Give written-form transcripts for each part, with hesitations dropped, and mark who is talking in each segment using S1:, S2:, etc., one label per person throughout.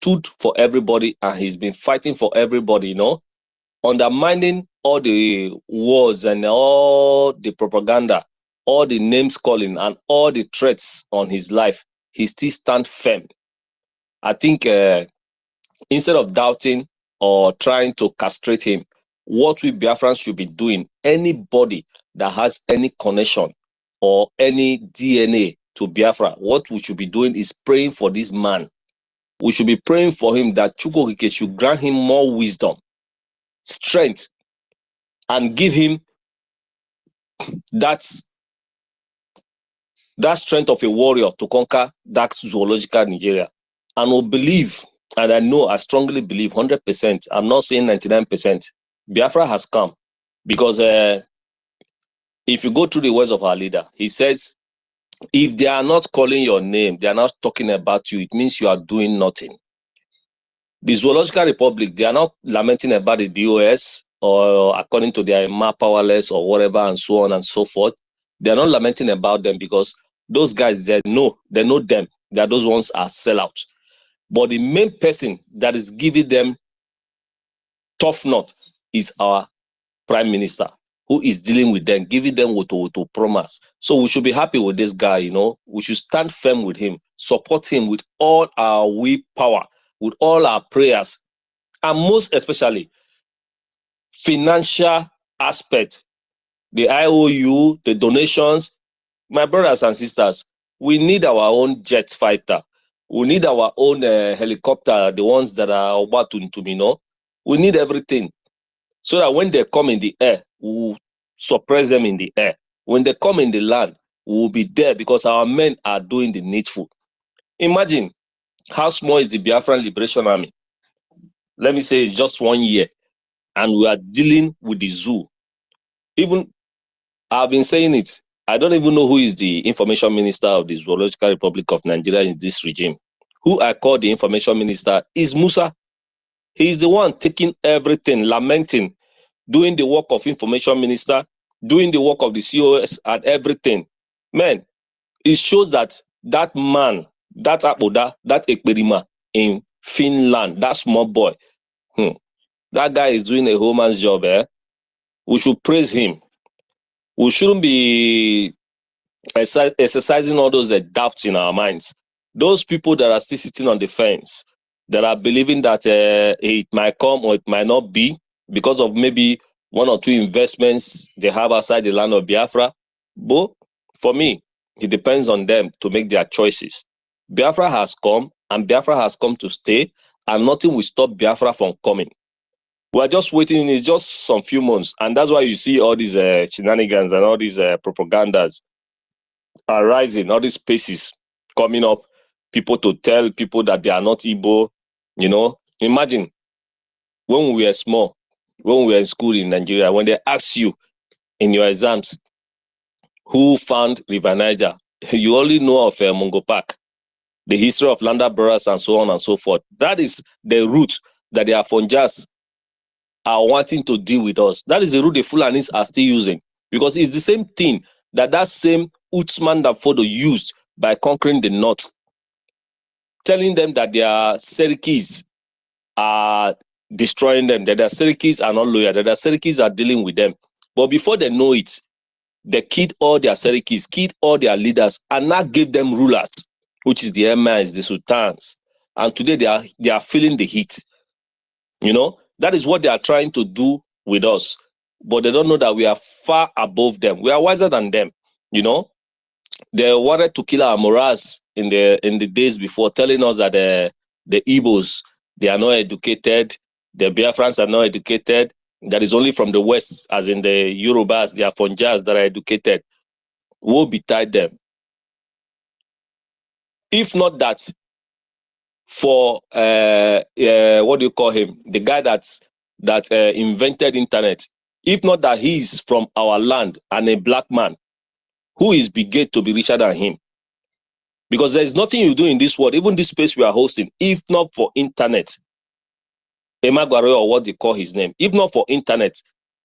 S1: stood for everybody and he's been fighting for everybody, you know, undermining all the wars and all the propaganda, all the names calling and all the threats on his life. He still stands firm. I think instead of doubting or trying to castrate him, what we Biafrans should be doing, anybody that has any connection or any DNA to Biafra, what we should be doing is praying for this man. We should be praying for him that Chukwokike should grant him more wisdom, strength, and give him that strength of a warrior to conquer that zoological Nigeria. And we believe, and I know, I strongly believe 100%, I'm not saying 99%, Biafra has come. Because if you go through the words of our leader, he says, if they are not calling your name, they are not talking about you, it means you are doing nothing. The Zoological Republic, they are not lamenting about the DOS or according to their powerless or whatever and so on and so forth. They are not lamenting about them because those guys, they know them, that those ones are sellouts. But the main person that is giving them tough nut is our prime minister, who is dealing with them, giving them WOTOWOTO promise. So we should be happy with this guy, you know. We should stand firm with him, support him with all our willpower, with all our prayers, and most especially financial aspect, the IOU, the donations. My brothers and sisters, we need our own jet fighter. We need our own helicopter, the ones that are about to you know. We need everything so that when they come in the air, we'll suppress them in the air. When they come in the land, we'll be there because our men are doing the needful. Imagine how small is the Biafran Liberation Army. Let me say just 1 year, and we are dealing with the zoo. Even, I've been saying it, I don't even know who is the information minister of the Zoological Republic of Nigeria in this regime. Who I call the information minister is Musa. He is the one taking everything, lamenting, doing the work of information minister, doing the work of the COS and everything. Man, it shows that that man, that Apoda, that Ekperima in Finland, that small boy, that guy is doing a whole man's job. We should praise him. We shouldn't be exercising all those doubts in our minds. Those people that are still sitting on the fence, that are believing that it might come or it might not be because of maybe 1 or 2 investments they have outside the land of Biafra. But for me, it depends on them to make their choices. Biafra has come, and Biafra has come to stay, and nothing will stop Biafra from coming. We're just waiting. It's just some few months, and that's why you see all these shenanigans and all these propagandas are rising, all these spaces coming up, people to tell people that they are not Igbo. You know, imagine when we were small, when we were in school in Nigeria, when they ask you in your exams who found River Niger, you only know of Mungo Park, the history of Landa Brothers and so on and so forth. That is the route that the Afonjas are wanting to deal with us. That is the route the Fulanis are still using, because it's the same thing that same Utsman Dafodo used by conquering the north, telling them that their Serikis are destroying them, that their Serikis are not loyal, that their Serikis are dealing with them. But before they know it, they killed all their Serikis, killed all their leaders, and now gave them rulers, which is the emirs, the sultans. And today they are feeling the heat. You know, that is what they are trying to do with us. But they don't know that we are far above them. We are wiser than them. You know, they wanted to kill our morals in the days before, telling us that the Igbos, they are not educated, the Biafrans are not educated, that is only from the West, as in the Yorubas, the Afonjas that are educated. Woe betide them. If not that, for what do you call him, the guy that invented internet, if not that he's from our land and a black man, who is beget to be richer than him? Because there is nothing you do in this world, even this space we are hosting, if not for internet. Emagware, or what they call his name, if not for internet,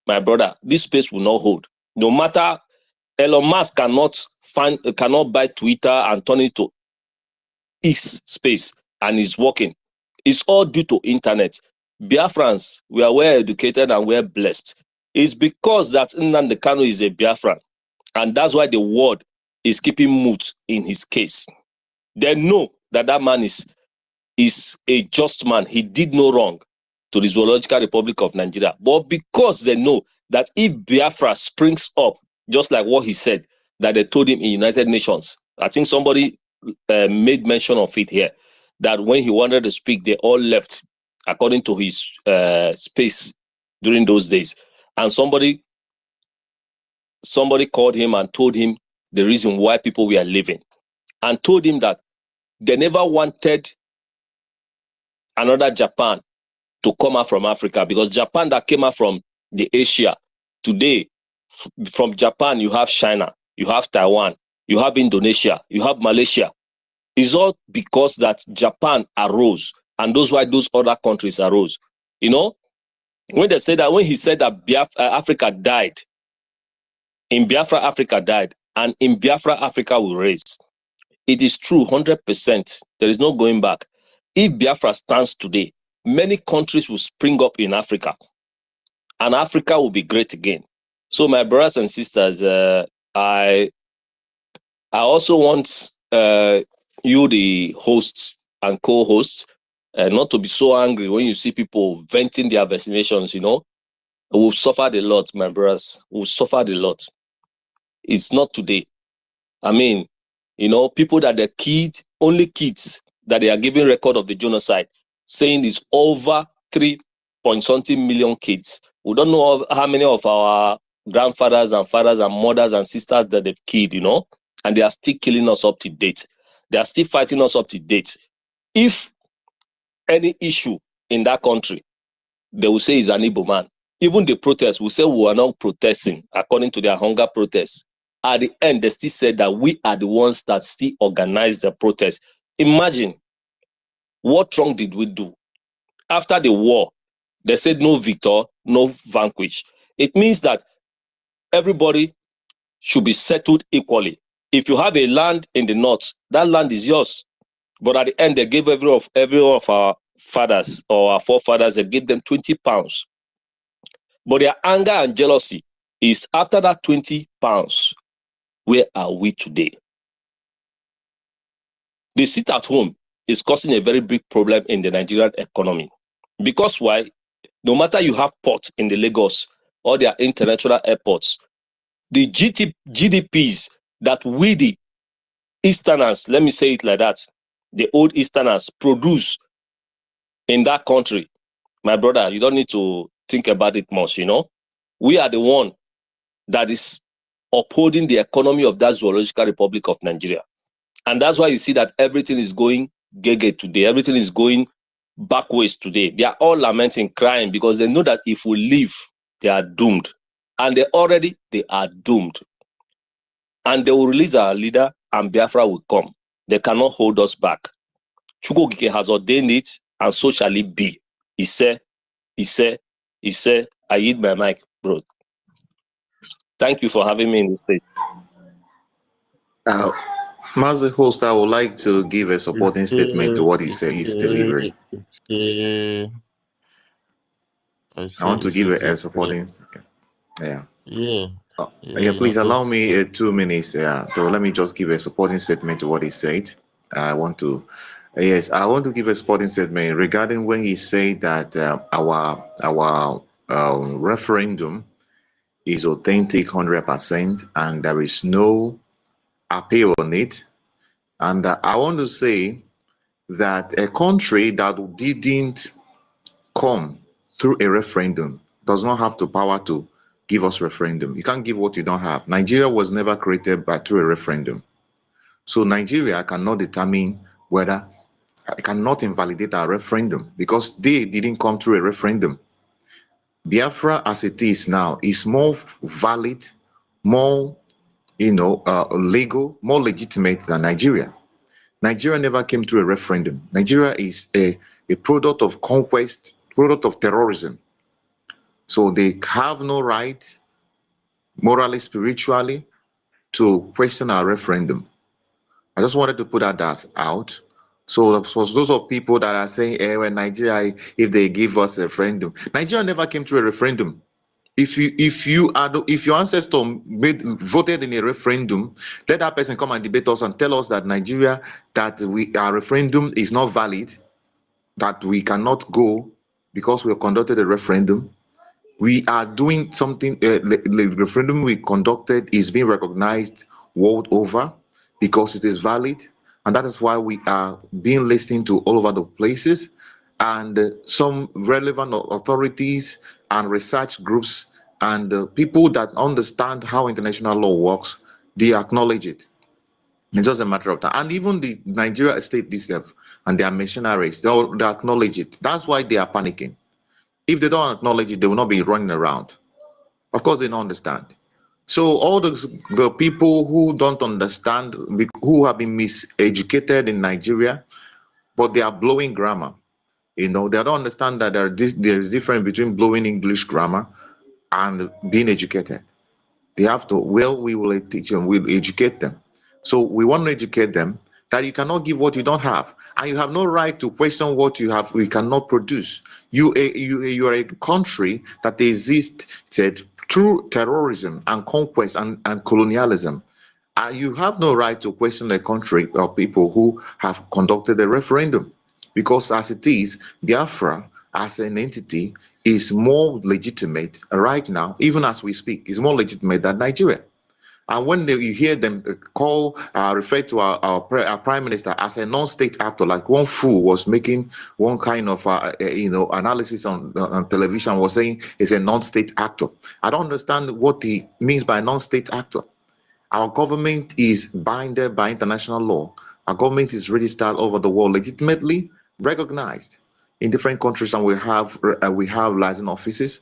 S1: my brother, this space will not hold. No matter, Elon Musk cannot buy Twitter and turn it to X space, and it's working. It's all due to internet. Biafrans, we are well educated and we're blessed. It's because that Nnamdi Kanu is a Biafran, and that's why the world is keeping mute in his case. They know that that man is a just man. He did no wrong to the Zoological Republic of Nigeria. But because they know that if Biafra springs up, just like what he said, that they told him in United Nations, I think somebody made mention of it here, that when he wanted to speak, they all left, according to his space during those days. And somebody called him and told him the reason why people were leaving, and told him that they never wanted another Japan to come out from Africa, because Japan that came out from the Asia today, from Japan, you have China, you have Taiwan, you have Indonesia, you have Malaysia. It's all because that Japan arose, and those why those other countries arose. You know, when they say that, when he said that Africa died, in Biafra, Africa died, and in Biafra, Africa will raise. It is true, 100%. There is no going back. If Biafra stands today, many countries will spring up in Africa, and Africa will be great again. So, my brothers and sisters, I also want you, the hosts and co-hosts, not to be so angry when you see people venting their vaccinations. You know, we've suffered a lot, my brothers. We've suffered a lot. It's not today. I mean, you know, people that the kids, only kids that they are giving record of the genocide, saying is over 3-point-something million kids. We don't know how many of our grandfathers and fathers and mothers and sisters that they've killed, you know, and they are still killing us up to date. They are still fighting us up to date. If any issue in that country, they will say is an Igbo man. Even the protests will say we are not protesting according to their hunger protests. At the end, they still said that we are the ones that still organize the protest. Imagine, what wrong did we do? After the war, they said no victor, no vanquish. It means that everybody should be settled equally. If you have a land in the north, that land is yours. But at the end, they gave every one of our fathers or our forefathers, they gave them 20 pounds. But their anger and jealousy is after that 20 pounds. Where are we today? The sit at home is causing a very big problem in the Nigerian economy. Because why? No matter you have ports in the Lagos or their international airports, the GDPs that we, the Easterners, let me say it like that, the old Easterners produce in that country, my brother, you don't need to think about it much, you know. We are the one that is upholding the economy of that Zoological Republic of Nigeria. And that's why you see that everything is going gege today. Everything is going backwards today. They are all lamenting, crying, because they know that if we leave, they are doomed. And they are doomed. And they will release our leader, and Biafra will come. They cannot hold us back. Chukwukike has ordained it, and so shall it be. He said, I yield my mic, bro. Thank you for having me in this place.
S2: Master host, I would like to give a supporting statement to what he said he's delivering. I want to give a supporting. Please allow me 2 minutes. So let me just give a supporting statement to what he said. I want to give a supporting statement regarding when he said that our referendum is authentic 100% and there is no appeal on it. And I want to say that a country that didn't come through a referendum does not have the power to give us referendum. You can't give what you don't have. Nigeria was never created through a referendum. So Nigeria cannot determine whether, cannot invalidate our referendum because they didn't come through a referendum. Biafra as it is now is more valid, more legal, more legitimate than Nigeria. Nigeria never came through a referendum. Nigeria is a product of conquest, product of terrorism. So they have no right, morally, spiritually, to question our referendum. I just wanted to put that out. So for those of people that are saying, well, Nigeria, if they give us a referendum, Nigeria never came through a referendum. If your ancestor voted in a referendum, let that person come and debate us and tell us that Nigeria, that our referendum is not valid, that we cannot go because we have conducted a referendum. We are doing something. The referendum we conducted is being recognized world over because it is valid, and that is why we are being listened to all over the places. And some relevant authorities and research groups and people that understand how international law works, they acknowledge it. It's just a matter of time. And even the Nigeria state itself and their missionaries, they acknowledge it. That's why they are panicking. If they don't acknowledge it, they will not be running around. Of course, they don't understand. So all the people who don't understand, who have been miseducated in Nigeria, but they are blowing grammar. They don't understand that there is difference between blowing English grammar and being educated. They have to, well, we will teach them, we'll educate them. So we want to educate them that you cannot give what you don't have, and you have no right to question what you have, we cannot produce. You are a country that existed through terrorism and conquest and colonialism. And you have no right to question a country or people who have conducted a referendum, because as it is, Biafra as an entity is more legitimate right now, even as we speak, is more legitimate than Nigeria. And when you hear them refer to our prime minister as a non-state actor, like one fool was making one kind of analysis on television, was saying he's a non-state actor. I don't understand what he means by non-state actor. Our government is binded by international law. Our government is registered over the world, legitimately recognized in different countries, and we have license offices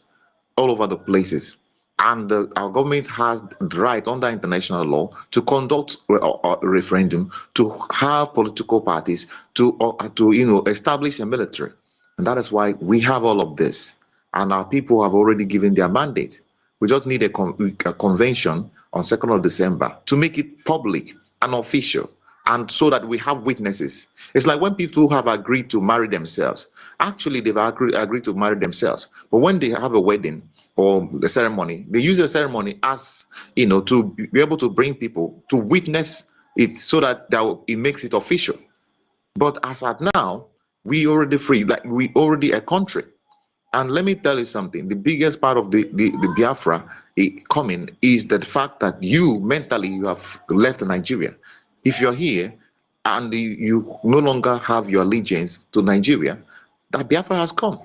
S2: all over the places. And our government has the right under international law to conduct a referendum, to have political parties, to establish a military. And that is why we have all of this. And our people have already given their mandate. We just need a convention on 2nd of December to make it public and official, and so that we have witnesses. It's like when people have agreed to marry themselves. Actually, they've agreed to marry themselves. But when they have a wedding or a ceremony, they use the ceremony as, to be able to bring people to witness it, so that it makes it official. But as at now, we already free, like we already a country. And let me tell you something, the biggest part of the Biafra coming is the fact that you mentally, you have left Nigeria. If you're here and you no longer have your allegiance to Nigeria, that Biafra has come.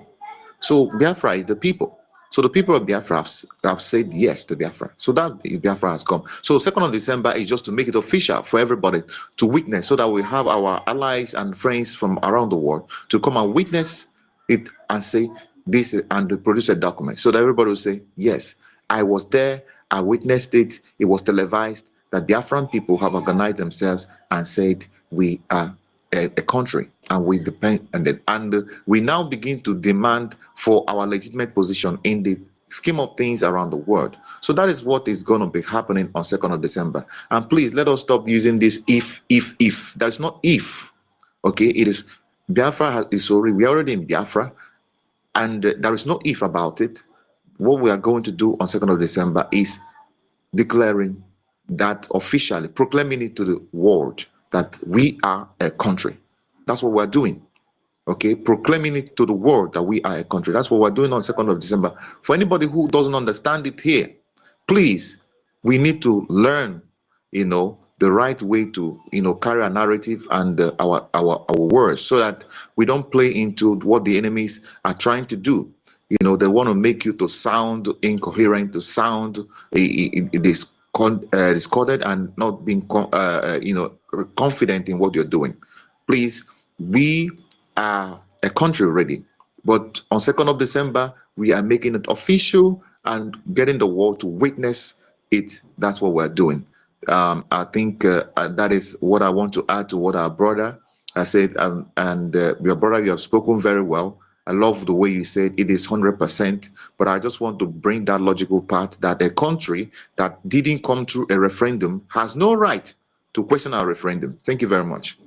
S2: So Biafra is the people. So the people of Biafra have said yes to Biafra. So that is, Biafra has come. So 2nd of December is just to make it official for everybody to witness, so that we have our allies and friends from around the world to come and witness it and say this, and produce a document, so that everybody will say, yes, I was there, I witnessed it, it was televised, that Biafran people have organized themselves and said we are a country, and we depend on it. And we now begin to demand for our legitimate position in the scheme of things around the world. So that is what is going to be happening on 2nd of December. And please let us stop using this if. There's no if. Okay, it is Biafra is sorry, we are already in Biafra, and there is no if about it. What we are going to do on 2nd of December is declaring that officially, proclaiming it to the world that we are a country. That's what we're doing. Okay, proclaiming it to the world that we are a country. That's what we're doing on 2nd of December. For anybody who doesn't understand it here, please, we need to learn, the right way to, carry a narrative and our words, so that we don't play into what the enemies are trying to do. They want to make you to sound incoherent, to sound discorded, and not being confident in what you're doing. Please, we are a country already, but on 2nd of December we are making it official and getting the world to witness it. That's what we're doing. I think that is what I want to add to what our brother has said. And your brother, you have spoken very well. I love the way you said it is 100%, but I just want to bring that logical part, that a country that didn't come through a referendum has no right to question our referendum. Thank you very much.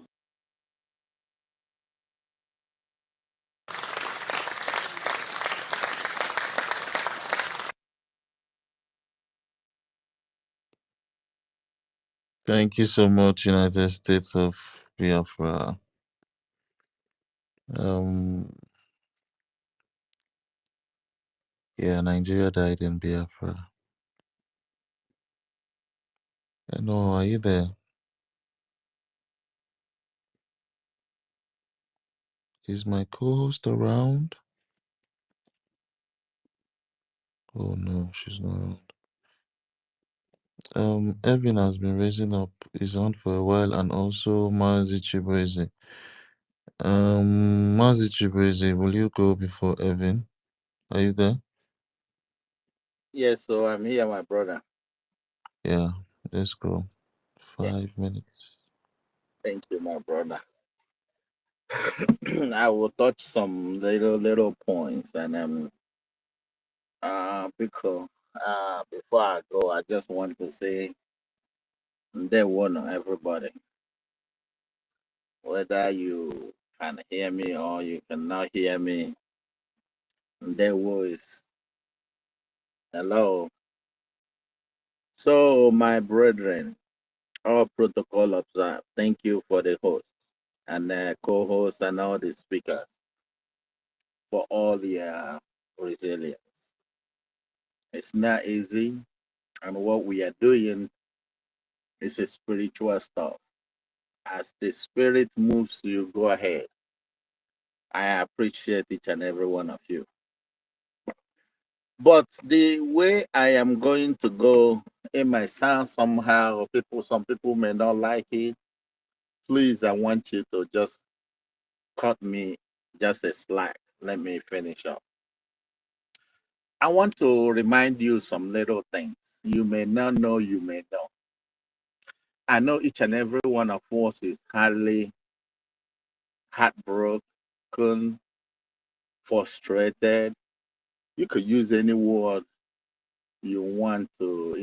S3: Thank you so much, United States of Biafra. Yeah, Nigeria died in Biafra. No, are you there? Is my co-host around? Oh no, she's not around. Evan has been raising up his hand for a while, and also Mazi Chibueze. Mazi Chibueze, will you go before Evan? Are you there?
S4: Yes, so I'm here, my brother.
S3: Yeah, let's go.
S4: Yeah,
S3: 5 minutes.
S4: thank you, my brother. I will touch some little points, and because before I go, I just want to say there one everybody, whether you can hear me or you cannot hear me. There was hello. So, my brethren, all protocol observed. Thank you for the host and co-host and all the speakers for all the resilience. It's not easy, and what we are doing is a spiritual stuff. As the spirit moves you, go ahead. I appreciate each and every one of you. But the way I am going to go, it might sound somehow, some people may not like it. Please, I want you to just cut me just a slack. Let me finish up. I want to remind you some little things. You may not know, you may know. I know each and every one of us is highly heartbroken, frustrated. You could use any word you want to,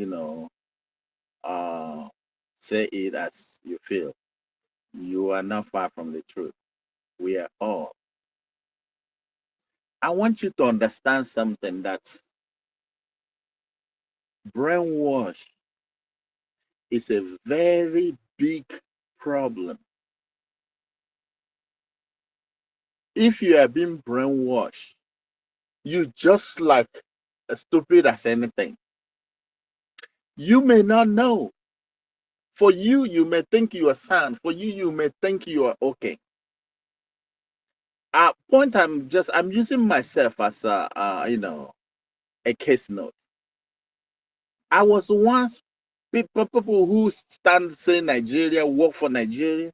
S4: say it as you feel. You are not far from the truth. We are all. I want you to understand something that brainwash is a very big problem. If you are being brainwashed, you just like as stupid as anything. You may not know. For you, you may think you are sound. For you, you may think you are okay. At point, I'm using myself as a case note. I was once people who stand say Nigeria, work for Nigeria.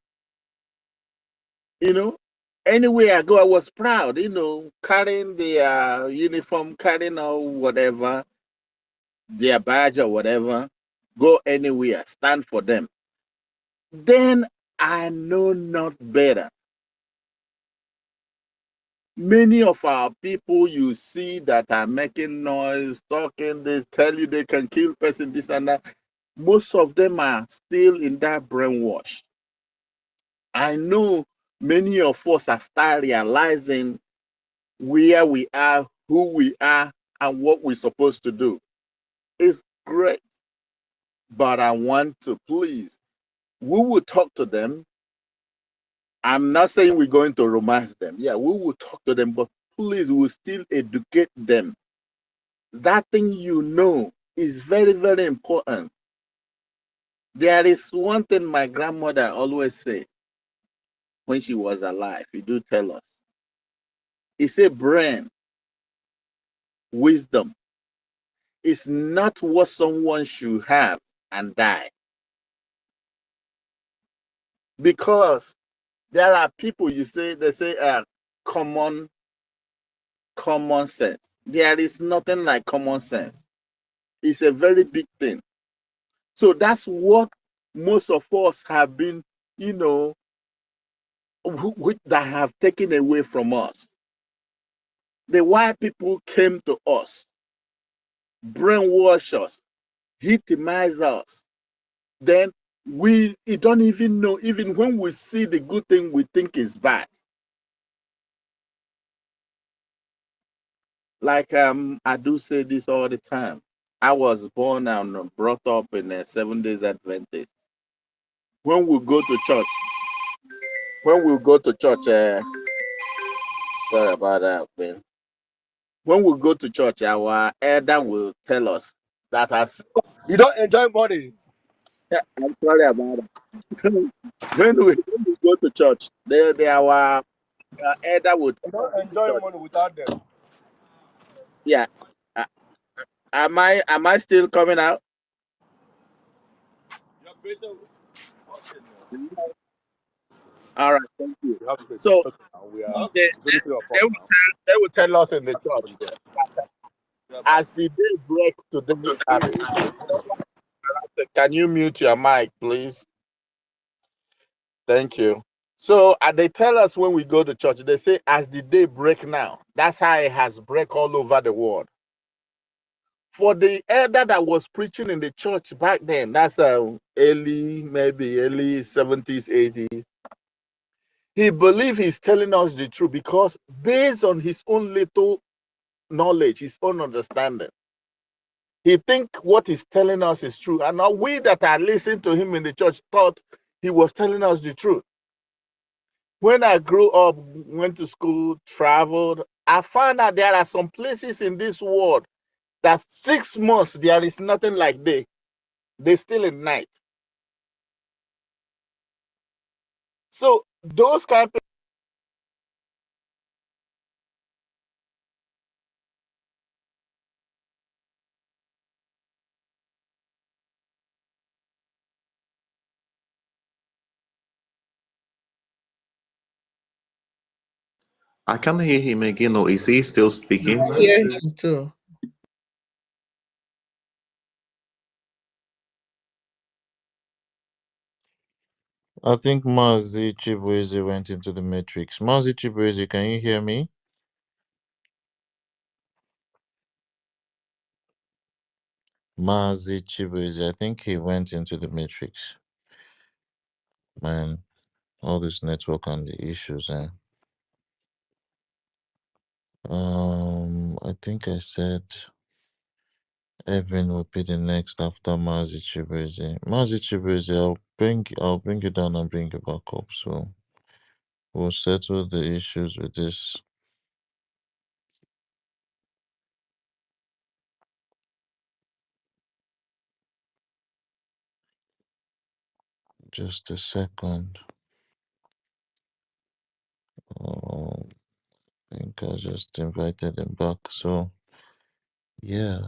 S4: You know, anywhere I go, I was proud. Carrying their uniform, carrying or whatever, their badge or whatever. Go anywhere, stand for them. Then I know not better. Many of our people you see that are making noise, talking, they tell you they can kill person, this and that. Most of them are still in that brainwash. I know many of us are start realizing where we are, who we are, and what we're supposed to do. It's great. But I want to please, we will talk to them. I'm not saying we're going to romance them. Yeah, we will talk to them, but please, we'll still educate them. That thing is very, very important. There is one thing my grandmother always said when she was alive. She do tell us. He said, brain, wisdom is not what someone should have and die. Because there are people they say common sense. There is nothing like common sense. It's a very big thing. So that's what most of us have been, that have taken away from us. The white people came to us, brainwash us, victimize us. Then we don't even know, even when we see the good thing we think is bad. Like I do say this all the time. I was born and brought up in a 7 Days Adventist. when we go to church, sorry about that, man. When we go to church, our elder will tell us that as
S5: You don't enjoy money.
S4: I'm sorry about that. when we go to church, our elder will
S5: You
S4: tell us
S5: don't enjoy money without them.
S4: yeah. Am I still coming out? All right, thank you. So they will tell us in the church as the day break today. Can you mute your mic, please? Thank you. So they tell us when we go to church, they say as the day break now. That's how it has break all over the world. For the elder that was preaching in the church back then, that's early 70s, 80s. He believes he's telling us the truth because based on his own little knowledge, his own understanding, he think what he's telling us is true. And now we that are listening to him in the church thought he was telling us the truth. When I grew up, went to school, traveled, I found out there are some places in this world that 6 months there is nothing like day. They still in night. So those kind of
S2: I can't hear him again. Or is he still speaking?
S6: I hear him too.
S3: I think Mazi Chibueze went into the matrix. Mazi Chibueze, can you hear me? Mazi Chibueze, I think he went into the matrix. Man, all this network and the issues, eh? I think I said Evan will be the next after Mazi Chibueze. Mazi Chibueze, I'll bring you down and bring you back up. So we'll settle the issues with this. Just a second. I think I just invited him back. So yeah.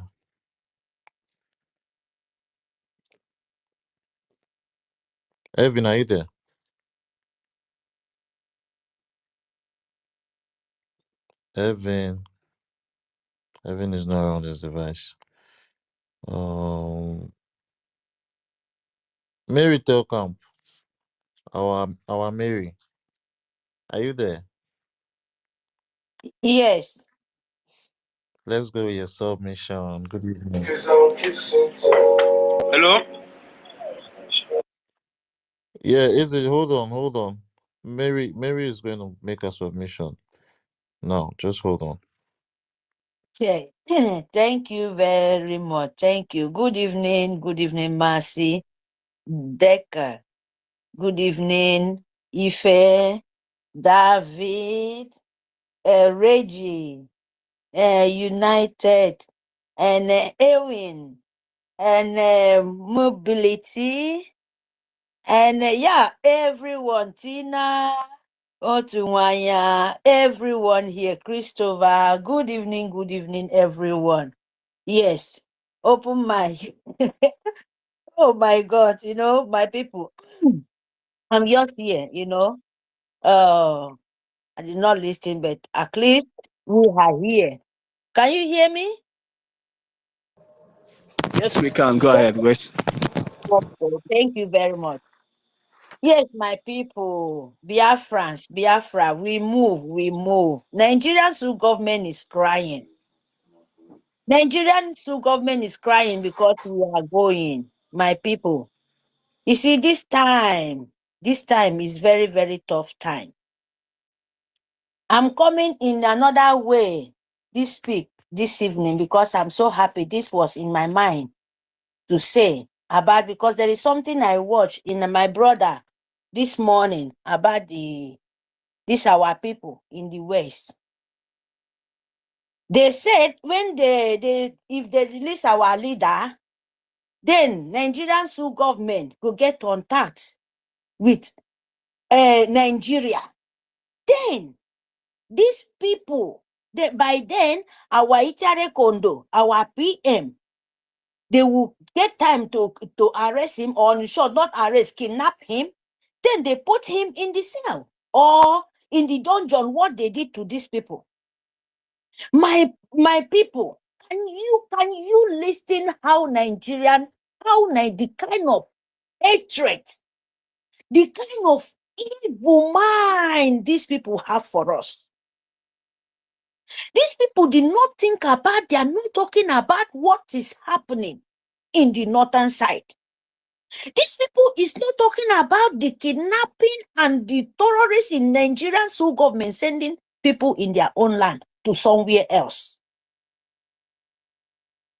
S3: Evan, are you there? Evan is not on this device. Mary Telkamp, our Mary, are you there?
S6: Yes.
S3: Let's go with your submission. Good evening.
S7: Hello?
S3: Yeah, is it? Hold on. Mary is going to make a submission. No, just hold on.
S6: Okay. Thank you very much. Thank you. Good evening, Mercy. Decker. Good evening, Ife, David, Reggie, United, and Ewin, and Mobility, and yeah, everyone, Tina, Otunwanya, everyone here, Christopher. Good evening, everyone. Yes, open my. Oh my God, my people. I'm just here, I did not listen, but at least we are here. Can you hear me?
S7: Yes, we can. Go ahead, Wes.
S6: Okay, thank you very much. Yes, my people, Biafra, we move. Nigerian State government is crying. Nigerian State government is crying because we are going, my people. You see, this time is very, very tough time. I'm coming in another way this evening because I'm so happy. This was in my mind to say about, because there is something I watched in my brother this morning about this our people in the West. They said when if they release our leader, then Nigerian Sul government will get contact with Nigeria. Then these people, by then our Itare Kondo, our PM, they will get time to arrest him, or in short, not arrest, kidnap him. Then they put him in the cell or in the dungeon. What they did to these people, my people, can you listen how the kind of hatred, the kind of evil mind these people have for us? These people did not think about, they are not talking about what is happening in the northern side. These people is not talking about the kidnapping and the terrorists in Nigerian Sul government sending people in their own land to somewhere else.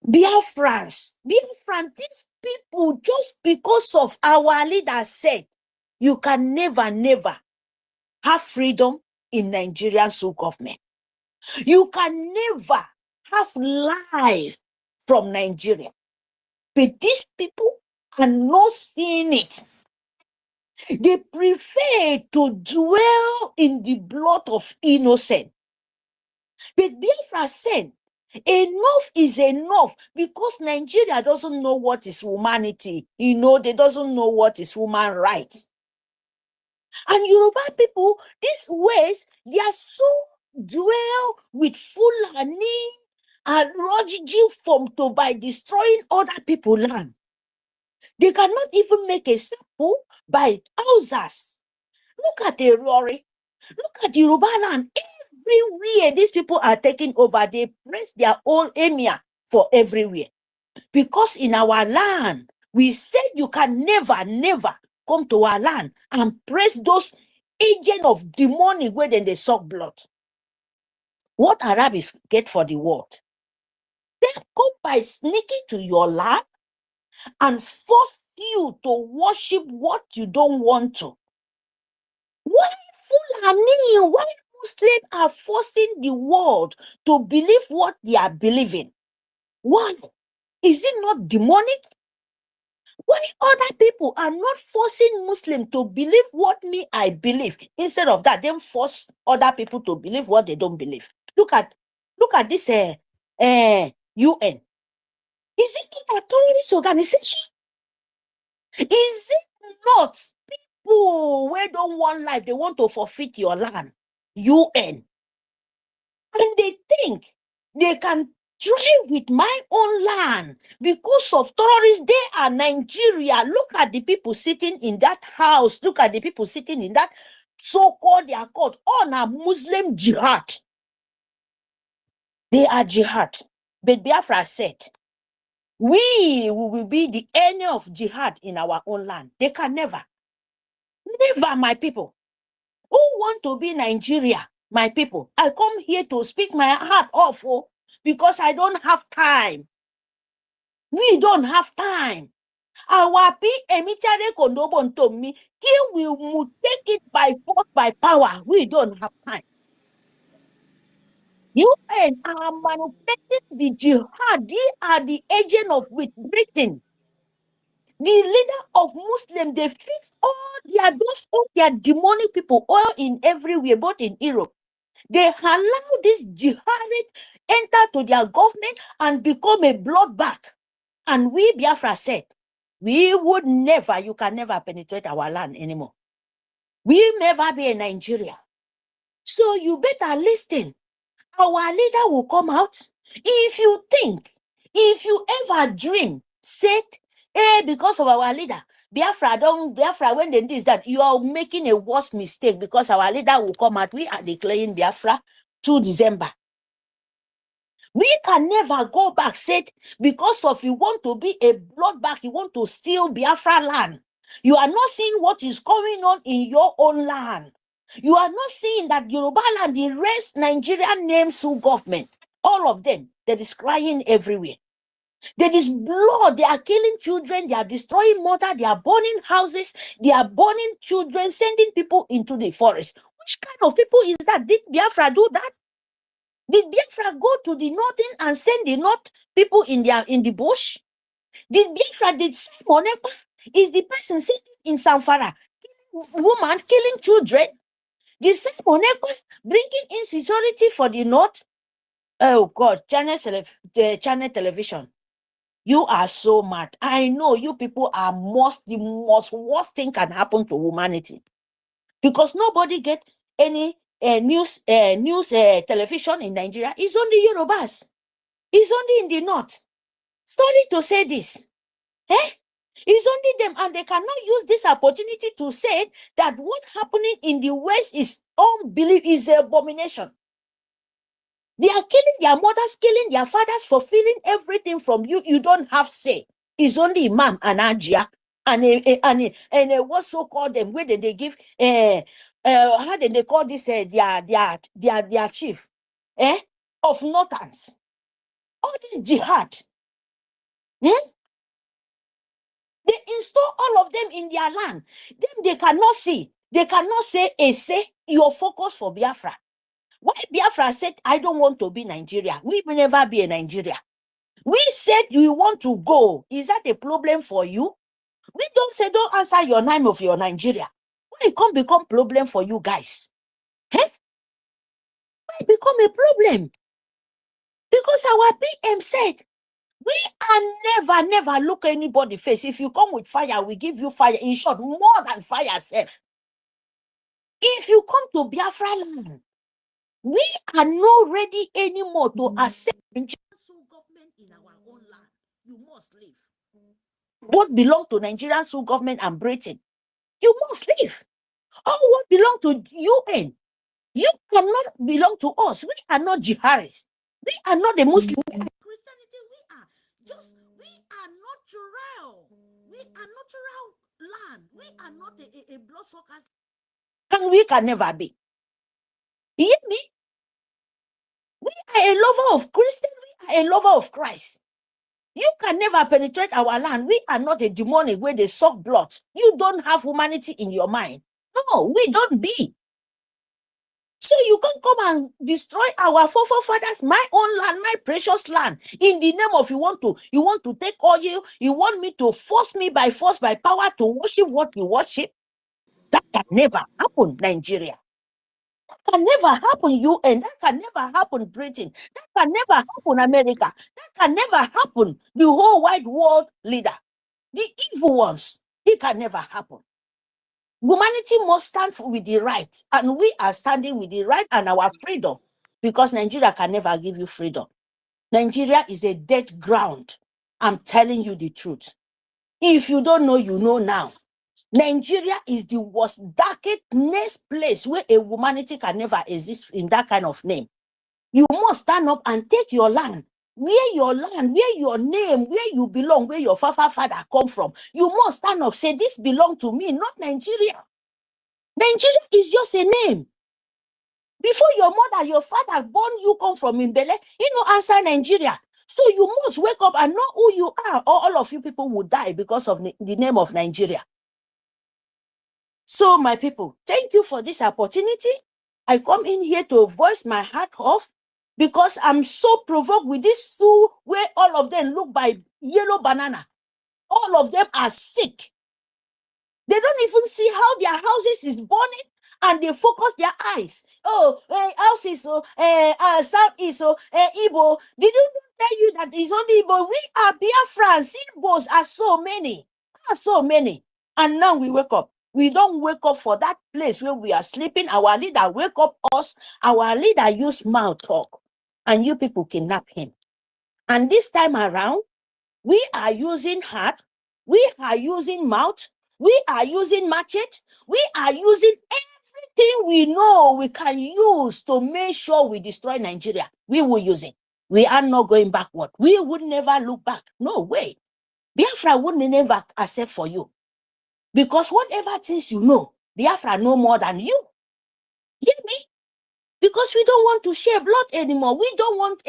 S6: Biafrans, these people, just because of our leaders said, you can never have freedom in Nigerian Sul government. You can never have life from Nigeria. But these people are not seeing it. They prefer to dwell in the blood of innocent. But Biafra said, enough is enough, because Nigeria doesn't know what is humanity. They doesn't know what is human rights. And Yoruba people, these ways, they are so dwell with Fulani and BRGIE by destroying other people's land. They cannot even make a sample by houses. Look at the Rory. Look at Yoruba land. Everywhere these people are taking over, they press their own emir for everywhere. Because in our land, we said you can never come to our land and press those agents of demonic where then they suck blood. What Arabs get for the world? They come by sneaking to your land and force you to worship what you don't want to. Why Fulani, why Muslims are forcing the world to believe what they are believing? Why? Is it not demonic? Why other people are not forcing Muslims to believe what I believe? Instead of that, then force other people to believe what they don't believe. Look at this UN. Is it not a terrorist organization? Is it not people who don't want life, they want to forfeit your land? UN. And they think they can try with my own land because of terrorists. They are Nigeria. Look at the people sitting in that house. Look at the people sitting in that so-called their court on a Muslim jihad. They are jihad. But Biafra said, we will be the enemy of jihad in our own land. They can never, my people. Who want to be Nigeria, my people? I come here to speak my heart off, because I don't have time. We don't have time. Our PM Kondobon told me, he will take it by force, by power. We don't have time. UN are manipulating the jihad. They are the agent of with Britain. The leader of Muslims, they fix all their demonic people all in everywhere, both in Europe. They allow this jihadists enter to their government and become a bloodbath. And we, Biafra, said, we would never, you can never penetrate our land anymore. We'll never be in Nigeria. So you better listen. Our leader will come out. If you ever dream, said, because of our leader, Biafra, when they do that, you are making a worse mistake, because our leader will come out. We are declaring Biafra 2 December. We can never go back, said, because of you want to be a bloodbath, you want to steal Biafra land. You are not seeing what is going on in your own land. You are not seeing that Yoruba land, the rest Nigerian names Sul government, all of them, that is crying everywhere. There is blood. They are killing children. They are destroying mother. They are burning houses. They are burning children, sending people into the forest. Which kind of people is that? Did Biafra do that? Did Biafra go to the northern and send the north people in the bush? Did Biafra, did Simon Ekpa is the person sitting in Samfara, killing woman, killing children? Did Simon Ekpa bringing insecurity for the north? Oh God, channel television. You are so mad. I know you people are the most worst thing can happen to humanity. Because nobody get any news television in Nigeria. It's only Yorubas. It's only in the north. Sorry to say this. It's only them, and they cannot use this opportunity to say that what happening in the West is unbelievable, is an abomination. They are killing their mothers, killing their fathers, fulfilling everything from you. You don't have say. It's only Imam and Ajia and what so called them, where they give how did they call this their chief of Northans. All this jihad. They install all of them in their land. Then they cannot see. They cannot say your focus for Biafra. Why Biafra said, I don't want to be Nigeria. We will never be a Nigeria. We said we want to go. Is that a problem for you? We don't say don't answer your name of your Nigeria. Why it can't become problem for you guys? Why it become a problem? Because our PM said, we are never look anybody face. If you come with fire, we give you fire. In short, more than fire self. If you come to Biafra land, we are not ready anymore to accept Nigerian government in our own land. You must leave. What belong to Nigerian government and Britain? You must leave. All what belong to UN? You cannot belong to us. We are not jihadists. We are not the Muslim. Christianity, we are natural. We are natural land. We are not a bloodsuckers. And we can never be. You hear me? We are a lover of Christian. We are a lover of Christ. You can never penetrate our land. We are not a demonic where they suck blood. You don't have humanity in your mind. No, we don't be. So you can come and destroy our forefathers, my own land, my precious land, in the name of you want to take oil, you want me to force me by force, by power to worship what you worship. That can never happen, Nigeria. That can never happen, UN. That can never happen, Britain. That can never happen, America. That can never happen, the whole wide world leader. The evil ones, it can never happen. Humanity must stand with the right, and we are standing with the right and our freedom, because Nigeria can never give you freedom. Nigeria is a dead ground. I'm telling you the truth. If you don't know, you know now. Nigeria is the worst, darkest place where a humanity can never exist in that kind of name. You must stand up and take your land. Where your land, where your name, where you belong, where your father come from. You must stand up, say, this belongs to me, not Nigeria. Nigeria is just a name. Before your mother, your father born you come from Mbele, answer Nigeria. So you must wake up and know who you are, or all of you people will die because of the name of Nigeria. So my people, thank you for this opportunity. I come in here to voice my heart off, because I'm so provoked with this two where all of them look by yellow banana. All of them are sick. They don't even see how their houses is burning, and they focus their eyes. Oh, house is so, South is so, Igbo. Did you tell you that it's only Igbo? We are Biafrans. Igbos are so many. And now we wake up. We don't wake up for that place where we are sleeping. Our leader wake up us. Our leader use mouth talk. And you people kidnap him. And this time around, we are using heart. We are using mouth. We are using machete. We are using everything we know we can use to make sure we destroy Nigeria. We will use it. We are not going backward. We would never look back. No way. Biafra would never accept for you. Because whatever things you know, Biafra know more than you. Hear me? because we don't want to share blood anymore. We don't want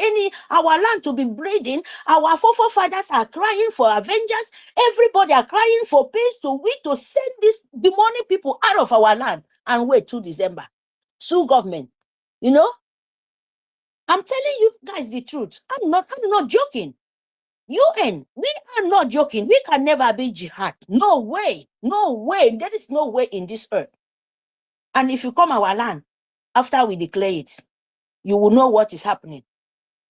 S6: our land to be bleeding. Our forefathers are crying for avengers. Everybody are crying for peace. We to send these demonic people out of our land and wait till December. Sue government. You know, I'm telling you guys the truth. I'm not joking. UN, we are not joking. We can never be jihad. No way. No way. There is no way in this earth. And if you come our land, after we declare it, you will know what is happening.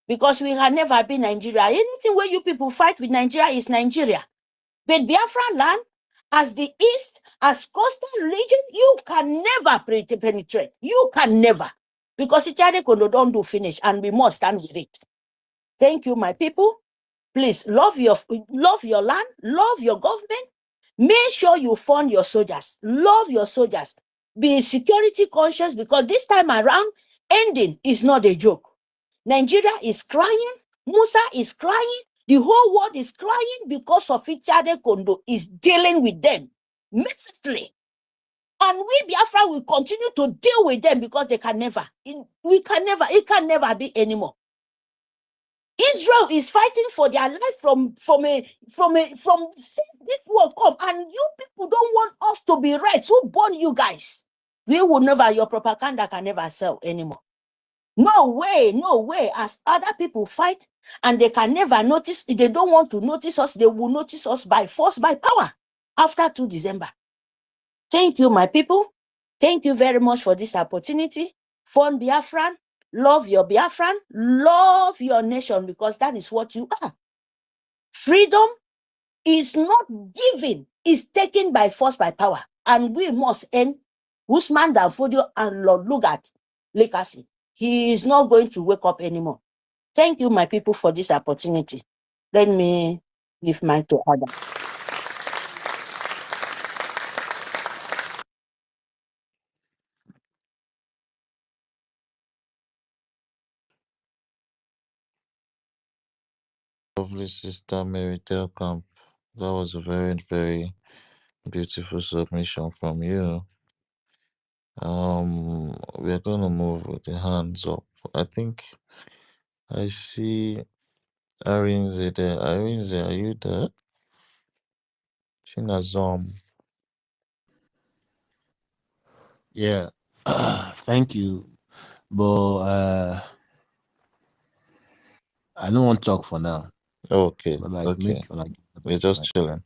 S6: Because we can never be Nigeria. Anything where you people fight with Nigeria is Nigeria. But Biafra land, as the East, as coastal region, you can never penetrate. You can never. Because Italian don't do finish, and we must stand with it. Thank you, my people. Please love your land, love your government. Make sure you fund your soldiers. Love your soldiers. Be security conscious, because this time around, ending is not a joke. Nigeria is crying. Musa is crying. The whole world is crying because of Ichade Kondo is dealing with them mercilessly. And we Biafra will continue to deal with them because they can never. It can never be anymore. Israel is fighting for their life from this war come, and you people don't want us to be right. Who born you guys? We will never, your propaganda can never sell anymore. No way, no way. As other people fight and they can never notice, if they don't want to notice us, they will notice us by force, by power after 2 December. Thank you, my people. Thank you very much for this opportunity. Fund Biafran. Love your Biafran, love your nation, because that is what you are. Freedom is not given, it's taken by force, by power. And we must end Usman Danfodio and Lord Lugat legacy. He is not going to wake up anymore. Thank you, my people, for this opportunity. Let me give mine to others.
S3: Lovely sister Mary Telkamp. That was a very, very beautiful submission from you. We are going to move with the hands up. I think I see Arinze there. Arinze, are you there? Shinazom.
S8: Yeah, thank you. But I don't want to talk for now.
S3: Okay,
S8: But like,
S3: okay.
S8: like
S3: We're just chilling.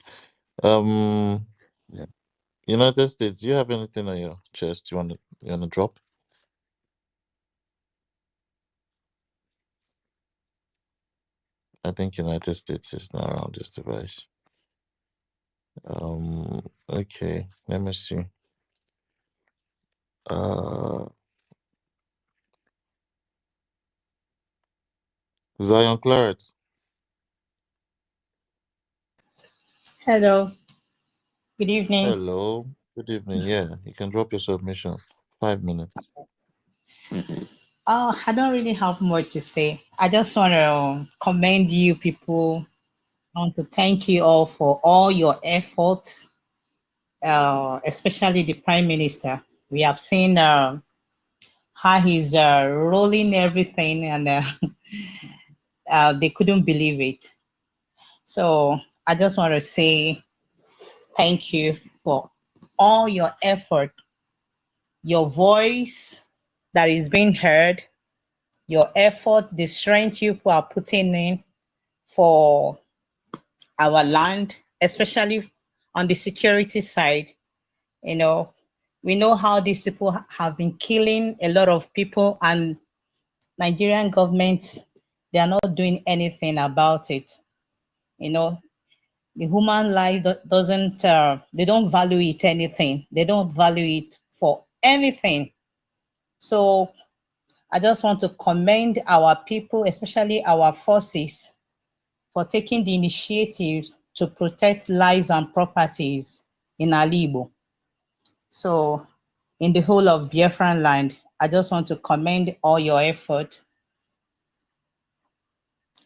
S8: Yeah.
S3: United States, do you have anything on your chest you wanna drop? I think United States is not around this device. Okay, let me see. Zion Claret.
S9: Hello. Good evening.
S3: Hello. Good evening. Yeah, you can drop your submission. 5 minutes.
S9: I don't really have much to say. I just want to commend you people. I want to thank you all for all your efforts, especially the Prime Minister. We have seen how he's rolling everything, and they couldn't believe it. So I just want to say thank you for all your effort, your voice that is being heard, your effort, the strength you are putting in for our land, especially on the security side. You know, we know how these people have been killing a lot of people, and Nigerian government, they are not doing anything about it. You know, the human life doesn't, they don't value it anything. They don't value it for anything. So I just want to commend our people, especially our forces, for taking the initiative to protect lives and properties in Alibo. So in the whole of Biafran land, I just want to commend all your effort.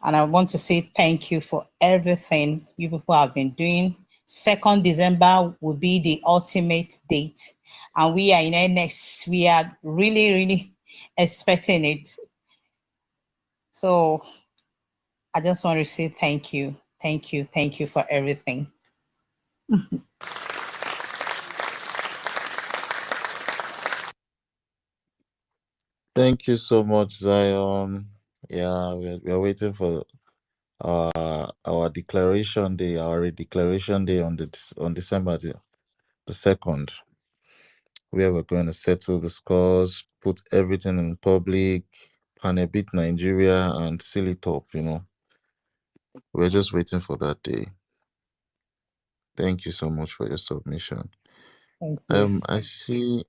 S9: And I want to say thank you for everything you people have been doing. 2nd December will be the ultimate date. And we are in NX. We are really, really expecting it. So I just want to say thank you. Thank you. Thank you for everything.
S3: Thank you so much, Zion. Yeah, we're waiting for our declaration day, our declaration day on on December the 2nd, where we're going to settle the scores, put everything in public, and a bit Nigeria and seal it up, you know. We're just waiting for that day. Thank you so much for your submission.
S9: Thank you.
S3: I see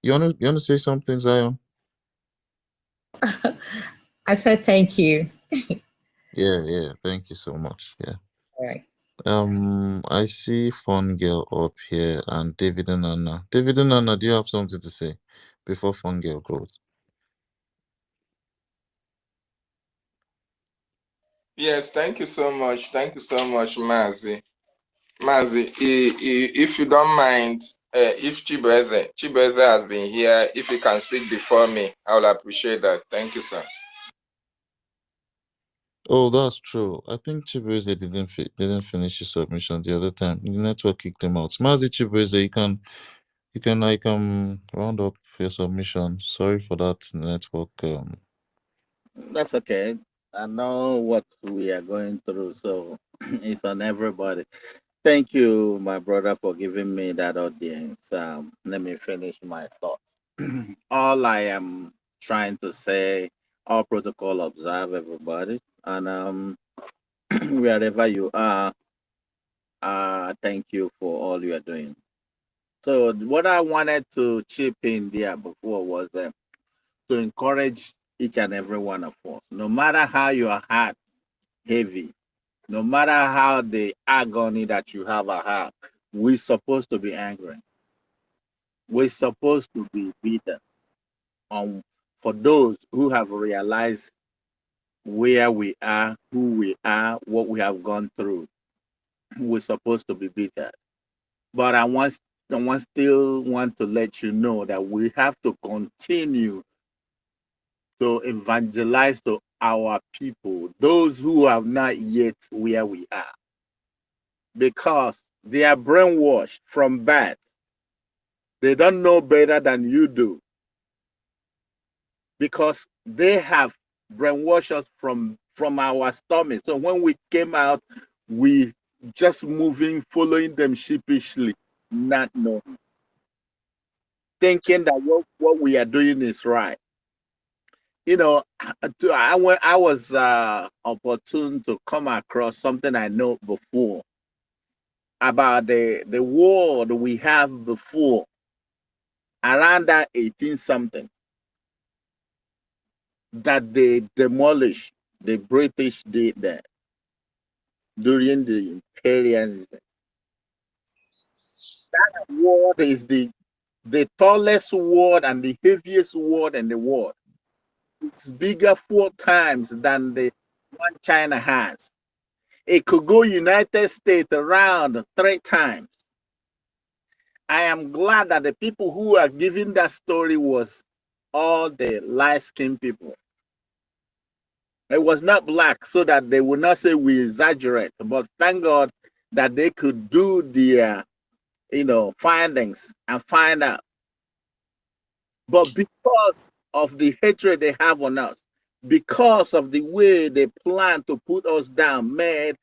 S3: you wanna say something, Zion?
S9: I said thank you.
S3: Yeah, thank you so much. Yeah.
S9: All right.
S3: I see Fun Girl up here and David and Anna. David and Anna, do you have something to say before Fun Girl goes?
S10: Yes, thank you so much. Thank you so much, Mazi. Mazi, if you don't mind, if Chibeze has been here, if he can speak before me, I will appreciate that. Thank you, sir.
S3: Oh, that's true. I think Chibueze didn't finish his submission the other time. The network kicked him out. Mazi Chibueze, you can like round up your submission. Sorry for that network.
S4: That's okay. I know what we are going through, so it's on everybody. Thank you, my brother, for giving me that audience. Let me finish my thoughts. All I am trying to say, all protocol observe, everybody, and wherever you are, thank you for all you are doing. So what I wanted to chip in there before was to encourage each and every one of us, no matter how your heart heavy, no matter how the agony that you have at heart, we're supposed to be angry. We're supposed to be bitter. For those who have realized where we are, who we are, what we have gone through, we're supposed to be bitter. But I still want to let you know that we have to continue to evangelize to our people, those who have not yet where we are, because they are brainwashed from birth. They don't know better than you do, because they have brainwashed us from our stomach. So when we came out, we just moving, following them sheepishly, not knowing, thinking that what we are doing is right. You know, I was opportune to come across something I know before about the war that we have before, around that 18 something, that they demolished, the British did that during the imperialism. That war is the tallest war and the heaviest war in the world. It's bigger 4 times than the one China has. It could go United States around 3 times. I am glad that the people who are giving that story was all the light-skinned people. It was not black, so that they would not say we exaggerate. But thank God that they could do their, findings and find out. But because of the hatred they have on us, because of the way they plan to put us down, made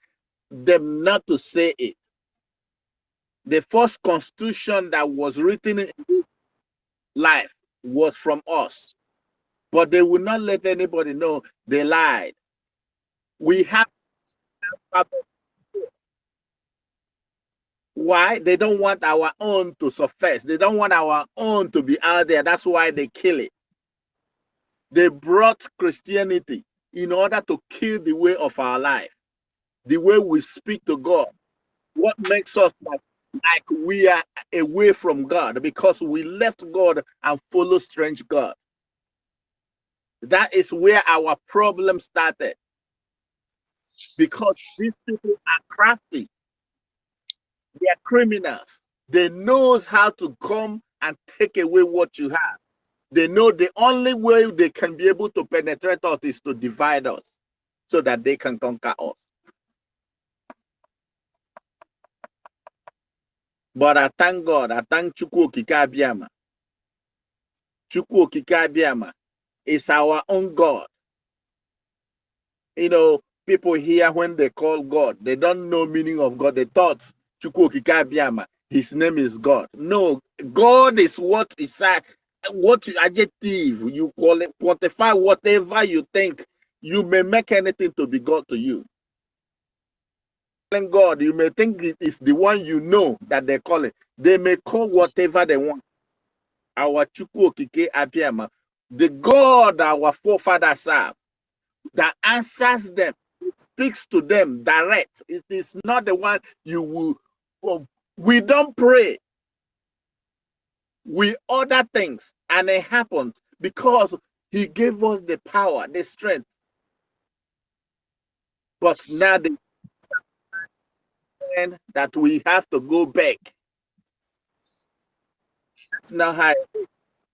S4: them not to say it. The first constitution that was written in this life was from us, but they will not let anybody know they lied. We have. Why? They don't want our own to surface. They don't want our own to be out there. That's why they kill it. They brought Christianity in order to kill the way of our life, the way we speak to God. What makes us like we are away from God, because we left God and follow strange God. That is where our problem started, because these people are crafty. They are criminals. They knows how to come and take away what you have. They know the only way they can be able to penetrate us is to divide us so that they can conquer us. But I thank God, I thank Chukwu Okike Abiyama. Chukwu Okike Abiyama is our own God. You know, people here, when they call God, they don't know meaning of God. They thought Chukwu Okike Abiyama, his name is God. No, God is what is what adjective you call it, quantify whatever you think. You may make anything to be God to you. God, you may think it is the one you know that they call it. They may call whatever they want. Our Chukwu Okike Abiyama, the God our forefathers serve, that answers them, speaks to them direct. It is not the one you will. We don't pray. We order things, and it happens because he gave us the power, the strength. But now that we have to go back. That's not how.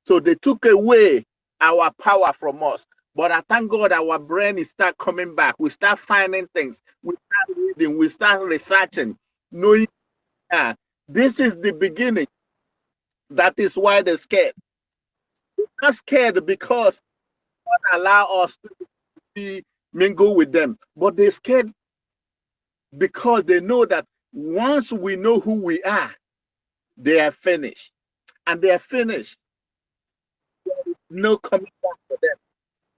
S4: So they took away our power from us. But I thank God our brain is start coming back. We start finding things. We start reading. We start researching. Knowing this is the beginning. That is why they're scared. They're not scared because God allow us to mingle with them. But they're scared because they know that once we know who we are, they are finished. And they are finished. There is no coming back for them.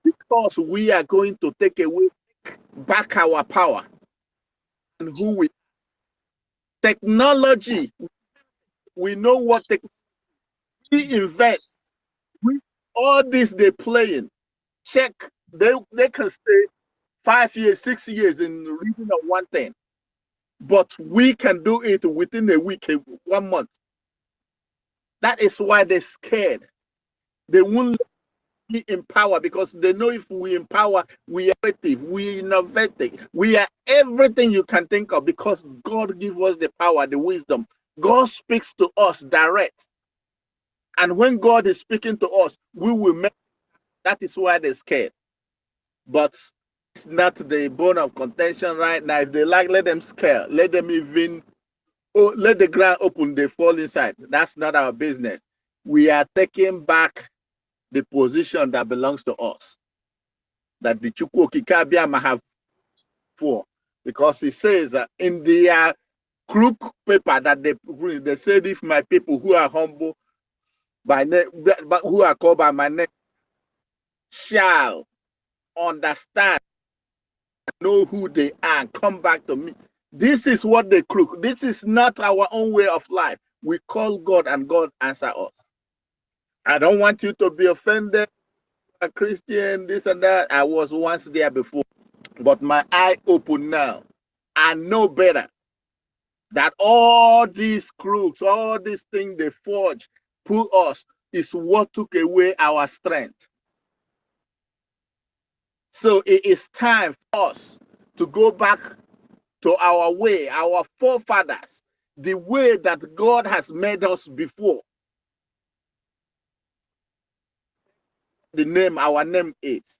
S4: Because we are going to take away back our power and who we technology. We know what we invest. All this they playing. Check. They can stay 5 years, 6 years in reading of one thing. But we can do it within a week, 1 month. That is why they're scared. They won't be empowered because they know if we empower, we are creative, we innovative, we are everything you can think of because God gives us the power, the wisdom. God speaks to us direct. And when God is speaking to us, we will make. That is why they're scared. But it's not the bone of contention right now. If they like, let them scare. Let them even, let the ground open, they fall inside. That's not our business. We are taking back the position that belongs to us, that the Chukwu Okike Abiyama have for, because he says in the crook paper that they said, if my people who are humble by name, who are called by my name, shall understand, know who they are, and come back to me. This is what they crook. This is not our own way of life. We call God and God answer us. I don't want you to be offended, a Christian, this and that. I was once there before, but my eye open now. I know better that all these crooks, all these things they forge, put us, is what took away our strength. So it is time for us to go back to our way, our forefathers, the way that God has made us before. Our name is,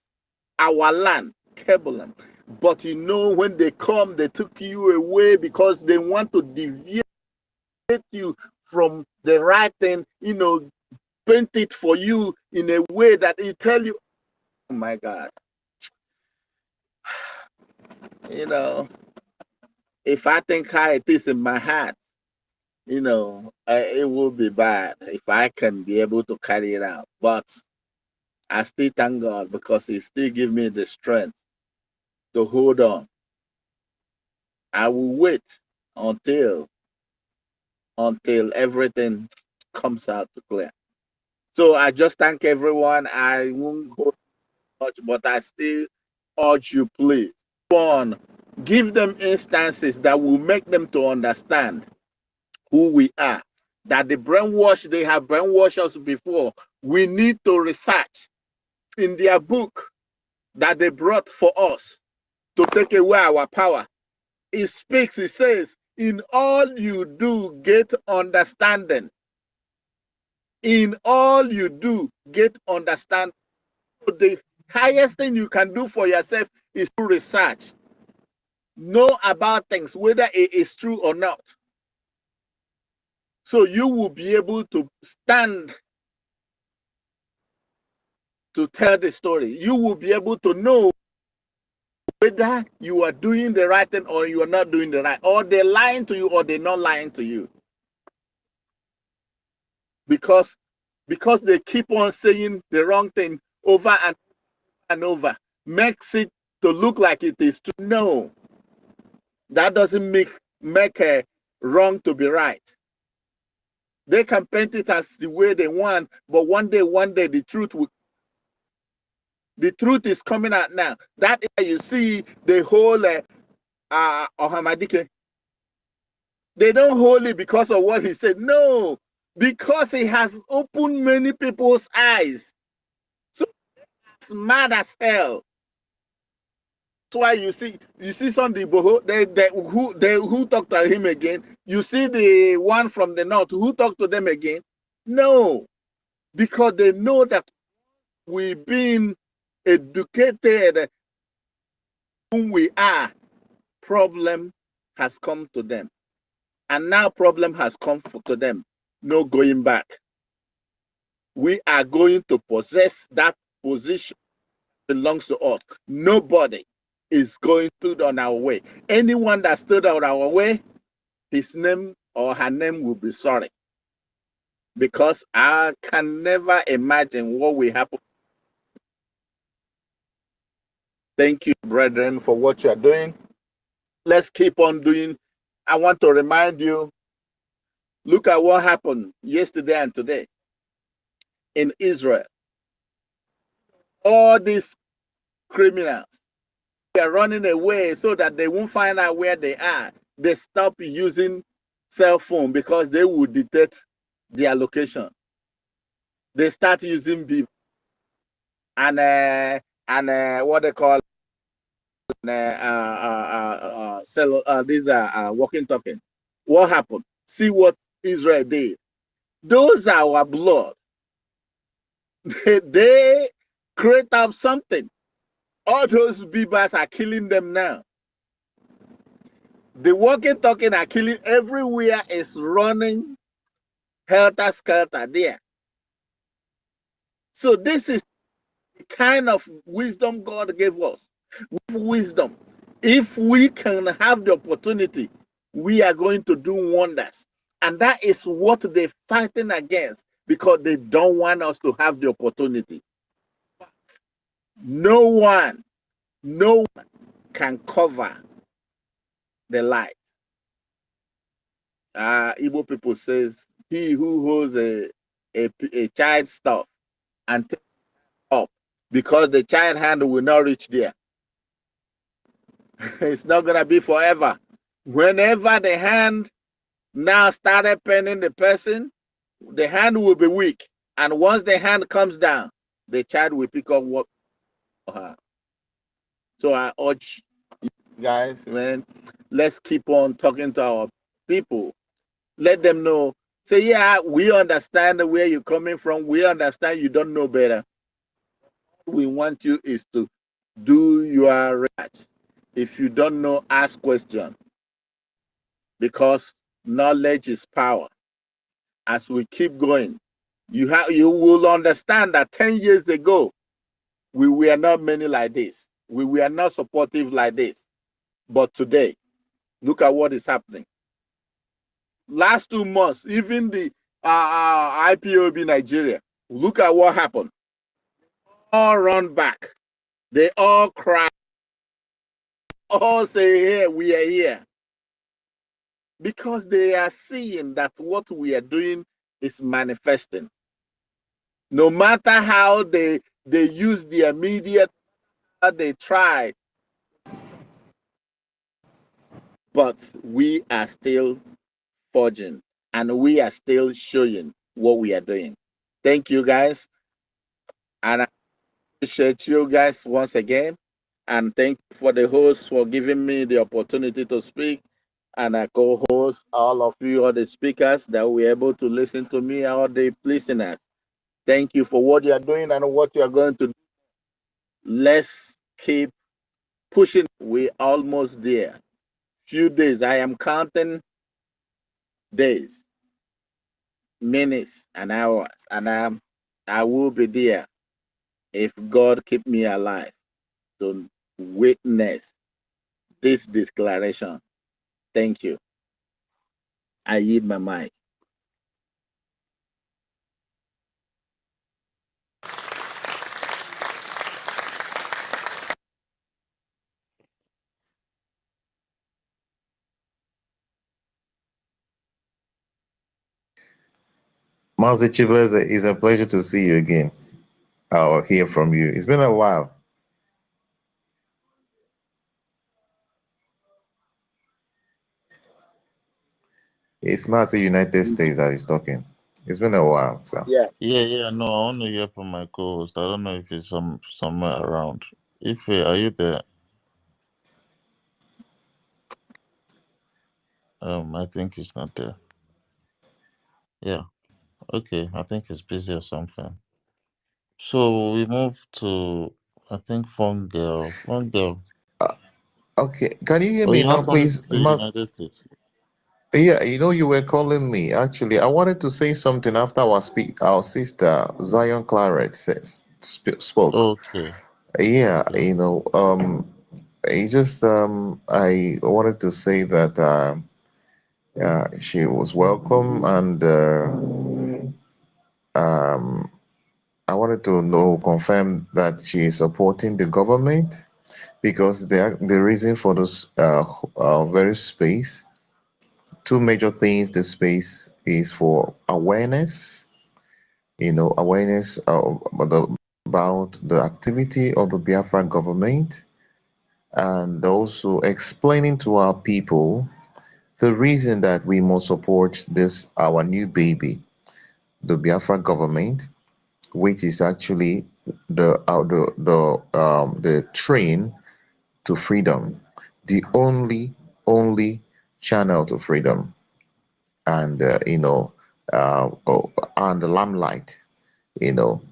S4: our land, Kebulan. But you know, when they come, they took you away because they want to deviate you from the right thing, you know, paint it for you in a way that it tell you, oh my God, you know, if I think how it is in my heart, you know, it will be bad if I can be able to carry it out. But I still thank God because he still give me the strength to hold on. I will wait until everything comes out to clear. So I just thank everyone. I won't go much, but I still urge you, please, one, give them instances that will make them to understand who we are. That the brainwash, they have brainwashed us before. We need to research in their book that they brought for us to take away our power. It speaks, it says, in all you do, get understanding. In all you do, get understand. The highest thing you can do for yourself is to research. Know about things, whether it is true or not. So you will be able to stand to tell the story. You will be able to know whether you are doing the right thing or you are not doing the right, or they're lying to you or they're not lying to you. Because they keep on saying the wrong thing over and over, makes it to look like it is true. No, that doesn't make a wrong to be right. They can paint it as the way they want, but one day the truth is coming out now. That you see the whole Ohamadike. They don't hold it because of what he said. No, because he has opened many people's eyes. So it's mad as hell. That's why you see Sunday Boho, who talked to him again. You see the one from the north who talked to them again. No, because they know that we've been educated who we are. Problem has come to them. And now problem has come to them. No going back. We are going to possess that position that belongs to us. Nobody is going to stand on our way. Anyone that stood on our way, his name or her name will be sorry. Because I can never imagine what will happen. Thank you, brethren, for what you are doing. Let's keep on doing. I want to remind you, look at what happened yesterday and today in Israel. All these criminals, they are running away so that they won't find out where they are. They stop using cell phone because they will detect their location. They start using beep and what they call these are walking talking. What happened? See what Israel did. Those are our blood. They create up something. All those beavers are killing them now. The walking talking are killing everywhere, is running helter skelter there. So this is the kind of wisdom God gave us. With wisdom, if we can have the opportunity, we are going to do wonders. And that is what they're fighting against, because they don't want us to have the opportunity. No one can cover the light. Igbo people says, he who holds a child's stuff and takes it up, because the child hand will not reach there. It's not going to be forever. Whenever the hand now started penning the person, the hand will be weak. And once the hand comes down, the child will pick up what for her. So I urge you guys, man, let's keep on talking to our people. Let them know. Say, yeah, we understand where you're coming from. We understand you don't know better. What we want you is to do your research. If you don't know, ask questions. Because knowledge is power. As we keep going, you will understand that 10 years ago, we were not many like this. We were not supportive like this. But today, look at what is happening. Last 2 months, even the IPOB Nigeria, look at what happened. All run back. They all cry. All say, hey, we are here. Because they are seeing that what we are doing is manifesting. No matter how they use their media, they try, but we are still forging and we are still showing what we are doing. Thank you guys, and I appreciate you guys once again, and thank you for the host for giving me the opportunity to speak. and our co-hosts, all of you, all the speakers that were able to listen to me, all the listeners. Thank you for what you are doing and what you are going to do. Let's keep pushing. We're almost there. Few days. I am counting days, minutes, and hours, and I will be there if God keep me alive to witness this declaration. Thank you. I yield my mic.
S2: Mazi Chibeze, it's a pleasure to see you again. I'll hear from you. It's been a while. It's Mazi United States that is talking. It's been a while, so.
S4: Yeah.
S3: Yeah. No, I want to hear from my co-host. I don't know if he's somewhere around. If are you there? I think he's not there. Yeah. Okay. I think he's busy or something. So we move to, I think, Fun Girl. Fun Girl.
S2: Okay, can you hear
S3: Oh,
S2: me
S3: you
S2: now,
S3: have something to
S2: please?
S3: say, United States.
S2: Yeah, you were calling me. Actually, I wanted to say something after our sister Zion Claret spoke.
S3: Okay.
S2: Yeah,
S3: Okay.
S2: it just I wanted to say that she was welcome, and I wanted to confirm that she is supporting the government, because the reason for this very space, two major things. The space is for awareness, awareness about the activity of the Biafra government, and also explaining to our people the reason that we must support this, our new baby, the Biafra government, which is actually the train to freedom, the only channel to freedom, and and the limelight. You know,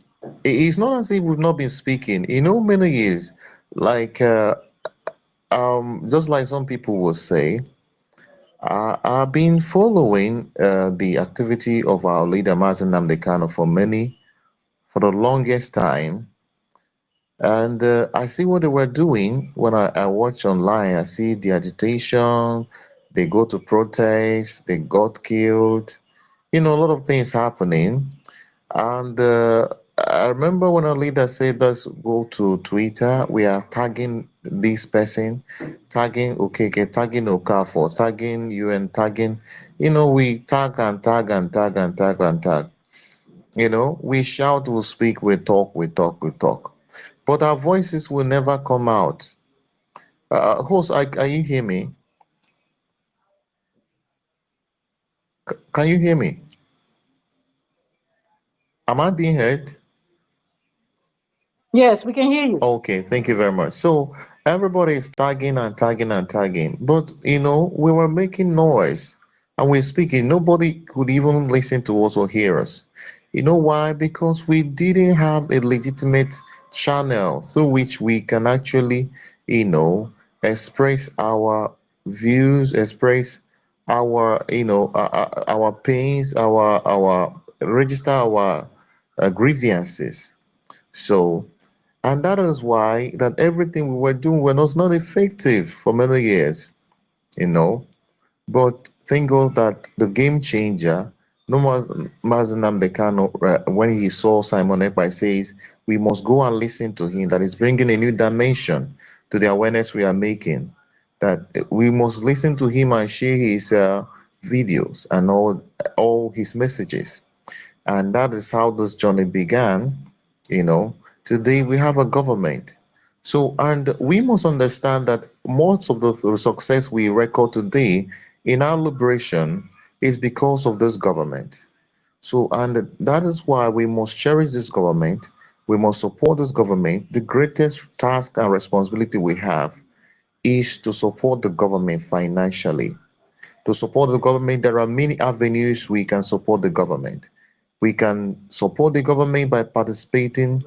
S2: it's not as if we've not been speaking. Many years, like just like some people will say. I've been following the activity of our leader Mazen Namdekano for the longest time, and I see what they were doing when I watch online. I see the agitation, they go to protest, they got killed. A lot of things happening. And I remember when our leader said, let's go to Twitter, we are tagging this person, tagging Okeke, tagging Okafor, tagging UN, tagging, we tag and tag and tag and tag and tag. We shout, we speak, we talk, we talk, we talk. But our voices will never come out. Host, can you hear me? Can you hear me? Am I being heard?
S6: Yes, we can hear you.
S2: Okay, thank you very much. So everybody is tagging and tagging and tagging, but we were making noise and we're speaking. Nobody could even listen to us or hear us. You know why? Because we didn't have a legitimate channel through which we can actually, express our views, express our, our pains, our register our grievances. So. And that is why that everything we were doing was not effective for many years, you know. But thank God that the game changer, no Mazinam Dekano, when he saw Simon Ekpa, says we must go and listen to him. That is bringing a new dimension to the awareness we are making. That we must listen to him and share his videos and all his messages. And that is how this journey began. you know Today we have a government. So, and we must understand that most of the success we record today in our liberation is because of this government. So, and that is why we must cherish this government. We must support this government. The greatest task and responsibility we have is to support the government financially. To support the government, there are many avenues we can support the government. We can support the government by participating,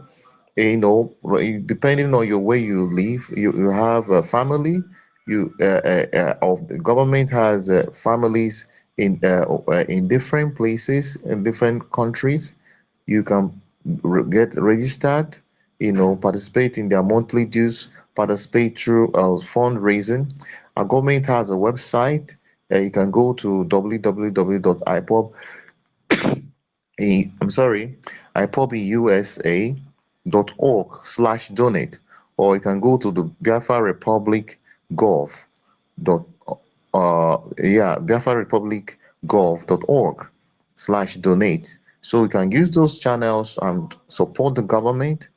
S2: depending on your where you live. You have a family. Of the government has families in different places in different countries. You can get registered, participate in their monthly dues, participate through fundraising. Our government has a website. You can go to www.ipob, I'm sorry, ipobusa.org/donate, or you can go to the Biafra Republic Gov. Biafra Republic Gov.org/donate. So you can use those channels and support the government,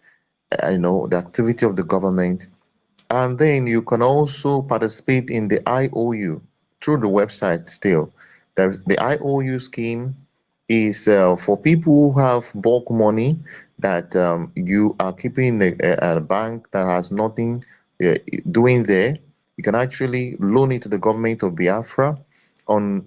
S2: the activity of the government. And then you can also participate in the IOU through the website still. The IOU scheme is for people who have bulk money that you are keeping at a bank that has nothing doing there. You can actually loan it to the government of Biafra on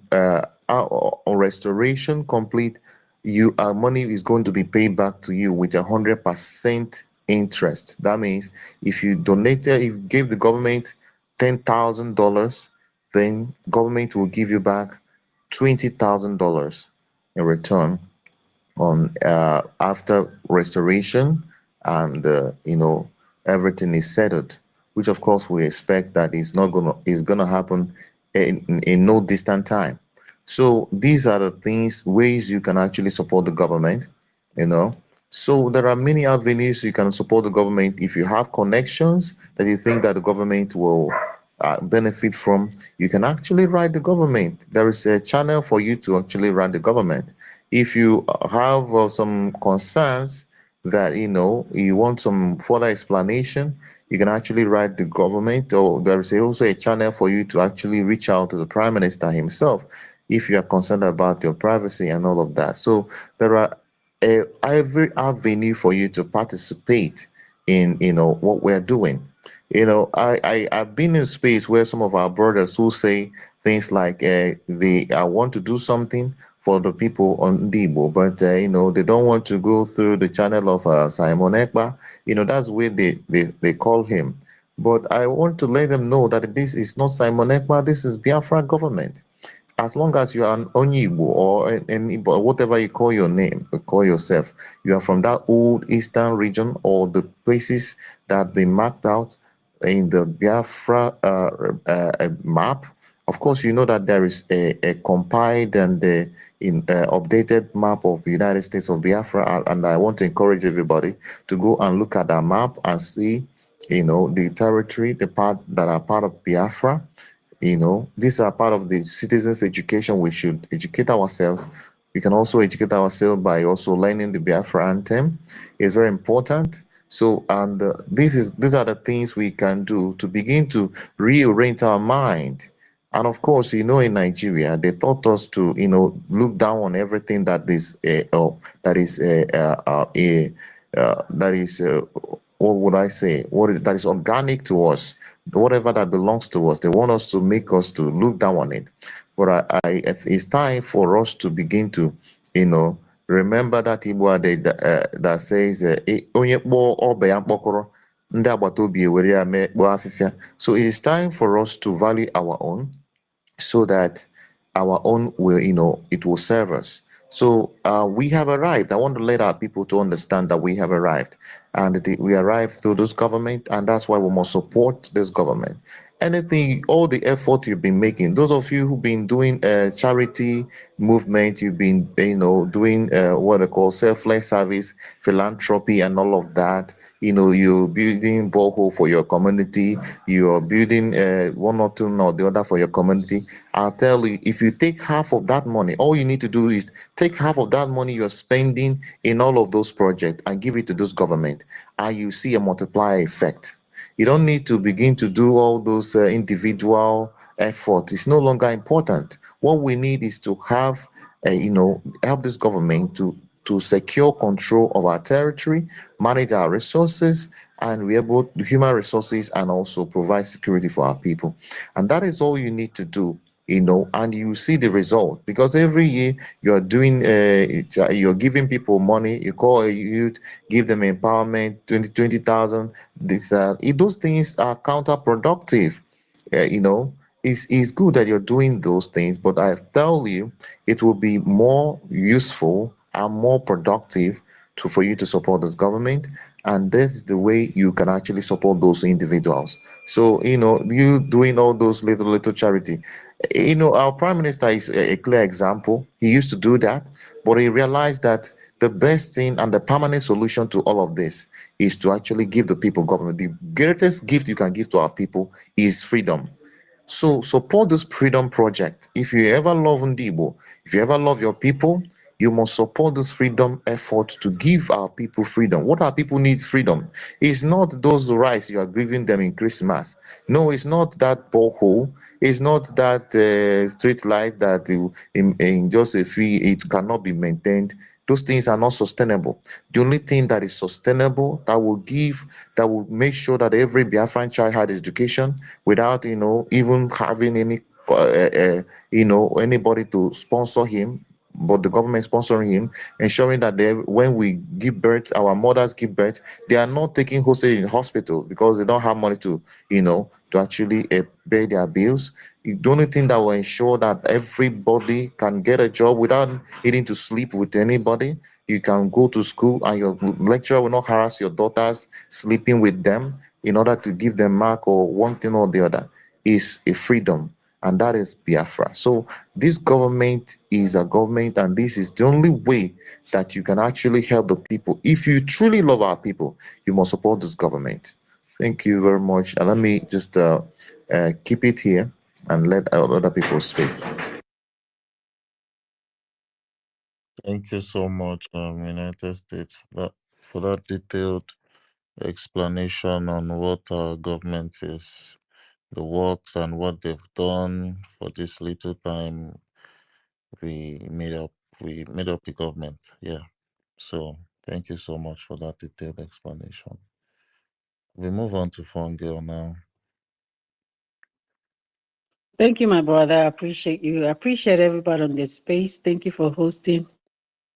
S2: restoration complete. Money is going to be paid back to you with 100% interest. That means if you gave the government $10,000, then government will give you back $20,000 in return on after restoration, and everything is settled, which of course we expect that is gonna happen in no distant time. So these are the ways you can actually support the government. you know so there are many avenues you can support the government. If you have connections that you think that the government will benefit from, you can actually write the government. There is a channel for you to actually write the government. If you have some concerns that you want some further explanation, you can actually write the government, or there is also a channel for you to actually reach out to the Prime Minister himself if you are concerned about your privacy and all of that. So there are every avenue for you to participate in what we're doing. I've been in space where some of our brothers who say things like they want to do something for the people on Debo, but they don't want to go through the channel of Simon Ekpa. That's where they call him. But I want to let them know that this is not Simon Ekpa, this is Biafra government. As long as you are an Onyibo or any, whatever you call your name, call yourself, you are from that old eastern region or the places that have been marked out in the Biafra map. Of course, you know that there is a compiled and updated map of the United States of Biafra, and I want to encourage everybody to go and look at that map and see, the territory, the part that are part of Biafra. These are part of the citizens' education. We should educate ourselves. We can also educate ourselves by also learning the Biafra anthem. It's very important. So, and these are the things we can do to begin to reorient our mind. And of course, in Nigeria, they taught us to, look down on everything that is what would I say? That is organic to us, whatever that belongs to us. They want us to make us to look down on it. But it's time for us to begin to, remember that Igbo that says, "Onye kpọọ ọbẹ ya mkpọkọrọ, ndị agbata obi ewere ya mee kpọọ afịfịa." So it is time for us to value our own, so that our own will, it will serve us. So we have arrived. I want to let our people to understand that we have arrived, and we arrived through this government, and that's why we must support this government. Anything, all the effort you've been making, those of you who've been doing charity movement, you've been, doing what they call selfless service, philanthropy, and all of that. You're building borehole for your community. You're building one or two or the other for your community. I'll tell you, if you take half of that money, all you need to do is take half of that money you're spending in all of those projects and give it to this government, and you see a multiplier effect. You don't need to begin to do all those individual efforts. It's no longer important. What we need is to have, help this government to secure control of our territory, manage our resources, and be able to human resources, and also provide security for our people. And that is all you need to do and you see the result, because every year you're doing you're giving people money, you call a youth, give them empowerment, 20,000. This those things are counterproductive. It's good that you're doing those things, but I tell you, it will be more useful and more productive for you to support this government, and this is the way you can actually support those individuals. So you doing all those little charity. Our prime minister is a clear example. He used to do that, but he realized that the best thing and the permanent solution to all of this is to actually give the people government. The greatest gift you can give to our people is freedom. So support this freedom project. If you ever love Ndibo, if you ever love your people, you must support this freedom effort to give our people freedom. What our people need freedom. It's not those rights you are giving them in Christmas. No, it's not that borehole. It's not that street light that in just a fee it cannot be maintained. Those things are not sustainable. The only thing that is sustainable, that will make sure that every Biafran child had education without, even having any, anybody to sponsor him, but the government sponsoring him, ensuring that when we give birth, our mothers give birth, they are not taking hostage in hospital because they don't have money to actually pay their bills. The only thing that will ensure that everybody can get a job without needing to sleep with anybody. You can go to school and your lecturer will not harass your daughters sleeping with them in order to give them mark or one thing or the other, is a freedom, and that is Biafra. So this government is a government, and this is the only way that you can actually help the people. If you truly love our people, you must support this government. Thank you very much. And let me just keep it here and let other people speak.
S3: Thank you so much, United States, for that detailed explanation on what our government is, the works, and what they've done for this little time we made up the government. Yeah. So thank you so much for that detailed explanation. We move on to Phone Girl now.
S11: Thank you, my brother. I appreciate you. I appreciate everybody on this space. Thank you for hosting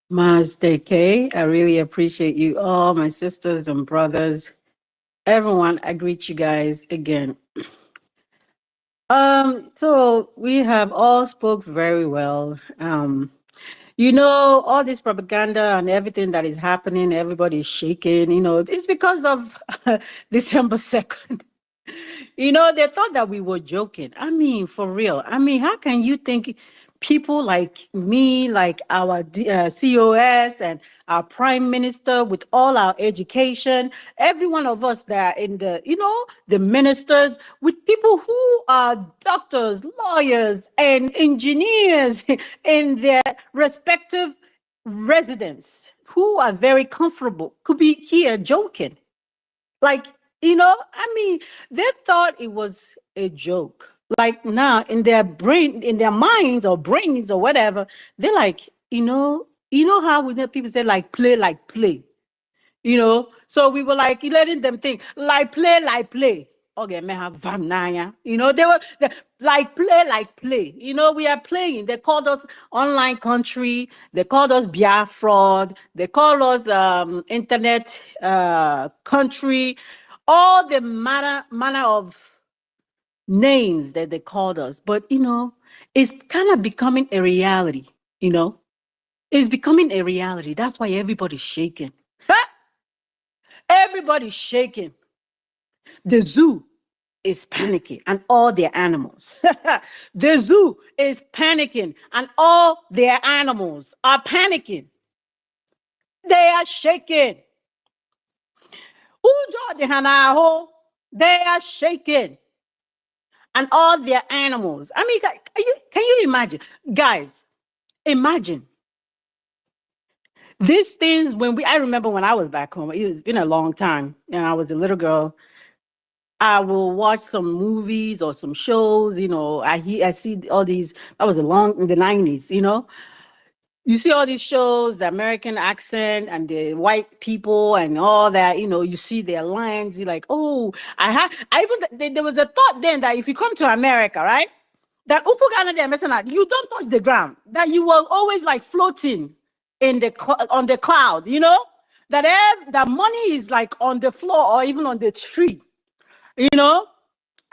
S11: Mars Day K. I really appreciate you all, my sisters and brothers. Everyone, I greet you guys again. So we have all spoke very well. All this propaganda and everything that is happening, everybody's shaking, it's because of December 2nd. They thought that we were joking. I mean, for real. I mean, how can you think people like me, like our COS and our prime minister with all our education, every one of us that are in the ministers, with people who are doctors, lawyers, and engineers in their respective residence, who are very comfortable, could be here joking. Like, I mean, they thought it was a joke. Like now in their brain, in their minds or brains or whatever, they're like, how we know people say like play. So we were like letting them think like play. Okay, may have Vanaya. They were like play. We are playing. They called us online country. They called us Biafra. They called us internet country. All the manner of names that they called us. But it's kind of becoming a reality. It's becoming a reality. That's why everybody's shaking. Everybody's shaking. The zoo is panicking and all their animals. The zoo is panicking and all their animals are panicking. They are shaking. They are shaking. And all their animals. I mean, can you imagine? Guys, imagine. These things, I remember when I was back home, it's been a long time, and I was a little girl. I will watch some movies or some shows, I see all these, that was in the 90s, You see all these shows, the American accent and the white people and all that, you see their lines, you're like, oh, there was a thought then that if you come to America, right? that you don't touch the ground, that you will always like floating in the on the cloud, you know, that that money is like on the floor or even on the tree, you know.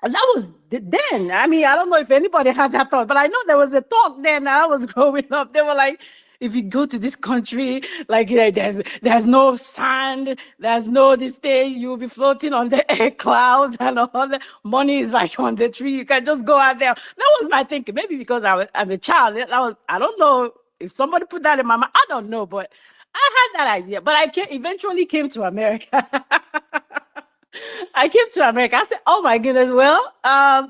S11: And that was then. I mean, I don't know if anybody had that thought, but I know there was a talk then that I was growing up. They were like, if you go to this country, like there's no sand, there's no this thing, you'll be floating on the air clouds, and all the money is like on the tree. You can just go out there. That was my thinking. Maybe because I'm a child. I don't know if somebody put that in my mind. I don't know, but I had that idea. But I eventually came to America. I came to America. I said, oh my goodness, well,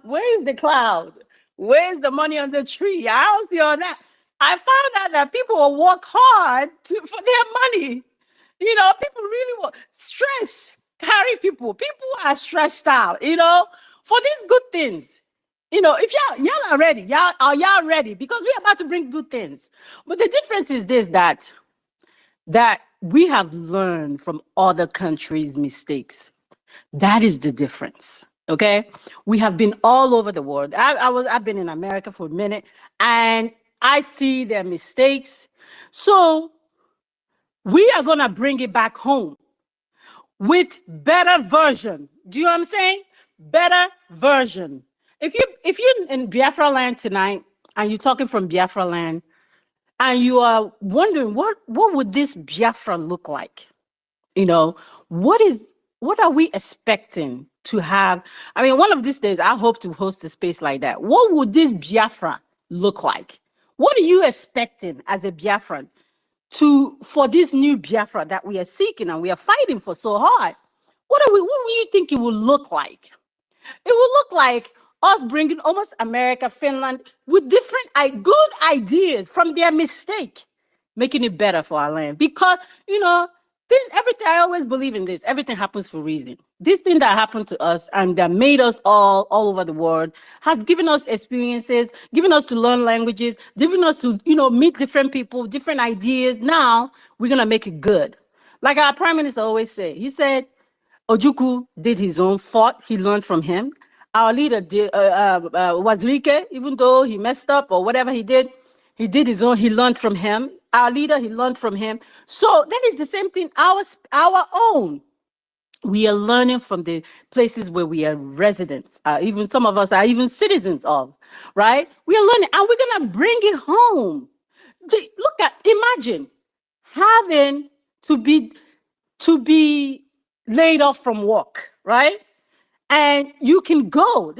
S11: where is the cloud? Where's the money on the tree? I don't see all that. I found out that people will work hard for their money. You know, people really work. Stress carry people. People are stressed out, you know, for these good things. You know, if y'all are ready, y'all ready? Because we're about to bring good things. But the difference is this, that we have learned from other countries' mistakes. That is the difference. Okay, we have been all over the world. I've been in America for a minute, and I see their mistakes. So we are gonna bring it back home with better version. Do you know what I'm saying? Better version. If you're in Biafra land tonight and you're talking from Biafra land, and you are wondering what would this Biafra look like? You know, what are we expecting to have? I mean, one of these days, I hope to host a space like that. What would this Biafra look like? What are you expecting as a Biafran for this new Biafra that we are seeking and we are fighting for so hard? What do you think it will look like? It will look like us bringing almost America, Finland, with different good ideas from their mistake, making it better for our land. Because, you know, everything, I always believe in this, everything happens for a reason. This thing that happened to us and that made us all over the world has given us experiences, given us to learn languages, given us to, you know, meet different people, different ideas. Now we're going to make it good. Like our prime minister always said, he said, Ojukwu did his own, fought, he learned from him. Our leader did, Wazirike, even though he messed up or whatever he did his own, he learned from him. Our leader, he learned from him. So that is the same thing, our own. We are learning from the places where we are residents. Even some of us are even citizens of, right? We are learning, and we're gonna bring it home. Imagine having to be laid off from work, right? And you can go,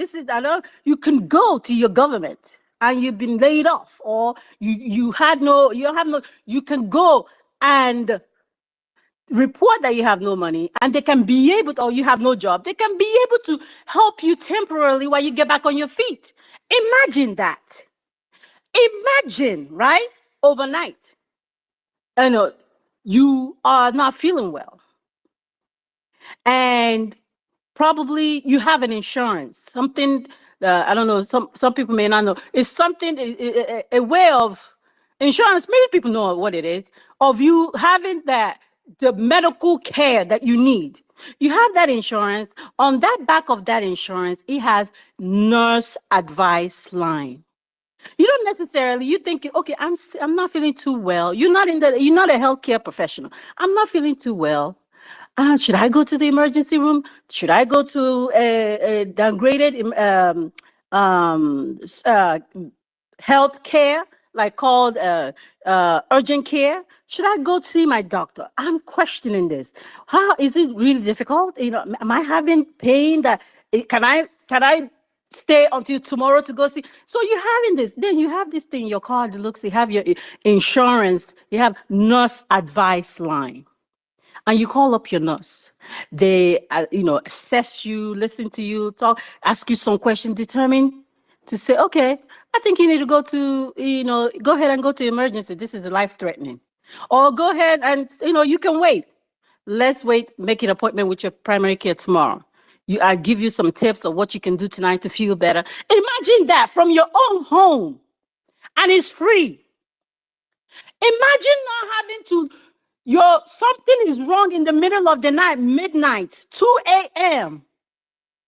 S11: you can go to your government and you've been laid off, or you can go and report that you have no money, and they can be able to, or you have no job, they can be able to help you temporarily while you get back on your feet. Imagine that. Imagine, right? Overnight, you are not feeling well, and probably you have an insurance, something, I don't know, some people may not know. It's something, a way of insurance, many people know what it is, of you having the medical care that you need. You have that insurance. On that back of that insurance, it has nurse advice line. You don't necessarily, you think, okay, I'm not feeling too well. You're not a healthcare professional. I'm not feeling too well. Should I go to the emergency room? Should I go to a downgraded health care, like called urgent care? Should I go see my doctor? I'm questioning this. How is it really difficult? You know, am I having pain that can I stay until tomorrow to go see? So you're having this. Then you have this thing in your card. You have your insurance. You have nurse advice line. And you call up your nurse. They, assess you, listen to you, talk, ask you some questions, determine to say, okay, I think you need to go ahead and go to emergency. This is life-threatening. Or go ahead and, you can wait. Let's wait, make an appointment with your primary care tomorrow. I give you some tips of what you can do tonight to feel better. Imagine that from your own home, and it's free. Imagine not having to, something is wrong in the middle of the night, midnight, 2 a.m.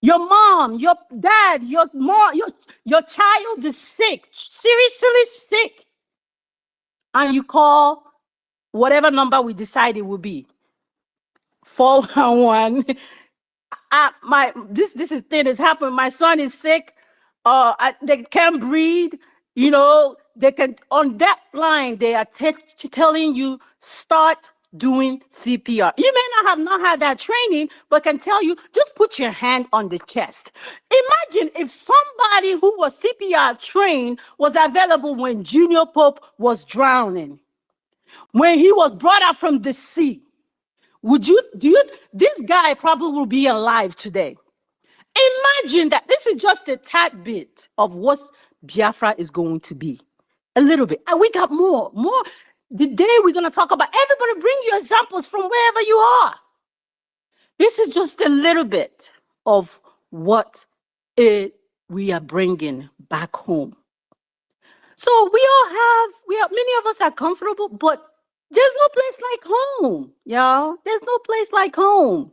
S11: Your mom, your dad, your mom, your child is sick, seriously sick. And you call whatever number we decide it will be. 411. This is thing has happened. My son is sick. They can't breathe. You know, they can on that line. They are telling you start doing CPR. You may not had that training, but can tell you just put your hand on the chest. Imagine if somebody who was CPR trained was available when Junior Pope was drowning, when he was brought out from the sea. This guy probably will be alive today. Imagine that. This is just a tad bit of what Biafra is going to be. A little bit. And we got more. The day we're going to talk about, everybody bring you examples from wherever you are. This is just a little bit of what we are bringing back home. So many of us are comfortable, but there's no place like home, y'all. There's no place like home.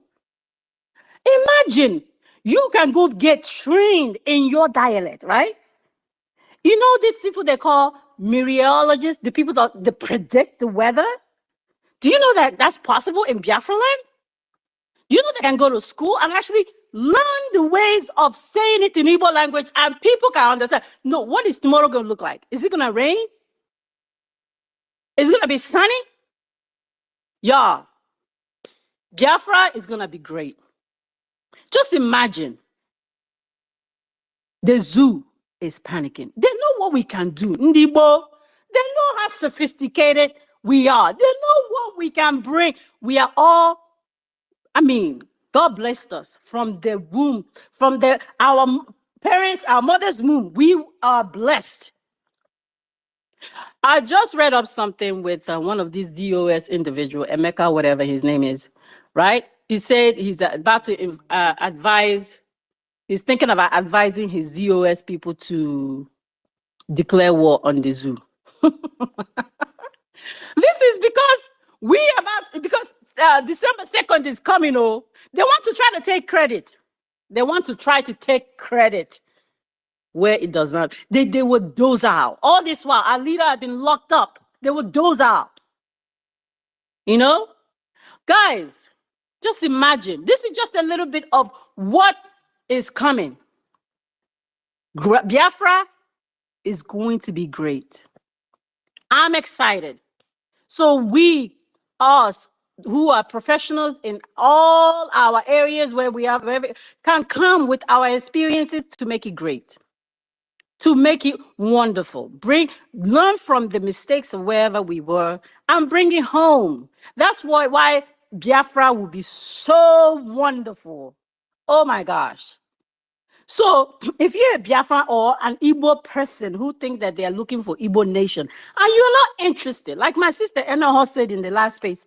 S11: Imagine you can go get trained in your dialect, right? You know these people they call meteorologists, the people that predict the weather? Do you know that that's possible in Biafra land? You know they can go to school and actually learn the ways of saying it in Igbo language and people can understand. No, what is tomorrow going to look like? Is it going to rain? Is it going to be sunny? Y'all, Biafra is going to be great. Just imagine the zoo is panicking. They know what we can do. Ndibo, they know how sophisticated we are. They know what we can bring. We are all, God blessed us from the womb, from our parents, our mother's womb. We are blessed. I just read up something with one of these DOS individual, Emeka, whatever his name is, right? He said he's about to advise, he's thinking about advising his DOS people to declare war on the zoo. This is because December 2nd is coming. Oh, they want to try to take credit. They want to try to take credit where it does not. They would doze out. All this while, our leader had been locked up. They would doze out. You know? Guys, just imagine. This is just a little bit of what is coming. Biafra is going to be great. I'm excited. So us who are professionals in all our areas where we have can come with our experiences to make it great, to make it wonderful. Learn from the mistakes of wherever we were and bring it home. That's why Biafra will be so wonderful. Oh my gosh. So if you're a Biafra or an Igbo person who think that they are looking for Igbo nation and you're not interested, like my sister Enna said in the last space,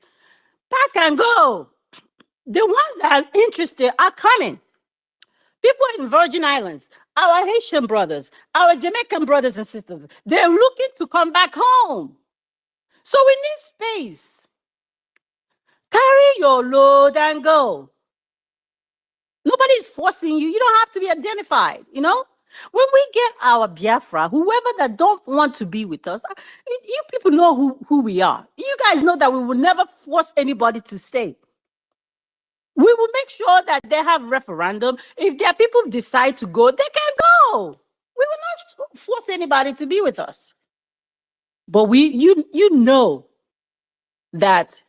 S11: pack and go. The ones that are interested are coming. People in Virgin Islands, our Haitian brothers, our Jamaican brothers and sisters, they're looking to come back home. So we need space. Carry your load and go. Nobody's forcing you. You don't have to be identified, you know? When we get our Biafra, whoever that don't want to be with us, you people know who we are. You guys know that we will never force anybody to stay. We will make sure that they have referendum. If their people decide to go, they can go. We will not force anybody to be with us. But you know that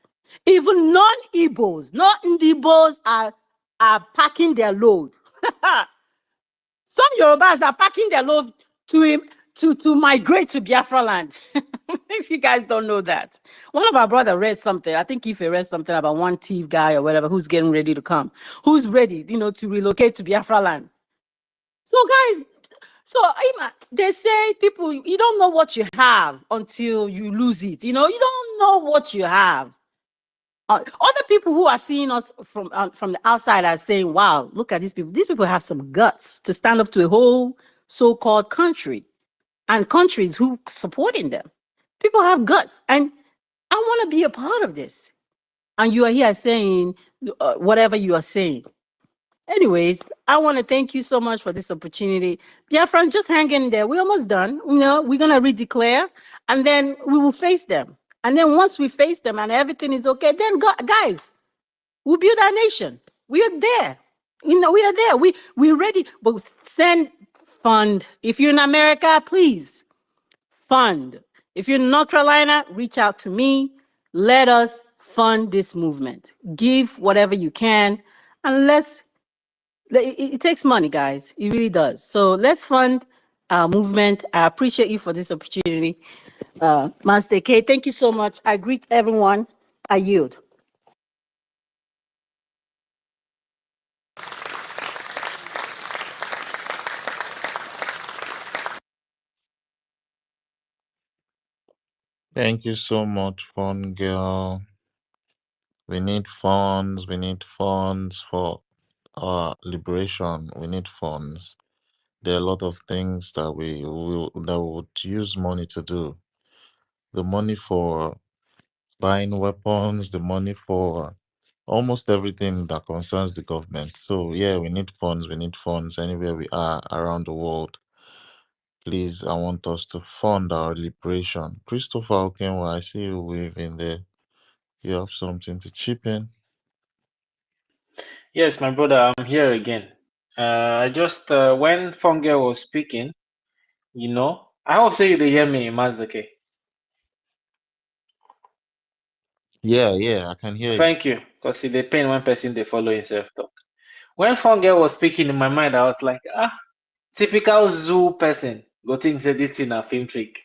S11: even non-Igbos, non-Igbos are packing their load. Some Yorubas are packing their load to migrate to Biafra land. If you guys don't know that. One of our brothers read something. I think if he read something about one thief guy or whatever who's getting ready to come, who's ready, to relocate to Biafra land. So guys, they say people, you don't know what you have until you lose it. You don't know what you have. Other people who are seeing us from the outside are saying, wow, look at these people. These people have some guts to stand up to a whole so-called country and countries who supporting them. People have guts, and I want to be a part of this. And you are here saying whatever you are saying. Anyways, I want to thank you so much for this opportunity. Biafran, just hang in there. We're almost done. You know, we're going to redeclare and then we will face them. And then once we face them and everything is okay, then guys, we'll build our nation. We are there. You know, we are there. We're ready. But send fund. If you're in America, please fund. If you're in North Carolina, reach out to me. Let us fund this movement. Give whatever you can. And it takes money, guys. It really does. So let's fund our movement. I appreciate you for this opportunity. Master K, thank you so much. I greet everyone. I yield.
S3: Thank you so much, fun girl. We need funds. We need funds for our liberation. We need funds. There are a lot of things that we would use money to do. The money for buying weapons, the money for almost everything that concerns the government. So yeah, we need funds. We need funds anywhere we are around the world. Please, I want us to fund our liberation. Christopher Okenwa, I see you waving there. You have something to chip in?
S12: Yes, my brother, I'm here again. I just when Funge was speaking, you know, I hope say you dey hear me, Mazdake.
S3: Yeah, I can hear you.
S12: Thank you, because it dey pain when person they follow himself talk. When Funge was speaking in my mind, I was like, typical zoo person. Go think say this thing a film trick.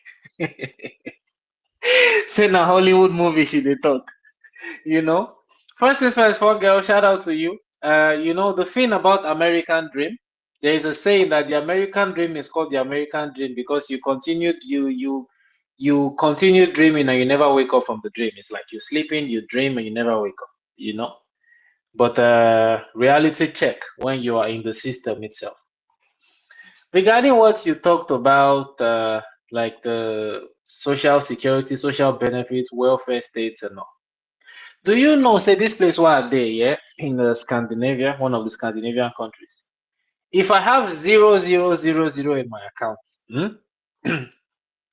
S12: Say na Hollywood movie she dey talk. You know, first things first, Funge, shout out to you. You know the thing about American dream. There is a saying that the American dream is called the American dream because you continue dreaming and you never wake up from the dream. It's like you're sleeping, you dream, and you never wake up. You know, but reality check when you are in the system itself. Regarding what you talked about, like the social security, social benefits, welfare states, and all. Do you know, say this place where I dey, yeah, in Scandinavia, one of the Scandinavian countries. If I have 0,000 in my account,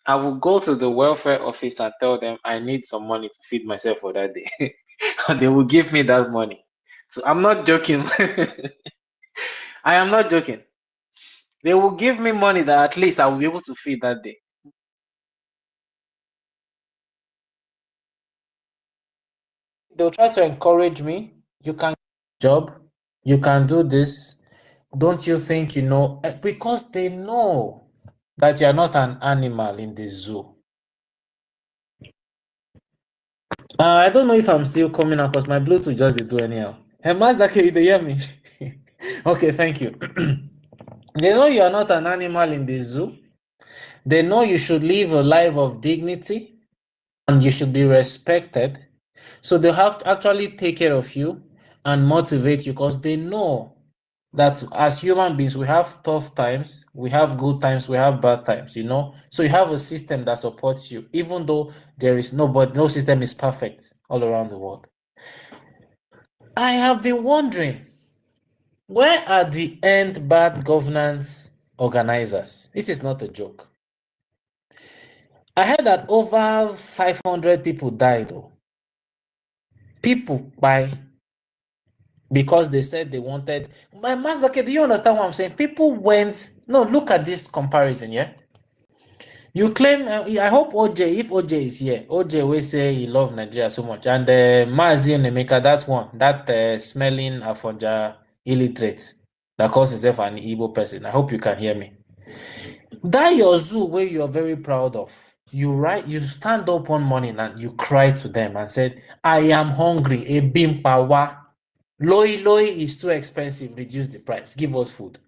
S12: I will go to the welfare office and tell them I need some money to feed myself for that day. And they will give me that money. So I'm not joking. I am not joking. They will give me money that at least I will be able to feed that day. They'll try to encourage me. You can job, you can do this. Don't you think you know? Because they know that you're not an animal in the zoo. I don't know if I'm still coming out because my Bluetooth just did do anyhow. Hey, Mazdake, you hear me? Okay, thank you. They know you are not an animal in the zoo. They know you should live a life of dignity and you should be respected. So they have to actually take care of you and motivate you because they know that as human beings, we have tough times, we have good times, we have bad times, you know. So you have a system that supports you, even though there is no system is perfect all around the world. I have been wondering, where are the end bad governance organizers? This is not a joke. I heard that over 500 people died, though. People by because they said they wanted. My master, do you understand what I'm saying? People went. No, look at this comparison, yeah. You claim. I hope OJ, if OJ is here, OJ will say he loves Nigeria so much, and Mazi Nemeka, that one, that smelling Afonja illiterate that calls himself an Igbo person. I hope you can hear me. That your zoo where you are very proud of. You stand up one morning and you cry to them and said, I am hungry, a bimpawa. Loi is too expensive, reduce the price, give us food.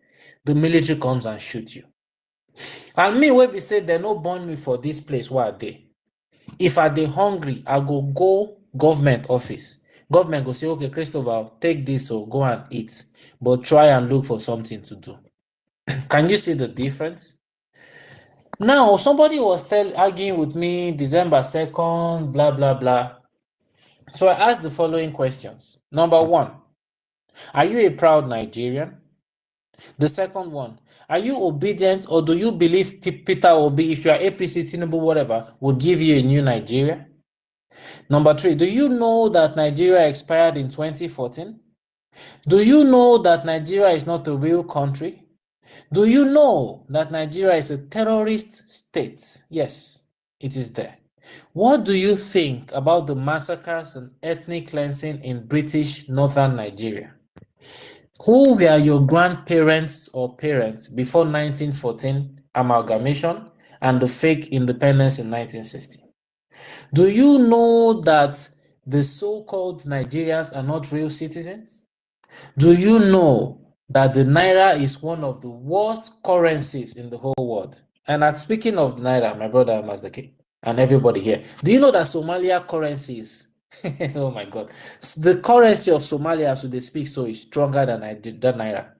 S12: The military comes and shoot you. And me, where we say they no born me for this place, where they? If I dey hungry, I go government office. Government go say, okay, Christopher, take this or go and eat. But try and look for something to do. Can you see the difference? Now, somebody was arguing with me December 2nd, blah, blah, blah. So I asked the following questions. Number one, Are you a proud Nigerian? The second one, are you obedient, or do you believe Peter Obi, if you are APC, Tinubu, whatever, will give you a new Nigeria? Number three, do you know that Nigeria expired in 2014? Do you know that Nigeria is not a real country? Do you know that Nigeria is a terrorist state? Yes, it is there. What do you think about the massacres and ethnic cleansing in British northern Nigeria? Who were your grandparents or parents before 1914 amalgamation and the fake independence in 1960? Do you know that the so-called Nigerians are not real citizens? Do you know that the Naira is one of the worst currencies in the whole world? And speaking of the Naira, my brother Mazdake and everybody here, do you know that Somalia currency is oh my God. The currency of Somalia, as they speak, so is stronger than Naira.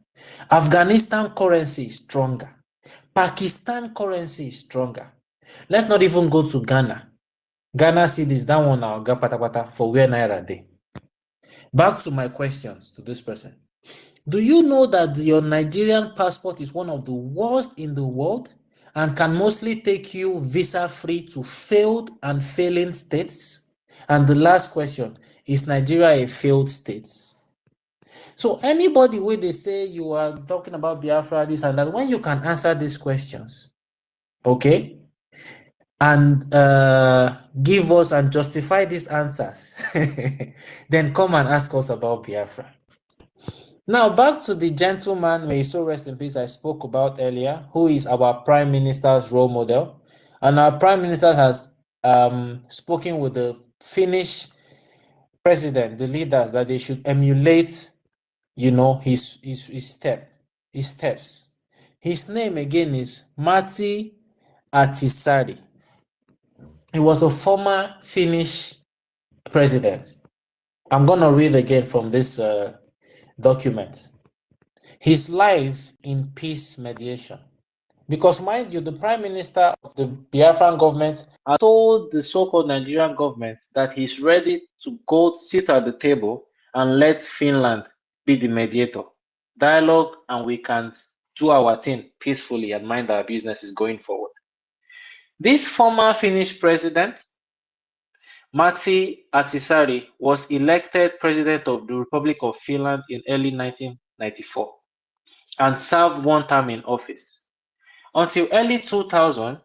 S12: Afghanistan currency is stronger. Pakistan currency is stronger. Let's not even go to Ghana. Ghana cedis, that one now, pata for where Naira dey. Back to my questions to this person. Do you know that your Nigerian passport is one of the worst in the world and can mostly take you visa-free to failed and failing states? And the last question, is Nigeria a failed state? So anybody where they say you are talking about Biafra, this and that, when you can answer these questions, okay, and give us and justify these answers, then come and ask us about Biafra. Now, back to the gentleman, may he so rest in peace, I spoke about earlier, who is our Prime Minister's role model. And our Prime Minister has spoken with the Finnish president, the leaders, that they should emulate, you know, his steps. His name again is Matti Ahtisaari. He was a former Finnish president. I'm gonna read again from this document. His life in peace mediation. Because mind you, the Prime Minister of the Biafran government has told the so-called Nigerian government that he's ready to go sit at the table and let Finland be the mediator. Dialogue, and we can do our thing peacefully and mind our businesses going forward. This former Finnish president, Matti Ahtisaari, was elected president of the Republic of Finland in early 1994 and served one term in office. Until early 2000,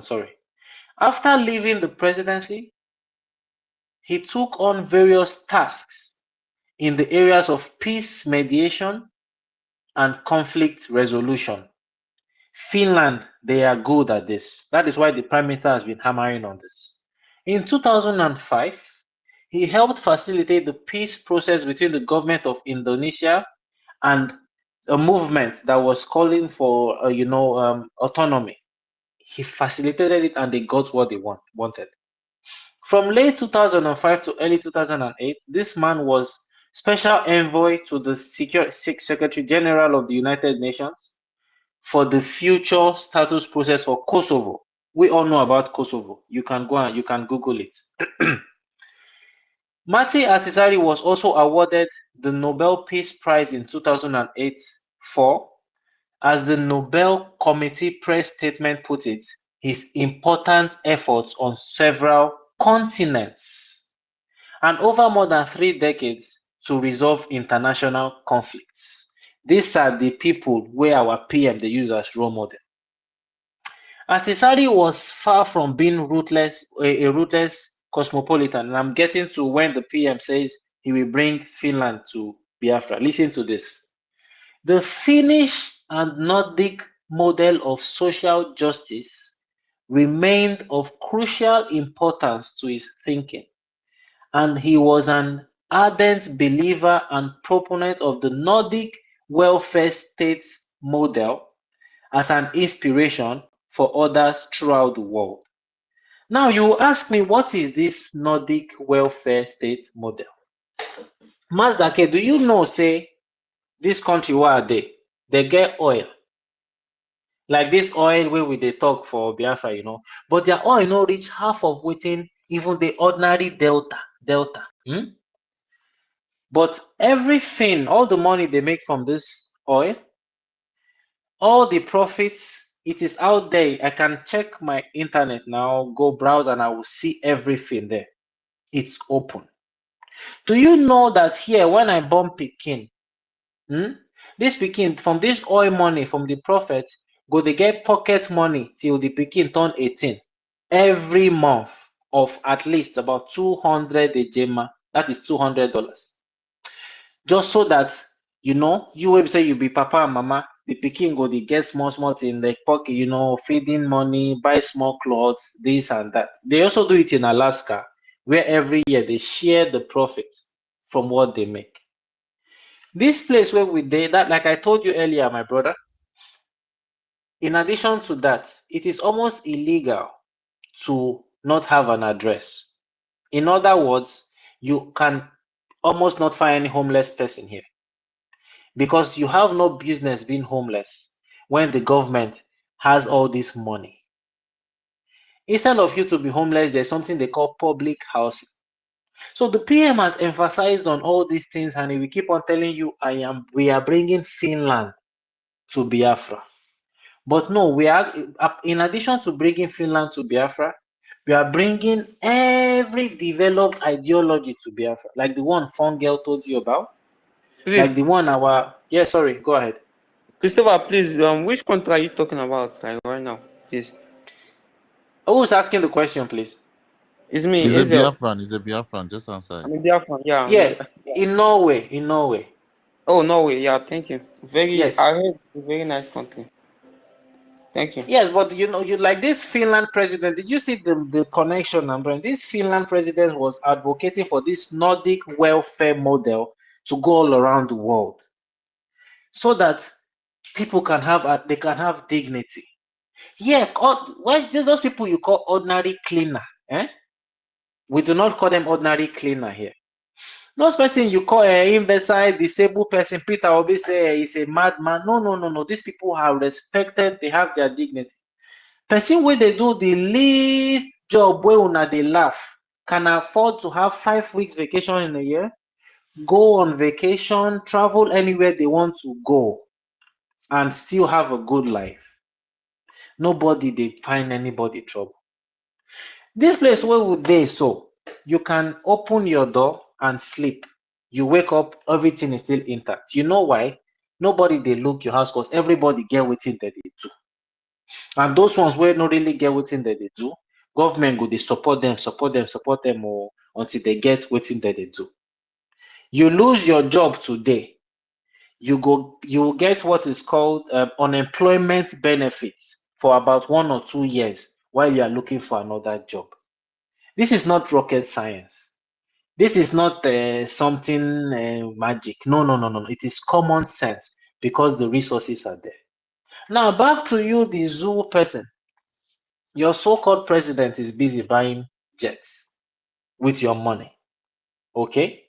S12: sorry. After leaving the presidency, he took on various tasks in the areas of peace mediation and conflict resolution. Finland, they are good at this. That is why the Prime Minister has been hammering on this. In 2005, he helped facilitate the peace process between the government of Indonesia and a movement that was calling for, autonomy. He facilitated it, and they got what they wanted. From late 2005 to early 2008, this man was special envoy to the Secretary General of the United Nations for the future status process for Kosovo. We all know about Kosovo. You can go and you can Google it. Matti Ahtisaari was also awarded the Nobel Peace Prize in 2008 for, as the Nobel Committee press statement put it, his important efforts on several continents and over more than 3 decades to resolve international conflicts. These are the people where our PM they use as role model. Ahtisaari was far from being a ruthless cosmopolitan, and I'm getting to when the PM says he will bring Finland to Biafra. Listen to this. The Finnish and Nordic model of social justice remained of crucial importance to his thinking, and he was an ardent believer and proponent of the Nordic welfare state model as an inspiration for others throughout the world. Now, you ask me, what is this Nordic welfare state model? Mazdake, do you know, say, this country where they get oil? Like this oil where we they talk for Biafra, you know, but their oil no reach half of waiting even the ordinary delta. But everything, all the money they make from this oil, all the profits, it is out there. I can check my internet now, go browse, and I will see everything there. It's open. Do you know that here, when I born Pekin, this Pekin, from this oil money, from the profit, go they get pocket money till the Pekin turn 18 every month of at least about 200 ejema. That is $200. Just so that you will say you be papa and mama, the Pekin go they get small in the pocket, feeding money, buy small clothes, this and that. They also do it in Alaska, where every year they share the profits from what they make. This place where we did that, like I told you earlier, my brother, in addition to that, it is almost illegal to not have an address. In other words, you can almost not find any homeless person here because you have no business being homeless when the government has all this money. Instead of you to be homeless, there's something they call public housing. So the PM has emphasized on all these things, and he will keep on telling you, we are bringing Finland to Biafra. But no, we are, in addition to bringing Finland to Biafra, we are bringing every developed ideology to Biafra, like the one Fongel told you about, like the one sorry, go ahead.
S13: Christopher, please, which country are you talking about right now, please?
S12: Who's asking the question, please?
S13: It's me.
S3: He's a Biafran. He's a Biafran. Just answer.
S13: I'm a Biafran. Yeah.
S12: Yeah, in Norway. In Norway.
S13: Oh, Norway. Yeah, thank you.
S12: Yes.
S13: I heard it's a very nice country. Thank you.
S12: Yes, but you like this Finland president. Did you see the connection number? This Finland president was advocating for this Nordic welfare model to go all around the world, so that people can have dignity. Yeah, why those people you call ordinary cleaner? We do not call them ordinary cleaner here. Those person you call imbecile, disabled person, Peter Obi say he's a madman. No. These people are respected. They have their dignity. Person where they do the least job where una they laugh can afford to have 5 weeks vacation in a year, go on vacation, travel anywhere they want to go, and still have a good life. Nobody they find anybody trouble. This place where would they so you can open your door and sleep. You wake up, everything is still intact. You know why? Nobody they look your house because everybody get within that they do. And those ones where not really get within that they do, government go they support them until they get within that they do. You lose your job today, you will get what is called unemployment benefits for about 1 or 2 years while you are looking for another job. This is not rocket science. This is not something magic. No. It is common sense because the resources are there. Now, back to you, the zoo person. Your so-called president is busy buying jets with your money. Okay?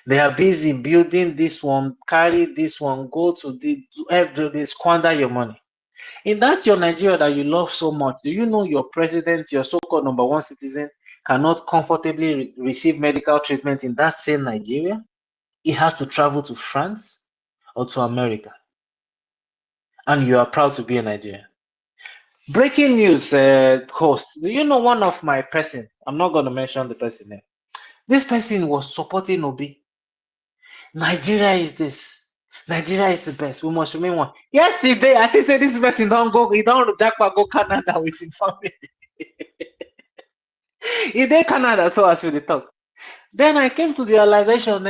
S12: They are busy building this one, carry this one, go to they squander your money. In that your Nigeria that you love so much, do you know your president, your so-called number one citizen, cannot comfortably receive medical treatment in that same Nigeria? He has to travel to France or to America. And you are proud to be a Nigerian. Breaking news, host. Do you know one of my person? I'm not going to mention the person name. This person was supporting Obi. Nigeria is this. Nigeria is the best. We must remain one. Yesterday, I see say this person don't go. He don't jackpot go Canada with his family. He did Canada, so as we talk. Then I came to the realization,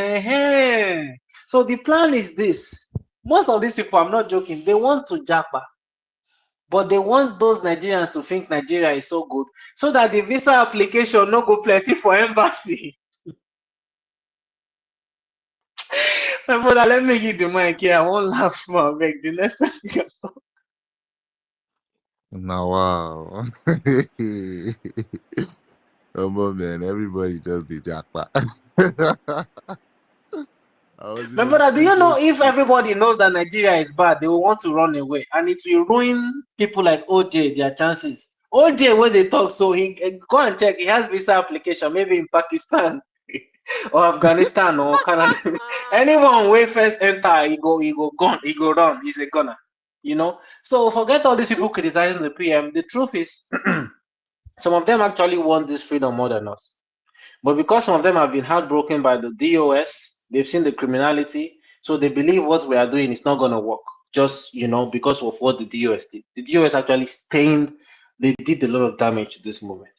S12: so the plan is this. Most of these people, I'm not joking, they want to jackpot. But they want those Nigerians to think Nigeria is so good, so that the visa application no go plenty for embassy. My brother, let me give the mic here. I won't laugh small. Make the next person can talk.
S3: Now, wow. Oh, man, everybody does the jackpot.
S12: My brother, do you know if everybody knows that Nigeria is bad, they will want to run away, and it will ruin people like OJ their chances. OJ, when they talk, so he go and check. He has visa application, maybe in Pakistan. or Afghanistan or Canada. Anyone way first enter, he go gun, he go run. He's a gunner. You know. So forget all these people criticizing the PM. The truth is, some of them actually want this freedom more than us. But because some of them have been heartbroken by the DOS, they've seen the criminality, so they believe what we are doing is not going to work. Just because of what the DOS did. The DOS actually stained. They did a lot of damage to this movement.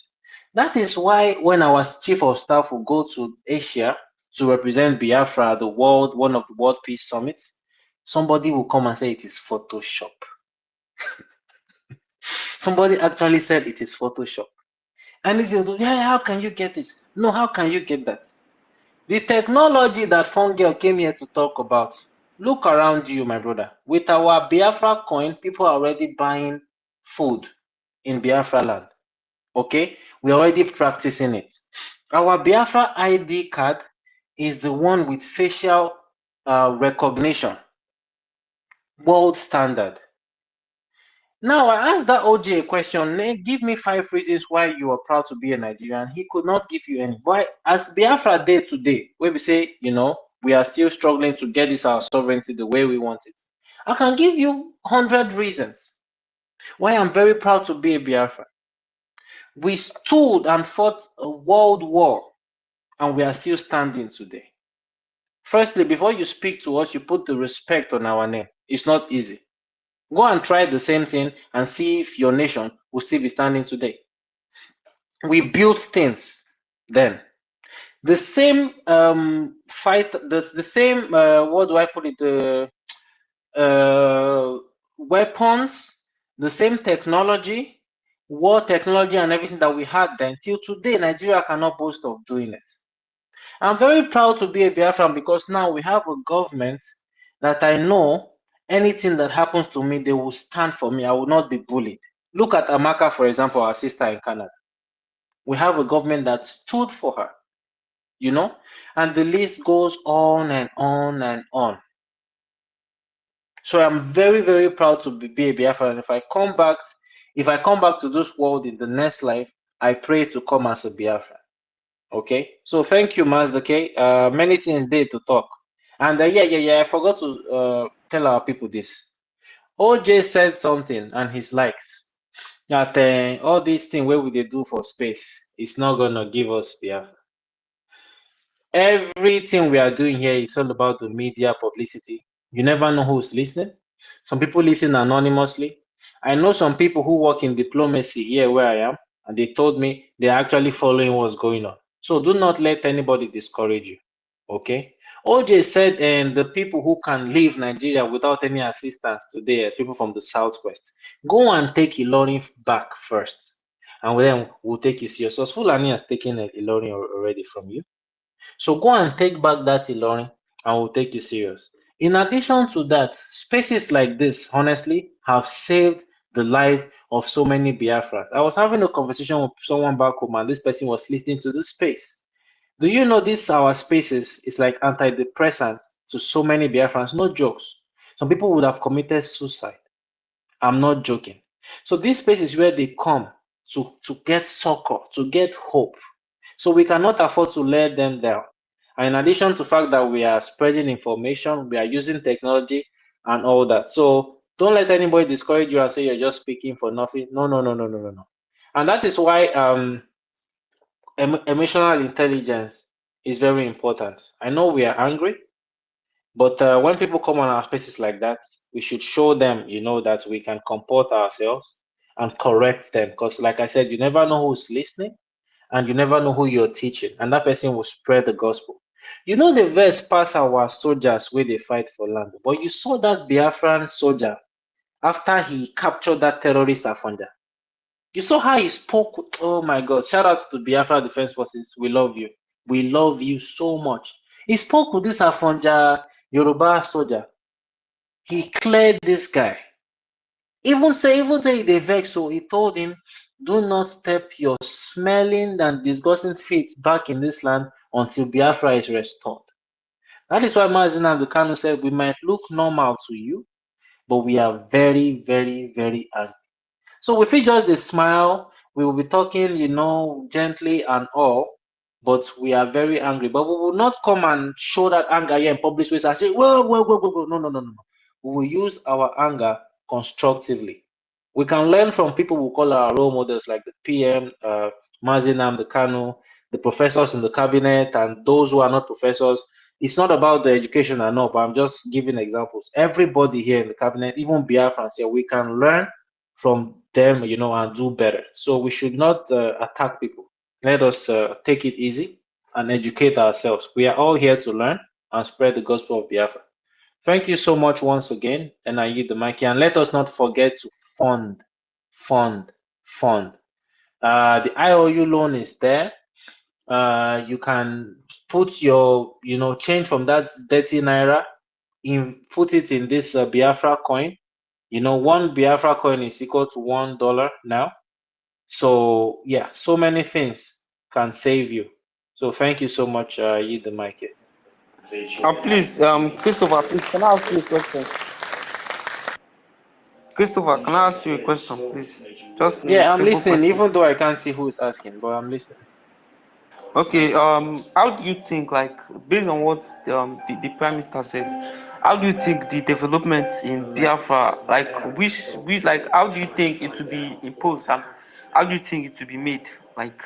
S12: That is why when our chief of staff will go to Asia to represent Biafra at one of the World Peace Summits, somebody will come and say it is Photoshop. Somebody actually said it is Photoshop. And it's, yeah, how can you get this? No, how can you get that? The technology that Fungel came here to talk about, look around you, my brother. With our Biafra coin, people are already buying food in Biafra land. Okay? We're already practicing it. Our Biafra ID card is the one with facial recognition, world standard. Now, I asked that OJ a question. Give me 5 reasons why you are proud to be a Nigerian. He could not give you any. Why, as Biafra Day today, where we say, we are still struggling to get this our sovereignty the way we want it. I can give you 100 reasons why I'm very proud to be a Biafra. We stood and fought a world war, and we are still standing today. Firstly, before you speak to us, you put the respect on our name. It's not easy. Go and try the same thing and see if your nation will still be standing today. We built things then. The same fight, the same, what do I put it, weapons, the same technology, war technology and everything that we had then, till today, Nigeria cannot boast of doing it. I'm very proud to be a Biafran because now we have a government that I know anything that happens to me, they will stand for me. I will not be bullied. Look at Amaka, for example, our sister in Canada. We have a government that stood for her, and the list goes on and on and on. So I'm very, very proud to be a Biafran. And if I come back to this world in the next life, I pray to come as a Biafran. Okay, so thank you, Mazda K. Many things there to talk. And I forgot to tell our people this. OJ said something and his likes that all these things where we they do for space is not gonna give us Biafra. Everything we are doing here is all about the media publicity. You never know who's listening. Some people listen anonymously. I know some people who work in diplomacy here where I am, and they told me they're actually following what's going on. So do not let anybody discourage you. Okay? OJ said, and the people who can leave Nigeria without any assistance today are people from the Southwest. Go and take Ilorin back first, and then we'll take you serious. So Fulani has taken Ilorin already from you. So go and take back that Ilorin, and we'll take you serious. In addition to that, spaces like this, honestly, have saved the life of so many Biafrans. I was having a conversation with someone back home, and this person was listening to this space. Do you know this our spaces is like antidepressants to so many Biafrans? No jokes. Some people would have committed suicide. I'm not joking. So this space is where they come to get succor, to get hope. So we cannot afford to let them down. And in addition to the fact that we are spreading information, we are using technology and all that. So don't let anybody discourage you and say you're just speaking for nothing. No. And that is why emotional intelligence is very important. I know we are angry, but when people come on our spaces like that, we should show them, that we can comport ourselves and correct them. Because like I said, you never know who's listening, and you never know who you're teaching, and that person will spread the gospel. The verse pass our soldiers where they fight for land, but you saw that Biafran soldier after he captured that terrorist Afonja. You saw how he spoke. Oh my God! Shout out to Biafra Defense Forces. We love you. We love you so much. He spoke with this Afonja Yoruba soldier. He cleared this guy. Even say they vex, so he told him, do not step your smelling and disgusting feet back in this land until Biafra is restored. That is why Mazi Nnamdi Kanu said, we might look normal to you, but we are very, very, very angry. So if we just smile, we will be talking, gently and all. but we are very angry. But we will not come and show that anger here in public space and say, whoa, whoa, whoa, whoa, whoa. No, no, no, no. We will use our anger constructively. We can learn from people we call our role models, like the PM, Mazinam, the Kanu, the professors in the cabinet, and those who are not professors. It's not about the education I know, but I'm just giving examples. Everybody here in the cabinet, even Biafrans here, we can learn from them, you know, and do better. So we should not attack people. Let us take it easy and educate ourselves. We are all here to learn and spread the gospel of Biafra. Thank you so much once again, and I yield the mic here. And let us not forget to fund. The IOU loan is there. You can put your, you know, change from that 30 naira, put it in this Biafra coin. You know, one Biafra coin is equal to $1 now. So yeah, so many things can save you. So thank you so much. Yield the mic here.
S13: Please, Christopher, please, can I ask you a question? Christopher, can I ask you a question, please? Just a
S12: Yeah, I'm
S13: simple
S12: listening,
S13: question.
S12: even though I can't see who is asking, but I'm listening.
S13: Okay, how do you think, like, based on what the Prime Minister said, how do you think the development in Biafra, like, like, how do you think it to be imposed, and how do you think it to be made, like,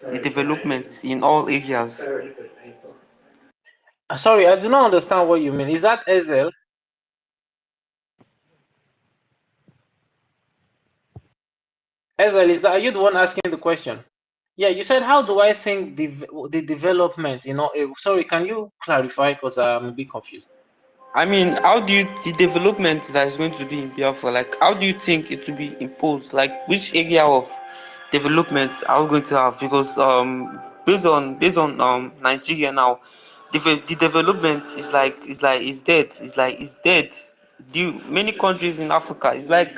S13: the development in all areas?
S12: Sorry, I do not understand what you mean. Is that Ezel? Ezel, are you the one asking the question? Yeah, you said, how do I think the development, you know, sorry, can you clarify, because I'm a bit confused.
S13: I mean, how do you, the development that is going to be in Biafra, like, how do you think it will be imposed? Like, which area of development are we going to have? Because based on Nigeria now, the development is dead. It's dead. Many countries in Africa, it's like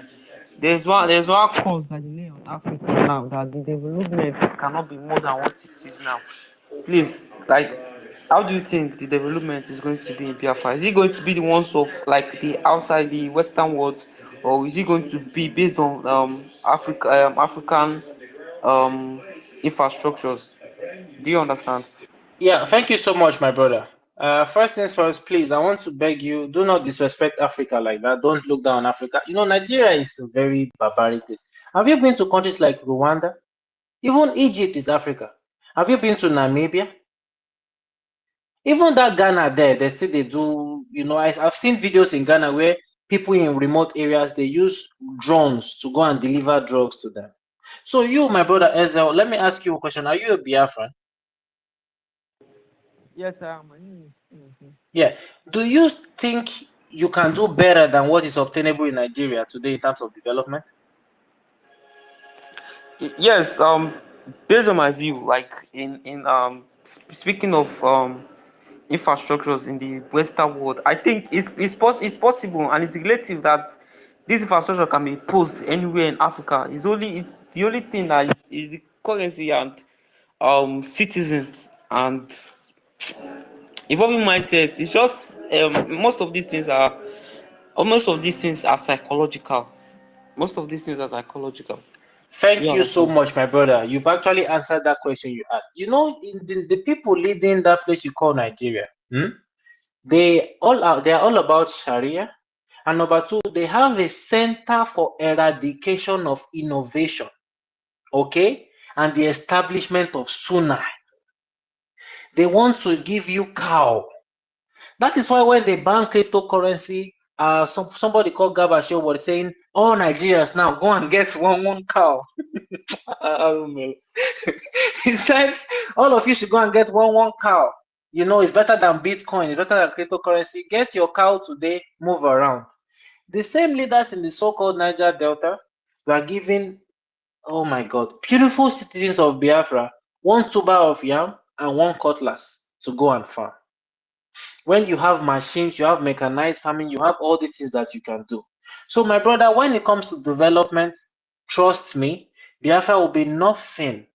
S13: there's one cause that they lay on Africa now, that the development cannot be more than what it is now. Please, like, how do you think the development is going to be in Biafra? Is it going to be the ones of, like, the outside the Western world, or is it going to be based on African infrastructures? Do you understand?
S12: Yeah, thank you so much, my brother. First things first, please, I want to beg you, do not disrespect Africa like that. Don't look down on Africa. You know, Nigeria is a very barbaric place. Have you been to countries like Rwanda? Even Egypt is Africa. Have you been to Namibia? Even that Ghana there, they say they do, you know, I've seen videos in Ghana where people in remote areas, they use drones to go and deliver drugs to them. So you, my brother Ezel, let me ask you a question. Are you a Biafran?
S13: Yes, I am.
S12: Yeah. Do you think you can do better than what is obtainable in Nigeria today in terms of development?
S13: Yes, based on my view, like, speaking of infrastructures in the Western world, I think it's possible, and it's relative that this infrastructure can be posed anywhere in Africa. The only thing that is the currency and citizens and evolving mindset. It's just most of these things are psychological. Most of these things are psychological. You
S12: Thank you so
S13: understand?
S12: much, my brother. You've actually answered that question you asked. You know, in the people living in that place you call Nigeria, they are all about Sharia. And number two, they have a center for eradication of innovation, okay, and the establishment of Sunnah. They want to give you cow. That is why when they ban cryptocurrency, somebody called Gabashew was saying, all Nigerians now go and get one cow. He said, all of you should go and get one cow. You know, it's better than Bitcoin, it's better than cryptocurrency. Get your cow today, move around. The same leaders in the so-called Niger Delta were giving, oh my God, beautiful citizens of Biafra one tuber of yam and one cutlass to go and farm. When you have machines, you have mechanized farming, you have all these things that you can do. So my brother, when it comes to development, trust me, Biafra will be nothing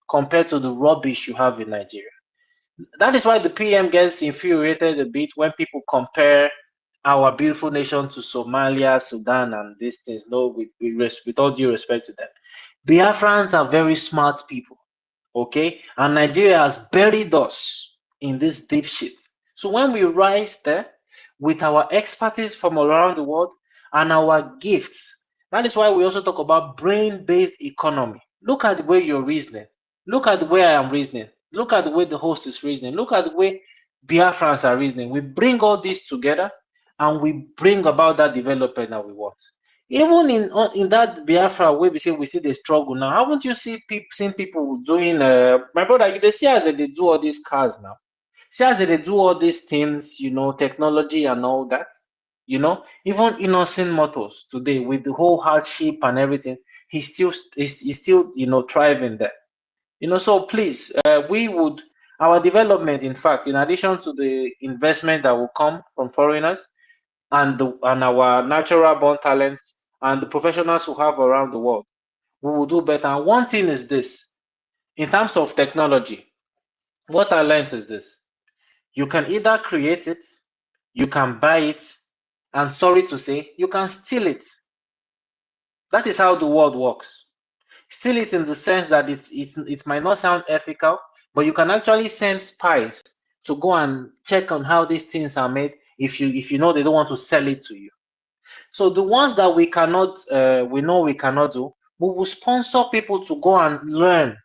S12: compared to the rubbish you have in Nigeria. That is why the PM gets infuriated a bit when people compare our beautiful nation to Somalia, Sudan, and these things. No, with all due respect to them. Biafrans are very smart people, okay? And Nigeria has buried us in this deep shit. So when we rise there with our expertise from around the world and our gifts, that is why we also talk about brain-based economy. Look at the way you're reasoning. Look at the way I am reasoning. Look at the way the host is reasoning. Look at the way Biafrans are reasoning. We bring all this together and we bring about that development that we want. Even in that Biafra where we see the struggle now, haven't you seen people doing my brother, you see as they do all these cars now. See as they do all these things, you know, technology and all that. You know, even innocent motors today with the whole hardship and everything, he's still you know thriving there. You know, so please, we would our development, in fact, in addition to the investment that will come from foreigners and our natural born talents and the professionals who have around the world, we will do better. And one thing is this: in terms of technology, what I learned is this: you can either create it, you can buy it, and sorry to say, you can steal it. That is how the world works. Steal it in the sense that it might not sound ethical, but you can actually send spies to go and check on how these things are made if you know they don't want to sell it to you. So the ones that we cannot, we know we cannot do, we will sponsor people to go and learn.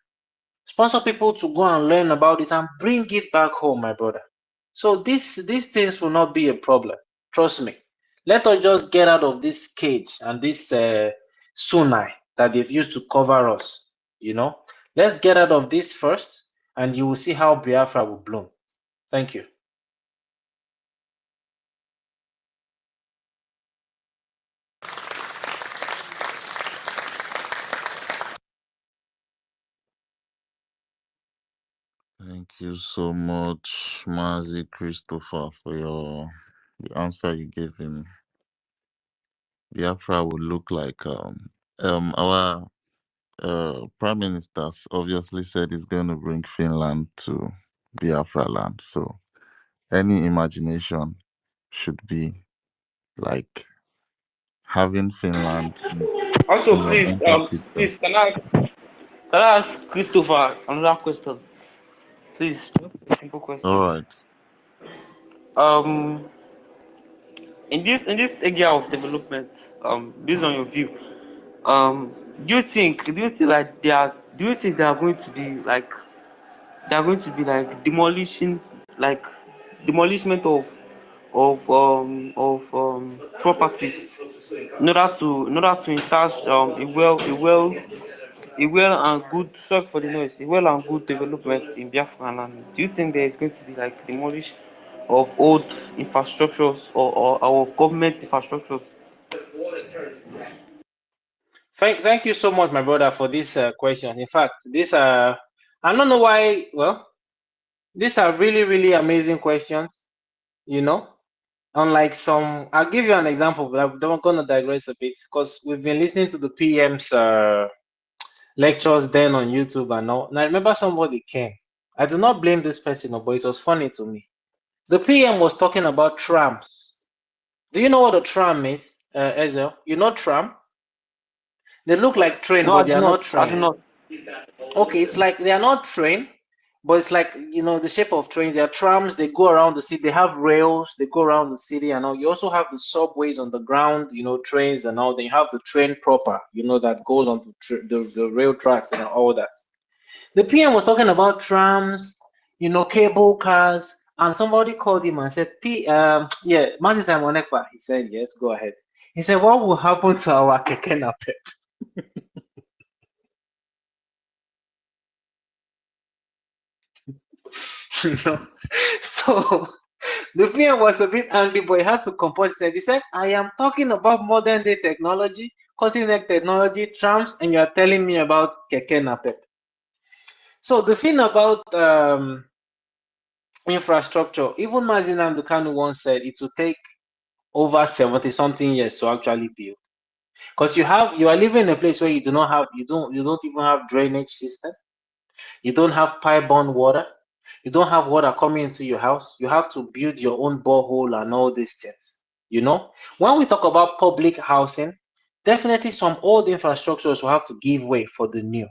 S12: Sponsor people to go and learn about this and bring it back home, my brother. So these things will not be a problem. Trust me. Let us just get out of this cage and this tsunami that they've used to cover us. You know, let's get out of this first, and you will see how Biafra will bloom. Thank you.
S3: Thank you so much, Mazi Christopher, for the answer you gave him. Biafra would look like our Prime Minister obviously said he's going to bring Finland to Biafra land. So any imagination should be like having Finland
S13: Also,
S3: in your
S13: please,
S3: mental system.
S13: please, can I ask Christopher another question? Please, just a simple question.
S3: All right.
S13: Um, in this area of development, based on your view, do you think they are going to be like demolishing, like demolishment of properties in order to entash a well and good, sorry for the noise, a well and good development in Biafra land? Do you think there is going to be like demolish of old infrastructures or our government infrastructures?
S12: Thank you so much, my brother, for this question. In fact, this I don't know why. Well, these are really, really amazing questions. You know, unlike some, I'll give you an example, but I'm going to digress a bit because we've been listening to the PM's lectures then on YouTube and all. And I remember somebody came. I do not blame this person, but it was funny to me. The PM was talking about trams. Do you know what a tram is, Ezel? You know tram? They look like train,
S13: No, I
S12: but they
S13: do
S12: are
S13: not.
S12: not
S13: I do
S12: train.
S13: not.
S12: Okay, it's like they are not train, but it's like, you know, the shape of trains. They are trams. They go around the city. They have rails. They go around the city and all. You also have the subways on the ground, you know, trains and all. Then you have the train proper, you know, that goes on the rail tracks and all that. The PM was talking about trams, you know, cable cars, and somebody called him and said, yeah, Moses Simonekwa." He said, yes, go ahead. He said, what will happen to our keke napep? You know? So the PM was a bit angry, but he had to compose himself. He said, I am talking about modern day technology, cutting edge technology, trams, and you are telling me about keke napep. So the thing about infrastructure, even Mazin Amdekanu once said it will take over 70 something years to actually build. Because you are living in a place where you don't even have drainage system, you don't have pipe-borne water, you don't have water coming into your house, you have to build your own borehole and all these things. You know, when we talk about public housing, definitely some old infrastructures will have to give way for the new.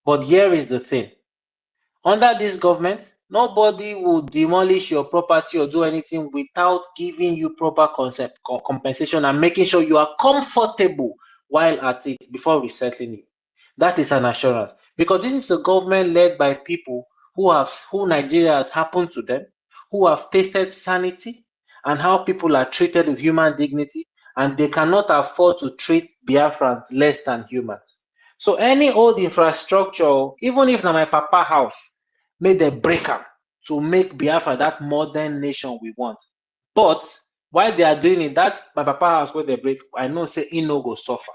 S12: But here is the thing: Under this government, nobody will demolish your property or do anything without giving you proper compensation and making sure you are comfortable while at it before resettling you. That is an assurance, because this is a government led by people who Nigeria has happened to them, who have tasted sanity and how people are treated with human dignity, and they cannot afford to treat Biafrans less than humans. So any old infrastructure, even if na my papa house, make them break am to make Biafra that modern nation we want. But while they are doing it, that my papa house where they break, I know say he no go suffer.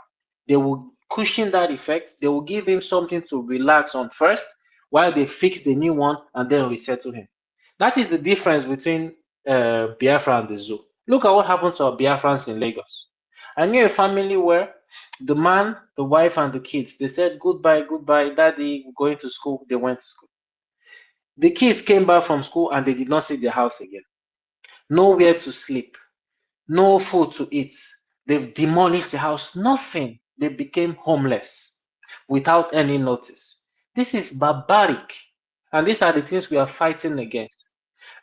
S12: They will cushion that effect. They will give him something to relax on first, while they fix the new one and then resettle him. That is the difference between Biafra and the zoo. Look at what happened to our Biafrans in Lagos. I knew a family where the man, the wife, and the kids, they said goodbye, goodbye, daddy, we're going to school. They went to school. The kids came back from school and they did not see their house again. Nowhere to sleep, no food to eat. They've demolished the house, nothing. They became homeless without any notice. This is barbaric. And these are the things we are fighting against.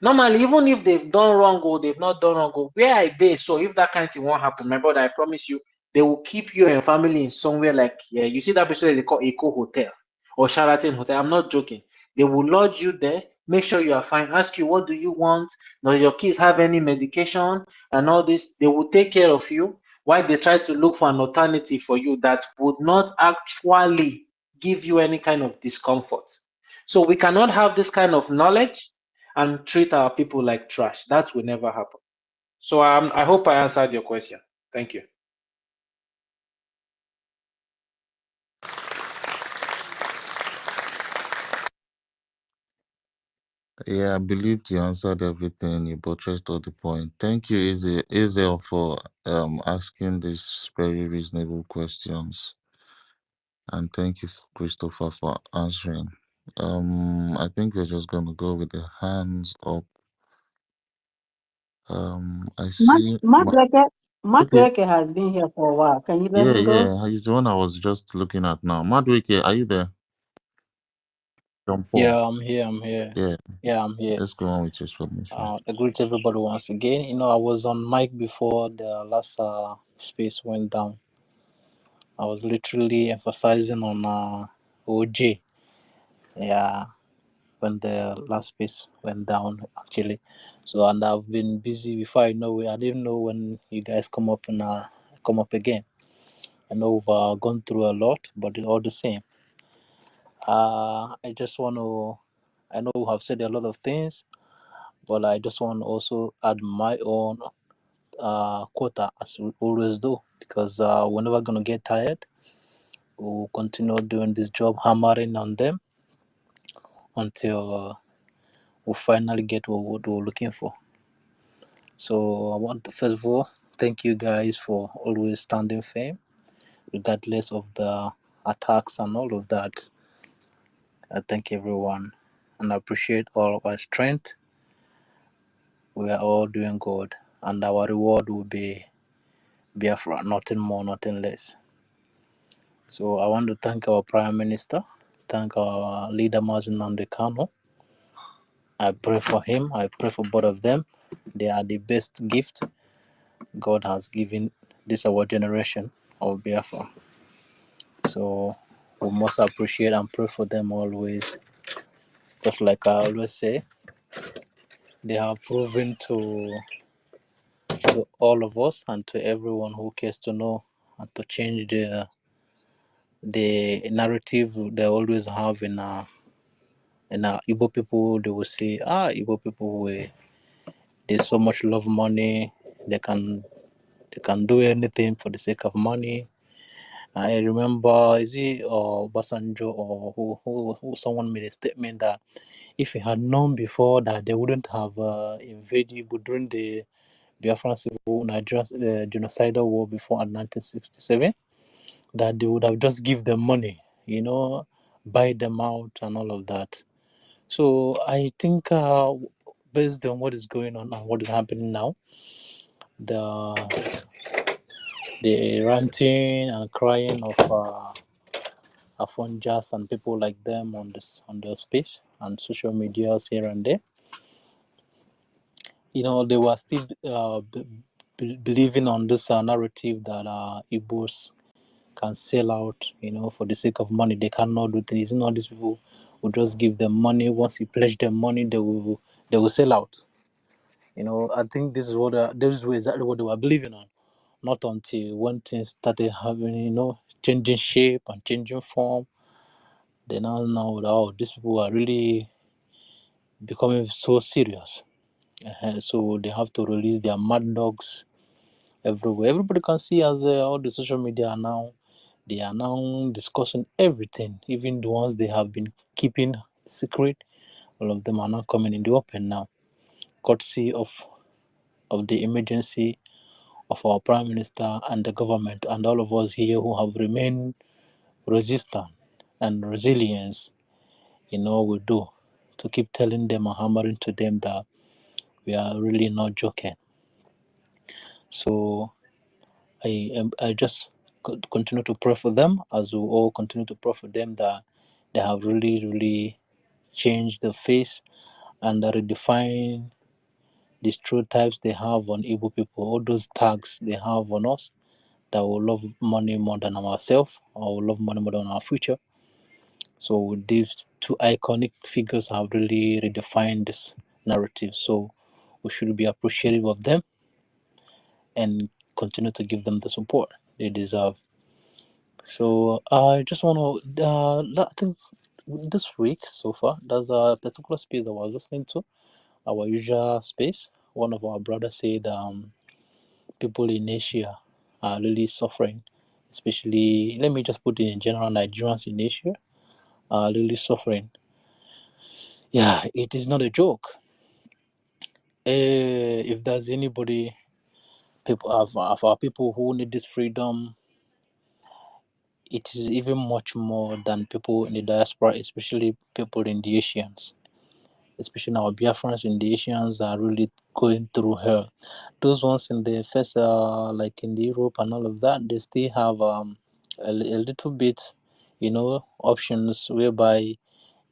S12: Normally, even if they've done wrong or they've not done wrong, where are they? So if that kind of thing won't happen, my brother, I promise you, they will keep you and your family in somewhere like, yeah, you see that place they call Eco Hotel or Sheraton Hotel. I'm not joking. They will lodge you there, make sure you are fine, ask you, what do you want? Does your kids have any medication and all this? They will take care of you while they try to look for an alternative for you that would not actually give you any kind of discomfort. So we cannot have this kind of knowledge and treat our people like trash. That will never happen. So I hope I answered your question. Thank you.
S3: Yeah, I believe you answered everything. You buttressed all the point. Thank you, Israel, for asking these very reasonable questions, and thank you, Christopher, for answering. I think we're just gonna go with the hands up. I see. Okay.
S11: Madueke has been here for a while. Can you let
S3: Yeah,
S11: him go?
S3: yeah. He's the one I was just looking at now. Madwike, are you there? John Paul.
S7: Yeah, I'm here. I'm here.
S3: Yeah.
S7: Yeah, I'm here.
S3: Let's go on with your submission.
S7: I greet everybody once again. You know, I was on mic before the last space went down. I was literally emphasizing on OJ. Yeah, when the last space went down, actually. So, and I've been busy before I know it. I didn't know when you guys come up and come up again. I know we've gone through a lot, but it's all the same. I just want to. I know we have said a lot of things, but I just want to also add my own quota, as we always do, because we're never going to get tired. We'll continue doing this job, hammering on them until we finally get what we're looking for. So I want to first of all thank you guys for always standing firm, regardless of the attacks and all of that. I thank everyone and I appreciate all of our strength. We are all doing good, and our reward will be Biafra, nothing more, nothing less. So I want to thank our Prime Minister, thank our leader Mazen Kano. I pray for him, I pray for both of them. They are the best gift God has given this our generation of Biafra. So we must appreciate and pray for them always. Just like I always say, they have proven to all of us and to everyone who cares to know and to change the narrative they always have in Igbo people. They will say, Igbo people, there's so much love money, they can do anything for the sake of money. I remember, is it Basanjo or who someone made a statement that if he had known before that they wouldn't have invaded during the Biafran Civil Nigerian genocidal war before 1967, that they would have just give them money, buy them out and all of that. So I think based on what is going on and what is happening now, the ranting and crying of Afonjas and people like them on the space and social medias here and there, they were still believing on this narrative that Igbos can sell out, for the sake of money. They cannot do things. These people will just give them money. Once you pledge them money, they will sell out. I think this is exactly what they were believing on. Not until when things started having, changing shape and changing form, they now know that these people are really becoming so serious. So they have to release their mad dogs everywhere. Everybody can see as all the social media are now, they are now discussing everything, even the ones they have been keeping secret. All of them are now coming in the open now, courtesy of the emergency of our Prime Minister and the government and all of us here who have remained resistant and resilience in all we do, to keep telling them and hammering to them that we are really not joking. So I just continue to pray for them, as we all continue to pray for them, that they have really, really changed the face and redefine the stereotypes they have on Igbo people, all those tags they have on us, that will love money more than ourselves, or will love money more than our future. So these two iconic figures have really redefined this narrative. So we should be appreciative of them and continue to give them the support they deserve. So I just want to, I think this week so far, there's a particular space that I was listening to, our usual space. One of our brothers said people in Asia are really suffering, especially, let me just put it in general, Nigerians in Asia are really suffering. Yeah, it is not a joke. If there's anybody, people of our people who need this freedom, it is even much more than people in the diaspora, especially people in the Asians. Especially our Biafrans in the Asians are really going through hell. Those ones in the first, like in the Europe and all of that, they still have a little bit, options whereby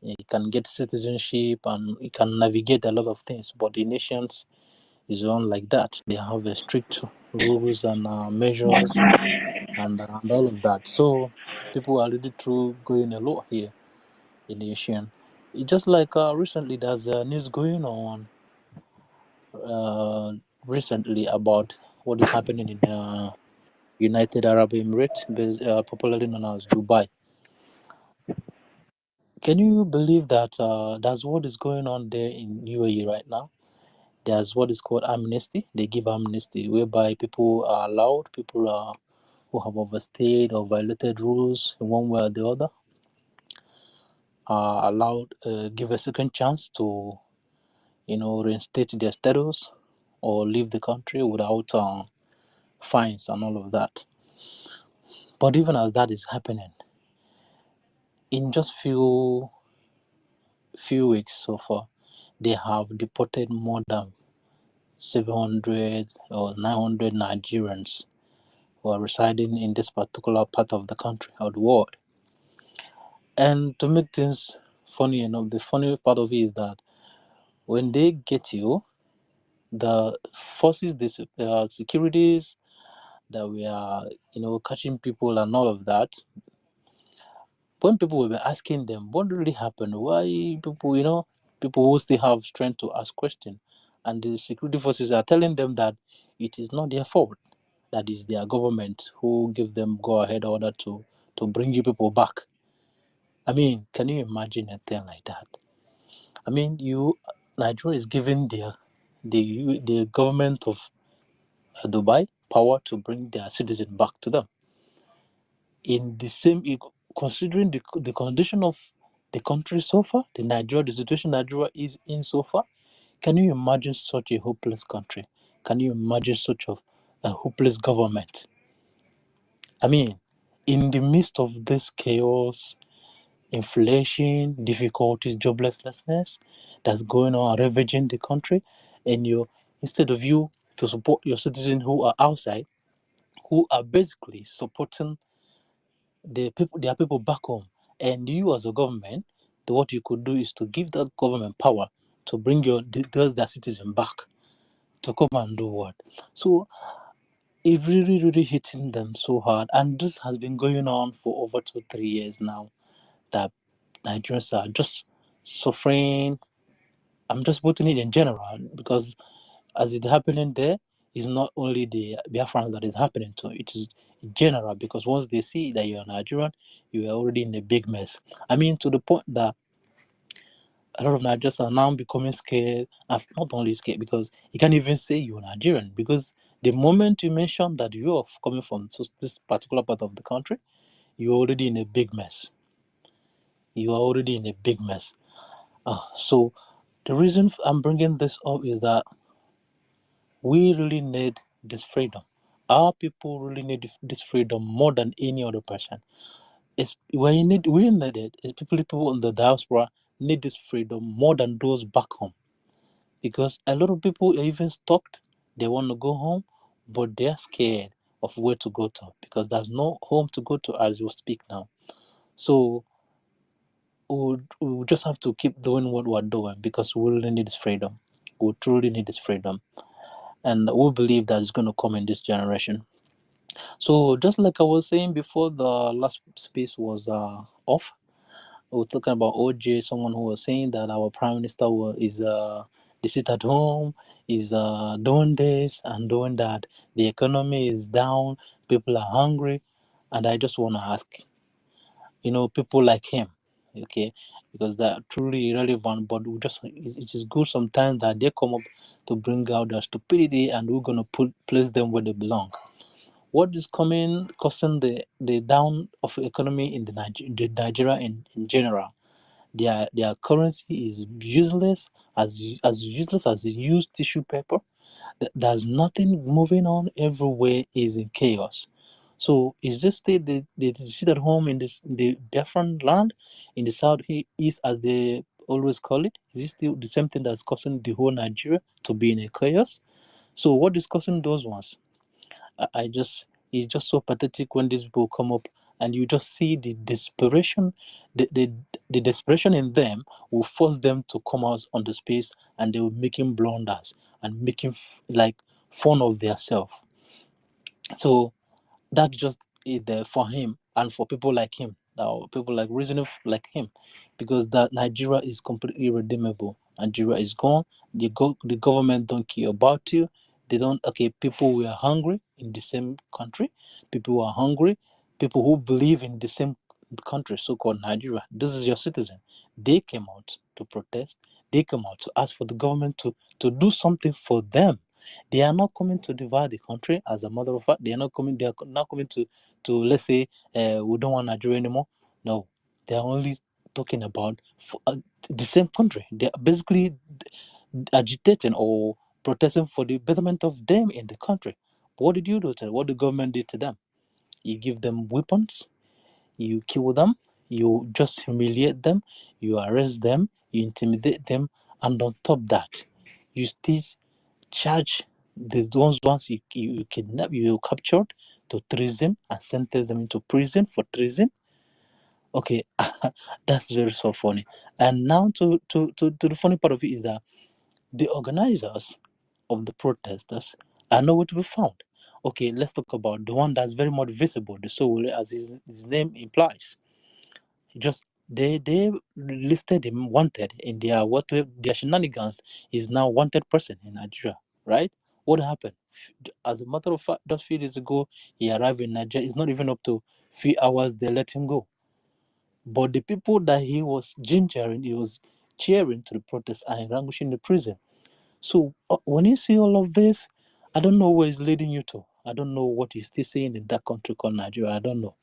S7: you can get citizenship and you can navigate a lot of things. But the nations is not like that. They have a strict rules and measures and all of that. So people are really through going a lot here in the Asian. It's just like recently there's news going on recently about what is happening in United Arab Emirates, popularly known as Dubai. Can you believe that that's what is going on there in UAE right now? There's what is called amnesty. They give amnesty, whereby people are allowed, who have overstayed or violated rules in one way or the other, are allowed, give a second chance to, reinstate their status or leave the country without fines and all of that. But even as that is happening, in just few weeks so far, they have deported more than 700 or 900 Nigerians who are residing in this particular part of the country or the world. And to make things funny enough, the funny part of it is that when they get you, the forces, the securities that we are, catching people and all of that, when people will be asking them what really happened, why people, people who still have strength to ask questions, and the security forces are telling them that it is not their fault, that is their government who give them go-ahead order to bring you people back. I mean, can you imagine a thing like that? I mean, Nigeria is giving the government of Dubai power to bring their citizens back to them. In the same, considering the condition of the country so far, the situation Nigeria is in so far, can you imagine such a hopeless country? Can you imagine such a hopeless government? I mean, in the midst of this chaos, inflation, difficulties, joblessness that's going on, ravaging the country, and instead of you to support your citizens who are outside, who are basically supporting their people back home, and you as a government what you could do is to give that government power to bring their citizen back to come and do what. So it really hitting them so hard, and this has been going on for over 2-3 years now, that Nigerians are just suffering. I'm just putting it in general, because as it's happening there, it's not only the Biafrans that is happening to, it is general, because once they see that you're Nigerian, you are already in a big mess. I mean, to the point that a lot of Nigerians are now becoming scared, and not only scared, because you can't even say you're Nigerian, because the moment you mention that you're coming from this particular part of the country, you're already in a big mess. You are already in a big mess. So the reason I'm bringing this up is that we really need this freedom. Our people really need this freedom more than any other person. We need it. People in the diaspora need this freedom more than those back home, because a lot of people are even stuck. They want to go home, but they're scared of where to go to, because there's no home to go to as we speak now. So we just have to keep doing what we're doing, because we really need this freedom. We truly need this freedom, and we believe that it's going to come in this generation. So just like I was saying before the last space was off, we were talking about OJ, someone who was saying that our prime minister is they sit at home, is doing this and doing that. The economy is down, people are hungry, and I just want to ask, people like him, okay, because they're truly irrelevant, but it is good sometimes that they come up to bring out their stupidity, and we're going to place them where they belong. What is causing the down of economy in the Nigeria in general? Their currency is useless, as useless as used tissue paper. There's nothing moving on. Everywhere is in chaos. So is this they sit at home in the Biafran land, in the southeast, as they always call it? Is this the same thing that's causing the whole Nigeria to be in a chaos? So what is causing those ones? It's just so pathetic when these people come up, and you just see the desperation. The desperation in them will force them to come out on the space, and they will making blunders and making fun of themselves. So that's just it there for him and for people like him, people like reasoning like him, because that Nigeria is completely irredeemable. Nigeria is gone. The government don't care about you. They don't. Okay, people were hungry in the same country. People are hungry. People who believe in the same country, so-called Nigeria. This is your citizen. They came out to protest. They came out to ask for the government to do something for them. They are not coming to divide the country. As a matter of fact, they are not coming to let's say we don't want Nigeria anymore. No, they are only talking about the same country. They are basically agitating or protesting for the betterment of them in the country. But what did you do to them? What the government did to them? You give them weapons, you kill them, you just humiliate them, you arrest them, you intimidate them, and on top of that, you still charge the ones you kidnap, you captured, to treason and sentence them into prison for treason. Okay, that's very so funny. And now to the funny part of it is that the organizers of the protesters are nowhere to be found. Okay, let's talk about the one that's very much visible, the soul, as his name implies. Just they listed him wanted in their shenanigans. Is now wanted person in Nigeria, right? What happened? As a matter of fact, just few days ago, he arrived in Nigeria. It's not even up to few hours they let him go. But the people that he was gingering, he was cheering to the protest, are languishing in the prison. So when you see all of this, I don't know where it's leading you to. I don't know what he's still saying in that country called Nigeria. I don't know.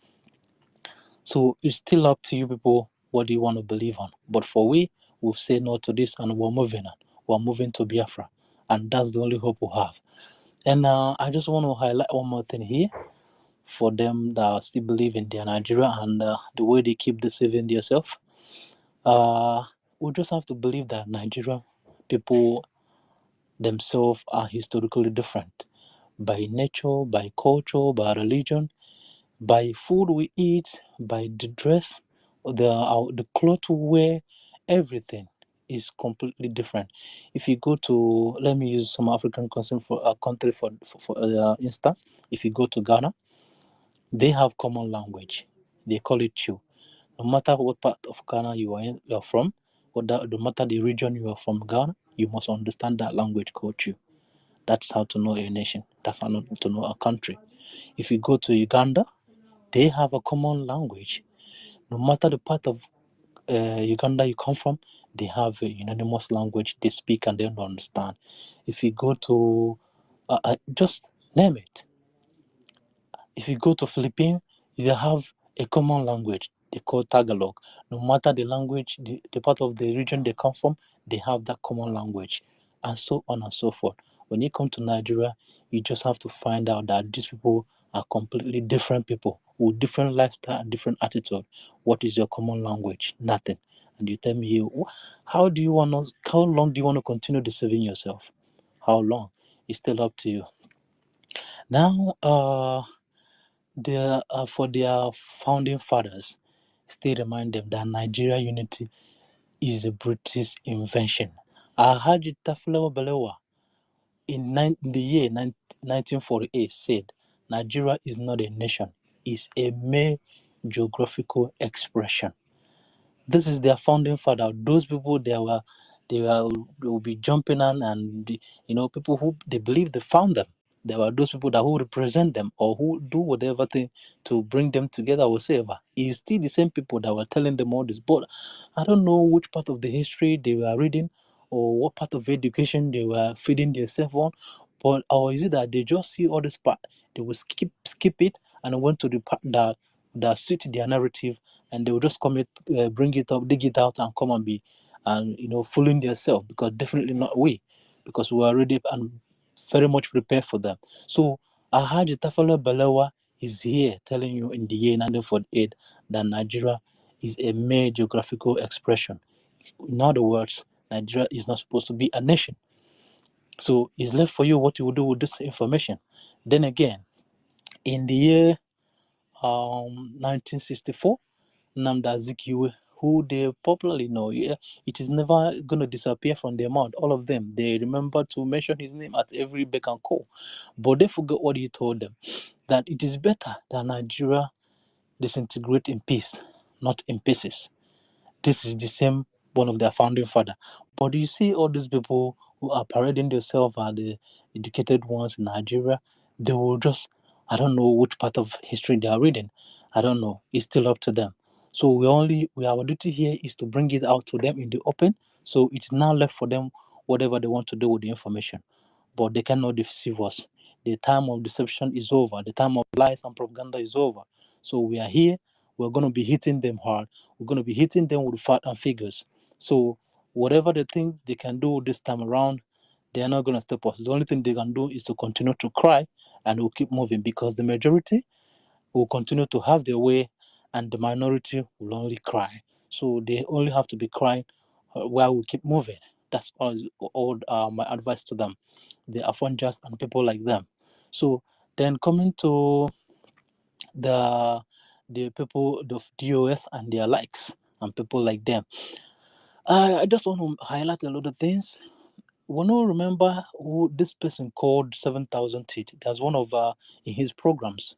S7: So it's still up to you people. What do you want to believe on? But for we've said no to this, and we're moving on. We're moving to Biafra, and that's the only hope we have. And I just want to highlight one more thing here for them that still believe in their Nigeria and the way they keep deceiving themselves. We just have to believe that Nigeria people themselves are historically different by nature, by culture, by religion, by food we eat, by the dress. the cloth we wear, everything is completely different. If you go to, let me use some African country for instance. If you go to Ghana, they have common language. They call it Chu. No matter what part of Ghana you are from, or no matter the region you are from Ghana, you must understand that language called Chu. That's how to know a nation. That's how to know a country. If you go to Uganda, they have a common language. No matter the part of Uganda you come from, they have a unanimous language they speak and they don't understand. If you go to, just name it. If you go to Philippines, they have a common language they call Tagalog. No matter the language, the part of the region they come from, they have that common language, and so on and so forth. When you come to Nigeria, you just have to find out that these people are completely different people with different lifestyle and different attitude. What is your common language? Nothing. And you tell me, how long do you want to continue deceiving yourself? How long? It's still up to you. Now, for their founding fathers, still remind them that Nigeria unity is a British invention. Alhaji Tafawa Balewa in the year 1948 said, Nigeria is not a nation, it's a mere geographical expression. This is their founding father. Those people they will be jumping on, and people who they believe they found them. There were those people that who represent them or who do whatever thing to bring them together or whatever. It's still the same people that were telling them all this. But I don't know which part of the history they were reading or what part of education they were feeding themselves on. But or is it that they just see all this part, they will skip it and went to the part that suit their narrative, and they will just bring it up, dig it out, and come and be, fooling themselves, because definitely not we, because we are already and very much prepared for them. So Alhaji Tafawa Balewa is here telling you in the year 1948 that Nigeria is a mere geographical expression. In other words, Nigeria is not supposed to be a nation. So it's left for you what you will do with this information. Then again, in the year 1964, Nnamdi Azikiwe, who they popularly know, it is never going to disappear from their mouth. All of them, they remember to mention his name at every beck and call. But they forgot what he told them, that it is better that Nigeria disintegrate in peace, not in pieces. This is the same one of their founding father. But you see all these people who are parading themselves as the educated ones in Nigeria, they will just, I don't know which part of history they are reading. I don't know. It's still up to them. So our duty here is to bring it out to them in the open. So it's now left for them whatever they want to do with the information. But they cannot deceive us. The time of deception is over. The time of lies and propaganda is over. So we are here. We're going to be hitting them hard. We're going to be hitting them with fact and figures. So whatever they think they can do this time around, they are not going to stop us. The only thing they can do is to continue to cry, and we'll keep moving, because the majority will continue to have their way and the minority will only cry. So they only have to be crying while we keep moving. That's all my advice to them. They are just and people like them. So then coming to the people, the DOS and their likes and people like them, I just want to highlight a lot of things. When you remember who this person called 7,000 Teeth, that's one of in his programs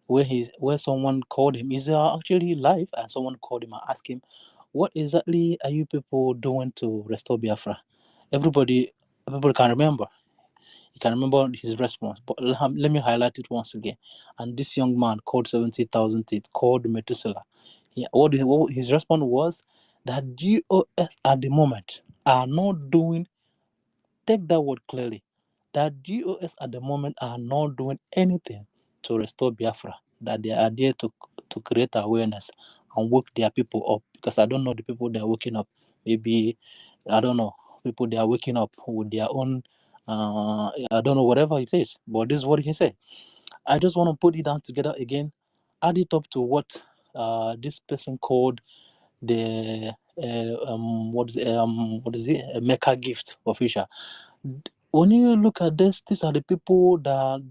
S7: where someone called him. He's actually live, and someone called him and asked him, "What exactly are you people doing to restore Biafra?" Everybody can remember. You can remember his response, but let me highlight it once again. And this young man called 70,000 Teeth, called Methuselah. What his response was that GOS at the moment are not doing. Take that word clearly. That GOS at the moment are not doing anything to restore Biafra. That they are there to create awareness and wake their people up. Because I don't know the people they are waking up. Maybe, I don't know, people they are waking up with their own, I don't know, whatever it is. But this is what he said. I just want to put it down together again, add it up to what this person called the what is it, a Mecca gift official. When you look at this, these are the people that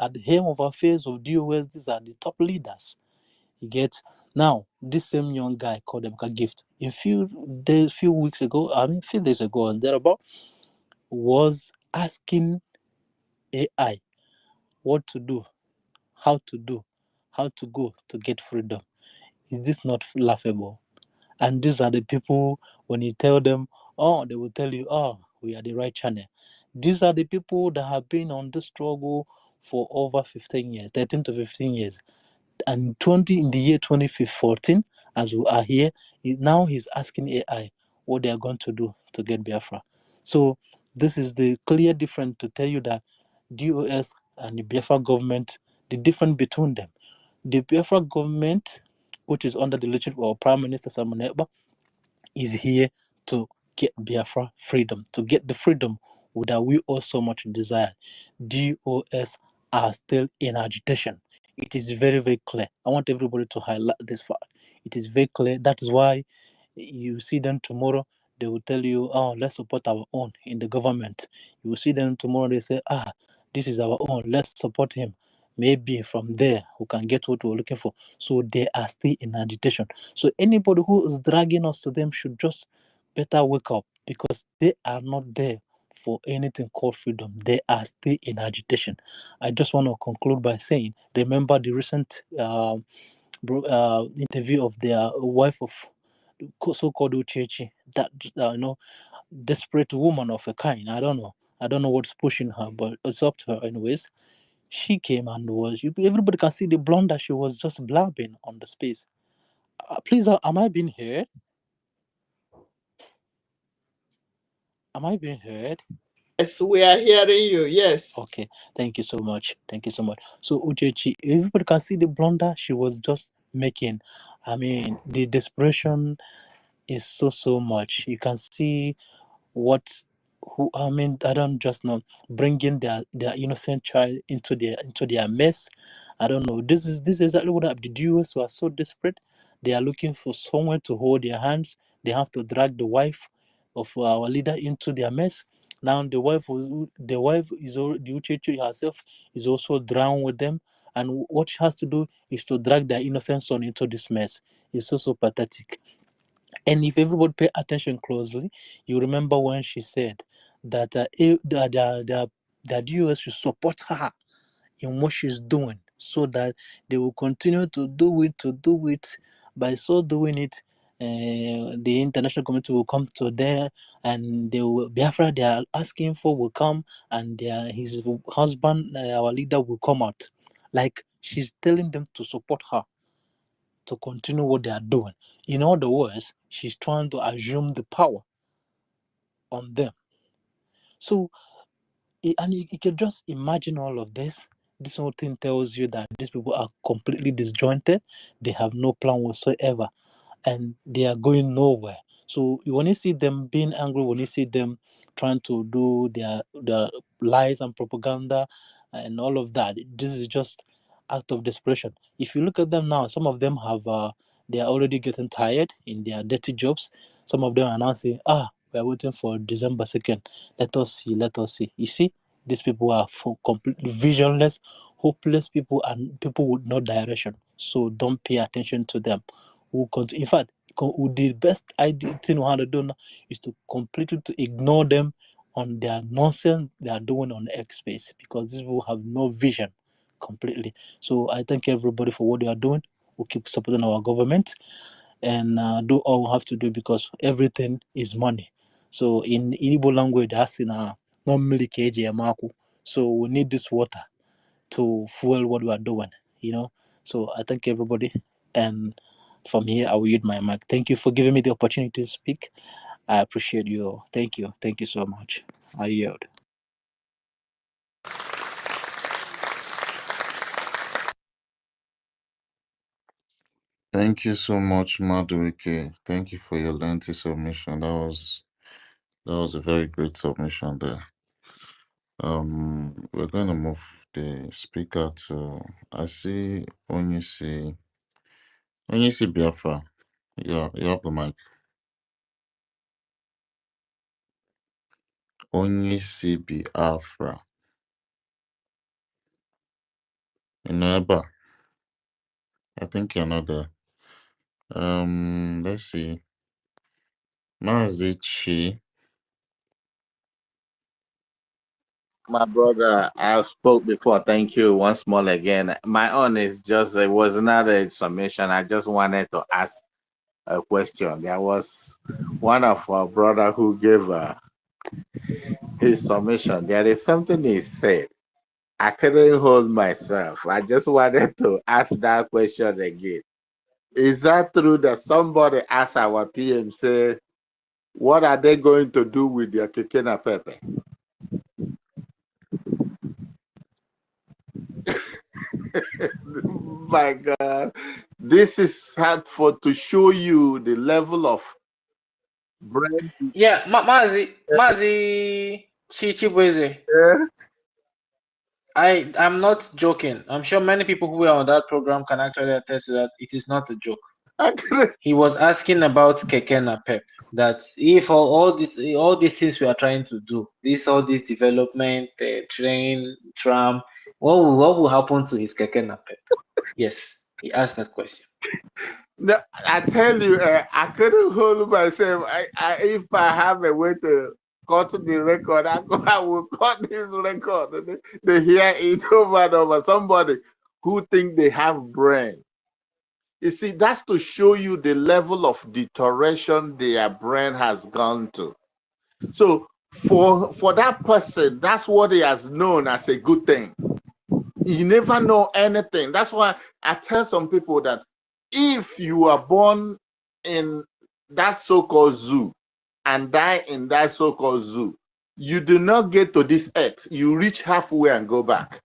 S7: at the helm of affairs of DOS. These are the top leaders. You get, Now, this same young guy called Emeka Gift, a few weeks ago, few days ago, and thereabout, was asking AI what to do, how to go to get freedom. Is this not laughable? And these are the people, when you tell them, they will tell you, we are the right channel. These are the people that have been on the struggle for over 15 years, 13 to 15 years. And in the year 2014, as we are here, now he's asking AI what they are going to do to get Biafra. So this is the clear difference to tell you that DOS and the Biafra government, the difference between them. The Biafra government, which is under the leadership of our Prime Minister Simon Ekpa, is here to get Biafra freedom, to get the freedom that we all so much desire. DOS are still in agitation. It is very, very clear. I want everybody to highlight this fact. It is very clear. That is why you see them tomorrow, they will tell you, let's support our own in the government. You will see them tomorrow, they say, this is our own, let's support him. Maybe from there, we can get what we're looking for. So they are still in agitation. So anybody who is dragging us to them should just better wake up, because they are not there for anything called freedom. They are still in agitation. I just want to conclude by saying, remember the recent interview of their wife of so-called Uchechi, that desperate woman of a kind. I don't know what's pushing her, but it's up to her anyways. She came and everybody can see the blunder. She was just blabbing on the space. Please, am I being heard? Am I being heard?
S4: Yes, we are hearing you. Yes.
S7: Okay, thank you so much. So Uchechi, everybody can see the blunder she was just making. The desperation is so much. You can see I don't just know, bringing their innocent child into their mess. I don't know. This is exactly what happened. The Jews who are so desperate, they are looking for someone to hold their hands. They have to drag the wife of our leader into their mess. Now the wife is already, the Uchechi herself is also drowned with them, and what she has to do is to drag their innocent son into this mess. It's so pathetic. And if everybody pay attention closely, you remember when she said that the US should support her in what she's doing, so that they will continue to do it. By so doing it, the international community will come to there, and Biafra they are asking for will come, and his husband, our leader, will come out. Like, she's telling them to support her to continue what they are doing. In other words, she's trying to assume the power on them. So, and you can just imagine all of this. This whole thing tells you that these people are completely disjointed. They have no plan whatsoever, and they are going nowhere. So when you see them being angry, when you see them trying to do their lies and propaganda and all of that, this is just out of desperation. If you look at them now, some of them have they are already getting tired in their dirty jobs. Some of them are now saying, we are waiting for December 2nd. Let us see. You see, these people are completely visionless, hopeless people, and people with no direction. So don't pay attention to them. In fact, the best thing we have to do now is to completely ignore them on their nonsense they are doing on X space, because these people have no vision completely. So I thank everybody for what they are doing. We'll keep supporting our government and do all we have to do, because everything is money. So in Igbo language, that's in a no milk maku. So we need this water to fuel what we are doing, So I thank everybody, and from here I will yield my mic. Thank you for giving me the opportunity to speak. I appreciate you all. Thank you so much. I yield.
S3: Thank you so much, Maduike. Thank you for your lengthy submission. That was a very great submission there. We're gonna move the speaker to, I see Onyisi Biafra. You have the mic. Onyisi Biafra. Ineba. I think you're not there. Let's see. Mazichi.
S4: My brother, I spoke before. Thank you once more again. My own is just, it was not a summation. I just wanted to ask a question. There was one of our brother who gave his summation. There is something he said. I couldn't hold myself. I just wanted to ask that question again. Is that true that somebody asked our PM, say, what are they going to do with their kekena pepper? My God, this is hard for to show you the level of brain.
S12: Yeah, Mazi Chichibueze.
S4: Yeah.
S12: I'm not joking. I'm sure many people who were on that program can actually attest to that. It is not a joke. He was asking about Keke Napep, that if all these things we are trying to do, all this development, train, tram, what will happen to his Keke Napep? Yes, he asked that question.
S4: No, I tell you, I couldn't hold myself. If I have a way to cut the record, I will cut this record. They hear it over and over. Somebody who think they have brain. You see, that's to show you the level of deterioration their brain has gone to. So for that person, that's what he has known as a good thing. You never know anything. That's why I tell some people that if you are born in that so-called zoo and die in that so-called zoo, you do not get to this earth. You reach halfway and go back.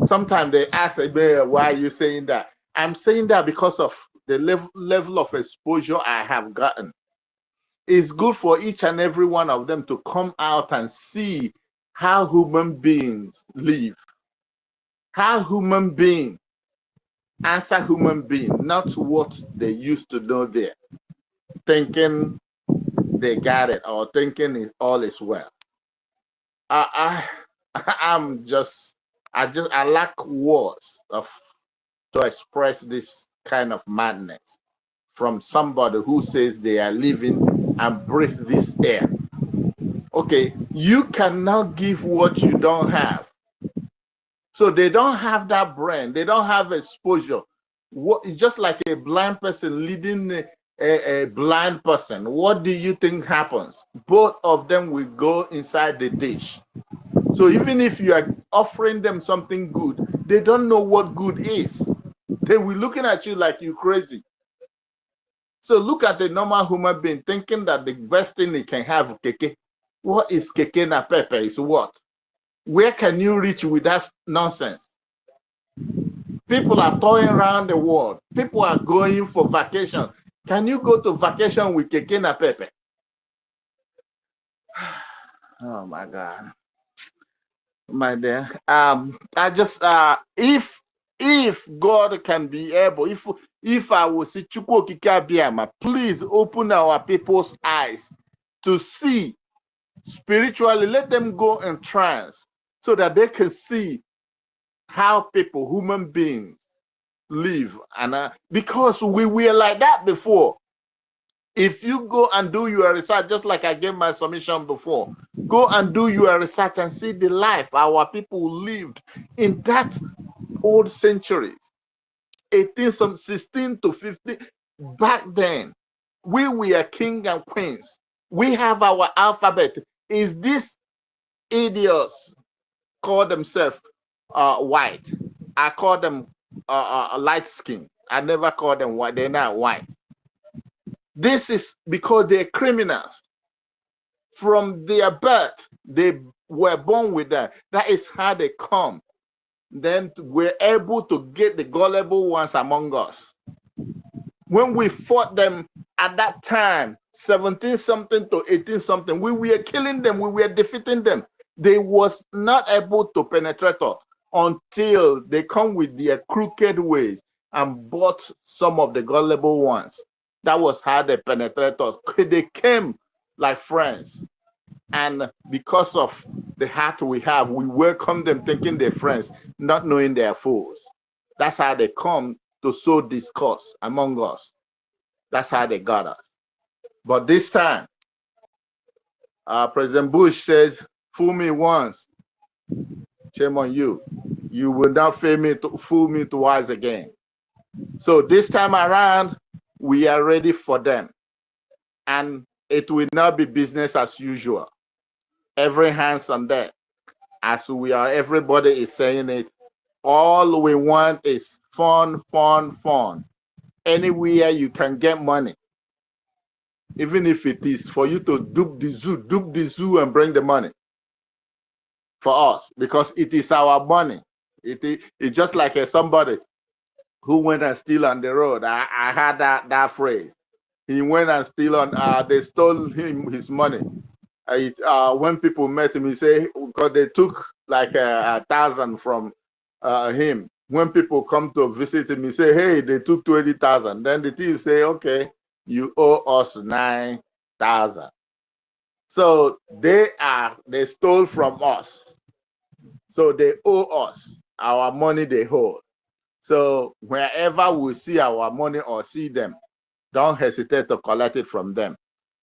S4: Sometimes they ask, why are you saying that? I'm saying that because of the level of exposure I have gotten. It's good for each and every one of them to come out and see how human beings live, how human beings answer human being, not what they used to know there, thinking they got it or thinking all is well. I lack words to express this kind of madness from somebody who says they are living and breathe this air. Okay, you cannot give what you don't have. So they don't have that brain. They don't have exposure. It's just like a blind person leading a blind person. What do you think happens? Both of them will go inside the dish. So even if you are offering them something good, they don't know what good is. They will be looking at you like you're crazy. So look at the normal human being thinking that the best thing he can have is keke. What is keke na pepe? Is what? Where can you reach with that nonsense? People are touring around the world. People are going for vacation. Can you go to vacation with keke na pepe? Oh my God, my dear. I just if God can be able, if I will see Chukwu Okike Abiyama, please open our people's eyes to see spiritually. Let them go in trance so that they can see how people, human beings, live. And because we were like that before. If you go and do your research, just like I gave my submission before, go and do your research and see the life our people lived in that old centuries, 16 to 15. Back then, we were king and queens. We have our alphabet. Is this idiots call themselves white? I call them light skin. I never call them white. They're not white. This is because they're criminals. From their birth, they were born with that. That is how they come. Then we're able to get the gullible ones among us. When we fought them at that time, 17-something to 18-something, we were killing them, we were defeating them. They was not able to penetrate us until they come with their crooked ways and bought some of the gullible ones. That was how they penetrate us. They came like friends. And because of the heart we have, we welcome them thinking they're friends, not knowing they're fools. That's how they come to sow discourse among us. That's how they got us. But this time, President Bush said, fool me once, shame on you. You will not fool me twice again. So this time around, we are ready for them. And it will not be business as usual. Every hands on deck. As we are, everybody is saying it. All we want is fun, fun, fun. Anywhere you can get money, even if it is for you to dupe the zoo and bring the money for us, because it is our money. It's just like somebody who went and steal on the road. I had that phrase. He went and steal on. They stole him his money. When people met him, he say because they took like 1,000 from him. When people come to visit him, he say, "Hey, they took 20,000." Then the thief say, "Okay, you owe us 9,000." So they stole from us. So they owe us our money they hold. So wherever we see our money or see them, don't hesitate to collect it from them.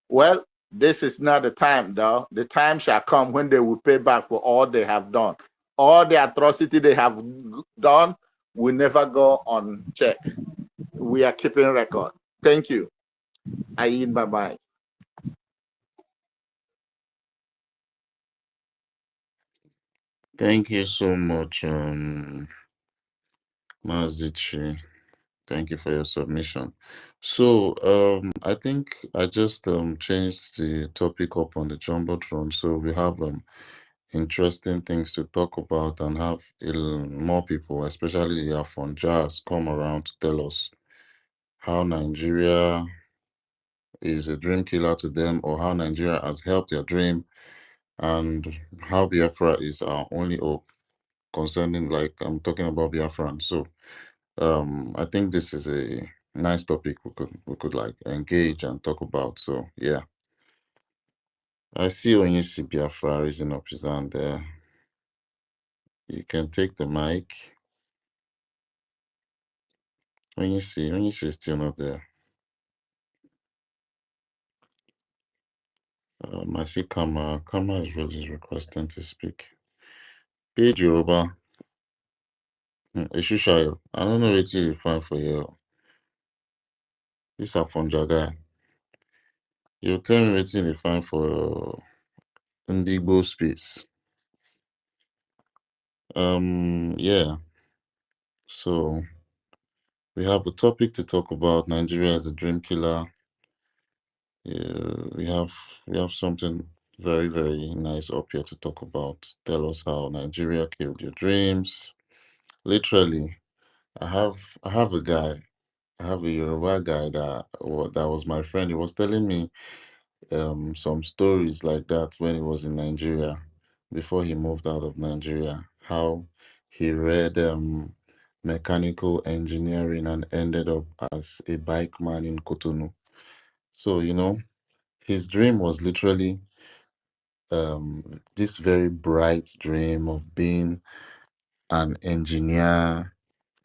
S4: Well, this is not the time, though. The time shall come when they will pay back for all they have done. All the atrocity they have done will never go unchecked. We are keeping record. Thank you. I yield my mic.
S3: Thank you so much, Mazichi. Thank you for your submission. So, I think I just changed the topic up on the jumbotron, so we have interesting things to talk about and have more people, especially from Jazz, come around to tell us how Nigeria is a dream killer to them, or how Nigeria has helped their dream, and how Biafra is our only hope concerning, like, I'm talking about Biafran. So I think this is a nice topic we could like engage and talk about. So yeah, I see when you see Biafra raising up his hand there. You can take the mic. When you see it's still not there. I see Kama. Kama is really requesting to speak. Page Yoruba. Eshishayo. I don't know what you find for you. This are from Jaga. You tell me what you find for Indigo space. Yeah. So we have a topic to talk about. Nigeria as a dream killer. Yeah, we have something very, very nice up here to talk about. Tell us how Nigeria killed your dreams. Literally, I have a guy. I have a Yoruba guy that was my friend. He was telling me some stories like that when he was in Nigeria before he moved out of Nigeria. How he read mechanical engineering and ended up as a bike man in Cotonou. So his dream was literally this very bright dream of being an engineer.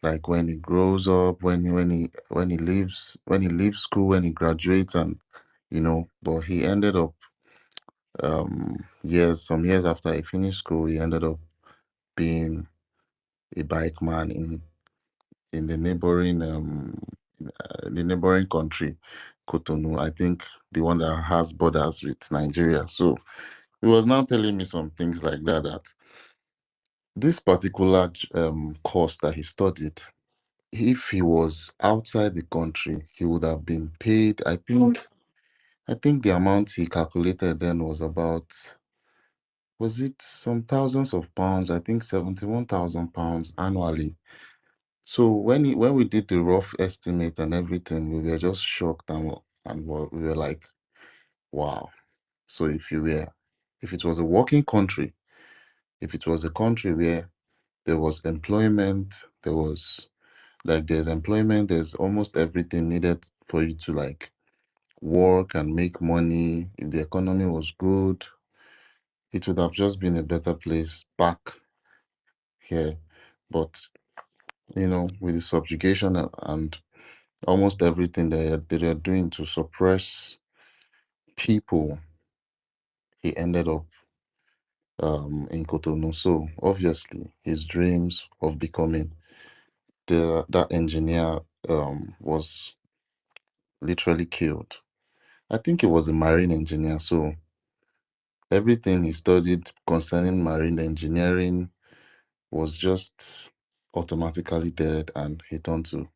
S3: Like when he grows up, when he leaves school, when he graduates, and but he ended up some years after he finished school, he ended up being a bike man in the neighboring country, Cotonou. I think the one that has borders with Nigeria. So he was now telling me some things like that this particular course that he studied, if he was outside the country, he would have been paid. I think the amount he calculated then was about, was it some thousands of pounds? I think 71,000 pounds annually. So when we did the rough estimate and everything, we were just shocked we were like, wow. So if it was a working country, if it was a country where there was employment, there's employment, there's almost everything needed for you to like work and make money. If the economy was good, it would have just been a better place back here. But you know, with the subjugation and almost everything they are doing to suppress people, he ended up in Cotonou. So obviously, his dreams of becoming that engineer was literally killed. I think he was a marine engineer, so everything he studied concerning marine engineering was just automatically dead, and he turned to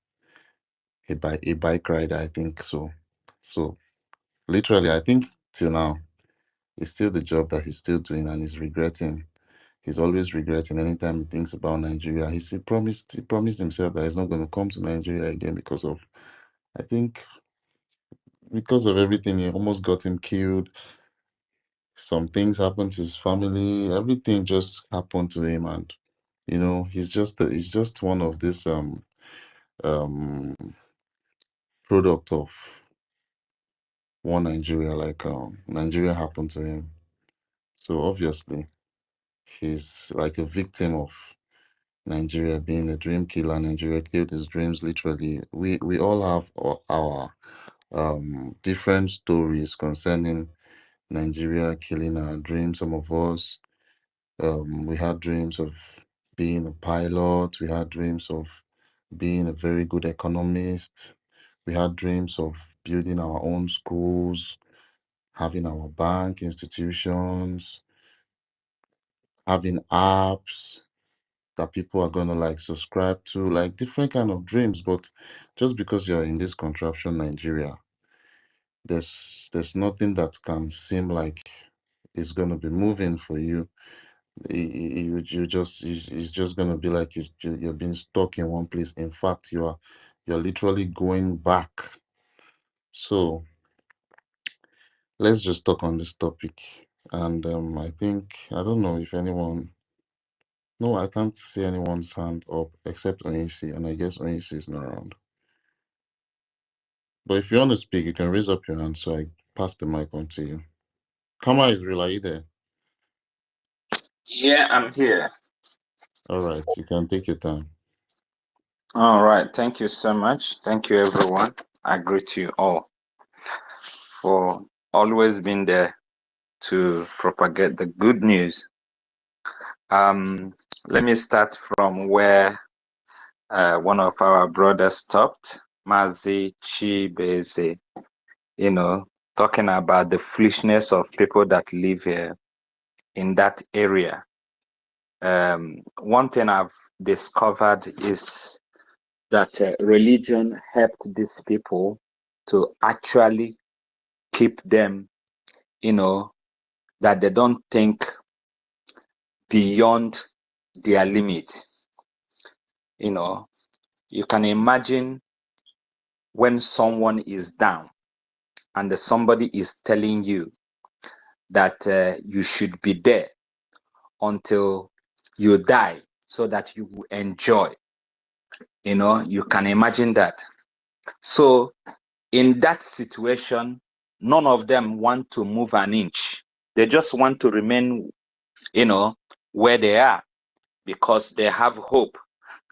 S3: a bike rider, I think so. So literally, I think till now, it's still the job that he's still doing, and he's regretting. He's always regretting anytime he thinks about Nigeria. He promised himself that he's not going to come to Nigeria again because of, I think, because of everything. He almost got him killed. Some things happened to his family. Everything just happened to him, and you know, he's just one of this um product of one Nigeria. Like Nigeria happened to him, so obviously he's like a victim of Nigeria being a dream killer. Nigeria killed his dreams literally. We all have our different stories concerning Nigeria killing our dreams. Some of us we had dreams of being a pilot. We had dreams of being a very good economist. We had dreams of building our own schools, having our bank institutions, having apps that people are gonna like subscribe to, like different kind of dreams. But just because you're in this contraption Nigeria, there's nothing that can seem like it's gonna be moving for you. It's just gonna be like you're being stuck in one place. In fact, you're literally going back. So let's just talk on this topic. And I think, I don't know if anyone, no, I can't see anyone's hand up except Onyisi, and I guess Onyisi is not around. But if you want to speak, you can raise up your hand so I pass the mic on to you. Kama Israel, are you there?
S14: Yeah, I'm here.
S3: All right, you can take your time.
S14: All right. Thank you so much. Thank you, everyone. I greet you all for always being there to propagate the good news. Let me start from where one of our brothers stopped, Mazi Chibeze, talking about the foolishness of people that live here in that area. One thing I've discovered is that religion helped these people to actually keep them, that they don't think beyond their limits. You can imagine when someone is down and somebody is telling you that you should be there until you die so that you will enjoy. You can imagine that. So in that situation, none of them want to move an inch. They just want to remain, where they are, because they have hope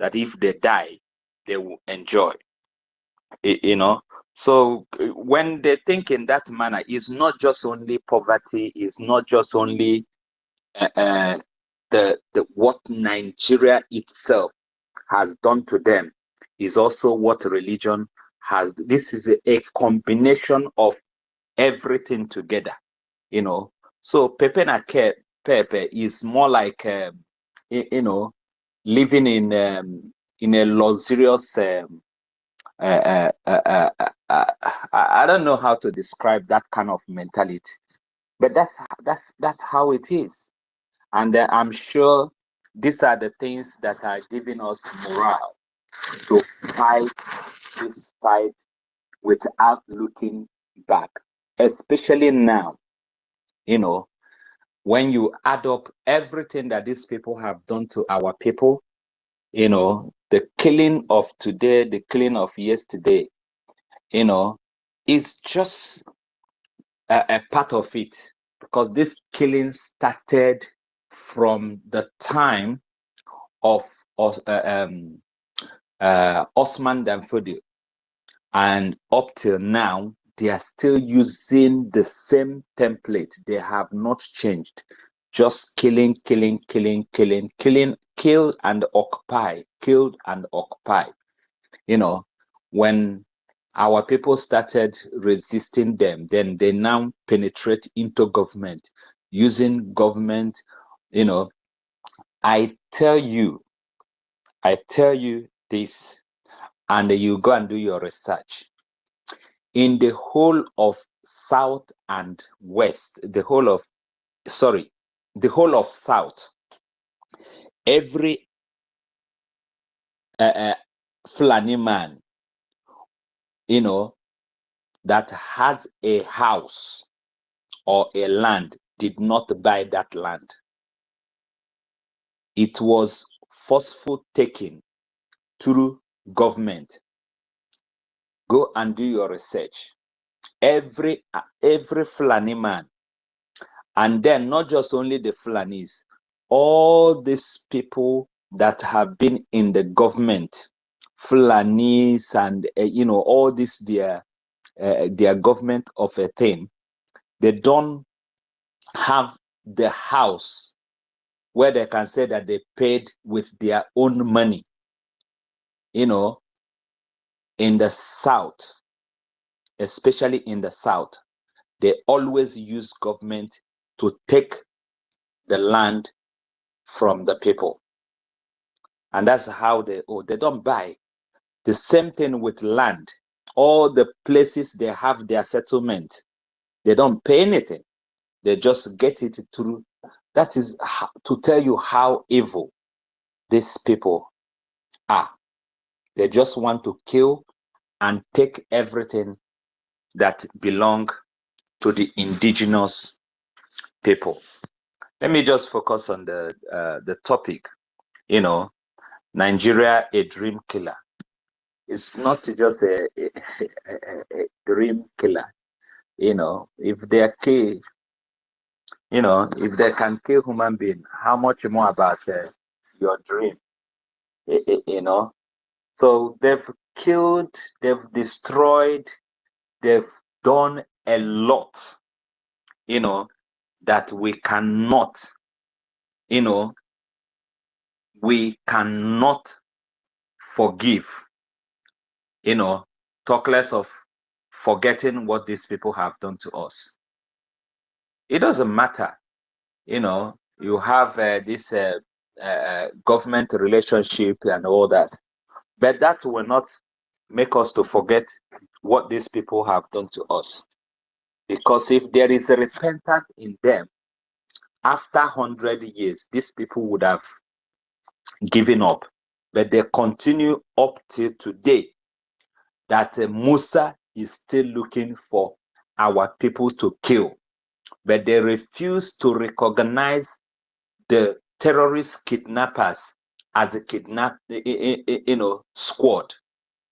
S14: that if they die, they will enjoy. So when they think in that manner, it's not just only poverty, it's not just only the what Nigeria itself has done to them, is also what religion has. This is a combination of everything together. So Pepe na Pepe is more like living in a luxurious I don't know how to describe that kind of mentality, but that's how it is. And I'm sure these are the things that are giving us morale to fight this fight without looking back, especially now. When you add up everything that these people have done to our people, the killing of today, the killing of yesterday, is just a part of it, because this killing started from the time of Osman Danfodio, and up till now, they are still using the same template. They have not changed. Just killing, killing, killing, killing, killing, kill and occupy, killed and occupy. You know, when our people started resisting them, then they now penetrate into government, using government, you know. I tell you this, and you go and do your research. In the whole of South and West, the whole of South, every Fulani man, you know, that has a house or a land did not buy that land. It was forceful taking through government. Go and do your research. Every Fulani man, and then not just only the Fulanis, all these people that have been in the government, Fulanis and you know, all this their government of a thing, they don't have the house where they can say that they paid with their own money. You know, in the South, especially in the South, they always use government to take the land from the people. And that's how they don't buy. The same thing with land. All the places they have their settlement, they don't pay anything. They just get it through. That is to tell you how evil these people are. They just want to kill and take everything that belong to the indigenous people. Let me just focus on the topic. You know, Nigeria, a dream killer. It's not just a dream killer. You know, if they kill, you know, if they can kill human being, how much more about your dream? You know, so they've killed, they've destroyed, they've done a lot, you know, that we cannot, you know, we cannot forgive, you know, talk less of forgetting what these people have done to us. It doesn't matter, you know, you have this government relationship and all that, but that will not make us to forget what these people have done to us. Because if there is a repentance in them, after 100 years, these people would have given up. But they continue up till today, that Musa is still looking for our people to kill. But they refuse to recognize the terrorist kidnappers as a squad.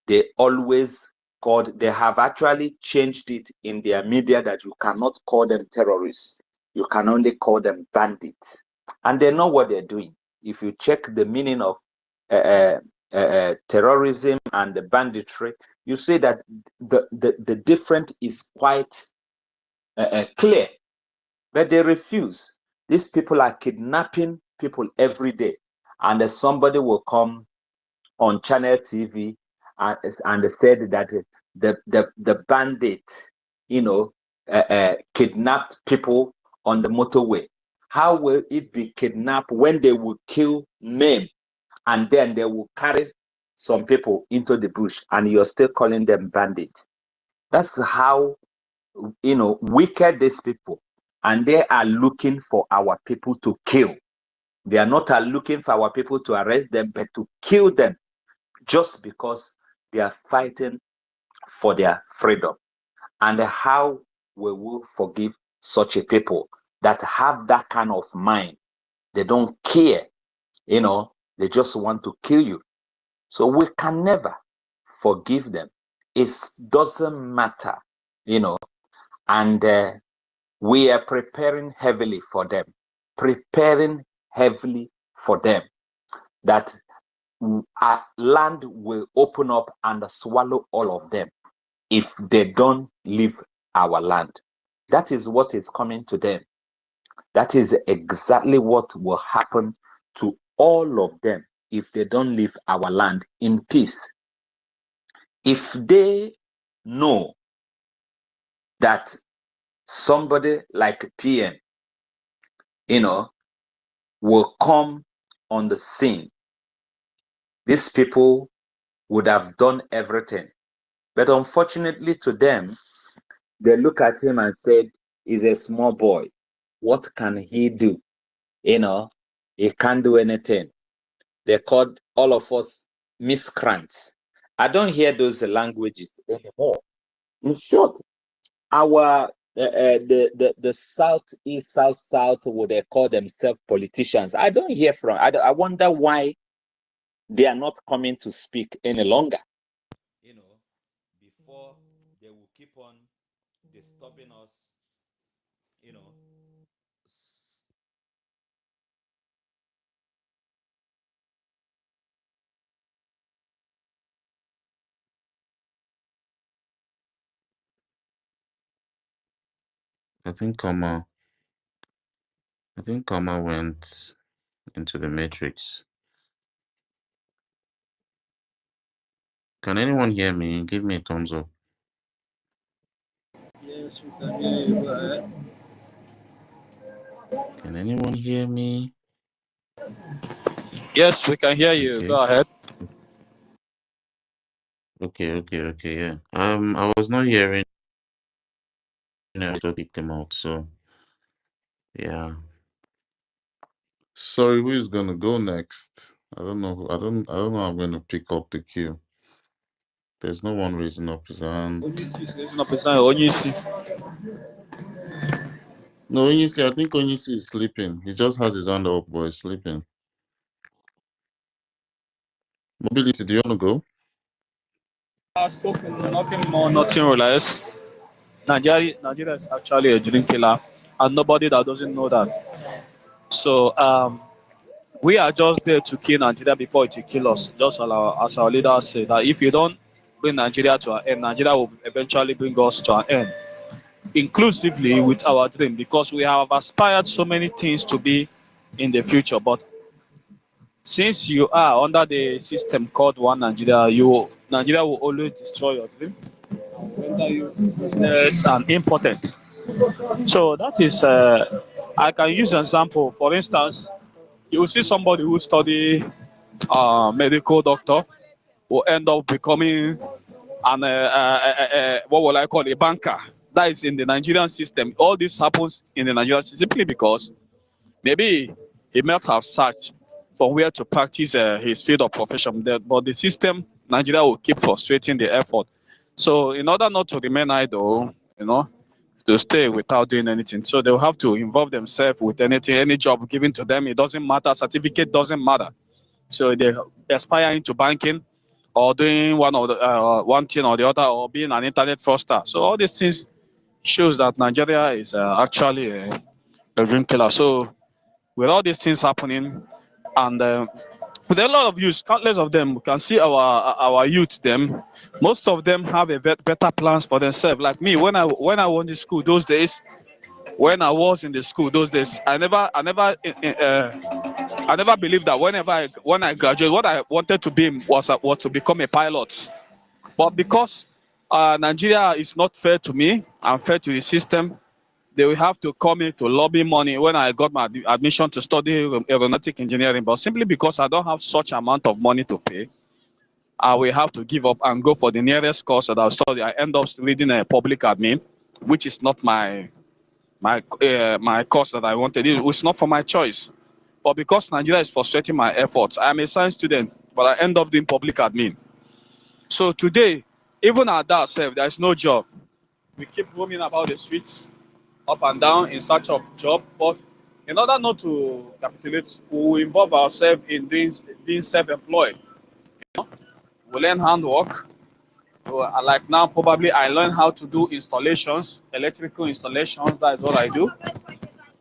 S14: They always called, they have actually changed it in their media that you cannot call them terrorists. You can only call them bandits. And they know what they're doing. If you check the meaning of terrorism and the banditry, you see that the difference is quite clear. But they refuse. These people are kidnapping people every day. And somebody will come on Channel TV and said that the bandit, you know, kidnapped people on the motorway. How will it be kidnapped when they will kill, maim, and then they will carry some people into the bush, and you're still calling them bandits? That's how, you know, wicked these people, and they are looking for our people to kill. They are not looking for our people to arrest them, but to kill them, just because they are fighting for their freedom. And how we will forgive such a people that have that kind of mind? They don't care, you know, they just want to kill you. So we can never forgive them. It doesn't matter, you know, and we are preparing heavily for them, that land will open up and swallow all of them if they don't leave our land. That is what is coming to them. That is exactly what will happen to all of them if they don't leave our land in peace. If they know that somebody like PM, will come on the scene, these people would have done everything. But unfortunately to them, they look at him and said, he's a small boy. What can he do? He can't do anything. They called all of us miscreants. I don't hear those languages anymore. In short, our the southeast, south, would they call themselves politicians? I don't hear from. I wonder why they are not coming to speak any longer.
S15: Before they will keep on disturbing us,
S3: I think Kama went into the matrix. Can anyone hear me? Give me a thumbs up.
S16: Yes, we can hear you. Go ahead.
S3: Can anyone hear me?
S16: Yes, we can hear you.
S3: Okay.
S16: Go ahead.
S3: Okay, yeah. I was not hearing. I just kicked them out. So, yeah. Sorry, who is gonna go next? I don't know. I don't know. How I'm gonna pick up the queue. There's no one raising up his hand. No, Onyisi, I think Onyisi is sleeping. He just has his hand up, but he's sleeping. Mobility, do you want to go?
S16: I've spoken, nothing more, nothing less. Nigeria is actually a dream killer, and nobody that doesn't know that. So we are just there to kill Nigeria before it will kill us. Just as our leaders say that if you don't bring Nigeria to an end, Nigeria will eventually bring us to an end, inclusively with our dream, because we have aspired so many things to be in the future. But since you are under the system called One Nigeria, Nigeria will always destroy your dream, render you business and important. So that is, I can use an example. For instance, you will see somebody who study medical doctor will end up becoming what will I call a banker. That is in the Nigerian system. All this happens in the Nigerian system simply because maybe he might have searched for where to practice his field of profession, but the system, Nigeria, will keep frustrating the effort. So in order not to remain idle, to stay without doing anything, so they'll have to involve themselves with anything, any job given to them. It doesn't matter, certificate doesn't matter. So they aspire into banking or doing one thing or the other, or being an internet fraudster. So all these things shows that Nigeria is actually a dream killer. So with all these things happening, and with a lot of youth, countless of them, we can see our youth. Them, most of them have a better plans for themselves. Like me, when I went to school those days, when I was in the school those days, I never believed that when I graduated, what I wanted to be was to become a pilot. But because Nigeria is not fair to me and fair to the system, they will have to call me to lobby money when I got my admission to study aeronautic engineering. But simply because I don't have such amount of money to pay, I will have to give up and go for the nearest course that I'll study. I end up reading a public admin, which is not my course that I wanted. It was not for my choice. But because Nigeria is frustrating my efforts, I am a science student, but I end up doing public admin. So today, even at that self, there is no job. We keep roaming about the streets, up and down in search of job. But in order not to capitulate, we will involve ourselves in being self-employed. We learn handwork. Like now, probably I learn how to do installations, electrical installations. That is what I do.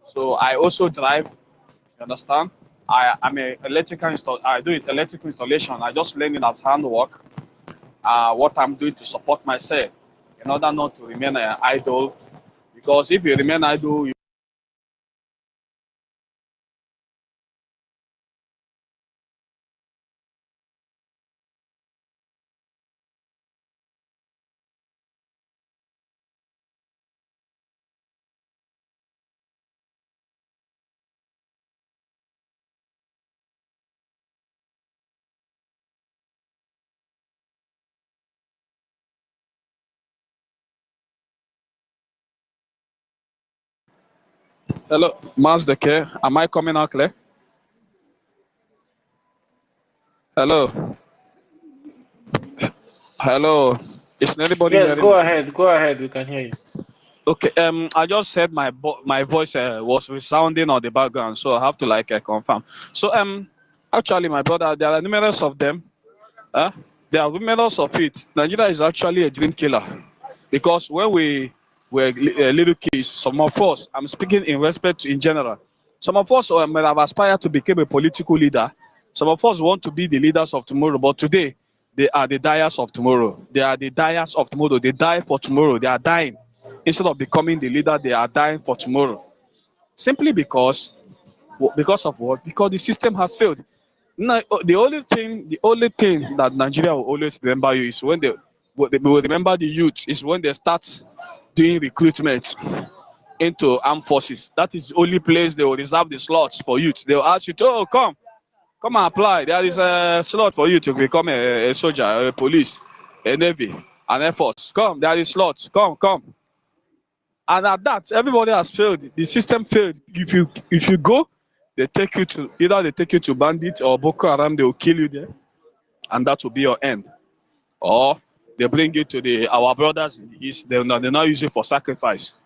S16: So I also drive. You understand? I'm a electrical install. I do electrical installation. I just learning as handwork. What I'm doing to support myself in order not to remain idle. Because if you remain idle, you hello, Master K. Am I coming out clear? Hello, hello. Is anybody
S12: Yes,
S16: hearing
S12: go
S16: me?
S12: ahead. Go ahead. We can hear you.
S16: Okay. I just said my voice was resounding on the background, so I have to like confirm. So actually, my brother, there are numerous of them. Huh? There are numerous of it. Nigeria is actually a dream killer because when we were little kids, some of us, I'm speaking in respect in general, some of us may have aspired to become a political leader. Some of us want to be the leaders of tomorrow, but today they are the dyers of tomorrow. They are the dyers of tomorrow. They die for tomorrow. They are dying. Instead of becoming the leader, they are dying for tomorrow. Simply because of what? Because the system has failed. Now, the only thing that Nigeria will always remember you is when what they will remember the youth is when they start doing recruitment into armed forces. That is the only place they will reserve the slots for youth. They will ask you to, oh, come and apply. There is a slot for you to become a soldier, a police, a navy, an air force. Come, there is slot. Come. And at that, everybody has failed. The system failed. If you go, they take you to bandits or Boko Haram. They will kill you there, and that will be your end. Or they bring you to our brothers in the east. They now use it for sacrifice,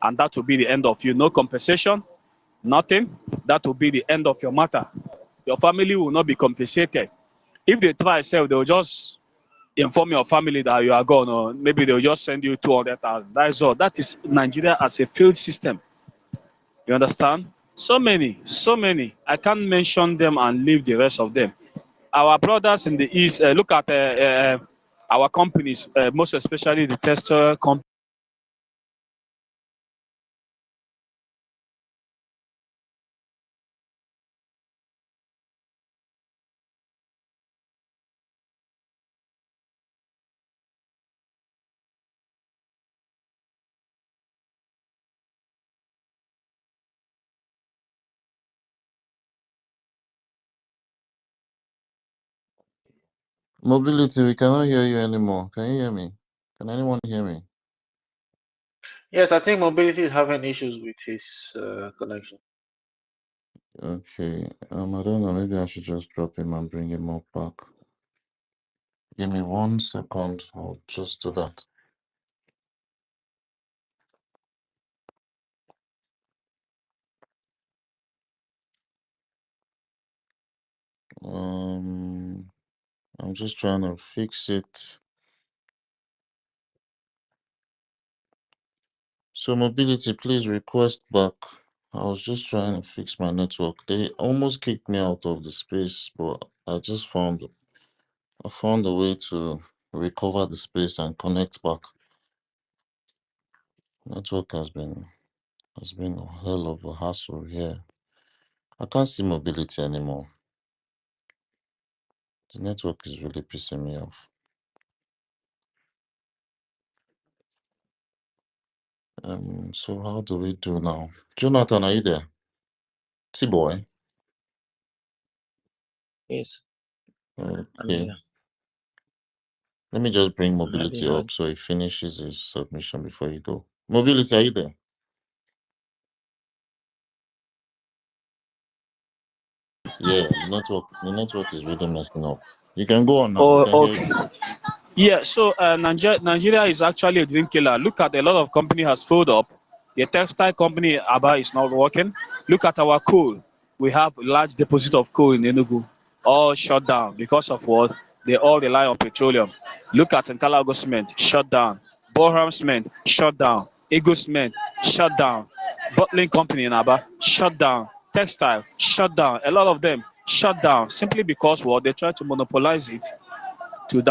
S16: and that will be the end of you. No compensation, nothing. That will be the end of your matter. Your family will not be compensated. If they try sell, they will just inform your family that you are gone, or maybe they'll just send you 200,000. That is all. That is Nigeria as a failed system. You understand? So many. I can't mention them and leave the rest of them. Our brothers in the east, look at our companies, most especially the textile company.
S3: Mobility, we cannot hear you anymore. Can you hear me? Can anyone hear me?
S12: Yes, I think Mobility is having issues with his connection.
S3: Okay. I don't know. Maybe I should just drop him and bring him up back. Give me 1 second. I'll just do that. I'm just trying to fix it. So Mobility, please request back. I was just trying to fix my network. They almost kicked me out of the space, but I found a way to recover the space and connect back. Network has been a hell of a hassle here. I can't see Mobility anymore. The network is really pissing me off. So how do we do now? Jonathan, are you there? T-boy.
S7: Yes, I'm
S3: Okay.
S7: here.
S3: Let me just bring
S7: Can I be
S3: Mobility
S7: heard?
S3: up so he finishes his submission before you go. Mobility, are you there? Yeah, the network is really messing up. You can go on now. We
S16: Oh,
S3: can hear you.
S16: okay. Yeah, so Nigeria is actually a dream killer. Look at a lot of company has filled up. The textile company Aba is not working. Look at our coal. We have a large deposit of coal in Enugu, all shut down because of what? They all rely on petroleum. Look at Nkalago Cement, shut down. Boreham Cement, shut down. Ego Cement, shut down. Bottling company in Aba, shut down. textile shut down. A lot of them shut down simply because they try to monopolize it to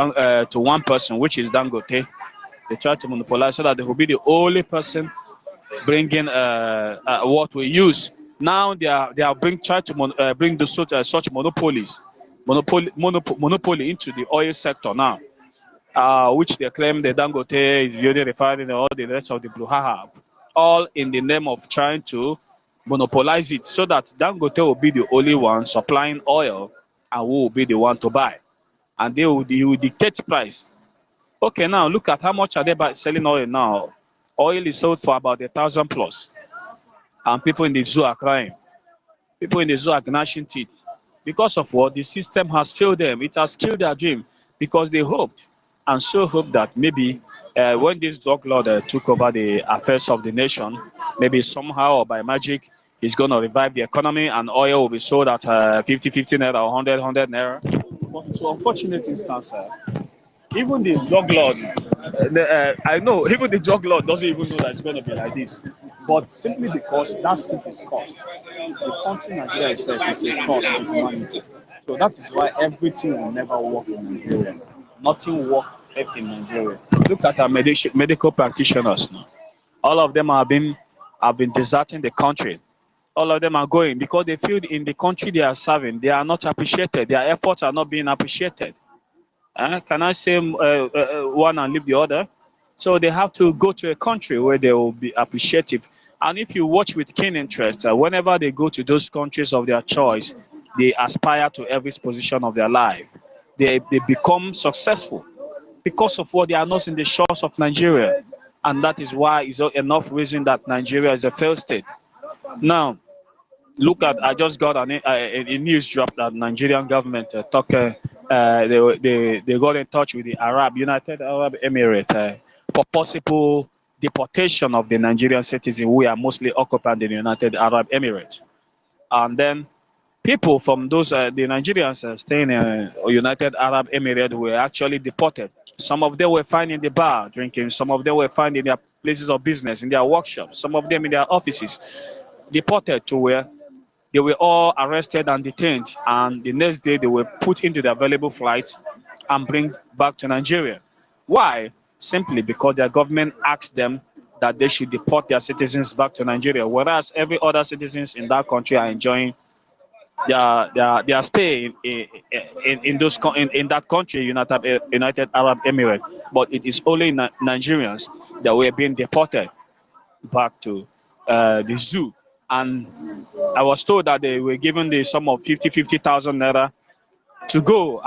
S16: one person, which is Dangote. They try to monopolize so that they will be the only person bringing what we use. Now they are try to bring the such monopoly into the oil sector now, which they claim the Dangote is building refining and all the rest of the brouhaha, all in the name of trying to monopolize it so that Dangote will be the only one supplying oil and we will be the one to buy, and they will dictate price. Okay, now look at how much are they selling oil now. Oil is sold for about 1,000 plus, and people in the zoo are crying. People in the zoo are gnashing teeth because of what the system has failed them. It has killed their dream because they hoped and so hoped that maybe when this drug lord took over the affairs of the nation, maybe somehow or by magic, he's going to revive the economy and oil will be sold at 50 naira or 100 naira. But to unfortunate instance, even the drug lord, I know, even the drug lord doesn't even know that it's going to be like this. But simply because that seat is cost. The country Nigeria itself is a cost to humanity. So that is why everything will never work in Nigeria. Nothing works in Nigeria. Look at our medical practitioners now. All of them have been deserting the country. All of them are going because they feel in the country they are serving, they are not appreciated. Their efforts are not being appreciated. Can I say one and leave the other? So they have to go to a country where they will be appreciative. And if you watch with keen interest, whenever they go to those countries of their choice, they aspire to every position of their life. They become successful because of what they are not in the shores of Nigeria. And that is why it's enough reason that Nigeria is a failed state. Now, look at, I just got a news drop that Nigerian government they got in touch with the United Arab Emirates for possible deportation of the Nigerian citizens who are mostly occupied in the United Arab Emirates. And then people from those the Nigerians staying in United Arab Emirates were actually deported. Some of them were found in the bar drinking. Some of them were found in their places of business, in their workshops. Some of them in their offices, deported to where they were all arrested and detained, and the next day they were put into the available flights and bring back to Nigeria. Why? Simply because their government asked them that they should deport their citizens back to Nigeria, whereas every other citizens in that country are enjoying their stay in that country, United Arab Emirates. But it is only Nigerians that were being deported back to the zoo. And I was told that they were given the sum of 50,000 naira to go.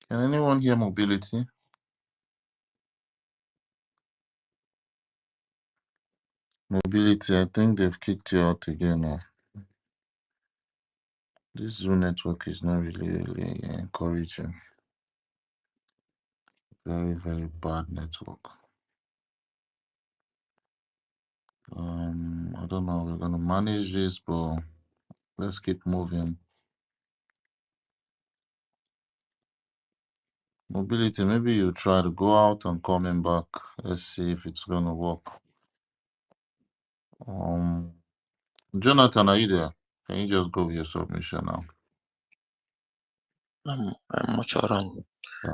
S3: Can anyone hear mobility? Mobility, I think they've kicked you out again now. This Zoom network is not really encouraging. Very, very bad network. I don't know. We're gonna manage this, but let's keep moving. Mobility, maybe you try to go out and coming back. Let's see if it's gonna work. Jonathan, are you there? Can you just go with your submission now?
S17: I'm much around.
S3: Yeah.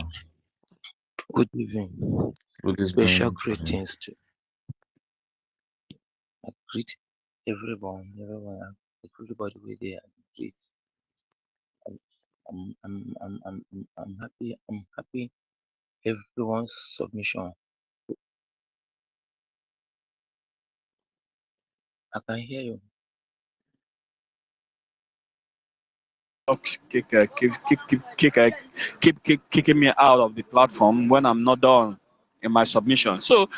S17: Good evening.
S3: Good
S17: Special
S3: evening.
S17: greetings to I greet everyone, everybody where they are great. I'm happy. I'm happy. Everyone's submission. I can hear you.
S16: keep kicking me out of the platform when I'm not done in my submission. So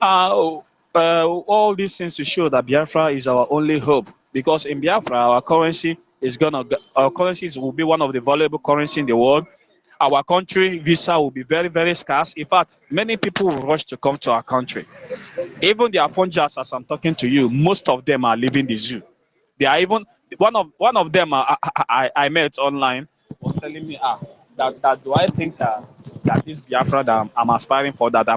S16: all these things to show that Biafra is our only hope, because in Biafra our currency will be one of the valuable currency in the world. Our country visa will be very, very scarce. In fact, many people will rush to come to our country. Even the Afonjas, as I'm talking to you, most of them are leaving the zoo. They are even one of them I met online was telling me that do I think that this Biafra that I'm aspiring for, that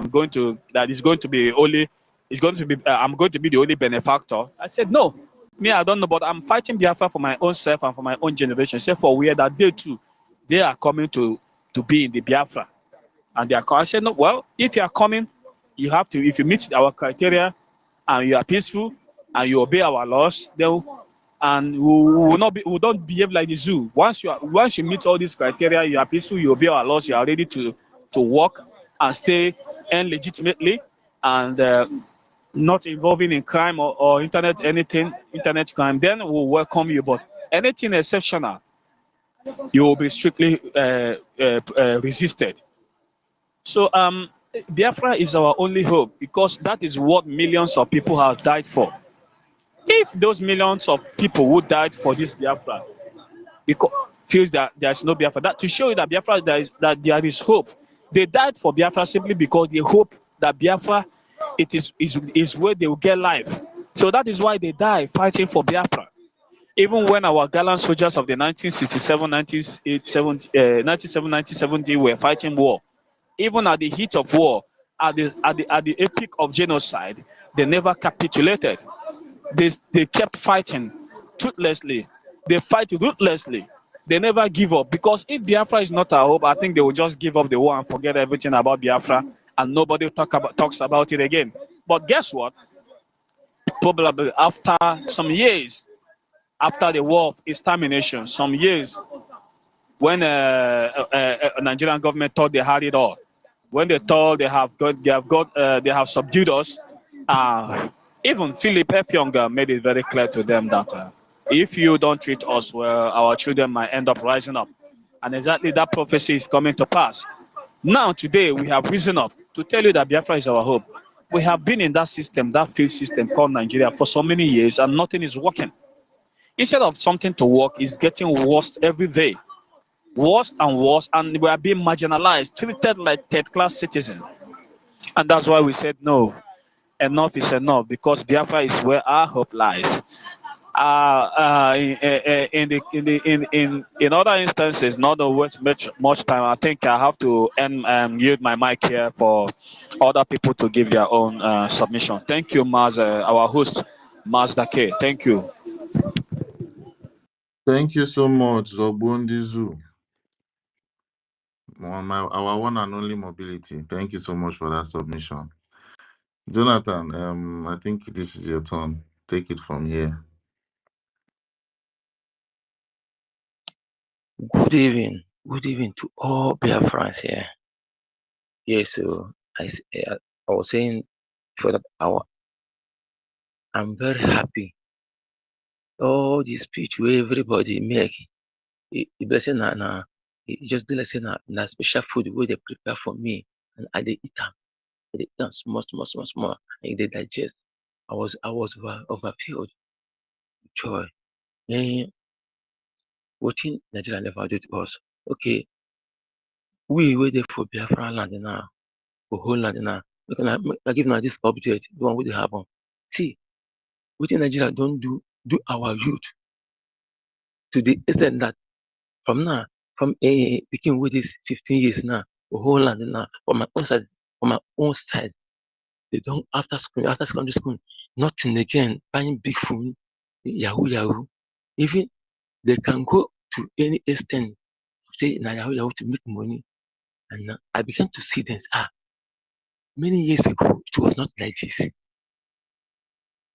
S16: is going to be only is going to be I'm going to be the only benefactor. I said no, me I don't know, but I'm fighting Biafra for my own self and for my own generation. Say for where that they too they are coming to be in the Biafra, and they are coming. I said no, well, if you are coming, you have to, if you meet our criteria and you are peaceful and you obey our laws, then and we will not be, we don't behave like the zoo. Once you meet all these criteria, you are peaceful, you obey our laws, you are ready to work and stay and legitimately, and not involving in crime or internet crime, then we'll welcome you. But anything exceptional, you will be strictly resisted. So Biafra is our only hope, because that is what millions of people have died for. If those millions of people who died for this Biafra because feels that there is no Biafra, that to show you that Biafra there is hope. They died for Biafra simply because they hope that Biafra is where they will get life. So that is why they die fighting for Biafra. Even when our gallant soldiers of the 1967, 1970 were fighting war, even at the heat of war, at the epic of genocide, they never capitulated. They kept fighting toothlessly. They fight ruthlessly. They never give up, because if Biafra is not our hope, I think they will just give up the war and forget everything about Biafra, and nobody talks about it again. But guess what? Probably after some years, after the war of extermination, some years, when Nigerian government thought they had it all, when they thought they have subdued us, even Philip Efyonga made it very clear to them that if you don't treat us well, our children might end up rising up. And exactly that prophecy is coming to pass. Now, today, we have risen up to tell you that Biafra is our hope. We have been in that system, that failed system called Nigeria, for so many years, and nothing is working. Instead of something to work, it's getting worse every day. Worse and worse, and we are being marginalized, treated like third-class citizens. And that's why we said no, enough is enough, because Biafra is where our hope lies. In other instances, not to waste much time, I think I have to yield my mic here for other people to give their own submission. Thank you, Maz, our host, Maz Dake. Thank you.
S3: Thank you so much, Zobundi Zoo. Our one and only mobility. Thank you so much for that submission. Jonathan, I think this is your turn. Take it from here.
S17: Good evening. Good evening to all Biafrans here. Yes, so I was saying for that hour, I'm very happy. All the speech where everybody make, it blessing na it just do like say na special food where they prepare for me, and I dey eat am. I dey eat am small, and they digest. I was overfilled with joy. Wetin Nigeria never do to us. Okay, we wey dey for Biafra land now, for whole land now, make I give una this update, the one wey dey happen. See, wetin Nigeria don do our youth to the extent that from now, from pikin wey dey 15 years now, for whole land now, from my own side, they don after secondary school, nothing again, buying big phone, yahoo. Even they can go to any extent, say na yahoo to make money. And now I began to see this. Many years ago, it was not like this.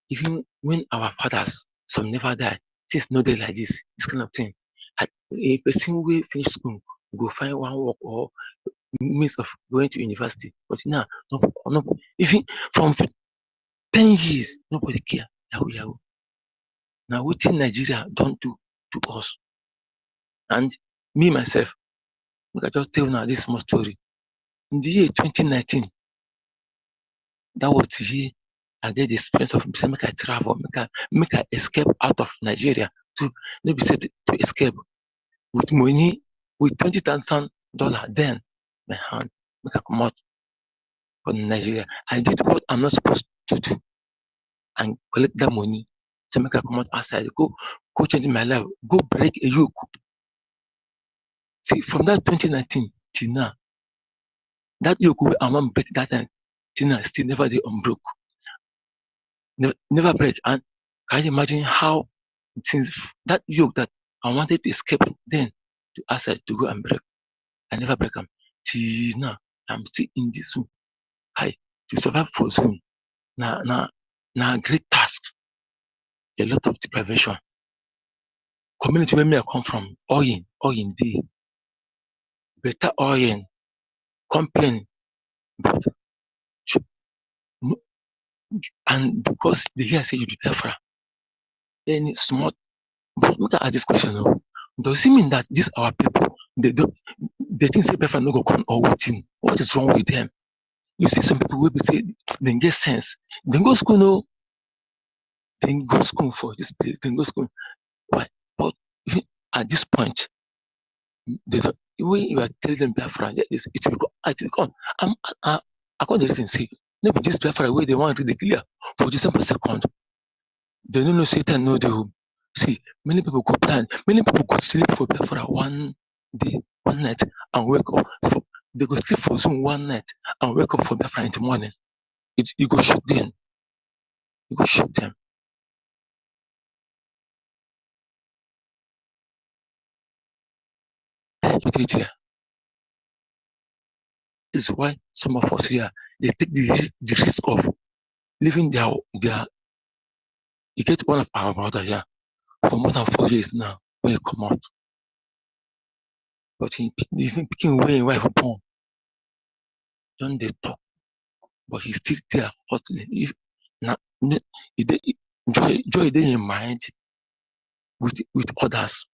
S17: Even when our fathers, some never die, things no dey like this kind of thing. A person wey finish school go find one work or means of going to university. But now, no, even from 10 years, nobody care. Yahoo. Now, wetin Nigeria don do to us? And me myself, make I just tell now this small story. In the year 2019, that was the year I get the experience of say make I travel, make I escape out of Nigeria to maybe say to escape with money with $20,000 then my hand make I come out from Nigeria. I did what I'm not supposed to do and collect that money. So make I come out outside, go change my life, go break a yoke. See, from that 2019 till now, that yoke wey I wan break that time till now still never dey unbroke. Never break. And can you imagine how since that yoke that I wanted to escape then to outside to go and break, I never break am. Till now, I'm still in this zone. Hi, to survive for zone na great task. A lot of deprivation. Community where me I come from, oil dey. Better oil, complain, but and because they hear say you be Biafra, any small. But look at this question now. Does it mean that these our people they think say Biafra no go come or wetin? What is wrong with them? You see some people will be say they get sense. They go school no. They go school for this place. They go school. Why? But even at this point, they don't. When you are telling them Biafra, it will come. I can't listen. See, maybe this Biafra way they want to read clear for December 2nd. They don't know Satan know the see. Many people go plan. Many people go sleep for Biafra one day, one night, and wake up. They go sleep for Zoom one night and wake up for Biafra in the morning. You go shoot them. You go shoot them. This is why some of us here they take the risk of living their. You get one of our brother here for more than 4 years now when you come out. But he even picking away wife born. Don't they talk? But he's still there hustling. If now joy dey in mind with others.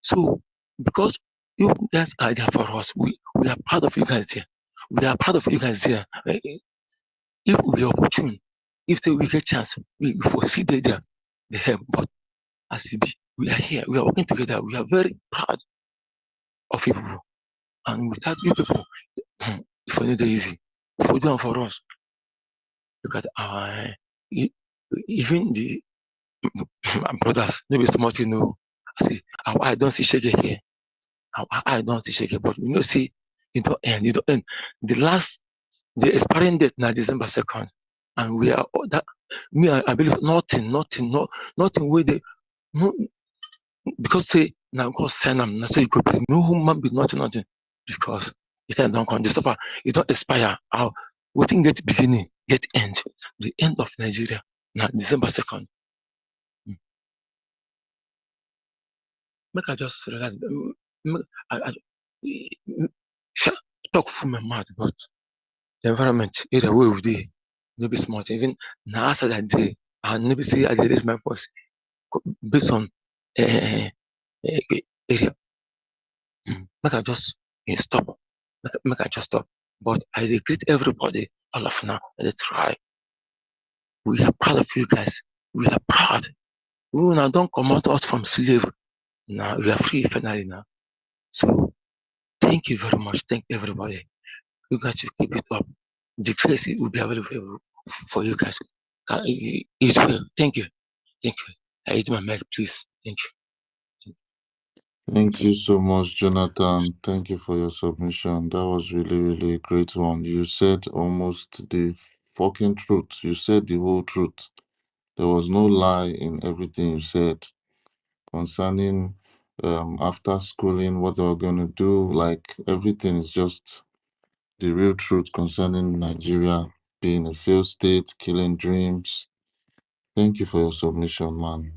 S17: So because you guys are there for us, we are proud of you guys here. We are proud of you guys here. If we are opportune, if we get chance, we foresee there the help. But as it be, we are here, we are working together, we are very proud of you people. And without you people, if only dey easy. For do and for us. Look at our even the brothers, maybe so much you know. See, our eye don't see shege here. Our eye don't see shege, but we know see it don't end. It don't end. The expiring date now December 2nd. And we are that me, I believe nothing with the no, because say now God send them, now so you could be no human be nothing. Because it don't come. The suffer, it don't expire. Our waiting get beginning, get end. The end of Nigeria now December 2nd. Make I just relax. I talk from my mouth, but the environment area where we dey, no be smart. Even now after that day, I never see I did this my boss based on area. Make I just stop. Make I just stop. But I dey greet everybody, all of now. They try. We are proud of you guys. We are proud. We now don't come out us from slave. Now we are free finally now. So thank you very much. Thank everybody. You guys should keep it up. The grace will be available for you guys. It's well. Thank you. Thank you. I hit my mic, please. Thank you.
S3: Thank you so much, Jonathan. Thank you for your submission. That was really a great one. You said almost the fucking truth. You said the whole truth. There was no lie in everything you said concerning after schooling, what they were going to do. Like everything is just the real truth concerning Nigeria being a failed state, killing dreams. Thank you for your submission, man.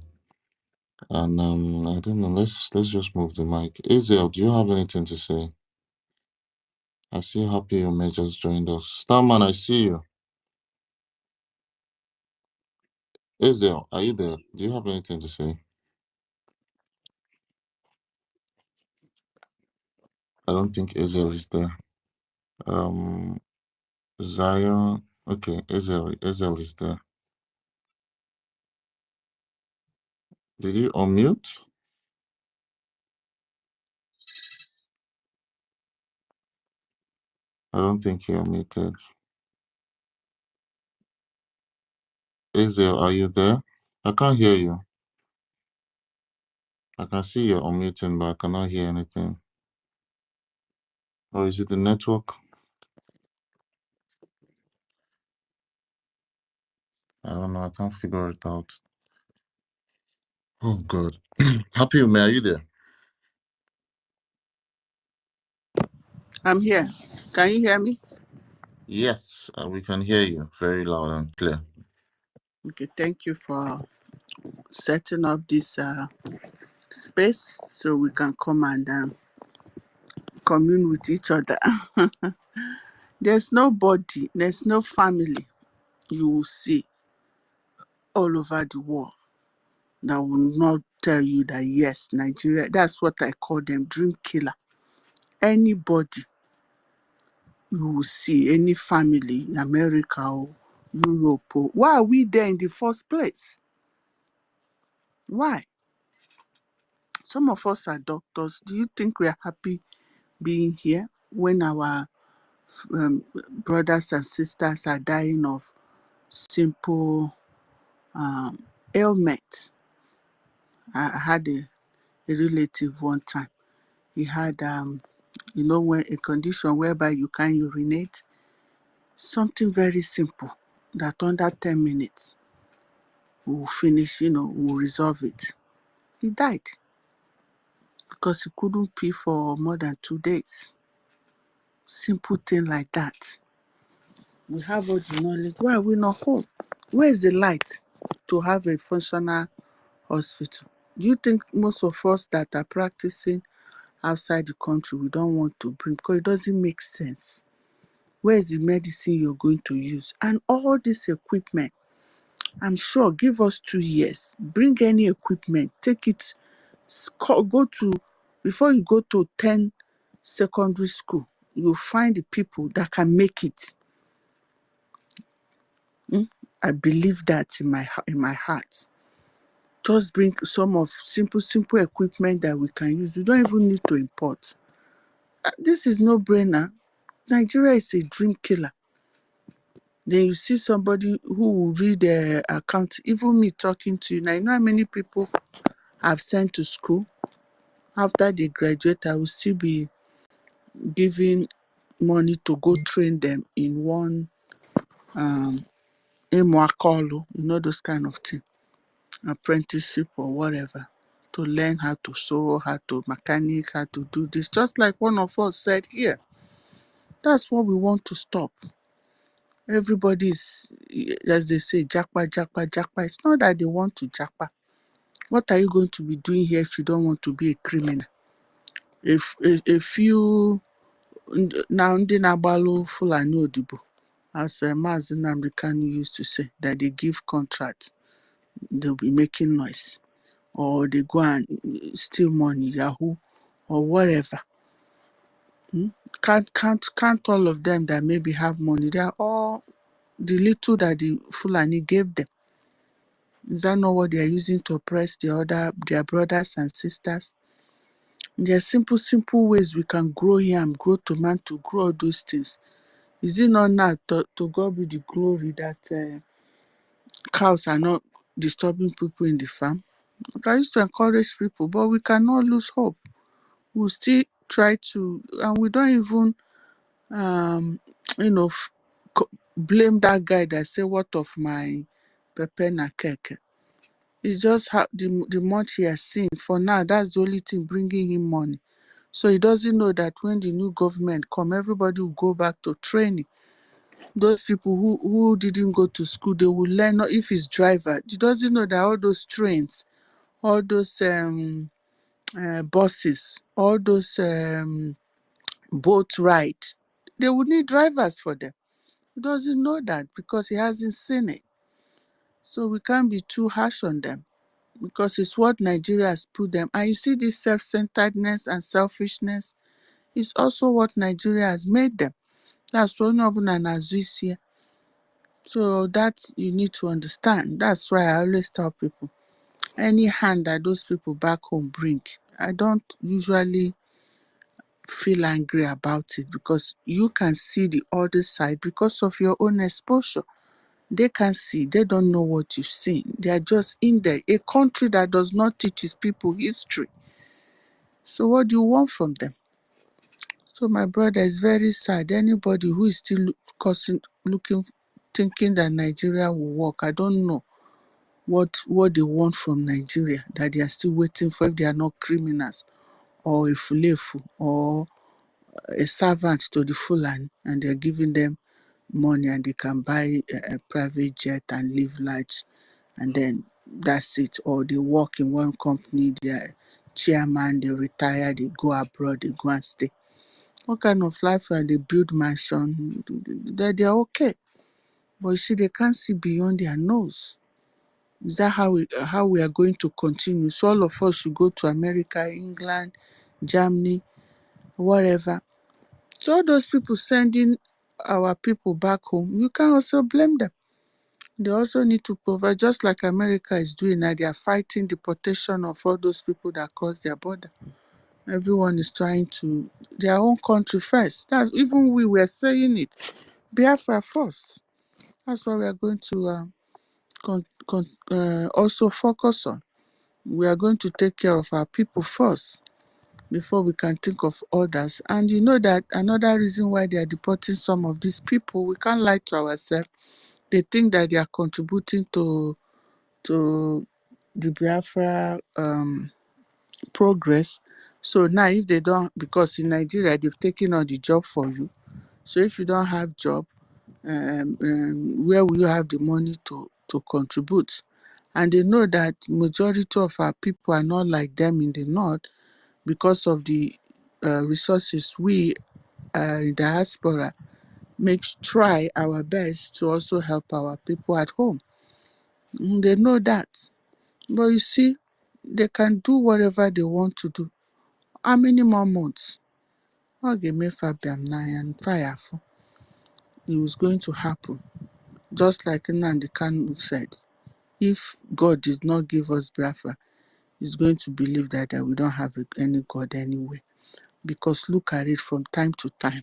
S3: And I don't know. Let's just move the mic. Azel, do you have anything to say? I see Happy you may just joined us. Starman, I see you. Azel, are you there? Do you have anything to say? I don't think Ezel is there. Zion. Okay, Ezel is there. Did you unmute? I don't think you're unmuted. Ezel, are you there? I can't hear you. I can see you're unmuting, but I cannot hear anything. Or is it the network? I don't know. I can't figure it out. Oh, God. Happy Ume, are you there?
S18: I'm here. Can you hear me?
S3: Yes, we can hear you very loud and clear.
S18: Okay, thank you for setting up this space so we can come and commune with each other. There's nobody, there's no family you will see all over the world that will not tell you that yes, Nigeria, that's what I call them, dream killer. Anybody you will see, any family in America or Europe, or, why are we there in the first place? Why? Some of us are doctors. Do you think we are happy being here when our brothers and sisters are dying of simple ailment? I had a relative one time. He had, when a condition whereby you can't urinate, something very simple that under 10 minutes will finish, will resolve it. He died because he couldn't pee for more than 2 days. Simple thing like that. We have all the knowledge. Why are we not home? Where is the light to have a functional hospital? Do you think most of us that are practicing outside the country, we don't want to bring, because it doesn't make sense? Where is the medicine you're going to use? And all this equipment, I'm sure, give us 2 years. Bring any equipment, take it, go to, before you go to 10 secondary school, you'll find the people that can make it. I believe that in my heart. Just bring some of simple equipment that we can use. We don't even need to import. This is no brainer. Nigeria is a dream killer. Then you see somebody who will read the account, even me talking to you. Now, you know how many people I've sent to school? After they graduate, I will still be giving money to go train them in one Emuakolo, those kind of thing, apprenticeship or whatever, to learn how to sew, how to mechanic, how to do this. Just like one of us said here, that's what we want to stop. Everybody's, as they say, jackpa, jackpa, jackpa. It's not that they want to jackpa. What are you going to be doing here if you don't want to be a criminal? If a few now ndị na-agbalụ Fulani Odibo, as Mazi Nnamdi Kanu used to say, that they give contract, they'll be making noise, or they go and steal money, Yahoo, or whatever. Can't all of them that maybe have money, they are all the little that the Fulani gave them. Is that not what they are using to oppress their brothers and sisters? There are simple ways we can grow yam, grow tomato, grow all those things. Is it not now to God be the glory that cows are not disturbing people in the farm? I used to encourage people, but we cannot lose hope. We'll still try to, and we don't even, blame that guy that say, what of my pepe na keke? It's just how the much he has seen. For now, that's the only thing bringing him money. So he doesn't know that when the new government come, everybody will go back to training. Those people who didn't go to school, they will learn. If it's driver, he doesn't know that all those trains, all those buses, all those boat ride, they will need drivers for them. He doesn't know that because he hasn't seen it. So we can't be too harsh on them, because it's what Nigeria has put them. And you see this self-centeredness and selfishness It's also what Nigeria has made them. That's what is here. So that you need to understand. That's why I always tell people, any hand that those people back home bring, I don't usually feel angry about it, because you can see the other side because of your own exposure. They can see, they don't know what you've seen. They are just in there. A country that does not teach its people history. So what do you want from them? So my brother, is very sad. Anybody who is still thinking that Nigeria will work, I don't know what they want from Nigeria, that they are still waiting for, if they are not criminals or a fulefu or a servant to the Fulani, and they're giving them money and they can buy a private jet and live large, and then that's it. Or they work in one company, they're chairman, they retire, they go abroad, they go and stay. What kind of life are they build mansion? They're okay. But you see, they can't see beyond their nose. Is that how we are going to continue? So all of us should go to America, England, Germany, whatever. So all those people sending our people back home, you can also blame them. They also need to provide, just like America is doing now. They are fighting deportation of all those people that cross their border. Everyone is trying to their own country first. That's even we were saying it. Biafra first. That's what we are going to also focus on. We are going to take care of our people first before we can think of others. And you know that another reason why they are deporting some of these people, we can't lie to ourselves. They think that they are contributing to the Biafra progress. So now if they don't, because in Nigeria they've taken on the job for you. So if you don't have job, where will you have the money to contribute? And they know that majority of our people are not like them in the north, because of the resources we in diaspora try our best to also help our people at home. They know that. But you see, they can do whatever they want to do. How many more months? Okay, Fabian and fire for it was going to happen. Just like Nnamdi Kanu said, if God did not give us Biafra, he's going to believe that we don't have any God anyway. Because look at it from time to time.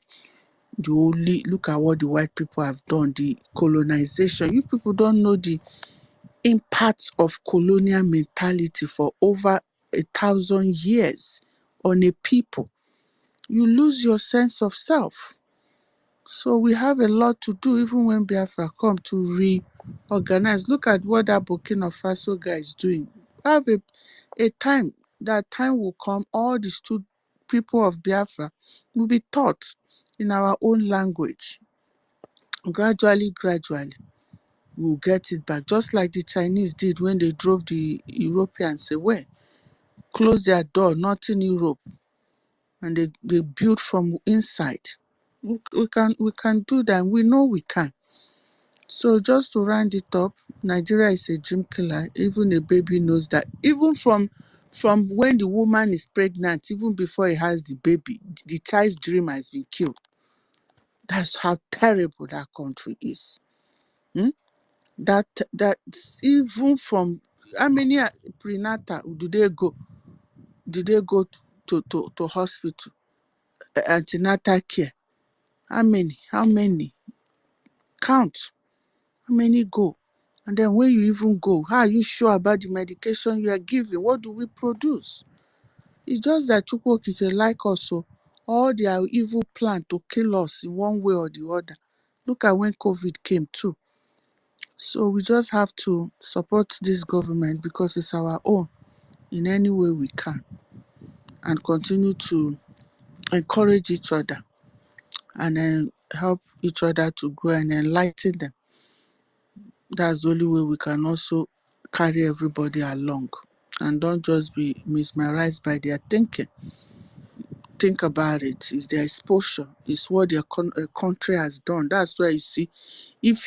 S18: Look at what the white people have done, the colonization. You people don't know the impact of colonial mentality for over 1,000 years on a people. You lose your sense of self. So we have a lot to do, even when Biafra come, to reorganize. Look at what that Burkina Faso guy is doing. Have a time. That time will come, all these people of Biafra will be taught in our own language. Gradually, we'll get it back. Just like the Chinese did when they drove the Europeans away. Close their door, not in Europe. And they built from inside. We can do that. We know we can. So just to round it up, Nigeria is a dream killer. Even a baby knows that. Even from when the woman is pregnant, even before he has the baby, the child's dream has been killed. That's how terrible that country is. That even from how many prenatal do they go? Do they go to hospital? Antenatal care? How many? Count. How many go? And then when you even go, how are you sure about the medication you are giving? What do we produce? It's just that Chukwokike like us, so all their evil plan to kill us in one way or the other. Look at when COVID came too. So we just have to support this government because it's our own in any way we can, and continue to encourage each other and then help each other to grow and enlighten them. That's the only way we can also carry everybody along, and don't just be mesmerized by their thinking. Think about it. It's their exposure. It's what their country has done. That's why you see, if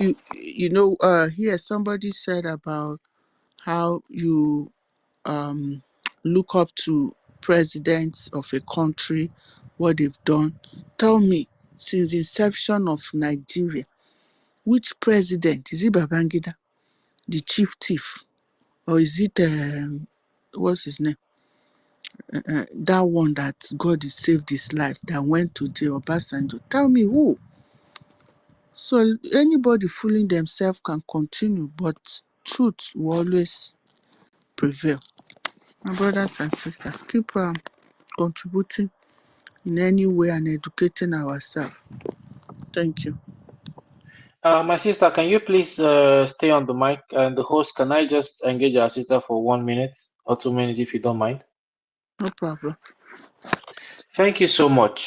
S18: here somebody said about how you look up to presidents of a country what they've done. Tell me, since the inception of Nigeria, which president, is it Babangida, the chief thief? Or is it, what's his name? That one that God has saved his life, that went to jail, Obasanjo? Tell me who? So anybody fooling themselves can continue, but truth will always prevail. My brothers and sisters, keep contributing in any way and educating ourselves. Thank you.
S12: My sister, can you please stay on the mic? And the host, can I just engage our sister for 1 minute or 2 minutes if you don't mind?
S18: No problem.
S12: Thank you so much,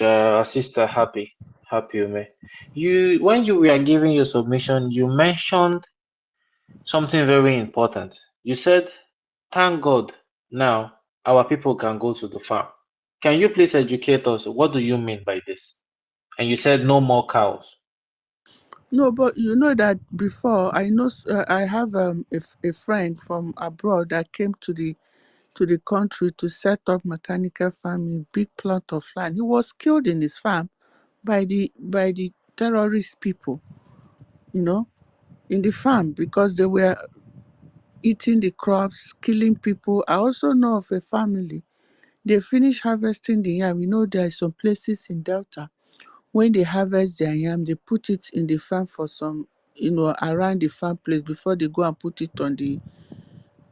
S12: Sister Happy Ume. When you were giving your submission, you mentioned something very important. You said, "Thank God, now our people can go to the farm." Can you please educate us? What do you mean by this? And you said no more cows.
S18: No, but you know that before, I know I have a friend from abroad that came to the country to set up mechanical farming, big plot of land. He was killed in his farm by the terrorist people, you know, in the farm, because they were eating the crops, killing people. I also know of a family. They finish harvesting the yam. You know, there are some places in Delta, when they harvest their yam, they put it in the farm for some, around the farm place before they go and put it on the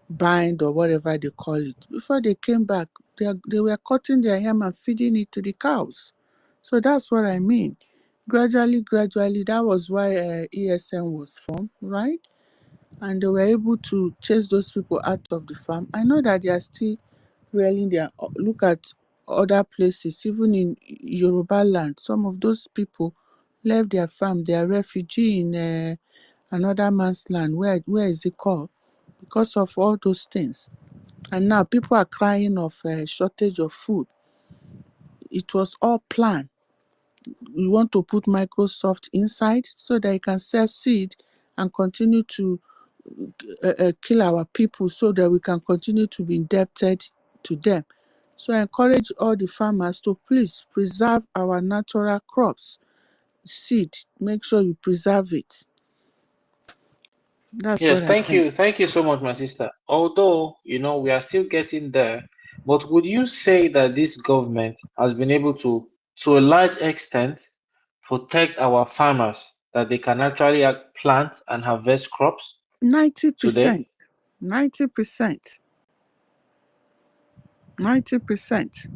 S18: bind or whatever they call it. Before they came back, they were cutting their yam and feeding it to the cows. So that's what I mean. Gradually, that was why ESN was formed, right? And they were able to chase those people out of the farm. I know that they are still reeling their, look at other places, even in Yoruba land. Some of those people left their farm. They are refugee in another man's land. Where is it called? Because of all those things. And now people are crying of a shortage of food. It was all planned. We want to put Microsoft inside so that it can sell seed and continue to kill our people so that we can continue to be indebted to them. So I encourage all the farmers to please preserve our natural crops. Seed, make sure you preserve it. That's
S12: Yes,
S18: what I
S12: thank
S18: think.
S12: you. Thank you so much, my sister. Although, we are still getting there, but would you say that this government has been able to a large extent, protect our farmers, that they can actually plant and harvest crops
S18: 90%.
S12: today?
S18: 90%. 90%.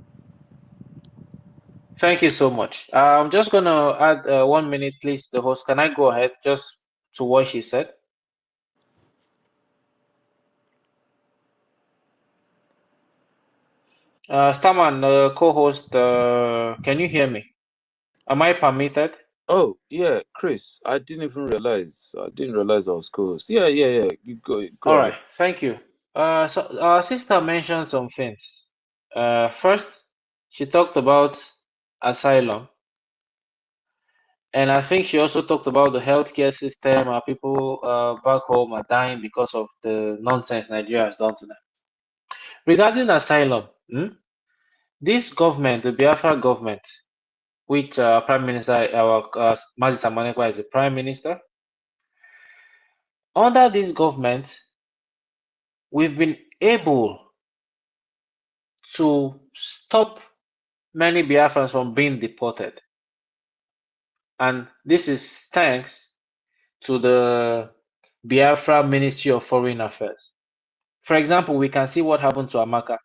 S12: Thank you so much. I'm just going to add 1 minute, please, the host. Can I go ahead just to what she said? Starman, co-host, can you hear me? Am I permitted?
S19: Oh yeah, Chris, I didn't even realize. I didn't realize I was close. Yeah. You go
S12: All
S19: ahead.
S12: right, thank you. So our sister mentioned some things. First, she talked about asylum, and I think she also talked about the healthcare system. Our people back home are dying because of the nonsense Nigeria has done to them. Regarding asylum, this government, the Biafra government, which Prime Minister, our Mazi Samanekwa is the Prime Minister, under this government, we've been able to stop many Biafrans from being deported. And this is thanks to the Biafra Ministry of Foreign Affairs. For example, we can see what happened to Amaka,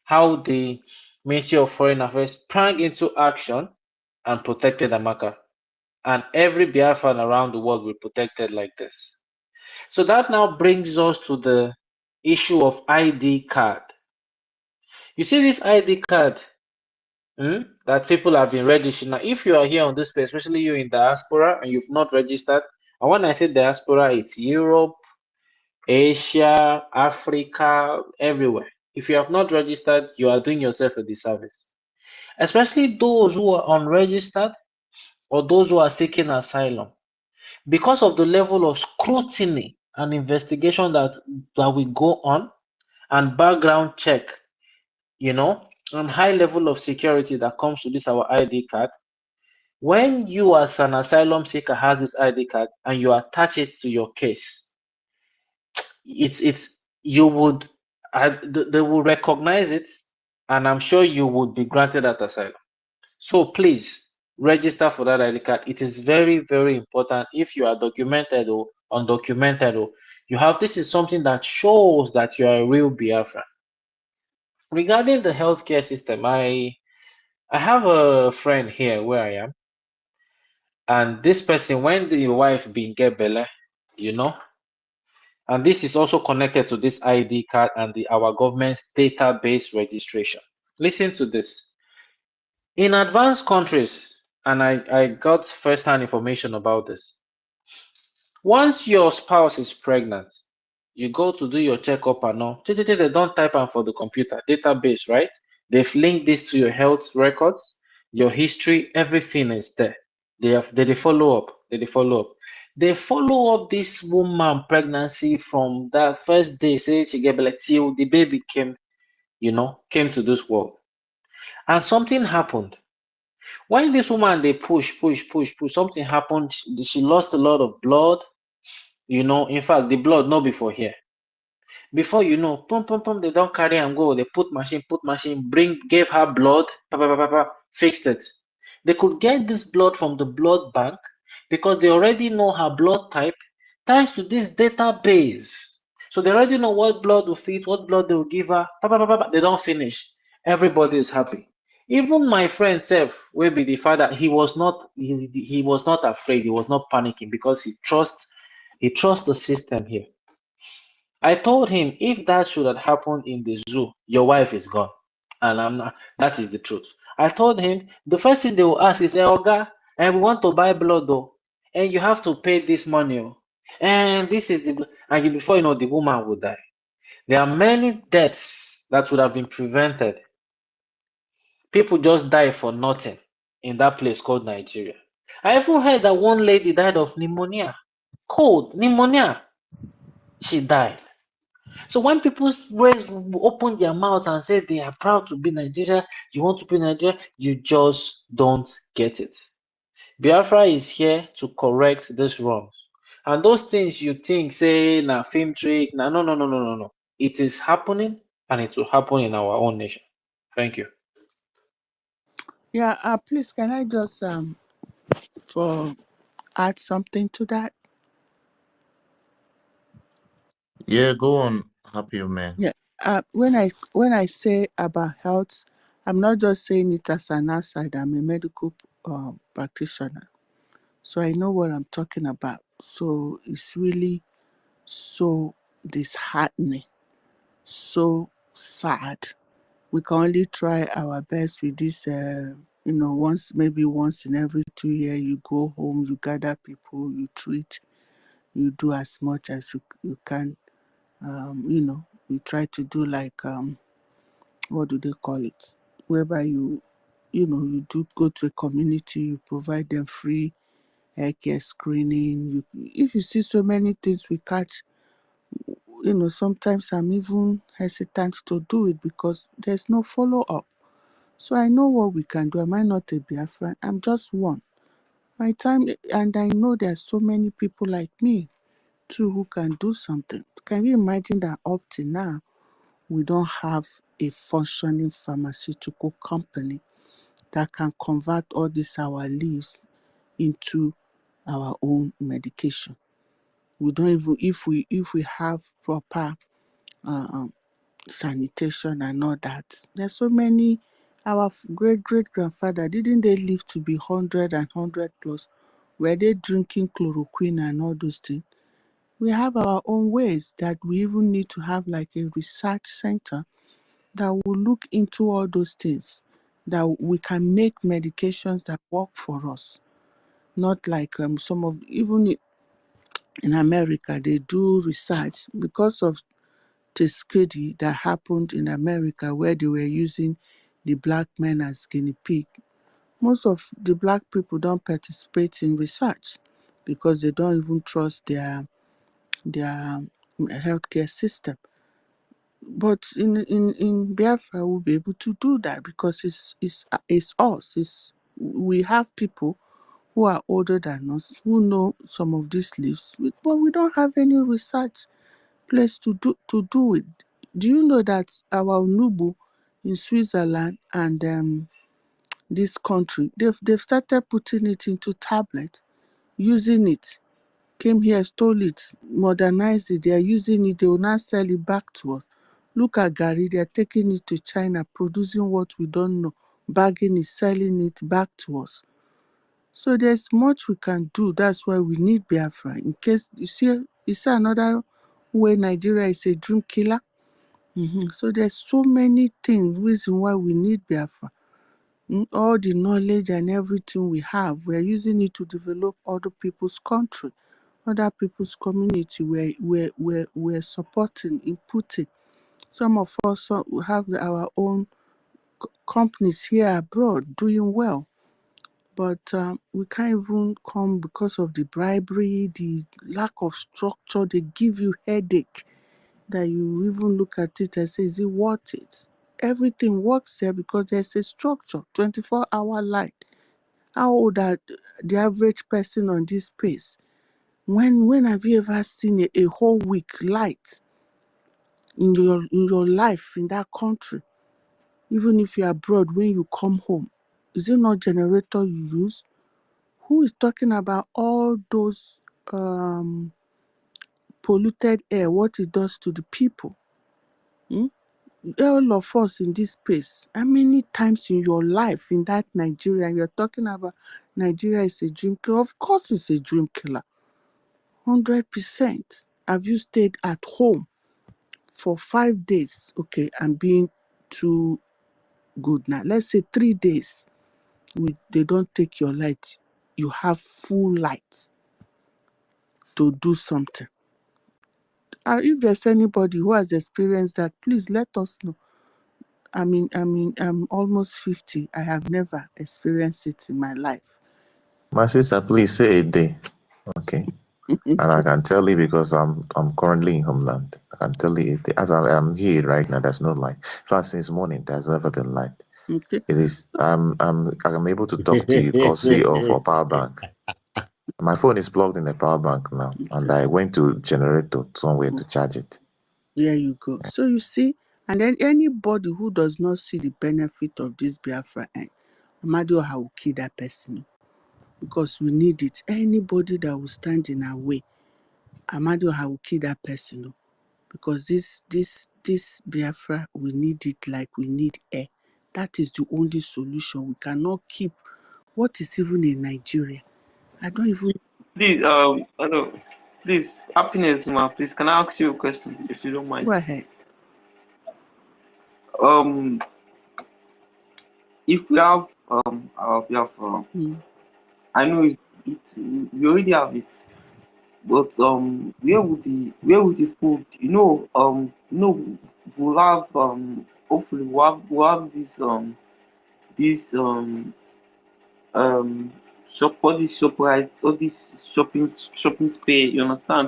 S12: how the Ministry of Foreign Affairs sprang into action and protected Amaka. And every Biafran around the world will be protected like this. So that now brings us to the issue of ID card. You see this ID card that people have been registering. Now, if you are here on this space, especially you in diaspora and you've not registered, and when I say diaspora, it's Europe, Asia, Africa, everywhere. If you have not registered, you are doing yourself a disservice. Especially those who are unregistered or those who are seeking asylum. Because of the level of scrutiny and investigation that will go on and background check, and high level of security that comes to this our ID card. When you as an asylum seeker has this ID card and you attach it to your case, it's you would they will recognize it, and I'm sure you would be granted that asylum. So please register for that ID card. It is very, very important. If you are documented or undocumented, or you have, this is something that shows that you are a real Biafran. Regarding the healthcare system, I have a friend here where I am, and this person, when the wife been get belle, you know, and this is also connected to this ID card and our government's database registration. Listen to this. In advanced countries, and I got first-hand information about this. Once your spouse is pregnant, you go to do your checkup and all. They don't type am for the computer database, right? They've linked this to your health records, your history, everything is there. They follow up. They follow up. They follow up this woman pregnancy from that first day, say she get belle till the baby came to this world. And something happened. When this woman they push, something happened. She lost a lot of blood. In fact, the blood not before here. Before you know, they don't carry and go. They put machine, gave her blood, fixed it. They could get this blood from the blood bank because they already know her blood type thanks to this database. So they already know what blood will fit, what blood they will give her. They don't finish. Everybody is happy. Even my friend Seth, will be the father, he was not afraid, he was not panicking because he trusts the system here. I told him if that should have happened in the zoo, your wife is gone. And I'm not, that is the truth. I told him the first thing they will ask is, Oga, and we want to buy blood though. And you have to pay this money. And this is before you know, the woman will die. There are many deaths that would have been prevented. People just die for nothing in that place called Nigeria. I even heard that one lady died of pneumonia. Cold pneumonia. She died. So when people open their mouth and say they are proud to be Nigeria, you want to be Nigeria, you just don't get it. Biafra is here to correct this wrongs. And those things you think, say, na film trick, no. It is happening, and it will happen in our own nation. Thank you.
S18: Yeah, please, can I just for add something to that?
S3: Yeah, go on, happy man.
S18: Yeah. When I say about health, I'm not just saying it as an aside. I'm a medical practitioner, so I know what I'm talking about. So it's really so disheartening, so sad. We can only try our best with this. Maybe once in every 2 years, you go home, you gather people, you treat, you do as much as you can. You try to do like what do they call it? Whereby you do go to a community, you provide them free haircare screening. If you see so many things we catch, sometimes I'm even hesitant to do it because there's no follow up. So I know what we can do. Am I not a Biafran? I'm just one. My time, and I know there's so many people like me too who can do something. Can you imagine that up to now we don't have a functioning pharmaceutical company that can convert all these our leaves into our own medication? We don't even, if we have proper sanitation and all that. There's so many. Our great grandfather, didn't they live to be 100 plus? Were they drinking chloroquine and all those things? We have our own ways that we even need to have like a research center that will look into all those things, that we can make medications that work for us. Not like some of, even in America, they do research because of Tuskegee that happened in America where they were using the black men as guinea pig. Most of the black people don't participate in research because they don't even trust their healthcare system. But in Biafra, we'll be able to do that because it's us. We have people who are older than us who know some of these lists, but we don't have any research place to do it. Do you know that our Nubu in Switzerland and this country, they've started putting it into tablets, using it, came here, stole it, modernized it, they are using it, they will now sell it back to us. Look at Gary, they are taking it to China, producing what we don't know, bagging it, selling it back to us. So there's much we can do. That's why we need Biafra. In case you see another way Nigeria is a dream killer. So there's so many things, reason why we need Biafra. All the knowledge and everything we have, we're using it to develop other people's country, other people's community. We're supporting, inputting. Some of us have our own companies here abroad doing well. But we can't even come because of the bribery, the lack of structure. They give you headache that you even look at it and say, is it worth it? Everything works here because there's a structure, 24-hour light. How old are the average person on this space? When have you ever seen a whole week light in your life in that country? Even if you're abroad, when you come home, is it not generator you use? Who is talking about all those polluted air, what it does to the people? All of us in this space, how many times in your life in that Nigeria, you're talking about Nigeria is a dream killer? Of course it's a dream killer. 100%. Have you stayed at home for 5 days? Okay, I'm being too good now. Let's say 3 days. They don't take your light. You have full light to do something. If there's anybody who has experienced that, please let us know. I'm almost 50. I have never experienced it in my life.
S2: My sister, please say a day. Okay. And I can tell you because I'm currently in homeland. I can tell you a day. As I'm here right now, there's no light. In fact, since morning, there's never been light.
S18: Okay.
S2: It is I'm able to talk to you courtesy of a power bank. My phone is plugged in the power bank now, and I went to generator somewhere to charge it.
S18: There you go. So you see, and then anybody who does not see the benefit of this Biafra, Amadioha will kill that person because we need it. Anybody that will stand in our way, Amadioha will kill that person because this Biafra, we need it like we need air. That is the only solution. We cannot keep what is even in Nigeria. I don't even.
S13: Please, hello. Please, happiness, ma. Please, can I ask you a question, if you don't mind?
S18: Go ahead.
S13: If we have our Biafra, I know we already have it, but where would the food? We'll have hopefully we'll have this all these shop rights, all this shopping space. You understand?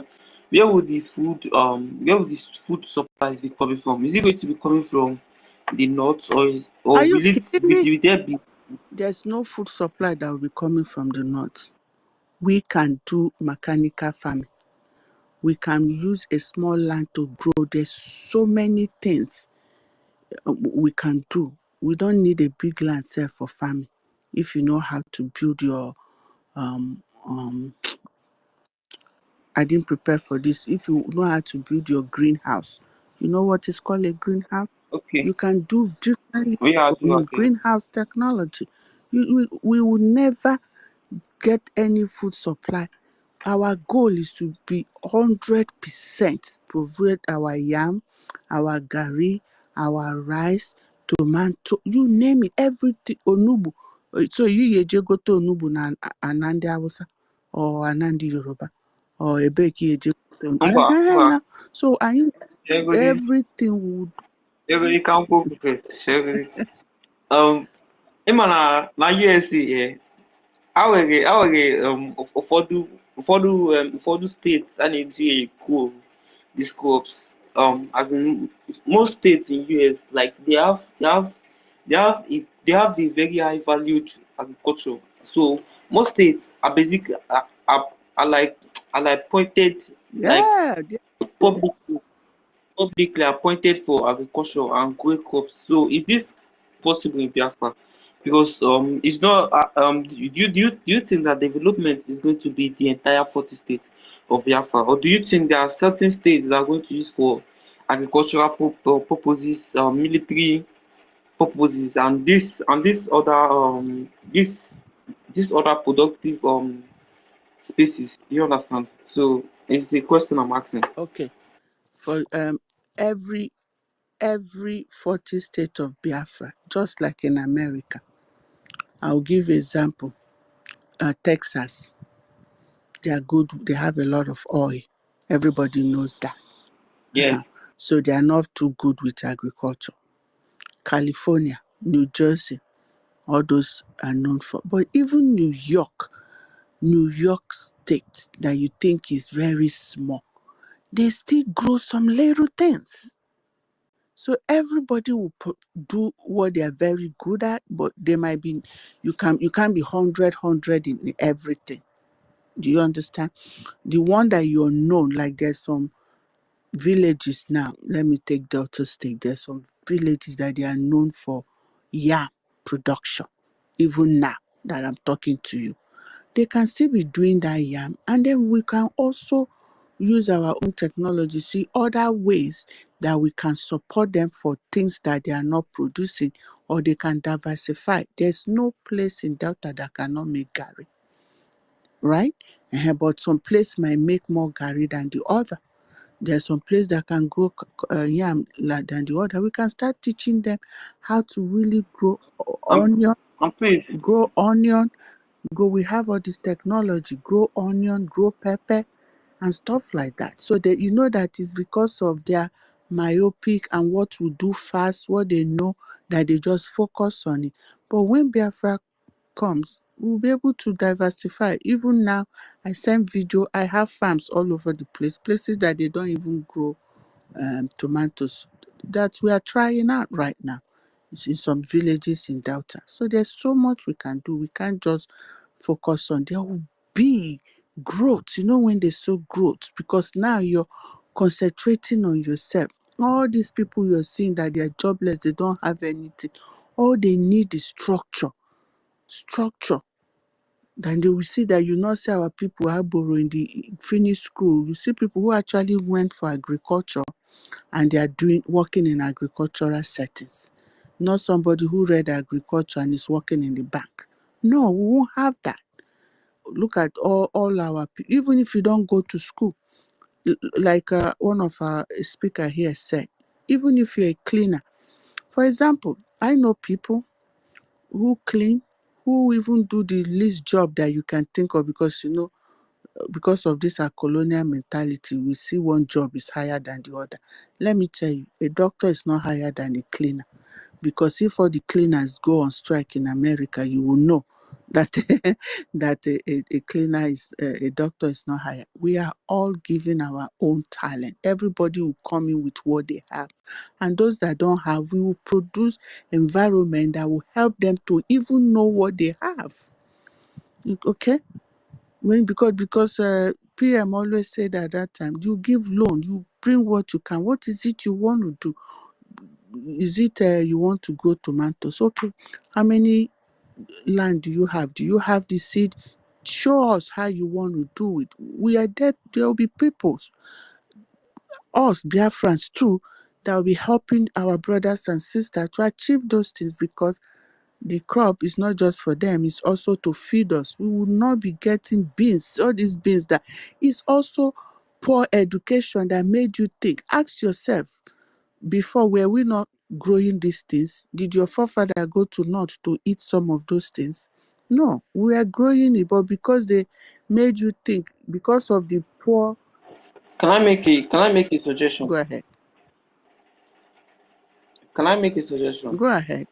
S13: Where would this food supplies be coming from? Is it going to be coming from the north,
S18: Are
S13: or
S18: you
S13: will
S18: kidding me?
S13: there be?
S18: There's no food supply that will be coming from the north. We can do mechanical farming. We can use a small land to grow. There's so many things we can do. We don't need a big land set for farming. If you know how to build your I didn't prepare for this. If you know how to build your greenhouse, you know what is called a greenhouse?
S13: Okay.
S18: You can do different
S13: Okay.
S18: greenhouse technology. We will never get any food supply. Our goal is to be 100% provide our yam, our gari, our rice, tomato, you name it, everything. Onubu. So you go to Onubu na Anandi Hausa or Anandi Yoruba or Ebeki yeje. So everything would.
S13: Everybody can go with it. Ịma na USA awere ụfọdụ steeti a na-eji ekwu these crops. as in most states in US, like they have the very high valued agriculture. So most states are basically are like appointed like
S18: Yeah,
S13: public publicly appointed for agriculture and growing crops. So is this possible in Biafra? Because it's not. Do you think that development is going to be the entire 40 states of Biafra, or do you think there are certain states that are going to use for agricultural purposes, military purposes, and this other productive spaces? Do you understand? So it's the question I'm asking.
S18: okay. For every 40 state of Biafra, just like in America. I'll give example. Texas, they are good. They have a lot of oil. Everybody knows that.
S13: Yes.
S18: So they are not too good with agriculture. California, New Jersey, all those are known for. But even New York State, that you think is very small, they still grow some little things. So everybody will do what they are very good at, but they might be, you can't be 100 in everything. Do you understand? The one that you're known, like there's some villages now. Let me take Delta State. There's some villages that they are known for yam production. Even now that I'm talking to you, they can still be doing that yam, and then we can also use our own technology, see other ways that we can support them for things that they are not producing, or they can diversify. There's no place in Delta that cannot make Gary, right? But some place might make more Gary than the other. There's some place that can grow yam than the other. We can start teaching them how to really grow onion, we have all this technology, grow onion, grow pepper, and stuff like that. So that you know that it's because of their myopic and what we do fast, what they know, that they just focus on it. But when Biafra comes, we'll be able to diversify. Even now, I send video, I have farms all over the place, places that they don't even grow tomatoes, that we are trying out right now. It's in some villages in Delta. So there's so much we can do. We can't just focus on, there will be growth, when there's so growth, because now you're concentrating on yourself. All these people you're seeing that they are jobless, they don't have anything. All they need is structure. Then they will see that you not see our people are borrowing the finished school. You see people who actually went for agriculture and they are working in agricultural settings. Not somebody who read agriculture and is working in the bank. No, we won't have that. Look at all our people, even if you don't go to school, like one of our speaker here said, even if you're a cleaner. For example, I know people who clean, who even do the least job that you can think of, because because of this our colonial mentality, we see one job is higher than the other. Let me tell you, a doctor is not higher than a cleaner, because if all the cleaners go on strike in America, you will know that that a cleaner is a doctor is not higher. We are all giving our own talent. Everybody will come in with what they have, and those that don't have, we will produce environment that will help them to even know what they have. Okay. Because PM always said at that time, you give loan, you bring what you can. What is it you want to do? Is it you want to grow tomatoes? Okay. How many land do you have? Do you have the seed? Show us how you want to do it. We are there. There will be people, us Biafrans too, that will be helping our brothers and sisters to achieve those things, because the crop is not just for them, it's also to feed us. We will not be getting beans, all these beans that is also poor education that made you think. Ask yourself, before, were we not growing these things? Did your forefather go to north to eat some of those things? No, we are growing it, but because they made you think, because of the poor.
S13: Can I make a suggestion?
S18: Go ahead.
S13: Can I make a suggestion?
S18: Go ahead.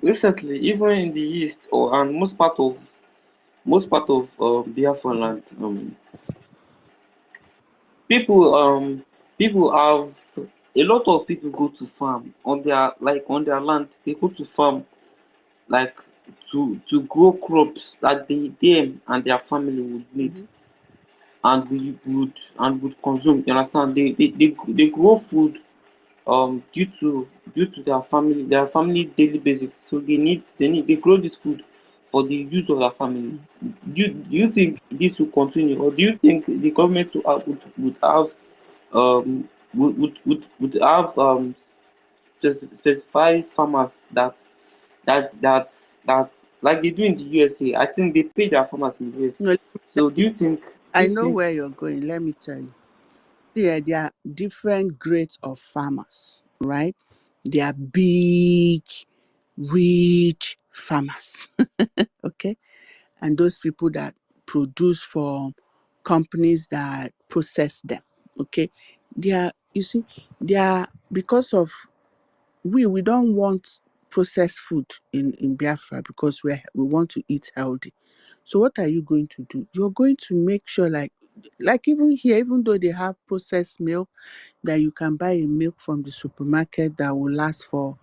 S13: Recently, even in the east and most part of Biafra land, people people have a lot of people go to farm on their on their land. They go to farm like to grow crops that them and their family would need
S18: Mhm.
S13: and would consume. You understand? They grow food due to their family daily basics. So they grow this food for the use of their family.
S18: Mhm.
S13: Do you think this will continue, or do you think the government would have would have certified farmers that that like they do in the USA? I think they pay their farmers in the US.
S18: No,
S13: So do you think
S18: I know where you're going. Let me tell you. See, there are different grades of farmers, right? They are big, rich farmers, okay? And those people that produce for companies that process them, okay? They are, you see, they are, because of, we don't want processed food in Biafra because we want to eat healthy. So what are you going to do? You're going to make sure like even here, even though they have processed milk, that you can buy a milk from the supermarket that will last for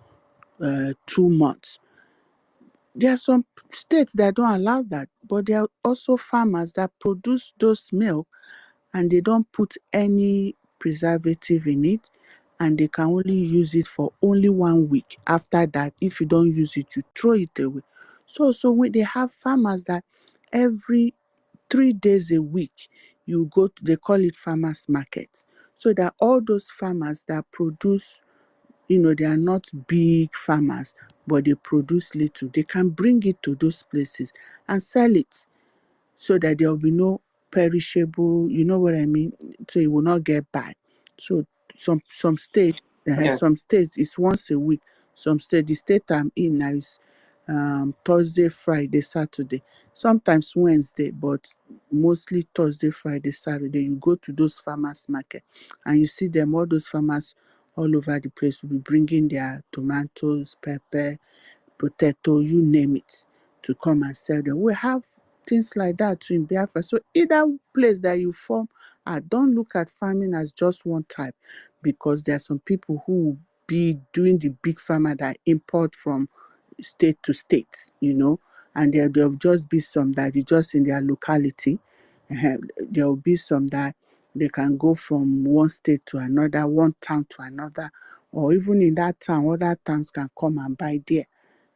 S18: 2 months. There are some states that don't allow that, but there are also farmers that produce those milk and they don't put any preservative in it, and they can only use it for only 1 week. After that, if you don't use it, you throw it away. So when they have farmers that every 3 days a week you go to, they call it farmers markets, so that all those farmers that produce, they are not big farmers, but they produce little, they can bring it to those places and sell it, so that there will be no perishable, you know what I mean? So it will not get bad. So some states,
S13: yeah.
S18: some states it's once a week. Some states, the state I'm in now is Thursday, Friday, Saturday, sometimes Wednesday, but mostly Thursday, Friday, Saturday. You go to those farmers market and you see them, all those farmers all over the place will be bringing their tomatoes, pepper, potato, you name it, to come and sell them. We have things like that too in Biafra. So either place that you form, don't look at farming as just one type, because there are some people who will be doing the big farmer that import from state to state, and there'll just be some that is just in their locality. There will be some that they can go from one state to another, one town to another, or even in that town, other towns can come and buy there.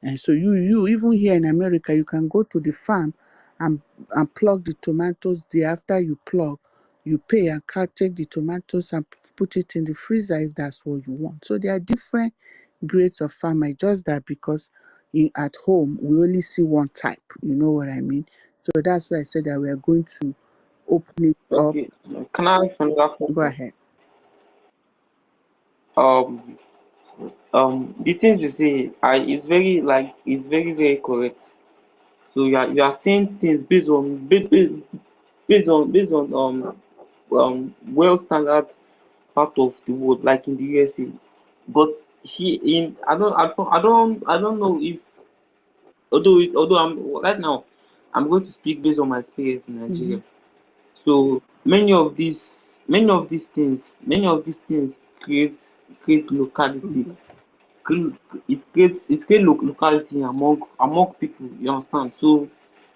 S18: And so you even here in America, you can go to the farm and pluck the tomatoes there. After you pluck, you pay and take the tomatoes and put it in the freezer if that's what you want. So there are different grades of farmer. Just that because at home we only see one type. You know what I mean? So that's why I said that we are going to open it up.
S13: Okay. Can I ask another
S18: Go
S13: question?
S18: ahead.
S13: Um, the things you say, it's very very correct. So you are saying things based on well standard part of the world, like in the USA. But I don't know if although I'm right now I'm going to speak based on my experience in
S18: Mm-hmm.
S13: Nigeria. So many of these things create locality.
S18: Mm-hmm.
S13: It creates locality among people. You understand? So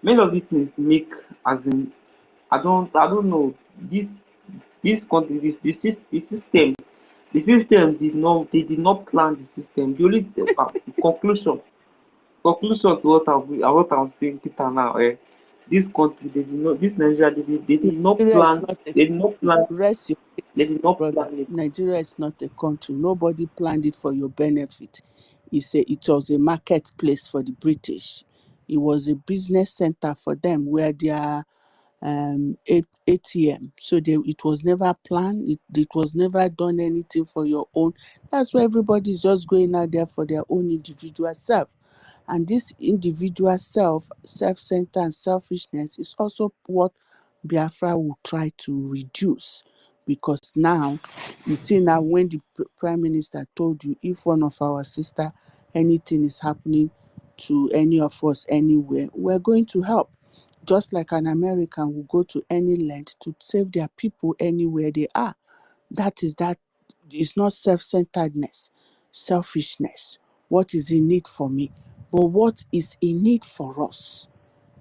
S13: many of these things make, as in, I don't know, this country, the system did not plan the system. The only conclusion to what I'm saying, Peter, now, this country, this Nigeria,
S18: Nigeria is not a
S13: they did not
S18: country.
S13: plan
S18: Rest your
S13: they
S18: case,
S13: did not
S18: brother.
S13: plan it.
S18: Nigeria is not a country. Nobody planned it for your benefit. It was a marketplace for the British. It was a business center for them where their ATM. So it was never planned. It was never done anything for your own. That's why everybody is just going out there for their own individual self. And this individual self-centered and selfishness is also what Biafra will try to reduce. Because now, you see now when the Prime Minister told you, if one of our sister, anything is happening to any of us anywhere, we're going to help. just like an American will go to any length to save their people anywhere they are. That is not self-centeredness, selfishness. What is in it for me? But what is in it for us?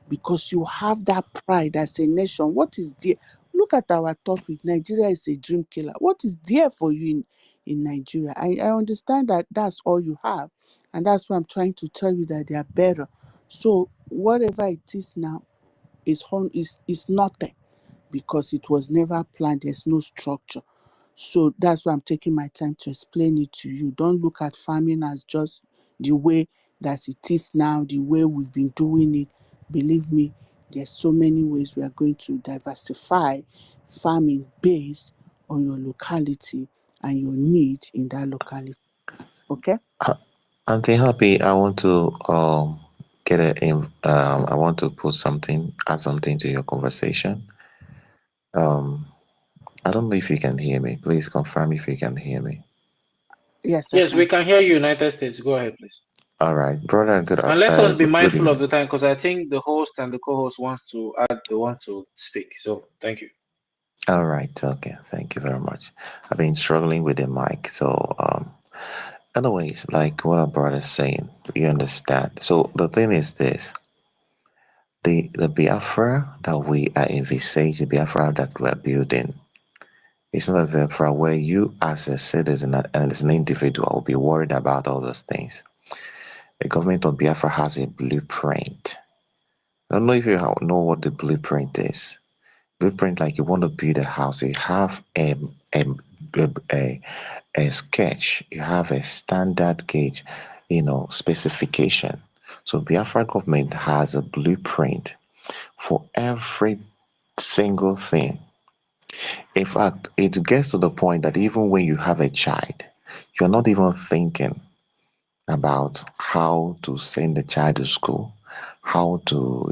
S18: Because you have that pride as a nation. What is there? Look at our topic. Nigeria is a dream killer. What is there for you in Nigeria? I understand that that's all you have. And that's why I'm trying to tell you that they are better. So whatever it is now is nothing because it was never planned. There's no structure. So that's why I'm taking my time to explain it to you. Don't look at farming as just the way that it is now, the way we've been doing it. Believe me, there's so many ways we are going to diversify farming based on your locality and your need in that locality. Okay?
S2: Auntie Happy, I want to I want to add something to your conversation. I don't know if you can hear me. Please confirm if you can hear me.
S18: Yes, I
S12: Yes, we
S18: can.
S12: can hear you, United States. Go ahead, please.
S2: All right, brother.
S12: And let us be
S2: Good
S12: mindful of
S2: evening.
S12: the time because I think the host and the co-host wants to add, they want to speak. So thank you.
S2: All right. Okay. Thank you very much. I've been struggling with the mic, so anyways, like what our brother is saying, you understand. So the thing is this: the Biafra that we are envisaging, the Biafra that we are building, it's not a Biafra where you, as a citizen and as an individual, will be worried about all those things. The government of Biafra has a blueprint. I don't know if you know what the blueprint is. Blueprint, like you want to build a house, you have a, a, a sketch, you have a standard gauge, specification. So Biafra government has a blueprint for every single thing. In fact, it gets to the point that even when you have a child, you're not even thinking about how to send the child to school, how to,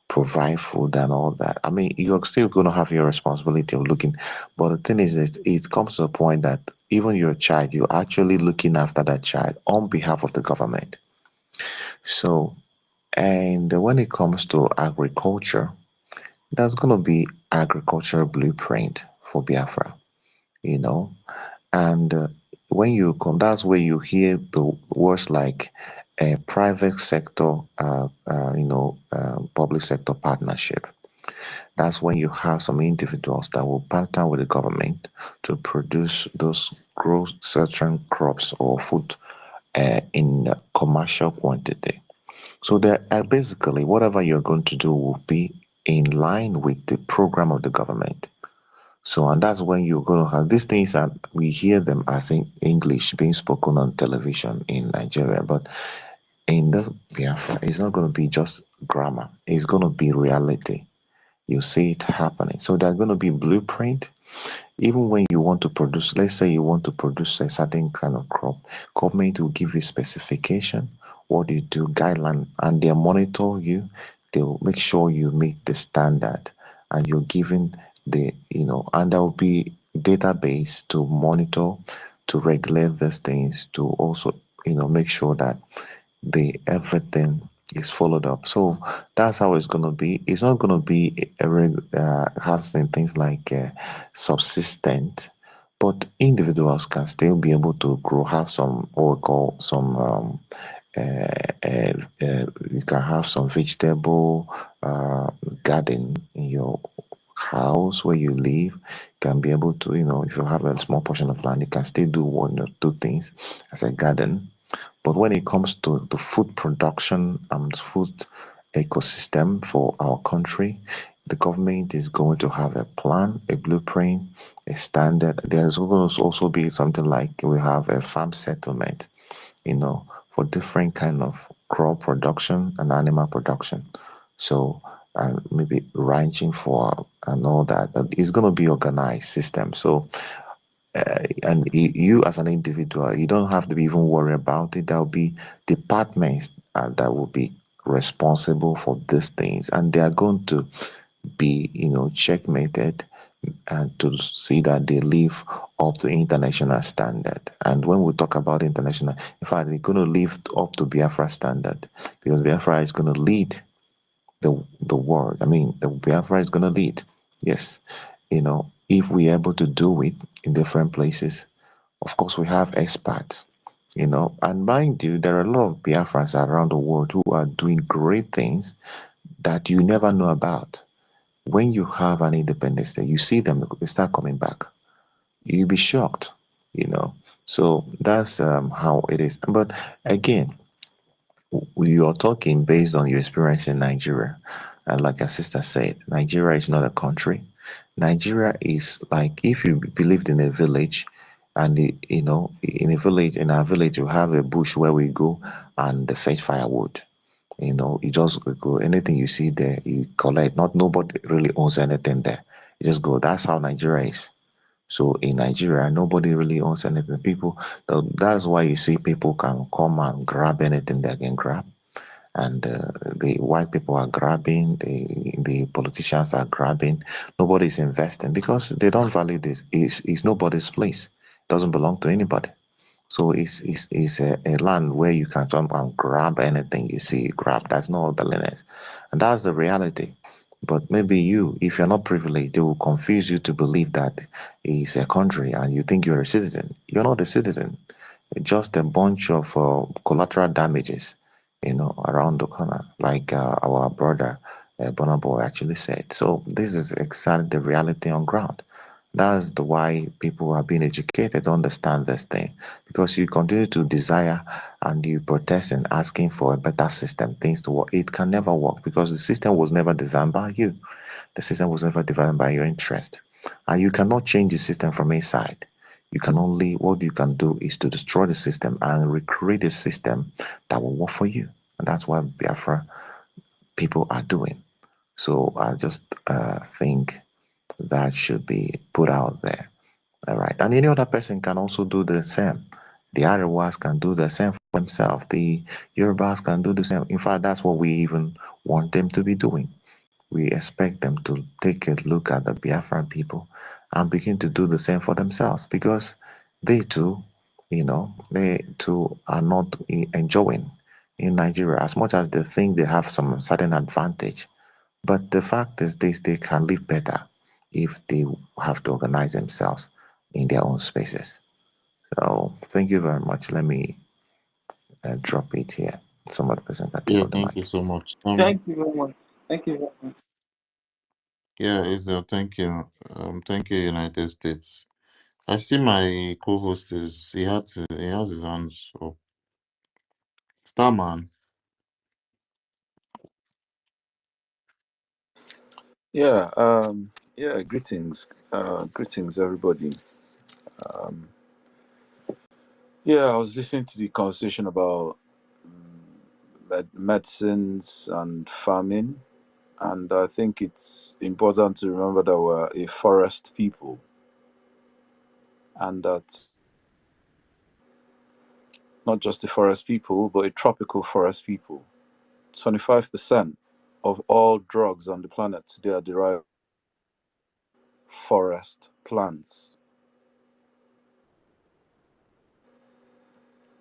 S2: provide food and all that. I mean, you're still going to have your responsibility of looking, but the thing is that it comes to a point that even your child, you're actually looking after that child on behalf of the government. So, and when it comes to agriculture, there's going to be agricultural blueprint for Biafra, you know, and when you come, that's where you hear the words like private sector, public sector partnership. That's when you have some individuals that will partner with the government to grow certain crops or food in commercial quantity. So that basically whatever you're going to do will be in line with the program of the government. So, and that's when you're going to have these things that we hear them as in English being spoken on television in Nigeria, but in the Biafra, it's not going to be just grammar. It's going to be reality. You see it happening. So there's going to be blueprint. Even when you want to produce, let's say you want to produce a certain kind of crop, government will give you specification, what you do, guideline, and they'll monitor you. They'll make sure you meet the standard, and you're given and there will be database to monitor, to regulate these things, to also, make sure that everything is followed up. So that's how it's going to be. It's not going to be having things like subsistent, but individuals can still be able to grow, have some what we call some you can have some vegetable garden in your house where you live. You can be able to, if you have a small portion of land, you can still do one or two things as a garden. But when it comes to the food production and food ecosystem for our country, the government is going to have a plan, a blueprint, a standard. There's going to also be something like we have a farm settlement, for different kind of crop production and animal production. So maybe ranching for and all that. It's going to be organized system. So and you as an individual, you don't have to be even worry about it. There will be departments that will be responsible for these things, and they are going to be, checkmated and to see that they live up to international standard. And when we talk about international, in fact, they're going to live up to Biafra standard because Biafra is going to lead the world. I mean, the Biafra is going to lead. Yes, if we're able to do it in different places, of course, we have experts. And mind you, there are a lot of Biafrans around the world who are doing great things that you never know about. When you have an independence day, you see them, they start coming back. You'll be shocked, you know. So that's how it is. But again, we are talking based on your experience in Nigeria. And like our sister said, Nigeria is not a country. Nigeria is like if you believed in a village, and in our village, you have a bush where we go and fetch firewood. You just go, anything you see there, you collect. Not nobody really owns anything there. You just go. That's how Nigeria is. So in Nigeria, nobody really owns anything. That's why you see people can come and grab anything they can grab, and the white people are grabbing, the politicians are grabbing. Nobody's investing because they don't value this. It's nobody's place. It doesn't belong to anybody. So it's a land where you can jump and grab anything you see, you grab. That's not orderliness. And that's the reality. But maybe if you're not privileged, they will confuse you to believe that it's a country and you think you're a citizen. You're not a citizen. Just a bunch of collateral damages, around the corner, like our brother Bonobo actually said. So this is exactly the reality on ground. That's the why people are being educated to understand this thing. Because you continue to desire and you protest and asking for a better system, things to work. It can never work because the system was never designed by you. The system was never designed by your interest. And you cannot change the system from inside. What you can do is to destroy the system and recreate a system that will work for you. And that's what Biafra people are doing. So I just think that should be put out there. All right. And any other person can also do the same. The Arewas can do the same for themselves. The Yorubas can do the same. In fact, that's what we even want them to be doing. We expect them to take a look at the Biafran people and begin to do the same for themselves because they too, they too are not enjoying in Nigeria as much as they think they have some certain advantage. But the fact is this, they can live better if they have to organize themselves in their own spaces. So thank you very much. Let me drop it here. Some other person can take
S3: Yeah,
S2: up the
S3: thank you
S2: mic.
S3: so much.
S13: Thank you very much. Thank you very much.
S3: Yeah, Israel, thank you. Thank you, United States. I see my co-host he has his hands up. Starman.
S19: Yeah, yeah, greetings. Greetings everybody. Yeah, I was listening to the conversation about medicines and farming, and I think it's important to remember that we're a forest people, and that not just a forest people, but a tropical forest people. 25% of all drugs on the planet today are derived from forest plants.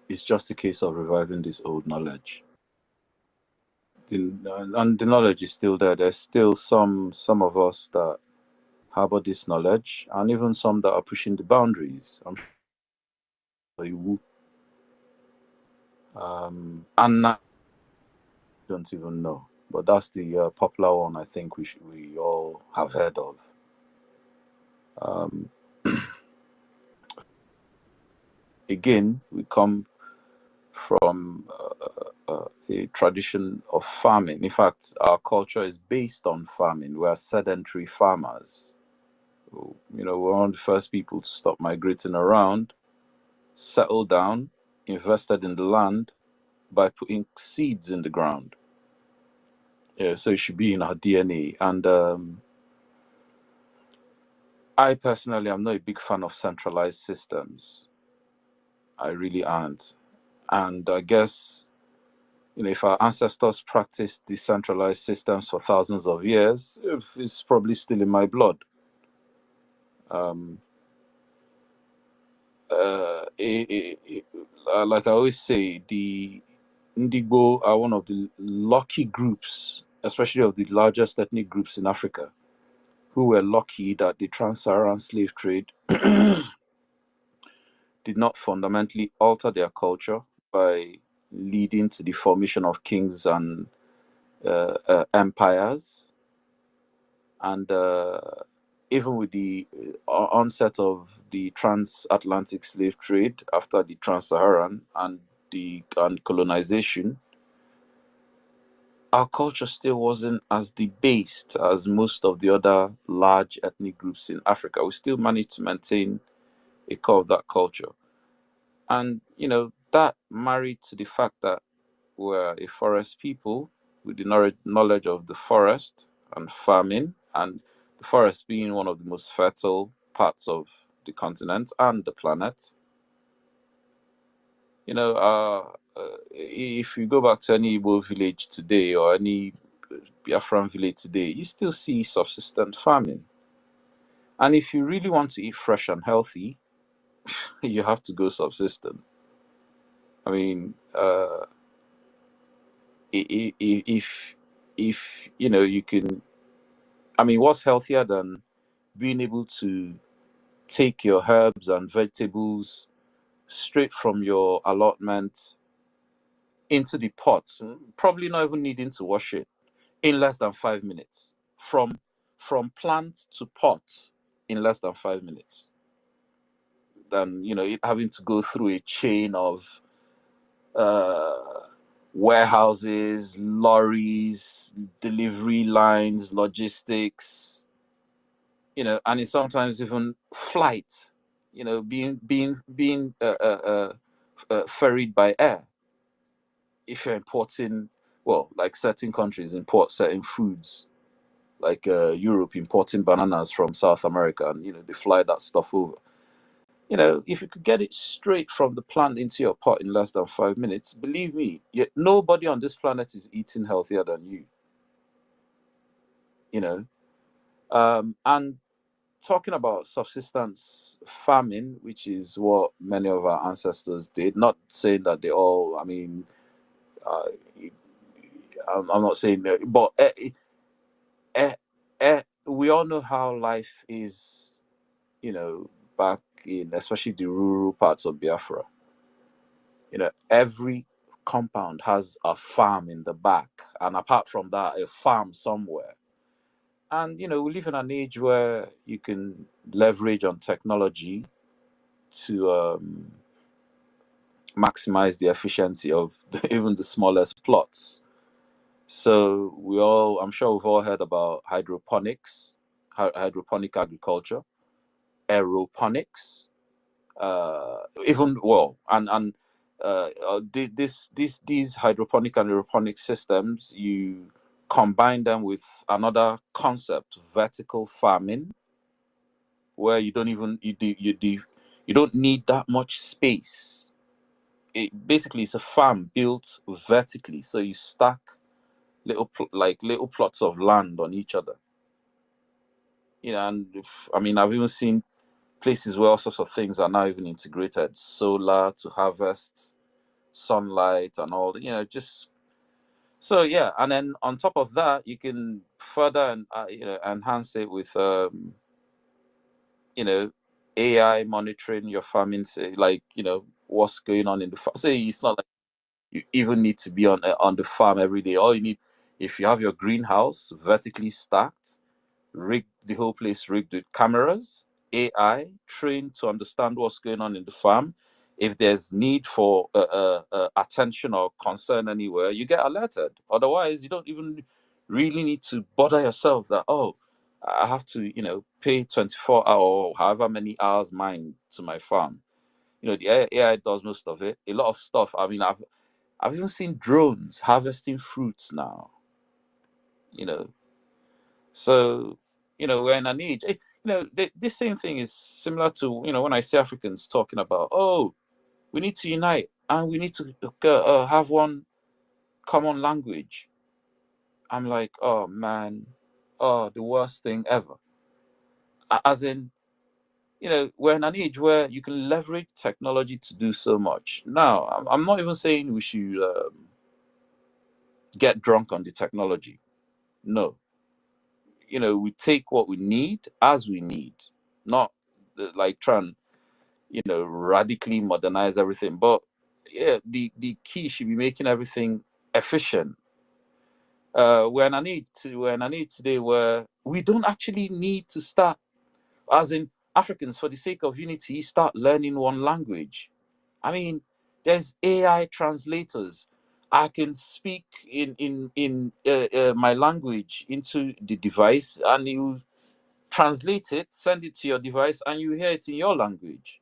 S19: It's just a case of reviving this old knowledge. And the knowledge is still there. There's still some of us that harbor this knowledge, and even some that are pushing the boundaries. I'm sure you ANNANG, don't even know, but that's the popular one. I think we all have heard of. Um, again, we come from a tradition of farming. In fact, our culture is based on farming. We are sedentary farmers. We're one of the first people to stop migrating around, settle down, invested in the land by putting seeds in the ground. Yeah, so it should be in our DNA. And I personally am not a big fan of centralized systems. I really aren't. And I guess, if our ancestors practiced decentralized systems for thousands of years, it's probably still in my blood. Um, like I always say, the Ndigbo are one of the lucky groups especially of the largest ethnic groups in Africa, who were lucky that the trans-Saharan slave trade did not fundamentally alter their culture by leading to the formation of kings and empires. And even with the onset of the transatlantic slave trade after the trans-Saharan and colonization, our culture still wasn't as debased as most of the other large ethnic groups in Africa. We still managed to maintain a core of that culture. And, that married to the fact that we're a forest people with the knowledge of the forest and farming, and the forest being one of the most fertile parts of the continent and the planet. If you go back to any Igbo village today or any Biafran village today, you still see subsistent farming. And if you really want to eat fresh and healthy, you have to go subsistent. I mean, if you can, I mean, what's healthier than being able to take your herbs and vegetables straight from your allotment into the pot, probably not even needing to wash it, in less than 5 minutes, from plant to pot in less than 5 minutes, than it having to go through a chain of warehouses, lorries, delivery lines, logistics, and it's sometimes even flight, being ferried by air. If you're importing, well, like certain countries import certain foods, like Europe importing bananas from South America, and they fly that stuff over. If you could get it straight from the plant into your pot in less than 5 minutes, believe me, nobody on this planet is eating healthier than you. And talking about subsistence farming, which is what many of our ancestors did, not saying that they all, I mean, I'm not saying that, but we all know how life is, back in especially the rural parts of Biafra. Every compound has a farm in the back, and apart from that, a farm somewhere. And we live in an age where you can leverage on technology to maximize the efficiency of even the smallest plots. So I'm sure we've all heard about hydroponics, hydroponic agriculture, aeroponics, these hydroponic and aeroponic systems, you combine them with another concept, vertical farming, where you don't need that much space. Basically it's a farm built vertically, so you stack little plots of land on each other. And I've even seen places where all sorts of things are now even integrated, solar to harvest sunlight and all, just so, yeah. And then on top of that, you can further and enhance it with AI monitoring your farming, say, like what's going on in the farm. Say it's not like you even need to be on the farm every day. All you need, if you have your greenhouse vertically stacked, the whole place rigged with cameras, AI trained to understand what's going on in the farm. If there's need for attention or concern anywhere, you get alerted. Otherwise, you don't even really need to bother yourself that, oh, I have to, pay 24 hours or however many hours mine to my farm. The AI does most of it. A lot of stuff. I've even seen drones harvesting fruits now. So, we're in an age. This same thing is similar to, when I see Africans talking about, oh, we need to unite and we need to have one common language. I'm like, oh man, oh, the worst thing ever. As in, we're in an age where you can leverage technology to do so much. Now, I'm not even saying we should get drunk on the technology. No. We take what we need as we need, not like trying, radically modernize everything. But yeah, the key should be making everything efficient. We're in a need today where we don't actually need to start, as in Africans, for the sake of unity, start learning one language. I mean, there's AI translators. I can speak in my language into the device, and you translate it, send it to your device, and you hear it in your language.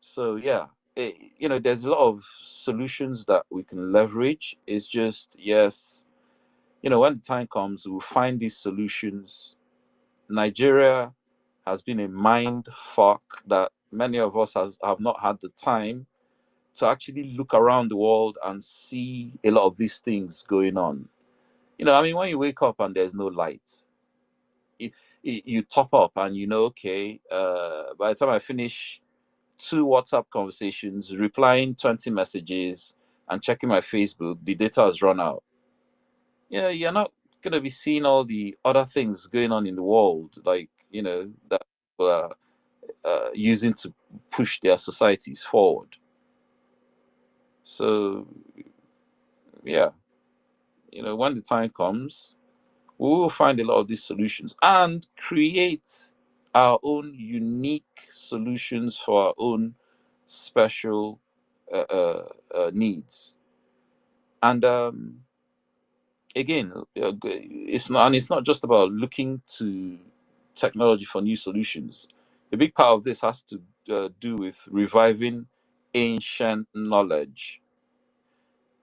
S19: So yeah, there's a lot of solutions that we can leverage. It's just, yes, when the time comes, we'll find these solutions. Nigeria has been a mind fuck that many of us have not had the time to actually look around the world and see a lot of these things going on. When you wake up and there's no light, you top up and okay, by the time I finish 2 WhatsApp conversations, replying 20 messages, and checking my Facebook, the data has run out. You're not going to be seeing all the other things going on in the world, like, that people are using to push their societies forward. So, yeah, when the time comes, we will find a lot of these solutions and create our own unique solutions for our own special needs. And again, it's not just about looking to technology for new solutions. A big part of this has to do with reviving ancient knowledge.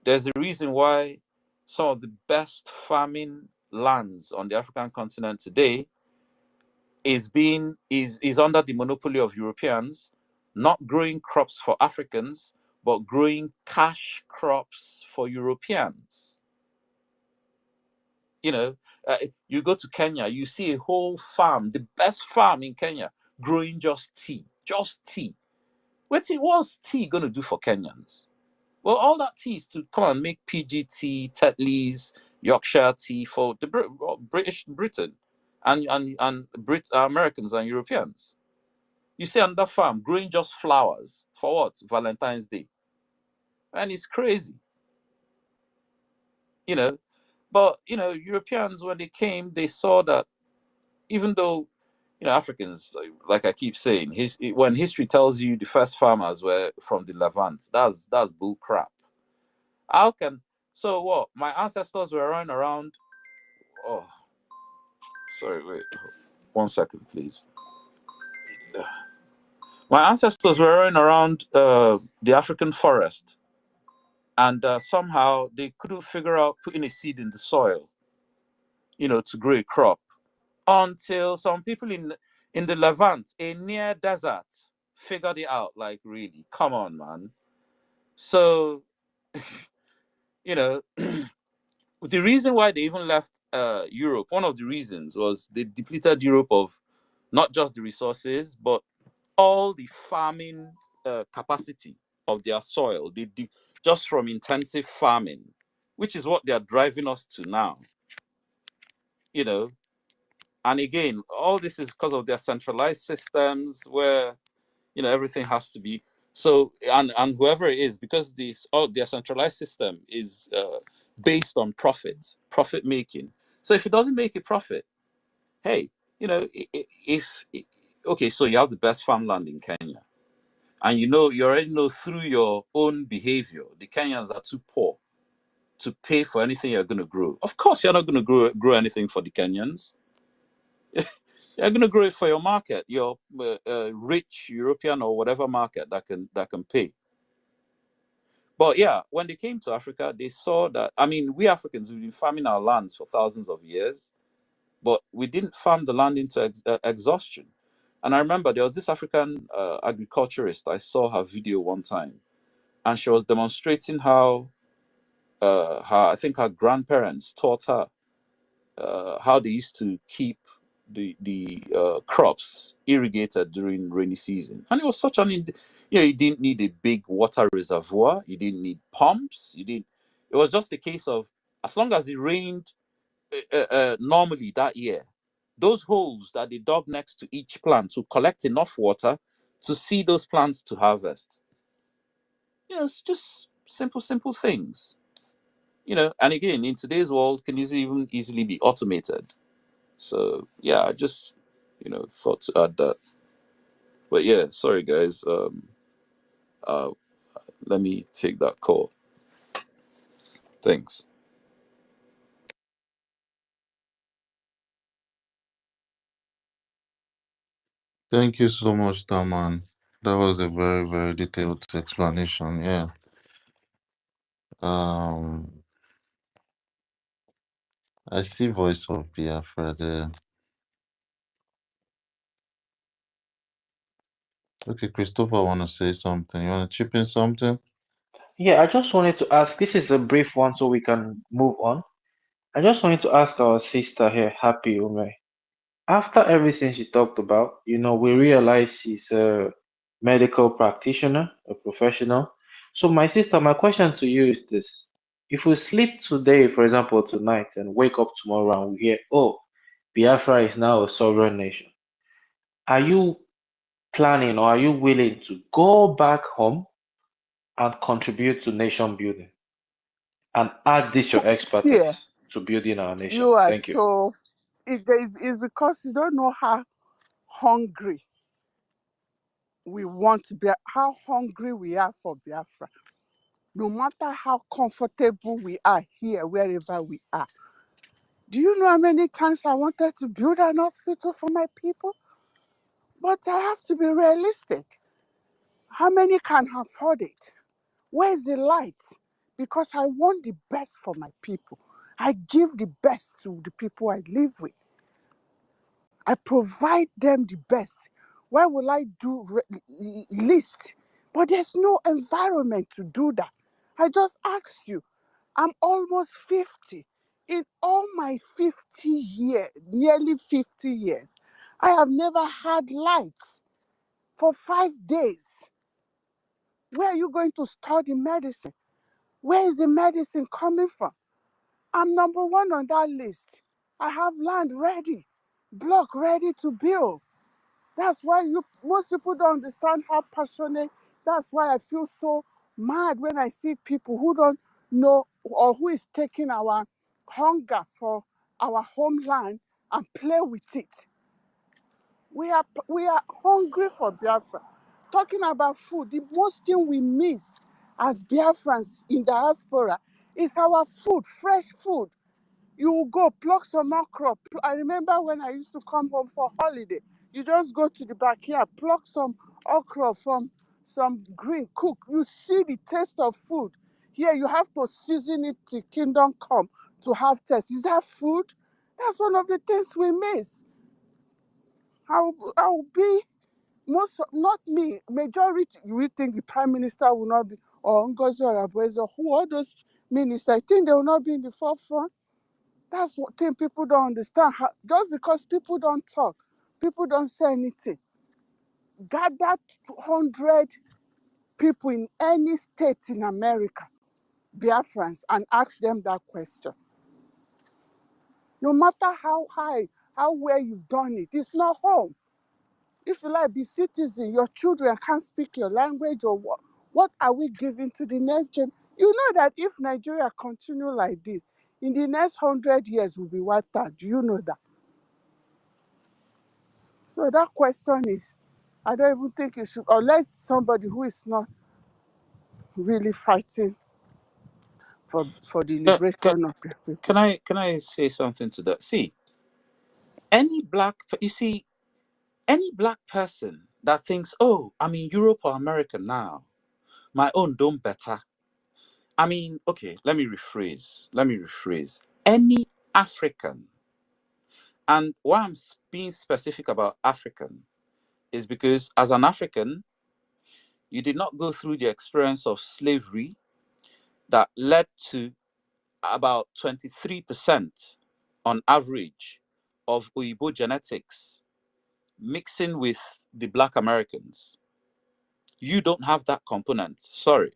S19: There's a reason why some of the best farming lands on the African continent today is under the monopoly of Europeans, not growing crops for Africans, but growing cash crops for Europeans. You go to Kenya, you see a whole farm, the best farm in Kenya, growing just tea. What's tea going to do for Kenyans? Well, all that tea is to come and make PGT, Tetley's, Yorkshire tea for the Britain and Americans and Europeans. You see another farm growing just flowers for what? Valentine's Day. And it's crazy. But Europeans, when they came, they saw that even though Africans, like I keep saying, when history tells you the first farmers were from the Levant, that's bull crap. So what? My ancestors were running around. Oh, sorry, wait, 1 second, please. My ancestors were running around the African forest, and somehow they couldn't figure out putting a seed in the soil, to grow a crop, until some people in the Levant, a near desert, figured it out. Like, really, come on, man. So, the reason why they even left Europe, one of the reasons was they depleted Europe of not just the resources, but all the farming capacity of their soil. Just from intensive farming, which is what they are driving us to now. And again, all this is because of their centralized systems where, everything has to be. So, and whoever it is, because their centralized system is based on profit making. So if it doesn't make a profit, hey, okay, so you have the best farmland in Kenya, and you already know through your own behavior, the Kenyans are too poor to pay for anything you're going to grow. Of course, you're not going to grow anything for the Kenyans. You're going to grow it for your market, your rich European or whatever market that can pay. But yeah, when they came to Africa, they saw that, we Africans, we've been farming our lands for thousands of years, but we didn't farm the land into exhaustion. And I remember there was this African agriculturist, I saw her video one time, and she was demonstrating how I think her grandparents taught her how they used to keep the crops irrigated during rainy season. And it was such you didn't need a big water reservoir, you didn't need pumps, it was just a case of as long as it rained normally that year, those holes that they dug next to each plant to collect enough water to see those plants to harvest. It's just simple things. And again, in today's world, can this even easily be automated? So yeah, I just thought to add that. But yeah, sorry guys. Let me take that call. Thanks.
S3: Thank you so much, Taman. That was a very, very detailed explanation. Yeah. I see voice of Biafra there. Okay, Christopher, want to say something? You want to chip in something?
S20: Yeah, I just wanted to ask, this is a brief one so we can move on. I just wanted to ask our sister here, Happy Ume. After everything she talked about, we realize she's a medical practitioner, a professional. So, my sister, my question to you is this. If we sleep today, for example, tonight, and wake up tomorrow and we hear, oh, Biafra is now a sovereign nation, are you planning or are you willing to go back home and contribute to nation building and add this your
S18: See,
S20: expertise to building our nation?
S18: you are
S20: Thank you.
S18: so. It's because you don't know how hungry we want to be, how hungry we are for Biafra. No matter how comfortable we are here, wherever we are. Do you know how many times I wanted to build an hospital for my people? But I have to be realistic. How many can afford it? Where's the light? Because I want the best for my people. I give the best to the people I live with. I provide them the best. Why will I do least? But there's no environment to do that. I just asked you, I'm almost 50. In all my 50 years, nearly 50 years, I have never had lights for 5 days. Where are you going to study medicine? Where is the medicine coming from? I'm number one on that list. I have land ready, block ready to build. That's why most people don't understand how passionate. That's why I feel so mad when I see people who don't know or who is taking our hunger for our homeland and play with it. We are hungry for Biafra. Talking about food, the most thing we missed as Biafrans in diaspora is our food, fresh food. You will go pluck some okra. I remember when I used to come home for holiday. You just go to the backyard, pluck some okra from some green, cook. You see the taste of food. Here you have to season it to kingdom come to have taste. Is that food? That's one of the things we miss. I will be not me, majority. We think the prime minister will not be, or Ngozi or Abuezo, who all those ministers, I think they will not be in the forefront. That's what thing people don't understand. Just because people don't talk, people don't say anything. Gather 200 people in any state in America, Biafrans, and ask them that question. No matter how high, how well you've done it, it's not home. If you like, be citizen, your children can't speak your language or what are we giving to the next gen? You know that if Nigeria continue like this, in the next 100 years we'll be wiped out. Do you know that? So that question is, I don't even think it should, unless somebody who is not really fighting for the liberation of the people.
S19: Can I say something to that? See, any black person that thinks, oh, I'm in Europe or America now, my own don't better. I mean, okay, let me rephrase. Any African, and why I'm being specific about African is because as an African, you did not go through the experience of slavery that led to about 23% on average of Oyibo genetics mixing with the Black Americans. You don't have that component. Sorry.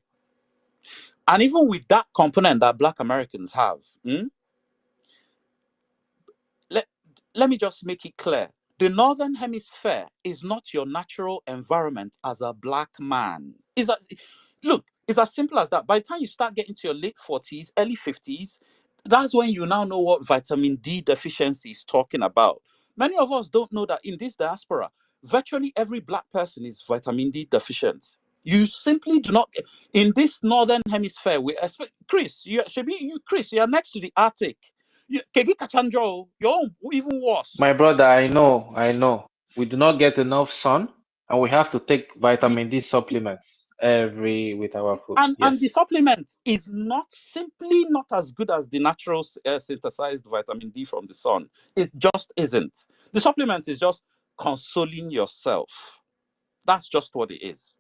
S19: And even with that component that Black Americans have, let me just make it clear. The Northern Hemisphere is not your natural environment as a Black man. Look, it's as simple as that. By the time you start getting to your late 40s, early 50s, that's when you now know what vitamin D deficiency is talking about. Many of us don't know that in this diaspora, virtually every Black person is vitamin D deficient. You simply do not. In this Northern Hemisphere, we expect Chris. Chris, you are next to the Arctic. Kegi Kachanjo, your own even worse.
S20: My brother, I know. We do not get enough sun, and we have to take vitamin D supplements with our food.
S19: And the
S20: Yes.
S19: supplement is simply not as good as the natural synthesized vitamin D from the sun. It just isn't. The supplement is just consoling yourself. That's just what it is.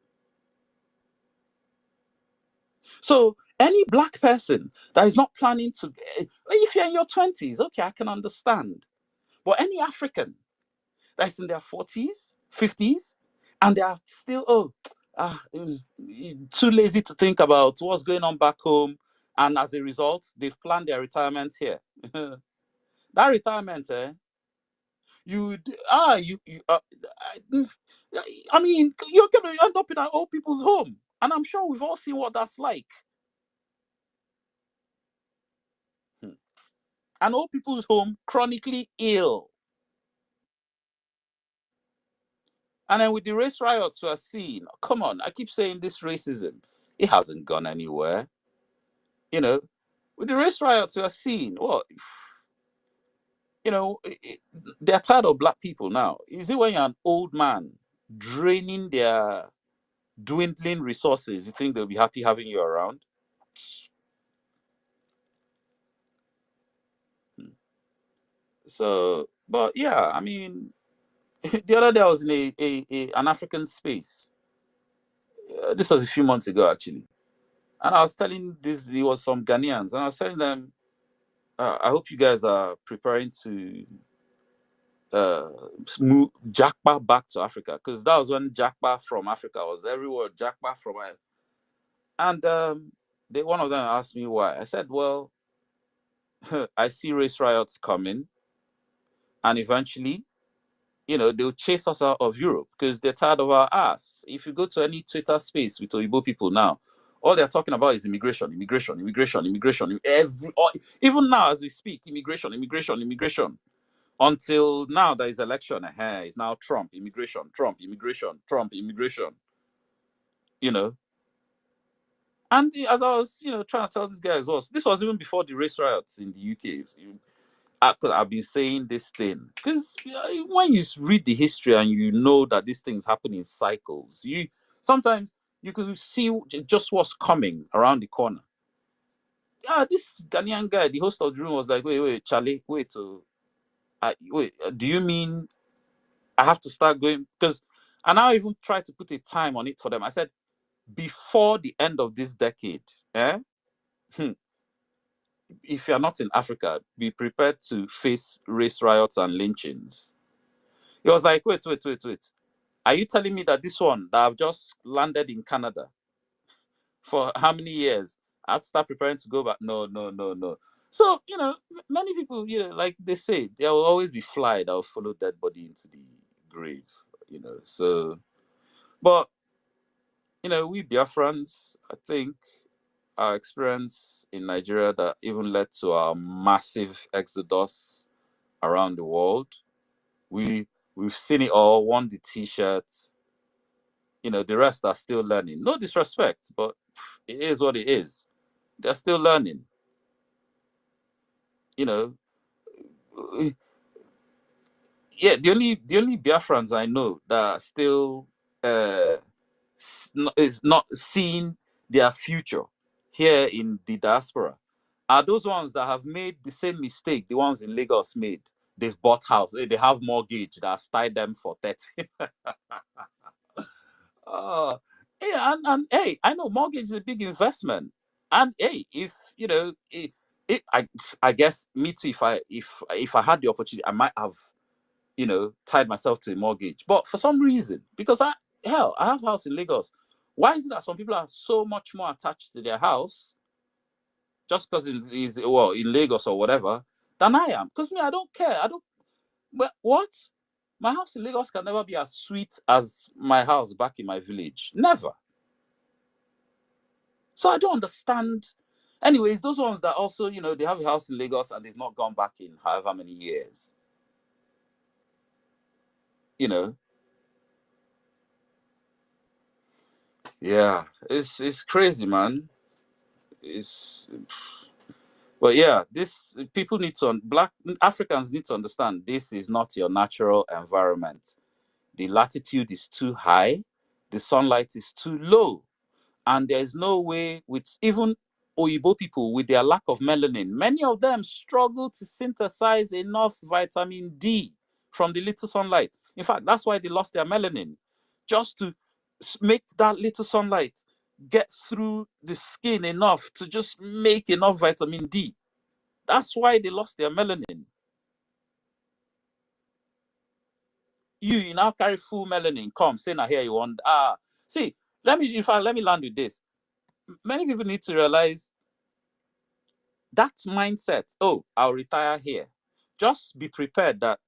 S19: So any Black person that is not planning to, if you're in your 20s, okay, I can understand. But any African that's in their 40s, 50s, and they are still, too lazy to think about what's going on back home. And as a result, they've planned their retirement here. That retirement, you're going to end up in an old people's home. And I'm sure we've all seen what that's like. An old people's home, chronically ill. And then with the race riots we're seeing, come on, I keep saying this racism, it hasn't gone anywhere. With the race riots we're seeing, they're tired of Black people now. Is it when you're an old man draining their dwindling resources, you think they'll be happy having you around? So, but yeah, I mean, the other day I was in an African space. This was a few months ago, actually. And I was telling there was some Ghanaians, and I was telling them, I hope you guys are preparing to move Jackpa back to Africa, because that was when Jackpa from Africa was everywhere. Jackpa from, and one of them asked me why. I said, well, I see race riots coming, and eventually, they'll chase us out of Europe because they're tired of our ass. If you go to any Twitter space with Oyibo people now, all they're talking about is immigration. Even now as we speak, immigration. Until now, there is election. It's now Trump, immigration. And as I was, trying to tell this guy as well, this was even before the race riots in the UK. I've been saying this thing because when you read the history and you know that these things happen in cycles, sometimes you could see just what's coming around the corner. Yeah, this Ghanaian guy, the host of the room, was like, wait, Charlie, wait, do you mean I have to start going? And I even tried to put a time on it for them. I said, before the end of this decade, if you're not in Africa, be prepared to face race riots and lynchings. He was like, wait. Are you telling me that this one that I've just landed in Canada for how many years, I have to start preparing to go back? No. So, many people, like they say, there will always be fly that will follow dead body into the grave, So, but, we Biafrans, I think, our experience in Nigeria that even led to our massive exodus around the world. We've seen it all, won the t-shirts. The rest are still learning. No disrespect, but it is what it is. They're still learning. Yeah, the only Biafrans I know that are still is not seeing their future here in the diaspora are those ones that have made the same mistake the ones in Lagos made. They've bought house. They have mortgage that's tied them for 30. Yeah, and hey, I know mortgage is a big investment. And hey, if I guess me too, if I had the opportunity, I might have, tied myself to a mortgage. But for some reason, because I have a house in Lagos, Why is it that some people are so much more attached to their house just because it is, well, in Lagos or whatever, than I am? Because me, I don't care. I don't. But what? My house in Lagos can never be as sweet as my house back in my village. Never. So I don't understand. Anyways, those ones that also, you know, they have a house in Lagos and they've not gone back in however many years. You know. Yeah, it's crazy, man. It's But yeah, this people need to Black Africans need to understand this is not your natural environment. The latitude is too high, the sunlight is too low, and there is no way with even Oyibo people with their lack of melanin. Many of them struggle to synthesize enough vitamin D from the little sunlight. In fact, that's why they lost their melanin, just to make that little sunlight get through the skin enough to just make enough vitamin D. That's why they lost their melanin. You now carry full melanin, come, say now here you want. See, let me land with this. Many people need to realize that mindset, oh, I'll retire here. Just be prepared that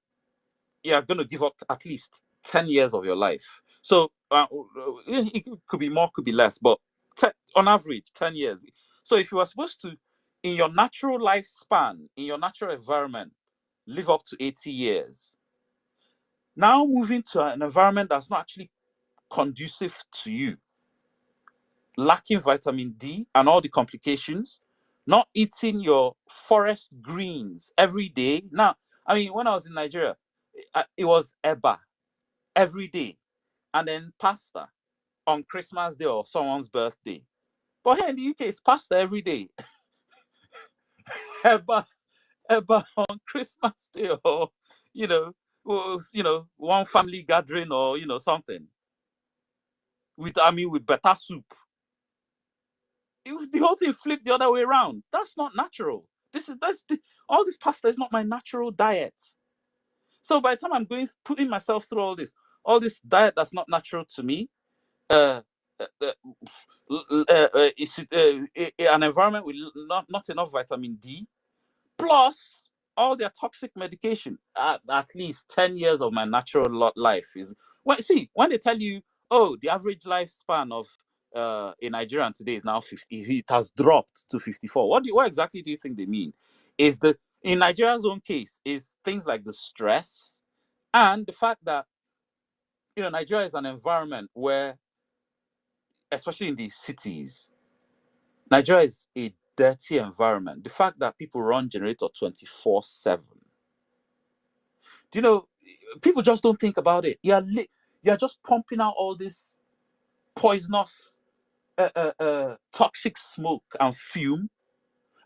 S19: you're going to give up at least 10 years of your life. So it could be more, could be less, but on average, 10 years. So if you are supposed to, in your natural lifespan, in your natural environment, live up to 80 years, now moving to an environment that's not actually conducive to you, lacking vitamin D and all the complications, not eating your forest greens every day. Now, I mean, when I was in Nigeria, it was eba every day, and then pasta on Christmas Day or someone's birthday. But here in the UK, it's pasta every day. eba on Christmas Day, or one family gathering, or something with better soup. If the whole thing flipped the other way around, that's not natural. All this pasta is not my natural diet. So by the time I'm putting myself through all this diet that's not natural to me, an environment with not enough vitamin D, plus all their toxic medication, at least 10 years of my natural life is. When they tell you, oh, the average lifespan of a Nigerian today is now 50, it has dropped to 54. What exactly do you think they mean? In Nigeria's own case, is things like the stress and the fact that Nigeria is an environment where, especially in the cities, Nigeria is a dirty environment. The fact that people run generator 24/7. Do you know, people just don't think about it. You're just pumping out all this poisonous, toxic smoke and fume,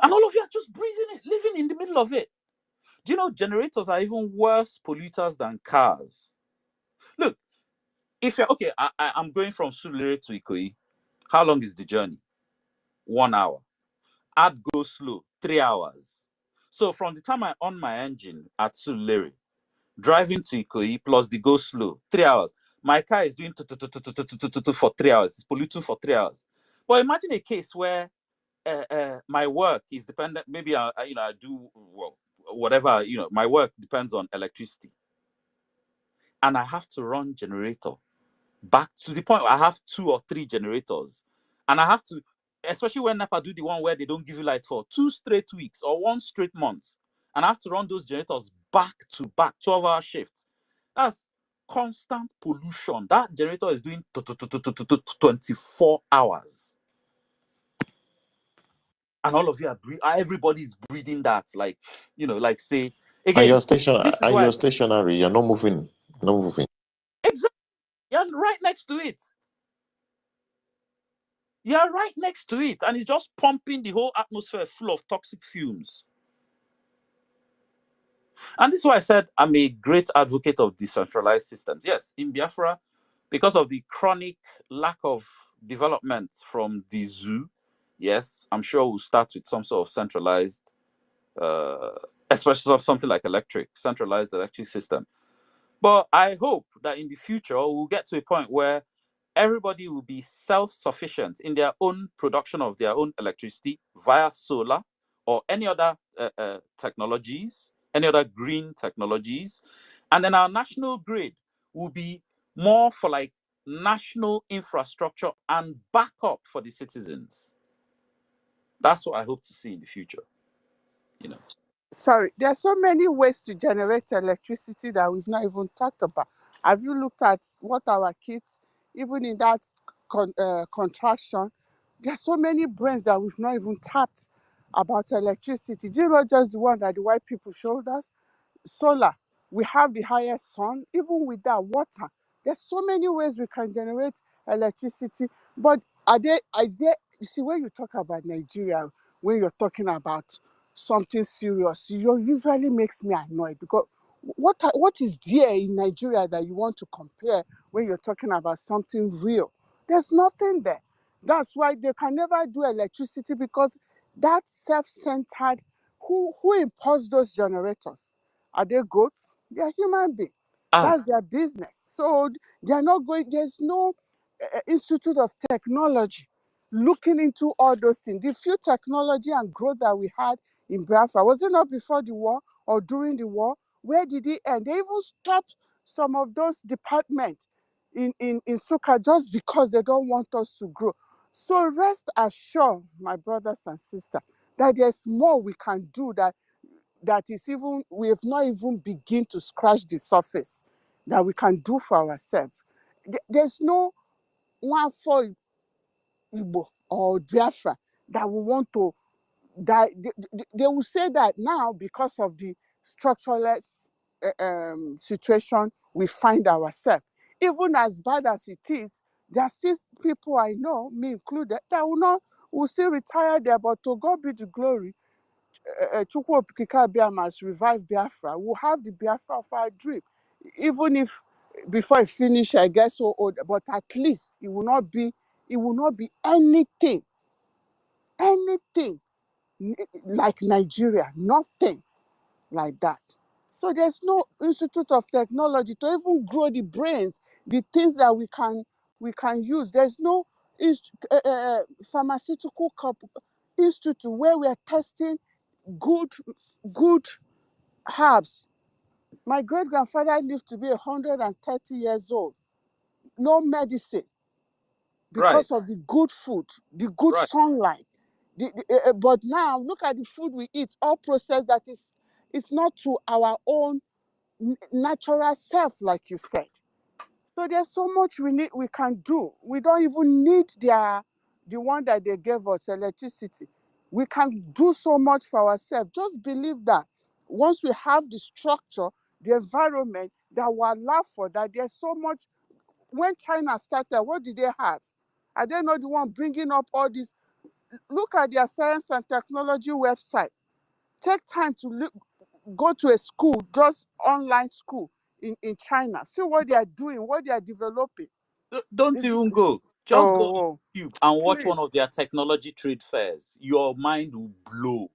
S19: and all of you are just breathing it, living in the middle of it. Do you know generators are even worse polluters than cars? Look, if you're okay, I'm going from Surulere to Ikoyi. How long is the journey? 1 hour. Add go slow, 3 hours. So from the time I on my engine at Surulere, driving to Ikoyi plus the go slow, 3 hours. My car is doing for 3 hours. It's polluting for 3 hours. But imagine a case where my work is dependent. Maybe I do whatever. My work depends on electricity, and I have to run generator back to the point where I have 2 or 3 generators, and I have to, especially when NEPA do the one where they don't give you light for 2 straight weeks or 1 straight month, and I have to run those generators back to back, 12-hour shifts. That's constant pollution. That generator is doing 24 hours. And all of you everybody's breathing that, like say again.
S2: And you're
S19: Why
S2: stationary. You're not moving. No moving.
S19: Exactly. You're right next to it. You're right next to it, and it's just pumping the whole atmosphere full of toxic fumes. And this is why I said I'm a great advocate of decentralized systems. Yes, in Biafra, because of the chronic lack of development from the zoo, yes, I'm sure we'll start with some sort of centralized, especially something like centralized electric system. But I hope that in the future, we'll get to a point where everybody will be self-sufficient in their own production of their own electricity via solar or any other technologies, any other green technologies. And then our national grid will be more for like national infrastructure and backup for the citizens. That's what I hope to see in the future, you know.
S18: Sorry, there are so many ways to generate electricity that we've not even talked about. Have you looked at what our kids, even in that contraction, there are so many brains that we've not even tapped about electricity. Do you know just the one that the white people showed us? Solar. We have the highest sun, even with that water. There's so many ways we can generate electricity. But you see, when you talk about Nigeria, when you're talking about something serious, it usually makes me annoyed because what is there in Nigeria that you want to compare when you're talking about something real? There's nothing there. That's why they can never do electricity because that self-centered, who imposed those generators? Are they goats? They are human beings. That's their business. So they are not going, there's no Institute of Technology looking into all those things. The few technology and growth that we had in Biafra, was it not before the war or during the war? Where did it end? They even stopped some of those departments in Suka just because they don't want us to grow. So rest assured, my brothers and sisters, that there's more we can do that is even, we have not even begin to scratch the surface that we can do for ourselves. There's no one for Igbo or Biafra that we want to, that they will say that now because of the structureless situation we find ourselves. Even as bad as it is, there are still people I know, me included, that will still retire there, but to God be the glory. Chukwu Okike Abia must revive Biafra. We'll have the Biafra of our dream. Even if before I finish, I get so old, but at least it will not be anything like Nigeria, nothing like that. So there's no Institute of Technology to even grow the brains, the things that we can use. There's no pharmaceutical institute where we are testing good herbs. My great-grandfather lived to be 130 years old. No medicine because of the good food, the good sunlight. But now look at the food we eat, all processed, that is, it's not to our own natural self, like you said. So there's so much we can do. We don't even need the one that they gave us, electricity. We can do so much for ourselves. Just believe that once we have the structure, the environment that will allow for that, there's so much. When China started, what did they have? Are they not the one bringing up all this? Look at their science and technology website. Take time to go to a school, just online school in China. See what they are doing, what they are developing.
S19: Don't even go. Just go on
S18: Oh,
S19: YouTube and watch one
S18: please.
S19: of their technology trade fairs. Your mind will blow.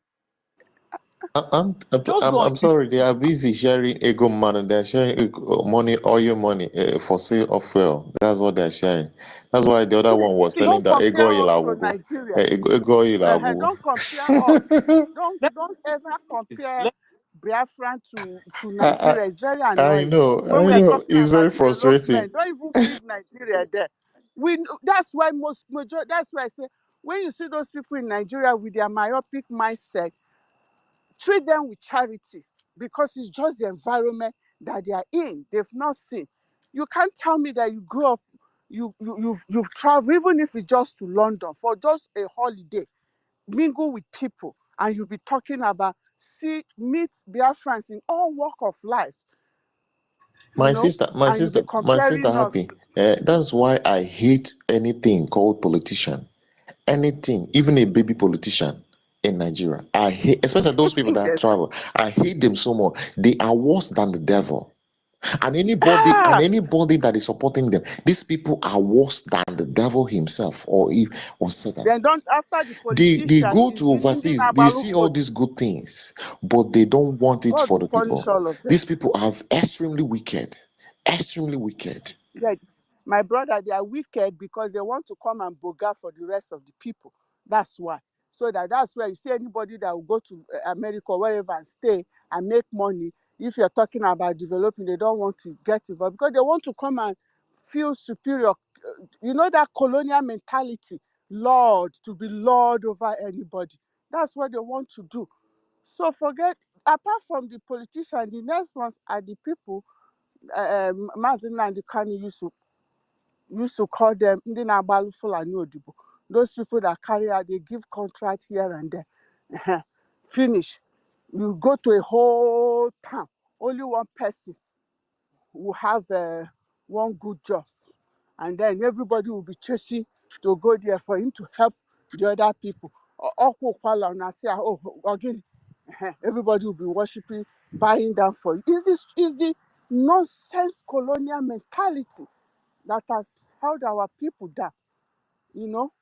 S19: Just go on
S2: I'm sorry, they are busy sharing ego money. They're sharing money, oil money for sale of fuel. That's what they're sharing. That's why the other one was telling
S18: Don't
S2: that ego
S18: compare
S2: oil
S18: us to
S2: agugo.
S18: Nigeria.
S2: Ego oil agugo.
S18: Don't compare us.
S19: Let,
S18: Don't ever compare
S19: let,
S18: Biafran to
S2: I,
S18: Nigeria. It's very
S2: I
S18: annoying.
S2: know,
S18: When
S2: I
S18: we are
S2: know.
S18: talking
S2: It's
S18: about
S2: very frustrating.
S18: development, don't even bring Nigeria there. That's why that's why I say when you see those people in Nigeria with their myopic mindset, treat them with charity because it's just the environment that they are in. They've not seen. You can't tell me that you grew up, you've traveled, even if it's just to London for just a holiday, mingle with people, and you'll be talking about meet Biafrans in all walk of life,
S2: My
S18: and you'll be
S2: sister,
S18: comparing us.
S2: happy. That's why I hate anything called politician. Anything, even a baby politician in Nigeria. I hate, especially those people that
S18: Yes.
S2: travel. I hate them so much. They are worse than the devil. And
S18: Ah,
S2: anybody that is supporting them, these people are worse than the devil himself or Satan.
S18: then don't, after the
S2: They
S18: politicians,
S2: go
S18: is
S2: to
S18: the Indian
S2: overseas, they see all
S18: Abalufo.
S2: these good things, but they don't want it
S18: God
S2: for
S18: will
S2: the
S18: punish
S2: people.
S18: all of them.
S2: These people are extremely wicked. Extremely wicked.
S18: Yeah, My brother, they are wicked because they want to come and boga for the rest of the people. That's why. So that's where you see anybody that will go to America or wherever and stay and make money. If you're talking about developing, they don't want to get involved because they want to come and feel superior. You know that colonial mentality, Lord, to be Lord over anybody. That's what they want to do. So forget, apart from the politician, the next ones are the people. Mazina and the Kani used to call them ndị na-agbalụ Fulani Odibo. Those people that carry out, they give contract here and there. Finish. You go to a whole town, only one person will have one good job. And then everybody will be chasing to go there for him to help the other people. Again, everybody will be worshiping, buying down for you. Is the nonsense colonial mentality that has held our people down? You know,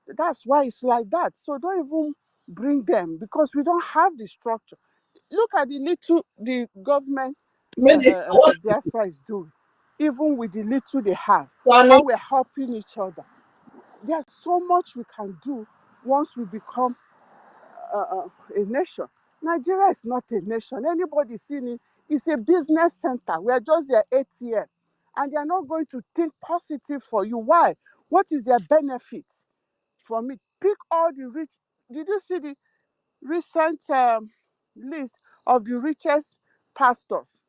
S18: that's why it's like that. So don't even bring them because we don't have the structure. Look at the government Biafra is doing, even with the little they have, how we're helping each other. There's so much we can do once we become a nation. Nigeria is not a nation. Anybody seeing it, it's a business center. We're just their ATM. And they're not going to think positive for you. Why? What is their benefit from it? Pick all the rich. Did you see the recent list of the richest pastors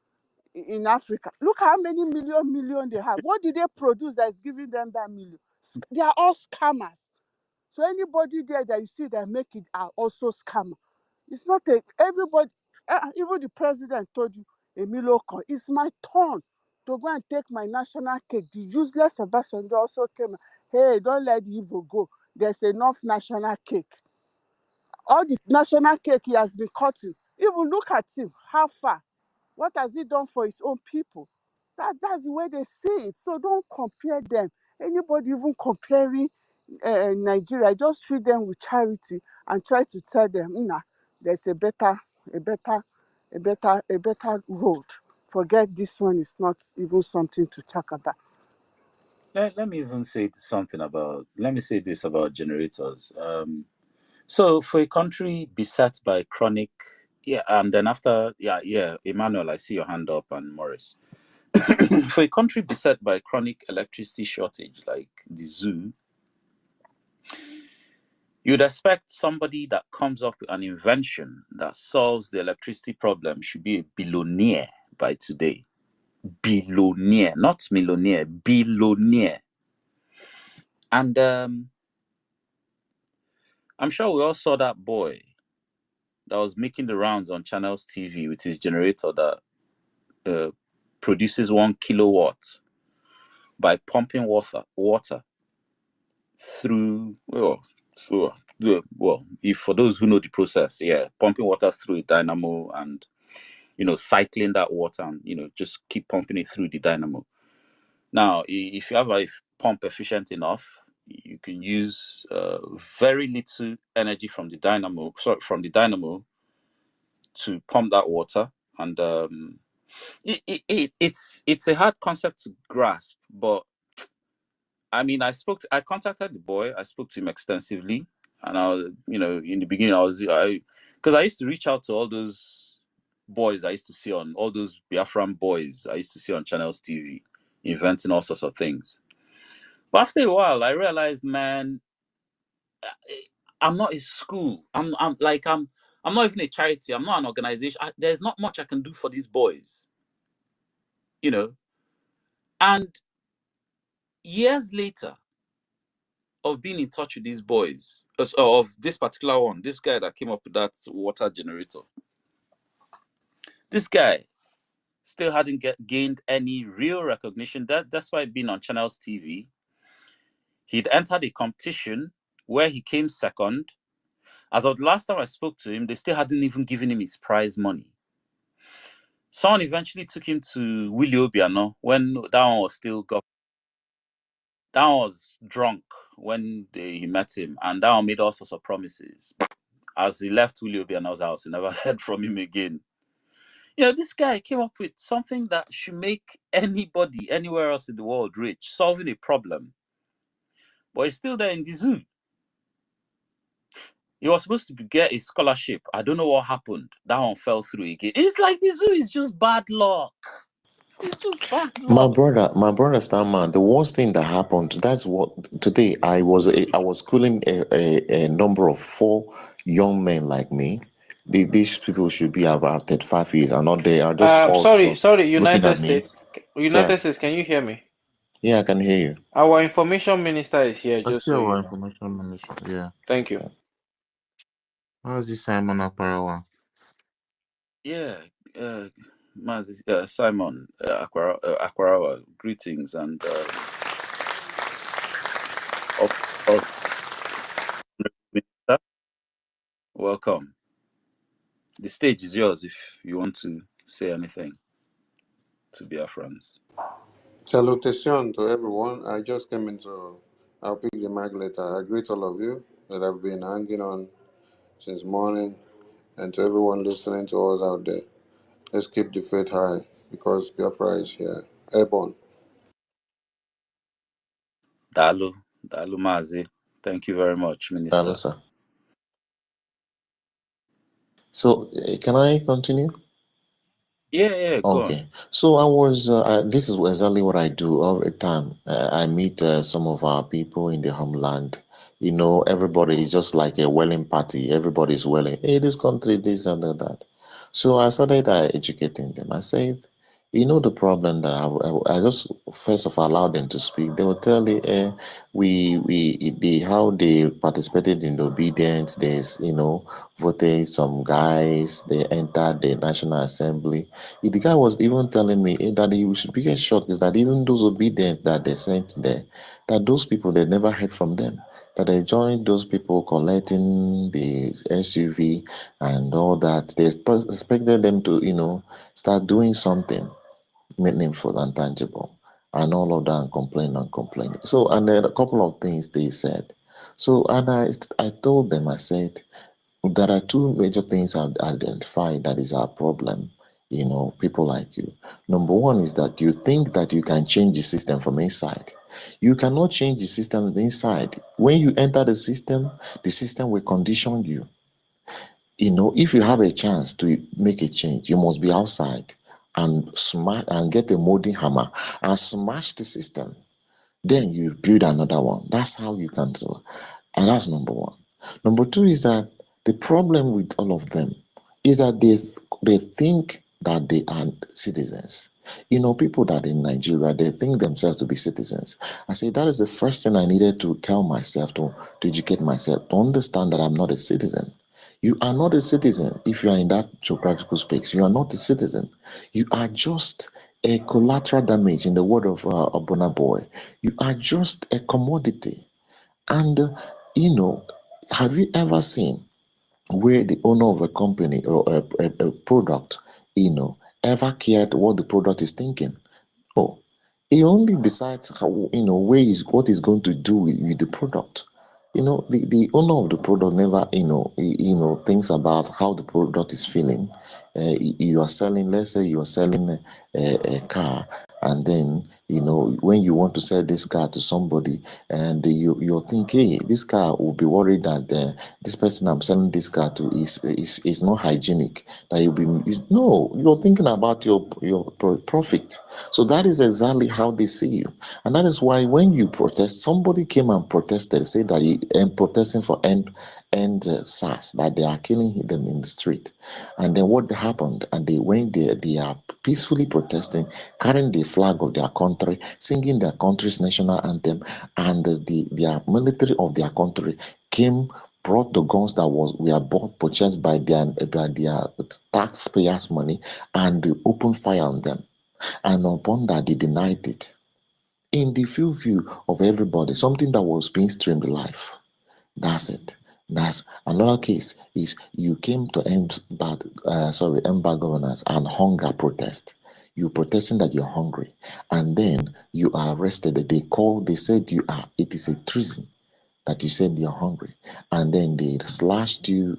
S18: in Africa? Look how many million they have. What did they produce that is giving them that million? They are all scammers. So anybody there that you see that make it are also scammer. It's not everybody. Even the president told you, Emilio, it's my turn to go and take my national cake. The useless ambassador also came. Hey, don't let the Igbo go. There's enough national cake. All the national cake he has been cutting. Even look at him. How far? What has he done for his own people? That's the way they see it. So don't compare them. Anybody even comparing Nigeria, just treat them with charity and try to tell them, nah, there's a better road. Forget this one is not even something to talk about.
S19: Let me even say something let me say this about generators. So for a country beset by chronic, and then after, Emmanuel, I see your hand up, and Morris. For a country beset by chronic electricity shortage like the zoo, you'd expect somebody that comes up with an invention that solves the electricity problem should be a billionaire by today. Billionaire, not millionaire, billionaire. And I'm sure we all saw that boy that was making the rounds on Channels TV with his generator that produces 1 kilowatt by pumping water through, if for those who know the process, pumping water through a dynamo and, cycling that water and, just keep pumping it through the dynamo. Now, if you have a pump efficient enough, you can use very little energy from the dynamo, to pump that water. And it's a hard concept to grasp, but I mean, I contacted the boy. I spoke to him extensively, and I was, in the beginning, because I used to reach out to all those boys I used to see on all those Biafran boys I used to see on Channels TV, inventing all sorts of things. But after a while, I realized, man, I'm not a school. I'm not even a charity. I'm not an organization. There's not much I can do for these boys, And years later, of being in touch with these boys, of this particular one, this guy that came up with that water generator, this guy still hadn't gained any real recognition. That's why being on Channels TV, he'd entered a competition where he came second. As of the last time I spoke to him, they still hadn't even given him his prize money. Someone eventually took him to Willie Obiano when that one was still that one was drunk when he met him, and that one made all sorts of promises. As he left Willie Obiano's house, he never heard from him again.
S21: You know, this guy came up with something that should make anybody anywhere else in the world rich, solving a problem. But he's still there in the zoo. He was supposed to get a scholarship. I don't know what happened. That one fell through again. It's like the zoo is just bad luck. It's just bad luck.
S2: My brother Starman, the worst thing that happened, that's what today I was schooling a number of 4 young men like me. These people should be about 35 years and not they are just
S20: Sorry,
S2: also looking
S20: United
S2: at me.
S20: States.
S2: Sir,
S20: United States, can you hear me?
S2: yeah, I can hear you.
S20: Our information minister is here,
S3: I
S20: just
S3: see
S20: so
S3: our
S20: you know.
S3: information minister. Yeah.
S20: Thank you.
S3: How's this Simon Aparawa?
S21: Yeah, Simon Aquarawa, greetings and Minister, welcome. The stage is yours if you want to say anything to Biafrans.
S22: Salutation to everyone. I just came into, I'll pick the mic later. I greet all of you that have been hanging on since morning, and to everyone listening to us out there. Let's keep the faith high because Biafra is here. Airborne.
S21: Dalu Mazi. Thank you very much, Minister.
S2: Hello, sir. So, can I continue?
S21: Yeah, go
S2: Okay.
S21: on.
S2: So I was, this is exactly what I do all the time. I meet some of our people in the homeland. You know, everybody is just like a welling party. Everybody is welling. Hey, this country, this and that. So I started educating them. I said, you know, the problem that I just first of all allowed them to speak. They will tell you, how they participated in the obedience. There's, voted some guys. They entered the National Assembly. The guy was even telling me that the biggest shock is that even those obedience that they sent there, that those people, they never heard from them. That they joined those people collecting the SUV and all that. They expected them to, start doing something meaningful and tangible. And all of that and complain. So, and then a couple of things they said. So, and I told them, I said, there are 2 major things I've identified that is our problem, people like you. Number one is that you think that you can change the system from inside. You cannot change the system inside. When you enter the system will condition you. If you have a chance to make a change, you must be outside and smash and get a molding hammer and smash the system. Then you build another one. That's how you can do. And that's number one. Number two is that the problem with all of them is that they think that they are citizens. People that in Nigeria, they think themselves to be citizens. I say that is the first thing I needed to tell myself, to educate myself, to understand that I'm not a citizen. You are not a citizen if you are in that geographical space. You are not a citizen. You are just a collateral damage, in the word of Abuna Boy. You are just a commodity. And, have you ever seen where the owner of a company or a product, ever cared what the product is thinking? Oh, he only decides how, what he's going to do with the product. The owner of the product never, thinks about how the product is feeling. You are selling, let's say you are selling a car, and then, when you want to sell this car to somebody, and you're thinking, hey, this car will be worried that this person I'm selling this car to is not hygienic. That you'll be no, you're thinking about your profit. So that is exactly how they see you, and that is why when you protest, somebody came and protested, said that he protesting for end SARS, that they are killing them in the street. And then what happened? And they are peacefully protesting, carrying the flag of their country, singing their country's national anthem, and their military of their country came, brought the guns that were bought, purchased by their taxpayers' money, and they opened fire on them. And upon that, they denied it. In the view of everybody, something that was being streamed live. That's it. That's another case. Is you came to embargo governance and hunger protest. You protesting that you're hungry, and then you are arrested. They said it is a treason. that you said you're hungry, and then they slashed you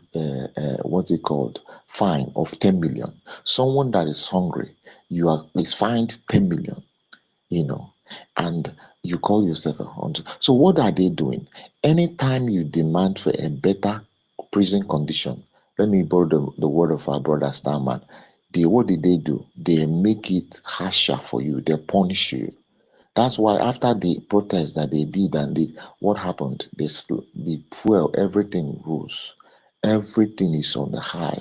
S2: what's it called, fine of 10 million. Someone that is hungry, is fined 10 million, you know, and you call yourself a hunter. So what are they doing? Anytime you demand for a better prison condition, let me borrow the word of our brother Starman. What did they do? They make it harsher for you. They punish you. That's why after the protest that they did what happened? The fuel, everything rose. Everything is on the high.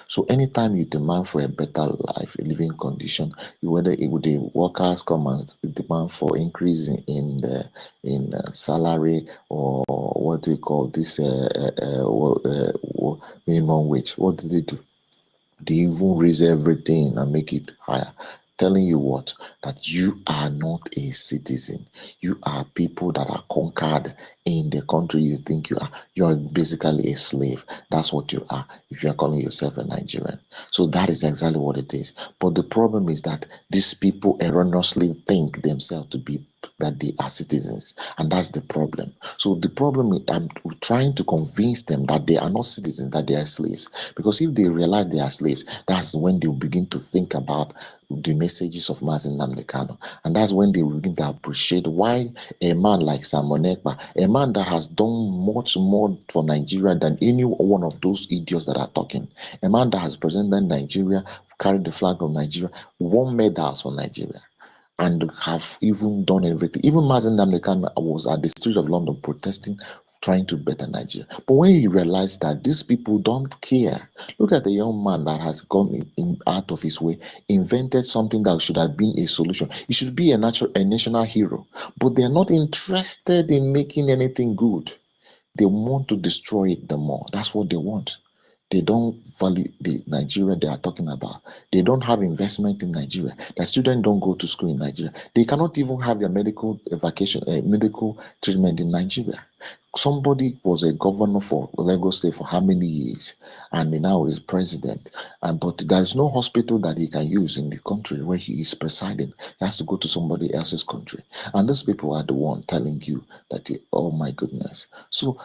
S2: So anytime you demand for a better life, a living condition, whether the workers come and demand for increase in salary, or what do you call this minimum wage, what do? They even raise everything and make it higher. Telling you what? That you are not a citizen. You are people that are conquered in the country you think you are. You are basically a slave. That's what you are if you are calling yourself a Nigerian. So that is exactly what it is. But the problem is that these people erroneously think themselves to be that they are citizens, and that's the problem. So the problem is I'm trying to convince them that they are not citizens, that they are slaves. Because if they realize they are slaves, that's when they will begin to think about the messages of Mazi Nnamdi Kanu, and that's when they will begin to appreciate why a man like Simon Ekpa, a man that has done much more for Nigeria than any one of those idiots that are talking, a man that has presented Nigeria, carried the flag of Nigeria, won medals for Nigeria, and have even done everything. Even Mazi Nnamdi Kanu was at the streets of London protesting, trying to better Nigeria. But when you realize that these people don't care, look at the young man that has gone out of his way, invented something that should have been a solution. He should be a national hero, but they're not interested in making anything good. They want to destroy it the more. That's what they want. They don't value the Nigeria they are talking about. They don't have investment in Nigeria. Their students don't go to school in Nigeria. They cannot even have their medical medical treatment in Nigeria. Somebody was a governor for Lagos State for how many years, and now is president. But there is no hospital that he can use in the country where he is presiding. He has to go to somebody else's country, and these people are the one telling you that, oh my goodness. So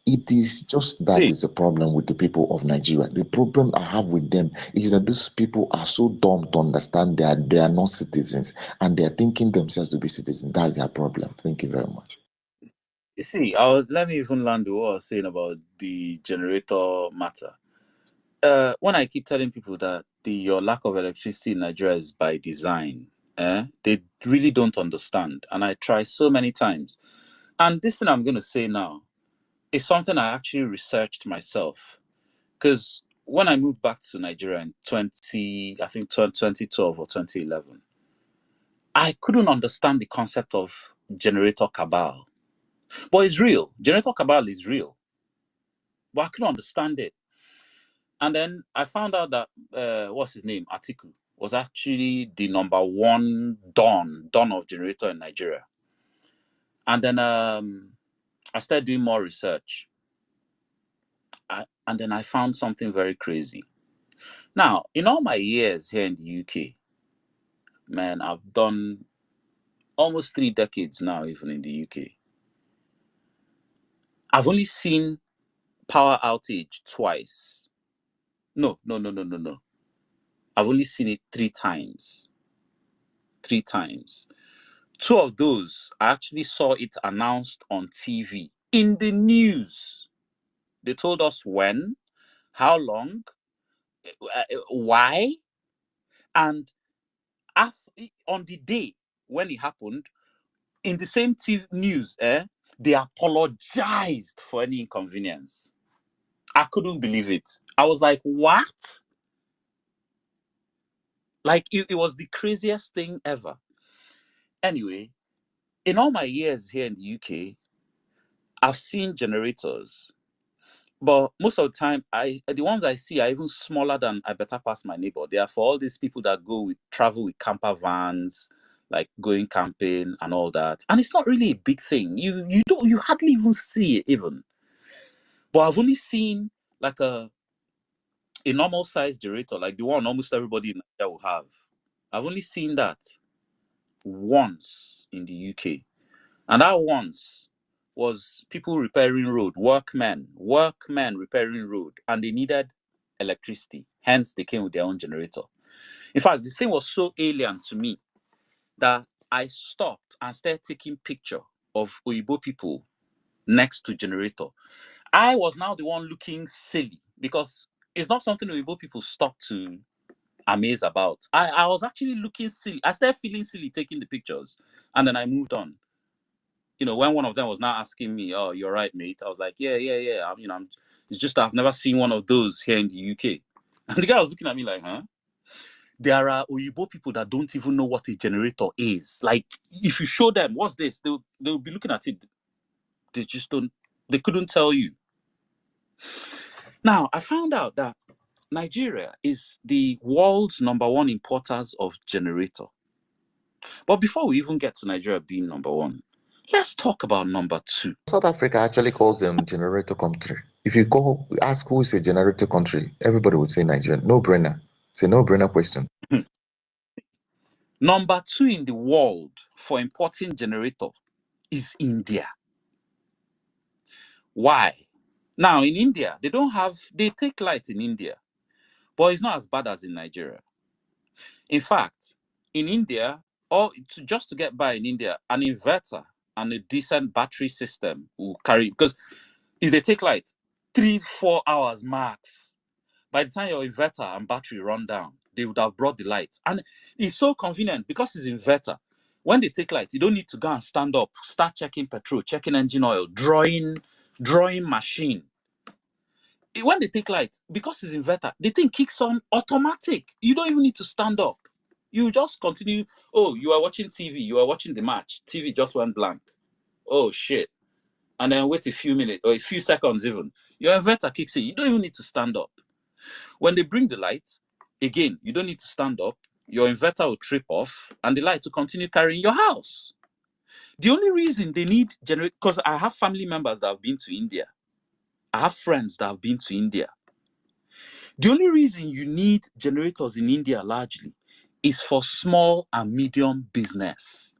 S2: it is just that
S21: See,
S2: is the problem with the people of Nigeria. The problem I have with them is that these people are so dumb to understand that they are not citizens, and they are thinking themselves to be citizens. That's their problem. Thank you very much.
S21: you see, let me even land what I was saying about the generator matter. When I keep telling people that your lack of electricity in Nigeria is by design, they really don't understand. And I try so many times. And this thing I'm going to say now is something I actually researched myself. Because when I moved back to Nigeria in 2012 or 2011, I couldn't understand the concept of generator cabal. But it's real. Generator cabal is real. But I couldn't understand it. And then I found out that, what's his name? Atiku was actually the #1 don of generator in Nigeria. And then I started doing more research. And then I found something very crazy. Now, in all my years here in the UK, man, I've done almost 3 decades now, even in the UK. I've only seen power outage twice. No. I've only seen it 3 times. 3 times. 2 of those, I actually saw it announced on TV, in the news. They told us when, how long, why, and on the day when it happened, in the same TV news, they apologized for any inconvenience. I couldn't believe it. I was like, what? Like, it was the craziest thing ever. Anyway, in all my years here in the UK, I've seen generators, but most of the time, the ones I see are even smaller than I better pass my neighbor. They are for all these people that travel with camper vans, like going camping and all that. And it's not really a big thing. You hardly even see it even. But I've only seen like a normal size generator, like the one almost everybody in Nigeria will have. I've only seen that once in the UK. And that once was people repairing road, workmen repairing road, and they needed electricity. Hence, they came with their own generator. In fact, the thing was so alien to me that I stopped and started taking picture of Oyibo people next to generator. I was now the one looking silly because it's not something Oyibo people stop to amaze about. I was actually looking silly. I started feeling silly taking the pictures, and then I moved on. You know, when one of them was now asking me, "Oh, you're right, mate," I was like, "Yeah. It's just I've never seen one of those here in the UK." And the guy was looking at me like, "Huh?" There are Oyibo people that don't even know what a generator is. Like, if you show them what's this, they'll be looking at it. They just don't. They couldn't tell you. Now, I found out that Nigeria is the world's #1 importers of generator. But before we even get to Nigeria being #1, let's talk about #2.
S2: South Africa actually calls them generator country. If you ask who is a generator country, everybody would say Nigeria. No brainer. It's a no-brainer question.
S21: #2 in the world for importing generator is India. Why? Now, in India, they take light in India, but it's not as bad as in Nigeria. In fact, in India, just to get by in India, an inverter and a decent battery system will carry, because if they take light, 3-4 hours max. By the time your inverter and battery run down, they would have brought the light. And it's so convenient because it's inverter. When they take light, you don't need to go and stand up, start checking petrol, checking engine oil, drawing machine. When they take light, because it's inverter, the thing kicks on automatic. You don't even need to stand up. You just continue. Oh, you are watching TV, you are watching the match. TV just went blank. Oh, shit. And then wait a few minutes or a few seconds even. Your inverter kicks in. You don't even need to stand up. When they bring the light, again, you don't need to stand up. Your inverter will trip off and the light will continue carrying your house. The only reason they need generator, because I have family members that have been to India. I have friends that have been to India. The only reason you need generators in India largely is for small and medium business.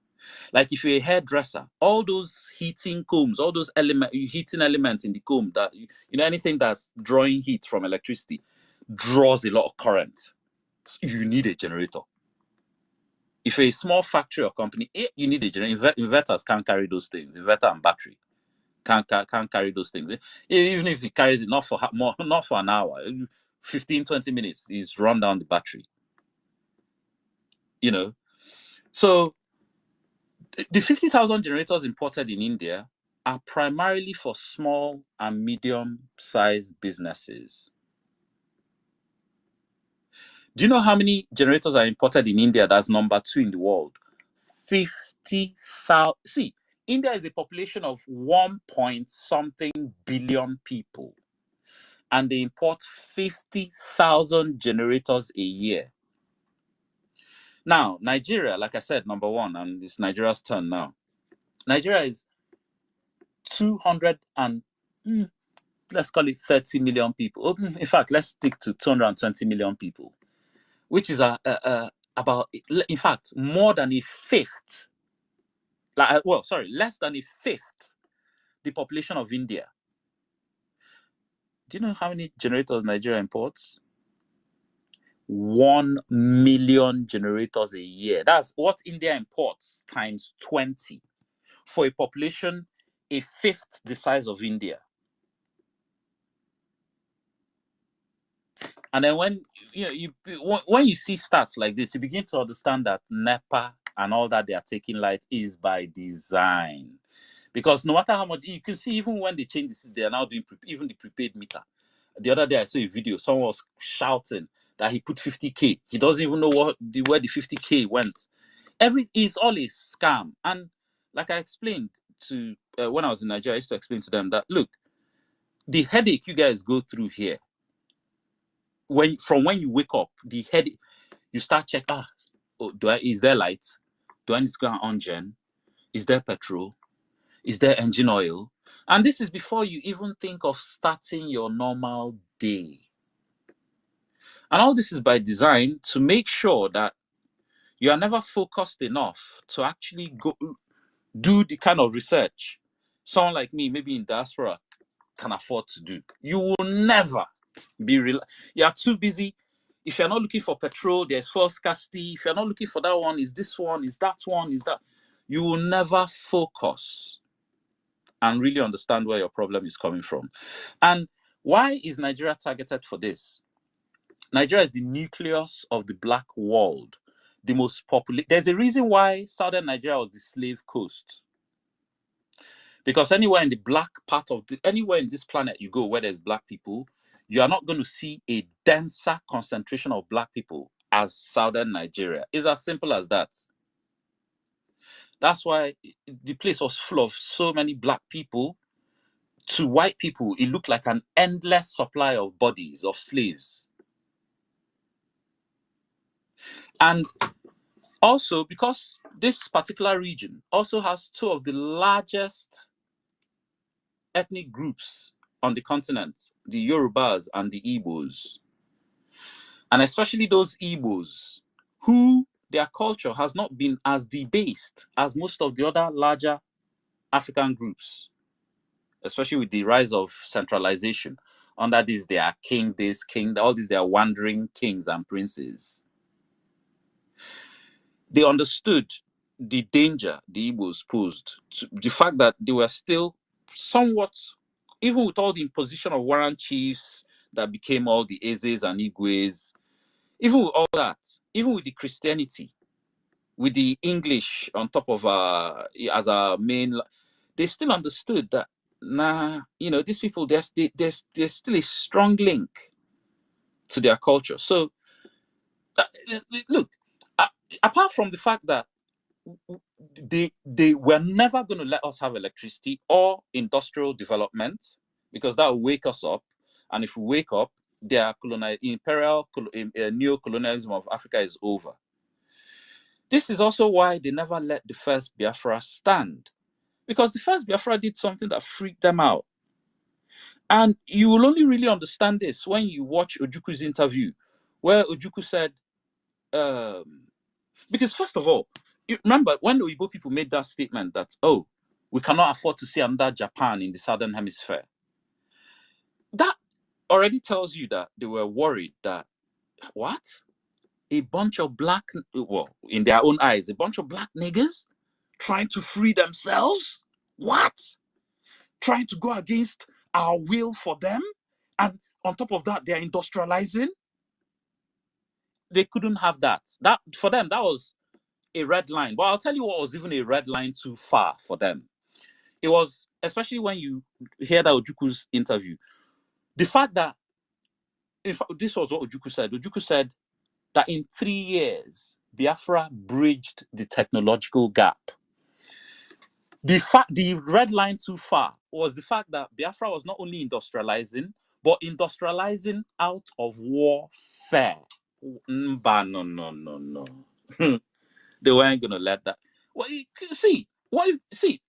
S21: Like if you're a hairdresser, all those heating combs, all those heating elements in the comb, that anything that's drawing heat from electricity draws a lot of current. So you need a generator. If you're a small factory or company, you need a generator. Inverters can't carry those things. Inverter and battery can't carry those things. Even if it carries it not for an hour, 15-20 minutes is run down the battery. So the 50,000 generators imported in India are primarily for small and medium-sized businesses. Do you know how many generators are imported in India? That's #2 in the world. 50,000. See, India is a population of 1-point-something billion people, and they import 50,000 generators a year. Now, Nigeria, like I said, #1, and it's Nigeria's turn now. Nigeria is 200 and let's call it 30 million people. In fact, let's stick to 220 million people, which is about, in fact, more than a fifth. Less than a fifth the population of India. Do you know how many generators Nigeria imports? 1 million generators a year. That's what India imports times 20 for a population a fifth the size of India. And then when you see stats like this, you begin to understand that NEPA and all that they are taking light is by design. Because no matter how much, you can see even when they change this, they are now doing even the prepaid meter. The other day I saw a video, someone was shouting that he put 50K. He doesn't even know where the 50K went. It's all a scam. And like I explained to when I was in Nigeria, I used to explain to them that, look, the headache you guys go through here, from when you wake up, the headache, you start checking, is there light? Do I need to go on gen? Is there petrol? Is there engine oil? And this is before you even think of starting your normal day. And all this is by design to make sure that you are never focused enough to actually go do the kind of research someone like me, maybe in diaspora, can afford to do. You will never be you are too busy. If you're not looking for petrol, there's fuel scarcity. If you're not looking for that one, is this one, is that one, is that. You will never focus and really understand where your problem is coming from. And why is Nigeria targeted for this? Nigeria is the nucleus of the Black world, the most populated. There's a reason why southern Nigeria was the slave coast. Because anywhere in the black part of anywhere in this planet you go where there's Black people, you are not going to see a denser concentration of Black people as southern Nigeria. It's as simple as that. That's why the place was full of so many Black people. To white people, it looked like an endless supply of bodies, of slaves. And also because this particular region also has two of the largest ethnic groups on the continent, the Yorubas and the Igbos. And especially those Igbos who their culture has not been as debased as most of the other larger African groups, especially with the rise of centralization. Under this, they are king, all these, they are wandering kings and princes. They understood the danger the Igbos posed, the fact that they were still somewhat, even with all the imposition of warrant chiefs that became all the Ezes and Igwes, even with all that, even with the Christianity, with the English on top of as a main, they still understood that, nah, you know, these people, there's still a strong link to their culture. So, look, apart from the fact that they were never going to let us have electricity or industrial development, because that will wake us up. And if we wake up, their imperial neo-colonialism of Africa is over. This is also why they never let the first Biafra stand, because the first Biafra did something that freaked them out. And you will only really understand this when you watch Ojuku's interview, where Ojuku said, because first of all, you remember when the Igbo people made that statement that, oh, we cannot afford to see another Japan in the Southern Hemisphere. That already tells you that they were worried that, what? A bunch of black, well, in their own eyes, a bunch of black niggas trying to free themselves? What? Trying to go against our will for them? And on top of that, they're industrializing? They couldn't have that. That, for them, that was a red line. But I'll tell you what was even a red line too far for them. It was, especially when you hear that Ojuku's interview, the fact that, in fact, this was what Ojuku said. Ojuku said that in 3 years, Biafra bridged the technological gap. The red line too far was the fact that Biafra was not only industrializing, but industrializing out of warfare. No. They weren't going to let that. Well,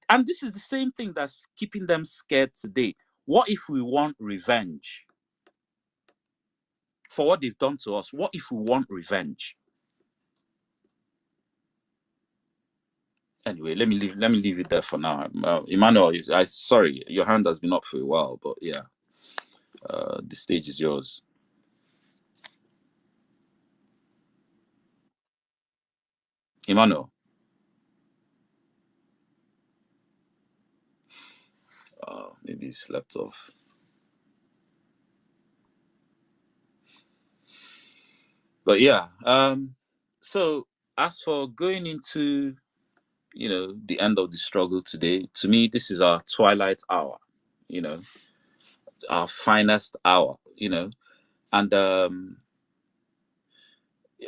S21: and this is the same thing that's keeping them scared today. What if we want revenge for what they've done to us? What if we want revenge? Anyway, let me leave it there for now. Emmanuel, sorry, your hand has been up for a while, but yeah, the stage is yours. Emmanuel. Maybe he slept off. But yeah, so as for going into, you know, the end of the struggle today, to me, this is our twilight hour, you know, our finest hour, you know, and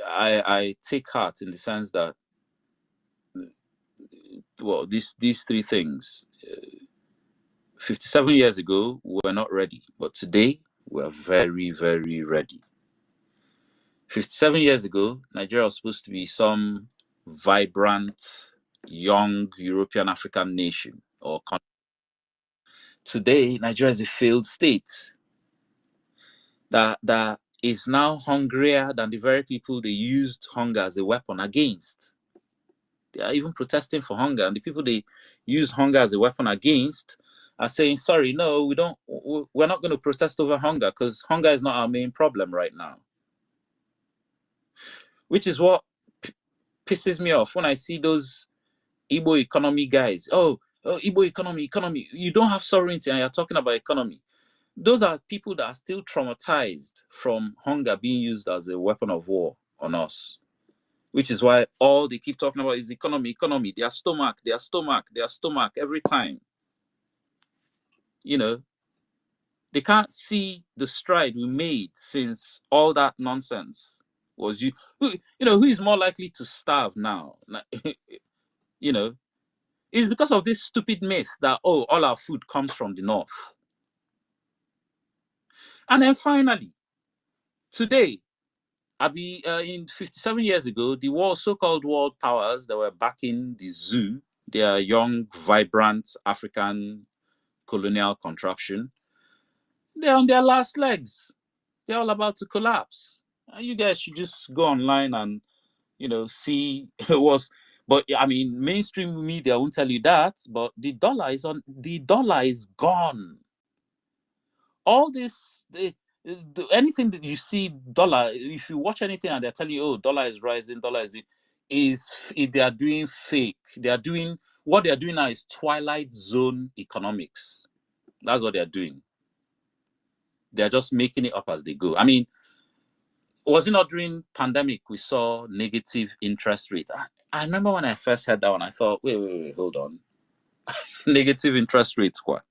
S21: I take heart in the sense that, well, these three things, 57 years ago, we were not ready, but today we're very, very ready. 57 years ago, Nigeria was supposed to be some vibrant, young European African nation or country. Today, Nigeria is a failed state that is now hungrier than the very people they used hunger as a weapon against. They are even protesting for hunger, and the people they use hunger as a weapon against are saying, sorry, no, we're not going to protest over hunger because hunger is not our main problem right now. Which is what pisses me off when I see those Igbo economy guys. Oh, Igbo economy. You don't have sovereignty and you're talking about economy. Those are people that are still traumatized from hunger being used as a weapon of war on us. Which is why all they keep talking about is economy, their stomach every time. You know, they can't see the stride we made since all that nonsense was you. Who is more likely to starve now? You know, it's because of this stupid myth that, oh, all our food comes from the north. And then finally, today, in 57 years ago, the so-called world powers that were backing the zoo, their young, vibrant African colonial contraption, they're on their last legs. They're all about to collapse. You guys should just go online and, see what's. But I mean, mainstream media won't tell you that. But the dollar is gone. All this, anything that you see dollar, if you watch anything and they're telling you, oh, dollar is rising, they are doing fake. What they are doing now is Twilight Zone economics. That's what they are doing. They are just making it up as they go. I mean, was it not during pandemic we saw negative interest rate? I remember when I first heard that one, I thought, wait, hold on. Negative interest rates, what?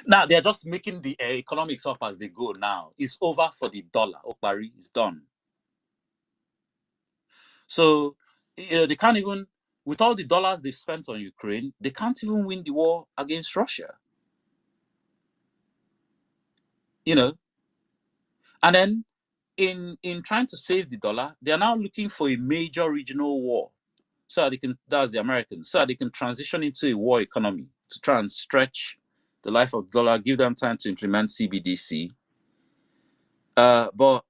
S21: Now they're just making the economics up as they go now. It's over for the dollar. Okbari is done. So, they can't even, with all the dollars they've spent on Ukraine, they can't even win the war against Russia. And then in trying to save the dollar, they are now looking for a major regional war. So that that's the Americans, so that they can transition into a war economy to try and stretch the life of the dollar, give them time to implement CBDC. But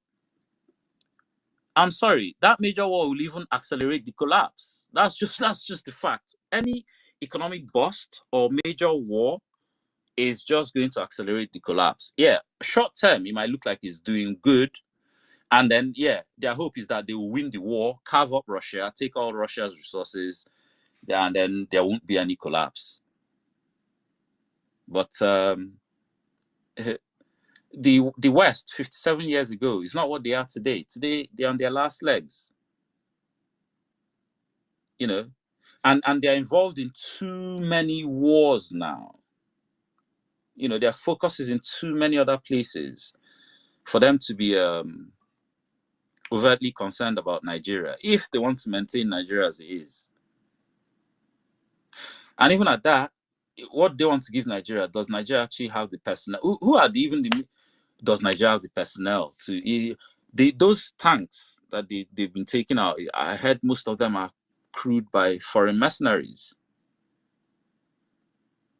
S21: I'm sorry, that major war will even accelerate the collapse. That's just the fact. Any economic bust or major war is just going to accelerate the collapse. Yeah, short term, it might look like it's doing good. And then, their hope is that they will win the war, carve up Russia, take all Russia's resources, and then there won't be any collapse. But the West 57 years ago is not what they are today. Today they're on their last legs. And they're involved in too many wars now. Their focus is in too many other places for them to be overtly concerned about Nigeria, if they want to maintain Nigeria as it is. And even at that, what they want to give Nigeria, does Nigeria actually have the personnel? Does Nigeria have the personnel to... those tanks that they've been taking out, I heard most of them are crewed by foreign mercenaries.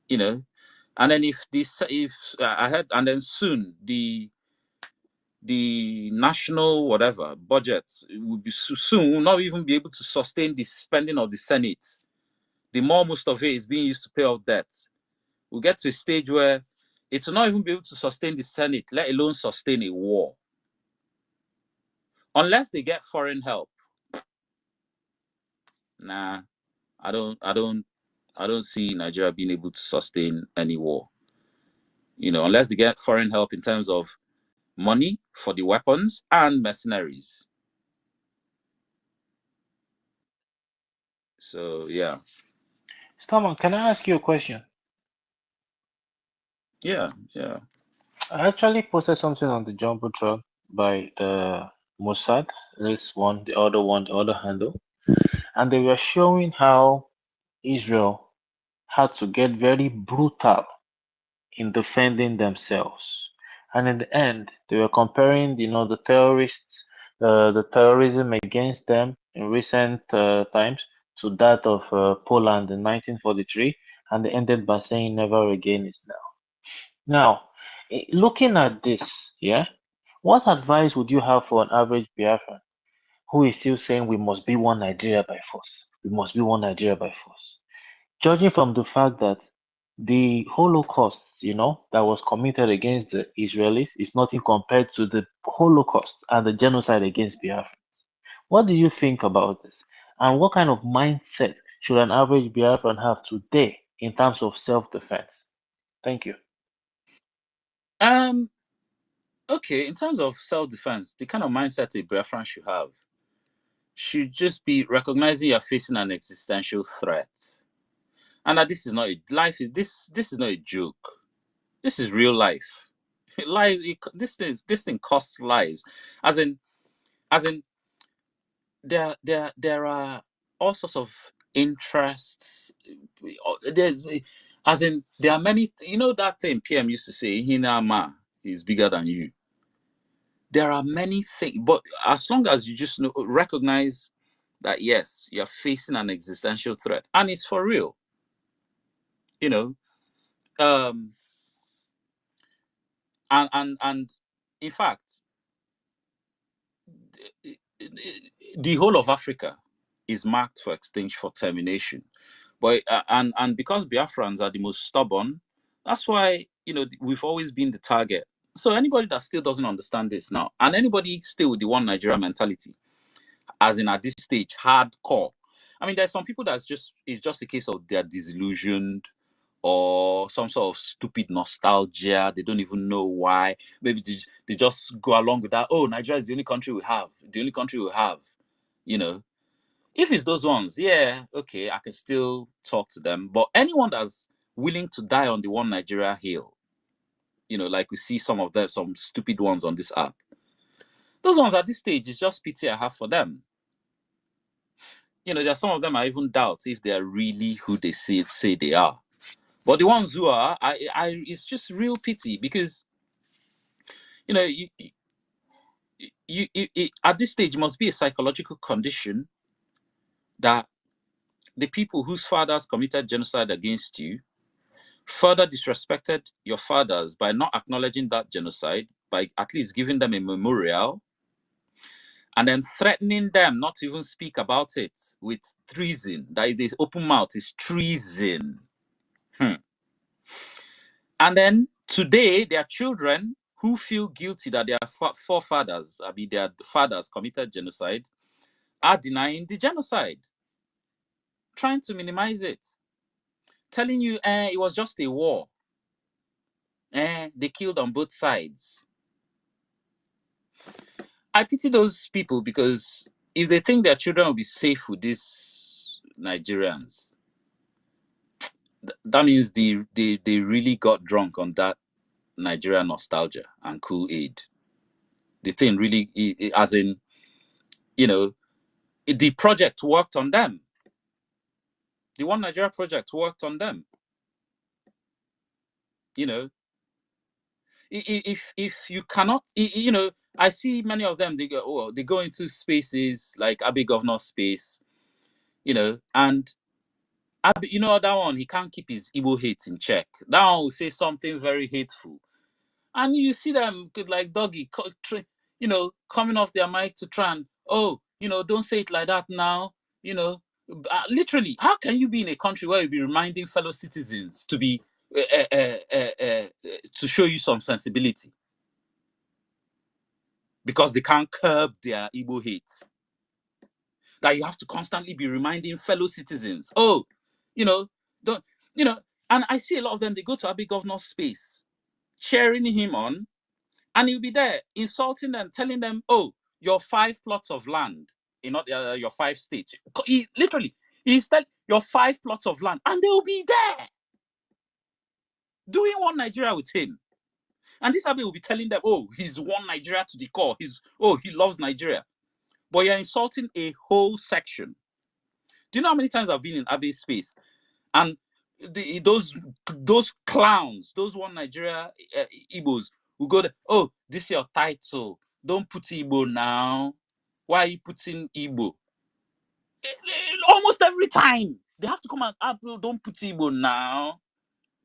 S21: And then I heard, and then soon the national whatever budget will be soon will not even be able to sustain the spending of the Senate. The more most of it is being used to pay off debt, we'll get to a stage where it will not even be able to sustain the Senate, let alone sustain a war. Unless they get foreign help. Nah, I don't see Nigeria being able to sustain any war. Unless they get foreign help in terms of money for the weapons and mercenaries. So yeah.
S20: Starman, can I ask you a question?
S21: Yeah.
S20: I actually posted something on the Jumbotron by the Mossad. This one, the other handle. And they were showing how Israel had to get very brutal in defending themselves. And in the end, they were comparing, the terrorists, the terrorism against them in recent times to that of Poland in 1943. And they ended by saying never again is now. Now, looking at this, what advice would you have for an average Biafran who is still saying we must be one Nigeria by force? We must be one Nigeria by force. judging from the fact that the Holocaust, that was committed against the Israelis is nothing compared to the Holocaust and the genocide against Biafra. What do you think about this? And what kind of mindset should an average Biafran have today in terms of self-defense? Thank you.
S21: Okay, in terms of self-defense, the kind of mindset a Biafran should have should just be recognizing you're facing an existential threat. And that this is not this is not a joke. This is real life. This thing costs lives. As in there are all sorts of interests. There are many, that thing PM used to say, Hinama is bigger than you. There are many things, but as long as you just recognize that, yes, you're facing an existential threat and it's for real, and in fact, the whole of Africa is marked for extinction, for termination. But and because Biafrans are the most stubborn, that's why we've always been the target. So anybody that still doesn't understand this now, and anybody still with the one Nigeria mentality, as in at this stage, hardcore. I mean, there's some people it's just a case of they're disillusioned or some sort of stupid nostalgia. They don't even know why. Maybe they just go along with that. Oh, Nigeria is the only country we have. The only country we have. If it's those ones, yeah, okay, I can still talk to them. But anyone that's willing to die on the one Nigeria hill, like we see some stupid ones on this app, those ones at this stage is just pity I have for them. There are some of them I even doubt if they are really who they say they are. But the ones who are, it's just real pity because, you at this stage, it must be a psychological condition that the people whose fathers committed genocide against you further disrespected your fathers by not acknowledging that genocide, by at least giving them a memorial, and then threatening them not to even speak about it with treason. That is, open mouth is treason. And then today, their children who feel guilty that their forefathers, their fathers committed genocide, are denying the genocide, trying to minimize it, telling you, it was just a war. They killed on both sides. I pity those people because if they think their children will be safe with these Nigerians, that means they really got drunk on that Nigeria nostalgia and cool aid. The thing really, as in, the project worked on them. The One Nigeria project worked on them. If you cannot, I see many of them, they go into spaces like Abbey Governor space, and that one, he can't keep his Igbo hate in check. That one will say something very hateful. And you see them like doggy, coming off their mic to try and, don't say it like that now. Literally, how can you be in a country where you'll be reminding fellow citizens to be, to show you some sensibility? Because they can't curb their Igbo hate. That you have to constantly be reminding fellow citizens, don't, and I see a lot of them, they go to Abbey Governor's space, cheering him on, and he'll be there insulting them, telling them, oh, your 5 plots of land in your 5 states. He's telling your 5 plots of land, and they'll be there doing one Nigeria with him. And this Abbey will be telling them, oh, he's one Nigeria to the core. He loves Nigeria. But you're insulting a whole section. Do you know how many times I've been in Abbey's space? And those clowns, those one Nigeria Igbos will go there, oh, this is your title. Don't put Igbo now. Why are you putting Igbo? Almost every time. They have to come and don't put Igbo now.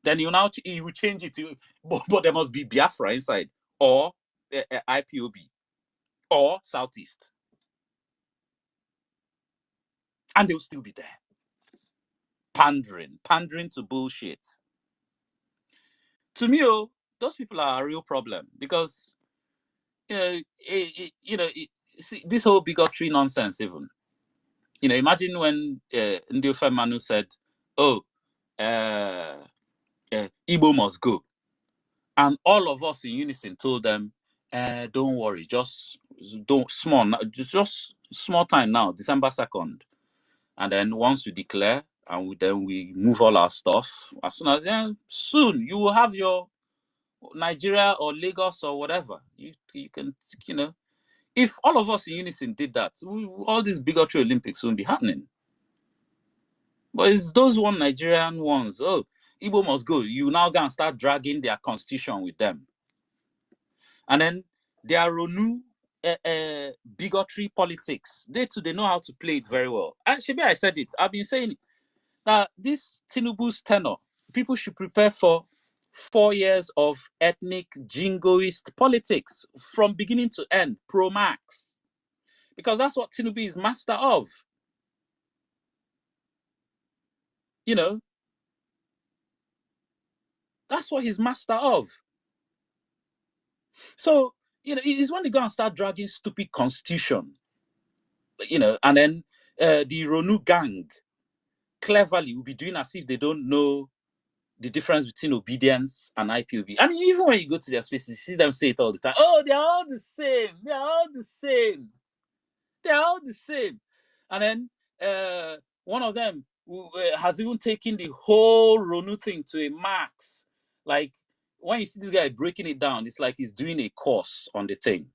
S21: Then you will change it to, but there must be Biafra inside, or IPOB, or Southeast. And they'll still be there. pandering to bullshit. To me, those people are a real problem because see, this whole bigotry nonsense. Even imagine when Ndiofe Manu said, "Oh, Igbo must go," and all of us in unison told them, "Don't worry, just small time now, December 2nd, and then once we declare." And then we move all our stuff. As soon as soon you will have your Nigeria or Lagos or whatever. You can if all of us in unison did that, all these bigotry Olympics won't be happening. But it's those one Nigerian ones. Oh, Igbo must go. You now go and start dragging their constitution with them, and then their Ronu bigotry politics. They too, they know how to play it very well. Actually, I said it. I've been saying it. Now, this Tinubu's tenure, people should prepare for 4 years of ethnic jingoist politics from beginning to end, pro-max. Because that's what Tinubu is master of. That's what he's master of. So, he's when they go and start dragging stupid constitution, and then the Ronu gang cleverly will be doing as if they don't know the difference between obedience and IPOB. I mean, even when you go to their spaces, you see them say it all the time. Oh, they're all the same. They're all the same. They're all the same. And then one of them has even taken the whole Ronu thing to a max. Like, when you see this guy breaking it down, it's like he's doing a course on the thing.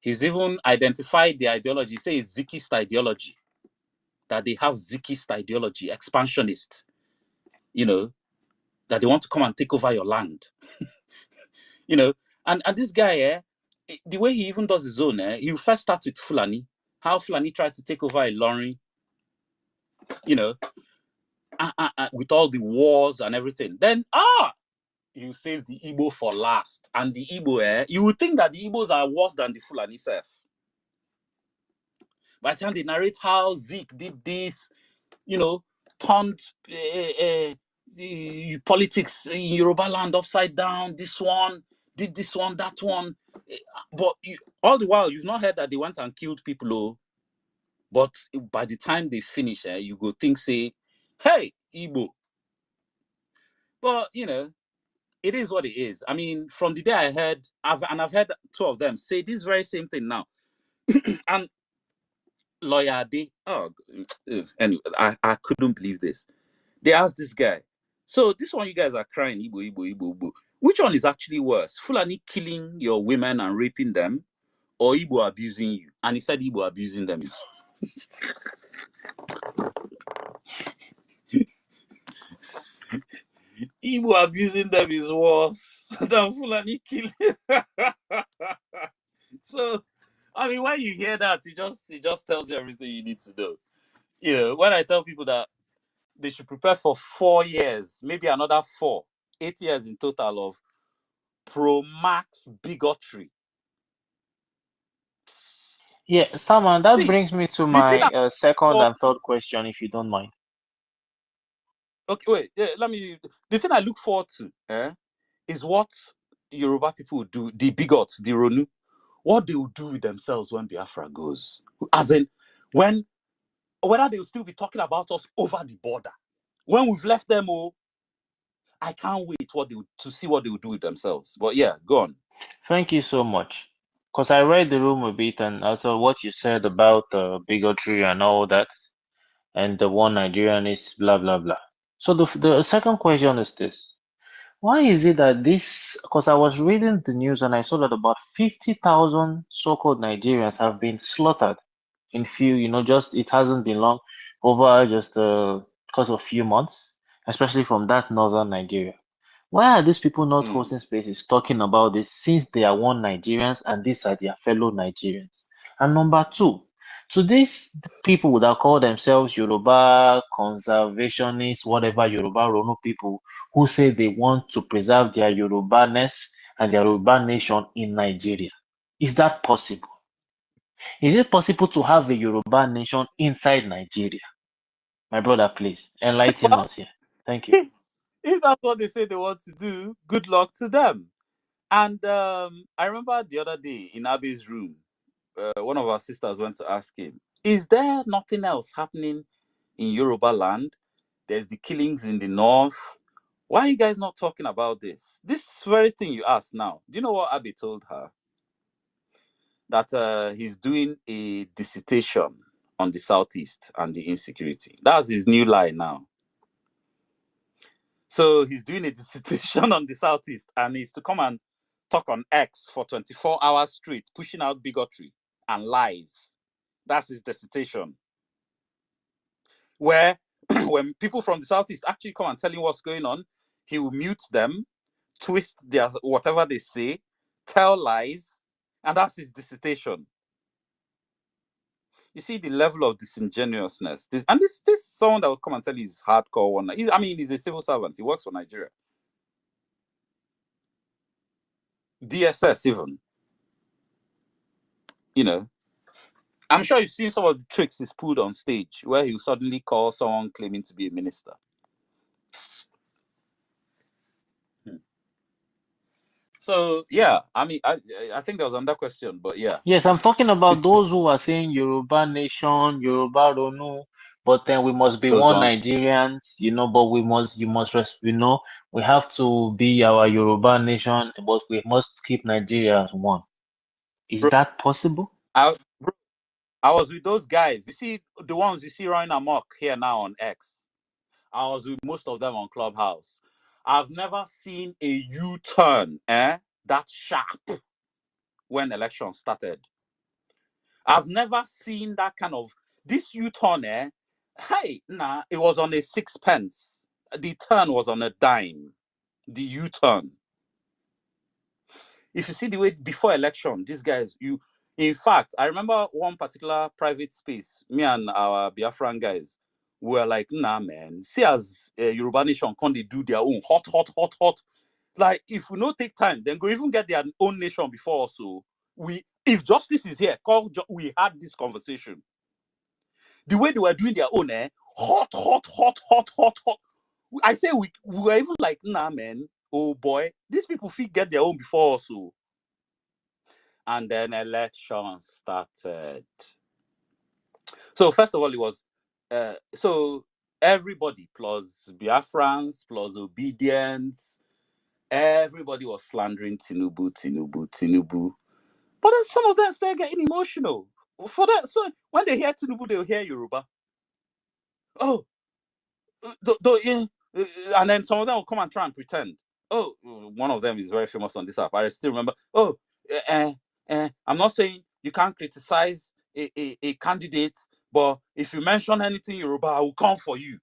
S21: He's even identified the ideology. Say it's Zikist ideology. That they have Zikist ideology, expansionist. That they want to come and take over your land. And this guy, the way he even does his own, he will first start with Fulani. How Fulani tried to take over Ilorin, with all the wars and everything. Then, you save the Igbo for last. And the Igbo, you would think that the Igbos are worse than the Fulani self. By the time they narrate how Zeke did this, turned the politics in Yoruba land upside down, this one, did this one, that one. But all the while, you've not heard that they went and killed people, but by the time they finish, you go think, say, hey, Igbo. But, it is what it is. I mean, from the day I heard, I've heard two of them say this very same thing now. And Lawyer Ade, anyway, I couldn't believe this. They asked this guy, so this one you guys are crying, Igbo, Igbo, Igbo, Igbo. Which one is actually worse? Fulani killing your women and raping them, or Igbo abusing you? And he said Igbo abusing them. Igbo abusing them is worse than Fulani killing. So, I mean, when you hear that, it just tells you everything you need to know. When I tell people that they should prepare for 4 years, maybe another 4, 8 years in total of pro-max bigotry.
S20: Yeah, Starman, that brings me to my second and third question, if you don't mind.
S21: Okay, wait. Yeah, the thing I look forward to is what Yoruba people will do, the bigots, the Ronu, what they will do with themselves when Biafra goes. As in, whether they will still be talking about us over the border. When we've left them, I can't wait to see what they will do with themselves. But yeah, go on.
S20: Thank you so much. Because I read the room a bit and also what you said about bigotry and all that, and the one Nigerian is blah, blah, blah. So the second question is this. Why is it that because I was reading the news and I saw that about 50,000 so-called Nigerians have been slaughtered in it hasn't been long, over just because of a few months, especially from that northern Nigeria. Why are these people not hosting spaces talking about this, since they are one Nigerians and these are their fellow Nigerians? And number two, to these people that call themselves Yoruba conservationists, whatever, Yoruba Rono people, who say they want to preserve their Yoruba-ness and their Yoruba nation in Nigeria, is that possible? Is it possible to have a Yoruba nation inside Nigeria? My brother, please enlighten us here. Thank you.
S21: If that's what they say they want to do, good luck to them. And I remember the other day in Abby's room, one of our sisters went to ask him, is there nothing else happening in Yoruba land? There's the killings in the north. Why are you guys not talking about this? This very thing you asked now. Do you know what Abby told her? That he's doing a dissertation on the Southeast and the insecurity. That's his new lie now. So he's doing a dissertation on the Southeast and he's to come and talk on X for 24 hours straight, pushing out bigotry and lies. That's his dissertation. Where when people from the Southeast actually come and tell him what's going on, he will mute them, twist their whatever they say, tell lies, and that's his dissertation. You see the level of disingenuousness. This someone that will come and tell you he's hardcore one. He's a civil servant. He works for Nigeria. DSS even. You know, I'm sure you've seen some of the tricks he's pulled on stage where he'll suddenly call someone claiming to be a minister. So yeah, I mean, I think there was another question, but yeah.
S20: Yes, I'm talking about those who are saying Yoruba nation, Yoruba Ronu, but then we must be one Nigerians, you know, but we must we have to be our Yoruba nation, but we must keep Nigeria as one. Is that possible?
S21: I was with those guys. You see, the ones you see running amok here now on X. I was with most of them on Clubhouse. I've never seen a U-turn that sharp when election started. I've never seen that kind of this U-turn. Hey, nah, it was on a 6 pence. The turn was on a dime. The U-turn. If you see the way before election, these guys, in fact, I remember one particular private space, me and our Biafran guys were like, nah, man, see as Yoruba Nation, can they do their own hot. Like, if we not take time, then go even get their own nation before us. So if justice is here, we had this conversation. The way they were doing their own, hot. I say we were even like, nah, man, oh boy, these people feel get their own before us. So. And then election started. So first of all, it was so everybody plus Biafrans plus obedience, everybody was slandering Tinubu. But then some of them started getting emotional. For that, so when they hear Tinubu, they'll hear Yoruba. Oh, and then some of them will come and try and pretend. Oh, one of them is very famous on this app. I still remember. Oh, I'm not saying you can't criticize a candidate, but if you mention anything Yoruba, I will come for you.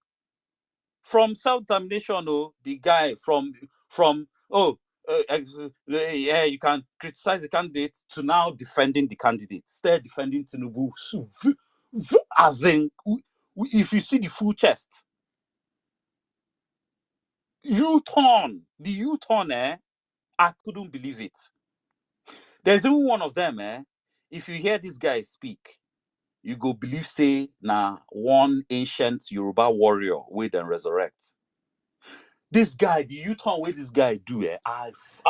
S21: From self-determination, the guy yeah, you can criticize the candidate to now defending the candidate. Start defending Tinubu. As in, if you see the full chest. U-turn. The U-turn, I couldn't believe it. There's even one of them, if you hear this guy speak, you go believe, say, one ancient Yoruba warrior will then resurrect. This guy, the U-turn where this guy do,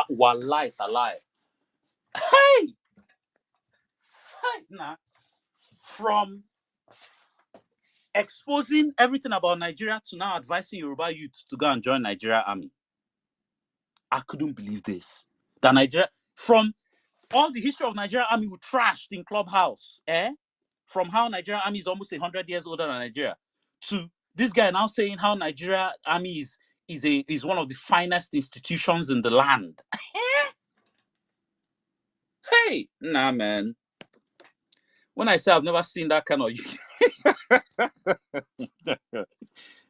S21: wallahi talai. Hey, from exposing everything about Nigeria to now advising Yoruba youth to go and join Nigeria army. I couldn't believe this. That Nigeria, from all the history of Nigeria army we trashed in Clubhouse, from how Nigeria army is almost 100 years older than Nigeria, to this guy now saying how Nigeria army is one of the finest institutions in the land. Hey, nah, man. When I say I've never seen that kind of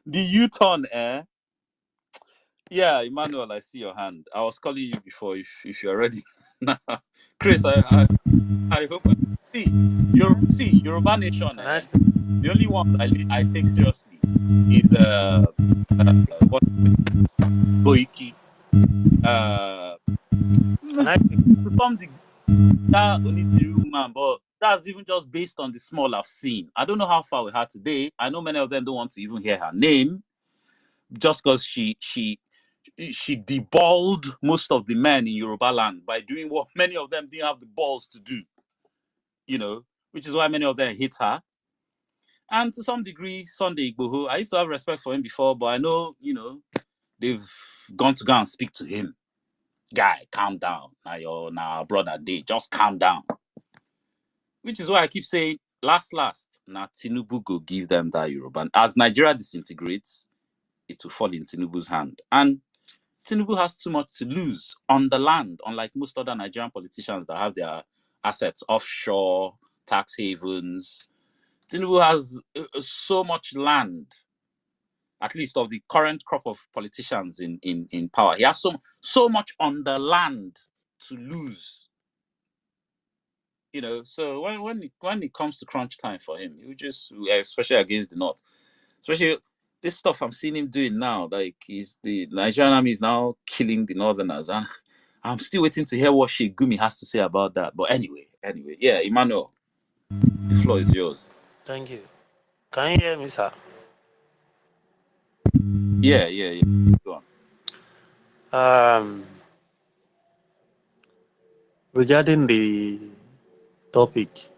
S21: the U-turn, Yeah, Emmanuel, I see your hand. I was calling you before if you're ready. Chris, I hope see Yoruba Nation. The only ones I take seriously is what Koiki. To some degree, that Onitiru man, but That's even just based on the small I've seen. I don't know how far we are today. I know many of them don't want to even hear her name, just because she deballed most of the men in Yoruba land by doing what many of them didn't have the balls to do. Which is why many of them hate her. And to some degree, Sunday Igboho, I used to have respect for him before, but I know, they've gone to go and speak to him. Guy, calm down. Now your brother day, just calm down. Which is why I keep saying, last, now Tinubu go give them that Yoruba. As Nigeria disintegrates, it will fall in Tinubu's hand. And Tinubu has too much to lose on the land, unlike most other Nigerian politicians that have their assets offshore, tax havens. Tinubu has so much land, at least of the current crop of politicians in power. He has so much on the land to lose. So when it comes to crunch time for him, he would just, especially against the North, especially this stuff I'm seeing him doing now, like the Nigerian army is now killing the Northerners, and I'm still waiting to hear what Sheikh Gumi has to say about that. But anyway, yeah, Emmanuel, the floor is yours.
S1: Thank you. Can you hear me, sir?
S21: Yeah. Go
S1: on. Regarding the topic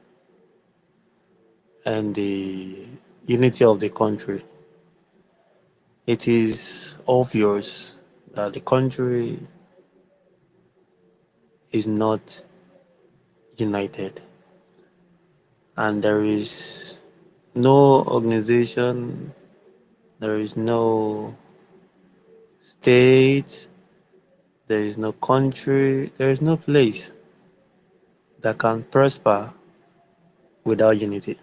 S1: and the unity of the country, it is obvious that the country is not united, and there is no organization, there is no state, there is no country, there is no place that can prosper without unity.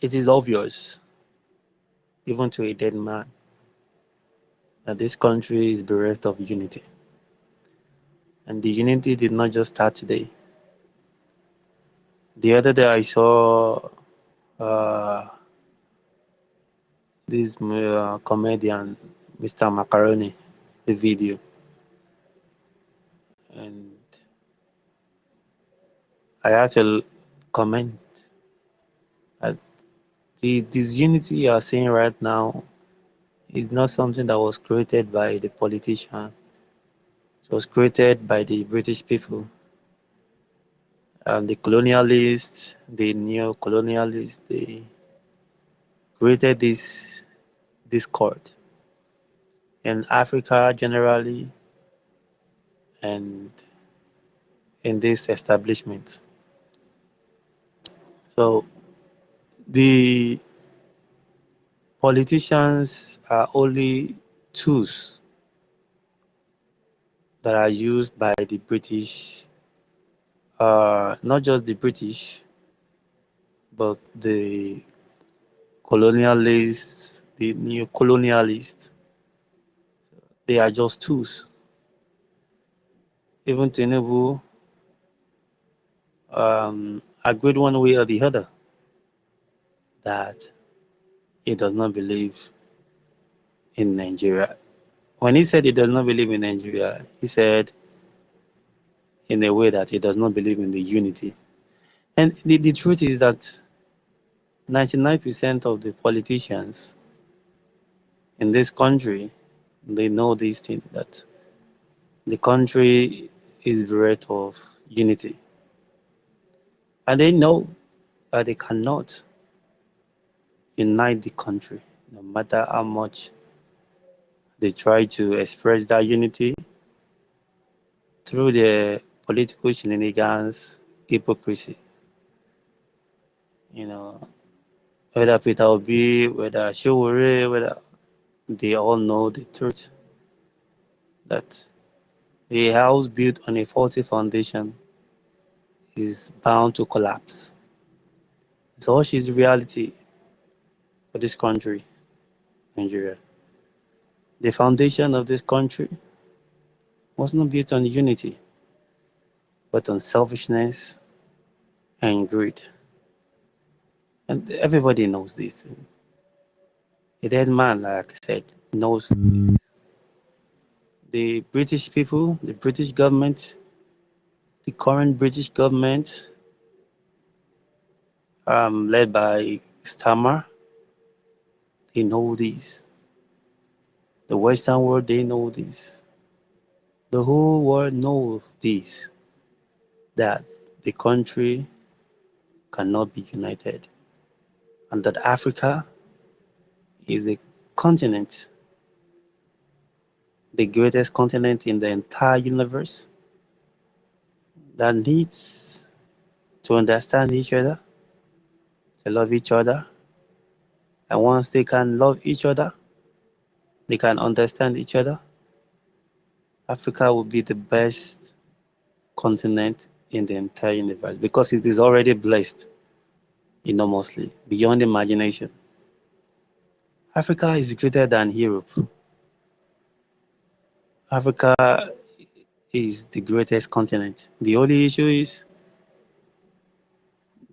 S1: It is obvious, even to a dead man, that this country is bereft of unity. And the unity did not just start today. The other day I saw this comedian, Mr. Macaroni, the video. And I had to comment that this unity you are seeing right now is not something that was created by the politician. It was created by the British people. The colonialists, the neo-colonialists, they created this discord in Africa generally and in this establishment. So the politicians are only tools that are used by the British, not just the British, but the colonialists, the neo-colonialists. They are just tools. Even Tinubu agreed one way or the other that he does not believe in Nigeria. When he said he does not believe in Nigeria, he said in a way that he does not believe in the unity. And the truth is that 99% of the politicians in this country, they know this thing, that the country is bereft of unity. And they know that they cannot unite the country, no matter how much they try to express that unity through their political shenanigans, hypocrisy. Whether Peter Obi, whether Showore, whether they all know the truth that a house built on a faulty foundation is bound to collapse. Such is the reality for this country, Nigeria. The foundation of this country was not built on unity, but on selfishness and greed. And everybody knows this. A dead man, like I said, knows this. the British people, the British government, the current British government, led by Stammer, they know this. The Western world, they know this. The whole world knows this, that the country cannot be united, and that Africa is a continent, the greatest continent in the entire universe, that needs to understand each other, to love each other, and once they can love each other, they can understand each other, Africa will be the best continent in the entire universe because it is already blessed enormously, beyond imagination. Africa is greater than Europe. Africa is the greatest continent. The only issue is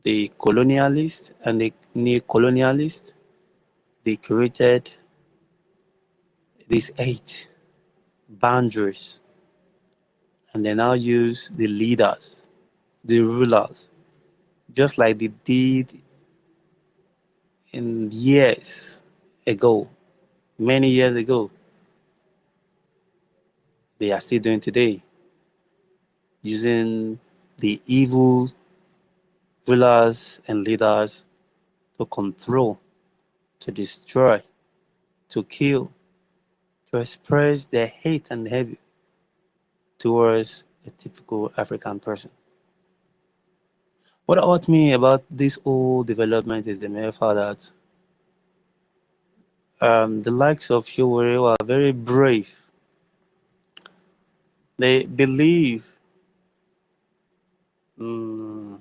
S1: the colonialists and the neo-colonialists, they created these 8 boundaries and they now use the leaders, the rulers, just like they did in years ago, many years ago, they are still doing today, using the evil rulers and leaders to control, to destroy, to kill, to express their hate and hatred towards a typical African person. What hurt me about this whole development is the mere fact that the likes of Showore were very brave. They believe um,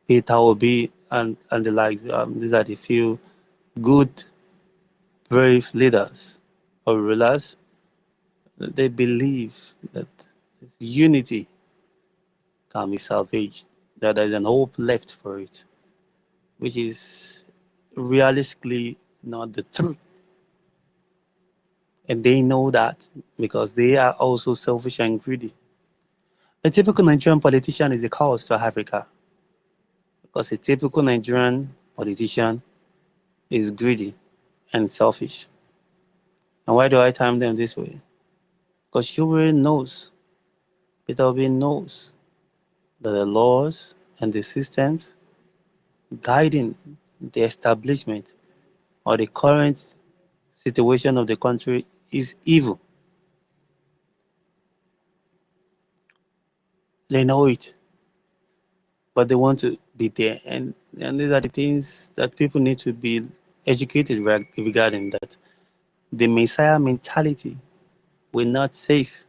S1: Peter Obi and the likes. These are the few good, brave leaders or rulers. They believe that this unity can be salvaged, that there is an hope left for it, which is realistically not the truth. And they know that because they are also selfish and greedy. A typical Nigerian politician is a cause to Africa because a typical Nigerian politician is greedy and selfish. And why do I term them this way? Because Shubiri knows, Peter Obi knows that the laws and the systems guiding the establishment or the current situation of the country is evil. They know it, but they want to be there. And these are the things that people need to be educated regarding that. The Messiah mentality will not save,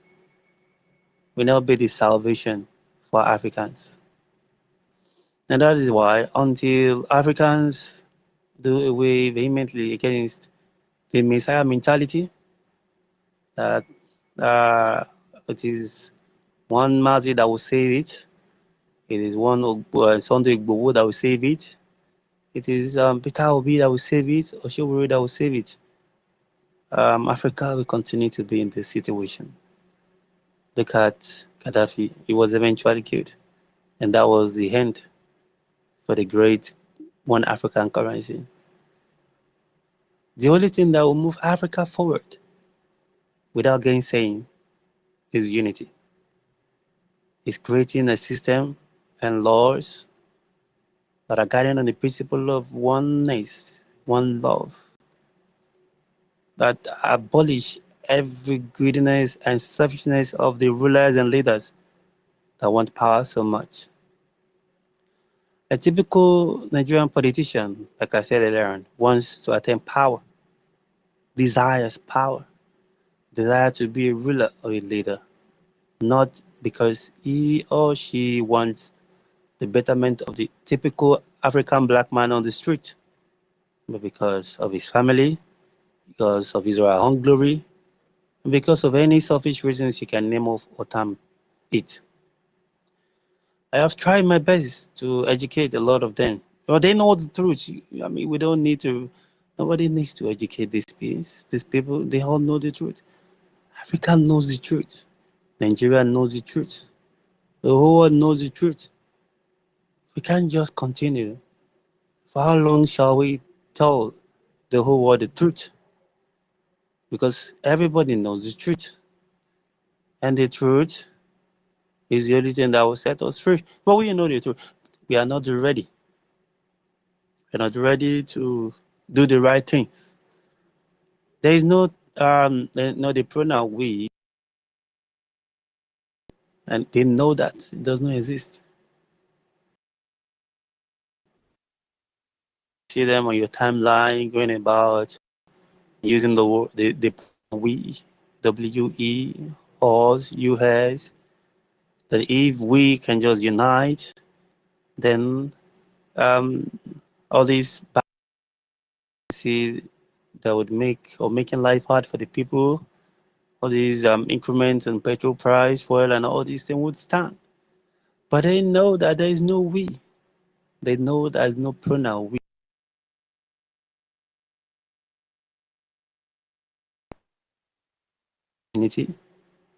S1: will not be the salvation for Africans. And that is why until Africans do away vehemently against the Messiah mentality, that it is one Mazi that will save it, it is one Sunday Igboho that will save it, it is Peter Obi that will save it, or Shoburu that will save it. Africa will continue to be in this situation. Look at Gaddafi, he was eventually killed, and that was the end for the great one African currency. The only thing that will move Africa forward without gainsaying is unity. Is creating a system and laws that are guided on the principle of oneness, one love, that abolish every greediness and selfishness of the rulers and leaders that want power so much. A typical Nigerian politician, like I said earlier, wants to attain power, desires power, desire to be a ruler or a leader, not because he or she wants the betterment of the typical African black man on the street, but because of his family, because of his or her own glory, and because of any selfish reasons you can name off or term it. I have tried my best to educate a lot of them. Well, they know the truth. I mean, we don't need to, nobody needs to educate these people. They all know the truth. Africa knows the truth. Nigeria knows the truth. The whole world knows the truth. We can't just continue. For how long shall we tell the whole world the truth? Because everybody knows the truth. And the truth is the only thing that will set us free. But we know the truth. We are not ready. We're not ready to do the right things. There is no the pronoun we, and they know that it does not exist. See them on your timeline going about using the word the we, we, us, us. That if we can just unite, then um, all these policies that would make or making life hard for the people, all these increments in petrol price, fuel, and all these things would stand. But they know that there is no we. They know there is no pronoun we. Unity.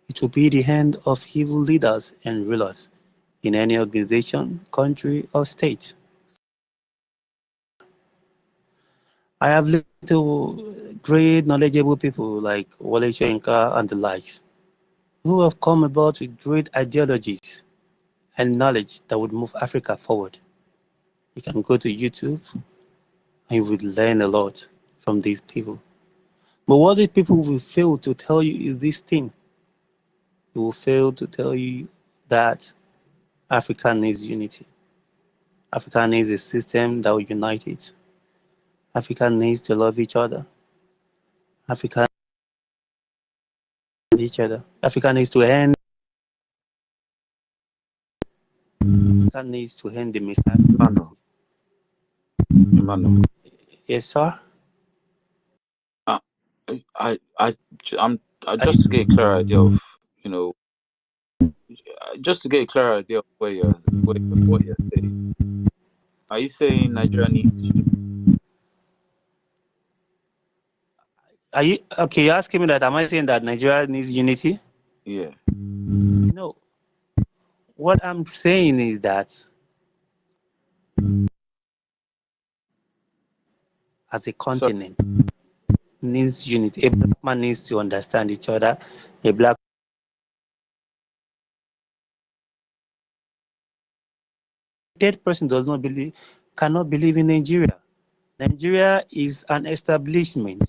S1: It will be the hand of evil leaders and rulers in any organization, country, or state. I have listened to great knowledgeable people like Wale Soyinka and the likes, who have come about with great ideologies and knowledge that would move Africa forward. You can go to YouTube and you would learn a lot from these people. But what these people will fail to tell you is this thing. They will fail to tell you that Africa needs unity. Africa needs a system that will unite it. Africa needs to love each other. Africa needs each other. Africa needs to end. Africa needs to end the
S19: Emmanuel,
S1: mistrust.
S19: Emmanuel.
S1: Yes, sir.
S19: Uh, I, I'm
S1: Are you,
S19: just to get a clear idea of, you know, just to get a clear idea of what you're saying. Are you saying Nigeria needs unity?
S1: are you okay? You're asking me that. Am I saying that Nigeria needs unity?
S19: Yeah.
S1: No. What I'm saying is that as a
S19: So
S1: continent needs unity. A black man needs to understand each other. A black dead person does not believe, cannot believe in Nigeria. Nigeria is an establishment,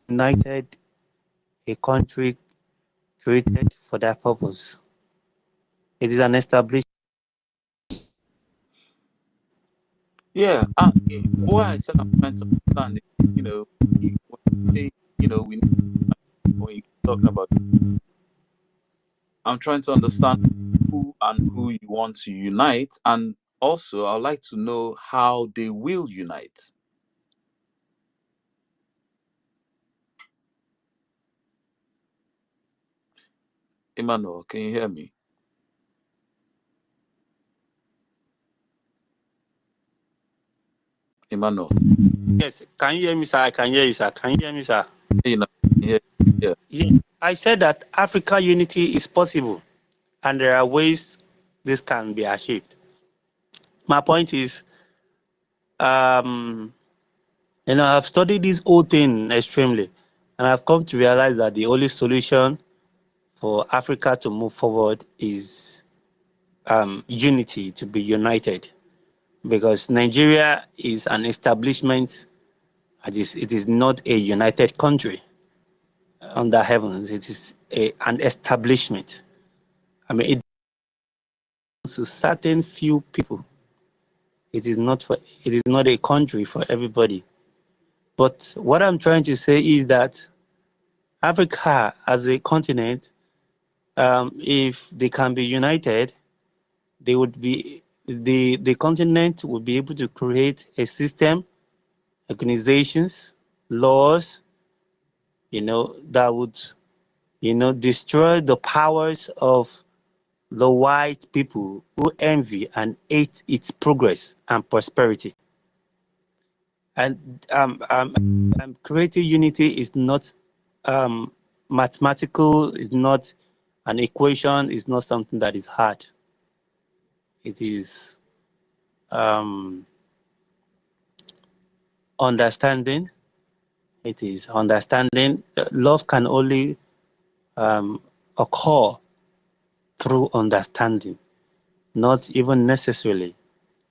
S1: united, a country created for that purpose. It is an established.
S19: yeah, what I said I'm trying to understand is, you know, when you say, you know, we need, when you keep talking about, I'm trying to understand who and who you want to unite, and also I'd like to know how they will unite. Emmanuel, can you hear me? Emmanuel,
S1: Yes, can you hear me, sir? I can hear you, sir. Can you hear me, sir?
S19: you know, yeah, yeah.
S1: Yeah, I said that Africa unity is possible, and there are ways this can be achieved. My point is, um, I've studied this whole thing extremely, and I've come to realize that the only solution for Africa to move forward is unity, to be united, because Nigeria is an establishment. It is not a united country under heavens. It is an establishment. I mean, it belongs to certain few people. It is not for. It is not a country for everybody. But what I'm trying to say is that Africa as a continent, if they can be united, they would be the continent would be able to create a system, organizations, laws, that would, destroy the powers of the white people who envy and hate its progress and prosperity. And creating unity is not mathematical is not an equation, is not something that is hard. It is um, understanding. It is understanding. Love can only occur through understanding, not even necessarily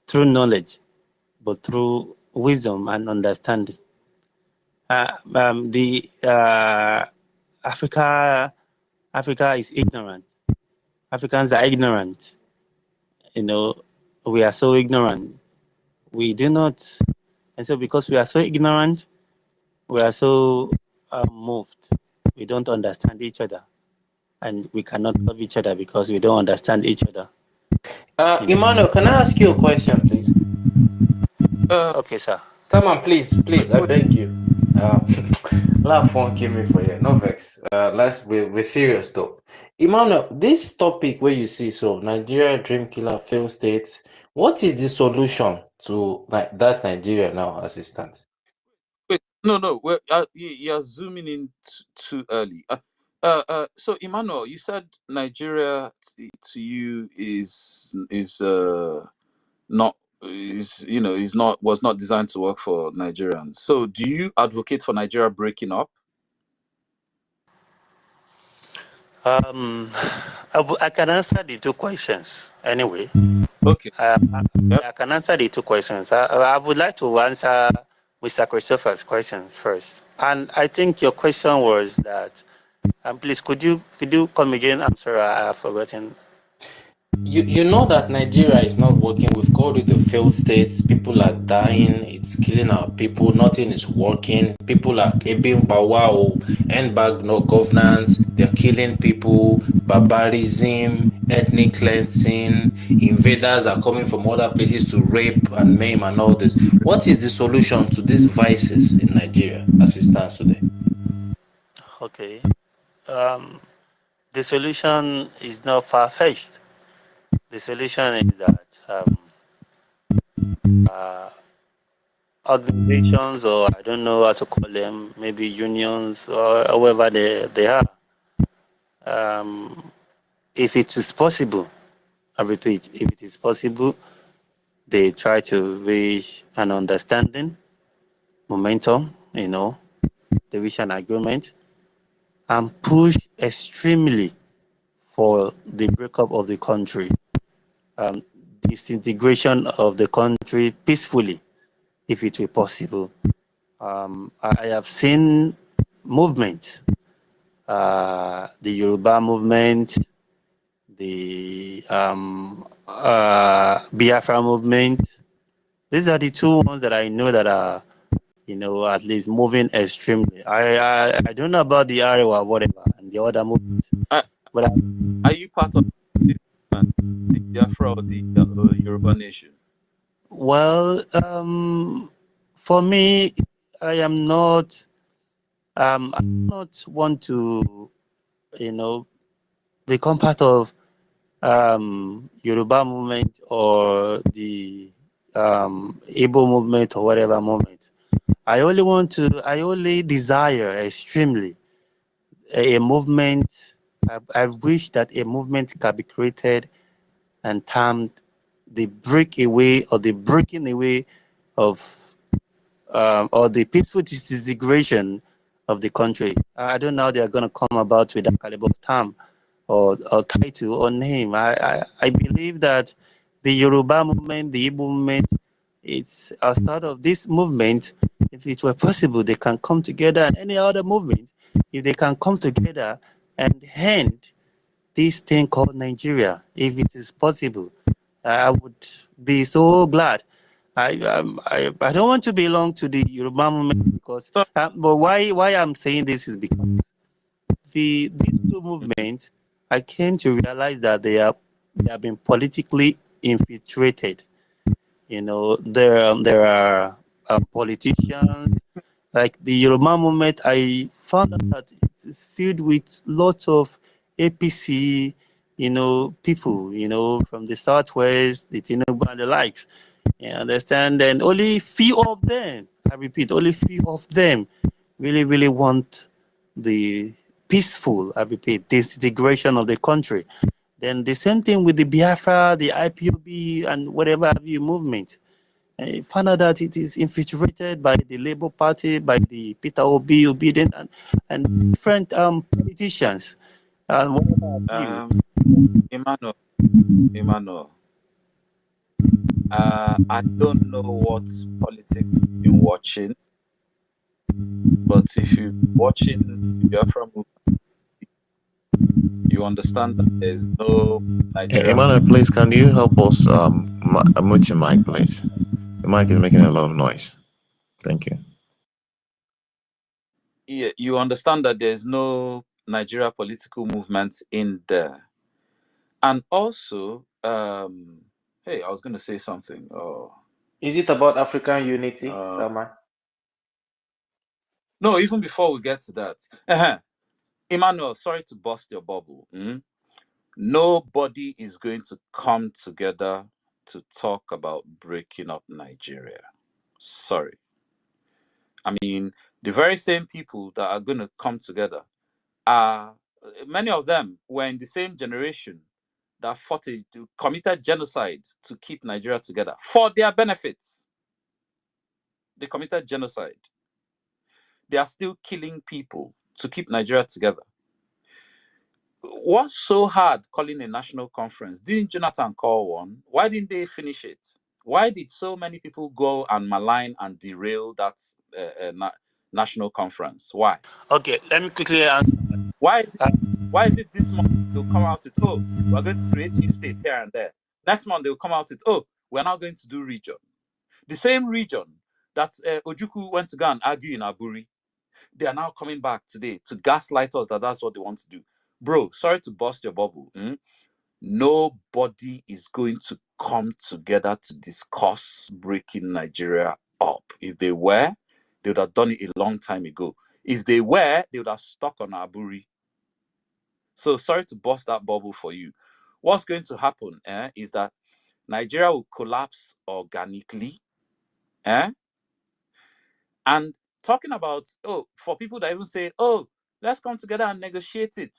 S1: through knowledge, but through wisdom and understanding. The Africa is ignorant. Africans are ignorant. You know, we are so ignorant. We do not, and so because we are so ignorant, we are so moved. We don't understand each other, and we cannot love each other because we don't understand each other. You know?
S12: Emmanuel, can I ask you a question, please?
S1: Okay, sir.
S12: Someone, please, I beg you. Laugh won't kill me for you. No vex. We're serious though. Emmanuel, this topic where you see so Nigeria dream killer failed states. What is the solution to that Nigeria now as it stands?
S21: Wait, no. Well, you're zooming in too early. So Emmanuel, you said Nigeria to you is not is not was not designed to work for Nigerians. So do you advocate for Nigeria breaking up?
S1: I can answer the two questions anyway.
S21: Okay.
S1: I can answer the two questions. I would like to answer Mr. Christopher's questions first. And I think your question was that, please, could you come again? I'm sorry, I have forgotten.
S12: You know that Nigeria is not working. We've called it the failed states. People are dying. It's killing our people. Nothing is working. People are being wow, end bag no governance. They're killing people. Barbarism, ethnic cleansing. Invaders are coming from other places to rape and maim and all this. What is the solution to these vices in Nigeria as it stands today?
S1: Okay. The solution is not far-fetched. The solution is that organizations, or I don't know how to call them, maybe unions or however they are, if it is possible, I repeat, if it is possible, they try to reach an understanding, momentum, they reach an agreement, and push extremely for the breakup of the country, disintegration of the country peacefully, if it were possible. I have seen movement, the Yoruba movement, the Biafra movement. These are the two ones that I know that are, at least moving extremely. I don't know about the Arewa or whatever and the other movements, but
S21: Are you part of this the Biafra or the Yoruba nation?
S1: well, for me, I am not. I do not want to, become part of Yoruba movement or the Igbo movement or whatever movement. I only desire extremely a movement. I wish that a movement can be created and termed the breakaway or the breaking away of or the peaceful disintegration of the country. I don't know how they are going to come about with that caliber of term or title or name. I believe that the Yoruba movement, the Igbo movement, it's a start of this movement. If it were possible, they can come together, and any other movement, if they can come together and end this thing called Nigeria, if it is possible, I would be so glad. I don't want to belong to the Yoruba movement because, but why I'm saying this is because these two movements, I came to realize that they have been politically infiltrated. There are politicians like the Yoruba movement. I found out that it is filled with lots of APC, people, from the southwest, the Tinubu and the likes. You understand? And only few of them, I repeat, only few of them really, really want the peaceful, I repeat, disintegration of the country. Then the same thing with the Biafra, the IPOB, and whatever have you movement. I found out that it is infiltrated by the Labour Party, by the Peter Obi, Obedient, and different politicians. And whatever have you.
S21: Emmanuel, Emmanuel, I don't know what politics you've been watching, but if you're watching the Biafra movement, you understand that there's no Nigeria
S2: Emmanuel,
S21: political.
S2: please, can you help us mute your mic, please? The mic is making a lot of noise. Thank you.
S21: Yeah, you understand that there's no Nigeria political movement in there. And also, hey, I was going to say something. Oh,
S20: Is it about African unity, Salman?
S21: no, even before we get to that, Emmanuel, sorry to bust your bubble. Nobody is going to come together to talk about breaking up Nigeria. Sorry. I mean, the very same people that are going to come together are, many of them were in the same generation that committed genocide to keep Nigeria together for their benefits. They committed genocide. They are still killing people to keep Nigeria together. What's so hard calling a national conference? Didn't Jonathan call one? Why didn't they finish it? Why did so many people go and malign and derail that national conference? Why?
S1: Okay, let me quickly answer.
S21: Why is it this month they'll come out with, oh, we're going to create new states here and there. Next month they'll come out with, oh, we're now going to do region. The same region that Ojukwu went to go and argue in Aburi, they are now coming back today to gaslight us that that's what they want to do. Bro, sorry to bust your bubble. Nobody is going to come together to discuss breaking Nigeria up. If they were, they would have done it a long time ago. If they were, they would have stuck on Aburi. So sorry to bust that bubble for you. What's going to happen is that Nigeria will collapse organically. And talking about, for people that even say, let's come together and negotiate it.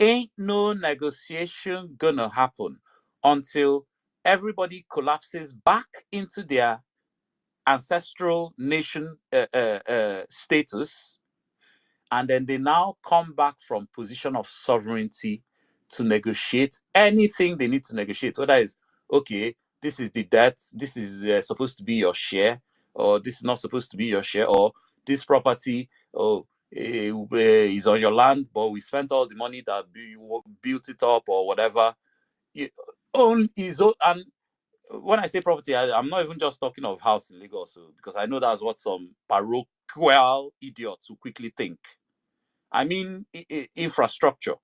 S21: Ain't no negotiation gonna happen until everybody collapses back into their ancestral nation status, and then they now come back from position of sovereignty to negotiate anything they need to negotiate, whether it's, okay, this is the debt, this is supposed to be your share, or this is not supposed to be your share, or this property is on your land, but we spent all the money that built it up or whatever. And when I say property, I'm not even just talking of house in Lagos, because I know that's what some parochial idiots will quickly think. I mean, infrastructure,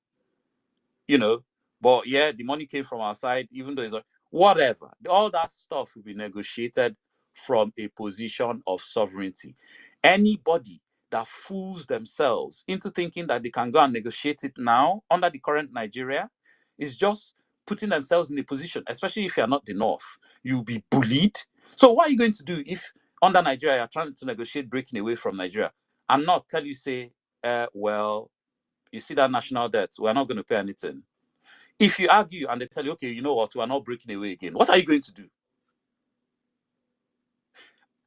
S21: but yeah, the money came from our side, even though it's whatever. All that stuff will be negotiated from a position of sovereignty. Anybody that fools themselves into thinking that they can go and negotiate it now under the current Nigeria is just putting themselves in a position, especially if you're not the North, you'll be bullied. So what are you going to do if under Nigeria you're trying to negotiate breaking away from Nigeria and not tell you, say, well, you see that national debt, we're not going to pay anything. If you argue and they tell you, okay, you know what, we're not breaking away again, what are you going to do?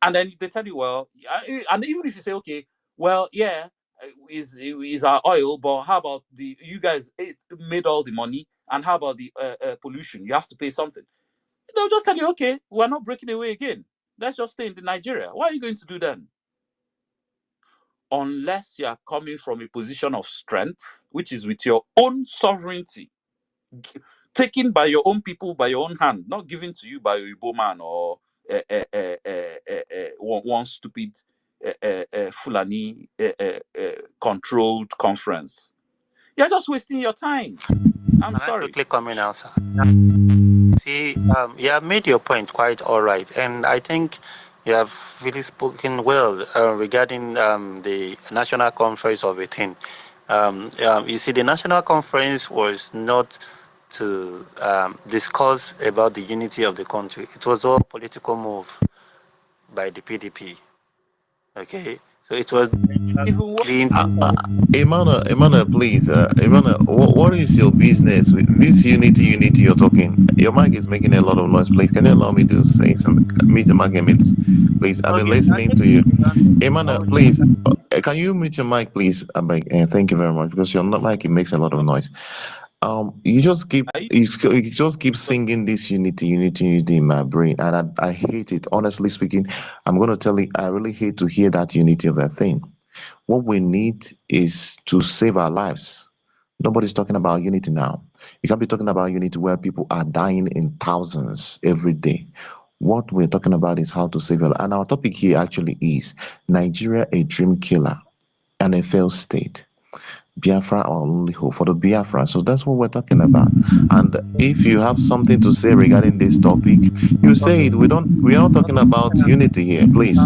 S21: And then they tell you, well, and even if you say, okay, well, yeah, is our oil, but how about you guys made all the money, and how about the pollution? You have to pay something. They'll just tell you, okay, we're not breaking away again. Let's just stay in the Nigeria. What are you going to do then? Unless you are coming from a position of strength, which is with your own sovereignty, taken by your own people, by your own hand, not given to you by a Igbo man or one stupid Fulani controlled conference. You're just wasting your time. I'm
S1: Can I
S21: sorry.
S1: quickly comment now, sir? See, you have made your point quite all right, and I think you have really spoken well regarding the national conference of 18. You see, the national conference was not to discuss about the unity of the country. It was all political move by the PDP. Okay, so it was
S21: Even
S1: clean.
S2: Emmanuel, please, Emmanuel, what is your business with this unity you're talking? Your mic is making a lot of noise. Please, can you allow me to say something? Mute the mic a minute, please. I've been
S1: Okay, I
S2: listening
S1: think
S2: to you.
S1: I
S2: Emmanuel,
S1: will
S2: please, can you mute your mic, please? I beg, thank you very much, because your mic, it makes a lot of noise. You just keep singing this unity in my brain, and I hate it. Honestly speaking, I'm gonna tell you, I really hate to hear that unity of a thing. What we need is to save our lives. Nobody's talking about unity now. You can't be talking about unity where people are dying in thousands every day. What we're talking about is how to save your life. And our topic here actually is Nigeria, a dream killer and a failed state. Biafra our only hope for the Biafra. So that's what we're talking about. And if you have something to say regarding this topic, you say it. We are not talking about unity here, please.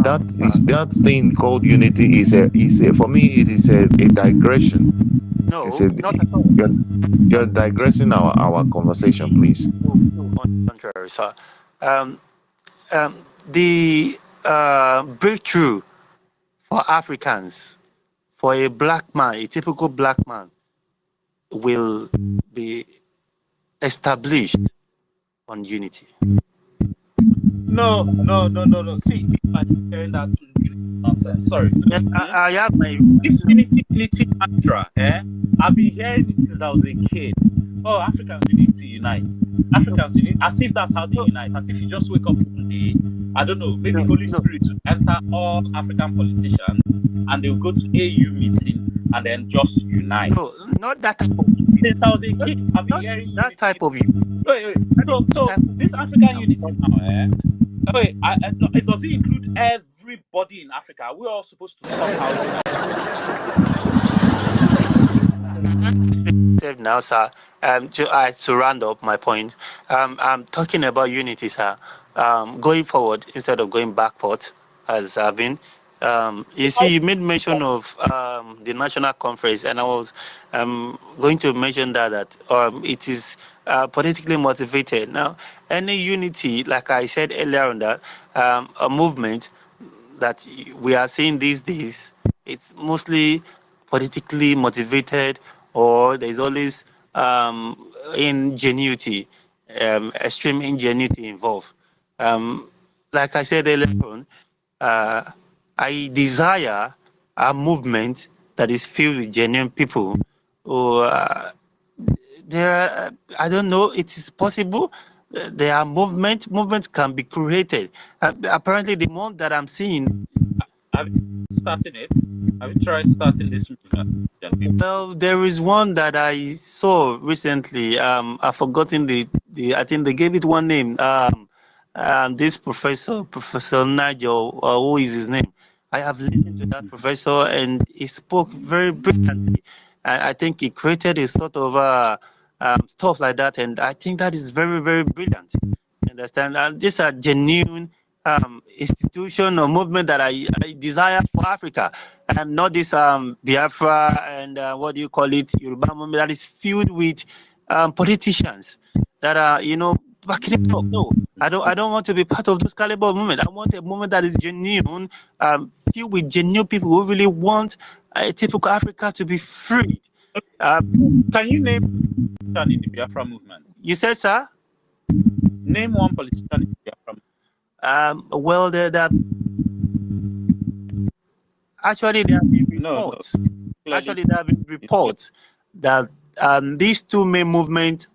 S2: That thing called unity is a for me it is a digression. It's
S1: no,
S2: a
S1: not at all.
S2: you're digressing our conversation, please.
S1: No, on the contrary, sir. Um, the breakthrough for Africans, for a black man, a typical black man, will be established on unity.
S21: no. See, people are hearing that nonsense. Sorry.
S1: Yes, I have my.
S21: This unity mantra, I've been hearing it since I was a kid. Oh, Africans, we need to unite. Africans, we need, as if that's how they unite. As if you just wake up one day, I don't know, maybe Holy Spirit will enter all African politicians and they'll go to AU meeting and then just unite.
S1: No, not that type of.
S21: Since I was a kid, I've been hearing
S1: that
S21: unity.
S1: type of.
S21: Wait. So this African unity now, wait, does it include everybody in Africa? We're all supposed to somehow unite.
S1: Now, sir, to round up my point, I'm talking about unity, sir. Going forward instead of going backward, as I've been. You see, you made mention of the national conference, and I was going to mention that it is politically motivated. Now, any unity, like I said earlier on that, a movement that we are seeing these days, it's mostly politically motivated, or there's always ingenuity, extreme ingenuity involved. Like I said earlier on, I desire a movement that is filled with genuine people who I don't know, it is possible. There are movements can be created. Apparently, the one that I'm seeing.
S21: Have you started it? Have you tried starting this movement?
S1: Well, there is one that I saw recently. I've forgotten the. I think they gave it one name. This Professor Nigel, who is his name? I have listened to that professor, and he spoke very brilliantly. I think he created a sort of stuff like that, and I think that is very, very brilliant. Understand? And these are genuine institution or movement that I desire for Africa, and not this Biafra and what do you call it, Yoruba movement that is filled with politicians that are backing it up. No, I don't want to be part of those caliber of movement. I want a movement that is genuine, filled with genuine people who really want a typical Africa to be free.
S21: Can you name in the Biafra movement?
S1: You said, sir?
S21: Name one politician in the Biafra movement.
S1: Well, actually there have been reports. Actually, there have been reports that these two main movements,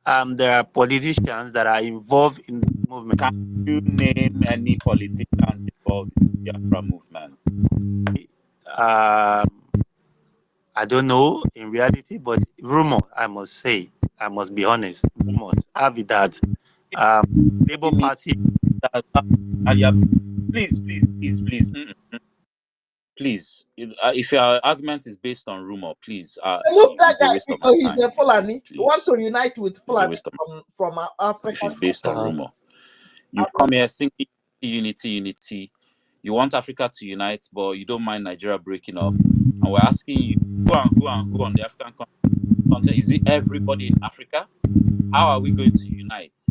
S1: there are politicians that are involved in the movement.
S21: Can you name any politicians involved in the Biafra movement?
S1: I don't know in reality, but rumor, I must say, I must be honest, rumors have it that Labour Party.
S21: Please. Please, if your argument is based on rumor, please.
S5: Look that
S21: it's a
S5: guy
S21: waste of
S5: because
S21: my
S5: he's
S21: time.
S5: a Fulani. You want to unite with Fulani from Africa.
S21: If it's based on rumor, you've come here singing unity. You want Africa to unite, but you don't mind Nigeria breaking up. And we're asking you, who on the African continent? Is it everybody in Africa? How are we going to unite?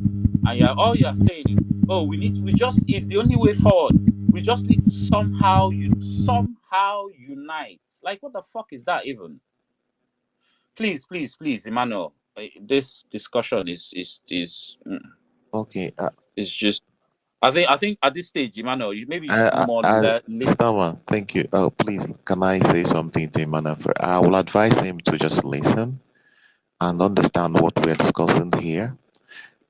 S21: And all you're saying is, it's the only way forward. We just need to somehow how unite? Like, what the fuck is that even? Please, please, please, Emmanuel. This discussion
S17: Okay.
S21: is just. I think at this stage, Emmanuel, maybe you should be more late.
S17: Stammer, thank you. Please, can I say something to Emmanuel? I will advise him to just listen and understand what we are discussing here.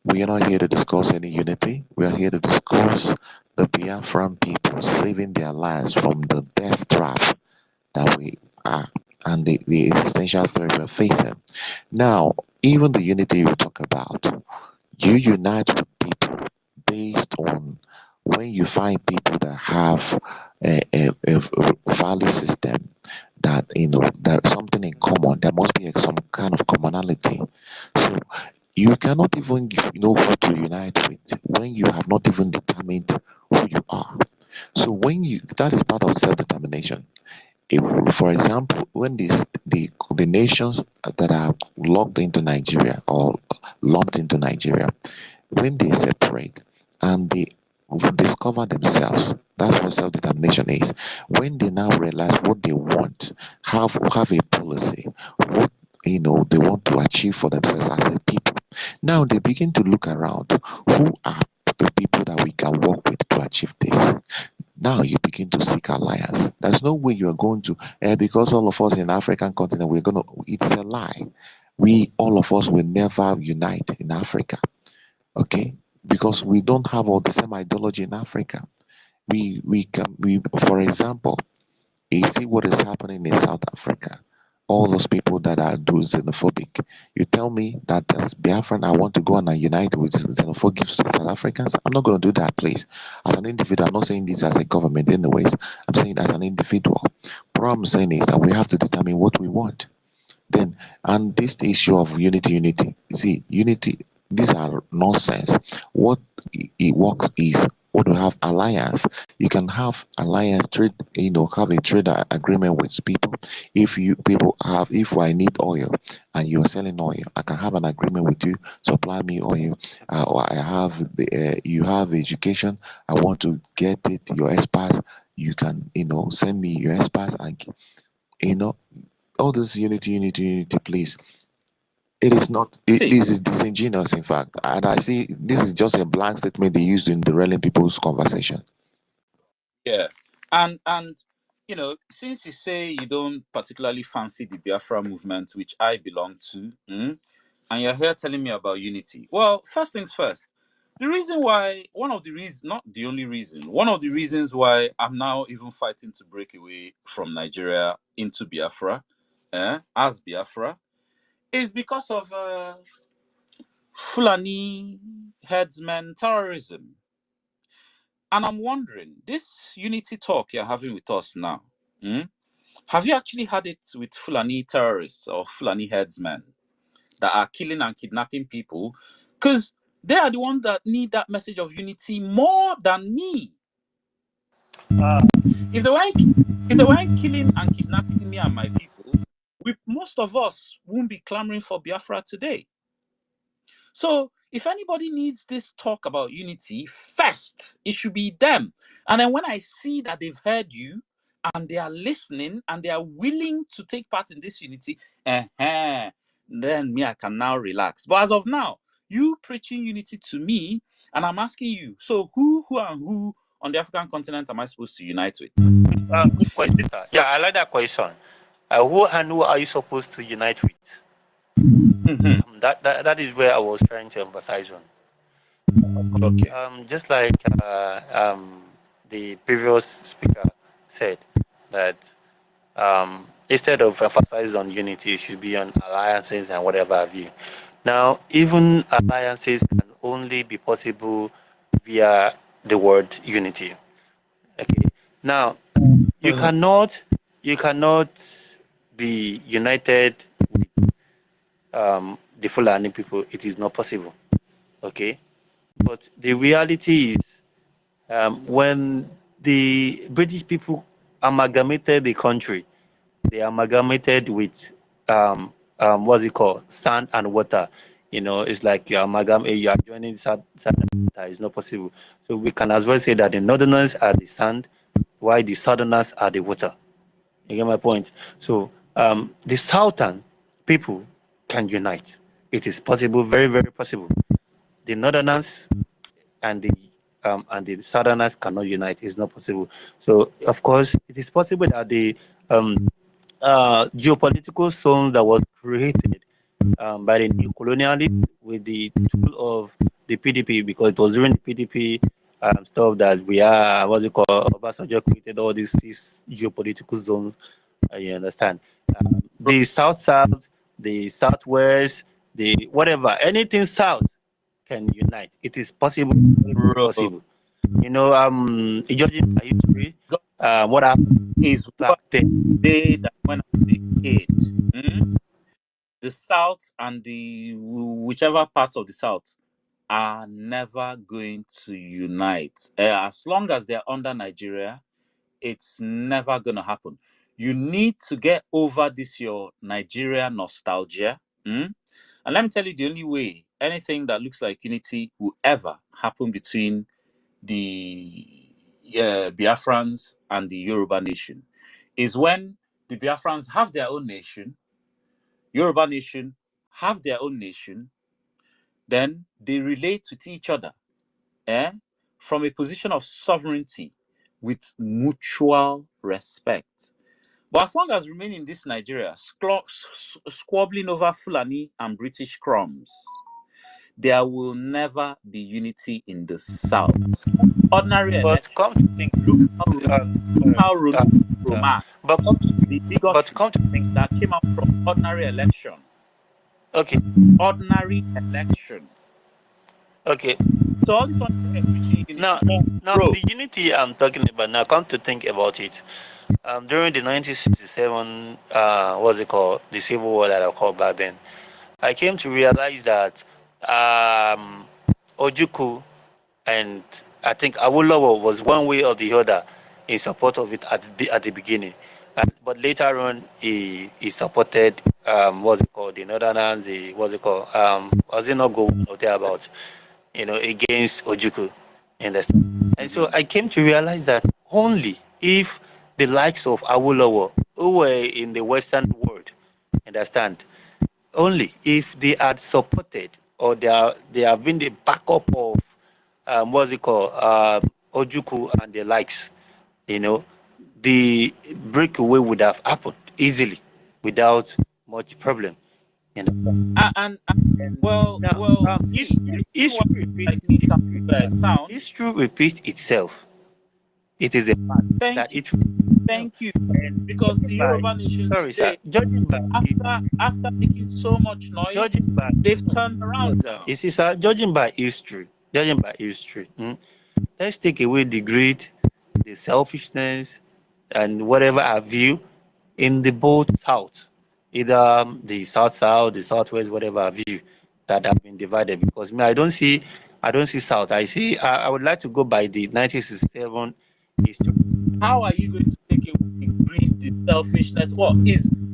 S17: We are not here to discuss any unity. We are here to discuss the Biafran people saving their lives from the death trap that we are and the existential threat we're facing. Now, even the unity you talk about, you unite with people based on when you find people that have a value system that there's something in common. There must be some kind of commonality. So you cannot even know who to unite with when you have not even determined who you are. So that is part of self-determination. For example, when the nations that are locked into Nigeria or lumped into Nigeria, when they separate and they discover themselves, that's what self-determination is. When they now realize what they want, have a policy, what they want to achieve for themselves as a people. Now they begin to look around. Who are the people that we can work with to achieve this? Now you begin to seek alliance. There's no way you are going to, because all of us in the African continent, it's a lie. All of us will never unite in Africa. Okay? Because we don't have all the same ideology in Africa. For example, you see what is happening in South Africa. All those people that are doing xenophobic. You tell me that as Biafran, I want to go and unite with xenophobic South Africans. I'm not going to do that, please. As an individual, I'm not saying this as a government anyways. I'm saying as an individual. What I'm saying is that we have to determine what we want. Then, and this issue of unity, see, unity, these are nonsense. What it works is when you have alliance, you can have alliance trade, have a trade agreement with people. If I need oil and you're selling oil, I can have an agreement with you, supply me oil, or you have education, I want to get it, your experts, you can, send me your experts and, all this unity, please. It is not.
S21: See,
S17: This is disingenuous, in fact, and I see this is just a blank statement they used in derailing people's conversation.
S21: yeah, and since you say you don't particularly fancy the Biafra movement, which I belong to, and you're here telling me about unity. Well, first things first. The reason why, one of the reasons, not the only reason, one of the reasons why I'm now even fighting to break away from Nigeria into Biafra, as Biafra, is because of Fulani headsmen terrorism. And I'm wondering, this unity talk you're having with us now, have you actually had it with Fulani terrorists or Fulani headsmen that are killing and kidnapping people? Because they are the ones that need that message of unity more than me. If they weren't killing and kidnapping me and my people, most of us won't be clamoring for Biafra today. So if anybody needs this talk about unity, first, it should be them. And then when I see that they've heard you and they are listening and they are willing to take part in this unity, then me, I can now relax. But as of now, you preaching unity to me, and I'm asking you, so who on the African continent am I supposed to unite with?
S1: Good question, sir. Yeah, I like that question. Who are you supposed to unite with? That is where I was trying to emphasize on.
S21: Okay.
S1: Just like the previous speaker said, that instead of emphasizing on unity, it should be on alliances and whatever have you. Now, even alliances can only be possible via the word unity. Okay. Now, you cannot be united with the Fulani people. It is not possible. Okay. But the reality is, when the British people amalgamated the country, they amalgamated with what's it called, sand and water. It's like you are joining sand and water. It's not possible. So we can as well say that the northerners are the sand, while the southerners are the water. You get my point? So the southern people can unite. It is possible, very, very possible. The northerners and the southerners cannot unite. It's not possible. So of course, it is possible that the geopolitical zone that was created by the new colonialists with the tool of the PDP, because it was during the PDP stuff that we are, what's it called, Obasanjo created all these geopolitical zones. You understand? The south, the southwest, the whatever, anything south can unite. It is possible, very, very
S21: Bro,
S1: possible. You know, judging by history,
S21: God
S1: what happened
S21: is
S1: back
S21: what
S1: then.
S21: day that when I was a kid, the South and the whichever parts of the South are never going to unite. As long as they're under Nigeria, it's never going to happen. You need to get over this your Nigeria nostalgia. And let me tell you, the only way anything that looks like unity will ever happen between the Biafrans and the Yoruba nation is when the Biafrans have their own nation, Yoruba nation have their own nation, then they relate with each other from a position of sovereignty with mutual respect. But as long as remain in this Nigeria, squabbling over Fulani and British crumbs, there will never be unity in the South. Ordinary
S1: But
S21: election.
S1: come to think,
S21: Look how Romax,
S1: but come to,
S21: the bigotry
S1: come to think,
S21: that came out from ordinary election.
S1: okay,
S21: Ordinary election.
S1: okay.
S21: So all this one is preaching
S1: Now,
S21: unity.
S1: now
S21: Bro,
S1: the unity I'm talking about now. Come to think about it, during the 1967, what's it called, the Civil War that I called back then, I came to realize that Ojuku and I think Awolowo was one way or the other in support of it at the beginning, but later on he supported what's it called, the Northerners, the what's it called, was it not go or thereabouts, against Ojuku, you understand? And so I came to realize that only if the likes of Awolowo, who were in the Western world, understand, only if they had supported or they have been the backup of what's it called, Ojuku and the likes, the breakaway would have happened easily without much problem.
S21: and
S1: Now,
S21: see, the reason why likely sound.
S1: history repeats itself. It is a fact
S21: Thank
S1: that
S21: you,
S1: it repeats itself.
S21: thank you,
S1: And
S21: because the Yoruba nation
S1: sorry, sir,
S21: today, after making so much noise,
S1: judging by
S21: they've turned around now.
S1: you see, sir, judging by history, let's take away the greed, the selfishness, and whatever have you in the both south, either the south, the southwest, whatever have you, that have been divided. Because me, I don't see south. I would like to go by the 1967 history.
S21: How are you going to take away the greed, the selfishness?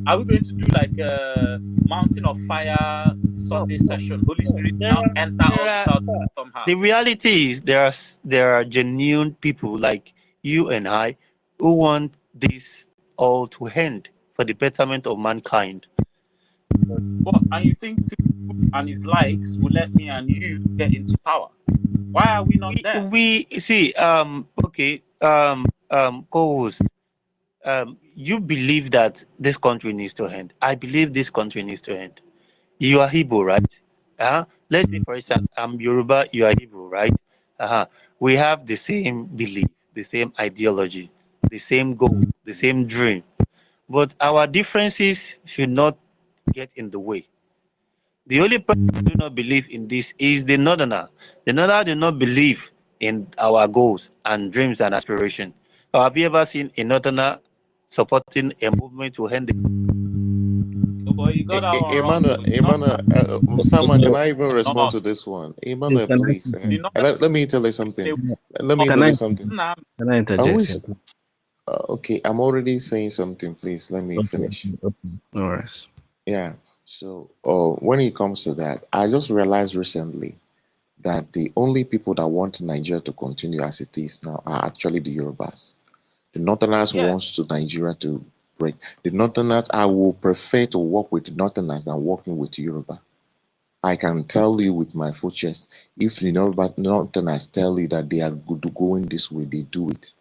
S21: Are we going to do like a Mountain of Fire Sunday session? Holy Spirit now enter all the South somehow.
S1: The reality is there are genuine people like you and I who want this all to end for the betterment of mankind.
S21: And you think Tinubu and his likes will let me and you get into power? Why are we not there?
S1: We see, okay, co-host, you believe that this country needs to end. I believe this country needs to end. You are Igbo, right? Let's say, for instance, I'm Yoruba, you are Igbo, right? We have the same belief, the same ideology, the same goal, the same dream. But our differences should not get in the way. The only person who do not believe in this is the Northerner. The Northerner do not believe in our goals and dreams and aspirations. Have you ever seen a Northerner supporting a movement to end the...
S21: Oh boy, you got that one wrong.
S2: Emmanuel, Sama, can I even respond to this one? Emmanuel,
S8: Can I
S2: please.
S8: say something?
S2: Let me tell you something. Let me
S8: Can
S2: tell
S8: I
S2: you something.
S8: can I interject
S2: Always,
S8: here?
S2: okay, I'm already saying something. Please let me
S8: Okay,
S2: finish.
S8: okay. No worries.
S2: Yeah. So, when it comes to that, I just realized recently that the only people that want Nigeria to continue as it is now are actually the Yorubas. The Northerners wants
S21: Yes.
S2: to Nigeria to separate. The Northerners, I will prefer to work with the Northerners than working with Yoruba. I can tell you with my full chest, if the Northerners tell you that they are good going this way, they do it.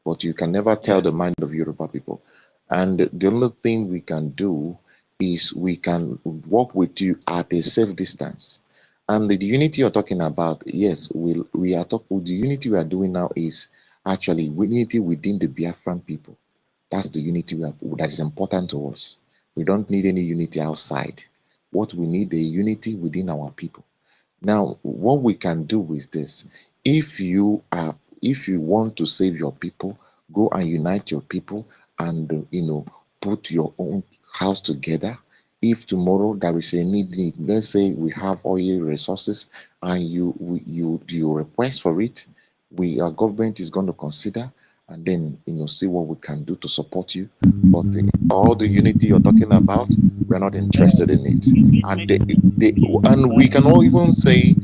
S2: But you can never tell the mind of Yoruba people. And the only thing we can do is we can work with you at a safe distance. And the unity you're talking about, yes, we are talking. The unity we are doing now is actually unity within the Biafran people. That's the unity that is important to us. We don't need any unity outside. What we need is unity within our people. Now, what we can do is this: if you want to save your people, go and unite your people, and put your own house together. If tomorrow there is a need, let's say we have oil resources, and you request for it, our government is going to consider, and then see what we can do to support you. But all the unity you're talking about, we're not interested in it. And and we can all even say,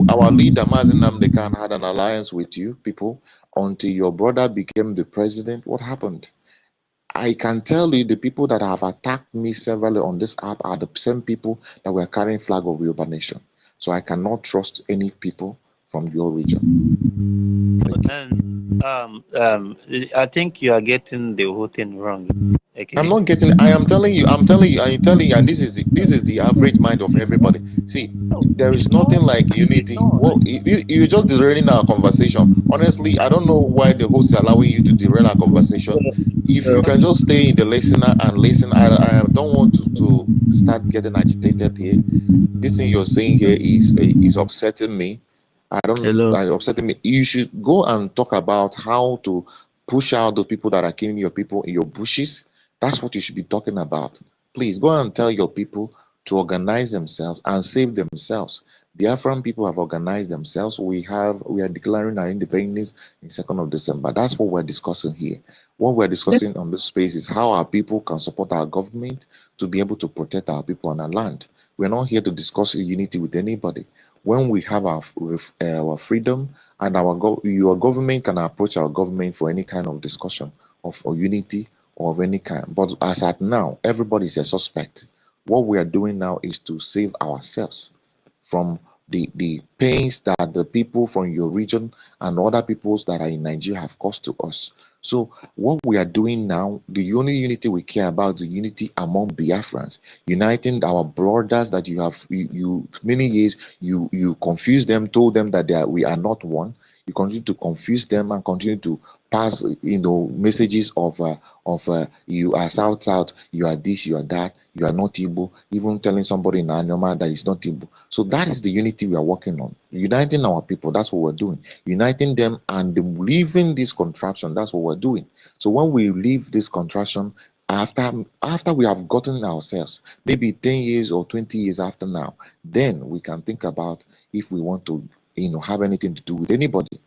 S2: our leader Mazen Namdekan had an alliance with you people until your brother became the president. What happened? I can tell you the people that have attacked me severally on this app are the same people that were carrying flag of Yoruba Nation. So I cannot trust any people from your region.
S1: And I think you are getting the whole thing wrong. Okay.
S2: I'm not getting. I'm telling you, and this is the average mind of everybody. See, there is nothing like unity. Well, you're just derailing our conversation. Honestly, I don't know why the host is allowing you to derail our conversation. If you can just stay in the listener and listen, I don't want to start getting agitated here. This thing you're saying here is upsetting me. Upsetting me. You should go and talk about how to push out the people that are killing your people in your bushes. That's what you should be talking about. Please go and tell your people to organize themselves and save themselves. The Biafran people have organized themselves. We are declaring our independence in 2nd of December. That's what we're discussing here. What we're discussing on this space is how our people can support our government to be able to protect our people and our land. We're not here to discuss unity with anybody. When we have our freedom and your government can approach our government for any kind of discussion of unity or of any kind. But as at now, everybody is a suspect. What we are doing now is to save ourselves from the pains that the people from your region and other peoples that are in Nigeria have caused to us. So what we are doing now, the only unity we care about is the unity among Biafrans, uniting our brothers that you many years you confused them, told them that we are not one. You continue to confuse them and continue to pass messages of you are south, you are this, you are that, you are not Igbo, even telling somebody in Anyama that is not Igbo. So that is the unity we are working on, uniting our people. That's what we're doing, uniting them and leaving this contraption. That's what we're doing. So when we leave this contraption, after we have gotten ourselves, maybe 10 years or 20 years after now, then we can think about if we want to have anything to do with anybody.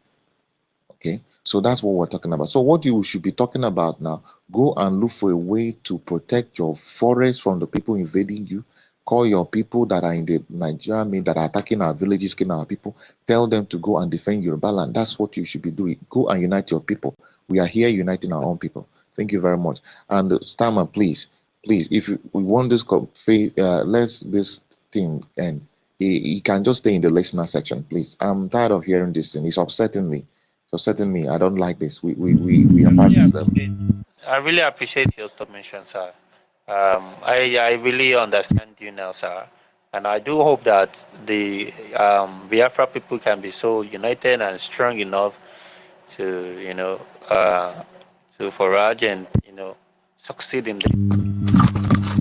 S2: Okay, so that's what we're talking about. So what you should be talking about now, go and look for a way to protect your forest from the people invading you. Call your people that are in the Nigeria that are attacking our villages, killing our people. Tell them to go and defend your land. That's what you should be doing. Go and unite your people. We are here uniting our own people. Thank you very much. And Stammer, please, if we want this, let's this thing end. You can just stay in the listener section, please. I'm tired of hearing this thing. It's upsetting me. I don't like this. We are past this level.
S1: I really appreciate your submission, sir. I really understand you now, sir. And I do hope that the Biafra people can be so united and strong enough to, to forage and, succeed in the.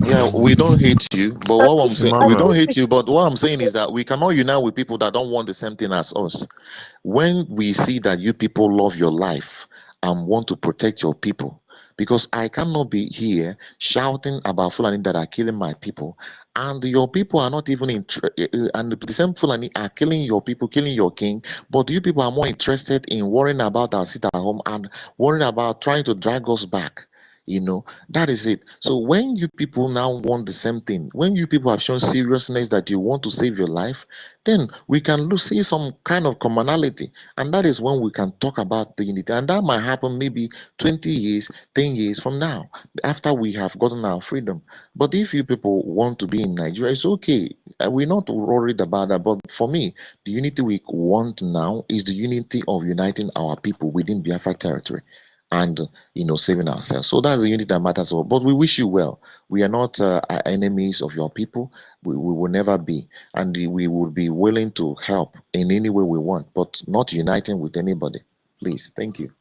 S2: Yeah, we don't hate you, but what I'm saying, we don't hate you, but what I'm saying is that we cannot unite with people that don't want the same thing as us. When we see that you people love your life and want to protect your people, because I cannot be here shouting about Fulani that are killing my people, and your people are not even and the same Fulani are killing your people, killing your king, but you people are more interested in worrying about our sit at home and worrying about trying to drag us back. That is it. So when you people now want the same thing, when you people have shown seriousness that you want to save your life, then we can see some kind of commonality. And that is when we can talk about the unity. And that might happen maybe 20 years, 10 years from now, after we have gotten our freedom. But if you people want to be in Nigeria, it's okay. We're not worried about that. But for me, the unity we want now is the unity of uniting our people within Biafra territory and saving ourselves. So that's the unity that matters all. But we wish you well. We are not enemies of your people. We will never be, and we will be willing to help in any way we want, but not uniting with anybody. Please, thank you.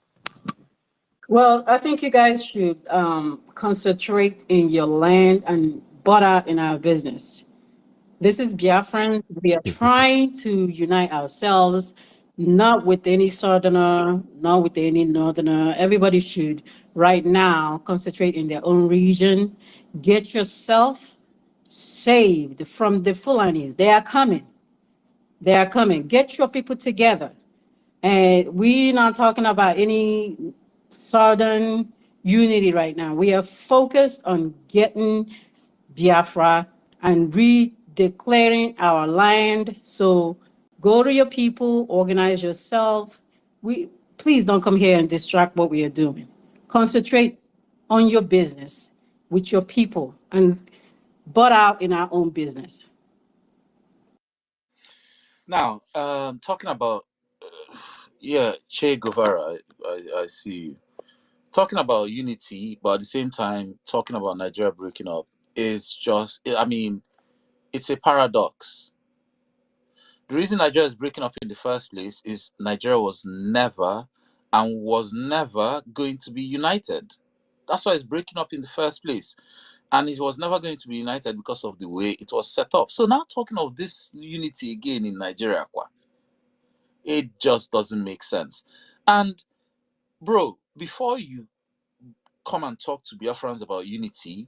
S11: Well, I think you guys should concentrate in your land and butter in our business. This is Biafran. We are trying to unite ourselves, not with any southerner, not with any northerner. Everybody should right now concentrate in their own region. Get yourself saved from the Fulanis. They are coming. They are coming. Get your people together. And we're not talking about any southern unity right now. We are focused on getting Biafra and redeclaring our land. So go to your people, organize yourself. Please don't come here and distract what we are doing. Concentrate on your business with your people and butt out in our own business.
S21: Now, talking about Che Guevara, I see you. Talking about unity, but at the same time, talking about Nigeria breaking up is just, it's a paradox. The reason Nigeria is breaking up in the first place is Nigeria was never going to be united. That's why it's breaking up in the first place. And it was never going to be united because of the way it was set up. So now talking of this unity again in Nigeria, it just doesn't make sense. And bro, before you come and talk to Biafrans about unity,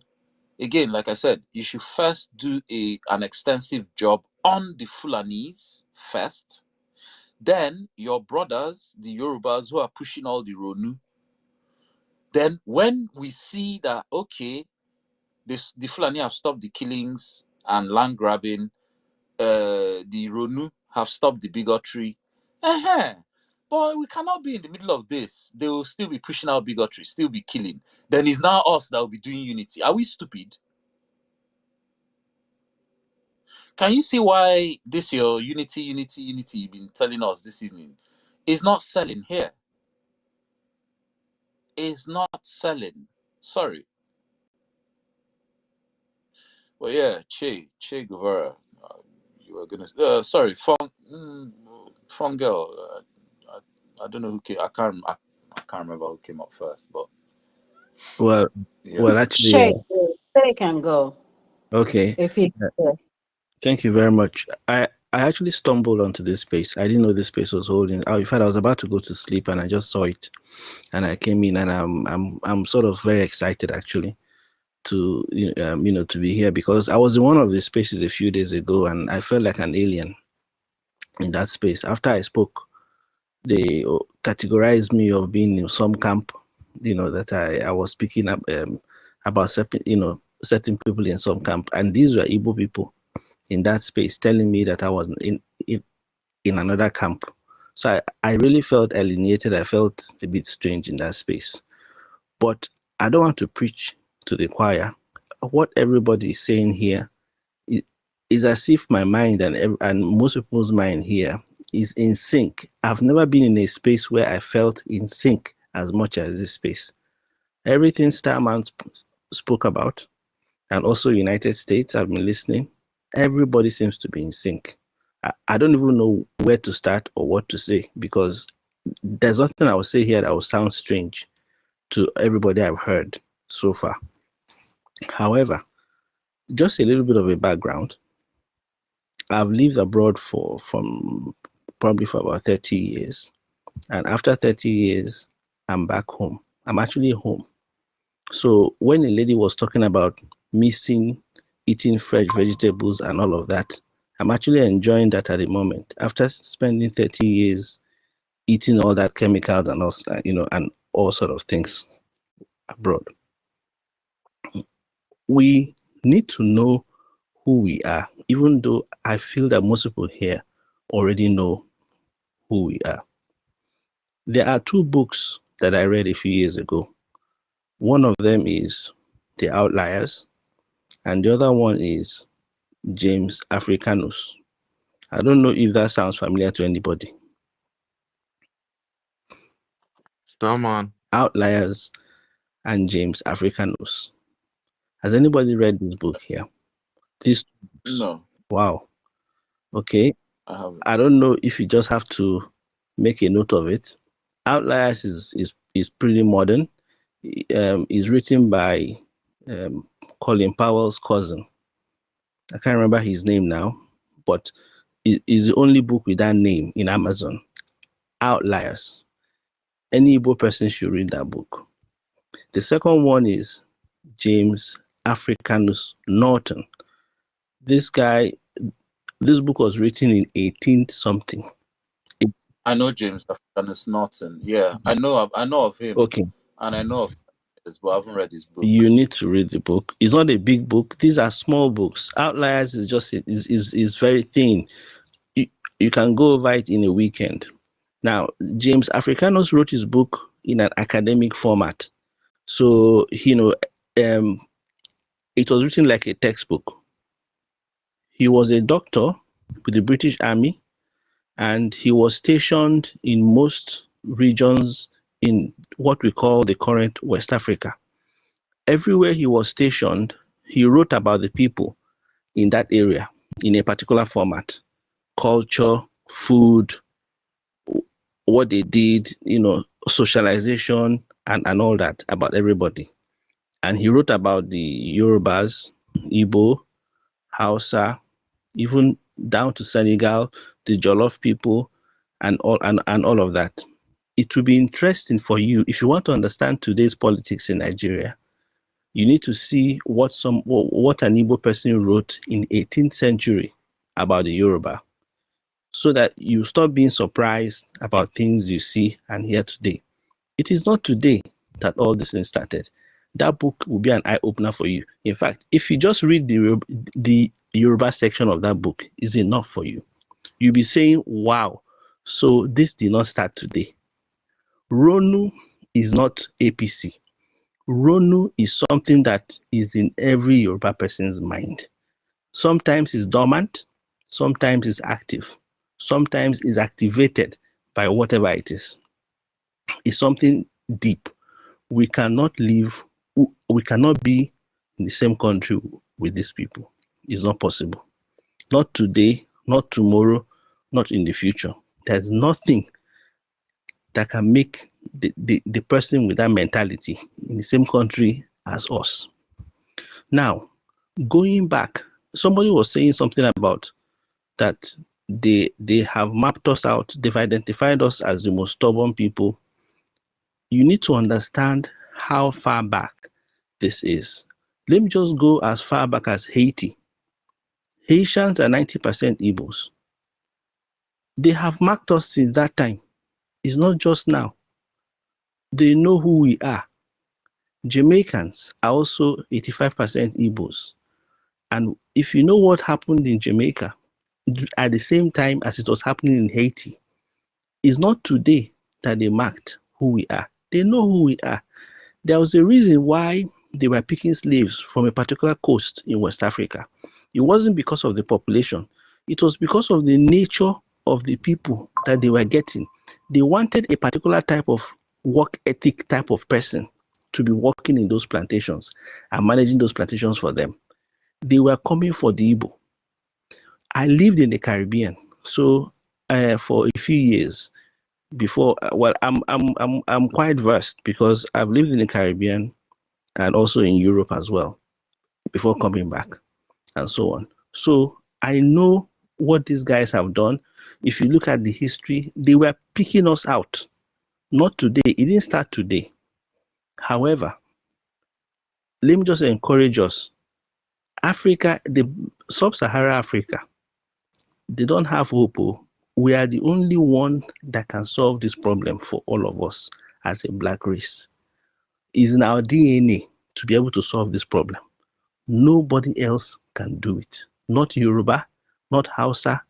S21: again, like I said, you should first do an extensive job on the Fulanis first. Then your brothers, the Yorubas who are pushing all the Ronu. Then when we see that, okay, the Fulani have stopped the killings and land grabbing, the Ronu have stopped the bigotry. But we cannot be in the middle of this. They will still be pushing out bigotry, still be killing. Then it's now us that will be doing unity. Are we stupid? Can you see why this your unity you've been telling us this evening is not selling here? Is not selling. Sorry. Well, yeah, Che Guevara. You were gonna. Sorry, Fun Girl. I don't know who came. I can't remember who came up first, but
S8: Well,
S21: yeah.
S8: well, actually,
S11: Shay can go.
S8: okay.
S11: If he
S8: Thank you very much. I actually stumbled onto this space. I didn't know this space was holding. In fact, I was about to go to sleep and I just saw it, and I came in, and I'm sort of very excited actually to to be here, because I was in one of the spaces a few days ago and I felt like an alien in that space. After I spoke, they categorized me of being in some camp, that I was speaking up about certain people in some camp, and these were Igbo people in that space telling me that I was in another camp. So I really felt alienated. I felt a bit strange in that space. But I don't want to preach to the choir. What everybody is saying here is as if my mind and most people's mind here is in sync. I've never been in a space where I felt in sync as much as this space. Everything Starman spoke about, and also United States, I've been listening. Everybody seems to be in sync. I don't even know where to start or what to say, because there's nothing I will say here that will sound strange to everybody I've heard so far. However, just a little bit of a background. I've lived abroad probably for about 30 years. And after 30 years, I'm back home. I'm actually home. So when a lady was talking about missing eating fresh vegetables and all of that, I'm actually enjoying that at the moment. After spending 30 years eating all that chemicals and all, and all sort of things abroad. we need to know who we are, even though I feel that most people here already know who we are. There are two books that I read a few years ago. One of them is The Outliers, and the other one is James Africanus. I don't know if that sounds familiar to anybody.
S2: Starman.
S8: Outliers and James Africanus. Has anybody read this book here? These books.
S19: No,
S8: Wow. Okay.
S19: I haven't.
S8: I don't know if you just have to make a note of it. Outliers is pretty modern. Is written by Colin Powell's cousin. I can't remember his name now, but it is the only book with that name in Amazon. Outliers. Any Igbo person should read that book. The second one is James Africanus Norton. This book was written in 18th something.
S19: I know James Africanus Norton. Yeah, I know of him.
S8: Okay.
S19: And I know of his, but I haven't read his book.
S8: You need to read the book. It's not a big book. These are small books. Outliers is just is very thin. You can go over it in a weekend. Now, James Africanus wrote his book in an academic format. So, it was written like a textbook. He was a doctor with the British Army, and he was stationed in most regions in what we call the current West Africa. Everywhere he was stationed, he wrote about the people in that area in a particular format: culture, food, what they did, socialization, and all that about everybody. And he wrote about the Yorubas, Igbo, Hausa, even down to Senegal, the Jollof people, and all of that. It will be interesting for you if you want to understand today's politics in Nigeria. You need to see what an Igbo person wrote in 18th century about the Yoruba, so that you stop being surprised about things you see and hear today. It is not today that all this thing started. That book will be an eye-opener for you. In fact, if you just read the Yoruba section of that book, is enough for you. You'll be saying, wow, so this did not start today. Ronu is not APC. Ronu is something that is in every Yoruba person's mind. Sometimes it's dormant, sometimes it's active, sometimes it's activated by whatever it is. It's something deep. We cannot be in the same country with these people. It's not possible. Not today, not tomorrow, not in the future. There's nothing that can make the person with that mentality in the same country as us. Now, going back, somebody was saying something about that they have mapped us out, they've identified us as the most stubborn people. You need to understand how far back this is. Let me just go as far back as Haiti. Haitians are 90% Igbos. They have marked us since that time. It's not just now. They know who we are. Jamaicans are also 85% Igbos. And if you know what happened in Jamaica at the same time as it was happening in Haiti, it's not today that they marked who we are. They know who we are. There was a reason why they were picking slaves from a particular coast in West Africa. It wasn't because of the population. It was because of the nature of the people that they were getting. They wanted a particular type of work ethic type of person to be working in those plantations and managing those plantations for them. They were coming for the Igbo. I lived in the Caribbean, so for a few years before. Well, I'm quite versed because I've lived in the Caribbean and also in Europe as well before coming back and so on. So I know what these guys have done. If you look at the history, they were picking us out. Not today. It didn't start today. However, let me just encourage us. Africa, the sub-Saharan Africa, they don't have hope. We are the only one that can solve this problem for all of us as a black race. It's in our DNA to be able to solve this problem. Nobody else can do it. Not Yoruba, not Hausa,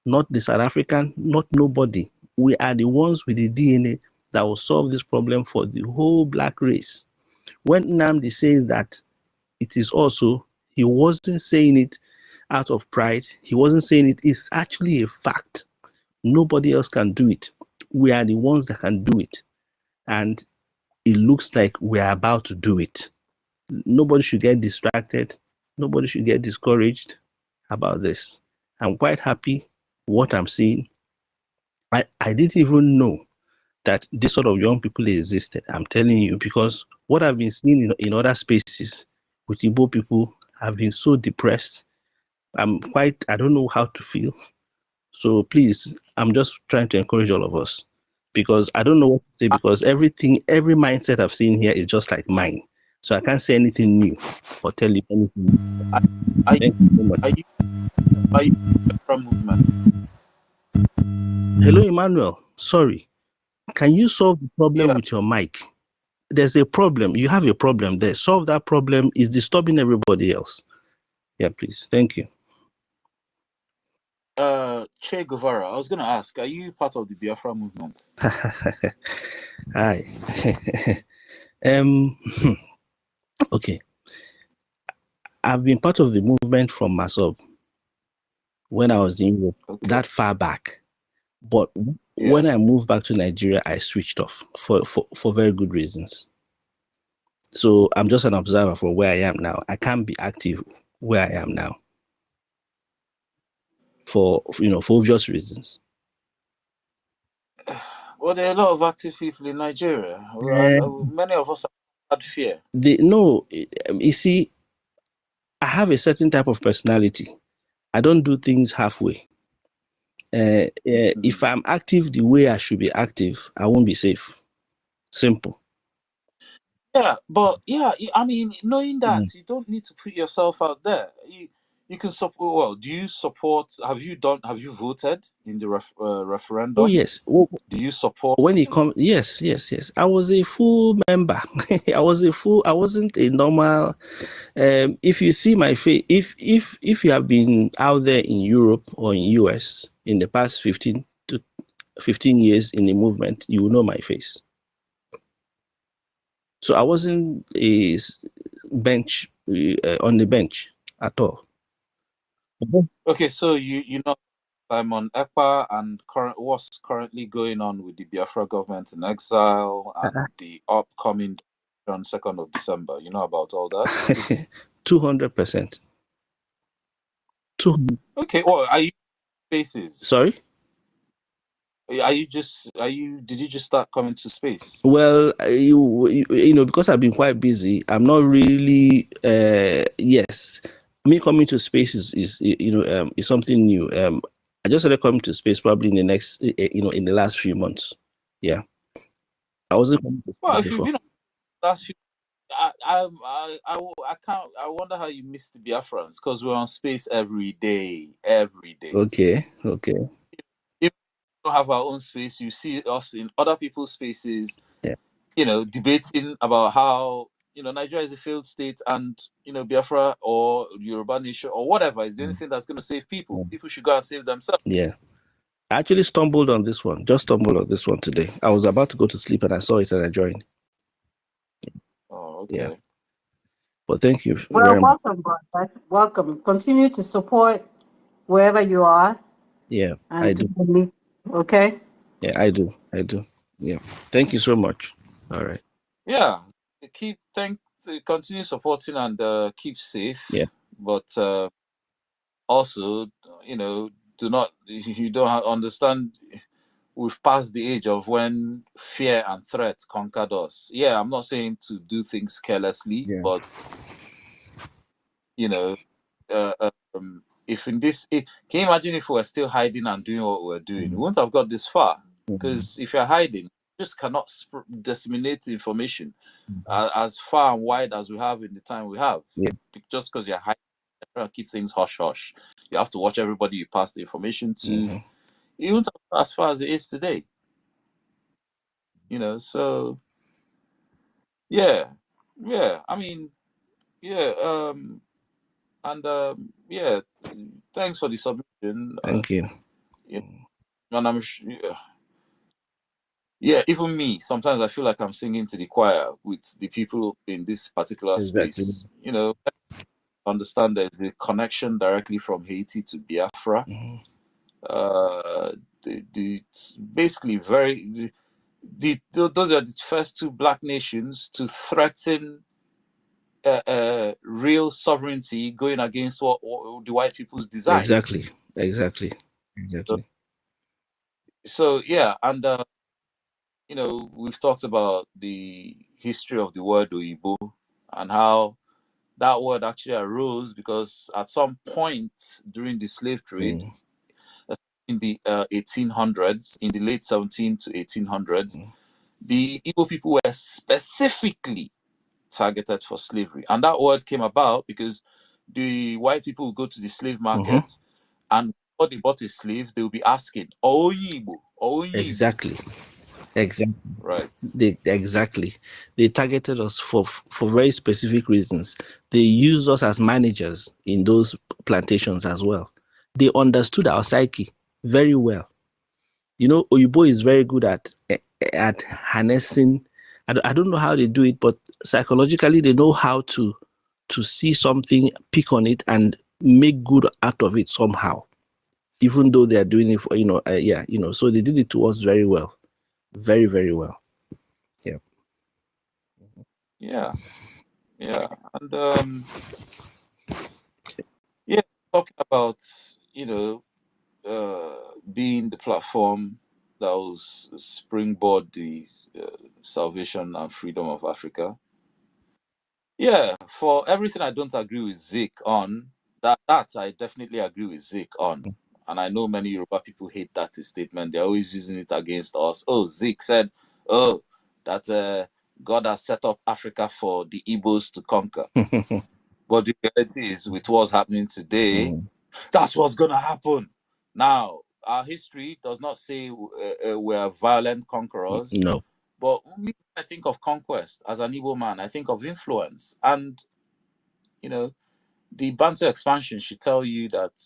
S8: not the South African, not nobody. We are the ones with the DNA that will solve this problem for the whole black race. When Nnamdi says that it is also, he wasn't saying it out of pride. He wasn't saying it. It's actually a fact. Nobody else can do it. We are the ones that can do it. And it looks like we are about to do it. Nobody should get distracted. Nobody should get discouraged about this. I'm quite happy what I'm seeing. I didn't even know that this sort of young people existed. I'm telling you, because what I've been seeing in other spaces with Igbo people have been so depressed. I don't know how to feel. So please, I'm just trying to encourage all of us, because I don't know what to say, because every mindset I've seen here is just like mine. So I can't say anything new or tell you anything. Thank you so much.
S21: Are you Biafra movement?
S8: Hello, Emmanuel. Sorry. Can you solve the problem
S21: Yeah.
S8: with your mic? There's a problem. You have a problem there. Solve that problem. Is disturbing everybody else. Yeah, please. Thank you.
S21: Che Guevara, I was going to ask, are you part of the Biafra movement?
S8: Hi. Okay. I've been part of the movement from Masob when I was in Europe, that far back. But when I moved back to Nigeria, I switched off for very good reasons. So I'm just an observer for where I am now. I can't be active where I am now for obvious reasons.
S21: Well, there are a lot of active people in Nigeria. Many of us had fear.
S8: You see, I have a certain type of personality. I don't do things halfway. If I'm active the way I should be active, I won't be safe. Simple.
S21: Yeah, but I mean, knowing that you don't need to put yourself out there. You can support. Well, do you support? Have you voted in the referendum?
S8: Oh yes.
S21: Do you support?
S8: When it comes, yes. I was a full member. I wasn't a normal. If you see my face, if you have been out there in Europe or in US in the past 15 years in the movement, you will know my face. So I wasn't a bench on the bench at all.
S21: Okay, so you know Simon Ekpa and what's currently going on with the Biafra government in exile and the upcoming on 2nd of December. You know about all that?
S8: 200%.
S21: Okay, well, are you spaces?
S8: Sorry?
S21: Did you just start coming to space?
S8: Well, because I've been quite busy, I'm not really, yes. Me coming to space is something new. I just started coming to space probably in the next, in the last few months. Yeah. I wasn't coming to
S21: Well,
S8: space
S21: if
S8: before.
S21: you've been on last few, I can't. I wonder how you missed the Biafrans, because we're on space every day.
S8: Okay.
S21: If we don't have our own space, you see us in other people's spaces.
S8: Yeah.
S21: Debating about how Nigeria is a failed state, and Biafra or Yoruba nation or whatever is the only thing that's going to save people. People should go and save themselves.
S8: Yeah. I actually stumbled on this one. Just stumbled on this one today. I was about to go to sleep and I saw it and I joined.
S21: Oh, okay.
S8: Yeah. But thank you
S11: Well,
S8: very much.
S11: welcome, brother. Welcome. Continue to support wherever you are.
S8: Yeah,
S11: And
S8: I do.
S11: Okay.
S8: Yeah, I do. Yeah. Thank you so much. All right.
S21: Yeah. Continue supporting and keep safe.
S8: Yeah.
S21: But also, do not. You don't understand. We've passed the age of when fear and threat conquered us. Yeah, I'm not saying to do things carelessly, but if in this, can you imagine if we were still hiding and doing what we're doing? We wouldn't have got this far. Because if you're hiding, you just cannot disseminate information as far and wide as we have in the time we have.
S8: Yeah.
S21: Just because you're hiding, you're trying to keep things hush hush. You have to watch everybody you pass the information to. You won't have as far as it is today. So yeah. I mean, yeah. And yeah, thanks for the submission.
S8: Thank you.
S21: And yeah, even me, sometimes I feel like I'm singing to the choir with the people in this particular
S8: Exactly.
S21: space. You know, understand that the connection directly from Haiti to Biafra. It's basically those are the first two black nations to threaten real sovereignty going against what the white people's design.
S8: Exactly.
S21: So yeah, and you know, we've talked about the history of the word Oyibo and how that word actually arose because at some point during the slave trade, in the 1800s, in the late 17 to 1800s, the Igbo people were specifically targeted for slavery. And that word came about because the white people would go to the slave market and before they bought a slave, they would be asking, "Oh, Igbo, oh, Igbo."
S8: Exactly.
S21: Right.
S8: They targeted us for very specific reasons. They used us as managers in those plantations as well. They understood our psyche very well. You know, Oyibo is very good at harnessing. I don't know how they do it, but psychologically they know how to see something, pick on it, and make good out of it somehow. Even though they are doing it for so they did it to us very well, very, very well.
S21: Yeah, and yeah, talking about being the platform that will springboard the salvation and freedom of Africa. Yeah, for everything I don't agree with Zik on, that I definitely agree with Zik on. And I know many Yoruba people hate that statement. They're always using it against us. Oh, Zik said, oh, that God has set up Africa for the Igbos to conquer. But the reality is, with what's happening today, that's what's going to happen. Now, our history does not say we're violent conquerors.
S8: No.
S21: But when I think of conquest as an Igbo man, I think of influence. And, the Bantu expansion should tell you that,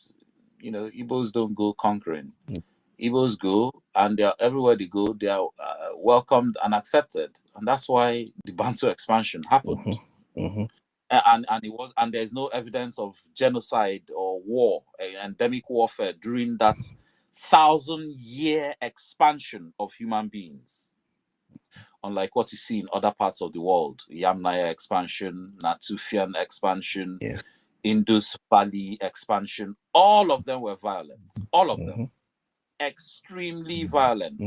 S21: Igbos don't go conquering. Igbos go, and everywhere they go, they are welcomed and accepted. And that's why the Bantu expansion happened. And there's no evidence of genocide or war, endemic warfare during that 1,000-year expansion of human beings. Unlike what you see in other parts of the world, Yamnaya expansion, Natufian expansion, Indus Valley expansion, all of them were violent. All of them. Extremely violent.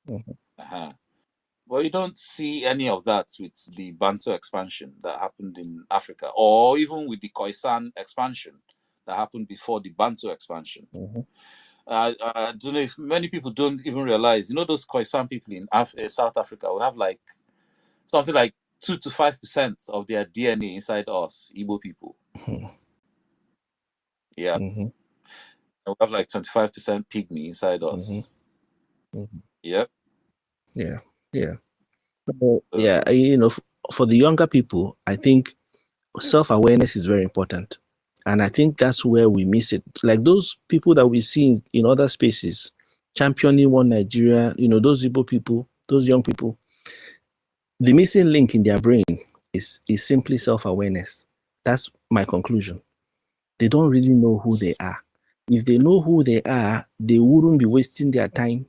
S21: Well, you don't see any of that with the Bantu expansion that happened in Africa, or even with the Khoisan expansion that happened before the Bantu expansion. I don't know if many people don't even realize, those Khoisan people in South Africa will have like something like 2 to 5% of their DNA inside us, Igbo people. Yeah. And we have like 25% pygmy inside us. Yep.
S8: Yeah. For the younger people, I think self-awareness is very important. And I think that's where we miss it. Like those people that we see in other spaces, championing one Nigeria, those Igbo people, those young people, the missing link in their brain is simply self-awareness. That's my conclusion. They don't really know who they are. If they know who they are, they wouldn't be wasting their time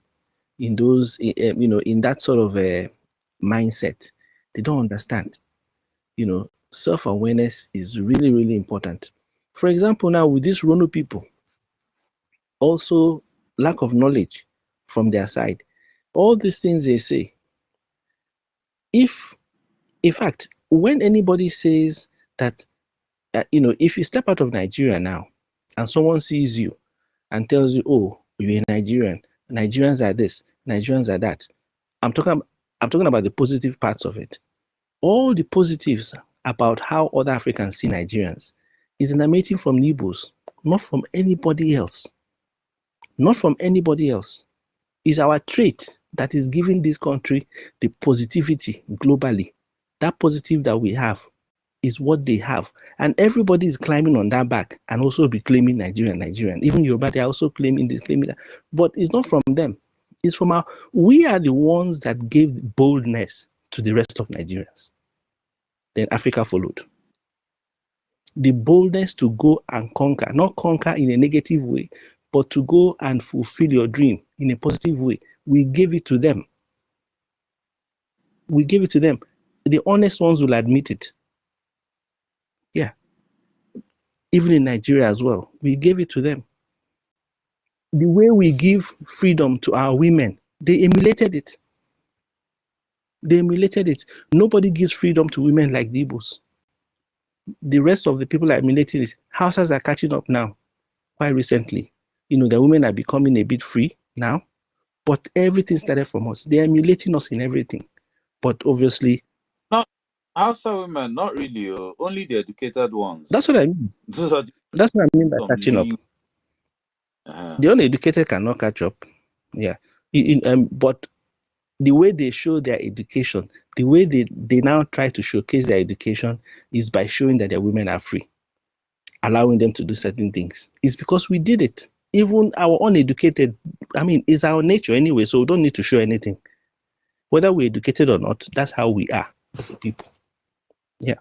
S8: in those, in that sort of mindset. They don't understand. Self-awareness is really, really important. For example, now with these Rono people, also lack of knowledge from their side. All these things they say, in fact, when anybody says that, if you step out of Nigeria now and someone sees you and tells you, oh, you're a Nigerian, Nigerians are this, Nigerians are that. I'm talking about the positive parts of it. All the positives about how other Africans see Nigerians is emanating from Igbos, not from anybody else. Not from anybody else. It's our trait that is giving this country the positivity globally. That positive that we have is what they have. And everybody is climbing on that back and also be claiming Nigerian. Even Yoruba, they are also claiming this, claiming that. But it's not from them. It's from we are the ones that gave boldness to the rest of Nigerians. Then Africa followed. The boldness to go and conquer, not conquer in a negative way, but to go and fulfill your dream in a positive way. We gave it to them. We gave it to them. The honest ones will admit it. Yeah. Even in Nigeria as well, we gave it to them. The way we give freedom to our women, they emulated it. They emulated it. Nobody gives freedom to women like the Igbos. The rest of the people are emulating it. Houses are catching up now, quite recently. The women are becoming a bit free now, but everything started from us. They're emulating us in everything. But obviously,
S21: not Hausa women, not really. Only the educated ones.
S8: That's what I mean.
S21: Those are
S8: That's what I mean by catching up. The uneducated cannot catch up. Yeah. But the way they show their education, the way they now try to showcase their education is by showing that their women are free, allowing them to do certain things. It's because we did it. Even our uneducated, it's our nature anyway, so we don't need to show anything. Whether we're educated or not, that's how we are as a people. Yeah.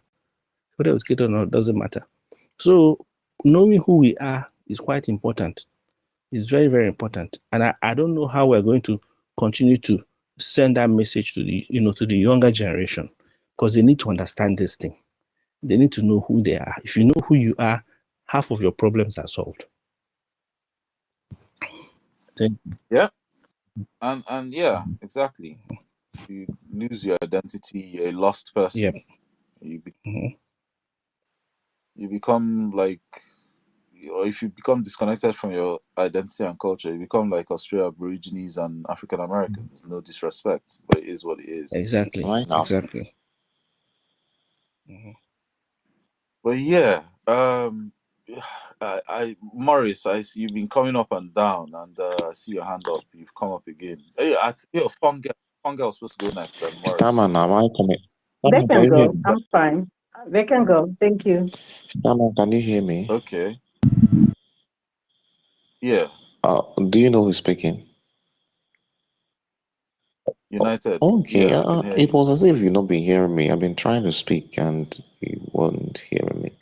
S8: Whether we're educated or not, doesn't matter. So knowing who we are is quite important. It's very, very important. And I don't know how we're going to continue to send that message to the younger generation, because they need to understand this thing. They need to know who they are. If you know who you are, half of your problems are solved.
S21: Yeah. And yeah, exactly. You lose your identity, you're a lost person.
S8: Yep.
S21: You become like, or if you become disconnected from your identity and culture, you become like Australian Aborigines and African Americans. No disrespect, but it is what it is.
S8: Exactly.
S2: Right now.
S8: Exactly.
S21: But yeah, Morris, you've been coming up and down, and I see your hand up. You've come up again. Hey, Funga was supposed to go next. Then Morris.
S2: Starman, am I coming?
S11: They
S2: Starman,
S11: can
S2: can you hear
S11: go.
S2: me?
S11: I'm fine. They can go. Thank you.
S2: Starman, can you hear me?
S21: Okay. Yeah.
S2: Do you know who's speaking?
S21: United.
S2: Okay.
S21: Yeah, we can hear
S2: It
S21: you.
S2: was as if you've not been hearing me. I've been trying to speak and you weren't hearing me.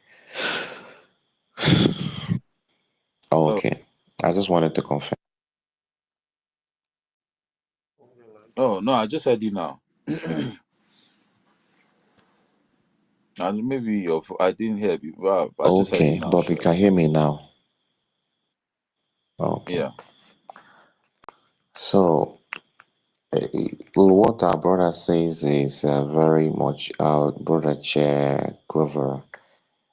S2: Okay. I just wanted to confirm.
S21: Oh no, I just heard you now. And maybe I didn't hear you. Well, I just heard you now.
S2: But you can hear me now. Okay.
S21: Yeah.
S2: So, what our brother says is very much, our brother Chair Grover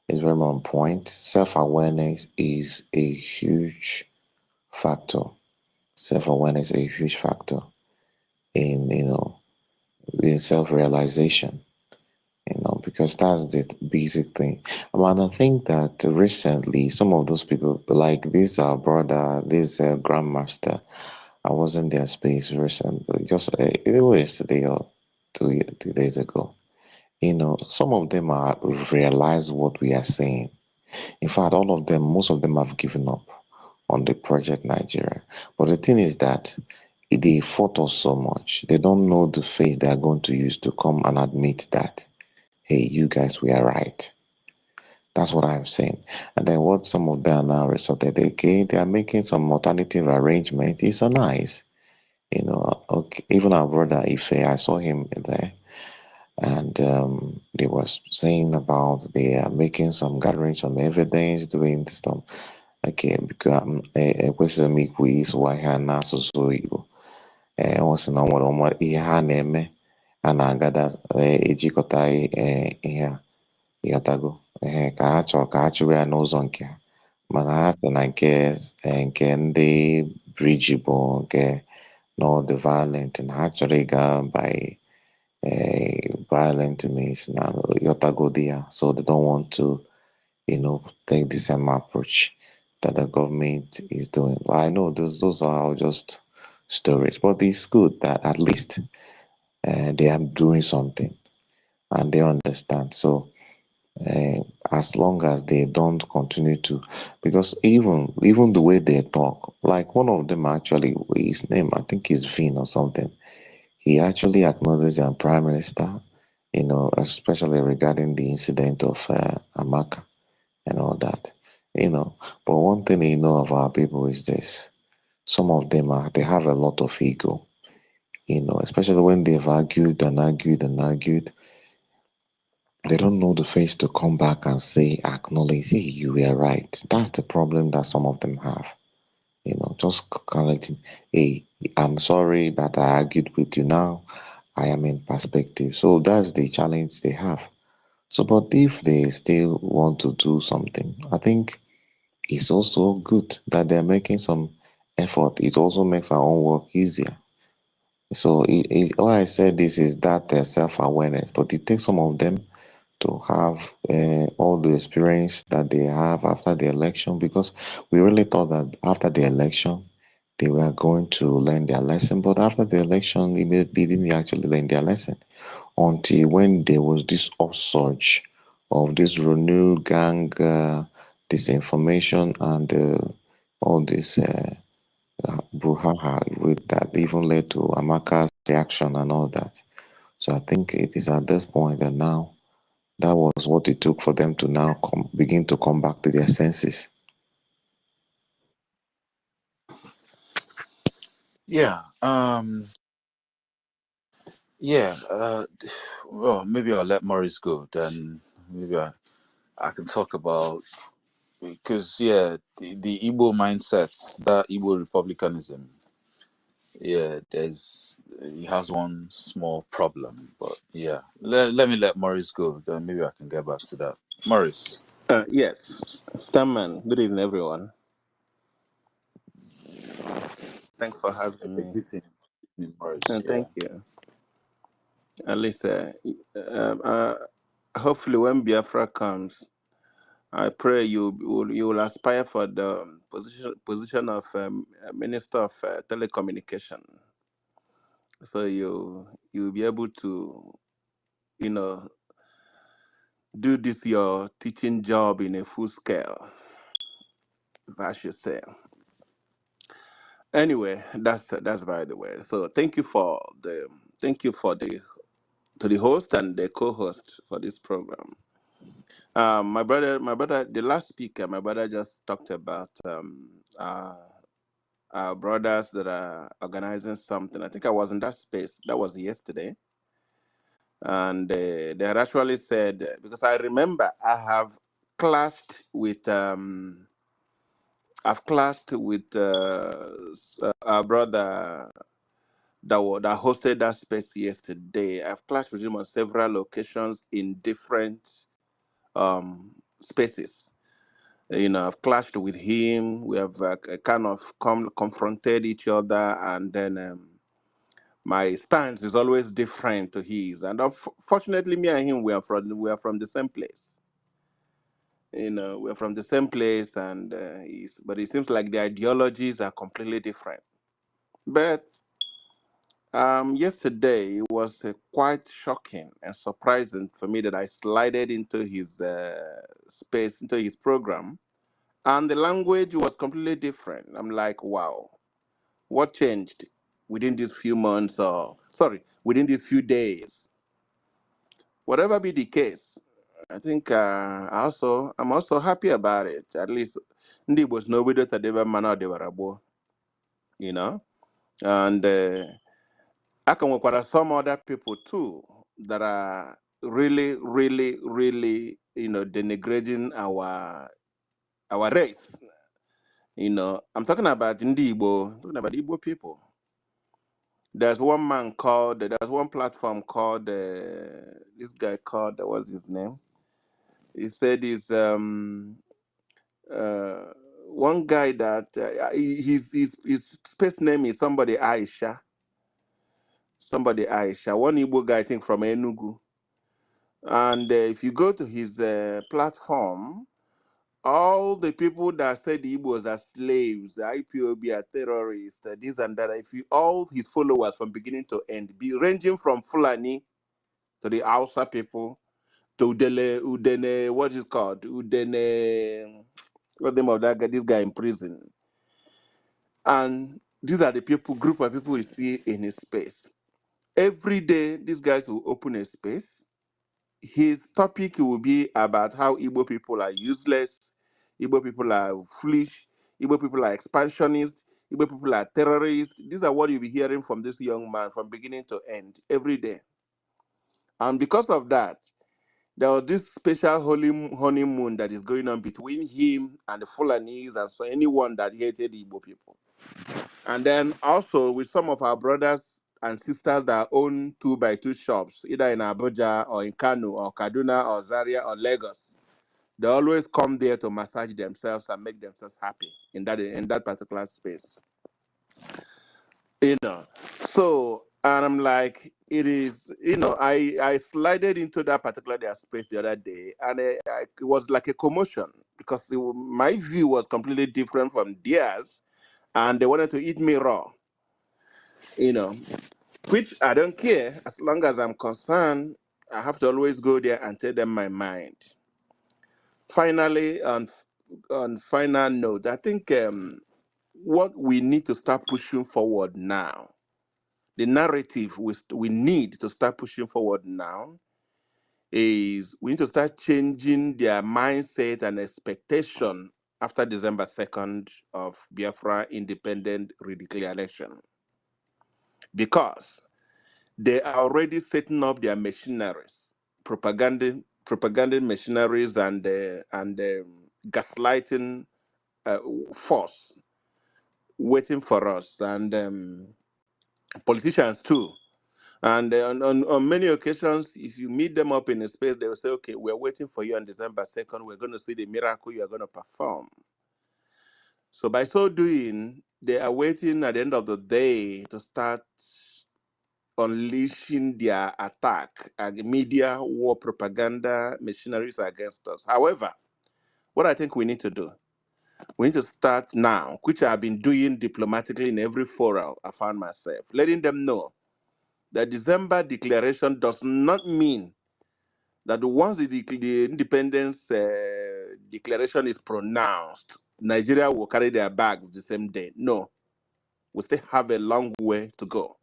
S2: is very much on point. Self-awareness is a huge factor. Self-awareness is a huge factor in, in self-realization. Because that's the basic thing. And I think that recently, some of those people, like this brother, this grandmaster, I was in their space recently, just it was yesterday or 2 days ago. Some of them are realize what we are saying. In fact, most of them have given up on the project Nigeria. But the thing is that they fought us so much. They don't know the face they are going to use to come and admit that, hey, you guys, we are right. That's what I'm saying. And then what some of them now resorted again, they are making some alternative arrangement. It's so nice. Okay, even our brother Ife, I saw him there. And they was saying about they are making some gatherings, some evidence, doing this stuff. Okay, because a question me quiz why ha so Igbo. Ọ sị na ọ nwere ihe ha na-eme a na-agada ejikọta ihe a ịghọtago ka ha chọrọ ka ha chụrụ ya n'ụzọ nke ha mana ha sị na nke ndị BRGIE bụ nke no the violent na ha chọrọ ịga by violent means na ịghọtago ya, so they don't want to take the same approach that the government is doing. Well, I know those are just stories, but it's good that at least they are doing something and they understand. So as long as they don't continue to, because even the way they talk, like one of them actually, his name I think is Vin or something, he actually acknowledged the prime minister, especially regarding the incident of Amaka and all that, but one thing of our people is this: some of them they have a lot of ego, especially when they've argued and argued and argued. They don't know the face to come back and say, acknowledge, hey, you were right. That's the problem that some of them have. Just collecting, hey, I'm sorry that I argued with you now. I am in perspective. So that's the challenge they have. So, but if they still want to do something, I think it's also good that they're making some effort. It also makes our own work easier. So, why I said this is that self awareness, but it takes some of them to have all the experience that they have after the election, because we really thought that after the election they were going to learn their lesson, but after the election they didn't actually learn their lesson until when there was this upsurge of this renewed gang disinformation and all this brouhaha with that even led to Amaka's reaction and all that. So I think it is at this point that now that was what it took for them to now begin to come back to their senses.
S21: Yeah. Yeah. Well, maybe I'll let Maurice go. Then maybe I can talk about, because the Igbo mindset, that Igbo republicanism. Yeah, he has one small problem, but yeah. Let me let Maurice go. Then maybe I can get back to that. Maurice.
S9: Yes, Stamman. Good evening, everyone. Thanks for having me.
S21: Greeting, Maurice.
S9: And
S21: Yeah.
S9: thank you. At least, hopefully, when Biafra comes, I pray you will aspire for the position of Minister of Telecommunication, so you'll be able to, you know, do this your teaching job in a full scale, if I should say. Anyway, that's by the way. So thank you for the to the host and the co-host for this program. My brother, the last speaker, my brother just talked about our brothers that are organizing something. I think I was in that space. That was yesterday, and they had actually said, because I remember clashed with I've clashed with our brother that hosted that space yesterday. I've clashed with him on several occasions in different spaces. I've clashed with him. We have kind of confronted each other, and then my stance is always different to his. And unfortunately, me and him, we are from the same place. We're from the same place, and but it seems like the ideologies are completely different. But yesterday it was quite shocking and surprising for me that I slided into his space, into his program, and the language was completely different. I'm like, wow, what changed within these few months, or sorry, within these few days? Whatever be the case, I think I'm also happy about it. At least Ndi was nobody that ever man de warabo, and I can work with some other people too that are really, really, really, denigrating our race. I'm talking about Igbo, talking about Igbo people. There's one platform called, this guy called, what's his name? He said he's one guy that his space name is somebody Aisha. Somebody Aisha, one Igbo guy, I think from Enugu. And if you go to his platform, all the people that said the Igbos are slaves, the IPOB are terrorists, this and that, if you all his followers from beginning to end, be ranging from Fulani to the Hausa people, to Udene, what is called? Udene, what's the name of that guy? This guy in prison. And these are the group of people we see in his space. Every day, these guys will open a space. His topic will be about how Igbo people are useless, Igbo people are foolish, Igbo people are expansionists, Igbo people are terrorists. These are what you'll be hearing from this young man from beginning to end every day. And because of that, there was this special honeymoon that is going on between him and the Fulanese and so anyone that hated Igbo people. And then also with some of our brothers and sisters that own 2x2 shops, either in Abuja or in Kano or Kaduna or Zaria or Lagos. They always come there to massage themselves and make themselves happy in that particular space. So, and I'm like, it is, I slided into that particular space the other day, and it was like a commotion because my view was completely different from theirs, and they wanted to eat me raw, which I don't care. As long as I'm concerned, I have to always go there and tell them my mind. Finally, on final note, I think what we need to start pushing forward now, the narrative we need to start pushing forward now is we need to start changing their mindset and expectation after December 2nd of Biafra independent redeclaration. Because they are already setting up their machineries, propaganda machineries and gaslighting force waiting for us, and politicians too. And on many occasions, if you meet them up in a space, they will say, okay, we're waiting for you on December 2nd. We're going to see the miracle you are going to perform. So by so doing, they are waiting at the end of the day to start unleashing their attack and media war propaganda machineries against us. However, what I think we need to do, we need to start now, which I've been doing diplomatically in every forum I found myself, letting them know that December declaration does not mean that once the independence declaration is pronounced, Nigeria will carry their bags the same day. No, we still have a long way to go.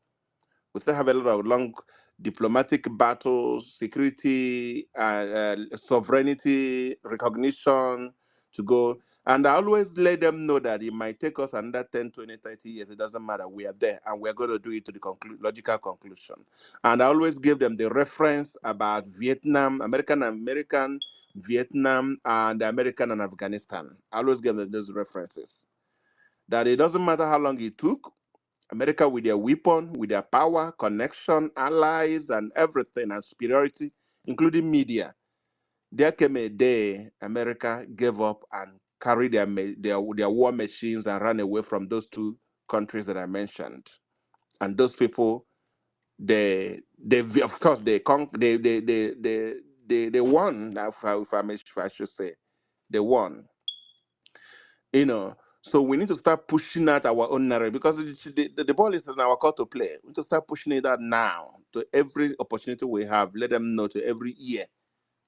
S9: We still have a lot of long diplomatic battles, security, sovereignty, recognition to go. And I always let them know that it might take us another 10, 20, 30 years. It doesn't matter. We are there, and we're going to do it to the logical conclusion. And I always give them the reference about Vietnam, American, Vietnam, and American and Afghanistan. I always give them those references. That it doesn't matter how long it took, America with their weapon, with their power, connection, allies, and everything, and superiority, including media. There came a day America gave up and carried their war machines and ran away from those two countries that I mentioned. And those people, they of course they won. If I should say, they won. So we need to start pushing out our own narrative because the ball is in our court to play. We need to start pushing it out now to every opportunity we have. Let them know to every ear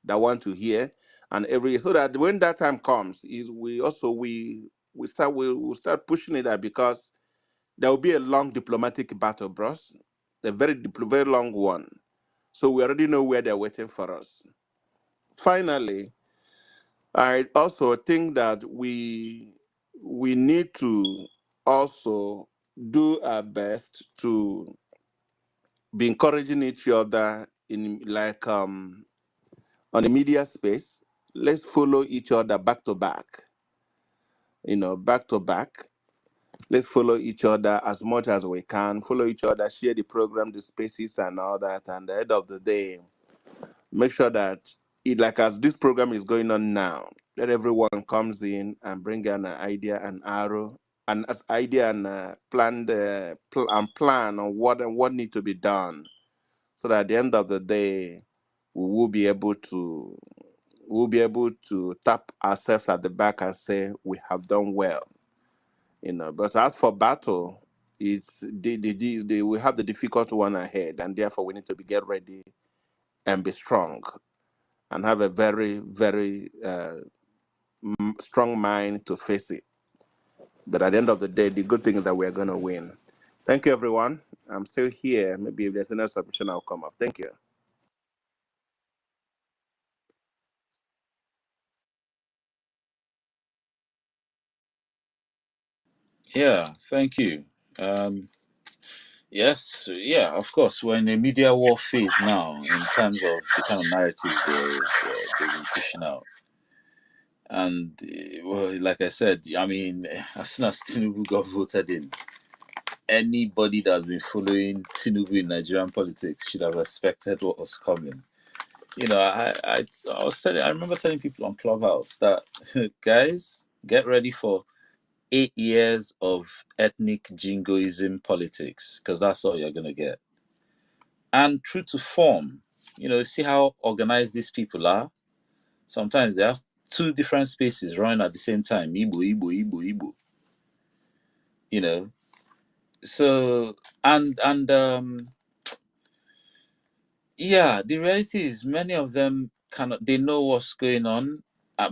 S9: that want to hear, and every so that when that time comes, we'll start pushing it out because there will be a long diplomatic battle, bros, a very long one. So we already know where they're waiting for us. Finally, I also think that we need to also do our best to be encouraging each other in on the media space. Let's follow each other back to back. Back to back. Let's follow each other as much as we can. Follow each other, share the program, the spaces, and all that. And at the end of the day, make sure that as this program is going on now, that everyone comes in and bring an idea and arrow and as idea and plan on what need to be done, so that at the end of the day we will be able to tap ourselves at the back and say we have done well. But as for battle, it's we have the difficult one ahead, and therefore we need to get ready and be strong. and have a very, very strong mind to face it. But at the end of the day, the good thing is that we're going to win. Thank you, everyone. I'm still here. Maybe if there's another submission, I'll come up. Thank you.
S21: Yeah, thank you. Yes, yeah, of course. We're in a media war phase now in terms of the kind of narratives they've been pushing out. And well, like I said, I mean, as soon as Tinubu got voted in, anybody that's been following Tinubu in Nigerian politics should have expected what was coming. You know, I remember telling people on Clubhouse that guys, get ready for 8 years of ethnic jingoism politics, because that's all you're gonna get. And true to form, you know, see how organized these people are. Sometimes they have two different spaces running at the same time. Igbo, Igbo, Igbo, Igbo. You know, so and yeah, the reality is many of them they know what's going on,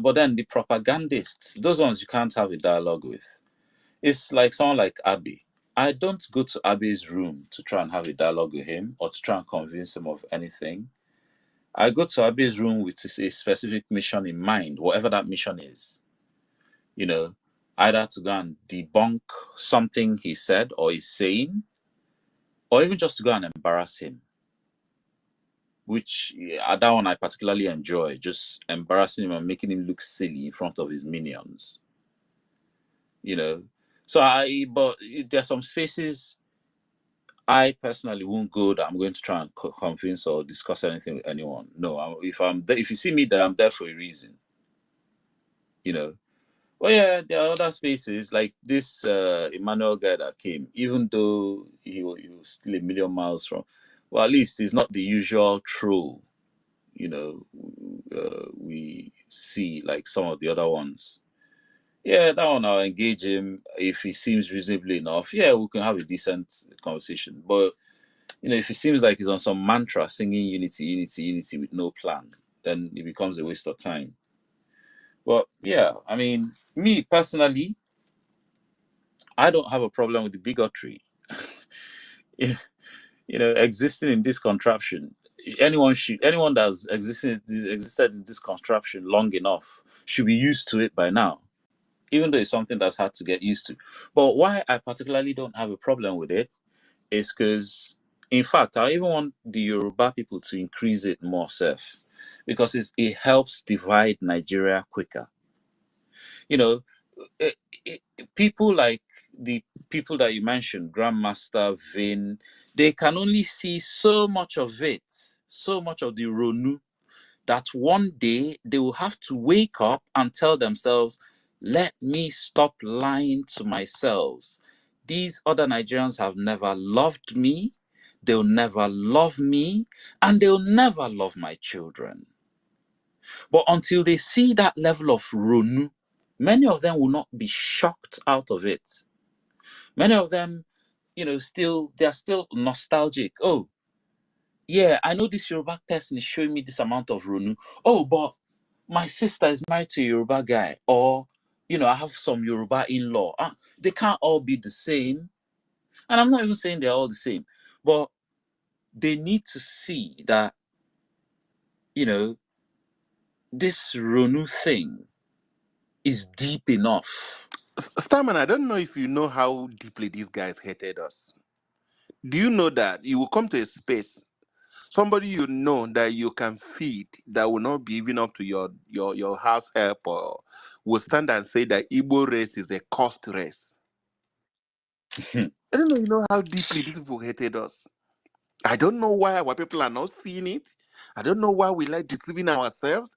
S21: but then the propagandists, those ones you can't have a dialogue with. It's like someone like Abiy. I don't go to Abiy's room to try and have a dialogue with him or to try and convince him of anything. I go to Abiy's room with a specific mission in mind, whatever that mission is. You know, either to go and debunk something he said or is saying, or even just to go and embarrass him. Which that one I particularly enjoy, just embarrassing him and making him look silly in front of his minions. You know, but there's some spaces I personally won't go that I'm going to try and convince or discuss anything with anyone. No, if I'm there, if you see me there, I'm there for a reason. You know. Well, yeah, there are other spaces like this Emmanuel guy that came, even though he was still a million miles from. Well, at least he's not the usual troll. You know, we see like some of the other ones. Yeah, that one I'll engage him if he seems reasonably enough. Yeah, we can have a decent conversation. But you know, if it seems like he's on some mantra singing unity, unity, unity with no plan, then it becomes a waste of time. But yeah, I mean, me personally, I don't have a problem with the bigotry. You know, existing in this contraption, anyone that's existed in this contraption long enough should be used to it by now, even though it's something that's hard to get used to. But why I particularly don't have a problem with it is because, in fact, I even want the Yoruba people to increase it more, self, because it helps divide Nigeria quicker. You know, it, people like the people that you mentioned, Grandmaster, Vin, they can only see so much of it, so much of the Ronu, that one day they will have to wake up and tell themselves, let me stop lying to myself. These other Nigerians have never loved me, they'll never love me, and they'll never love my children. But until they see that level of Ronu, many of them will not be shocked out of it. Many of them, you know, they're still nostalgic. Oh, yeah, I know this Yoruba person is showing me this amount of Ronu. Oh, but my sister is married to a Yoruba guy. Or, you know, I have some Yoruba in-law. They can't all be the same. And I'm not even saying they're all the same. But they need to see that, you know, this Ronu thing is deep enough.
S9: Stamina, I don't know if you know how deeply these guys hated us. Do you know that you will come to a space, somebody you know that you can feed that will not be even up to your house help, or will stand and say that Igbo race is a cost race? I don't know, you know how deeply these people hated us. I don't know why our people are not seeing it. I don't know why we like deceiving ourselves.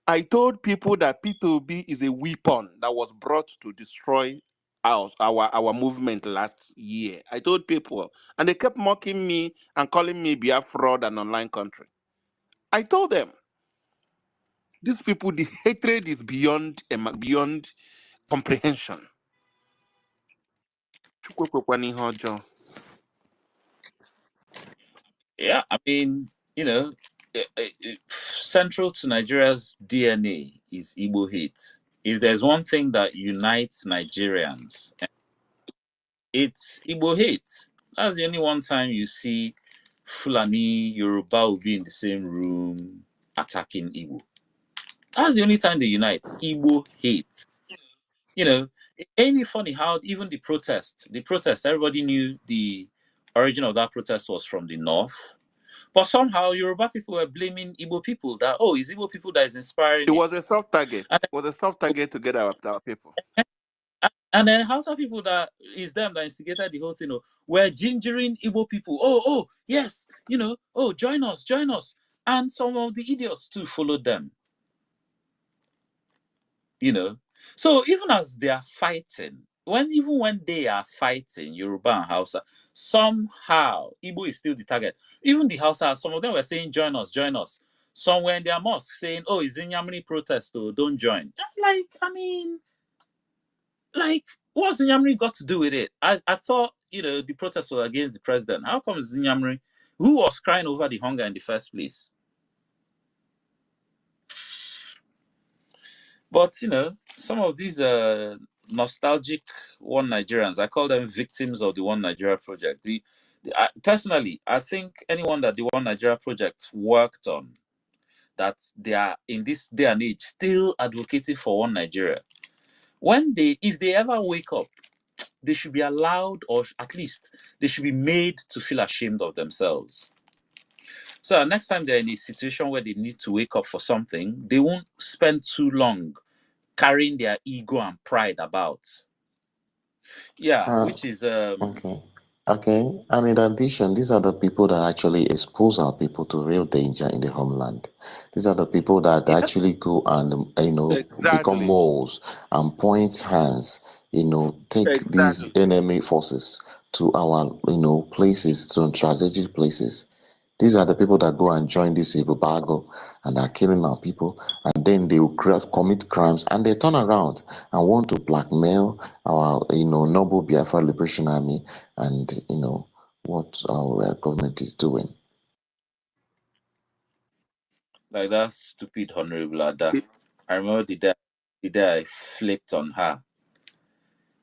S9: I told people that P2B is a weapon that was brought to destroy our movement last year. I told people, and they kept mocking me and calling me Biafra an online country. I told them, these people, the hatred is beyond comprehension.
S21: Yeah, I mean, you know, central to Nigeria's DNA is Igbo hate. If there's one thing that unites Nigerians, it's Igbo hate. That's the only one time you see Fulani, Yoruba will be in the same room attacking Igbo. That's the only time they unite. Igbo hate. You know, ain't it funny how even the protest, everybody knew the origin of that protest was from the north. But somehow Yoruba people were blaming Igbo people that, oh, it's Igbo people that is inspiring
S9: It
S21: it.
S9: was a soft target.
S21: And
S9: It was a soft target to get our people.
S21: And then Hausa people that is them that instigated the whole thing, were gingering Igbo people. Oh, yes, join us. And some of the idiots too followed them. So even as they are fighting, even when they are fighting, Yoruba and Hausa, somehow Igbo is still the target. Even the Hausa, some of them were saying, join us. Somewhere in their mosque saying, oh, it's in Yamani protest, so don't join. What's Zinyamri got to do with it? I thought, the protest was against the president. How come Zinyamri, who was crying over the hunger in the first place? But, some of these nostalgic One Nigerians, I call them victims of the One Nigeria project. Personally, I think anyone that the One Nigeria project worked on, that they are in this day and age still advocating for One Nigeria, if they ever wake up, they should be allowed, or at least they should be made to feel ashamed of themselves. So next time they're in a situation where they need to wake up for something, they won't spend too long carrying their ego and pride about. Yeah, which is
S2: Okay. And in addition, these are the people that actually expose our people to real danger in the homeland. These are the people that actually go and become
S9: Exactly.
S2: moles and point hands, take these
S9: Exactly.
S2: enemy forces to our places, to strategic places. These are the people that go and join this Ibubago and are killing our people, and then they will commit crimes, and they turn around and want to blackmail our, noble Biafra Liberation Army, and what our government is doing.
S21: like that stupid Honorable Ada. I remember the day I flipped on her.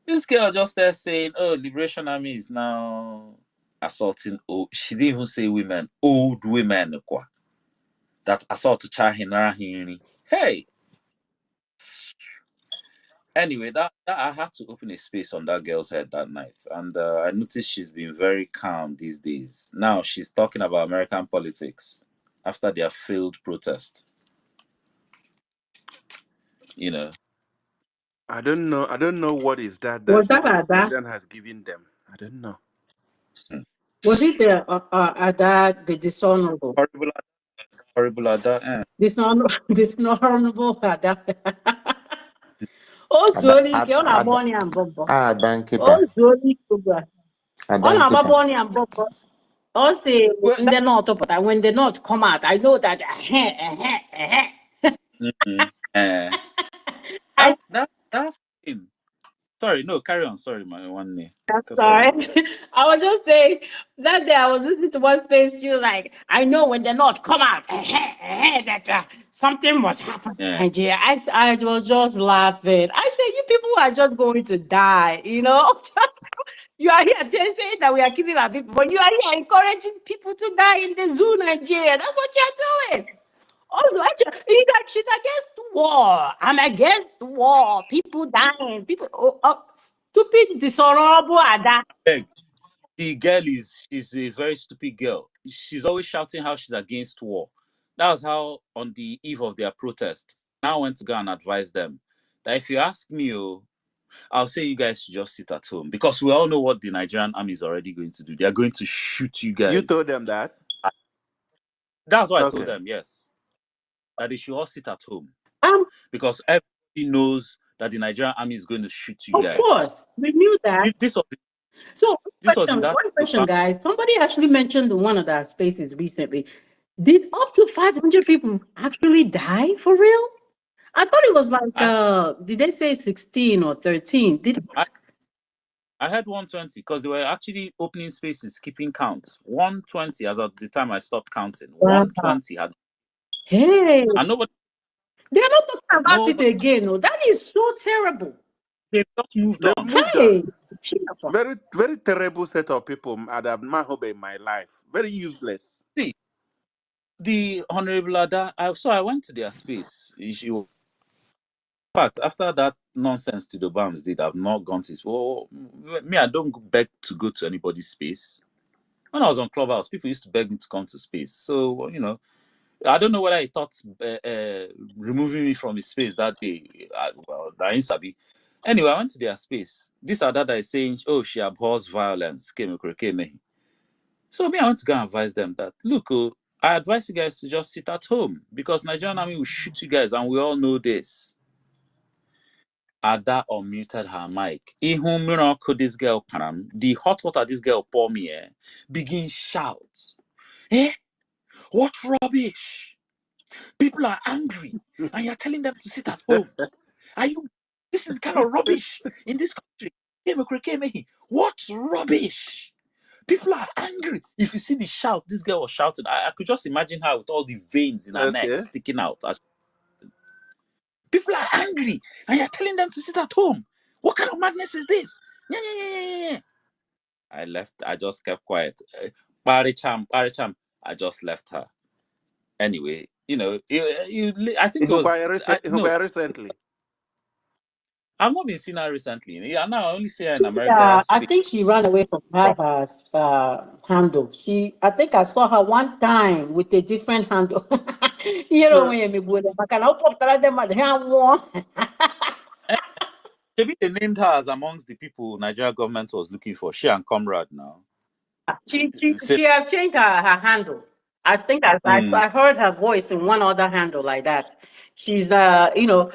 S21: This girl just there saying, "Oh, Liberation Army is now assaulting." Oh, she didn't even say women, old women, that assault to Chahinarahini. Hey. Anyway, that I had to open a space on that girl's head that night, and I noticed she's been very calm these days. Now she's talking about American politics after their failed protest.
S9: I don't know what is that
S11: Was
S9: the
S11: that Ada?
S9: president has given them. I don't know.
S11: Was it the Ada, the dishonorable?
S21: Horrible Ada.
S11: Dishonorable Ada. Oh, sorry, ke ona boni and bobo. Oh, sorry, sugar. Ona boni and bobo. Oh, say in the north, but when the north come out, I know that.
S21: That's him. Sorry, no, carry on. Sorry, my one name.
S11: That's sorry. I was just saying that day I was listening to one space. She was like, I know when the north come out, that something was happening in Nigeria. I was just laughing. I said, you people are just going to die, you are here saying that we are killing our people, but you are here encouraging people to die in the zoo, Nigeria. That's what you're doing. Oh, she's against war. I'm against war. People dying. People, stupid, dishonorable Ada.
S21: The girl she's a very stupid girl. She's always shouting how she's against war. That was how on the eve of their protest, I went to go and advise them that if you ask me, I'll say you guys should just sit at home, because we all know what the Nigerian army is already going to do. They are going to shoot you guys.
S9: You told them that?
S21: That's what I told them, yes. That they should all sit at home. Because everybody knows that the Nigerian army is going to shoot you guys.
S11: Of course, we knew that. One question, guys. Somebody actually mentioned one of the spaces recently. Did up to 500 people actually die for real? I thought it was like, did they say 16 or 13?
S21: I had 120 because they were actually opening spaces, keeping count. 120 as of the time I stopped counting. 120 had.
S11: Hey,
S21: And nobody,
S11: they're not talking about it
S21: nobody,
S11: again. No, that is so terrible.
S21: they just moved
S9: They've
S21: on.
S9: moved
S11: Hey,
S9: on. Very, very terrible set of people that I've not hope in my life. Very useless.
S21: See, the Honorable Ada, so I went to their space. In fact, after that nonsense to the Bams did, I've not gone to his. Well, me, I don't beg to go to anybody's space. When I was on Clubhouse, people used to beg me to come to space. So, I don't know whether he thought removing me from his space that day. Well, I ain't sabi. Anyway, I went to their space. This Adada is saying, oh, she abhors violence. So me, I want to go and advise them that, look, I advise you guys to just sit at home because Nigerian army will shoot you guys, and we all know this. Ada unmuted her mic. Ihun miracle this girl param. The hot water this girl pour me, begin shout. What rubbish! People are angry, and you're telling them to sit at home. This is the kind of rubbish in this country. What rubbish! People are angry. If you see the shout, this girl was shouting. I could just imagine her with all the veins in her neck sticking out. People are angry, and you're telling them to sit at home. What kind of madness is this? Yeah. I left. I just kept quiet. Paricham. I just left her. Anyway, I think it was
S9: recently.
S21: I've not been seeing her recently. Yeah, now I only see her in America.
S11: I think she ran away from her handle. I think I saw her one time with a different handle. You know when you
S21: Maybe they named her as amongst the people Nigeria government was looking for. She and Comrade now.
S11: She have changed her handle. I think I heard her voice in one other handle like that. She's I mean,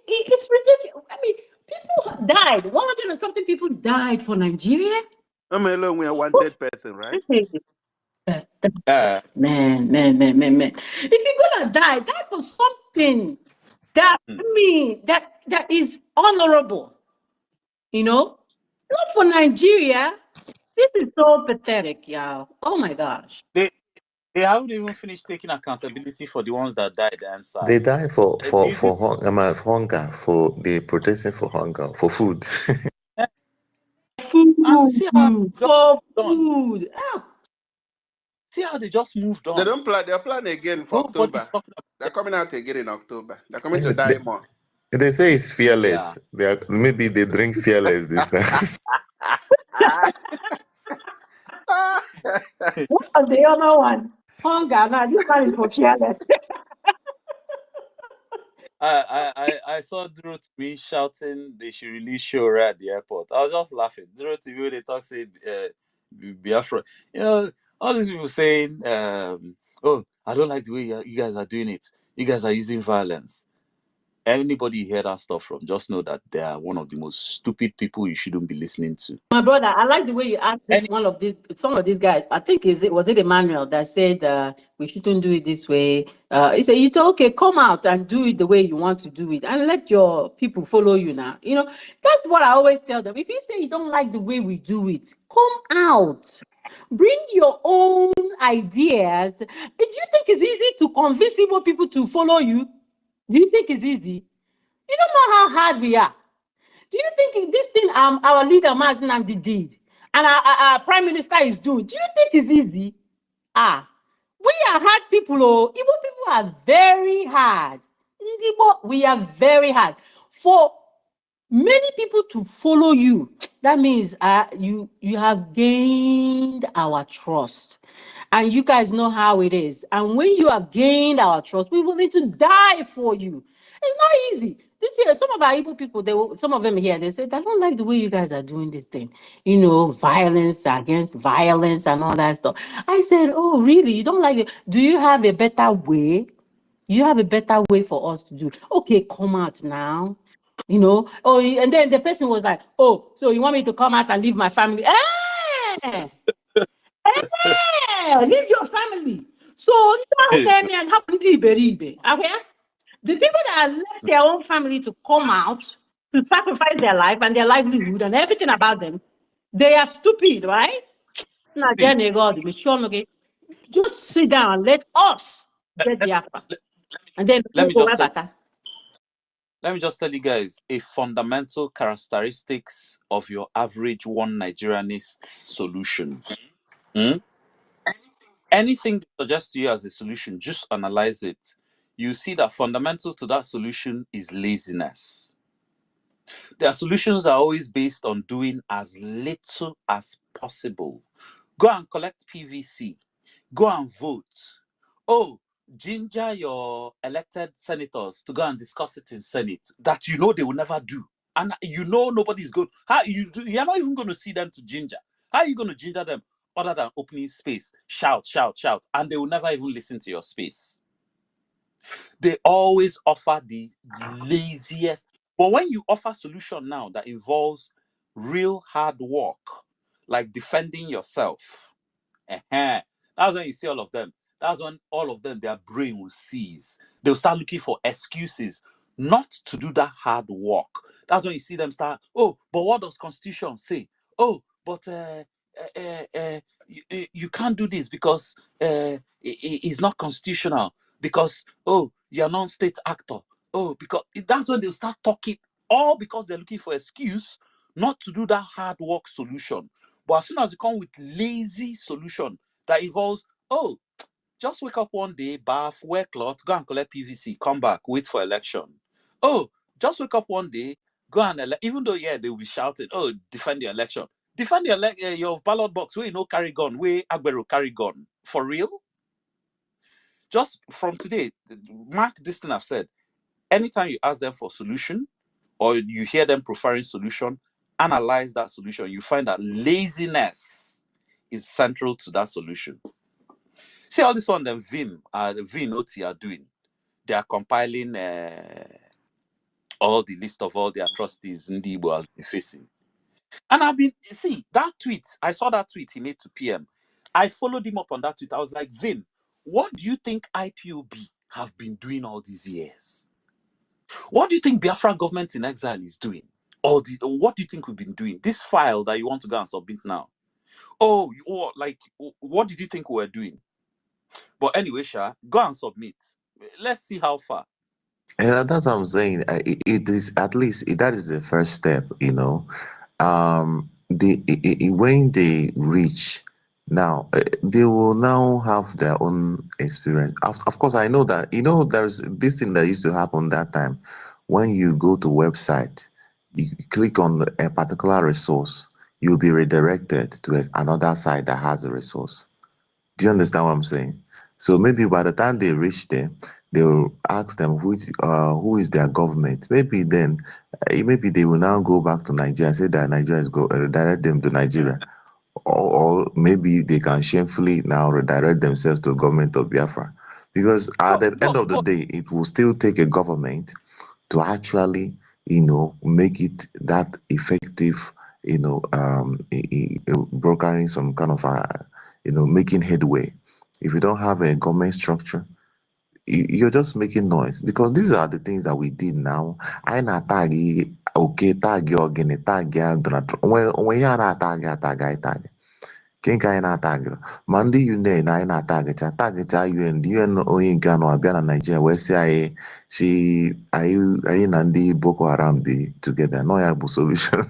S11: it's ridiculous. I mean, people died. 100 and something people died for Nigeria.
S9: I'm alone. We a wanted person, right?
S11: Man. If you're gonna die for something that that is honorable. Not for Nigeria. This is so pathetic, y'all. Oh my gosh.
S21: They haven't even finished taking accountability for the ones that died inside.
S2: They die for hunger, for the protesting for hunger, for food.
S11: Food.
S21: See how they just moved on.
S9: They don't plan. They're planning again for October. They're coming out again in October. They're coming to die more.
S2: They say it's fearless. Yeah. Maybe they drink fearless this time.
S11: What was the other one? Hunger. Now this one is for fearless.
S21: I saw Duro TV shouting they should release Shora at the airport. I was just laughing. Duro TV when they talk say Biafra. All these people saying, oh, I don't like the way you guys are doing it. You guys are using violence. Anybody hear that stuff from, just know that they are one of the most stupid people you shouldn't be listening to.
S11: My brother, I like the way you asked some of these guys. I think was it Emmanuel that said we shouldn't do it this way. He said, you told okay, come out and do it the way you want to do it, and let your people follow you now. That's what I always tell them. If you say you don't like the way we do it, come out. Bring your own ideas. Do you think it's easy to convince Igbo people to follow you? Do you think it's easy? You don't know how hard we are. Do you think this thing our leader Mazi Nnamdi did and our prime minister is doing, do you think it's easy? We are hard people. Igbo people are very hard. We are very hard. For many people to follow you, that means you have gained our trust. And you guys know how it is. And when you have gained our trust, we will need to die for you. It's not easy. This year, some of our Igbo people, some of them here, they said, I don't like the way you guys are doing this thing. Violence against violence and all that stuff. I said, oh, really? You don't like it? Do you have a better way? You have a better way for us to do? Okay, come out now. And then the person was like, oh, so you want me to come out and leave my family? Leave your family. So okay? The people that left their own family to come out to sacrifice their life and their livelihood and everything about them, they are stupid, right? Just sit down and let us get Biafra. And then
S21: let me just tell
S11: Bata.
S21: let me just tell you guys a fundamental characteristics of your average one Nigerianist solutions. Anything they suggest to you as a solution, just analyze it. You see that fundamental to that solution is laziness. Their solutions are always based on doing as little as possible. Go and collect PVC. Go and vote. Oh, ginger your elected senators to go and discuss it in Senate that you know they will never do. And you know nobody's good. You're not even going to see them to ginger. How are you going to ginger them other than opening space? Shout, shout, shout. And they will never even listen to your space. They always offer the laziest. But when you offer solution now that involves real hard work, like defending yourself, that's when you see all of them. That's when all of them, their brain will seize. They'll start looking for excuses not to do that hard work. That's when you see them start, oh, but what does Constitution say? Oh, but you can't do this because it's not constitutional. Because, oh, you're a non-state actor. Oh, because that's when they'll start talking, all because they're looking for excuse not to do that hard work solution. But as soon as you come with lazy solution that involves, oh, just wake up one day, bath, wear cloth, go and collect PVC, come back, wait for election. Oh, just wake up one day, go and elect, even though, yeah, they will be shouting, oh, defend the election. Defend your ballot box where you know carry gun, where Agbero carry gun. For real? Just from today, mark this thing I've said. Anytime you ask them for solution or you hear them preferring solution, analyze that solution. You find that laziness is central to that solution. See all this one, the Vim, the VNOT are doing. They are compiling all the list of all the atrocities Ndibo has been facing. And I've been, see, that tweet, I saw that tweet he made to PM. I followed him up on that tweet. I was like, Vim, what do you think IPOB have been doing all these years? What do you think Biafra government in exile is doing? Or what do you think we've been doing? This file that you want to go and submit now. Oh, what did you think we were doing? But anyway, Sha, go and submit. Let's see how far.
S2: Yeah, that's what I'm saying. It is at least that is the first step, you know. When they reach now, they will now have their own experience. Of course, I know that there's this thing that used to happen that time when you go to website, you click on a particular resource, you'll be redirected to another site that has a resource. Do you understand what I'm saying? So maybe by the time they reach there, they will ask them who is their government. Maybe then, maybe they will now go back to Nigeria and say that Nigeria is redirect them to Nigeria, or maybe they can shamefully now redirect themselves to the government of Biafra, because at the end of the day, it will still take a government to actually, make it that effective, brokering some kind of making headway. If you don't have a government structure, you're just making noise, because these are the things that we did now. I na tag okay, tag your gene, tag ya Donald Trump. When you are tag. Ken ka anyị na-atagịrị ma ndị UN anyị na-atagịcha UN onye nke anọ abịa na Nigeria wee sị anyị na ndị Boko Haram dị together. No, ya bụ solution.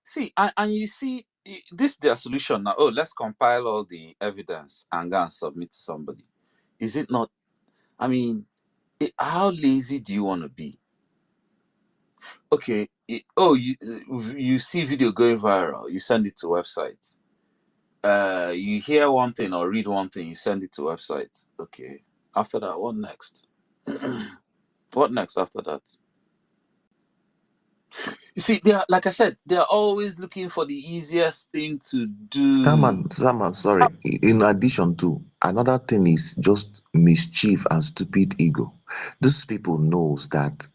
S21: See, and you see this their solution now. Oh, let's compile all the evidence and go and submit to somebody. Is it not? I mean, how lazy do you want to be? Okay, you see video going viral, you send it to website. You hear one thing or read one thing, you send it to website. Okay, after that, what next? What next after that? You see, like I said, they're always looking for the easiest thing to do.
S2: Starman, sorry. In addition to, another thing is just mischief and stupid ego. These people knows that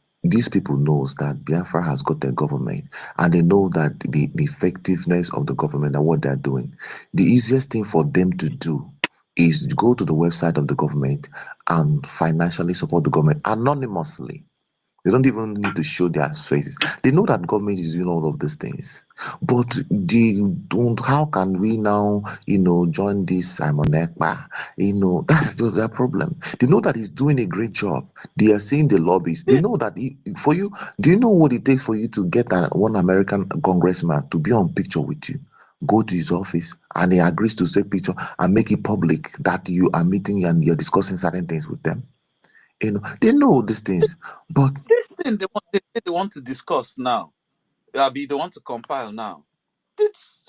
S2: Biafra has got a government, and they know that the effectiveness of the government and what they're doing. The easiest thing for them to do is go to the website of the government and financially support the government anonymously. They don't even need to show their faces. They know that government is doing all of these things, but they don't. How can we now, join this Simon Ekpa? That's their problem. They know that he's doing a great job. They are seeing the lobbies. They know that for you. Do you know what it takes for you to get one American congressman to be on picture with you? Go to his office and he agrees to take picture and make it public that you are meeting and you're discussing certain things with them. They know these things, but
S21: This thing they want to discuss now, they want to compile now. This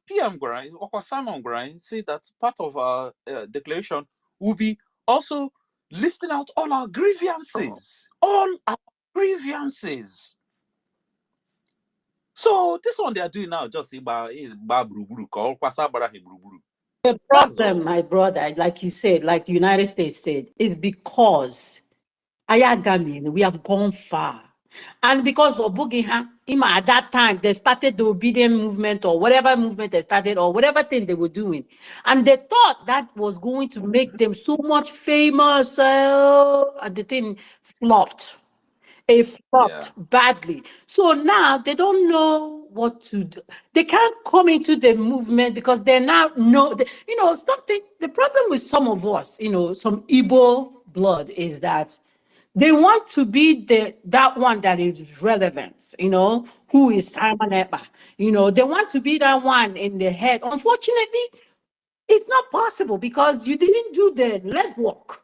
S21: PM Grind, Simon Grind, say that part of our declaration will be also listing out all our grievances. All our grievances. So this one they are doing now, just
S11: The problem, my brother, like you said, like the United States said, is because Ayagami, we have gone far. And because of Bugiha, at that time, they started the obedient movement or whatever movement they started or whatever thing they were doing. And they thought that was going to make them so much famous. And the thing flopped. It flopped badly. So now they don't know what to do. They can't come into the movement because they now know, something. The problem with some of us, some Igbo blood is that they want to be that one that is relevant, who is Simon Ekpa. They want to be that one in the head. Unfortunately, it's not possible because you didn't do the legwork.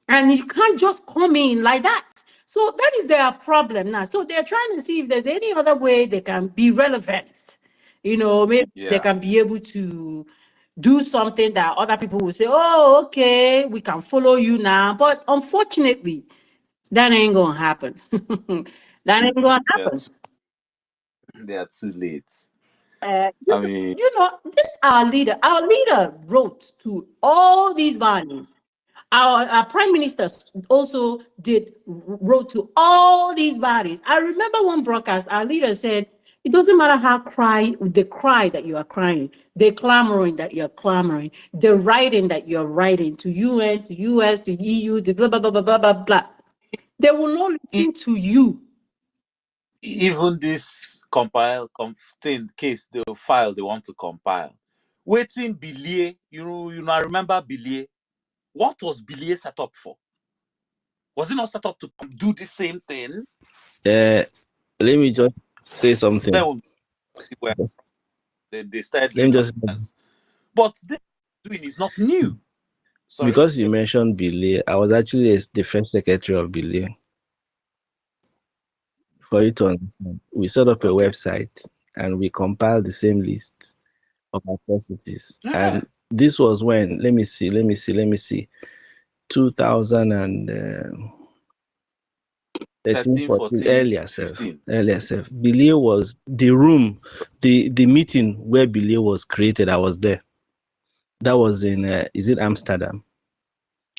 S11: And you can't just come in like that. So that is their problem now. So they're trying to see if there's any other way they can be relevant. Maybe they can be able to do something that other people will say, oh, okay, we can follow you now. But unfortunately, that ain't gonna happen. That ain't gonna happen.
S21: They are too late.
S11: Then our leader wrote to all these bodies. Our prime minister also wrote to all these bodies. I remember one broadcast, our leader said, it doesn't matter how the cry that you are crying, the clamoring that you're clamoring, the writing that you're writing to UN, to US, to EU, to blah, blah, blah, blah, blah, blah, blah. They will not listen to you.
S21: Even this case they want to compile. Waiting BLA, remember BLA? What was BLA set up for? Was it not set up to do the same thing?
S8: Let me just say something.
S21: They started doing nonsense. But this doing is not new. Sorry?
S8: Because you mentioned BLA, I was actually the first secretary of BLA. For you to understand, we set up a website and we compiled the same list of atrocities. And this was when, let me see, 2013, 14, earlier self. BLA was the room, the meeting where BLA was created. I was there. That was in, is it Amsterdam?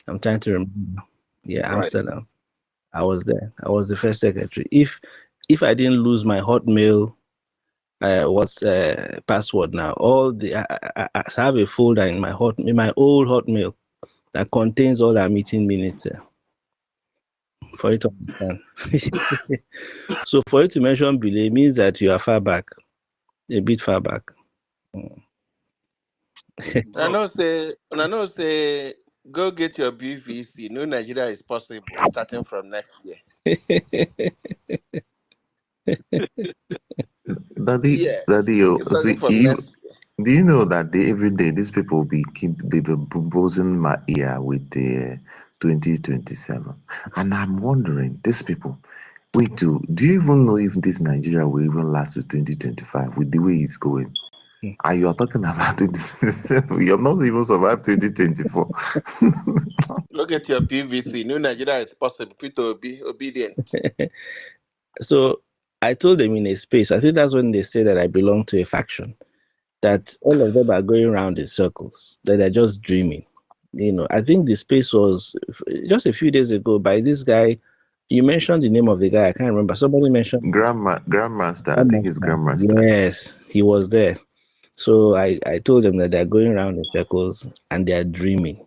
S8: I'm trying to remember. Yeah, Amsterdam. I was there. I was the first secretary. If I didn't lose my Hotmail, password now? I have a folder in my old Hotmail that contains all our meeting minutes for you to understand. So for you to mention BLA means that you are far back, a bit far back.
S9: I know say go get your BVC. No Nigeria is possible starting from next year.
S2: Daddy, do you know that every day these people be buzzing my ear with the 2027, and I'm wondering, these people, do you even know if this Nigeria will even last to 2025 with the way it's going? And you are talking about 2027, you have not even survived 2024.
S9: Look at your PVC. No Nigeria is possible. People be obedient.
S8: So I told them in a space, I think that's when they say that I belong to a faction, that all of them are going around in circles, that they're just dreaming. I think the space was just a few days ago by this guy. You mentioned the name of the guy. I can't remember. Somebody mentioned
S2: Grandmaster. I think it's Grandmaster.
S8: Yes, he was there. So I told them that they're going around in circles and they're dreaming.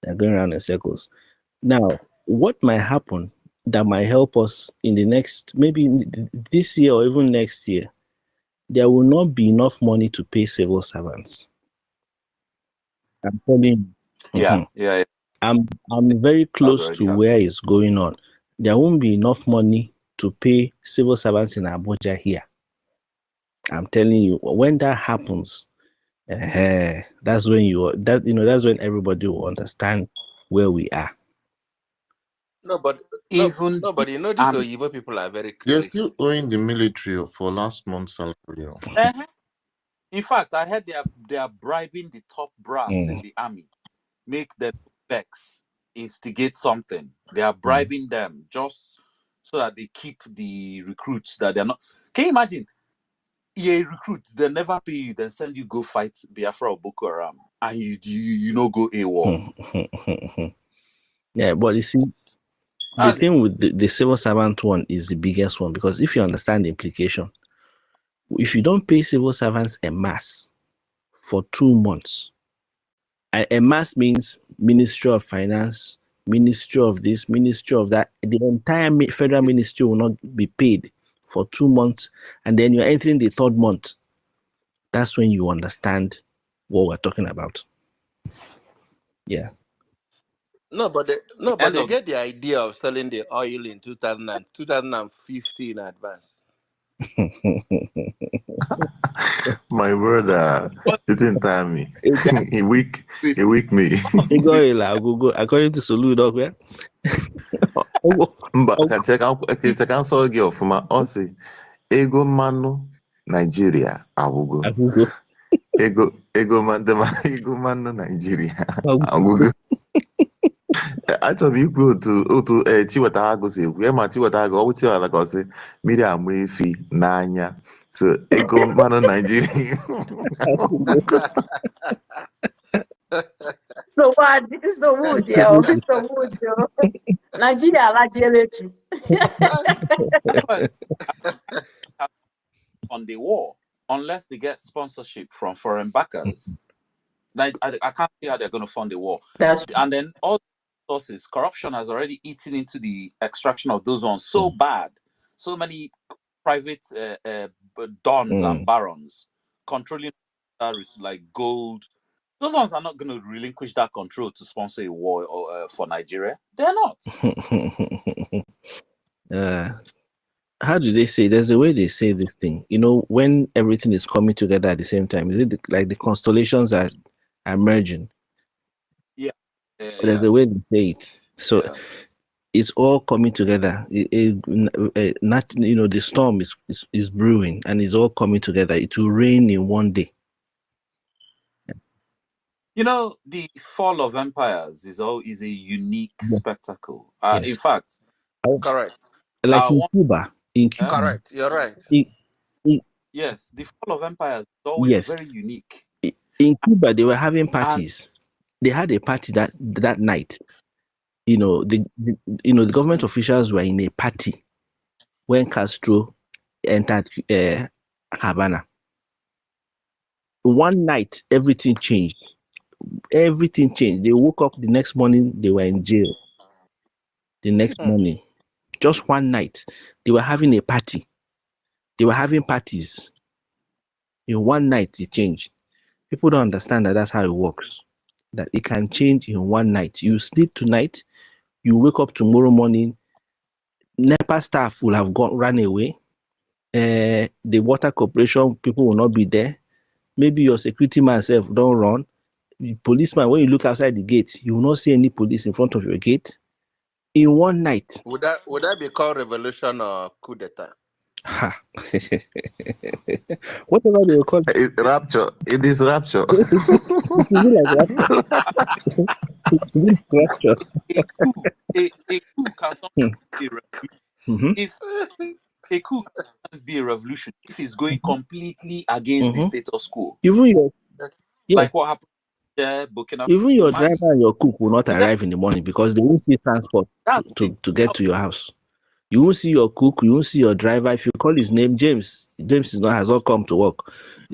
S8: They're going around in circles. Now, what might happen that might help us in the next, maybe this year or even next year. There will not be enough money to pay civil servants. I'm telling you.
S21: Yeah, yeah,
S8: I'm very
S21: that's
S8: close
S21: already
S8: to where
S21: happening.
S8: it's going on. There won't be enough money to pay civil servants in Abuja here. I'm telling you, when that happens, that's when that's when everybody will understand where we are.
S9: No, but
S21: Even
S9: no,
S21: the
S9: but you know these
S21: army.
S9: Oyibo people are very
S3: They're
S9: creative.
S3: still owing the military for last month's salary.
S21: Uh-huh. In fact, I heard they are bribing the top brass in the army, make them vex, instigate something. They are bribing them just so that they keep the recruits that they're not. Can you imagine? You're a recruit, they never pay you, then send you go fight Biafra or Boko Haram, and you know go AWOL.
S8: Yeah, but you see, the thing with the civil servant one is the biggest one, because if you understand the implication, if you don't pay civil servants en masse for 2 months, en masse means Ministry of Finance, Ministry of this, Ministry of that, the entire federal ministry will not be paid for 2 months, and then you're entering the 3rd month. That's when you understand what we're talking about. Yeah.
S9: No, but
S21: End
S9: they
S21: of
S9: get the idea of selling the oil in 2050 in advance.
S2: My brother, you didn't tell me. a week me.
S8: According to Solu Dogwe.
S2: Mba ka cancel gị ọfụma. Ọ sị ego mmanụ Nigeria agwụgo. Ego mmanụ Nigeria agwụgo. Achọrọ m ikwu otu Chiweta Agụ si ekwu. Ya ma Chiweta Agụ ọ wụchi ala ka ọ sị mmiri ama efi n'anya. So ego mmanụ Nigeria.
S11: So what? This is a wood, yo. It's a wood, yo. Nigeria, Nigeria.
S21: on the war unless they get sponsorship from foreign backers. I can't see how they're going to fund the war. And then all the sources, corruption has already eaten into the extraction of those ones so bad. So many private dons and barons controlling like gold. Those ones are not going to relinquish that control to sponsor a war for Nigeria. They're not.
S8: How do they say? There's a way they say this thing. When everything is coming together at the same time, is it like the constellations are merging?
S21: Yeah.
S8: There's a way they say it. So it's all coming together. The storm is brewing and it's all coming together. It will rain in one day.
S21: The fall of empires is a unique spectacle.
S8: Yes.
S21: In fact,
S9: correct.
S8: Like in Cuba.
S9: Correct. You're right.
S21: Yes, the fall of empires is always very unique.
S8: In Cuba, they were having parties. They had a party that night. The government officials were in a party when Castro entered Havana. One night, everything changed. Everything changed. They woke up the next morning, they were in jail. The next morning, just one night, they were having a party. They were having parties. In one night, it changed. People don't understand that that's how it works. That it can change in one night. You sleep tonight, you wake up tomorrow morning, NEPA staff will have run away. The water corporation people will not be there. Maybe your security man self don't run. The policeman, when you look outside the gate, you will not see any police in front of your gate. In one night.
S9: Would that be called revolution or coup d'etat?
S8: Whatever they will call
S2: it. Rapture. It is rapture.
S8: It will be like rapture. It will be rapture.
S21: A coup can sometimes be a revolution. If a coup can sometimes be a revolution, if it's going completely against the status quo.
S8: Even
S21: like what happened there, Burkina.
S8: Even your driver and your cook will not arrive in the morning because they won't see transport to get to your house. You won't see your cook, you won't see your driver. If you call his name, James has not come to work.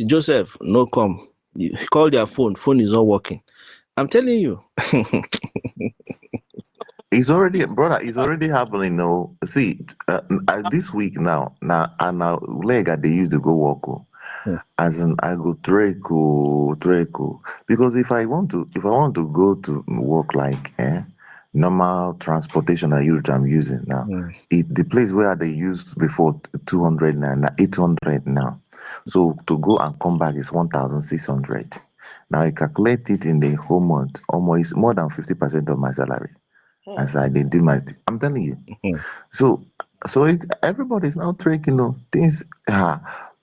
S8: Joseph, no come. You call their phone is not working. I'm telling you.
S2: It's already, brother. It's already happening. No, see, this week now, leg they used to go walk. As in, I go Treco, because if I want to go to work like normal transportation I'm using now, the place where they used before 200 now 800 now, so to go and come back is 1,600. Now you calculate it in the whole month, almost more than 50% of my salary. As I did do I'm telling you. So everybody's now tracking things.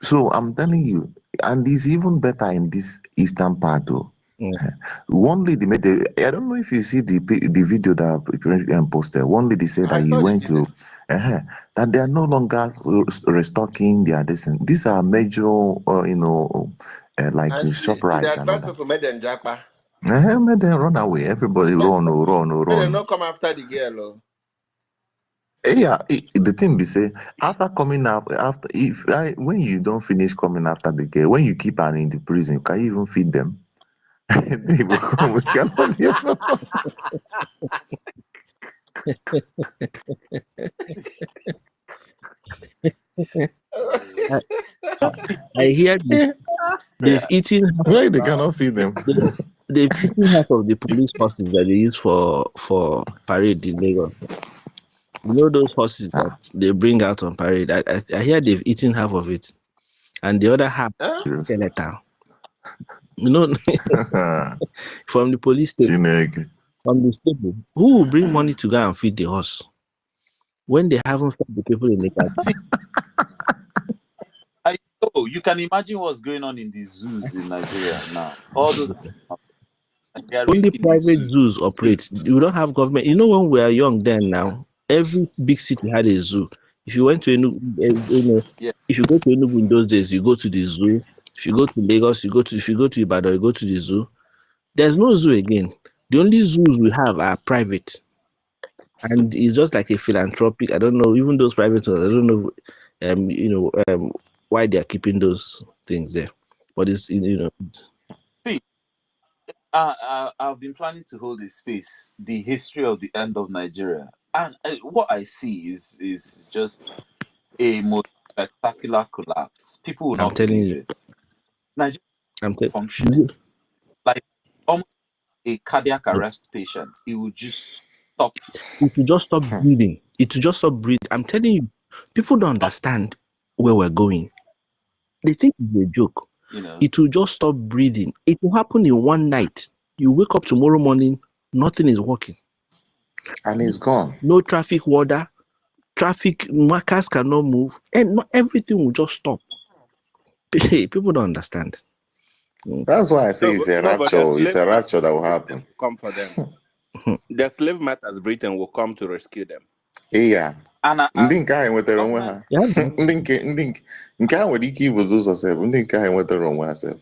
S2: So I'm telling you, and it's even better in this eastern part though. One lady made I don't know if you see the video that posted. One lady said that
S9: I
S2: he
S9: saw the
S2: went
S9: video.
S2: to that they are no longer restocking their this. These are major, like
S9: And the
S2: Shoprite and all
S9: advance
S2: that.
S9: people made them japa.
S2: Made them run away. Everybody run, oh, run, oh,
S9: They
S2: run.
S9: not come after the girl. Oh.
S2: Yeah, the thing be say after coming out after if when you don't finish coming after the girl, when you keep her in the prison, can you even feed them? They will come. We cannot be.
S8: I hear they've eaten half,
S2: Why they cannot feed them?
S8: they've eaten half of the police horses that they use for parade in Lagos. You know those horses that they bring out on parade. I hear they've eaten half of it, and the other half skeleton. You know, from the police station,
S2: Chineke.
S8: from the stable, who will bring money to go and feed the horse when they haven't fed the people in the car?
S21: See, you can imagine what's going on in the zoos in Nigeria now. All those they are really
S8: Only
S21: in the
S8: private
S21: zoo.
S8: zoos operate. You don't have government. You know, when we are young then now, every big city had a zoo. If you went to Enugu,
S21: Yeah.
S8: if you go to Enugu in those days, you go to the zoo. If you go to Lagos, if you go to Ibadan, you go to the zoo. There's no zoo again. The only zoos we have are private. And it's just like a philanthropic. I don't know, even those private ones, I don't know why they are keeping those things there. But it's
S21: See, I've been planning to hold a space, the history of the end of Nigeria, and what I see is just a most spectacular collapse. People will
S8: I'm
S21: not
S8: telling
S21: believe
S8: you.
S21: it. Nigeria
S8: I'm
S21: is
S8: telling
S21: functioning like almost a cardiac arrest patient. It will just stop.
S8: It will just stop breathing. It will just stop breathing. I'm telling you, people don't understand where we're going. They think it's a joke. It will just stop breathing. It will happen in one night. You wake up tomorrow morning, nothing is working.
S2: And it's gone.
S8: No traffic warder, traffic markers cannot move, and not everything will just stop. People don't understand.
S2: That's why I say it's a
S9: No, but the
S2: rapture. It's
S9: slave
S2: a rapture
S9: masters
S2: that
S9: of
S2: will
S9: Britain
S2: happen.
S9: will come for them. The slave masters Britain will come to rescue them.
S2: Yeah.
S21: And
S2: Ndị nke ahụ nwetara onwe
S21: government,
S2: ha. Ndị nke ahụ nwere ike ibudo ụzọ sef. Ndị nke ahụ nwetara onwe ha sef.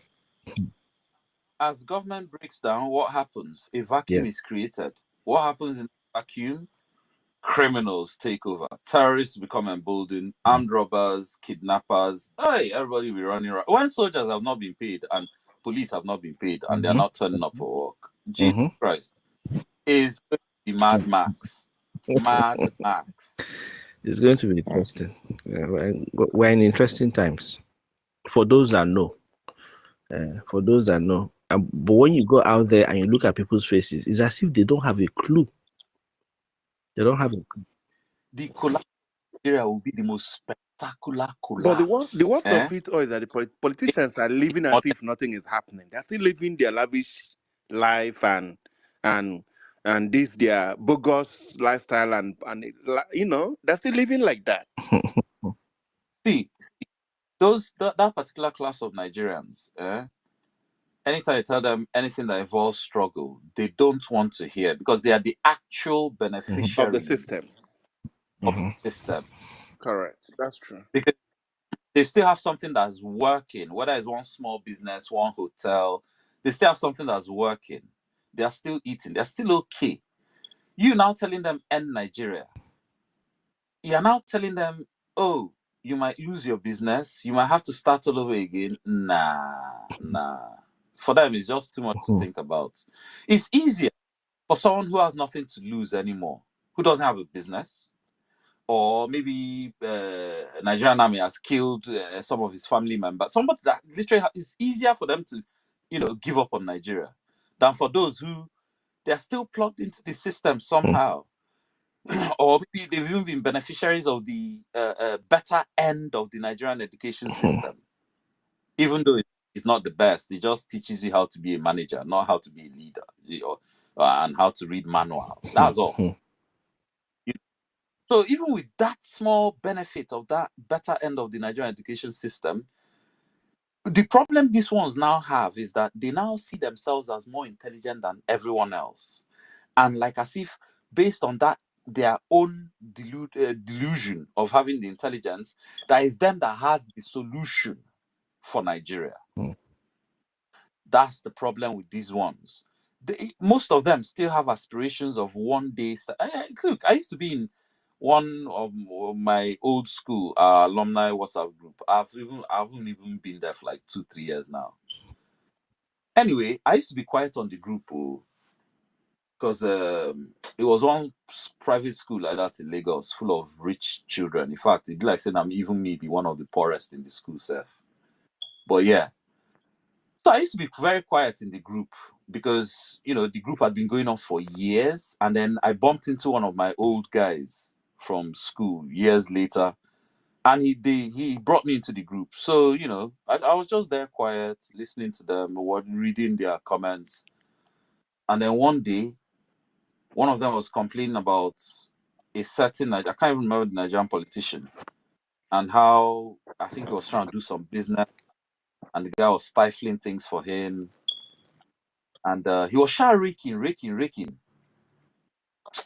S21: as government breaks down, what happens? A vacuum is created. What happens in the vacuum? Criminals take over. Terrorists become emboldened. Armed robbers, kidnappers. Hey, everybody will be running around. When soldiers have not been paid and police have not been paid and they're not turning up for work, Jesus Christ, is going to be Mad Max. Mad Max.
S8: It's going to be interesting. We're in interesting times. For those that know. But when you go out there and you look at people's faces, it's as if they don't have a clue. They don't have a clue.
S21: The collapse of Nigeria will be the most spectacular
S9: But the
S21: collapse.
S9: worst of it all is that the politicians are living as if nothing is happening. They're still living their lavish life and this their bogus lifestyle and they're still living like that.
S21: See, that particular class of Nigerians, anytime you tell them anything that involves struggle, they don't want to hear because they are the actual
S9: Of the system.
S21: beneficiaries of the system.
S9: Correct. That's true.
S21: Because they still have something that's working, whether it's one small business, one hotel, they still have something that's working. They are still eating, they're still okay. You now telling them end Nigeria. You're now telling them, oh, you might lose your business, you might have to start all over again. Nah. For them, it's just too much to think about. It's easier for someone who has nothing to lose anymore who doesn't have a business, or maybe Nigerian army has killed some of his family members. Somebody that literally is easier for them to, give up on Nigeria than for those who they're still plugged into the system somehow. Or maybe they've even been beneficiaries of the better end of the Nigerian education system. Even though it's not the best, it just teaches you how to be a manager, not how to be a leader, and how to read manual. That's all. So even with that small benefit of that better end of the Nigerian education system, the problem these ones now have is that they now see themselves as more intelligent than everyone else. And like as if based on that, their own delusion of having the intelligence, that is them that has the solution for Nigeria. That's the problem with these ones. Most of them still have aspirations of one day. Look, I used to be in one of my old school alumni WhatsApp group. I haven't even been there for like 2-3 years now. Anyway, I used to be quiet on the group because it was one private school like that in Lagos, full of rich children. In fact, it'd be like saying I'm even maybe one of the poorest in the school self. But yeah. So I used to be very quiet in the group because, the group had been going on for years. And then I bumped into one of my old guys from school years later. And he brought me into the group. So, I was just there quiet, listening to them, reading their comments. And then one day, one of them was complaining about a certain, I can't even remember the Nigerian politician, and how I think he was trying to do some business. And the guy was stifling things for him. And he was raking.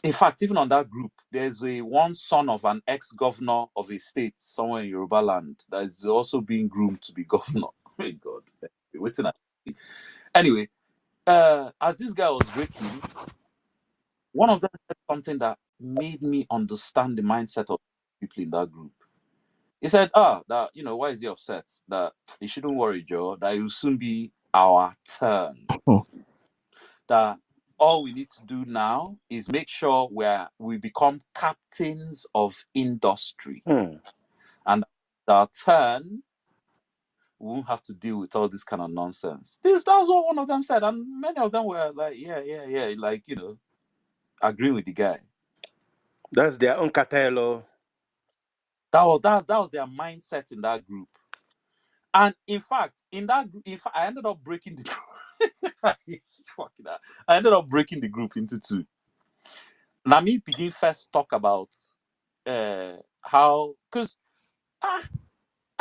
S21: In fact, even on that group, there's one son of an ex-governor of a state somewhere in Yoruba land that is also being groomed to be governor. Oh my God. Anyway, as this guy was raking, one of them said something that made me understand the mindset of people in that group. He said, that, why is he upset? That he shouldn't worry, Joe, that it will soon be our turn. That all we need to do now is make sure we become captains of industry. And our turn, we won't have to deal with all this kind of nonsense. That's what one of them said. And many of them were like, yeah, like, agreeing with the guy.
S9: That's their own cartel.
S21: That was their mindset in that group. And in fact, I ended up breaking the group. I ended up breaking the group into two. Now me begin first talk about how, because I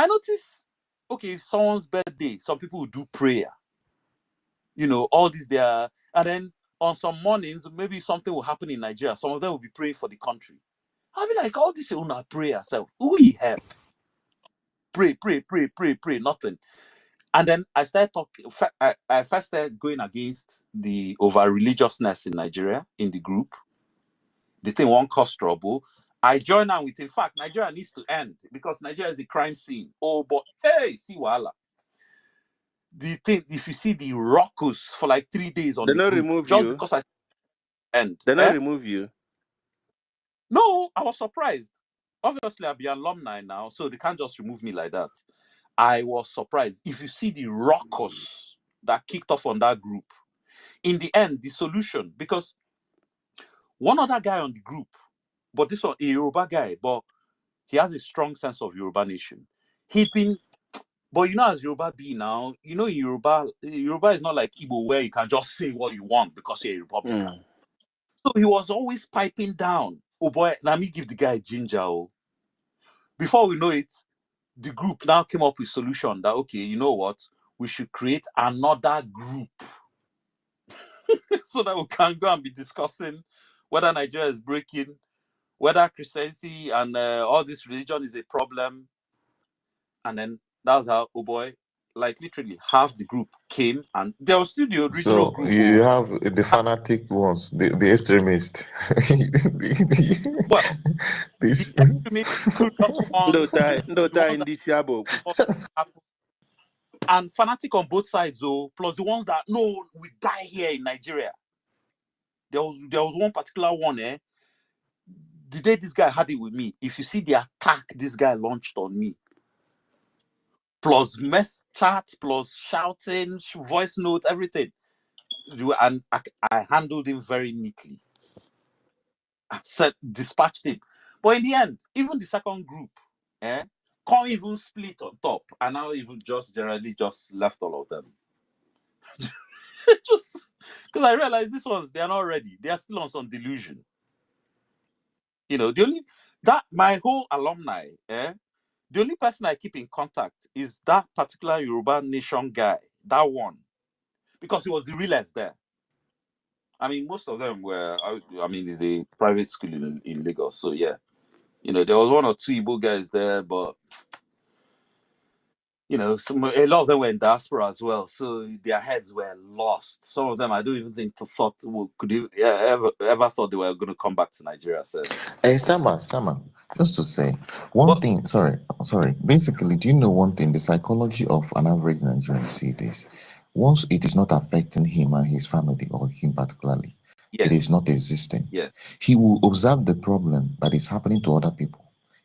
S21: notice, okay, someone's birthday, some people will do prayer, all these there, and then on some mornings maybe something will happen in Nigeria, some of them will be praying for the country. I'll be like, all this will not pray yourself, who will help? Pray, nothing. And then I started talking. I first started going against the over religiousness in Nigeria in the group. The thing won't cause trouble. I join on with, in fact, Nigeria needs to end because Nigeria is a crime scene. Oh, but hey, see wahala. The thing, if you see the ruckus for like 3 days on
S9: They
S21: the
S9: not
S21: group,
S9: remove
S21: just
S9: you.
S21: because I end.
S9: They not remove you.
S21: No, I was surprised. Obviously, I'll be alumni now, so they can't just remove me like that. I was surprised. If you see the ruckus that kicked off on that group, in the end, the solution, because one other guy on the group, but this one, a Yoruba guy, but he has a strong sense of Yoruba nation. He'd been, but as Yoruba be now, in Yoruba is not like Igbo where you can just say what you want because you're a Republican. So he was always piping down. Oh boy, let me give the guy ginger. Oh. Before we know it, the group now came up with solution that, okay, you know what? We should create another group so that we can go and be discussing whether Nigeria is breaking, whether Christianity and all this religion is a problem. And then that's how, oh boy, like literally half the group came, and there was still the original
S2: So
S21: group.
S2: you have the fanatic ones, the extremists.
S21: Well,
S2: This.
S21: the extremist curious ones,
S9: Ndota in this yabo.
S21: and fanatic on both sides, though, plus the ones that no, we die here in Nigeria. There was one particular one, the day this guy had it with me, if you see the attack this guy launched on me, plus mess chat, plus shouting, voice notes, everything, and I handled him very neatly. I said, dispatched him. But in the end, even the second group, can't even split on top. And now even just generally just left all of them. Just because I realized these ones, they are not ready. They are still on some delusion. You know, my whole alumni, the only person I keep in contact is that particular Yoruba Nation guy, that one, because he was the realest there. I mean, most of them were, I mean, it's a private school in Lagos. So, yeah, you know, there was one or two Igbo guys there, but, you know, a lot of them were in diaspora as well. So their heads were lost. Some of them, I don't even think ever thought they were going to come back to Nigeria. So.
S2: Hey, Stammer, just to say one thing, sorry. Basically, do you know one thing? The psychology of an average Nigerian see this. Once it is not affecting him and his family, or him particularly, it is not existing.
S21: Yes.
S2: He will observe the problem that is happening to other people.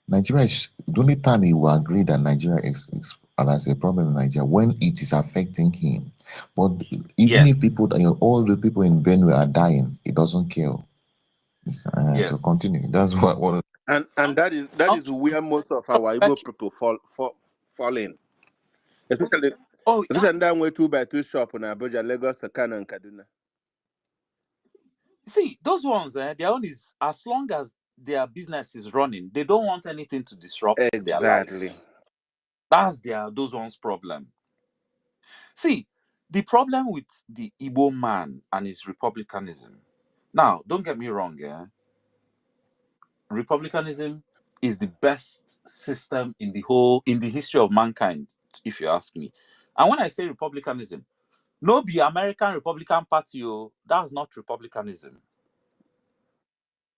S2: Nigeria is the only time he will agree that Nigeria is as a problem in Nigeria when it is affecting him. But even if people, all the people in Benue are dying, it doesn't kill. So continue. That's what.
S9: And that is where most of our Igbo people fall in, especially that way 2x2 shop in Abuja, Lagos, Kano, and Kaduna.
S21: See, those ones, their own is, as long as their business is running, they don't want anything to disrupt their life. That's those ones' problem. See, the problem with the Igbo man and his republicanism. Now, don't get me wrong, republicanism is the best system in the history of mankind, if you ask me. And when I say republicanism, no be American Republican Party, that's not republicanism.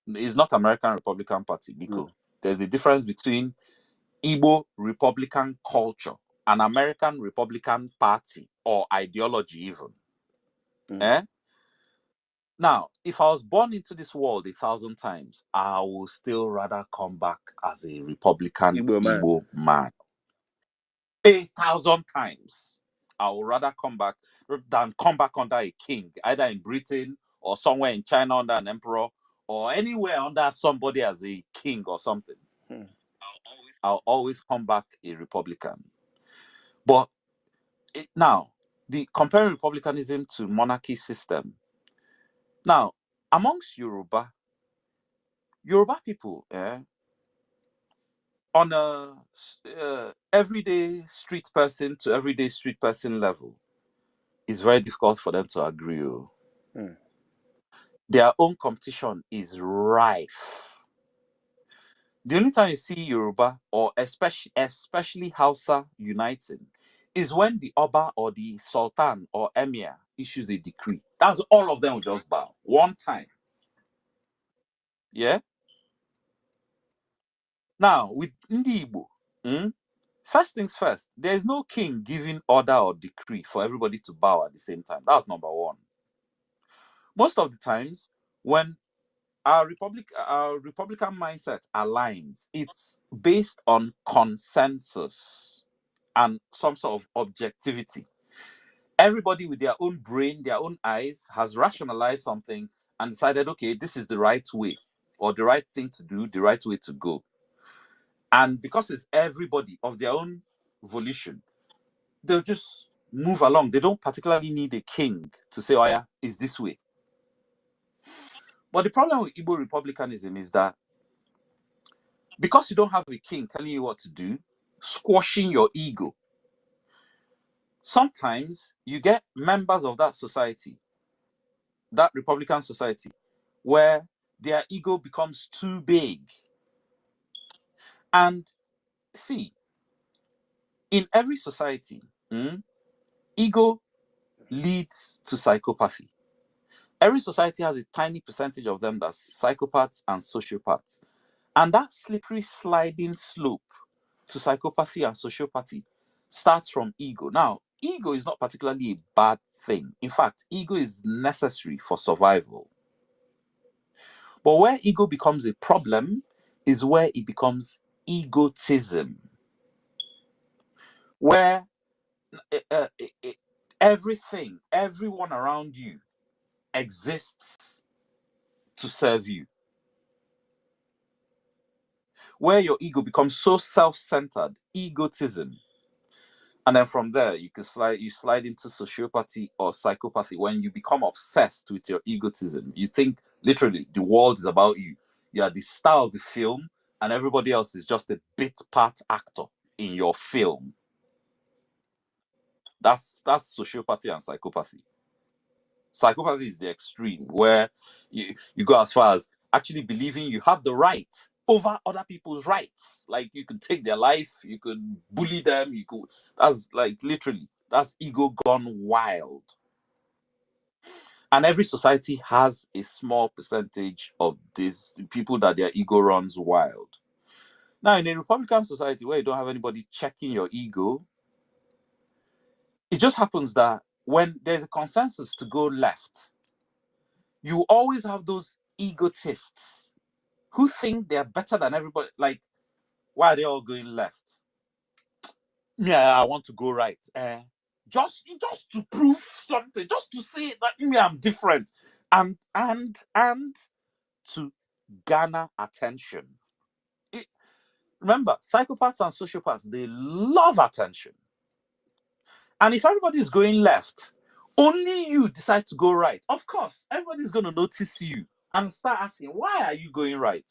S21: It's not American Republican Party, because there's a difference between Igbo Republican culture and American Republican Party or ideology even. Now, if I was born into this world 1,000 times, I will still rather come back as a Republican Igbo man. 1,000 times. I would rather come back than come back under a king, either in Britain or somewhere in China under an emperor, or anywhere under somebody as a king or something. I'll always come back a Republican. But now, comparing republicanism to monarchy system. Now, amongst Yoruba people, on a everyday street person to everyday street person level, it's very difficult for them to agree. Their own competition is rife. The only time you see Yoruba, or especially Hausa, uniting is when the Oba or the Sultan or Emir issues a decree. That's all of them will just bow one time. Yeah? Now, with Ndi Igbo, first things first, there is no king giving order or decree for everybody to bow at the same time. That's number one. Most of the times, when our Republican mindset aligns, it's based on consensus and some sort of objectivity. Everybody with their own brain, their own eyes, has rationalized something and decided, okay, this is the right way, or the right thing to do, the right way to go. And because it's everybody of their own volition, they'll just move along. They don't particularly need a king to say, oh yeah, it's this way. But the problem with Igbo republicanism is that because you don't have a king telling you what to do, squashing your ego, sometimes you get members of that society, that Republican society, where their ego becomes too big. And see, in every society, ego leads to psychopathy. Every society has a tiny percentage of them that's psychopaths and sociopaths. And that slippery sliding slope to psychopathy and sociopathy starts from ego. Now, ego is not particularly a bad thing. In fact, ego is necessary for survival. But where ego becomes a problem is where it becomes egotism, where everything, everyone around you exists to serve you, where your ego becomes so self-centered, egotism. And then from there, you slide into sociopathy or psychopathy when you become obsessed with your egotism. You think literally the world is about you. You are the star of the film, and everybody else is just a bit part actor in your film. That's sociopathy and psychopathy. Psychopathy is the extreme where you go as far as actually believing you have the right over other people's rights. Like you could take their life, you could bully them, that's like literally, that's ego gone wild. And every society has a small percentage of these people that their ego runs wild. Now, in a Republican society where you don't have anybody checking your ego, it just happens that when there's a consensus to go left, you always have those egotists who think they're better than everybody. Like, why are they all going left? Yeah, I want to go right. Just to prove something, just to say that I'm different, and to garner attention. Remember, psychopaths and sociopaths, they love attention. And if everybody is going left, only you decide to go right. Of course, everybody's going to notice you and start asking, why are you going right?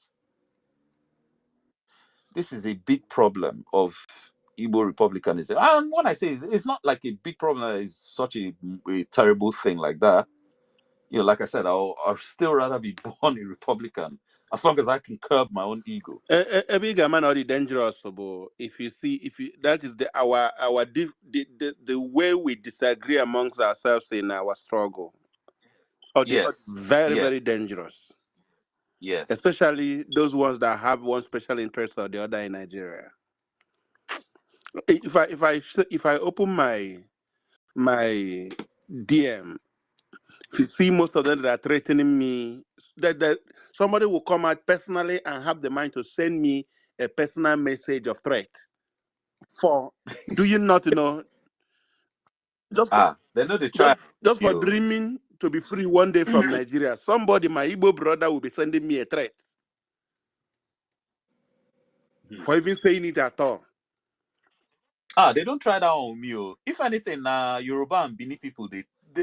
S21: This is a big problem of Igbo republicanism. And when I say it's not like a big problem that is such a terrible thing like that. Like I said, I'll still rather be born a Republican as long as I can curb my own ego.
S9: A big man already dangerous, but if you that is the way we disagree amongst ourselves in our struggle.
S21: Yes.
S9: Very, very dangerous.
S21: Yes.
S9: Especially those ones that have one special interest or the other in Nigeria. If I open my DM, if you see most of them that are threatening me, that somebody will come out personally and have the mind to send me a personal message of threat. Do you not know?
S21: They know they try.
S9: Just for dreaming to be free one day from Nigeria. Somebody, my Igbo brother, will be sending me a threat for even saying it at all.
S21: They don't try that on me. If anything, Yoruba and Bini people,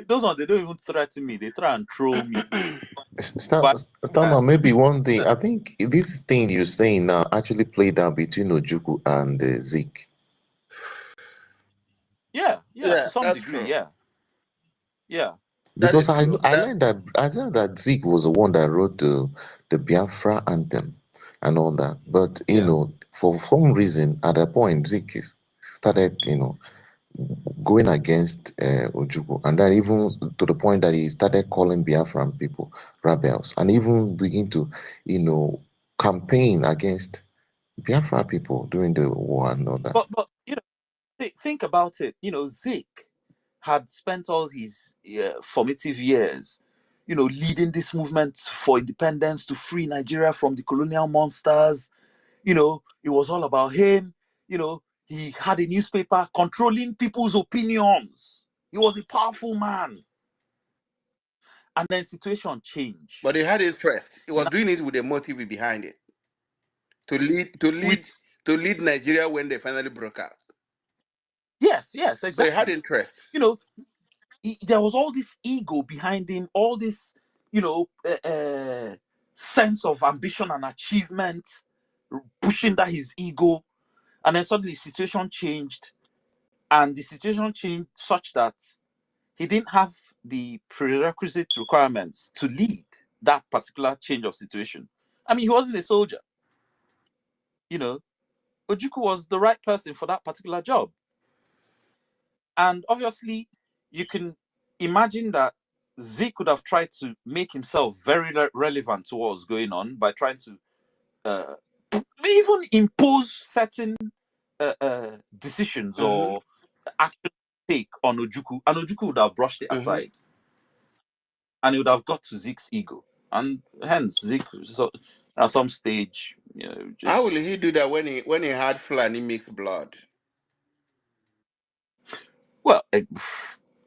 S21: those ones, they don't even threaten me. They try and troll me.
S2: Stama, maybe one thing. I think this thing you're saying now actually played out between Ojukwu and Zeke.
S21: Yeah, to some degree,
S9: true.
S21: Yeah.
S2: Because I learned that Zeke was the one that wrote the Biafra anthem and all that. But for some reason, at that point, Zeke started going against Ojukwu, and then even to the point that he started calling Biafran people rebels, and even begin to campaign against Biafra people during the war and all that.
S21: But think about it. Zeke had spent all his formative years, leading this movement for independence to free Nigeria from the colonial monsters. It was all about him. He had a newspaper controlling people's opinions. He was a powerful man. And then situation changed.
S9: But he had interest. He was doing it with a motive behind it. To lead Nigeria when they finally broke out.
S21: Yes, exactly.
S9: So he had interest.
S21: There was all this ego behind him, all this, sense of ambition and achievement, pushing that his ego. And then suddenly the situation changed. And the situation changed such that he didn't have the prerequisite requirements to lead that particular change of situation. I mean, he wasn't a soldier. Ojukwu was the right person for that particular job. And obviously, you can imagine that Zeke could have tried to make himself very relevant to what was going on by trying to even impose certain decisions or action take on Ojukwu, and Ojukwu would have brushed it aside. And it would have got to Zeke's ego. and hence Zeke, so at some stage,
S9: How will
S21: just
S9: he do that when he had Fulani mixed blood?
S21: well,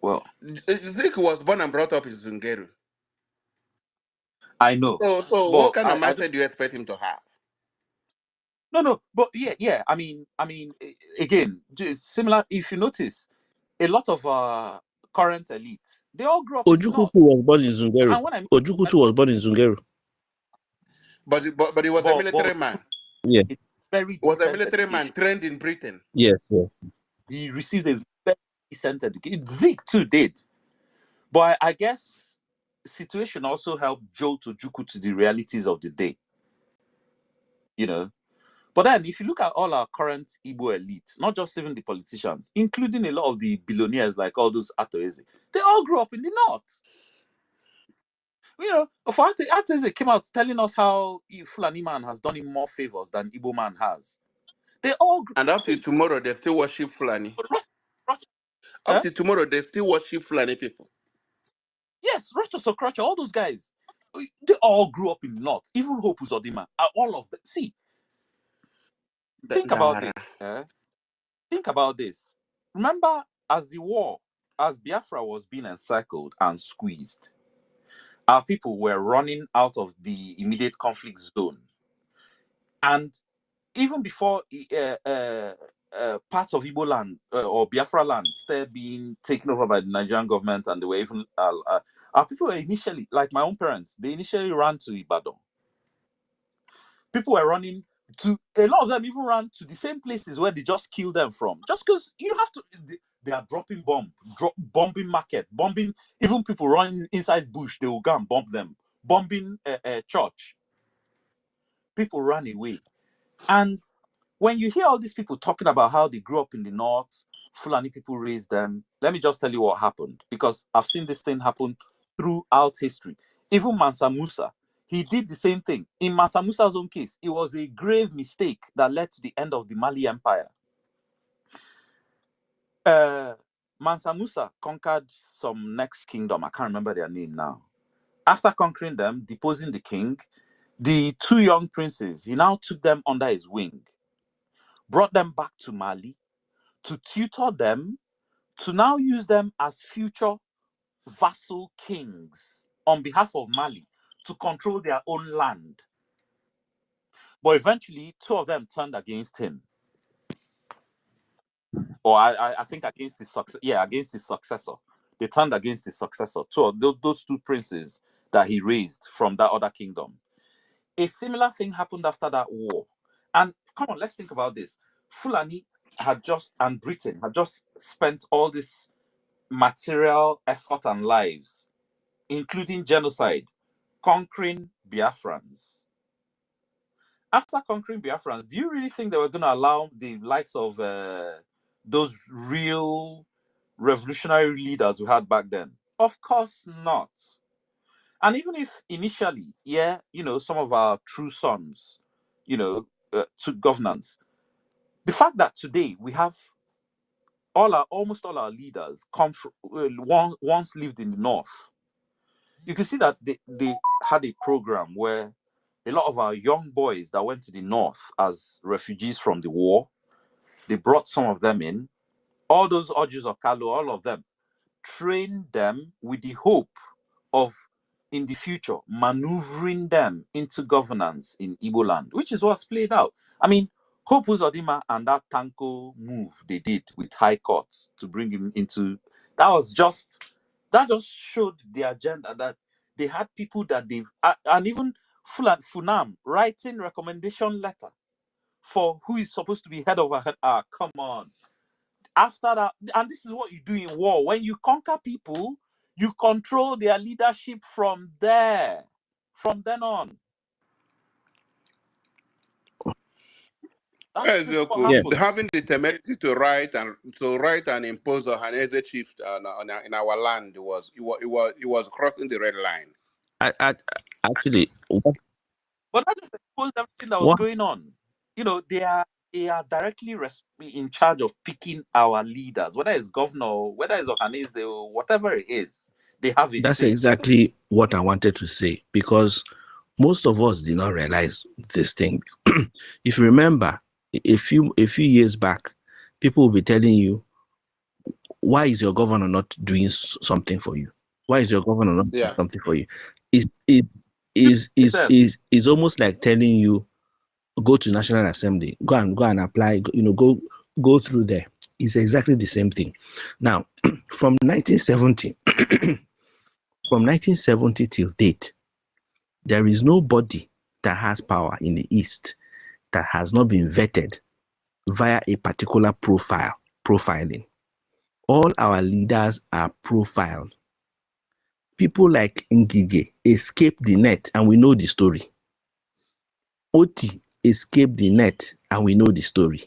S21: well,
S9: Zeke was born and brought up in Zungeru.
S21: I know,
S9: So
S21: but
S9: what kind of
S21: I don't.
S9: mindset do you expect him to have?
S21: No, but yeah. I mean, again, just similar. If you notice, a lot of current elites, they all grew up in the
S8: Ojukutu
S21: north.
S8: was born in Zungeru.
S21: And when I mean,
S8: Ojukutu was born in Zungeru.
S9: But he was a military
S21: but
S9: man.
S8: Yeah.
S21: a very
S9: He was a
S21: decent
S9: military man
S21: education.
S9: trained in Britain.
S8: Yes. Yes.
S21: He received a very decent education. Zeke too did, but I guess situation also helped Joe Tojuku to the realities of the day. But then, if you look at all our current Igbo elites, not just even the politicians, including a lot of the billionaires like all those Atoeze, they all grew up in the north. For Atoeze came out telling us how Fulani man has done him more favors than Igbo man has. They all grew
S9: And up to tomorrow, they still worship Fulani. Up to tomorrow, they still worship Fulani people.
S21: Yes, Rochas Okrocha, all those guys, they all grew up in the north. Even Hope Uzodimma, all of them. See, think about this. Think about this. Remember, as Biafra was being encircled and squeezed, our people were running out of the immediate conflict zone. And even before parts of Igbo land or Biafra land started being taken over by the Nigerian government, and they were even our people were initially, like my own parents, they initially ran to Ibadan. People were running to, a lot of them even ran to the same places where they just killed them from. Just because you have to, they are dropping bombing market, bombing even people running inside bush, they will go and bomb them, bombing church. People ran away. And when you hear all these people talking about how they grew up in the north, Fulani people raised them, let me just tell you what happened, because I've seen this thing happen throughout history. Even Mansa Musa, he did the same thing. In Mansa Musa's own case, it was a grave mistake that led to the end of the Mali Empire. Mansa Musa conquered some next kingdom. I can't remember their name now. After conquering them, deposing the king, the two young princes, he now took them under his wing, brought them back to Mali to tutor them, to now use them as future vassal kings on behalf of Mali to control their own land. But eventually, two of them turned against him. Or I think against his successor. Yeah, against his successor. They turned against his successor. Two of those two princes that he raised from that other kingdom. A similar thing happened after that war. And come on, let's think about this. Fulani and Britain had just spent all this material effort and lives, including genocide, conquering Biafrans. After conquering Biafrans, do you really think they were going to allow the likes of those real revolutionary leaders we had back then? Of course not. And even if initially, some of our true sons, took governance, the fact that today we have almost all our leaders come from once lived in the north. You can see that they had a program where a lot of our young boys that went to the north as refugees from the war, they brought some of them in. All those Ojus of Kalu, all of them, trained them with the hope of, in the future, maneuvering them into governance in Igbo land, which is what's played out. I mean, Hope Uzodimma and that Tanko move they did with High Court to bring him into, that just showed the agenda that they had people that they've, and even Funam writing recommendation letter for who is supposed to be head of a head. Come on. After that, and this is what you do in war. When you conquer people, you control their leadership from there. From then on. That's just what happens.
S9: Having the temerity to write and impose a Hanese chief in our land was crossing the red line.
S8: Actually,
S21: but that just exposed everything that was going on. They are directly in charge of picking our leaders, whether it's governor, whether it's Ohanese, or whatever it is. They have a
S8: That's
S21: say.
S8: exactly what I wanted to say, because most of us did not realize this thing. If you remember, a few years back, people will be telling you, why is your governor not doing something for you? Why is your governor not doing
S22: Yeah.
S8: something for you? Is almost like telling you, go to National Assembly, go and apply, go through there. It's exactly the same thing. Now, from 1970, from 1970 till date, there is nobody that has power in the East that has not been vetted via a particular profiling. All our leaders are profiled. People like Ngige escaped the net, and we know the story. Oti escaped the net, and we know the story.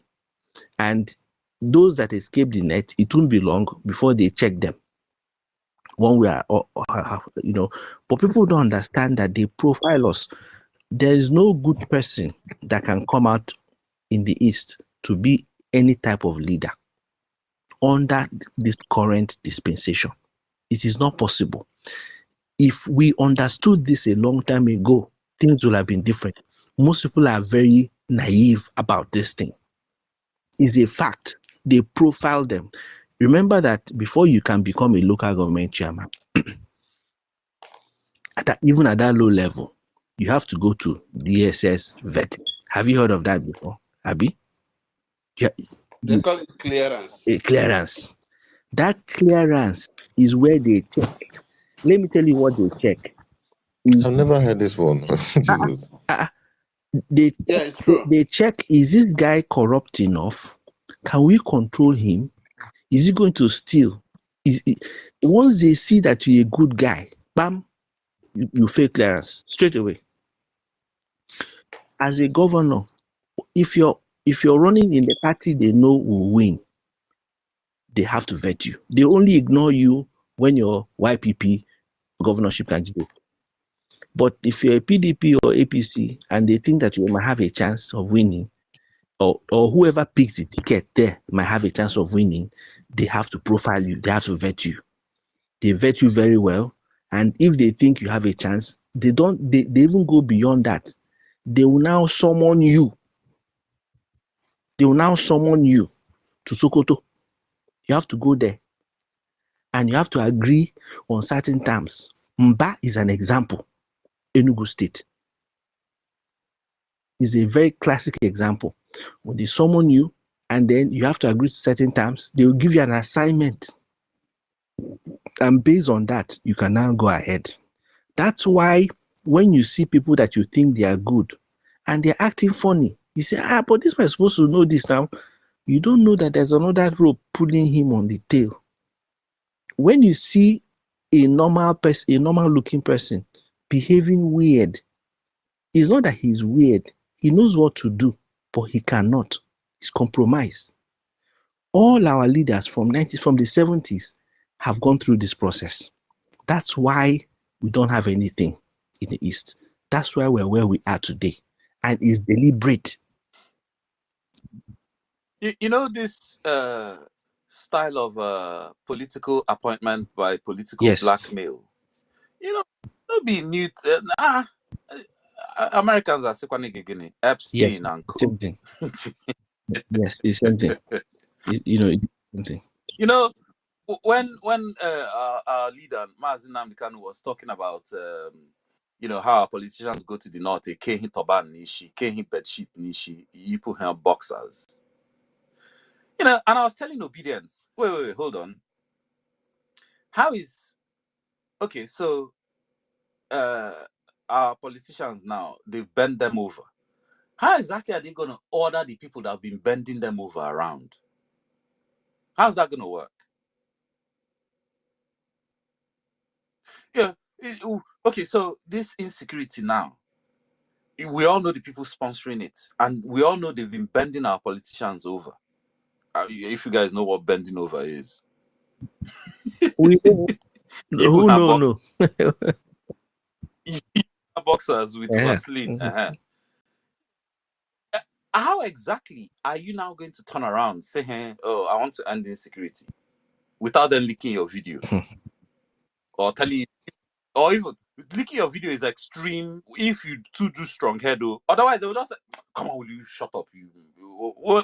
S8: And those that escaped the net, it won't be long before they check them. One way or but people don't understand that they profile us. There is no good person that can come out in the East to be any type of leader under this current dispensation. It is not possible. If we understood this a long time ago, things would have been different. Most people are very naive about this thing. It's a fact. They profile them. Remember that before you can become a local government chairman, even at that low level, you have to go to DSS vetting. Have you heard of that before, Abi? Yeah,
S22: They call it clearance.
S8: a clearance. That clearance is where they check. Let me tell you what they check.
S2: I've never heard this one. Jesus.
S8: They
S22: Yeah, it's true.
S8: they check, is this guy corrupt enough? Can we control him? Is he going to steal? Once they see that you're a good guy, bam, you fail clearance straight away. As a governor, if you're running in the party they know will win, they have to vet you. They only ignore you when you're YPP governorship candidate. But if you're a PDP or APC and they think that you might have a chance of winning, or whoever picks the ticket there might have a chance of winning, they have to profile you, they have to vet you. They vet you very well. And if they think you have a chance, they even go beyond that. They will now summon you. They will now summon you to Sokoto. You have to go there. And you have to agree on certain terms. Mba is an example. Enugu State is a very classic example. When they summon you, and then you have to agree to certain terms, they will give you an assignment. And based on that, you can now go ahead. That's why when you see people that you think they are good and they're acting funny, you say, but this man is supposed to know this now. You don't know that there's another rope pulling him on the tail. When you see a normal person, a normal looking person behaving weird, it's not that he's weird. He knows what to do, but he cannot. He's compromised. All our leaders from the 70s have gone through this process. That's why we don't have anything in the East. That's why we're where we are today. And it's deliberate.
S21: You know this style of political appointment by political
S8: Yes.
S21: blackmail. You know, no be new. Americans are Sekwanigigini, Epstein
S8: Yes.
S21: and co.
S8: Same thing. Yes, it's same thing. It's same thing.
S21: You know, when our leader Mazi Nnamdi Kanu was talking about how our politicians go to the north, they can't turban nishi, can't bedsheet nishi, you put her boxers. And I was telling Obedience, wait, hold on. How is okay? So our politicians now, they've bent them over. How exactly are they going to order the people that have been bending them over around? How's that going to work? Yeah. Okay, so this insecurity now, we all know the people sponsoring it, and we all know they've been bending our politicians over. If you guys know what bending over is,
S8: We know.
S21: you
S8: Who
S21: have
S8: no.
S21: boxers with Vaseline.
S8: Mm-hmm.
S21: How exactly are you now going to turn around, say, hey, I want to end insecurity, without them leaking your video? or telling you, or even leaking your video is extreme if you too do strong head. Otherwise, they will just say, "Come on, will you shut up? You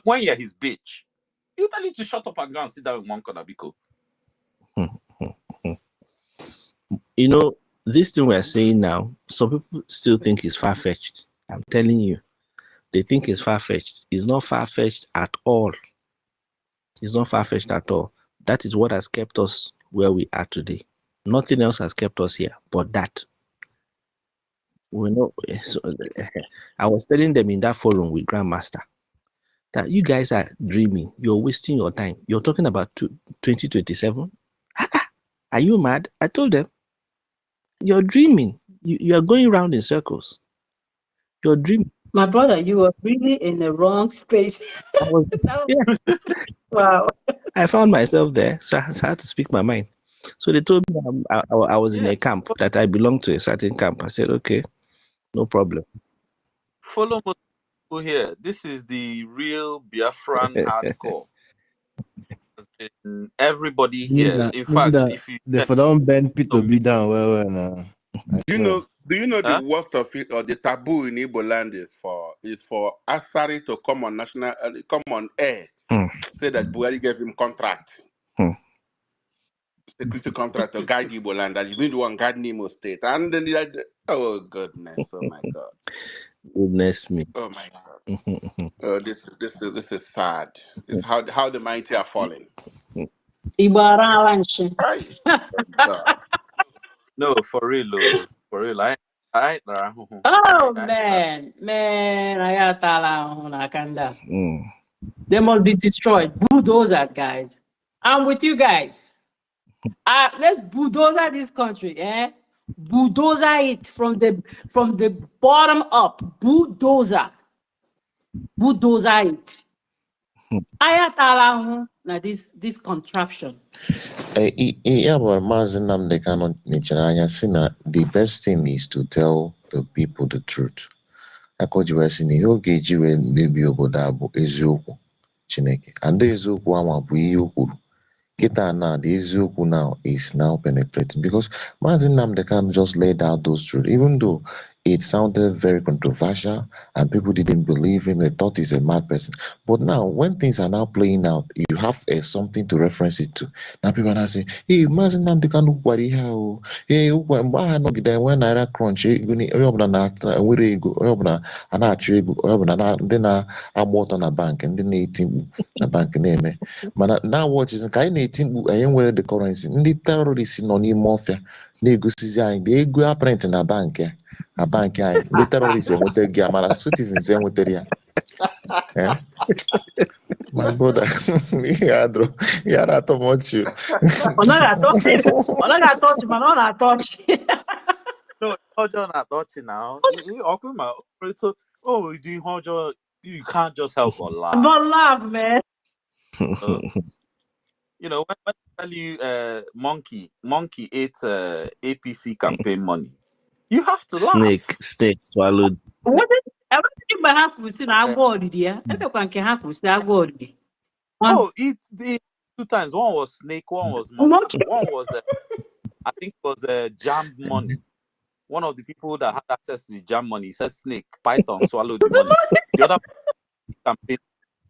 S21: when you're his bitch, you tell you to shut up and go and sit down in one corner, Biko."
S8: You know, this thing we're saying now, some people still think it's far-fetched. I'm telling you, they think it's far-fetched. It's not far-fetched at all. It's not far-fetched at all. That is what has kept us where we are today. Nothing else has kept us here but that. We know. So, I was telling them in that forum with Grandmaster that you guys are dreaming. You're wasting your time. You're talking about 2027. Are you mad? I told them, you're dreaming. You are going around in circles. You're dreaming.
S11: My brother, you were really in the wrong space.
S8: I was, yeah.
S11: Wow.
S8: I found myself there, so I had to speak my mind. So they told me I was in a camp, that I belonged to a certain camp. I said, okay, no problem.
S21: Follow most people here. This is the real Biafran hardcore. Everybody here. In fact, if you
S6: the for don't bend Peter be down well now.
S9: Do you know the worst of it, or the taboo in Igbo land is for Asari to come on come on air, say that Buhari gave him contract, security contract to guide Igbo land, that he's going to one guide Nemo State, and then oh goodness, oh my God,
S8: goodness me,
S9: oh my God, oh this is sad. This is how the mighty are falling. God.
S21: No, for real, for real.
S11: Oh man, they must be destroyed. Bulldozer, guys. I'm with you guys. Let's bulldozer this country, bulldozer it from the bottom up. Bulldozer it. Now this contraption.
S10: Yeah, but Maazị Nnamdi Kanu mechara anya sị na the best thing is to tell the people the truth. Aka o ji wee sị na ihe ọ ga-eji wee mebie obodo a bụ eziokwu Chineke. And eziokwu anwa bụ ihe o kwuru. Kita now, the eziokwu now is now penetrating because Maazị Nnamdi Kanu just laid out those truths, even though it sounded very controversial and people didn't believe him. They thought he's a mad person. But now, when things are now playing out, you have something to reference it to. Now people are now saying, hey, Maazị Nnamdi Kanu kwari ha o. Hey, mgbe aha nọgide enwe naira crunch, onye ọbụla na-enwere ego, onye ọbụla a na-achụ ego, onye ọbụla ndị na-agba ọtọ na bank, ndị na-eti mkpu na bank na-eme. Mana now watch is ka anyị na-eti mkpu anyị nwere the currency. Ndị terrorists nọ n'ime ọfịa na-egosizi anyị the ego apparent na bank ya. A bank anyị ndị terrorists enweta gị mana citizens enwetara ya. My brother, he had a too much.
S21: No, OGOJA not touching now. Oh, you can't just help but laugh.
S11: But laugh, man.
S21: You know, when I tell you monkey ate APC campaign money, you have to laugh.
S8: Snake swallowed.
S21: Oh, it 2 times. One was snake, one was monkey. One was I think it was jam money. One of the people that had access to the jam money said snake, python swallowed the money. The other campaign,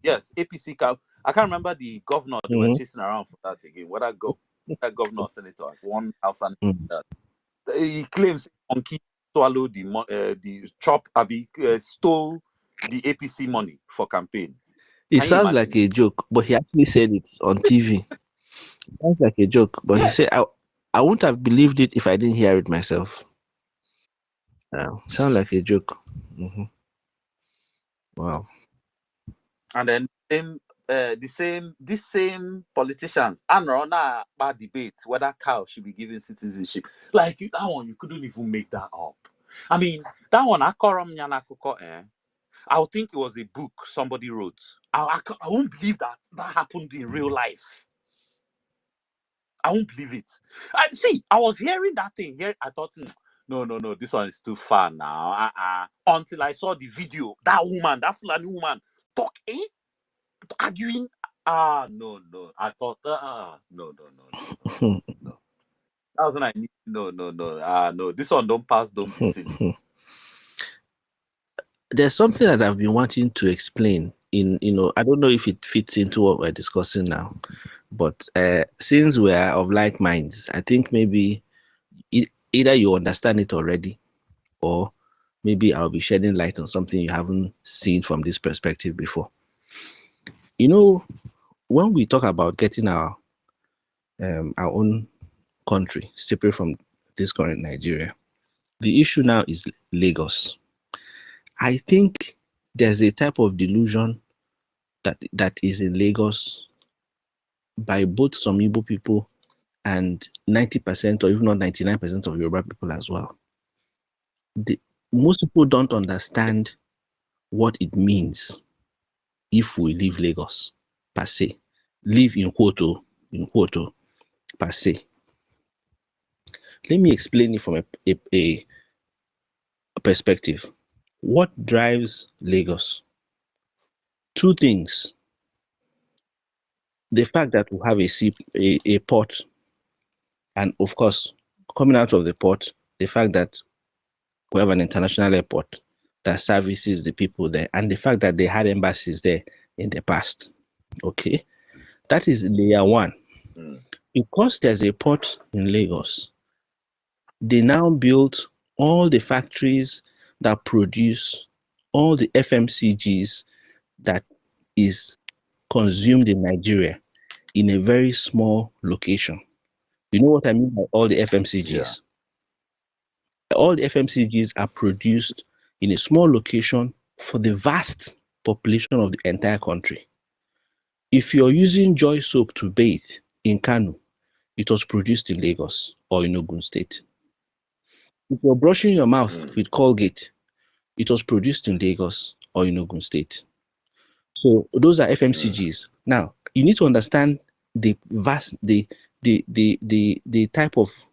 S21: yes, APC. I can't remember the governor they were chasing around for that again. Whether that governor or senator, like one house and that. He claims monkey swallowed the chop stole the APC money for campaign.
S8: It sounds like a joke, but he actually said it on TV. It sounds like a joke, but he said, I wouldn't have believed it if I didn't hear it myself. Sound like a joke. Wow.
S21: And then the same politicians and run a bad debate whether cow should be given citizenship. Like that one, you couldn't even make that up. I mean, that one I would think it was a book somebody wrote. I won't believe that happened in real life. I won't believe it. I was hearing that thing here. I thought, no, this one is too far now. Until I saw the video, that Fulani woman talk, arguing. No. I thought, no. 1,000 I need. No. No. This one don't pass, don't be silly.
S8: There's something that I've been wanting to explain in, I don't know if it fits into what we're discussing now, but since we are of like minds, I think maybe either you understand it already, or maybe I'll be shedding light on something you haven't seen from this perspective before. When we talk about getting our own country separate from this current Nigeria, the issue now is Lagos. I think there's a type of delusion that is in Lagos by both some Igbo people and 90% or even not 99% of Yoruba people as well. Most people don't understand what it means if we leave Lagos per se. Live in quoto per se. Let me explain it from a perspective. What drives Lagos? Two things. The fact that we have a port, and of course, coming out of the port, the fact that we have an international airport that services the people there, and the fact that they had embassies there in the past. Okay, that is layer one. Because there's a port in Lagos, they now built all the factories that produce all the FMCGs that is consumed in Nigeria in a very small location. You know what I mean by all the FMCGs? Yeah. All the FMCGs are produced in a small location for the vast population of the entire country. If you're using Joy soap to bathe in Kano, it was produced in Lagos or in Ogun State. If you're brushing your mouth with Colgate, it was produced in Lagos or in Ogun State. So those are FMCGs. Now, you need to understand the type of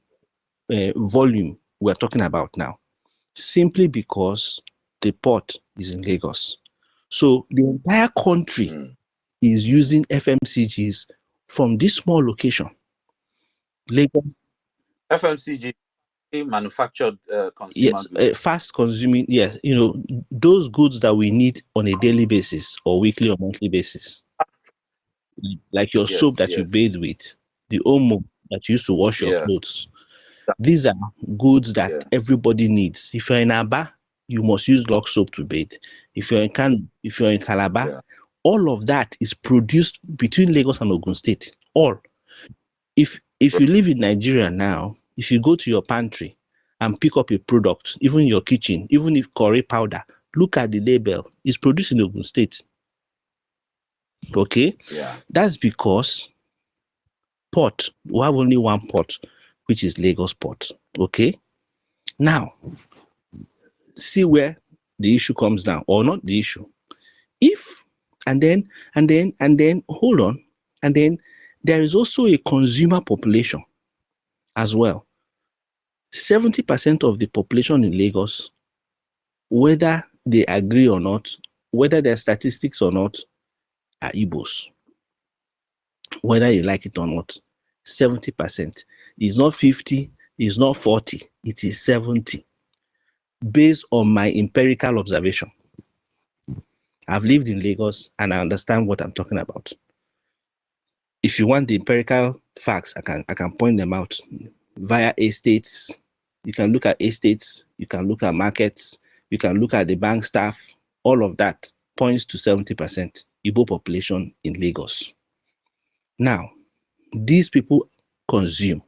S8: volume we're talking about now, simply because the port is in Lagos. So the entire country is using FMCGs from this small location. Lagos.
S21: FMCG, manufactured consumer goods.
S8: Fast consuming, yes, those goods that we need on a daily basis or weekly or monthly basis. Like your soap that you bathe with, the Omo that you use to wash your clothes. These are goods that everybody needs. If you're in Aba, you must use Lux soap to bathe. If you're in Kano, if you're in Calabar, all of that is produced between Lagos and Ogun State. All. If you live in Nigeria now, if you go to your pantry and pick up a product, even your kitchen, even if curry powder, look at the label. It's produced in Ogun State. Okay?
S21: Yeah.
S8: That's because port, we have only one port, which is Lagos Port. Okay? Now, see where the issue comes down, or not the issue. And then, hold on. And then there is also a consumer population as well. 70% of the population in Lagos, whether they agree or not, whether there's statistics or not, are Igbos. Whether you like it or not, 70%. It's not 50, it's not 40, it is 70. Based on my empirical observation. I've lived in Lagos and I understand what I'm talking about. If you want the empirical facts, I can point them out via estates. You can look at estates, you can look at markets, you can look at the bank staff. All of that points to 70% Igbo population in Lagos. Now, these people consume.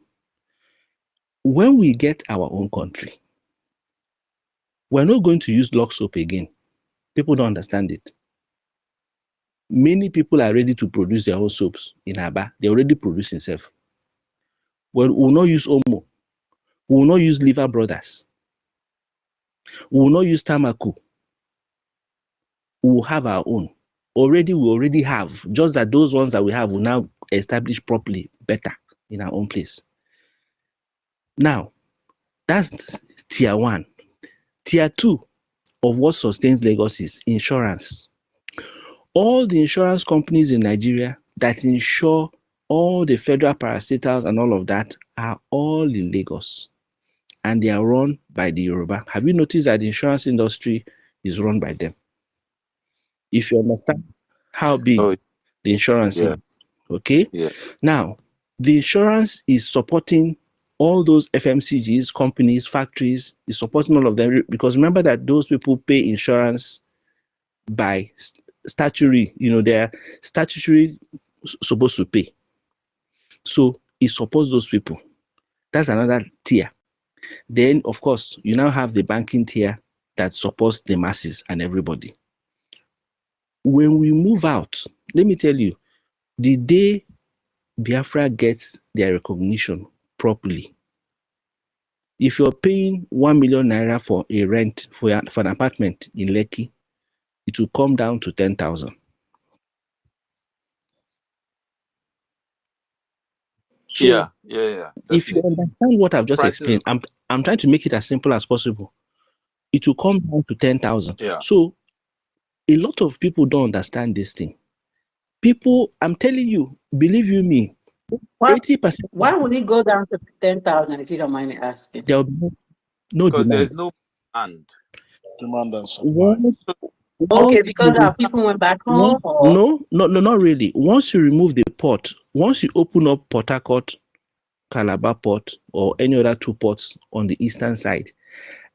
S8: When we get our own country, we're not going to use Lux soap again. People don't understand it. Many people are ready to produce their own soaps in Aba. They already produce themselves. Well, we will not use Omo. We will not use Liver Brothers. We will not use Tamaku. We will have our own. We already have. Just that those ones that we have will now establish properly, better in our own place. Now, that's tier one. Tier two of what sustains Lagos is insurance. All the insurance companies in Nigeria that insure all the federal parastatals and all of that are all in Lagos, and they are run by the Yoruba. Have you noticed that the insurance industry is run by them? If you understand how big the insurance is, okay? Now, the insurance is supporting all those FMCGs, companies, factories, is supporting all of them, because remember that those people pay insurance by statutory, they're statutory supposed to pay. So it supports those people. That's another tier. Then, of course, you now have the banking tier that supports the masses and everybody. When we move out, let me tell you, the day Biafra gets their recognition properly, if you're paying 1 million naira for a rent for an apartment in Lekki, it will come down to 10,000. So
S19: Yeah.
S8: if you understand what I've just explained, I'm trying to make it as simple as possible. It will come down to 10,000.
S19: Yeah.
S8: So a lot of people don't understand this thing. People, I'm telling you, believe you me, 80%.
S11: Why would it go down to 10,000 if you don't mind me asking?
S8: There will be no
S19: Because
S8: demand.
S19: there's no demand.
S3: Demand and supply.
S11: Okay, because our people went back home? Or?
S8: No, not really. Once you remove the port, once you open up Port Harcourt, Calabar port, or any other two ports on the eastern side,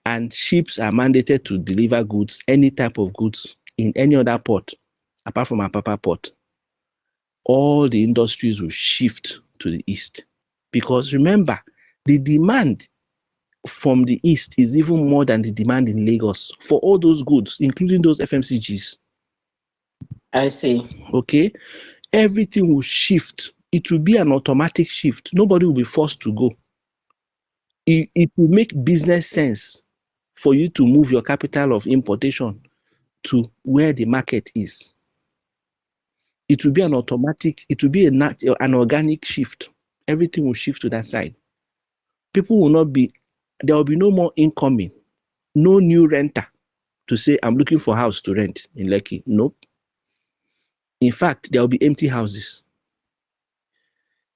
S8: and ships are mandated to deliver goods, any type of goods, in any other port, apart from Apapa port, all the industries will shift to the east. Because remember, the demand from the east is even more than the demand in Lagos for all those goods, including those FMCGs.
S11: I see.
S8: Okay, everything will shift. It will be an automatic shift. Nobody will be forced to go. It will make business sense for you to move your capital of importation to where the market is. It will be an automatic, it will be an organic shift. Everything will shift to that side. People will not be, there will be no more incoming, no new renter to say, I'm looking for a house to rent in Lekki. Nope. In fact, there will be empty houses.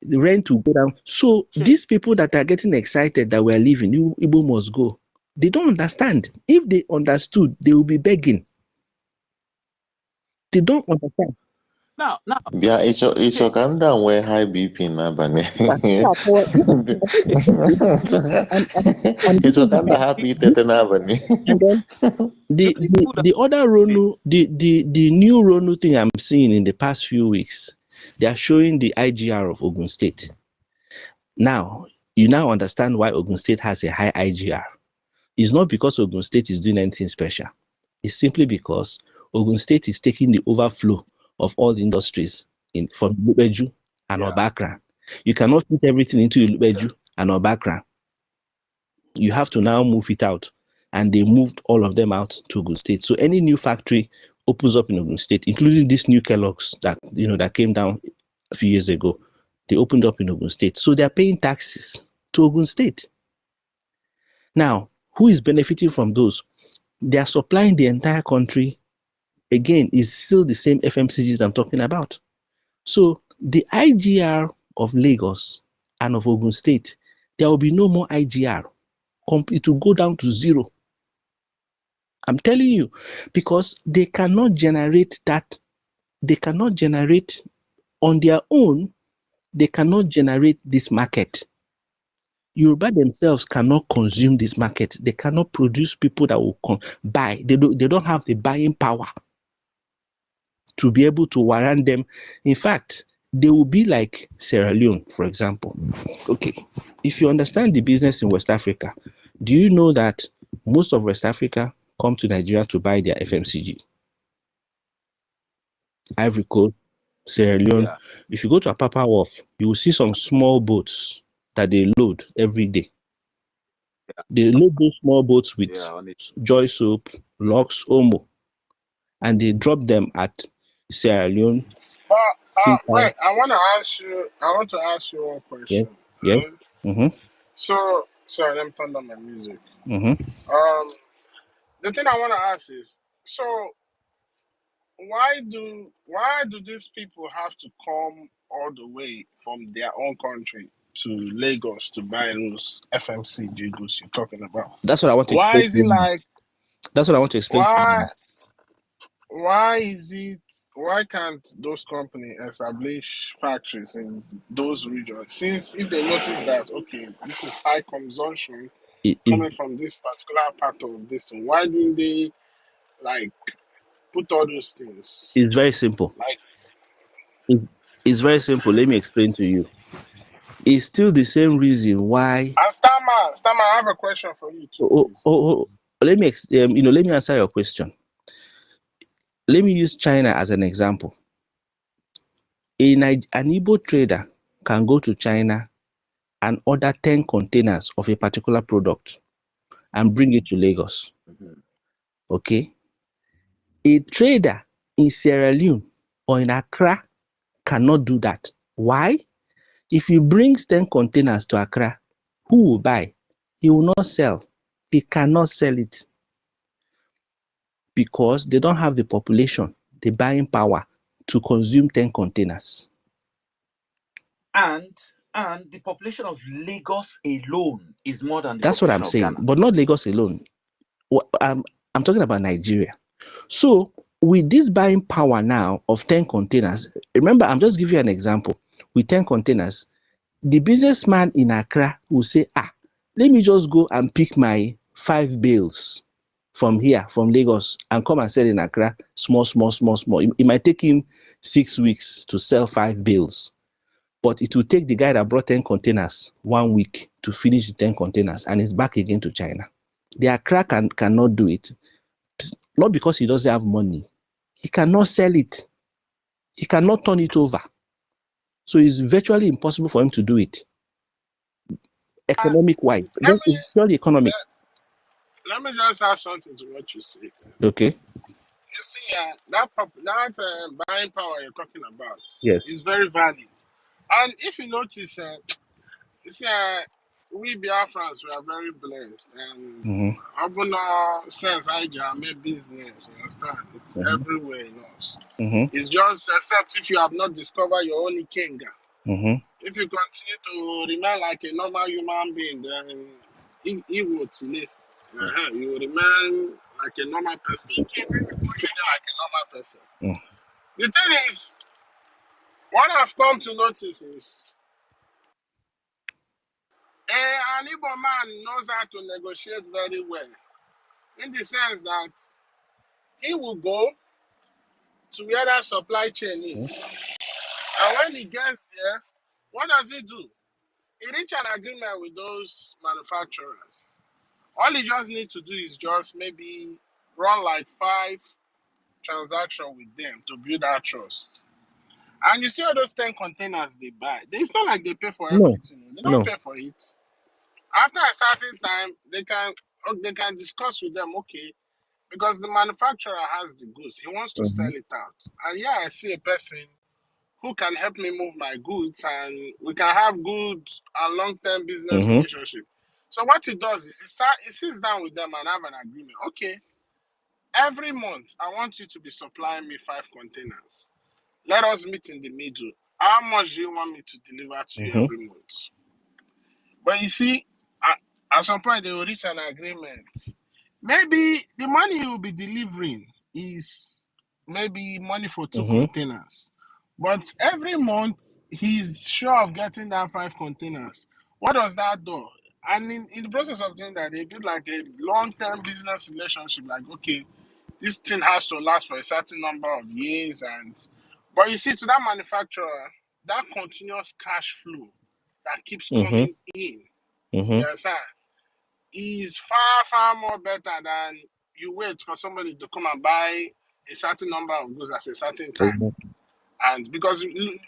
S8: The rent will go down. So these people that are getting excited that we're leaving, Igbo must go, they don't understand. If they understood, they will be begging. They don't understand.
S19: Now.
S10: Yeah, it's your calm down where high BP n'abalị. It's your kind of happy tete n'abalị.
S8: And then the other Ronu, the new Ronu thing I'm seeing in the past few weeks, they are showing the IGR of Ogun State. Now, you now understand why Ogun State has a high IGR. It's not because Ogun State is doing anything special. It's simply because Ogun State is taking the overflow of all the industries from Lubeju and Obakran. You cannot fit everything into Lubeju and Obakran. You have to now move it out. And they moved all of them out to Ogun State. So any new factory opens up in Ogun State, including this new Kellogg's that came down a few years ago. They opened up in Ogun State. So they're paying taxes to Ogun State. Now, who is benefiting from those? They are supplying the entire country. Again, is still the same FMCGs I'm talking about. So the IGR of Lagos and of Ogun State, there will be no more IGR. It will go down to zero. I'm telling you, because they cannot generate that. They cannot generate on their own. They cannot generate this market. Yoruba themselves cannot consume this market. They cannot produce people that will buy. They don't have the buying power to be able to warrant them. In fact, they will be like Sierra Leone, for example. Okay, if you understand the business in West Africa, do you know that most of West Africa come to Nigeria to buy their FMCG? Ivory Coast, Sierra Leone.
S19: Yeah.
S8: If you go to Apapa Wharf, you will see some small boats that they load every day. They load those small boats with Joy Soap, Lux, Omo, and they drop them at Sierra Leone.
S4: Right, I want to ask you one question.
S8: Yes.
S4: Right?
S8: Mm-hmm.
S4: So, sorry, let me turn down my music.
S8: Mm-hmm.
S4: The thing I want to ask is, so why do these people have to come all the way from their own country to Lagos to buy those FMCG goods you're talking about?
S8: That's what I want to
S4: Why
S8: explain
S4: is
S8: to
S4: it
S8: you.
S4: like,
S8: That's what I want to explain to you.
S4: why can't those companies establish factories in those regions? Since if they notice that, okay, this is high consumption coming from this particular part of this, why didn't they like put all those things?
S8: It's very simple. It's very simple. Let me explain to you. It's still the same reason why.
S4: And Stammer, I have a question for you too, please.
S8: Let me let me answer your question. Let me use China as an example. An Igbo trader can go to China and order 10 containers of a particular product and bring it to Lagos. Okay? A trader in Sierra Leone or in Accra cannot do that. Why? If he brings 10 containers to Accra, who will buy? He will not sell. He cannot sell it because they don't have the population, the buying power to consume 10 containers.
S21: And the population of Lagos alone is more than the
S8: That's what I'm
S21: population of
S8: saying,
S21: Ghana.
S8: but not Lagos alone. I'm talking about Nigeria. So with this buying power now of 10 containers, remember, I'm just giving you an example. With 10 containers, the businessman in Accra will say, let me just go and pick my 5 bales from here, from Lagos, and come and sell in Accra, small. It might take him 6 weeks to sell 5 bales, but it will take the guy that brought 10 containers 1 week to finish the 10 containers, and it's back again to China. The Accra cannot do it, not because he doesn't have money. He cannot sell it. He cannot turn it over. So it's virtually impossible for him to do it. Economic wise, it's purely economic.
S4: Let me just add something to what you say.
S8: Okay.
S4: You see, that buying power you're talking about
S8: Yes.
S4: is very valid. And if you notice, you see, we Biafrans, we are very blessed. And Abuna sense I make business, you understand? It's everywhere in us. It's just, except if you have not discovered your own Ikenga. If you continue to remain like a normal human being, then it will delay. You will remain like a normal person, feeling like a normal person. The thing is, what I've come to notice is an Igbo man knows how to negotiate very well, in the sense that he will go to where that supply chain is. And when he gets there, what does he do? He reach an agreement with those manufacturers. All he just needs to do is just maybe run like 5 transactions with them to build that trust. And you see all those 10 containers they buy. It's not like they pay for everything. They don't pay for it. After a certain time, they can discuss with them, okay, because the manufacturer has the goods. He wants to sell it out. And yeah, I see a person who can help me move my goods, and we can have good and long-term business relationship. So what he does is he sits down with them and have an agreement. Okay, every month I want you to be supplying me 5 containers. Let us meet in the middle. How much do you want me to deliver to you every month? But you see, at some point they will reach an agreement. Maybe the money you will be delivering is maybe money for 2 containers. But every month he's sure of getting that 5 containers. What does that do? And in the process of doing that, they build like a long-term business relationship. Like, okay, this thing has to last for a certain number of years. But you see, to that manufacturer, that continuous cash flow that keeps coming in, you understand, is far more better than you wait for somebody to come and buy a certain number of goods at a certain time. And because when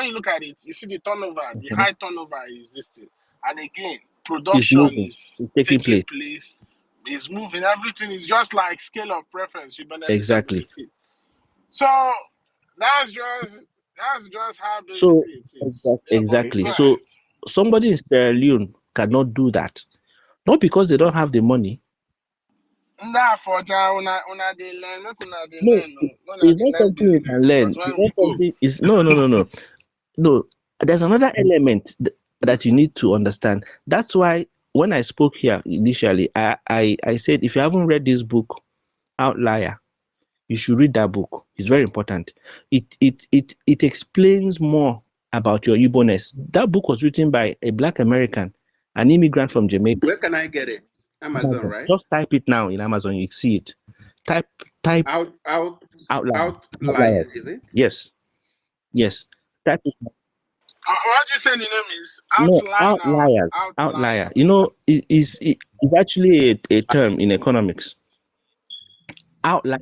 S4: you look at it, you see the turnover, the high turnover is existing. And again, production is taking place, is moving, everything is just like scale of preference. You benefit. So that's just how basically it is.
S8: Exactly. So somebody in Sierra Leone cannot do that. Not because they don't have the money.
S4: No, it's not
S8: something you can learn. No. no, there's another element that you need to understand. That's why when I spoke here initially, I said if you haven't read this book, Outlier, you should read that book. It's very important. It explains more about your Igbo-ness. That book was written by a Black American, an immigrant from Jamaica.
S9: Where can I get it? Amazon, right?
S8: Just type it now in Amazon, you see it. Type Outliers.
S9: Outliers, is it?
S8: Yes. Type it.
S4: What you say the name is?
S8: No,
S4: Outline
S8: outliers.
S4: out.
S8: Outlier. You know, it's actually a term in economics. Outlier.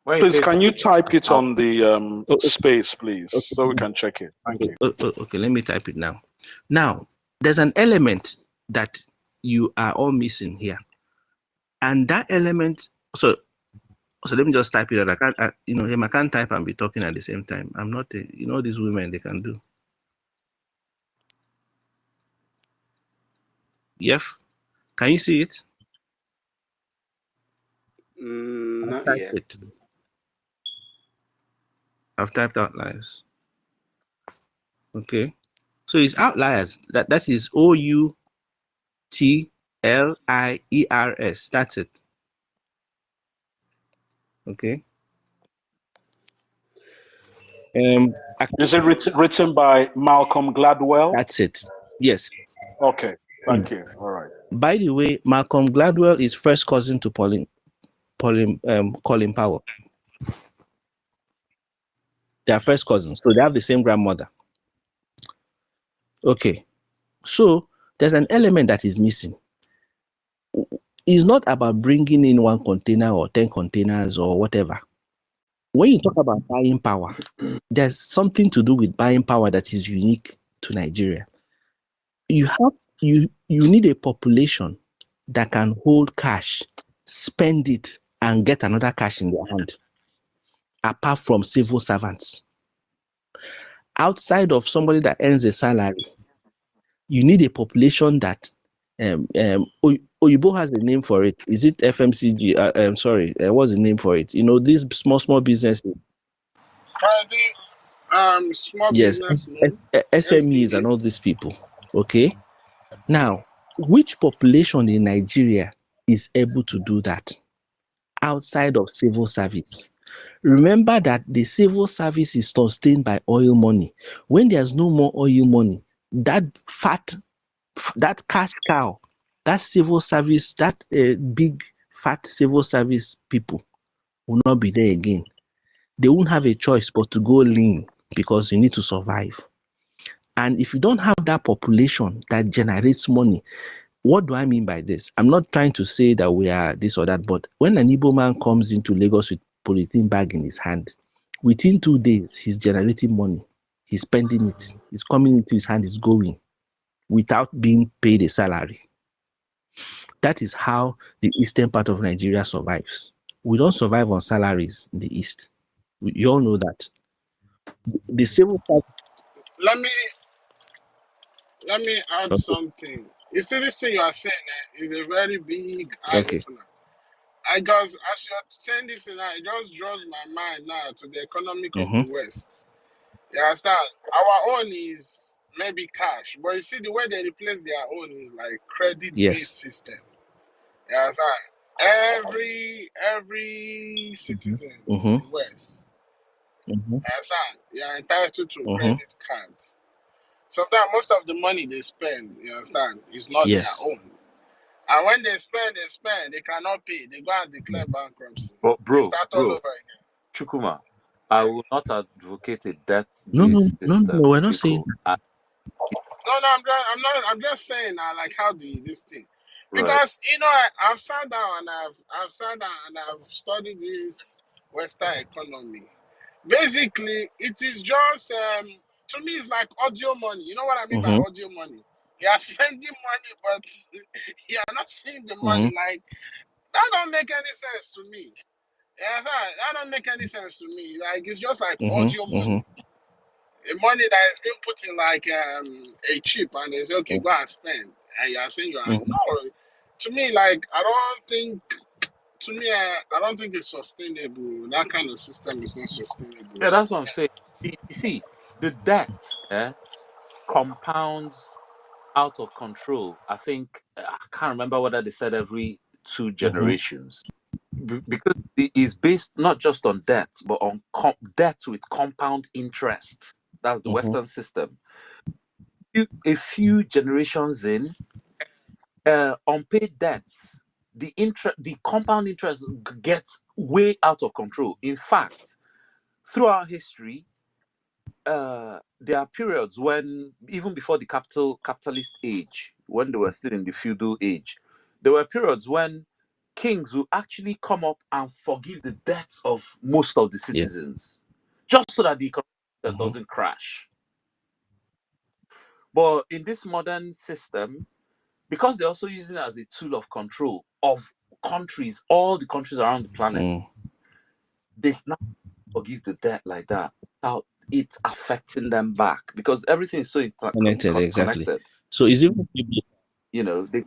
S20: Please, can you type it on the space, please, so we can check it? Thank you.
S8: Okay, let me type it now. Now, there's an element that you are all missing here, and that element. So let me just type it out. I can't, I can't type and be talking at the same time. I'm not, these women, they can do. Yes. Can you see it?
S9: Not
S8: Type
S9: yet.
S8: it. I've typed outliers. Okay. So it's outliers. That is OUTLIERS. That's it. Okay.
S20: Is it written by Malcolm Gladwell?
S8: That's it. Yes.
S20: Okay. Thank you. All right.
S8: By the way, Malcolm Gladwell is first cousin to Colin Powell. They are first cousins, so they have the same grandmother. Okay. So there's an element that is missing. It's not about bringing in one container or 10 containers or whatever. When you talk about buying power, there's something to do with buying power that is unique to Nigeria. You need a population that can hold cash, spend it, and get another cash in their hand, apart from civil servants. Outside of somebody that earns a salary, you need a population that Oyibo has a name for it. Is it FMCG? What's the name for it? These small businesses.
S4: Credit, small
S8: Yes,
S4: business loan,
S8: SMEs
S4: SBA.
S8: and all these people. Okay. Now, which population in Nigeria is able to do that outside of civil service? Remember that the civil service is sustained by oil money. When there's no more oil money, that cash cow, that civil service, that big fat civil service people will not be there again. They won't have a choice but to go lean because you need to survive. And if you don't have that population that generates money, what do I mean by this? I'm not trying to say that we are this or that, but when an Igbo man comes into Lagos with polythene bag in his hand, within 2 days, he's generating money. He's spending it. It's coming into his hand, it's going without being paid a salary. That is how the eastern part of Nigeria survives. We don't survive on salaries in the east. You all know that. The civil part.
S4: Let me add something. You see, this thing you are saying is a very big eye opener. As you're saying this, it just draws my mind now to the economic of the West. You understand? Our own is maybe cash, but you see the way they replace their own is like credit-based system. You understand? Every citizen in the West, you understand? You are entitled to a credit card. Sometimes most of the money they spend, you understand, is not their own. And when they spend, they cannot pay. They go and declare bankruptcy. They start all over again.
S21: Chukuma, I will not advocate a debt-based
S8: No,
S21: system.
S8: we're not saying that.
S4: I'm just saying like how this thing.
S21: Right.
S4: Because I've sat down and I've studied this Western economy. Basically, it is just to me it's like audio money. You know what I mean by audio money? You are spending money, but you are not seeing the money. Like that don't make any sense to me. Yeah, that don't make any sense to me. Like it's just like audio money. A money that is being put in like a chip and they say, okay, go and spend. And you are saying you are no. To me, like I don't think it's sustainable. That kind of system is not sustainable.
S21: Yeah, that's what I'm saying. You see, the debt compounds out of control. I think I can't remember whether they said every 2 generations. Because it is based not just on debt, but on debt with compound interest. That's the Western system. A few generations in, unpaid debts, the compound interest gets way out of control. In fact, throughout history, there are periods when, even before the capitalist age, when they were still in the feudal age, there were periods when kings will actually come up and forgive the debts of most of the citizens, just so that the economy doesn't crash. But in this modern system, because they're also using it as a tool of control of countries, all the countries around the planet, they now forgive the debt like that without it affecting them back, because everything is so
S8: Connected, exactly.
S21: connected.
S8: So is it,
S21: you know,
S4: The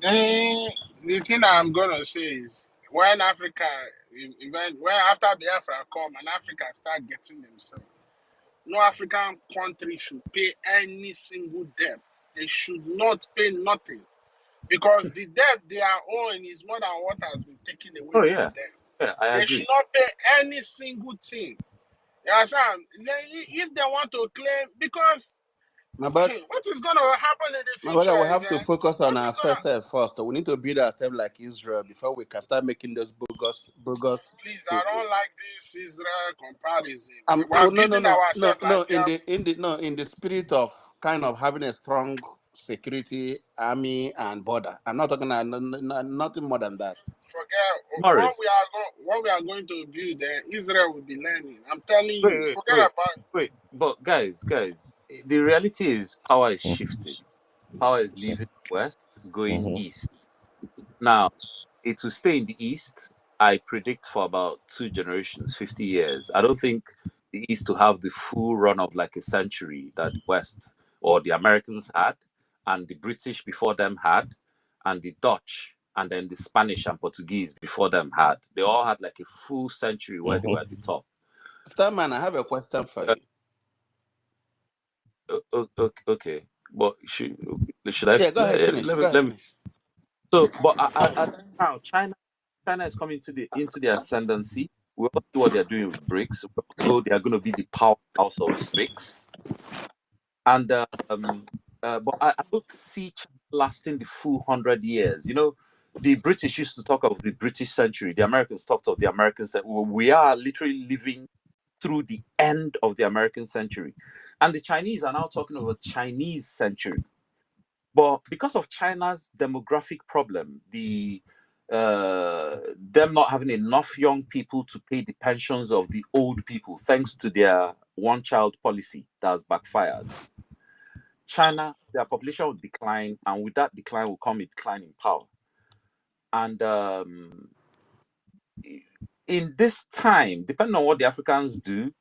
S4: thing that I'm gonna say is when Africa, when after Biafra come and Africa start getting themselves, no African country should pay any single debt. They should not pay nothing, because the debt they are owing is more than what has been taken away from them.
S21: Yeah, I
S4: They
S21: agree.
S4: should not pay any single thing. You understand? If they want to claim, because
S9: My brother,
S4: what is going to happen in the
S9: my brother,
S4: future
S9: we
S4: is
S9: have to focus on
S4: what is going to,
S9: ourselves first. We need to build ourselves like Israel before we can start making those bogus
S4: please, I
S9: statements.
S4: don't like this Israel comparison. We are
S9: Oh, no,
S4: building ourselves like
S9: in the spirit of kind of having a strong security army and border. I'm not talking nothing more than that.
S4: forget
S21: Morris,
S4: what we are going to build. Israel will be learning. I'm telling you, forget about.
S21: wait. But guys, the reality is power is shifting. Power is leaving west, going east. Now, it will stay in the east. I predict for about 2 generations, 50 years. I don't think the east will have the full run of like a century that the west or the Americans had, and the British before them had, and the Dutch, and then the Spanish and Portuguese before them had. They all had like a full century where they were at the top.
S9: Starman, I have a question for you.
S21: Okay, but should I?
S9: Yeah, go ahead, finish. Go ahead,
S21: Let me.
S9: finish.
S21: So, but now China is coming into the ascendancy. We all see what they're doing with BRICS. We also they are going to be the powerhouse of BRICS, and but I don't see China lasting the full 100 years. You know, the British used to talk of the British century. The Americans talked of the American century. We are literally living through the end of the American century, and the Chinese are now talking of a Chinese century. But because of China's demographic problem, them not having enough young people to pay the pensions of the old people, thanks to their one-child policy that has backfired, China, their population will decline, and with that decline will come a decline in power. And in this time, depending on what the Africans do,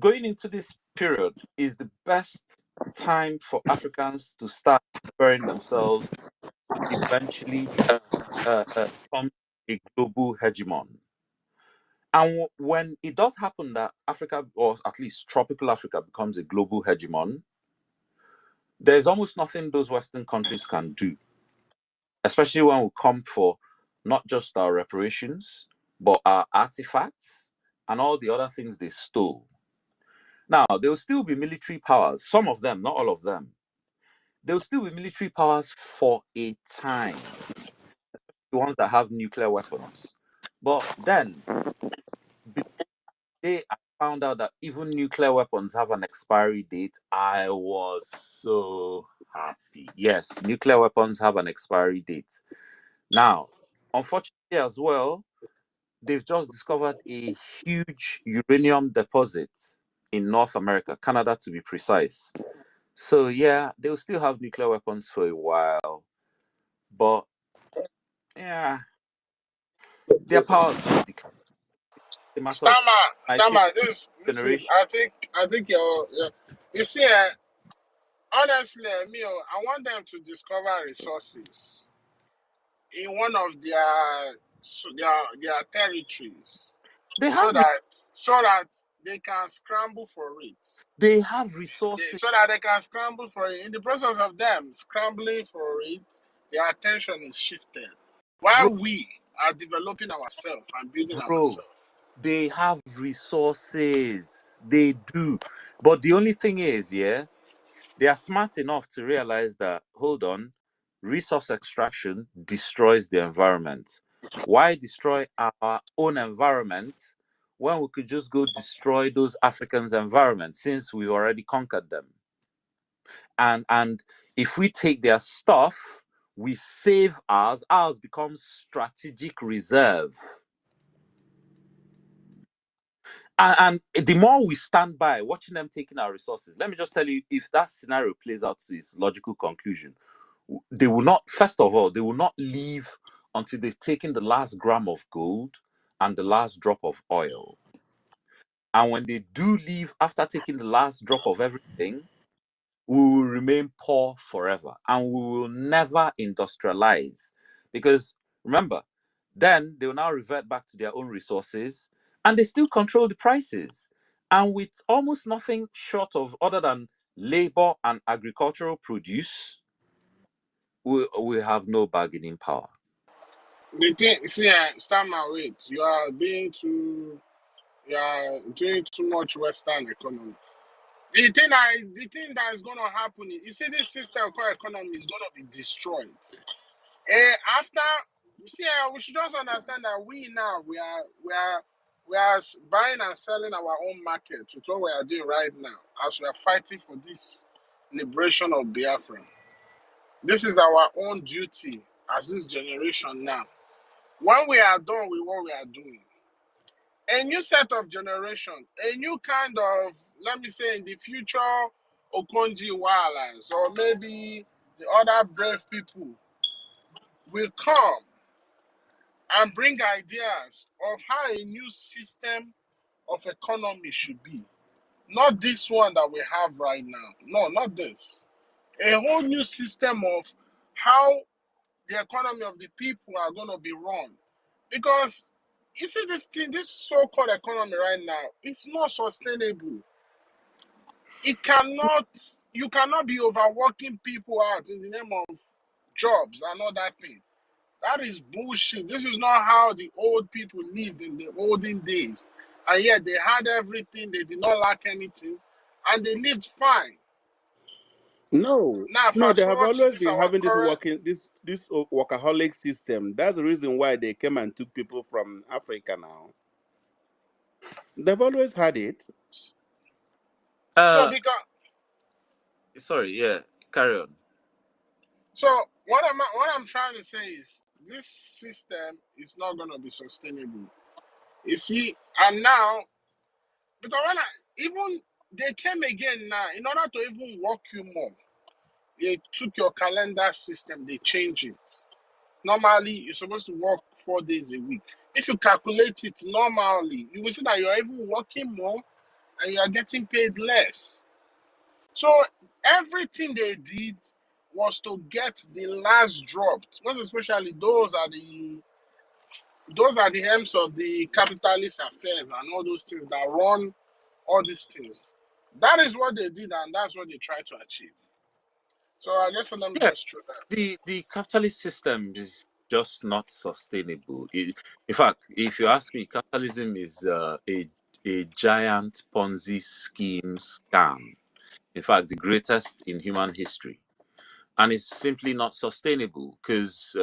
S21: going into this period is the best time for Africans to start preparing themselves eventually become a global hegemon. And when it does happen that Africa, or at least tropical Africa, becomes a global hegemon, there's almost nothing those Western countries can do, especially when we come for not just our reparations, but our artifacts and all the other things they stole. Now, there will still be military powers, some of them, not all of them. There will still be military powers for a time, the ones that have nuclear weapons. But then, I found out that even nuclear weapons have an expiry date. I was so happy. Yes, nuclear weapons have an expiry date. Now, unfortunately as well, they've just discovered a huge uranium deposit in North America, Canada to be precise. So yeah, they'll still have nuclear weapons for a while. But yeah, their powers will decline. It's a matter of time. I think
S4: This is
S21: generation.
S4: I think you see honestly, I want them to discover resources in one of their territories,
S21: They
S4: so
S21: have
S4: that they can scramble for it.
S21: They have resources.
S4: So that they can scramble for it. In the process of them scrambling for it, their attention is shifted.
S21: Bro,
S4: While we are developing ourselves and building
S21: bro,
S4: ourselves.
S21: they have resources. They do. But the only thing is, yeah, they are smart enough to realize that, hold on, resource extraction destroys the environment. Why destroy our own environment when we could just go destroy those Africans' environment since we already conquered them? And if we take their stuff, we save ours. Ours becomes strategic reserve. And the more we stand by watching them taking our resources, let me just tell you, if that scenario plays out to its logical conclusion, they will not, first of all, they will not leave until they've taken the last gram of gold and the last drop of oil. And when they do leave after taking the last drop of everything, we will remain poor forever and we will never industrialize. Because remember, then they will now revert back to their own resources and they still control the prices. And with almost nothing short of other than labor and agricultural produce, we have no bargaining power.
S4: The thing, see, stand my wait. You are doing too much Western economy. The thing that is gonna happen is, you see, this system called economy is gonna be destroyed. After, see, we should just understand that we are buying and selling our own market with what we are doing right now as we are fighting for this liberation of Biafra. This is our own duty as this generation now. When we are done with what we are doing, a new set of generation, a new kind of, let me say, in the future, Okonji Wildlands, or maybe the other brave people will come and bring ideas of how a new system of economy should be. Not this one that we have right now. No, not this. A whole new system of how the economy of the people are going to be run. Because you see, this thing, this so-called economy right now, it's not sustainable. You cannot be overworking people out in the name of jobs and all that thing. That is bullshit. This is not how the old people lived in the olden days. And yet they had everything, they did not lack anything, and they lived fine.
S9: No,
S4: Now
S9: no, they
S4: fast
S9: have
S4: forward to
S9: always
S4: this
S9: been
S4: our
S9: having
S4: current.
S9: this workaholic system. That's the reason why they came and took people from Africa now. They've always had it.
S4: So because
S21: Sorry, yeah, carry on.
S4: so what I'm trying to say is this system is not gonna be sustainable. You see, and now because even they came again now in order to even work you more, they took your calendar system, they changed it. Normally, you're supposed to work 4 days a week. If you calculate it normally, you will see that you're even working more and you are getting paid less. So everything they did was to get the last dropped. Most especially those are the helms of the capitalist affairs and all those things that run all these things. That is what they did, and that's what they try to achieve. So I guess let me
S21: Yeah,
S4: just throw that.
S21: the capitalist system is just not sustainable. In fact, if you ask me, capitalism is a giant Ponzi scheme scam. In fact, the greatest in human history, and it's simply not sustainable because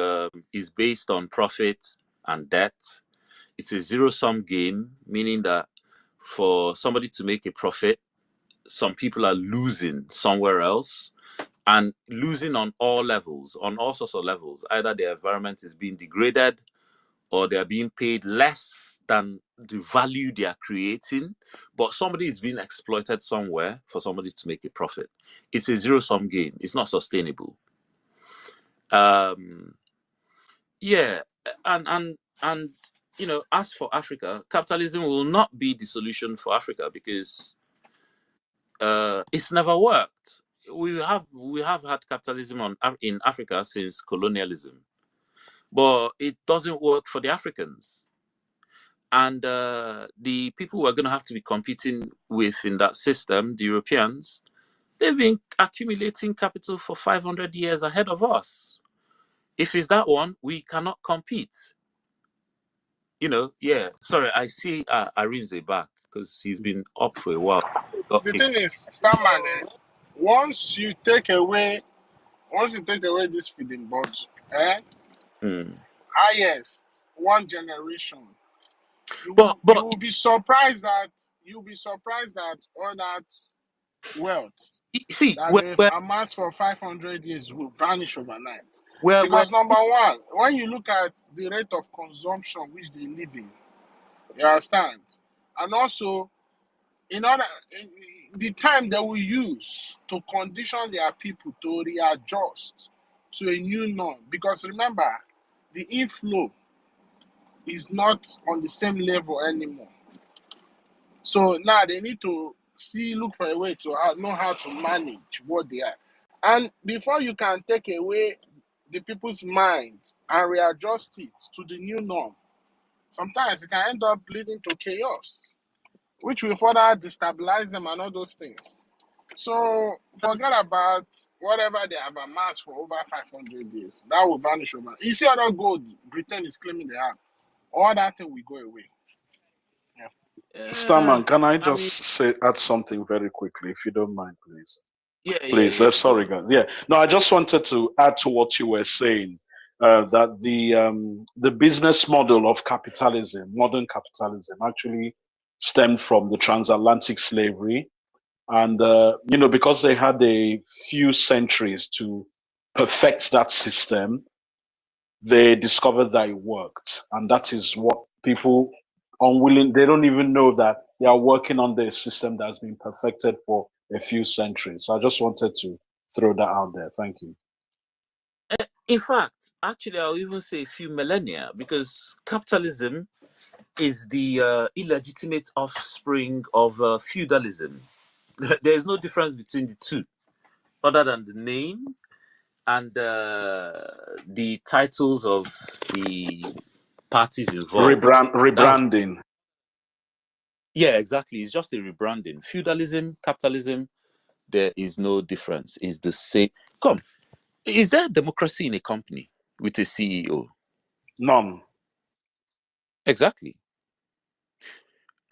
S21: it's based on profit and debt. It's a zero-sum game, meaning that for somebody to make a profit, some people are losing somewhere else, and losing on all levels, on all sorts of levels. Either the environment is being degraded or they're being paid less than the value they are creating, but somebody is being exploited somewhere for somebody to make a profit. It's a zero-sum game. It's not sustainable. Yeah, and you know, as for Africa, capitalism will not be the solution for Africa because it's never worked. We have had capitalism in Africa since colonialism, but it doesn't work for the Africans. And the people we're going to have to be competing with in that system, the Europeans, they've been accumulating capital for 500 years ahead of us. If it's that one, we cannot compete. You know, yeah. Sorry, I see Arinze back because he's been up for a while.
S4: The thing is, Starman, once you take away this feeding bottle, highest one generation, you will be surprised that all that wealth that they've amassed for 500 years will vanish overnight. Because number one, when you look at the rate of consumption which they live in, you understand, and also the time they will use to condition their people to readjust to a new norm. Because remember, the inflow is not on the same level anymore. So now they need to look for a way to know how to manage what they are. And before you can take away the people's mind and readjust it to the new norm, sometimes it can end up leading to chaos, which will further destabilize them and all those things. So forget about whatever they have amassed for over 500 years. That will vanish over. You see other gold Britain is claiming they have. All that thing will go away. Yeah.
S14: Starman, can I just add something very quickly, if you don't mind, please? Please, sorry, guys. Yeah, no, I just wanted to add to what you were saying, that the business model of capitalism, modern capitalism, actually stemmed from the transatlantic slavery, and you know, because they had a few centuries to perfect that system, they discovered that it worked, and that is what people unwilling, they don't even know that they are working on the system that's been perfected for a few centuries. So I just wanted to throw that out there. Thank you.
S21: In fact, actually, I'll even say a few millennia, because capitalism is the illegitimate offspring of feudalism. There's no difference between the two, other than the name and the titles of the parties involved.
S14: Rebranding.
S21: Yeah, exactly. It's just a rebranding. Feudalism, capitalism, there is no difference. It's the same. Come, is there democracy in a company with a CEO?
S14: None.
S21: Exactly.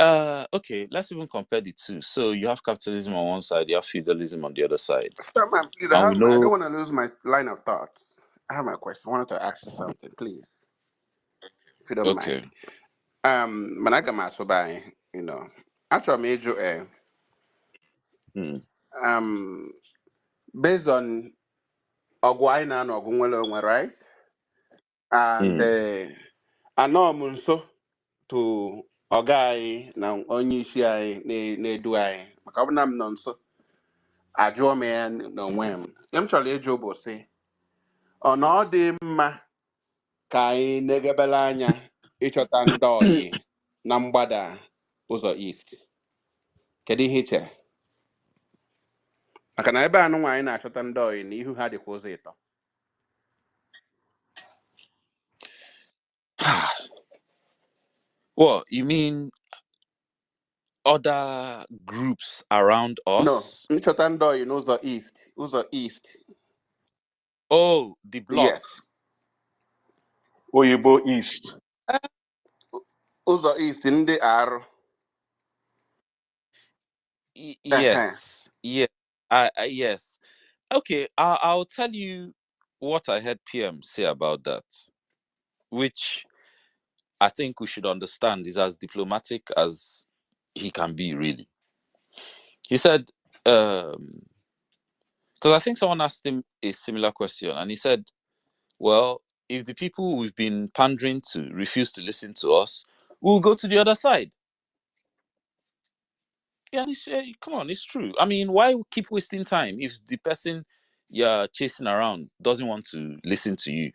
S21: Okay, let's even compare the two. So you have capitalism on one side, you have feudalism on the other side.
S9: Starman, please, I don't want to lose my line of thoughts. I have my question. I wanted to ask you something, please, if you don't mind. Managama Sobai, you know, after a major based on Ogwaina and Ogumwelo, right? And I know Munso to Ogai now only she ne do I Macabnam nonso. I draw man no whim. Actually, a job will say, on all the ma kai negabelanya, ichotandoi, Nambada, Uzo East. Kedi hiche. Akana ebe anu wine na chotandoi ni who had a coseta.
S21: Well, you mean other groups around us?
S9: No, Chotandoi knows the East. Uzo East.
S21: Oh, the block.
S9: Yes.
S14: Oyibo East.
S9: Uzo East in the R.
S21: Yes. Yeah. Yes. Okay. I'll tell you what I heard PM say about that, which I think we should understand is as diplomatic as he can be, really. He said, because I think someone asked him a similar question, and he said, well, if the people we've been pandering to refuse to listen to us, we'll go to the other side. Yeah, and come on, it's true. I mean, why keep wasting time if the person you're chasing around doesn't want to listen to you?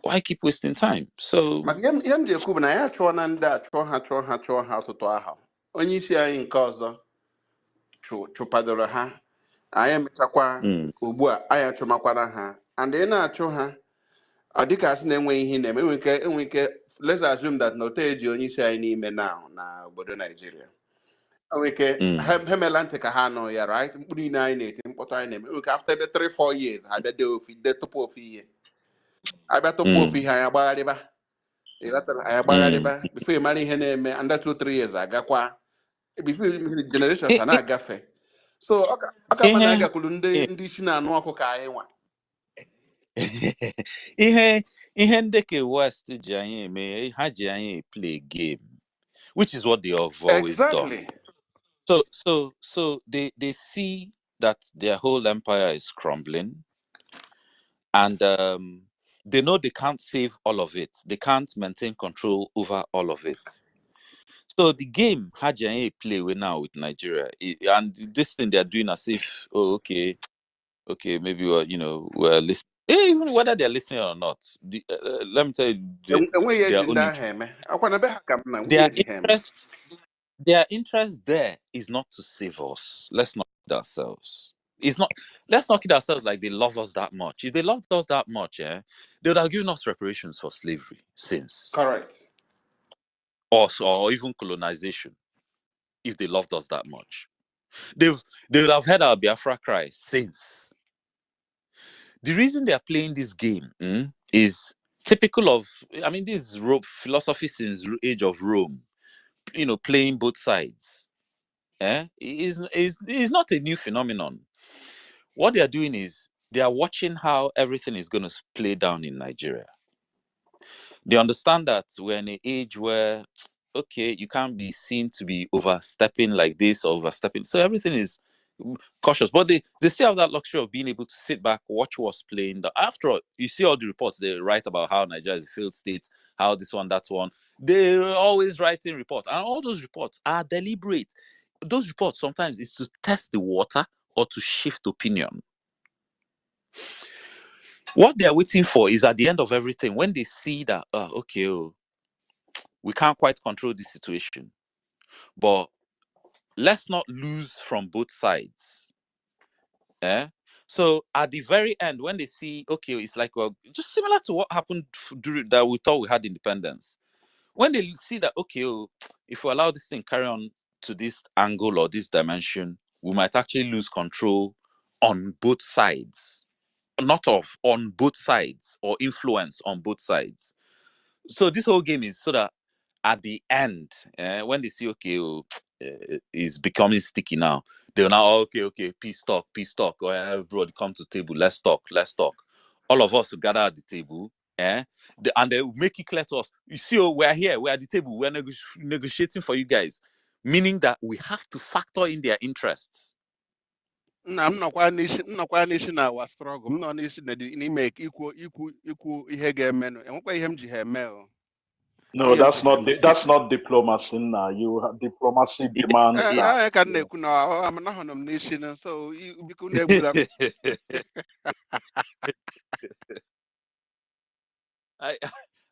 S21: Why keep wasting time? So
S9: Yam Jacob and I chonanda choha to Toaha. Only see in cause to Padora. I am Chakwa Ubua, I am and then I show her. Adikas name way in them, we can let's assume that no teji onye isi anyị n'ime now na obodo Nigeria. Okay, hemelante ka ha no ya right. Mkpụrụ niile anyị na-eti mkpọtụ anyị na-eme. Okay, after the 3-4 years, ha bịa de tupu ofu ihe. Abịa tupu ofu ihe anyị agbagharịba. Anyị agbagharịba before ịmara ihe na-eme under 2-3 years agakwa. Before generations a na-agafe. So ọka ma na agakwuru ndị isi na-anụ ọkụ ka anyị nwa.
S19: ihe ndeke West ji anyị eme ha ji anyị play game, which is what they have always done. So they see that their whole empire is crumbling, and they know they can't save all of it. They can't maintain control over all of it. So the game Haji play with now with Nigeria, and this thing they're doing as if, oh, okay, maybe we're listening. Even whether they're listening or not, let me tell you, their interest there is not to save us. Let's not kid ourselves. Let's not kid ourselves like they love us that much. If they loved us that much, they would have given us reparations for slavery since.
S9: Correct.
S19: Or even colonization, if they loved us that much. They would have heard our Biafra cry since. The reason they are playing this game is typical of, this is philosophy since age of Rome, playing both sides. Is not a new phenomenon. What they are doing is they are watching how everything is going to play down in Nigeria. They understand that we're in an age where, okay, you can't be seen to be overstepping like this or overstepping. So everything is cautious. But they still have that luxury of being able to sit back, watch what's playing. After all, you see all the reports they write about how Nigeria is a failed state, how this one, that one. They're always writing reports. And all those reports are deliberate. Those reports sometimes is to test the water or to shift opinion. What they're waiting for is at the end of everything, when they see that, we can't quite control the situation, but let's not lose from both sides. So at the very end, when they see, okay, it's like, well, just similar to what happened during that we thought we had independence. When they see that, okay, if we allow this thing carry on to this angle or this dimension, we might actually lose control on both sides. On both sides, or influence on both sides. So this whole game is so that at the end, when they see, okay, it's becoming sticky now, they'll now, okay, peace talk, or everybody come to the table, let's talk. All of us will gather at the table, and they will make it clear to us, you see, we're here, we're at the table, we're negotiating for you guys, meaning that we have to factor in their interests.
S9: I'm not quite nation our struggle. I'm not nation make equal ihe ga-eme no. Enwekwa ihe m ji ha eme o.
S14: No, that's not diplomacy now. You diplomacy demands that.
S9: I can na-ekwu na I'm not on nation, so biko na-egbura.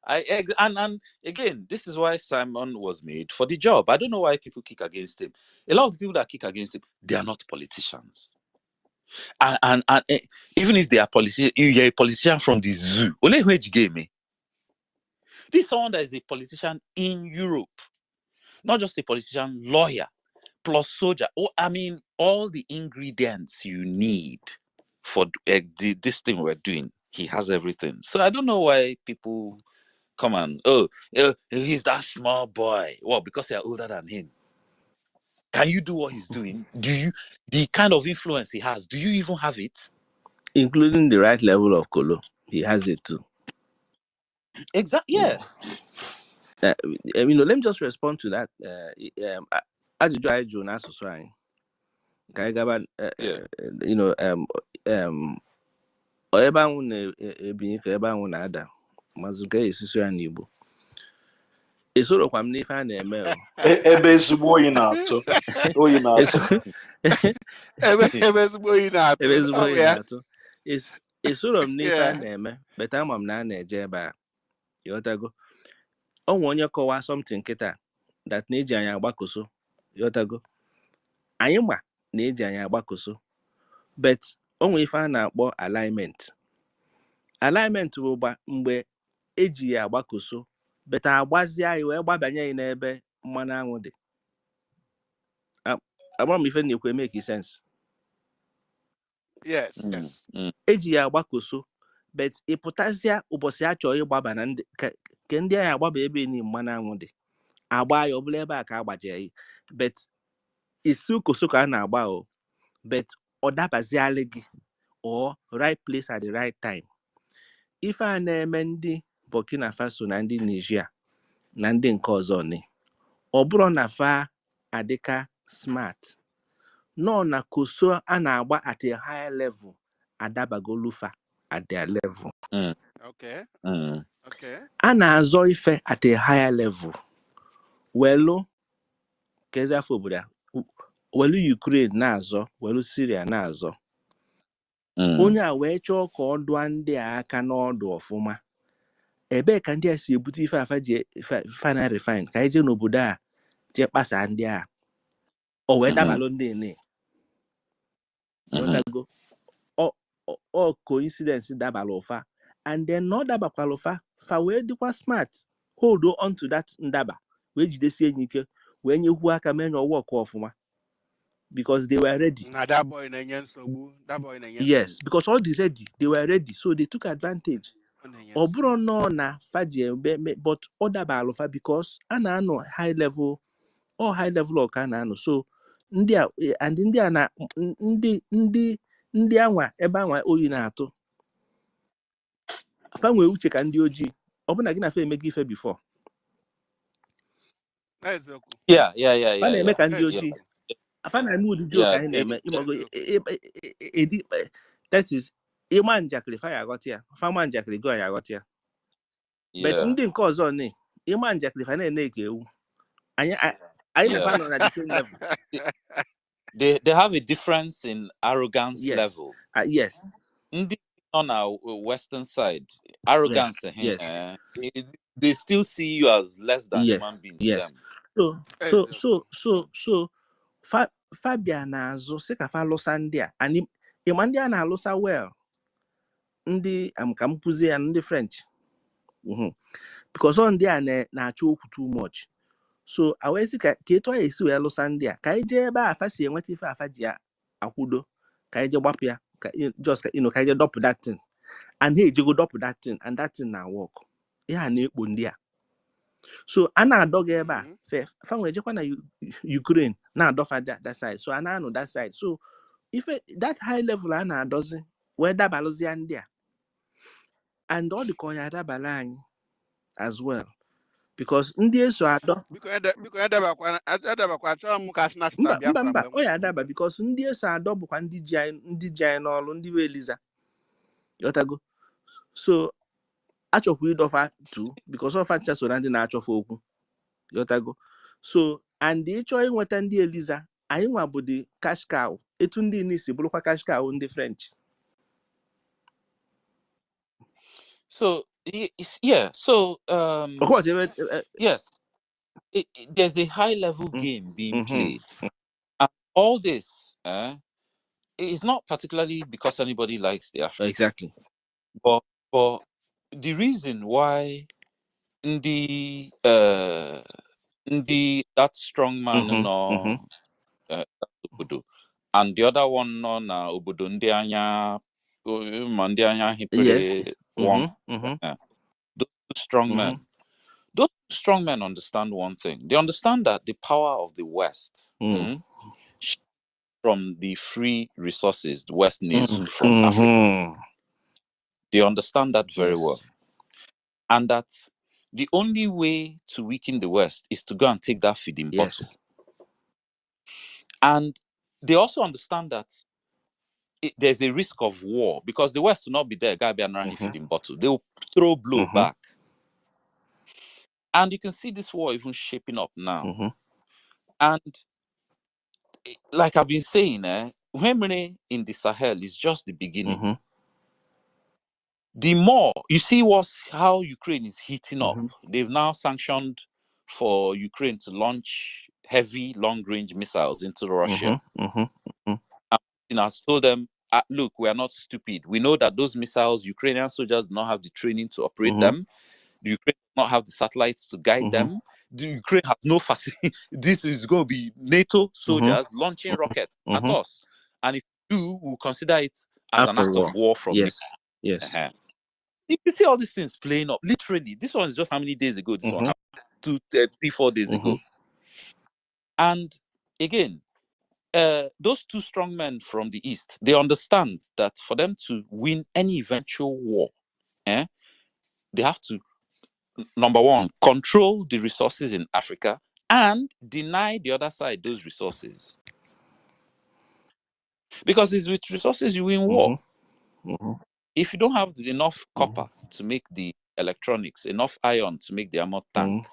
S19: And again, this is why Simon was made for the job. I don't know why people kick against him. A lot of the people that kick against him, they are not politicians. And even if they are politicians, you're a politician from the zoo. Only which game, this is someone that is a politician in Europe, not just a politician, lawyer, plus soldier. All the ingredients you need for this thing we're doing. He has everything. So I don't know why people come and he's that small boy. Well, because you're older than him. Can you do what he's doing? The kind of influence he has, do you even have it?
S8: Including the right level of color. He has it too.
S19: Exactly. Yeah.
S8: Let me just respond to that. Esorokwa m n'ife a na-eme
S14: ebe ezigbo oyi na-atụ
S8: esoro m n'ife a na-eme beta ama m na a na-eje ebe a yotago onwe onye kọwaa something nkịta that na-eji anyị agbakoso yotago anyị ma na-eji anyị agbakoso but onwe ife a na-akpọ alignment bụ mgbe eji ya agbakoso
S7: but agbazie anyị wee gbabanye anyị n'ebe mmanụ aṅụ dị. Agbara m ife na-ekwe make sense.
S4: Yes, yes.
S7: Eji ya agbakoso, but ịpụtazịa ụbọchị a chọrọ ịgbaba na ndị ke ndị anyị agbaba ebe ni mmanụ aṅụ dị. Agba ya ọ bụla ebe a ka agbaje, but isi ụkoso ka a na-agba o, but ọ dabazialị gị or right place at the right time. Ife a na-eme ndị Burkina Faso na ndị Nigeria na ndị nke ọzọ ni ọ bụrụ na fa adịka smart nọ na koso a na-agba at a higher level adabagolufa at their level.
S4: Okay. Okay.
S7: A na-azọ ife at a higher level. Welu kezi afọ obodo welu Ukraine na-azọ, welu Syria na-azọ. Onye a wee chọọ ka ọ dụọ ndị a aka n'ọdụ ọfụma. Ebe ka ndị a si ebute ife afa ji final refine ka eje n'obodo a je kpasa ndị a. O wee dabalụ ndị ne. Yotago. O coincidence dabalụ ụfa. And then no dabakwalụ fa. Fa wee dịkwa smart. Hold on to that ndaba. Wee jidesie enyi ike. Wee nyekwu aka mee na work ọfụma. Because they were ready.
S4: Now that boy in that boy in
S7: yes, because all the ready, they were ready, so they took advantage. Obro no na faje but other balofa because anano high level or high level or kanano. So India and India na ndi anwa ebe anwa oyi na ato. Fanwe uche ka ndi oji. Obuna gina fe emegi ife before.
S19: Yeah.
S7: Fana eme ka ndi oji. Afana eme udi joke anyị na-eme imogo that is ịma njakịrị fa ya aghọta ya fama njakịrị go ya aghọta ya but ndị nke ọzọ ne ịma njakịrị fa na-ene ka ewu anyị na fa nọ na the same level.
S19: They have a difference in arrogance level.
S7: Yes.
S19: Ndị on our western side, arrogance they still see you as less than human beings to them.
S7: So Fabian na-azụ sị ka fa lụsa ndị a and ịma ndị a na-alụsa well ndị ka m kụzie ya ndị French because on ndị a na-achọ okwu too much. So awezi ka etu a esi wee lụsa ndị a ka anyị jee ebe afa si enweta ife afa ji akwụdo ka anyị jee gbapụ ya ka anyị jee dọpụ that thing and ha ejego dọpụ that thing and that thing na work ya na-ekpo ndị a. So a na-adọga ebe a fa nwere jekwa na Ukraine na-adọfa that side, so a na-anọ that side. So if that high level a na-adọzi wee dabalụzie ndị a and ọ dị ka ọ ya adabala anyị as well because ndị eso adọ mba ọ ya adaba because ndị eso adọ bụkwa ndị ji anyị n'ọrụ ndị wee eliza yotago. So achọkwa ịdọfa too because ọfa ncha so na ndị na-achọfa okwu yotago. So and ịchọ inweta ndị eliza anyị nwa bụ the cash cow etu ndị n'isi bụrụkwa cash cow ndị French.
S19: So yes, there's a high level game being played, and all this is not particularly because anybody likes the Africa.
S7: Exactly.
S19: But the reason why that strong man obodo and the other one no na obodo ndị anya hipere one those strong men. Those strong men understand one thing. They understand that the power of the West from the free resources the West needs from Africa. They understand that very well. And that the only way to weaken the West is to go and take that feeding bottle. And they also understand that there's a risk of war because the West will not be there, feeding bottle. They will throw blow back. And you can see this war even shaping up now. And like I've been saying, Women in the Sahel is just the beginning. The more you see how Ukraine is heating up. They've now sanctioned for Ukraine to launch heavy long-range missiles into Russia. And has told them, look, we are not stupid. We know that those missiles, Ukrainian soldiers do not have the training to operate them.
S21: The Ukraine does not have the satellites to guide them. The Ukraine has no facility. This is going to be NATO soldiers launching rockets at us. And if we do, we'll consider it as an act of war from you.
S7: Yes.
S21: If you see all these things playing up, literally, this one is just how many days ago this one happened? 3, 4 days ago. And again, those two strong men from the East, they understand that for them to win any eventual war, they have to, number one, control the resources in Africa and deny the other side those resources. Because it's with resources you win war. If you don't have enough copper to make the electronics, enough iron to make the armored tank,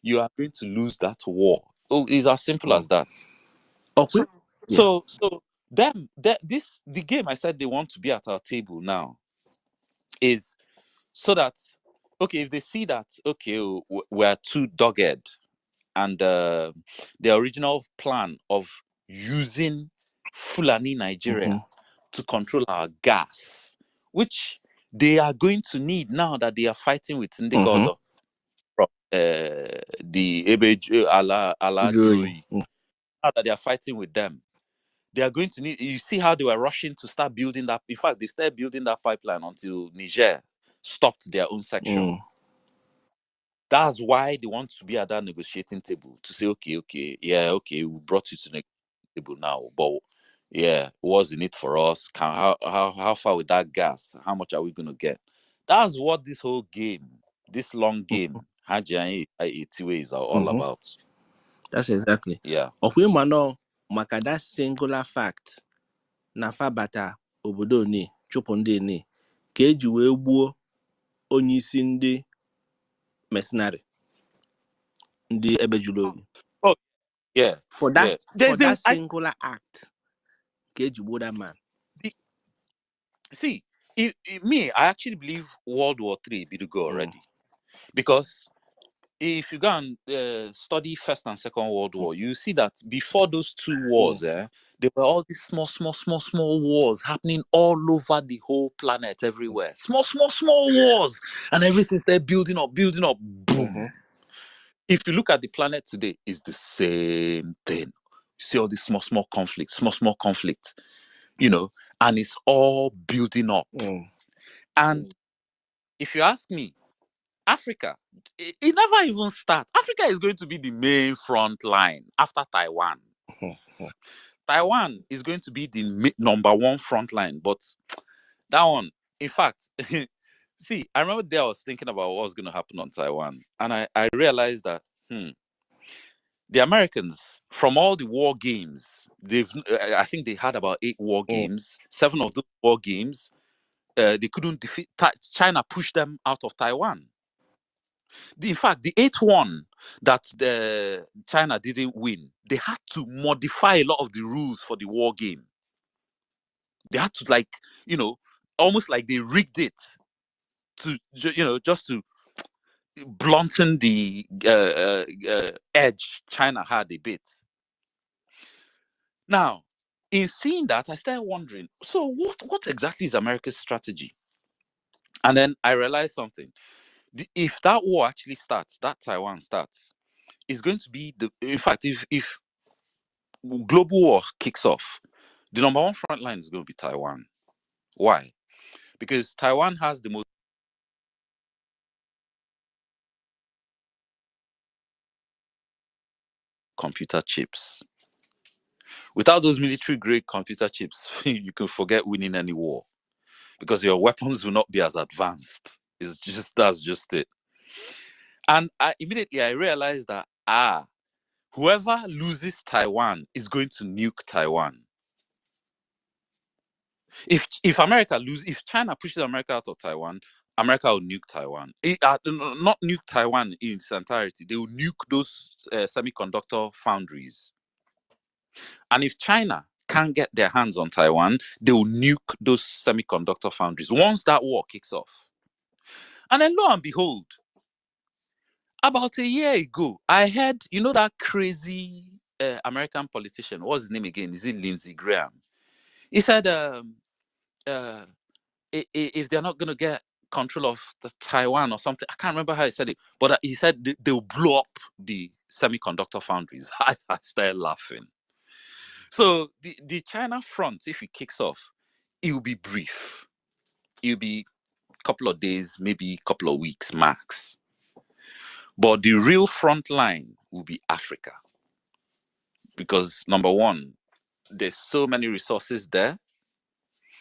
S21: you are going to lose that war. Oh, it's as simple as that.
S7: Okay.
S21: So the game I said they want to be at our table now is so that, okay, if they see that, okay, we're too dogged, and the original plan of using Fulani Nigeria to control our gas, which they are going to need now that they are fighting with Ndigodo from the BRGIE. Now that they are fighting with them, they are going to need, you see how they were rushing to start building that. In fact, they started building that pipeline until Niger stopped their own section. That's why they want to be at that negotiating table to say, okay, we brought you to the table now, but yeah, what's in it for us? How far with that gas? How much are we going to get? That's what this whole game, this long game, Haji is all about.
S7: That's exactly.
S21: Yeah.
S7: Okwimano maka that singular fact na fabata obodo ni chụpụ ndị ni ka eji wee gbuo onye isi ndị mercenary ndị ebejuru obi.
S21: Oh yeah.
S7: For that singular act ka eji gbuo that man.
S21: See, me, I actually believe World War III be to go already, because if you go and study First and Second World War, you see that before those two wars, there were all these small wars happening all over the whole planet, everywhere. Small wars, and everything started building up, boom. If you look at the planet today, it's the same thing. You see all these small conflicts, you know, and it's all building up. And if you ask me, Africa, it never even starts. Africa is going to be the main front line after Taiwan. Taiwan is going to be the number one front line, but that one, in fact, see, I remember there I was thinking about what was going to happen on Taiwan, and I realized that the Americans, from all the war games, I think they had about 8 war games. 7 of those war games, they couldn't defeat. China pushed them out of Taiwan. In fact, the 8th one that China didn't win, they had to modify a lot of the rules for the war game. They had to, almost like they rigged it to, just to blunten the edge China had a bit. Now, in seeing that, I started wondering, so what exactly is America's strategy? And then I realized something. If that war actually starts, that Taiwan starts, it's going to be in fact, if global war kicks off, the number one front line is going to be Taiwan. Why? Because Taiwan has the most computer chips. Without those military grade computer chips, you can forget winning any war, because your weapons will not be as advanced. That's just it. And immediately I realized that whoever loses Taiwan is going to nuke Taiwan. If China pushes America out of Taiwan, America will nuke Taiwan. Not nuke Taiwan in its entirety. They will nuke those semiconductor foundries. And if China can't get their hands on Taiwan, they will nuke those semiconductor foundries once that war kicks off. And then lo and behold, about a year ago, I heard, that crazy American politician, what's his name again? Is it Lindsey Graham? He said, if they're not going to get control of the Taiwan or something. I can't remember how he said it, but he said they'll blow up the semiconductor foundries. I started laughing. So the China front, if it kicks off, it will be brief. It'll be a couple of days, maybe a couple of weeks max. But the real front line will be Africa. Because number one, there's so many resources there.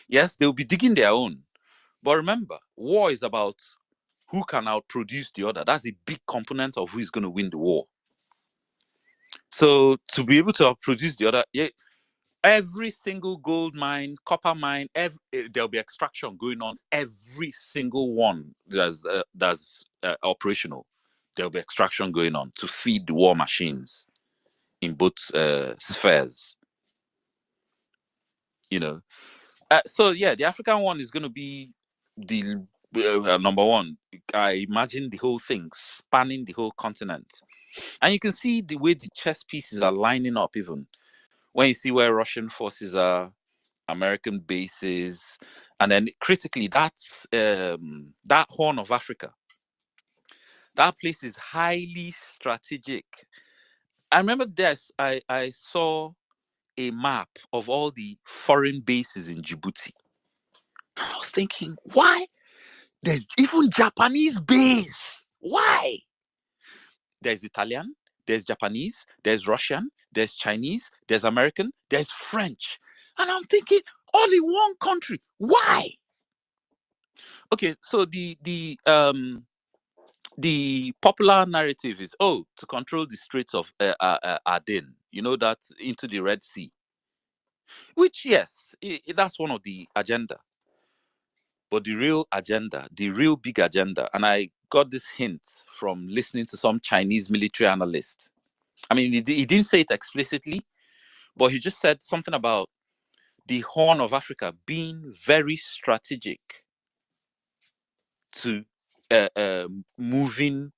S21: Yes, they'll be digging their own. But remember, war is about who can outproduce the other. That's a big component of who is going to win the war. So to be able to outproduce the other, every single gold mine, copper mine, there'll be extraction going on. Every single one that's operational, there'll be extraction going on to feed the war machines in both spheres. So the African one is going to be the number one. I imagine the whole thing spanning the whole continent, and you can see the way the chess pieces are lining up. Even when you see where Russian forces are, American bases, and then critically, that's that Horn of Africa. That place is highly strategic. I remember I saw a map of all the foreign bases in Djibouti. I was thinking, why? There's even Japanese base. Why? There's Italian, there's Japanese, there's Russian, there's Chinese, there's American, there's French. And I'm thinking, all in one country. Why? Okay, so the popular narrative is, to control the Straits of Aden, that into the Red Sea. Which, yes, that's one of the agenda. But the real agenda, the real big agenda, and I got this hint from listening to some Chinese military analyst. I mean, he didn't say it explicitly, but he just said something about the Horn of Africa being very strategic to moving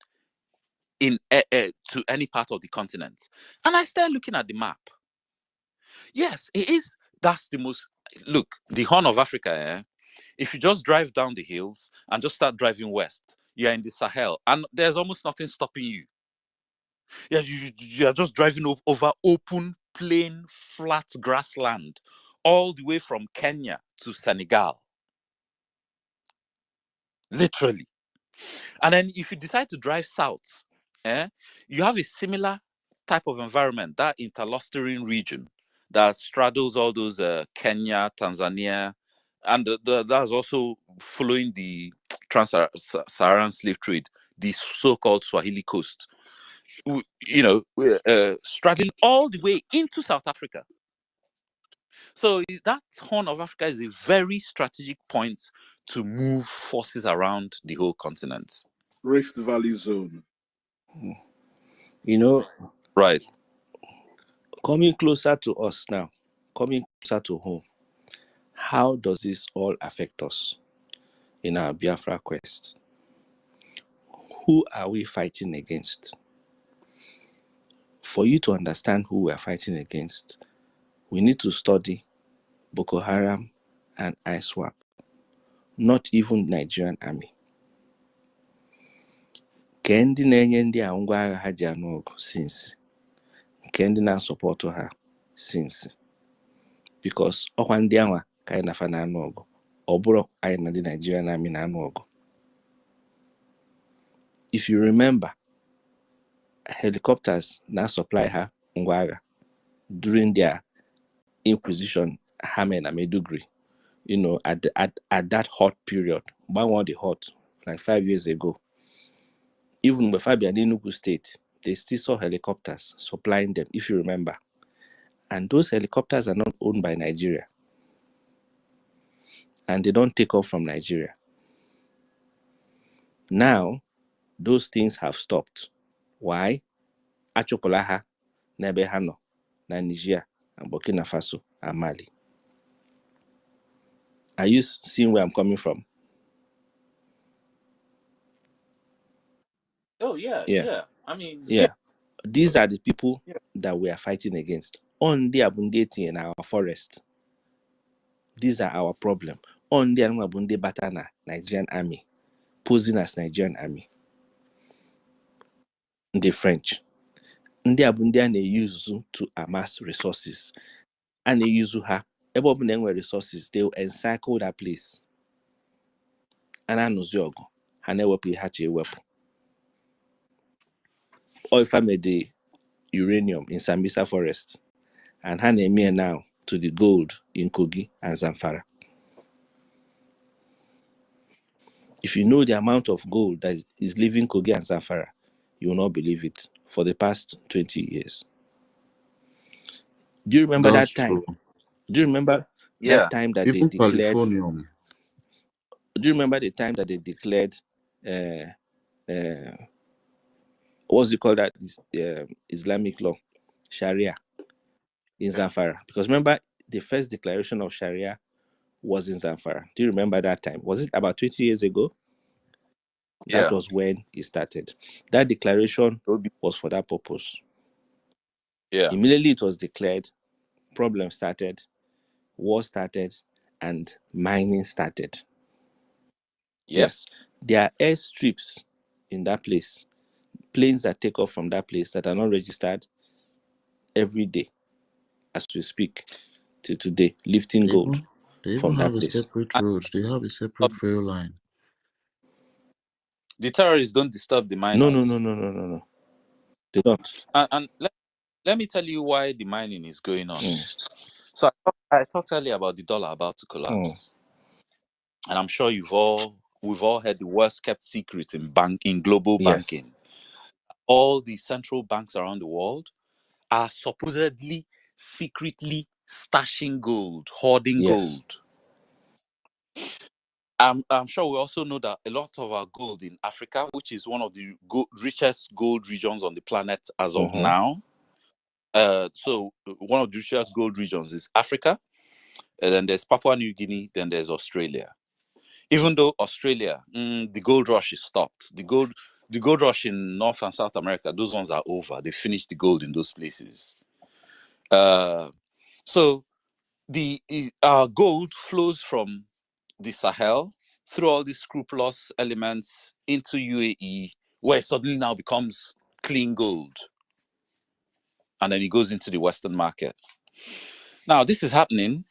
S21: in to any part of the continent. And I started looking at the map. Yes, it is. That's the most. Look, the Horn of Africa. If you just drive down the hills and just start driving west, you're in the Sahel, and there's almost nothing stopping you. Yeah, you are just driving over open, plain, flat grassland, all the way from Kenya to Senegal. Literally. And then if you decide to drive south, you have a similar type of environment, that interlustering region that straddles all those Kenya, Tanzania, and that's also following the trans-Saharan slave trade, the so-called Swahili coast. Straddling all the way into South Africa. So that Horn of Africa is a very strategic point to move forces around the whole continent.
S14: Rift Valley Zone.
S21: Right.
S7: Coming closer to us now, coming closer to home, how does this all affect us in our Biafra quest? Who are we fighting against? For you to understand who we are fighting against, we need to study Boko Haram and ISWAP, not even Nigerian army. Nke ndị na-enye ndị a ngwa agha ha ji anụ ọgụ since, nke ndị na-asọpọtụ ha since, because ọkwa ndị anwa ka anyị na-afa na-anụ ọgụ, ọ bụrụ anyị na ndị Nigerian army na-anụ ọgụ. If you remember, helicopters now supply her ngwa during their inquisition, Hamen and Medugri, at that hot period, one the hot, like 5 years ago. Even before in Enugu State, they still saw helicopters supplying them, if you remember. And those helicopters are not owned by Nigeria. And they don't take off from Nigeria. Now, those things have stopped. Why? Achokolaha, Nebehano, Nigeria, and Burkina Faso, and Mali. Are you seeing where I'm coming from?
S21: Oh, yeah. I mean,
S7: yeah. These are the people that we are fighting against. On the abundate in our forest. These are our problem. On the abundate batana Nigerian army. posing as Nigerian army. The French. Ndị a bụ ndị a na-use to amass resources. And they use her. Ebe ọbụla resources, they will encircle that place. And I know Ziogo. Ha na-ewepụ ihe ha ji ewepụ. Or if I made the uranium in Sambisa Forest. And ha na-eme now to the gold in Kogi and Zamfara. If you know the amount of gold that is leaving Kogi and Zamfara, you will not believe it for the past 20 years. Do you remember
S3: That's
S7: that time?
S3: true.
S7: Do you remember that time that they
S3: Even
S7: declared?
S3: Californium.
S7: Do you remember the time that they declared? What's it called? That Islamic law, Sharia, in Zamfara? Because remember, the first declaration of Sharia was in Zamfara. Do you remember that time? Was it about 20 years ago? That was when it started. That declaration was for that purpose. Immediately it was declared, problem started, war started, and mining started. Yes. There are airstrips in that place. Planes that take off from that place that are not registered every day as we speak till today, lifting gold
S3: They
S7: from
S3: even
S7: that
S3: have a
S7: place.
S3: separate road. They have a separate rail line.
S21: The terrorists don't disturb the miners.
S7: No. They don't.
S21: And let me tell you why the mining is going on. So I talked earlier about the dollar about to collapse. And I'm sure we've all heard the worst kept secret in global banking. All the central banks around the world are supposedly secretly stashing gold, hoarding gold. I'm sure we also know that a lot of our gold in Africa, which is one of the richest gold regions on the planet as of now. So one of the richest gold regions is Africa, and then there's Papua New Guinea, then there's Australia. Even though Australia, the gold rush is stopped. The gold rush in North and South America, those ones are over. They finished the gold in those places. So the gold flows from the Sahel through all these scrupulous elements into UAE, where it suddenly now becomes clean gold. And then it goes into the Western market. Now, this is happening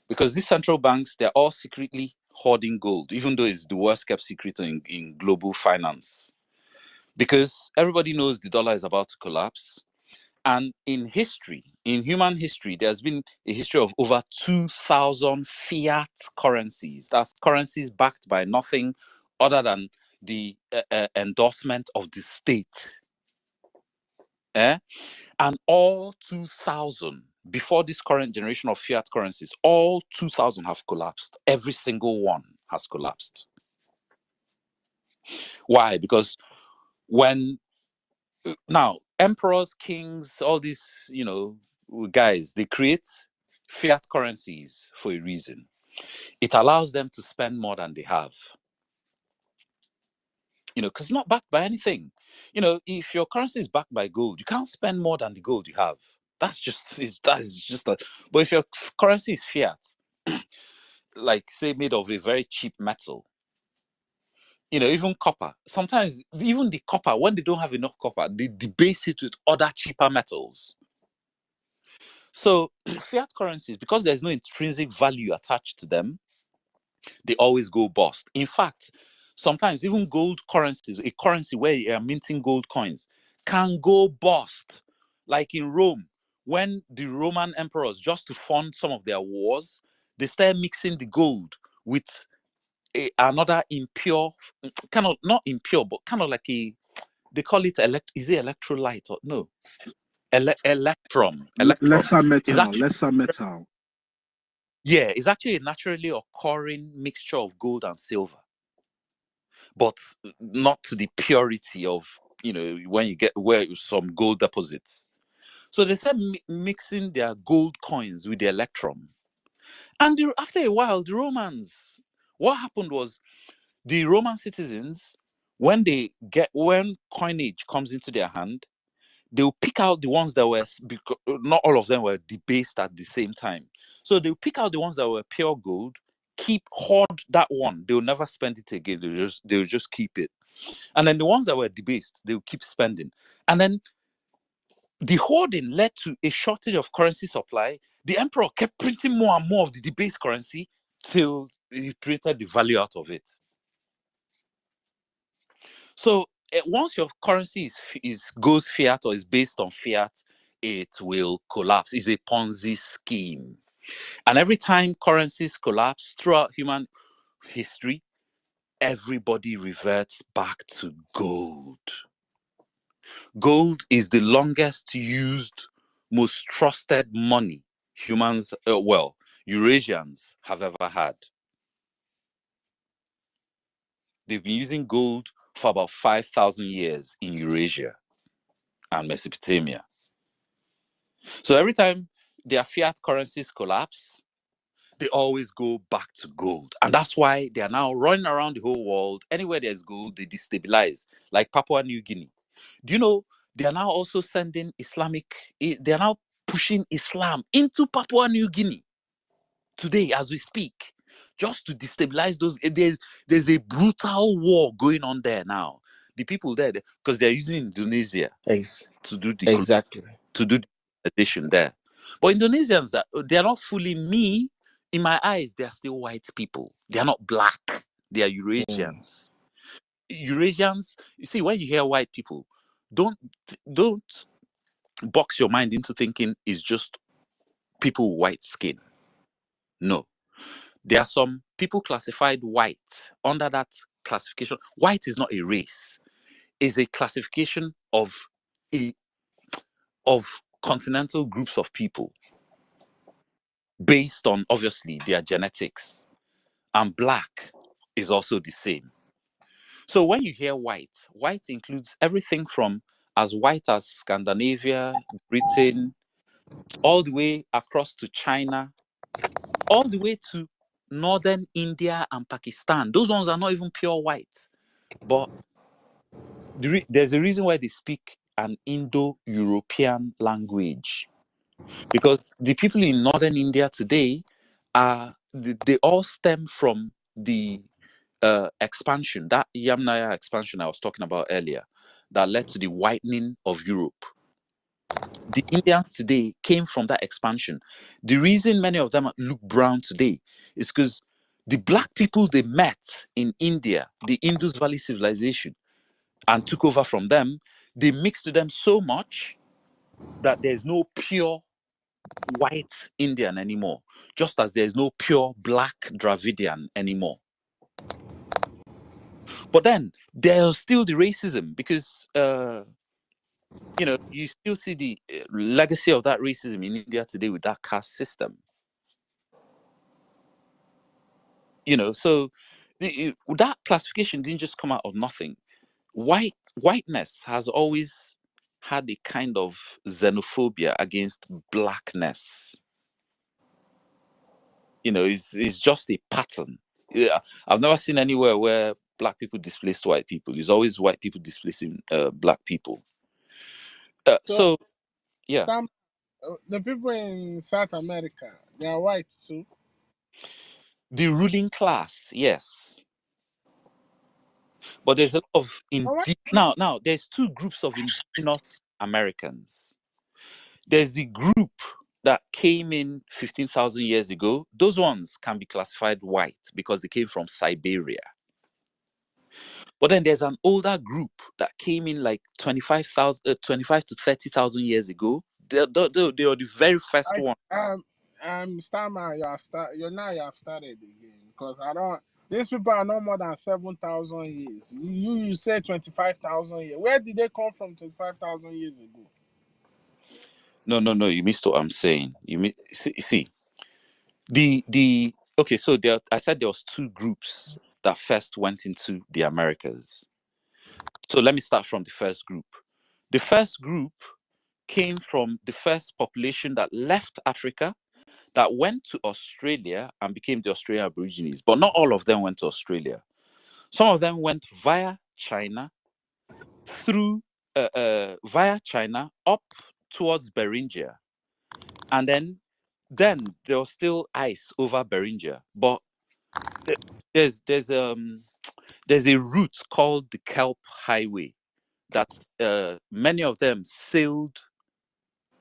S21: because these central banks, they're all secretly hoarding gold, even though it's the worst kept secret in global finance. Because everybody knows the dollar is about to collapse. And in history, in human history, there's been a history of over 2,000 fiat currencies. That's currencies backed by nothing other than the endorsement of the state. And all 2,000, before this current generation of fiat currencies, all 2,000 have collapsed. Every single one has collapsed. Why? Because now, emperors, kings, all these, guys, they create fiat currencies for a reason. It allows them to spend more than they have. Because it's not backed by anything. If your currency is backed by gold, you can't spend more than the gold you have. But if your currency is fiat, like say made of a very cheap metal, even copper, sometimes even the copper, when they don't have enough copper, they debase it with other cheaper metals. So fiat currencies, because there's no intrinsic value attached to them, they always go bust. In fact, sometimes even gold currencies, a currency where you are minting gold coins, can go bust. Like in Rome, when the Roman emperors, just to fund some of their wars, they started mixing the gold with another impure, kind of not impure, but kind of like they call it is it electrolyte or no? Electrum.
S14: Lesser metal.
S21: Actually,
S14: Lesser metal.
S21: Yeah, it's actually a naturally occurring mixture of gold and silver, but not to the purity of when you get where some gold deposits. So they started mixing their gold coins with the electrum, and after a while, the Romans. What happened was the Roman citizens, when coinage comes into their hand, they'll pick out the ones that were, because not all of them were debased at the same time. So they'll pick out the ones that were pure gold, hoard that one. They'll never spend it again. They'll just keep it. And then the ones that were debased, they'll keep spending. And then the hoarding led to a shortage of currency supply. The emperor kept printing more and more of the debased currency till he printed the value out of it. So once your currency goes fiat or is based on fiat, it will collapse. It's a Ponzi scheme. And every time currencies collapse throughout human history, everybody reverts back to gold. Gold is the longest used, most trusted money humans, Eurasians have ever had. They've been using gold for about 5,000 years in Eurasia and Mesopotamia. So every time their fiat currencies collapse, they always go back to gold. And that's why they are now running around the whole world. Anywhere there's gold, they destabilize, like Papua New Guinea. Do you know they are now also sending they are now pushing Islam into Papua New Guinea today as we speak, just to destabilize those. There's a brutal war going on there now. The people there, because they're using Indonesia to do the addition there. But Indonesians, they're not fully me. In my eyes, they're still white people. They're not black. They are Eurasians. Eurasians, you see, when you hear white people, don't box your mind into thinking it's just people with white skin. No. There are some people classified white under that classification. White is not a race. It's a classification of continental groups of people based on, obviously, their genetics. And black is also the same. So when you hear white includes everything from as white as Scandinavia, Britain, all the way across to China, all the way to northern India and Pakistan. Those ones are not even pure white. But there's a reason why they speak an Indo-European language. Because the people in northern India today they all stem from the expansion, that Yamnaya expansion I was talking about earlier, that led to the whitening of Europe. The Indians today came from that expansion. The reason many of them look brown today is because the black people they met in India, the Indus Valley civilization, and took over from them, they mixed with them so much that there's no pure white Indian anymore, just as there's no pure black Dravidian anymore. But then there's still the racism because, you still see the legacy of that racism in India today with that caste system. So that classification didn't just come out of nothing. Whiteness has always had a kind of xenophobia against blackness. It's just a pattern. Yeah, I've never seen anywhere where black people displaced white people. It's always white people displacing black people. So yeah.
S4: The people in South America, they are white too.
S21: The ruling class, yes. But there's a lot of now there's two groups of indigenous Americans. There's the group that came in 15,000 years ago. Those ones can be classified white because they came from Siberia. But then there's an older group that came in like 25 to 30,000 years ago. They are the very first one.
S4: Starman, you have started again because these people are not more than 7,000 years. You say 25,000 years. Where did they come from 25,000 years ago?
S21: No, you missed what I'm saying. See, okay, so I said there was two groups that first went into the Americas. So let me start from the first group. The first group came from the first population that left Africa, that went to Australia and became the Australian Aborigines. But not all of them went to Australia. Some of them went via China, via China up towards Beringia. And then there was still ice over Beringia. But there's a route called the Kelp Highway that many of them sailed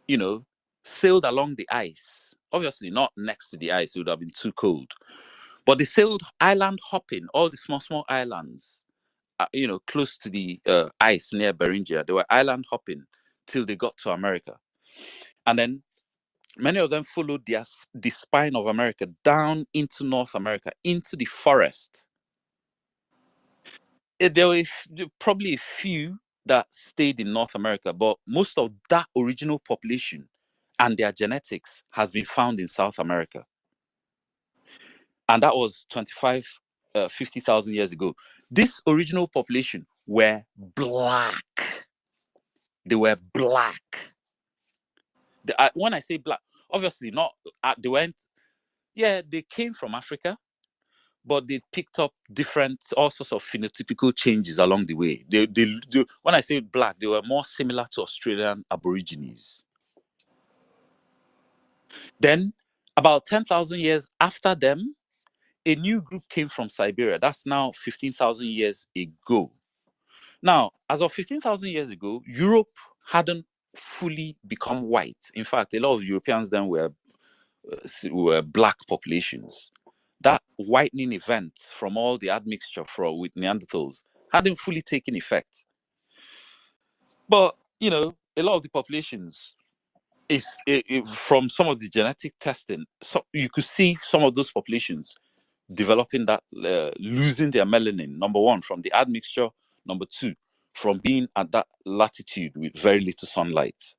S21: along the ice. Obviously not next to the ice, it would have been too cold. But they sailed island hopping, all the small islands, close to the ice near BRGIE. They were island hopping till they got to America. And then many of them followed the spine of America down into North America, into the forest. There were probably a few that stayed in North America, but most of that original population and their genetics has been found in South America. And that was 50,000 years ago. This original population were black. They were black. When I say black, obviously not, they came from Africa, but they picked up all sorts of phenotypical changes along the way. They, when I say black, they were more similar to Australian Aborigines. Then, about 10,000 years after them, a new group came from Siberia. That's now 15,000 years ago. Now, as of 15,000 years ago, Europe hadn't fully become white. In fact, a lot of Europeans then were black populations. That whitening event from all the admixture with Neanderthals hadn't fully taken effect. But, a lot of the populations from some of the genetic testing, so you could see some of those populations developing that, losing their melanin, number one, from the admixture, number two, from being at that latitude with very little sunlight.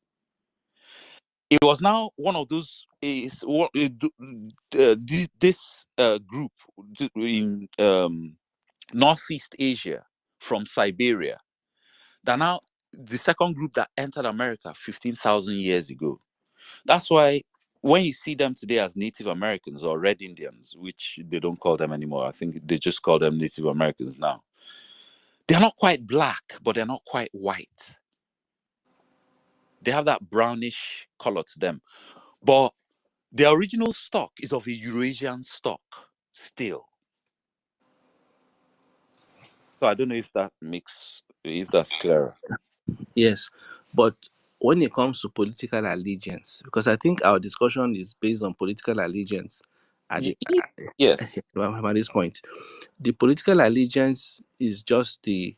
S21: It was now one of those, this group in Northeast Asia from Siberia, that now the second group that entered America 15,000 years ago. That's why when you see them today as Native Americans or Red Indians, which they don't call them anymore, I think they just call them Native Americans now. They're not quite black, but they're not quite white. They have that brownish color to them. But the original stock is of a Eurasian stock still. So I don't know if that's clearer.
S7: Yes, but when it comes to political allegiance, because I think our discussion is based on political allegiance at
S21: yes.
S7: At this point, the political allegiance is just the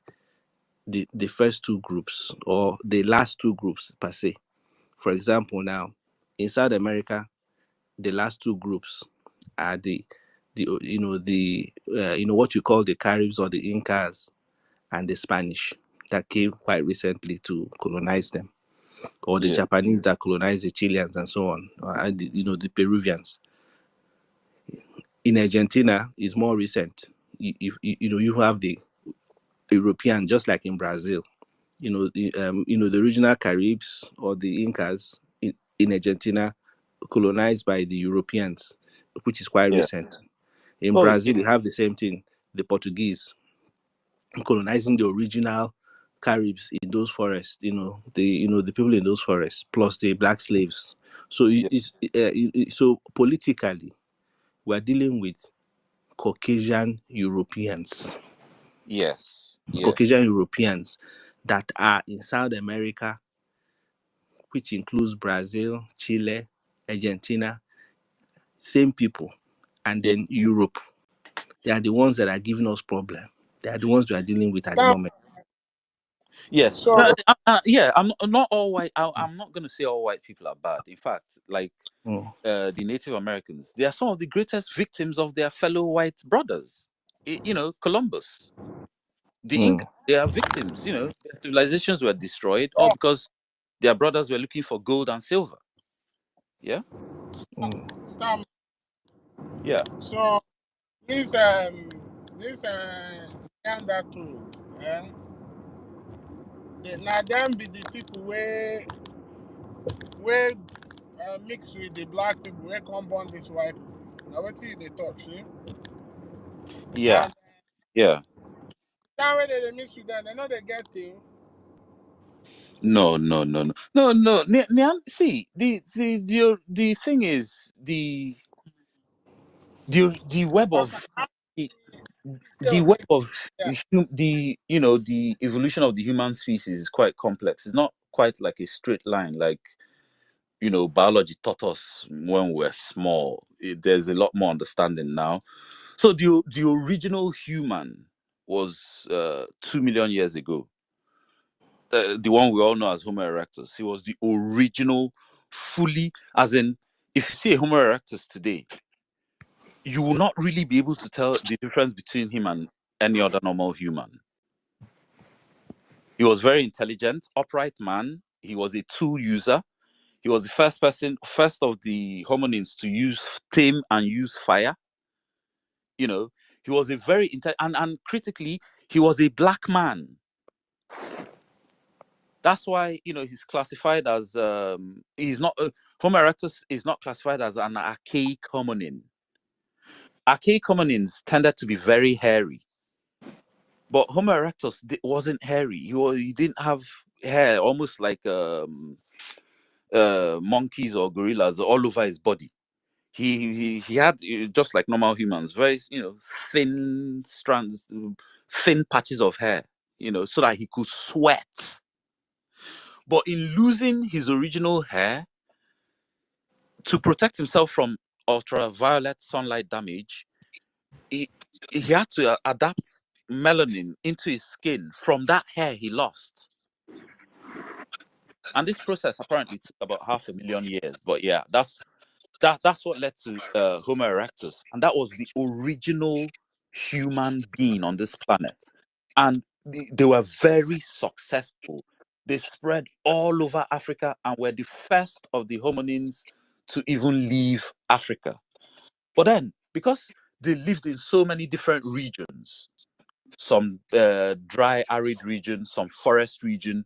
S7: first two groups or the last two groups per se. For example, now in South America, the last two groups are what you call the Caribs or the Incas and the Spanish that came quite recently to colonize them, or the Japanese that colonized the Chileans and so on, the Peruvians. In Argentina, is more recent. You have the European, just like in Brazil. The original Caribs or the Incas in Argentina colonized by the Europeans, which is quite recent. In Brazil, you have the same thing. The Portuguese colonizing the original Caribs in those forests. The people in those forests, plus the black slaves. So so politically, we're dealing with Caucasian Europeans.
S21: Yes.
S7: Caucasian Europeans that are in South America, which includes Brazil, Chile, Argentina, same people. And then Europe. They are the ones that are giving us problem. They are the ones we are dealing with at the moment.
S21: Yes.
S4: So
S21: I'm not all white. I'm not going to say all white people are bad. In fact, like the Native Americans, they are some of the greatest victims of their fellow white brothers. Columbus, the Inca, they are victims. Their civilizations were destroyed all because their brothers were looking for gold and silver. Yeah.
S4: Stop.
S21: Yeah.
S4: So these Neanderthals, now them be the people where mix with the black people where come born this white people. Now what you they talk, see?
S21: Yeah.
S4: And
S21: Yeah.
S4: that way they mix with them, they know they get you.
S21: No. See, the thing is the web of the
S4: Yo,
S21: web of
S4: yeah.
S21: the the evolution of the human species is quite complex. It's not quite like a straight line, like biology taught us when we were small. There's a lot more understanding now. So the original human was 2 million years ago. The one we all know as Homo erectus. He was the original, fully, as in, if you see a Homo erectus today, you will not really be able to tell the difference between him and any other normal human. He was very intelligent, upright man. He was a tool user. He was the first of the hominins to use tame and use fire. He was a very and critically, he was a black man. That's why he's classified as he's not Homo erectus is not classified as an archaic hominin. Archaic hominins tended to be very hairy, but Homo erectus wasn't hairy. He didn't have hair, almost like monkeys or gorillas all over his body. He had just like normal humans, very thin strands, thin patches of hair, so that he could sweat. But in losing his original hair, to protect himself from ultraviolet sunlight damage, he had to adapt melanin into his skin from that hair he lost. And this process apparently took about 500,000 years. But yeah, that's what led to Homo erectus, and that was the original human being on this planet. And they were very successful. They spread all over Africa and were the first of the hominins to even leave Africa. But then, because they lived in so many different regions, some dry, arid region, some forest region,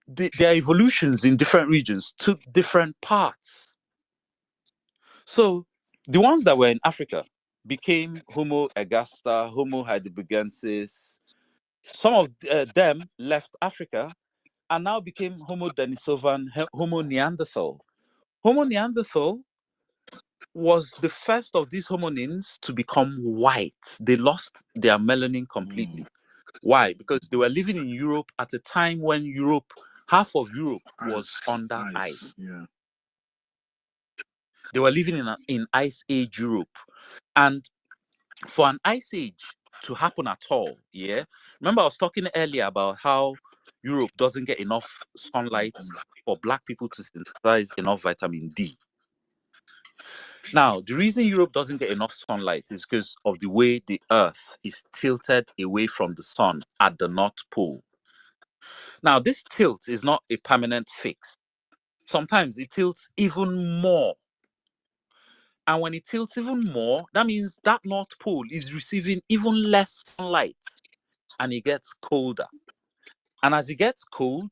S21: their evolutions in different regions took different paths. So the ones that were in Africa became Homo ergaster, Homo heidelbergensis. Some of them left Africa and now became Homo denisovan, Homo neanderthal. Homo neanderthal was the first of these hominins to become white. They lost their melanin completely. Why? Because they were living in Europe at a time when half of Europe was under ice.
S14: Yeah.
S21: They were living in Ice Age Europe. And for an Ice Age to happen at all, yeah? Remember I was talking earlier about how Europe doesn't get enough sunlight for black people to synthesize enough vitamin D. Now, the reason Europe doesn't get enough sunlight is because of the way the Earth is tilted away from the sun at the North Pole. Now, this tilt is not a permanent fix. Sometimes it tilts even more. And when it tilts even more, that means that North Pole is receiving even less sunlight and it gets colder. And as it gets cold,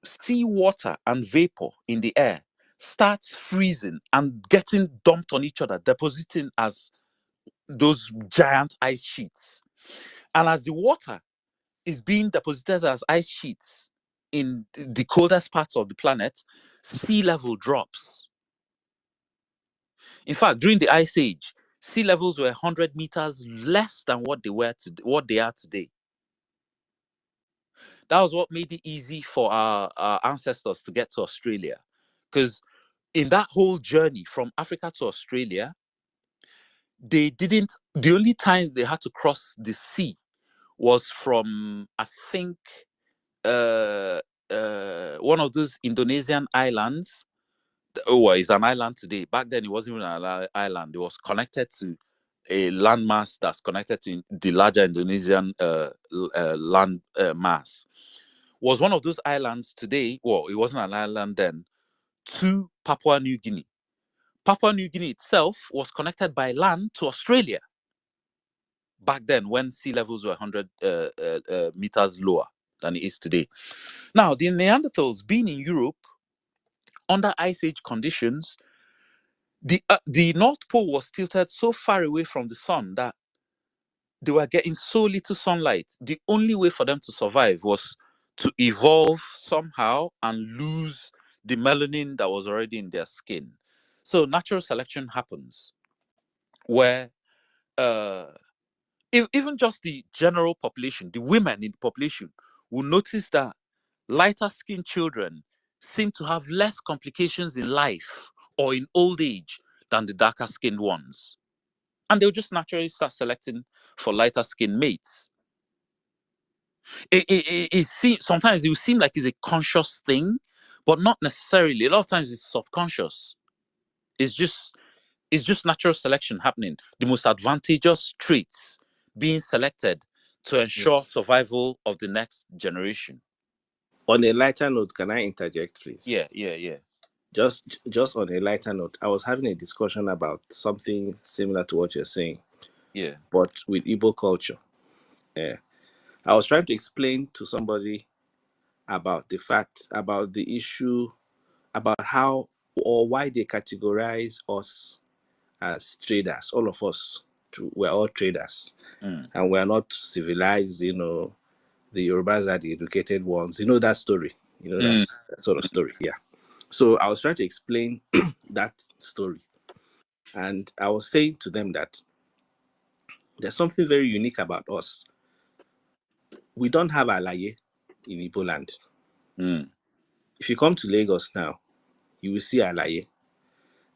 S21: seawater and vapor in the air starts freezing and getting dumped on each other, depositing as those giant ice sheets. And as the water is being deposited as ice sheets in the coldest parts of the planet, sea level drops. In fact, during the Ice Age, sea levels were 100 meters less than what they are today. That was what made it easy for our ancestors to get to Australia. Because in that whole journey from Africa to Australia, the only time they had to cross the sea was from, I think, one of those Indonesian islands. Oh, it's an island today. Back then, it wasn't even an island. It was connected to a landmass that's connected to the larger Indonesian land mass. Was one of those islands today, well, it wasn't an island then, to Papua New Guinea. Papua New Guinea itself was connected by land to Australia back then when sea levels were 100 meters lower than it is today. Now, the Neanderthals being in Europe under Ice Age conditions, the North Pole was tilted so far away from the sun that they were getting so little sunlight. The only way for them to survive was to evolve somehow and lose the melanin that was already in their skin. So natural selection happens where even just the general population, the women in the population will notice that lighter skinned children seem to have less complications in life or in old age than the darker skinned ones. And they'll just naturally start selecting for lighter skinned mates. It seems, sometimes it will seem like it's a conscious thing, but not necessarily. A lot of times it's subconscious. It's just natural selection happening. The most advantageous traits being selected to ensure survival of the next generation.
S8: On a lighter note, can I interject, please?
S21: Yeah.
S8: Just on a lighter note, I was having a discussion about something similar to what you're saying.
S21: Yeah.
S8: But with Igbo culture. I was trying to explain to somebody about the issue, about how or why they categorize us as traders. All of us, we're all traders. And we're not civilized, the Yorubas are the educated ones. You know that story. That sort of story. Yeah. So I was trying to explain that story. And I was saying to them that there's something very unique about us. We don't have alaye in Igbo land. If you come to Lagos now, you will see alaye.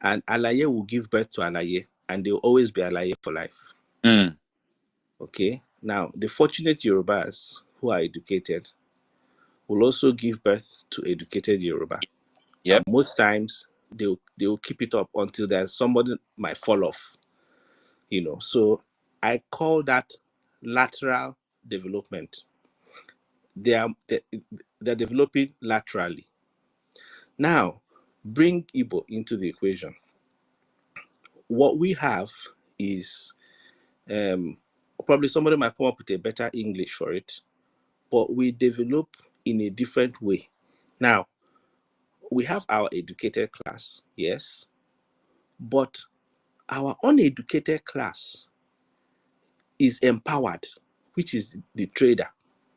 S8: And alaye will give birth to alaye, and they'll always be alaye for life. Okay? Now, the fortunate Yorubas who are educated will also give birth to educated Yoruba.
S21: Yep.
S8: And most times, they'll keep it up until there's somebody might fall off. So I call that lateral development. They're developing laterally. Now, bring Igbo into the equation. What we have is probably somebody might come up with a better English for it, but we develop in a different way. Now, we have our educated class, yes, but our uneducated class is empowered, which is the trader,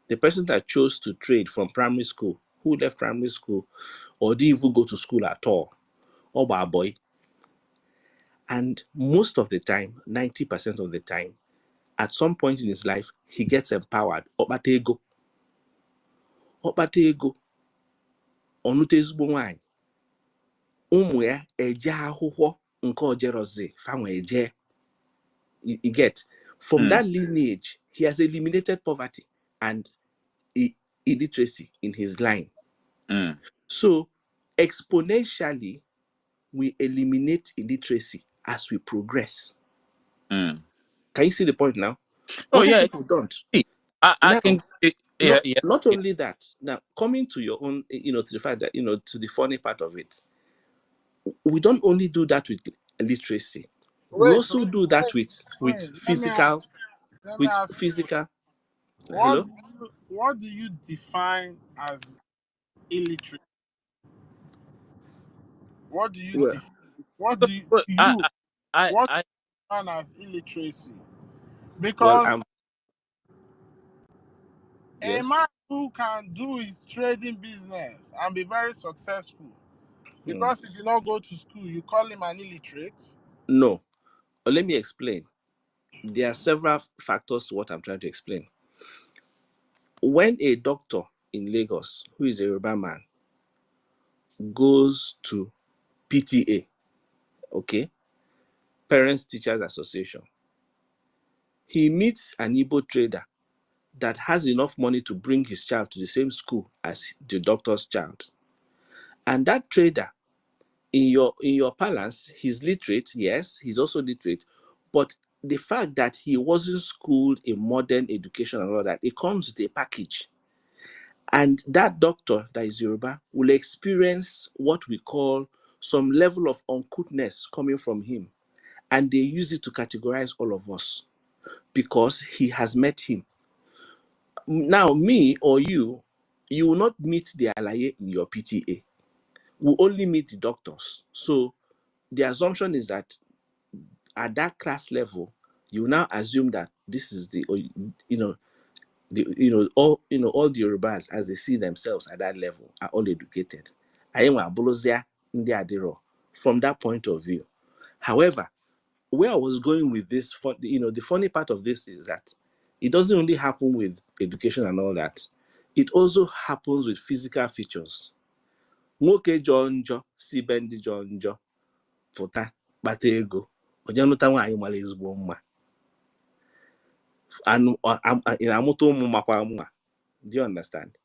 S8: the person that chose to trade from primary school, who left primary school or didn't even go to school at all, or by a boy. And most of the time, 90% of the time, at some point in his life, he gets empowered. Okpata ego, onute ezigbo nwanyị, ụmụ ya eje akwụkwọ nke ojerozi, fanwe eje. You get, from that lineage, he has eliminated poverty and illiteracy in his line. So exponentially, we eliminate illiteracy as we progress. Can you see the point now?
S21: Oh,
S8: Other
S21: yeah.
S8: people don't.
S21: I can. Yeah.
S8: Not only that. Now, coming to your own, to the fact that, to the funny part of it, we don't only do that with literacy. We also do that with physical.
S4: Let me ask
S8: physical.
S4: what
S8: Hello?
S4: what do you define as illiterate? What do you
S8: Well,
S4: define? What do you define as illiteracy?
S8: well,
S4: Because a
S8: yes.
S4: man who can do his trading business and be very successful because he did not go to school, you call him an illiterate?
S8: No. Let me explain. There are several factors to what I'm trying to explain. When a doctor in Lagos, who is a Yoruba man, goes to PTA, okay, Parents Teachers Association, he meets an Igbo trader that has enough money to bring his child to the same school as the doctor's child. And that trader, in your balance, he's literate, yes, he's also literate, but the fact that he wasn't schooled in modern education and all that, it comes with a package. And that doctor that is Yoruba will experience what we call some level of uncouthness coming from him. And they use it to categorize all of us because he has met him. Now, me or you will not meet the alaye in your PTA. We only meet the doctors. So the assumption is that at that class level, you now assume that this is all the Yorubas as they see themselves at that level are all educated. From that point of view. However,
S7: where I was going with this, the funny part of this is that it doesn't only happen with education and all that. It also happens with physical features. Nwoke jọọ njọ si be ndị jọọ njọ pụta kpata ego onye nụta nwaanyị mara ezigbo mma amụta ụmụ makwa mma. Do you understand?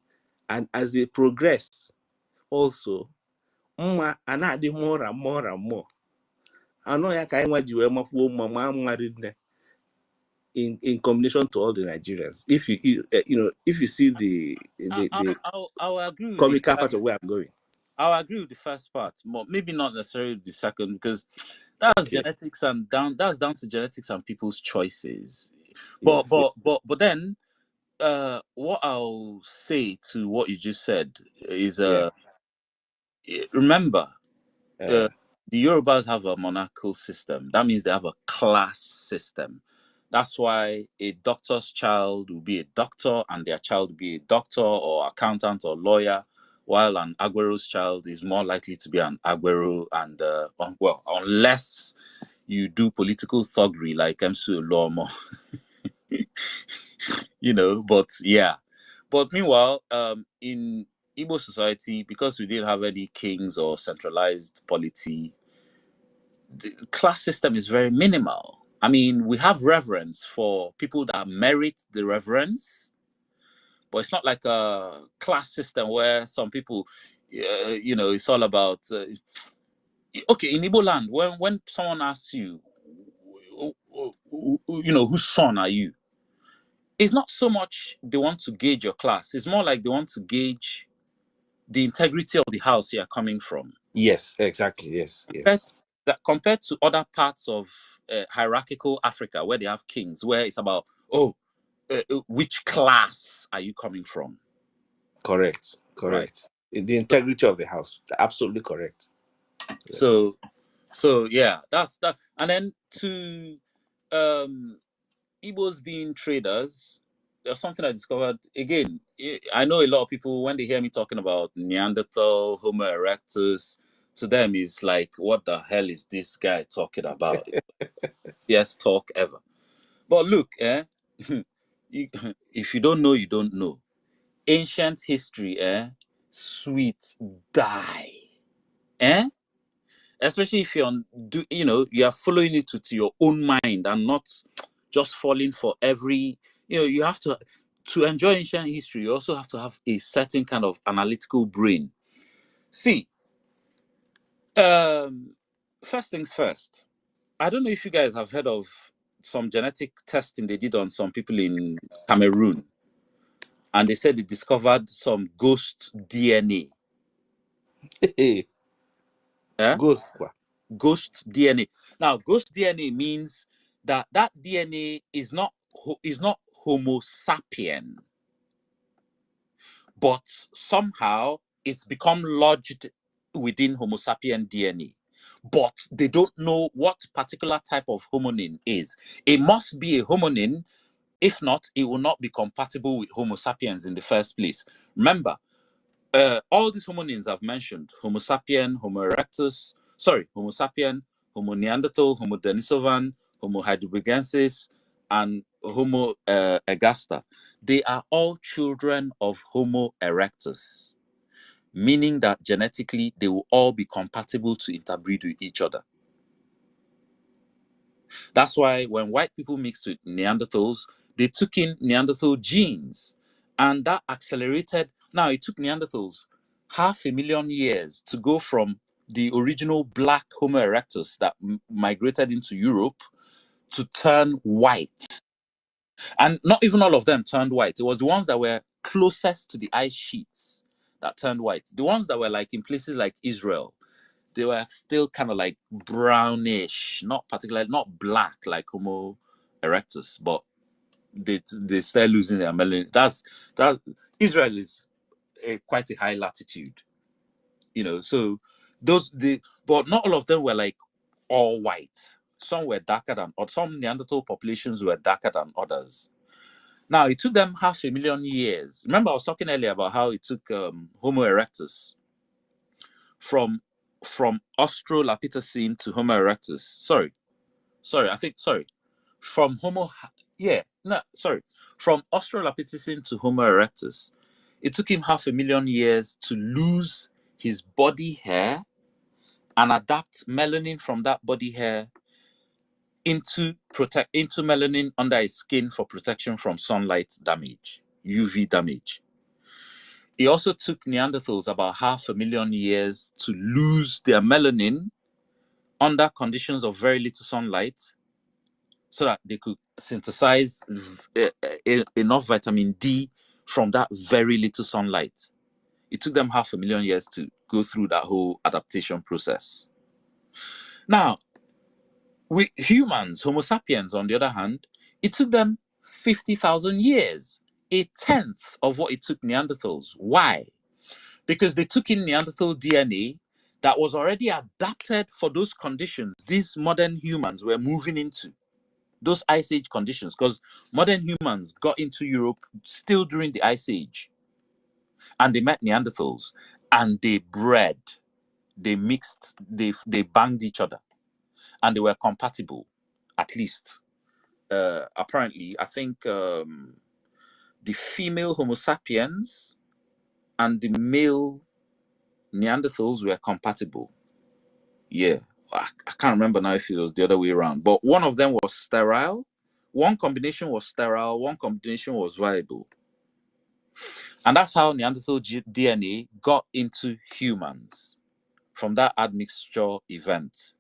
S7: And as they progress, also mma a na-adị more and more and more. Anọ ya ka anyị nwa ji wee makwuo mma mma in combination to all the Nigerians. If you see the
S21: I'll agree with
S7: comical part of where I'm going.
S21: I'll agree with the first part, but maybe not necessarily the second, because that's genetics and that's down to genetics and people's choices. But then what I'll say to what you just said is remember the Yorubas have a monarchical system. That means they have a class system. That's why a doctor's child will be a doctor and their child will be a doctor or accountant or lawyer, while an Aguero's child is more likely to be an Aguero. And well, unless you do political thuggery like Msu Lomo, but yeah. But meanwhile, in Igbo society, because we didn't have any kings or centralized polity, the class system is very minimal. I mean, we have reverence for people that merit the reverence, but it's not like a class system where some people, it's all about. Okay, in Igbo land, when someone asks you, whose son are you? It's not so much they want to gauge your class. It's more like they want to gauge the integrity of the house you are coming from.
S7: Yes, exactly. Yes.
S21: Compared to other parts of hierarchical Africa where they have kings, where it's about, which class are you coming from?
S7: Correct. Right. The integrity of the house. Absolutely correct.
S21: Yes. So yeah, that's that. And then to Igbos being traders, there's something I discovered. Again, I know a lot of people, when they hear me talking about Neanderthal, Homo erectus, to them is like, what the hell is this guy talking about? Yes, talk ever. But look, if you don't know, you don't know. Ancient history, sweet die. Especially if you are following it to your own mind and not just falling for every, you have to enjoy ancient history. You also have to have a certain kind of analytical brain. See, first things first, I don't know if you guys have heard of some genetic testing they did on some people in Cameroon, and they said they discovered some ghost DNA. Ghost DNA. Now, ghost DNA means that DNA is not Homo sapien, but somehow it's become lodged within Homo sapien DNA. But they don't know what particular type of hominin is. It must be a hominin. If not, it will not be compatible with Homo sapiens in the first place. Remember, all these hominins I've mentioned, Homo sapien, Homo erectus, Homo sapien, Homo neanderthal, Homo denisovan, Homo heidelbergensis, and Homo ergaster, they are all children of Homo erectus, meaning that genetically they will all be compatible to interbreed with each other. That's why when white people mixed with Neanderthals, they took in Neanderthal genes, and that accelerated. Now, it took Neanderthals 500,000 years to go from the original black Homo erectus that migrated into Europe to turn white. And not even all of them turned white. It was the ones that were closest to the ice sheets that turned white. The ones that were like in places like Israel, they were still kind of like brownish, not black like Homo erectus, but they start losing their melanin. That Israel is quite a high latitude, so but not all of them were like all white. Some were darker than others. Some Neanderthal populations were darker than others. Now, it took them 500,000 years. Remember, I was talking earlier about how it took Homo erectus from Australopithecine to Homo erectus. Sorry, sorry, from from Australopithecine to Homo erectus, it took him 500,000 years to lose his body hair and adapt melanin from that body hair into melanin under his skin for protection from sunlight damage, UV damage. It also took Neanderthals about 500,000 years to lose their melanin under conditions of very little sunlight so that they could synthesize enough vitamin D from that very little sunlight. It took them 500,000 years to go through that whole adaptation process. Now, with humans, Homo sapiens, on the other hand, it took them 50,000 years, a tenth of what it took Neanderthals. Why? Because they took in Neanderthal DNA that was already adapted for those conditions these modern humans were moving into, those Ice Age conditions, because modern humans got into Europe still during the Ice Age. And they met Neanderthals and they bred, they mixed, they banged each other, and they were compatible, at least. Apparently, I think the female Homo sapiens and the male Neanderthals were compatible. Yeah, I can't remember now if it was the other way around, but one of them was sterile. One combination was sterile, one combination was viable. And that's how Neanderthal DNA got into humans from that admixture event.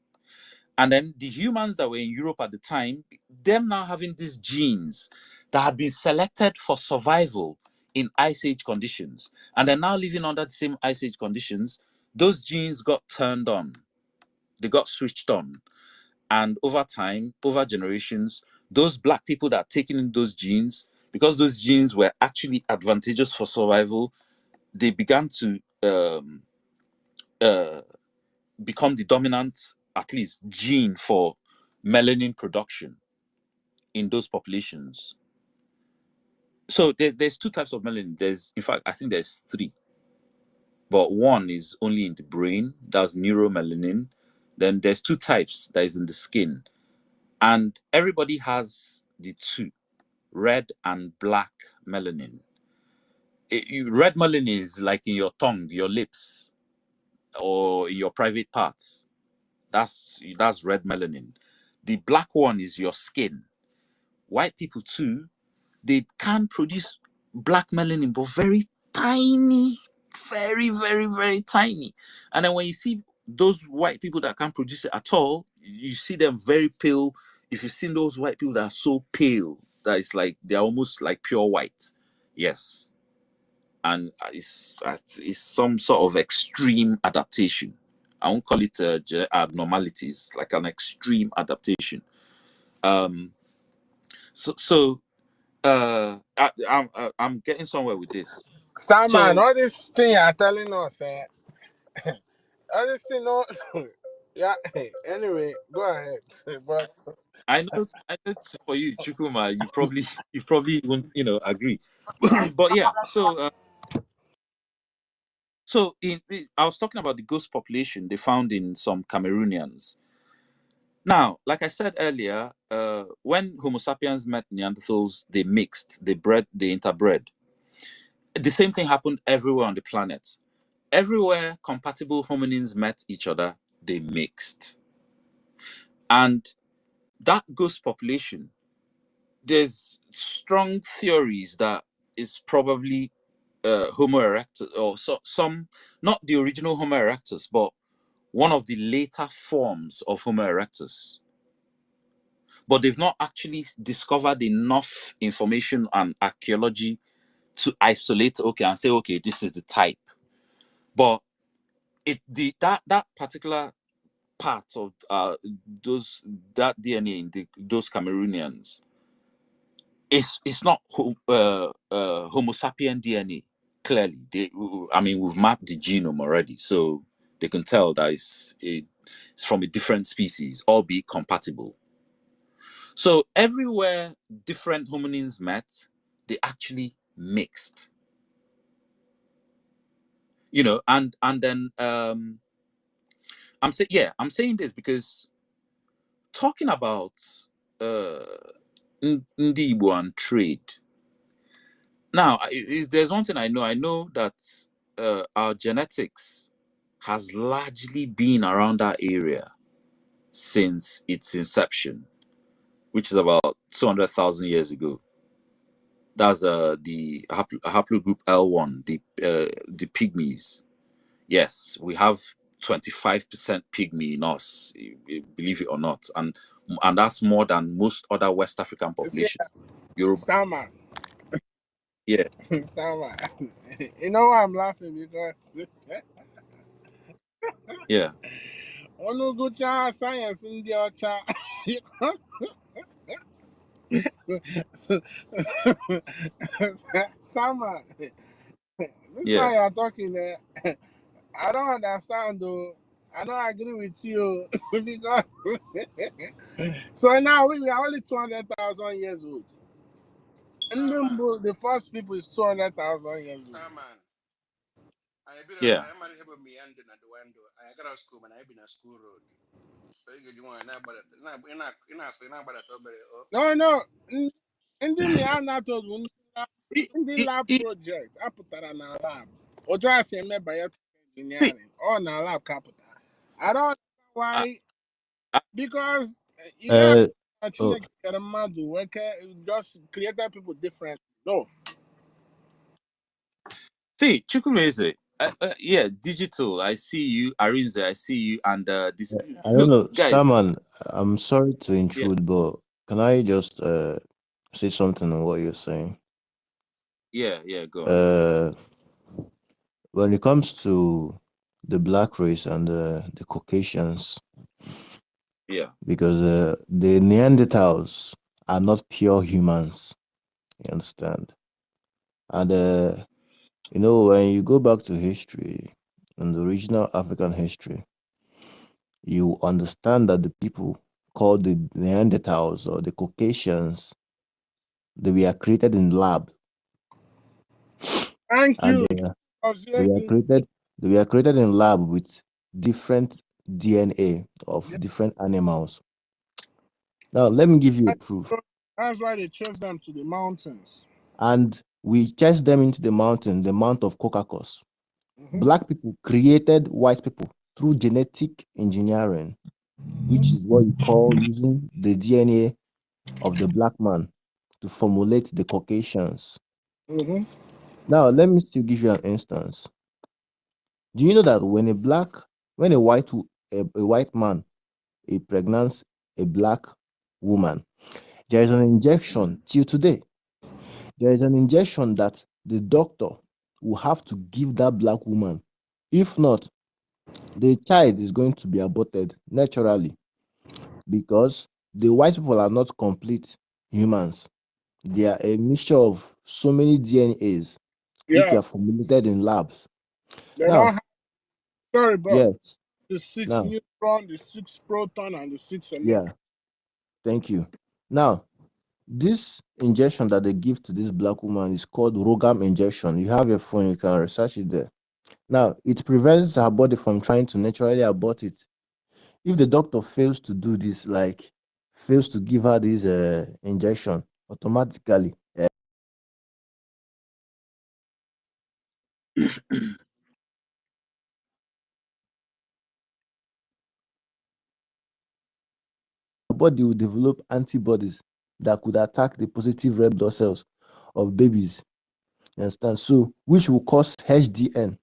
S21: And then the humans that were in Europe at the time, them now having these genes that had been selected for survival in Ice Age conditions, and they're now living under the same Ice Age conditions, those genes got turned on. They got switched on. And over time, over generations, those black people that are taking in those genes, because those genes were actually advantageous for survival, they began to become the dominant, at least, gene for melanin production in those populations. So there's two types of melanin. In fact, I think there's three. But one is only in the brain, that's neuromelanin. Then there's two types that is in the skin. And everybody has the two, red and black melanin. Red melanin is like in your tongue, your lips, or in your private parts. That's red melanin. The black one is your skin. White people too, they can produce black melanin, but very tiny, very, very, very tiny. And then when you see those white people that can't produce it at all, you see them very pale. If you've seen those white people that are so pale that it's like they're almost like pure white, yes. And it's some sort of extreme adaptation. I won't call it abnormalities, like an extreme adaptation. I'm getting somewhere with this.
S4: Starman, all this thing you're telling us, all this thing, no, yeah. Anyway, go ahead. But
S21: I know for you, Chukuma, you probably won't, agree. But yeah, so I was talking about the ghost population they found in some Cameroonians. Now, like I said earlier, when Homo sapiens met Neanderthals, they mixed, they interbred. The same thing happened everywhere on the planet. Everywhere compatible hominins met each other, they mixed. And that ghost population, there's strong theories that is probably Homo erectus, or some, not the original Homo erectus, but one of the later forms of Homo erectus. But they've not actually discovered enough information and archaeology to isolate, and say, okay, this is the type. But that particular part of that DNA in those Cameroonians, it's not Homo sapien DNA. Clearly, we've mapped the genome already, so they can tell that it's from a different species, albeit compatible. So everywhere different hominins met, they actually mixed. And then I'm saying this because talking about Ndi Igbo and trade. Now, there's one thing I know that our genetics has largely been around that area since its inception, which is about 200,000 years ago. That's the haplogroup L1, the pygmies. Yes, we have 25% pygmy in us, believe it or not, and that's more than most other West African population.
S4: Stammer.
S21: Yeah.
S4: Stammer. You know why I'm laughing? Because
S21: yeah.
S4: Onugucha science in the ocha. Stammer. This
S21: Yeah.
S4: why you're talking. I don't understand though. I don't agree with you because so now we are only 200,000 years old. And the first people is 200,000 years old.
S21: Yeah.
S4: No. Ndị Miana told ndị lab project apụtara na lab. Otu a si eme bioengineering or na lab kapụtara. I don't know why. Because you know Chineke kere mmadụ just created people different. No.
S21: See, Chukwumeze, yeah, digital. I see you, Arinze. I see you, and this.
S6: I don't know,
S21: guys.
S6: Starman. I'm sorry to intrude, but can I just say something on what you're saying?
S21: Yeah, go on.
S6: When it comes to the black race and the Caucasians,
S21: yeah,
S6: because the Neanderthals are not pure humans. You understand? And you know, when you go back to history and the original African history, you understand that the people called the Neanderthals or the Caucasians, they were created in lab.
S4: Thank you.
S6: They were created in lab with different DNA of different animals. Now, let me give you a proof.
S4: That's why they chase them to the mountains.
S6: And we chased them into the mountain, the Mount of Caucasus. Black people created white people through genetic engineering, which is what you call using the DNA of the black man to formulate the Caucasians. Now, let me still give you an instance. Do you know that when a white man impregnates a black woman, there is an injection till today. There is an injection that the doctor will have to give that black woman. If not, the child is going to be aborted naturally because the white people are not complete humans. They are a mixture of so many DNAs which are formulated in labs.
S4: Sorry, bro.
S6: Yes.
S4: The 6 neutron, the 6 proton, and the 6 electron.
S6: Yeah. Thank you. Now, this injection that they give to this black woman is called Rogam injection. You have your phone, you can research it there. Now, it prevents her body from trying to naturally abort it. If the doctor fails to do this, like fails to give her this injection, automatically body will develop antibodies that could attack the positive red blood cells of babies. You understand? So, which will cause HDN.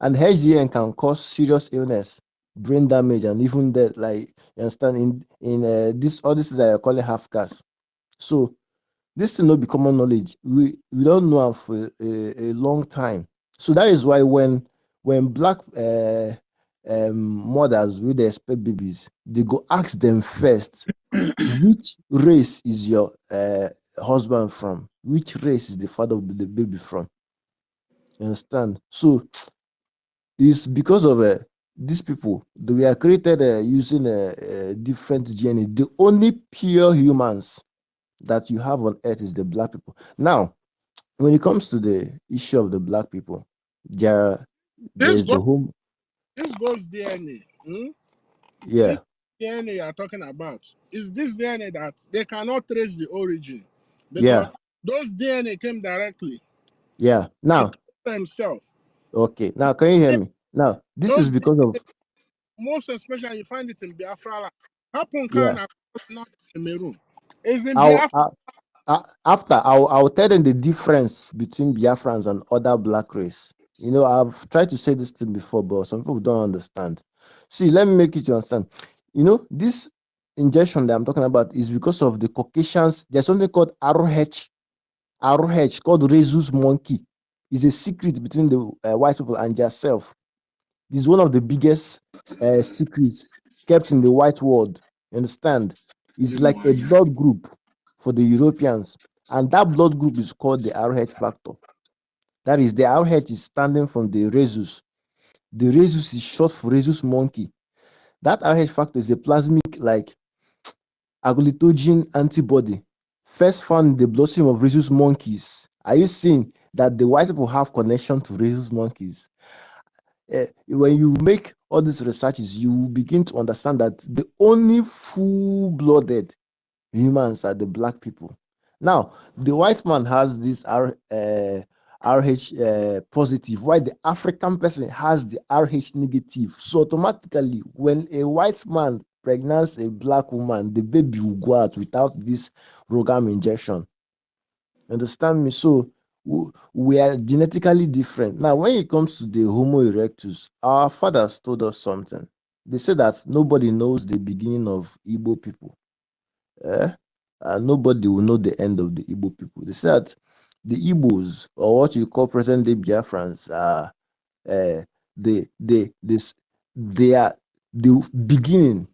S6: And HDN can cause serious illness, brain damage, and even death. Like, you understand, in all this that you're calling half caste. So, this thing not be common knowledge. We don't know for a long time. So that is why when black mothers will they expect babies, they go ask them first, which race is your husband from? Which race is the father of the baby from? You understand? So it's because of these people. They were created using different DNA. The only pure humans that you have on earth is the black people. Now, when it comes to the issue of the black people, there's the home.
S4: This goes DNA.
S6: Yeah.
S4: DNA you are talking about is this DNA that they cannot trace the origin because
S6: Yeah,
S4: those DNA came directly
S6: yeah.
S4: and
S6: Now,
S4: himself.
S6: okay. Now, can you hear me? Now, this is
S4: Those
S6: because
S4: DNA,
S6: of
S4: most especially you find it in Biafra land. Happen
S6: yeah.
S4: can not Cameroon. It's in
S6: I'll,
S4: Biafra.
S6: I, After I'll tell them the difference between Biafrans and other black race. You know, I've tried to say this thing before, but some people don't understand. See, let me make it to understand. You know, this injection that I'm talking about is because of the Caucasians. There's something called ROH called rhesus monkey. It's a secret between the white people and yourself. This is one of the biggest secrets kept in the white world. You understand? It's like a blood group for the Europeans, and that blood group is called the RH factor. That is, the RH is standing from the rhesus. The rhesus is short for rhesus monkey. That RH factor is a plasmic like agglutinogen antibody first found in the bloodstream of rhesus monkeys. Are you seeing that the white people have connection to rhesus monkeys? When you make all these researches, you begin to understand that the only full-blooded humans are the black people. Now, the white man has this RH positive, while the African person has the RH negative. So automatically, when a white man pregnants a black woman, the baby will go out without this Rogam injection. Understand me? So we are genetically different. Now, when it comes to the Homo erectus, our fathers told us something. They said that nobody knows the beginning of Igbo people. Eh? Nobody will know the end of the Igbo people. They said the Igbos, or what you call present day Biafrans, are they are the beginning.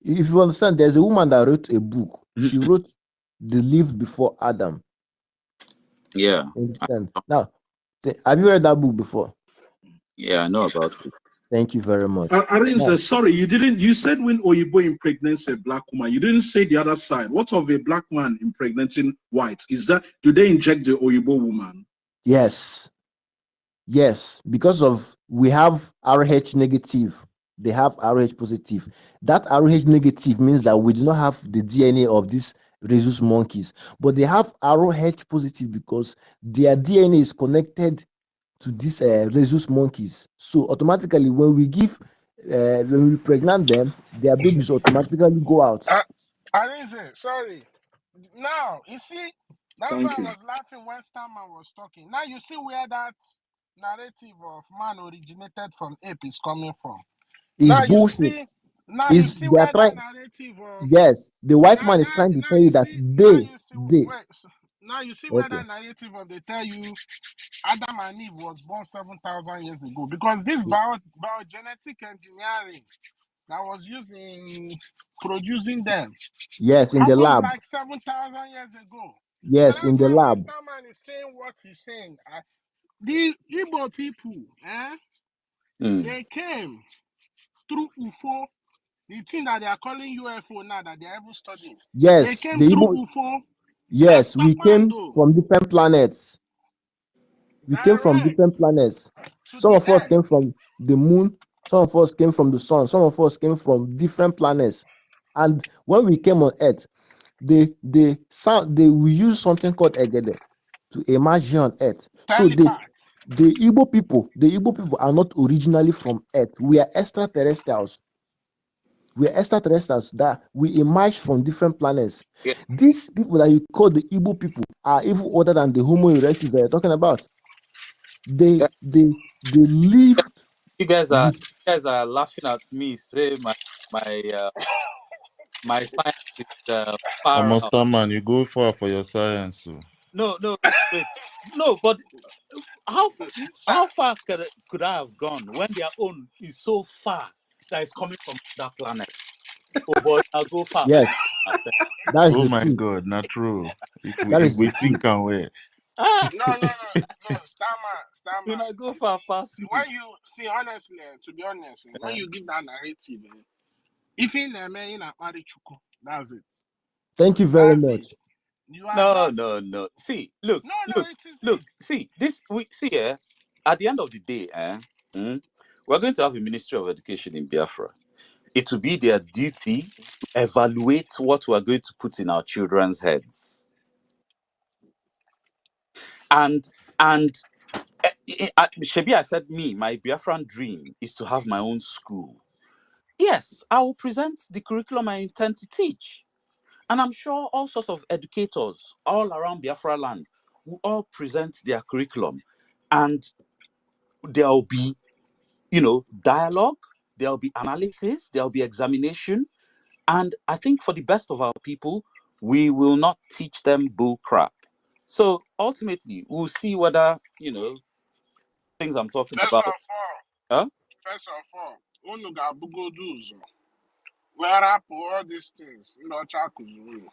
S6: If you understand, there's a woman that wrote a book. She wrote The Live Before Adam.
S21: Yeah.
S6: Understand? Now, have you read that book before?
S21: Yeah, I know about it.
S6: Thank you very much.
S14: Arinze,
S6: Now,
S14: sorry, you said when Oyibo impregnates a black woman, you didn't say the other side. What of a black man impregnating white? Do they inject the Oyibo woman?
S6: yes, because of we have RH negative, they have RH positive. That RH negative means that we do not have the DNA of these rhesus monkeys, but they have RH positive because their DNA is connected to these rhesus monkeys. So automatically, when we pregnant them, their babies automatically go out.
S4: Arinze, sorry. Now, you see, that's why
S14: Thank
S4: I
S14: you.
S4: was laughing when Starman was talking. Now, you see where that narrative of man originated from ape is coming from.
S6: It's bullshit.
S4: You
S6: Is
S4: see
S6: they are
S4: where that
S6: trying?
S4: narrative of
S6: Yes, the white man is trying to tell you that
S4: now you see where
S6: okay.
S4: that narrative of they tell you Adam and Eve was born 7,000 years ago because this biogenetic engineering that was used in producing them
S6: Yes, in the
S4: happened
S6: lab.
S4: like 7,000 years ago. So
S6: Yes, in
S4: that's
S6: the
S4: why when
S6: lab.
S4: Starman is saying what he's saying, the Igbo people, they came through UFO, the thing that they are calling UFO now that they are even studying. They
S6: Yes,
S4: came
S6: the
S4: through
S6: Igbo.
S4: UFO.
S6: Yes, we
S4: Esteban,
S6: came
S4: though,
S6: from different planets. We came from
S4: direct
S6: different planets.
S4: to
S6: Some
S4: the
S6: of us
S4: earth.
S6: came from the moon. Some of us came from the sun. Some of us came from different planets. And when we came on Earth, we use something called egede to emerge here on Earth. So
S4: Telepath.
S6: the Igbo people are not originally from Earth. We are extraterrestrials. We are extraterrestrials that we emerge from different planets.
S21: Yeah.
S6: These people that you call the Igbo people are even older than the Homo erectus that you're talking about. They
S21: Yeah.
S6: lived
S21: You guys
S6: with
S21: are laughing at me. Say my science is far
S3: Almost
S21: out.
S3: man, you go far for your science. So.
S21: No, wait. No, but how far could I have gone when their own is so far that it's coming from that planet? Oh boy, I'll go far.
S6: yes, that is
S3: Oh
S6: the
S3: my
S6: truth.
S3: God, not true. If
S6: That
S3: we
S6: is the
S3: think
S6: truth.
S3: and way.
S4: No, Starman.
S21: When I go
S4: You
S21: far
S4: see,
S21: past me.
S4: when you see, honestly, to be honest, when you give that narrative, if in a man in a Marichuku, that's it.
S6: Thank you very
S4: That's it.
S6: much.
S4: You are just
S21: No. See, look,
S4: no, it is
S21: look.
S4: it.
S21: See this. We see here. At the end of the day, we're going to have a Ministry of Education in Biafra. it will be their duty to evaluate what we are going to put in our children's heads. And Shebi, I said, my Biafran dream is to have my own school. Yes, I will present the curriculum I intend to teach. And I'm sure all sorts of educators all around Biafra land will all present their curriculum. And there will be, dialogue, there will be analysis, there will be examination. And I think for the best of our people, we will not teach them bull crap. So ultimately, we'll see whether, things I'm talking about.
S4: First of all, unu ga-abugodu ụzọ wee rapụ all these things ndị ọcha kụziri.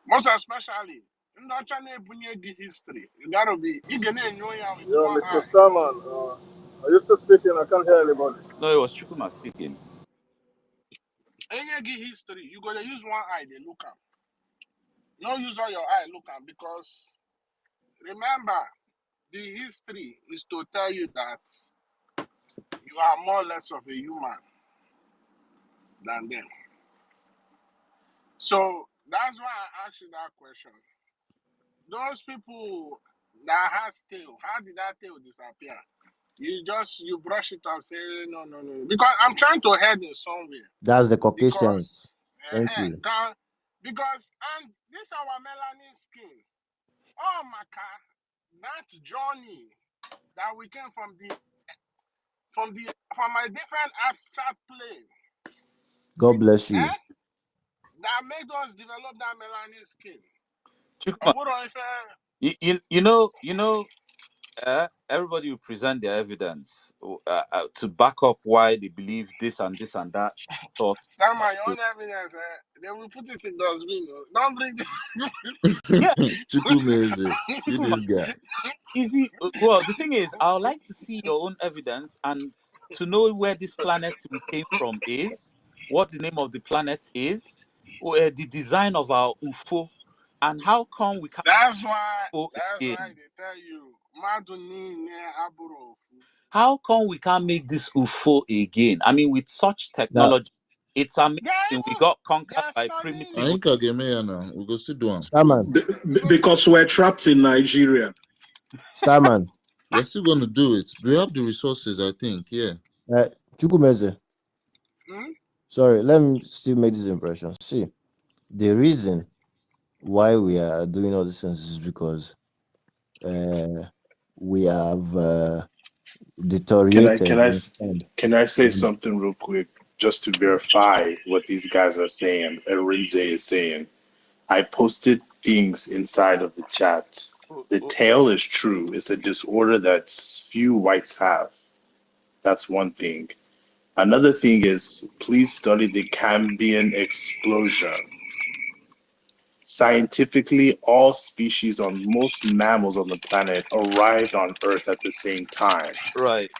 S4: Most especially, ndị ọcha na-ebunye gị history. You gotta be, ị ga na-enyo ya with
S15: Yo,
S4: one
S15: Mr.
S4: eye.
S15: Salman, are you still speaking? I can't hear anybody.
S21: No, it was Chukuma speaking.
S4: Enye gị history, you gotta use one eye, they look am. No use all your eye look am, because remember, the history is to tell you that you are more or less of a human than them. So that's why I asked you that question. Those people that has tail, how did that tail disappear? You brush it off, say no. Because I'm trying to head in somewhere.
S6: That's the Caucasians.
S4: Because
S6: Thank you.
S4: because and this our melanin skin. Oh my God, that journey that we came from a different abstract plane.
S6: God bless you.
S4: That made us develop that melanin skin.
S21: Everybody will present their evidence to back up why they believe this and this and that.
S4: Sam, my own evidence, they will put it in dustbin. Don't bring this.
S21: Yeah.
S3: Chukwumeze, see this guy.
S21: Easy. Well, the thing is, I would like to see your own evidence and to know where this planet we came from is, what the name of the planet is, the design of our UFO, and how come we can't.
S4: That's why they tell you,
S21: how come we can't make this UFO again? I mean, with such technology, it's amazing we got conquered by primitive.
S3: We go sit down.
S14: Because we're trapped in Nigeria.
S6: Starman.
S3: We're still going to do it. We have the resources, I think. Yeah.
S6: Chukwumeze. Sorry, let me still make this impression. See, the reason why we are doing all these things is because we have deteriorated.
S16: Can I say something real quick just to verify what these guys are saying? Rinze is saying. I posted things inside of the chat. The tail is true. It's a disorder that few whites have. That's one thing. Another thing is, please study the Cambrian explosion. Scientifically, all species on most mammals on the planet arrived on Earth at the same time.
S21: Right.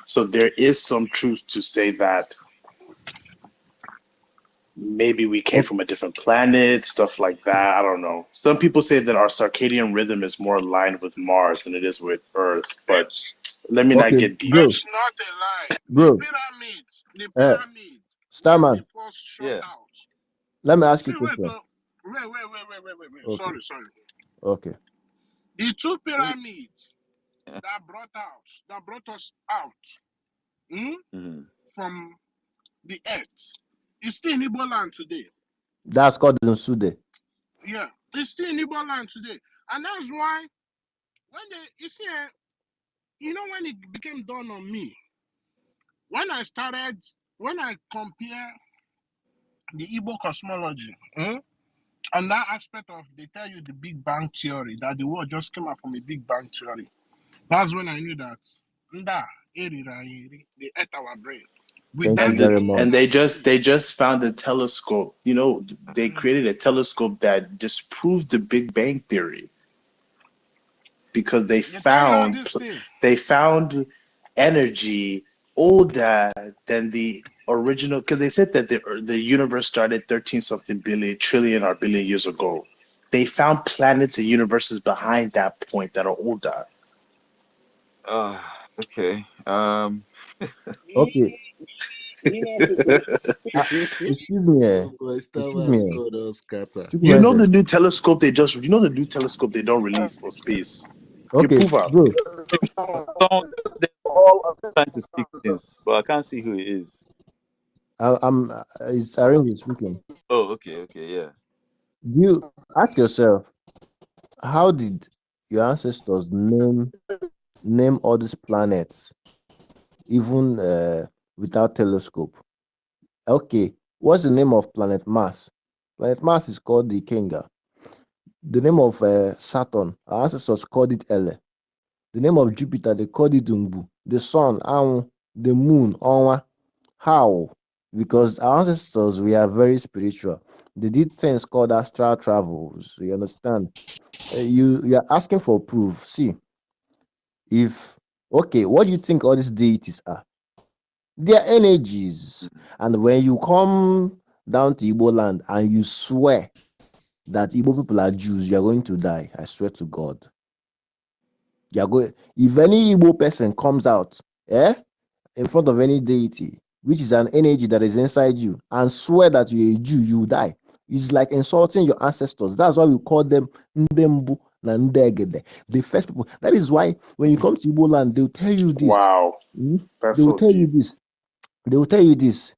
S16: So there is some truth to say that maybe we came from a different planet, stuff like that. I don't know. Some people say that our circadian rhythm is more aligned with Mars than it is with Earth, but let me not get deep.
S4: It's not a lie.
S6: Bro.
S4: The pyramid.
S6: Starman.
S21: Yeah.
S6: Let me ask you a question.
S4: Wait. Okay. Sorry.
S6: Okay.
S4: The two pyramids that brought us out from the earth is still in Igbo land today.
S6: That's called Nsude.
S4: Yeah, it's still in Igbo land today. And that's why when when it became dawn on me, when I compare the Igbo cosmology, and that aspect of they tell you the Big Bang theory, that the world just came out from a Big Bang theory. That's when I knew that they ate our brain.
S16: And they just found a telescope. They created a telescope that disproved the Big Bang theory because they found energy older than the original. Because they said that the universe started 13-something trillion or billion years ago. They found planets and universes behind that point that are older.
S21: Okay.
S6: Okay. Excuse me. Excuse me.
S16: You know the new telescope they don't release for space. You
S6: Okay,
S16: prove up.
S6: bro.
S21: They're trying to speak things, but I can't see who it is.
S6: I'm. It's Arinze speaking.
S21: Oh, okay, yeah.
S6: Do you ask yourself, how did your ancestors name all these planets, even without telescope? Okay, what's the name of planet Mars? Planet Mars is called the Kenga. The name of Saturn, our ancestors called it Ele. The name of Jupiter, they called it Umbu. The sun, Anwu. The moon, Onwa. How? Because our ancestors, we are very spiritual. They did things called astral travels. You understand? You are asking for proof. See, if okay, what do you think all these deities are? They are energies. And when you come down to Igbo land and you swear that Igbo people are Jews, you are going to die. I swear to God. You are going. If any Igbo person comes out, in front of any deity, which is an energy that is inside you, and swear that you're a Jew, you die. It's like insulting your ancestors. That's why we call them Ndembu na Ndegede, the first people. That is why when you come to Igbo land, they'll tell you this.
S16: Wow. That's
S6: They will
S16: so
S6: tell you
S16: deep.
S6: this. They will tell you this,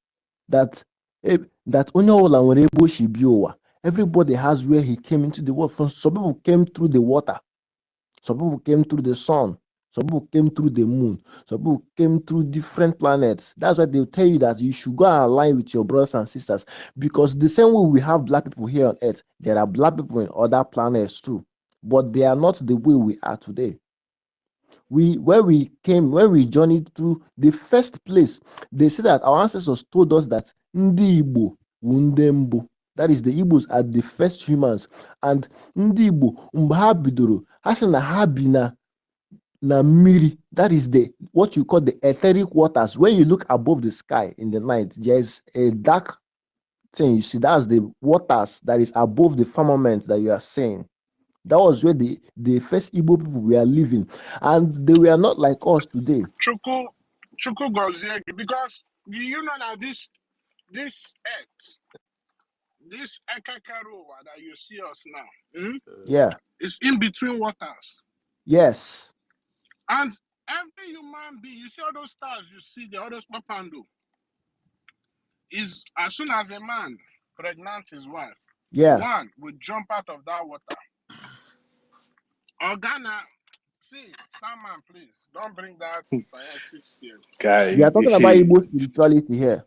S6: that that onye ọbụla nwere ebe o si bịa ụwa. Everybody has where he came into the world from. Some people came through the water. Some people came through the sun. Some people came through the moon. Some people came through different planets. That's why they'll tell you that you should go and align with your brothers and sisters. Because the same way we have black people here on earth, there are black people in other planets too. But they are not the way we are today. When we journeyed through the first place, they say that our ancestors told us that Ndi Igbo Wundembo. That is, the Igbos are the first humans. And Ndi Igbo mgbe ha bidoro, ha sị na ha bi na mmiri. That is what you call the etheric waters. When you look above the sky in the night, there's a dark thing. You see, that's the waters that is above the firmament that you are seeing. That was where the first Igbo people were living, and they were not like us today.
S4: Chuku Goziegi, because you know that this earth, this Ekakarowa that you see us now,
S6: Yeah.
S4: it's in between waters.
S6: Yes.
S4: And every human being, you see all those stars you see, the others Papando, is as soon as a man pregnant his wife, one will jump out of that water. Organa, see, Starman, please, don't bring that scientific here.
S6: We are talking about Igbo spirituality here.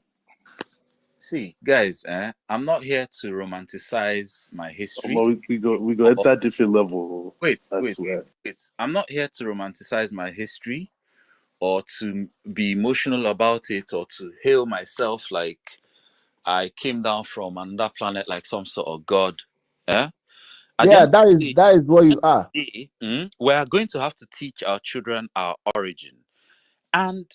S21: See, guys, I'm not here to romanticize my history.
S16: We go at that different level.
S21: Wait. I'm not here to romanticize my history or to be emotional about it or to hail myself like I came down from another planet like some sort of god. Yeah,
S6: that is what you are.
S21: We are going to have to teach our children our origin. And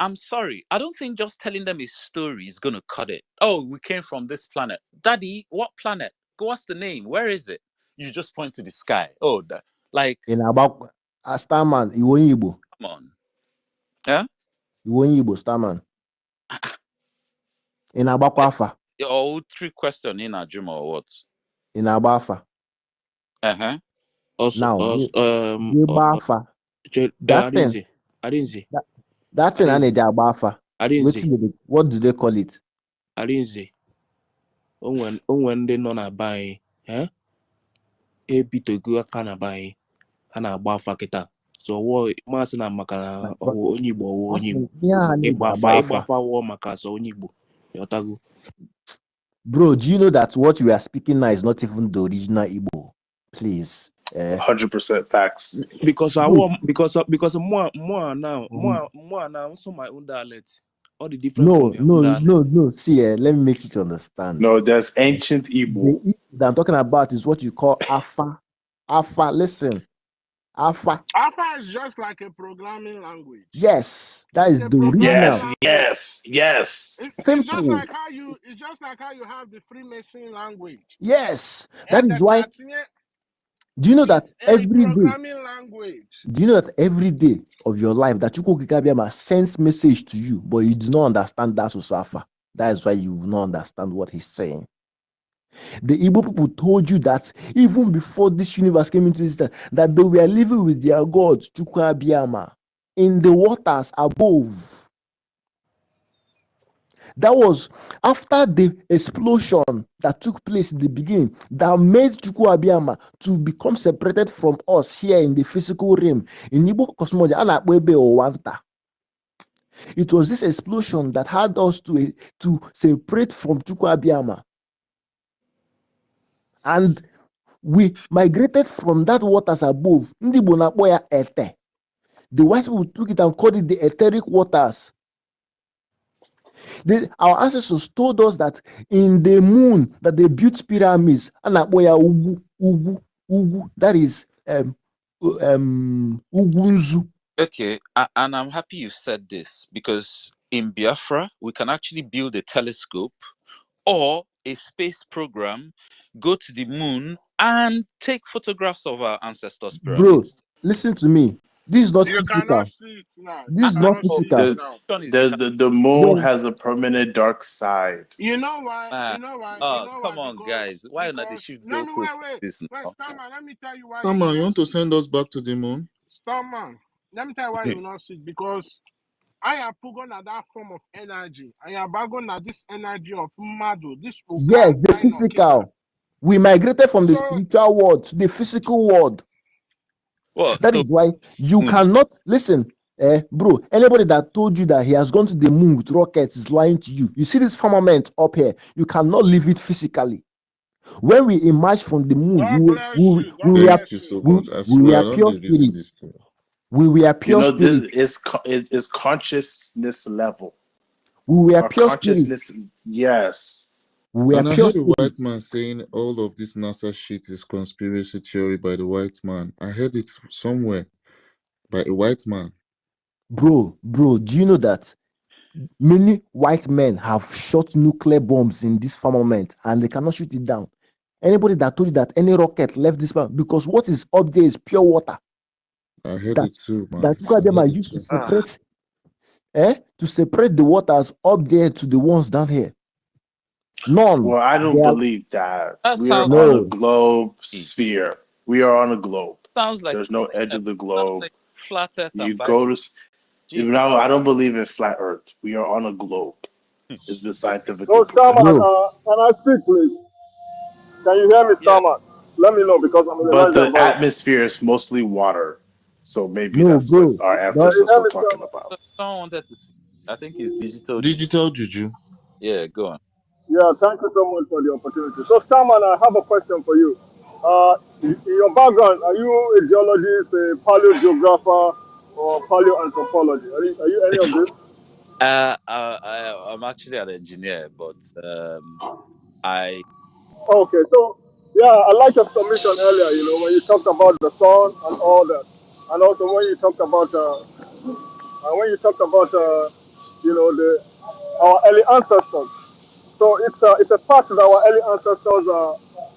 S21: I'm sorry, I don't think just telling them a story is going to cut it. Oh, we came from this planet. Daddy, what planet? What's the name? Where is it? You just point to the sky. Oh, like...
S6: In about Starman, Iwo Igbo.
S21: Come on. Yeah?
S6: Iwo Igbo, Starman. In Abakwafa.
S21: Oh, trick question in Ajuma or what?
S6: In Abafa.
S21: Uh-huh.
S7: Also,
S6: now,
S7: Abafa.
S6: That thing. That thing and the Abafa. What do they call it?
S7: Arinze. Onwen ndị nọ na be anyị, ebitogo aka na be anyị, ha na-agba afa kịta. So masị na maka na onye Igbo ọwụ onye Igbo. Ịgbafa wụọ maka so onye Igbo. Yotago.
S6: Bro, do you know that what you are speaking now is not even the original Igbo? Please.
S16: 100% facts.
S7: Because more now, so my own dialect. All the different from your own dialect.
S6: No. See, let me make you to understand.
S16: No, that's ancient Igbo.
S6: The Igbo that I'm talking about is what you call Afa. Afa, listen. Afa.
S4: Afa is just like a programming language.
S6: Yes, that is the original.
S16: Yes.
S4: It's just like how you have the Freemason language.
S6: Yes, that is why. Do you know that
S4: It's a
S6: every day?
S4: programming language.
S6: Do you know that every day of your life that Chukwukabiama sends message to you, but you do not understand that Usafa? That is why you will not understand what he's saying. The Igbo people told you that even before this universe came into existence, that they were living with their God, Chukwukabiama, in the waters above. That was after the explosion that took place in the beginning that made Chukwukabiama to become separated from us here in the physical realm. In Igbo cosmology, it was this explosion that had us to separate from Chukwukabiama. And we migrated from that waters above. Ndị Igbo na-akpọ ya ete. The white people took it and called it the etheric waters. Our ancestors told us that in the moon that they built pyramids, a na-akpọ ya ugwu. That is ugwu.
S21: Okay, and I'm happy you said this, because in Biafra we can actually build a telescope or a space program, go to the moon and take photographs of our ancestors'
S6: Bro,
S21: pyramids.
S6: listen to me. This is not
S4: You cannot
S6: physical.
S4: see it now.
S6: This
S4: You
S6: is not
S4: cannot see it
S6: physical.
S4: now.
S16: The moon
S6: When
S16: has a permanent dark side.
S4: You know why? You
S21: Ah,
S4: know why? You
S21: oh,
S4: know why?
S21: come on, guys. Why not they
S4: Because
S21: shoot
S4: no,
S21: goalposts like
S4: wait.
S21: this
S4: Wait,
S21: now?
S4: Starman, let me tell you why you
S3: Come
S4: will
S3: on, you
S4: not
S3: want to
S4: see.
S3: send us back to the moon?
S4: Starman, let me tell you why you will not see. Because I am putting at that form of energy. I am bagging at this energy of Madu, this Uga
S6: yes, the
S4: kind of Kita.
S6: physical. We migrated from the
S4: So
S6: spiritual world to the physical world.
S21: Well,
S6: That
S21: so
S6: is why you cannot listen, bro. Anybody that told you that he has gone to the moon with rockets is lying to you. You see this firmament up here, you cannot leave it physically. When we emerge from the moon,
S4: God bless you. God
S3: Thank you
S4: bless
S3: so
S4: you.
S3: much. I
S6: we
S3: swear, I
S6: were
S3: don't
S6: pure
S3: dey reason this
S6: spirits.
S3: thing.
S6: We were
S16: You
S6: pure
S16: know, this
S6: spirits.
S16: is consciousness level.
S6: We were
S16: Our
S6: pure spirits.
S16: consciousness, yes.
S6: We were
S3: And I
S6: pure
S3: heard a white
S6: spirits.
S3: man saying all of this NASA shit is conspiracy theory by the white man. I heard it somewhere by a white man.
S6: Bro, do you know that many white men have shot nuclear bombs in this firmament and they cannot shoot it down? Anybody that told you that any rocket left this firmament, because what is up there is pure water.
S3: I heard
S6: That
S3: it too, man.
S6: that
S3: I heard
S6: Chukwukabiama
S3: it
S6: used to
S3: too.
S6: separate, to separate the waters up there to the ones down here. None.
S16: Well, I
S6: They
S16: don't
S6: are
S16: believe that.
S21: that
S16: We are
S21: sounds
S16: on a
S6: no,
S16: globe
S21: like
S16: sphere. We are on a globe.
S21: sounds like
S16: There's no edge of the
S21: sounds
S16: globe.
S21: like flat Earth
S16: You
S21: and
S16: go
S21: Bible.
S16: to.
S21: Jesus.
S16: No, I don't believe in flat Earth. We are on a globe. It's been scientifically
S15: So,
S16: proven.
S15: Starman,
S6: bro.
S15: can I speak, please? Can you hear me,
S21: Yeah.
S15: Starman? Let me know because I'm in a
S16: But
S15: noisy
S16: the
S15: environment.
S16: atmosphere is mostly water. So maybe
S6: No,
S16: that's what
S6: bro.
S16: our
S15: Can
S6: That
S15: you
S16: ancestors
S15: hear
S16: were
S15: me,
S16: talking
S15: Starman?
S16: about.
S21: So someone wanted to speak. I think it's digital juju.
S3: Digital juju.
S21: Yeah, go on.
S15: Yeah, thank you so much for the opportunity. So, Starman, I have a question for you. In your background, are you a geologist, a paleogeographer, or paleoanthropology? Are you any of this?
S21: I'm actually an engineer, but I
S15: Okay, so yeah, I like your submission earlier. You know, when you talked about the sun and all that, and also when you talked about you know, our early ancestors. So it's a fact that our early ancestors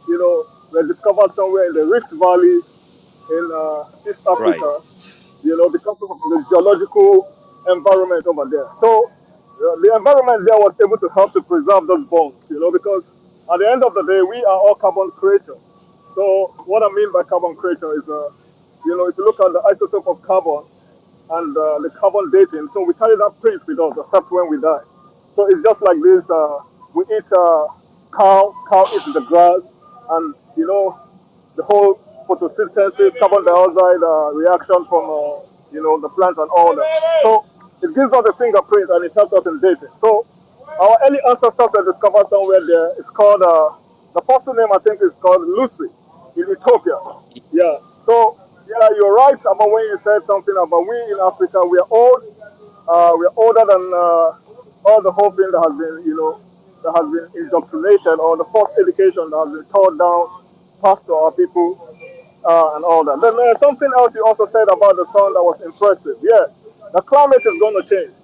S15: you know, were discovered somewhere in the Rift Valley in East
S21: right.
S15: Africa, you know, because of the geological environment over there. So the environment there was able to help to preserve those bones, you know, because at the end of the day, we are all carbon creatures. So what I mean by carbon creature is, you know, if you look at the isotope of carbon and the carbon dating, so we carry that print with us, except when we die. So it's just like this. We eat cow eats the grass, and you know, the whole photosynthesis, carbon dioxide reaction from you know, the plants and all that. So it gives us a fingerprint and it helps us in dating. So our early ancestors were discovered somewhere there. It's called the fossil name I think is called Lucy in Ethiopia. Yeah. So yeah, you're right about when you said something about we in Africa. We are old. We are older than all the whole thing that has been, you know, that has been indoctrinated, or the false education that has been taught down passed to our people and all that. Then something else you also said about the sun that was impressive. Yeah, the climate is going to change.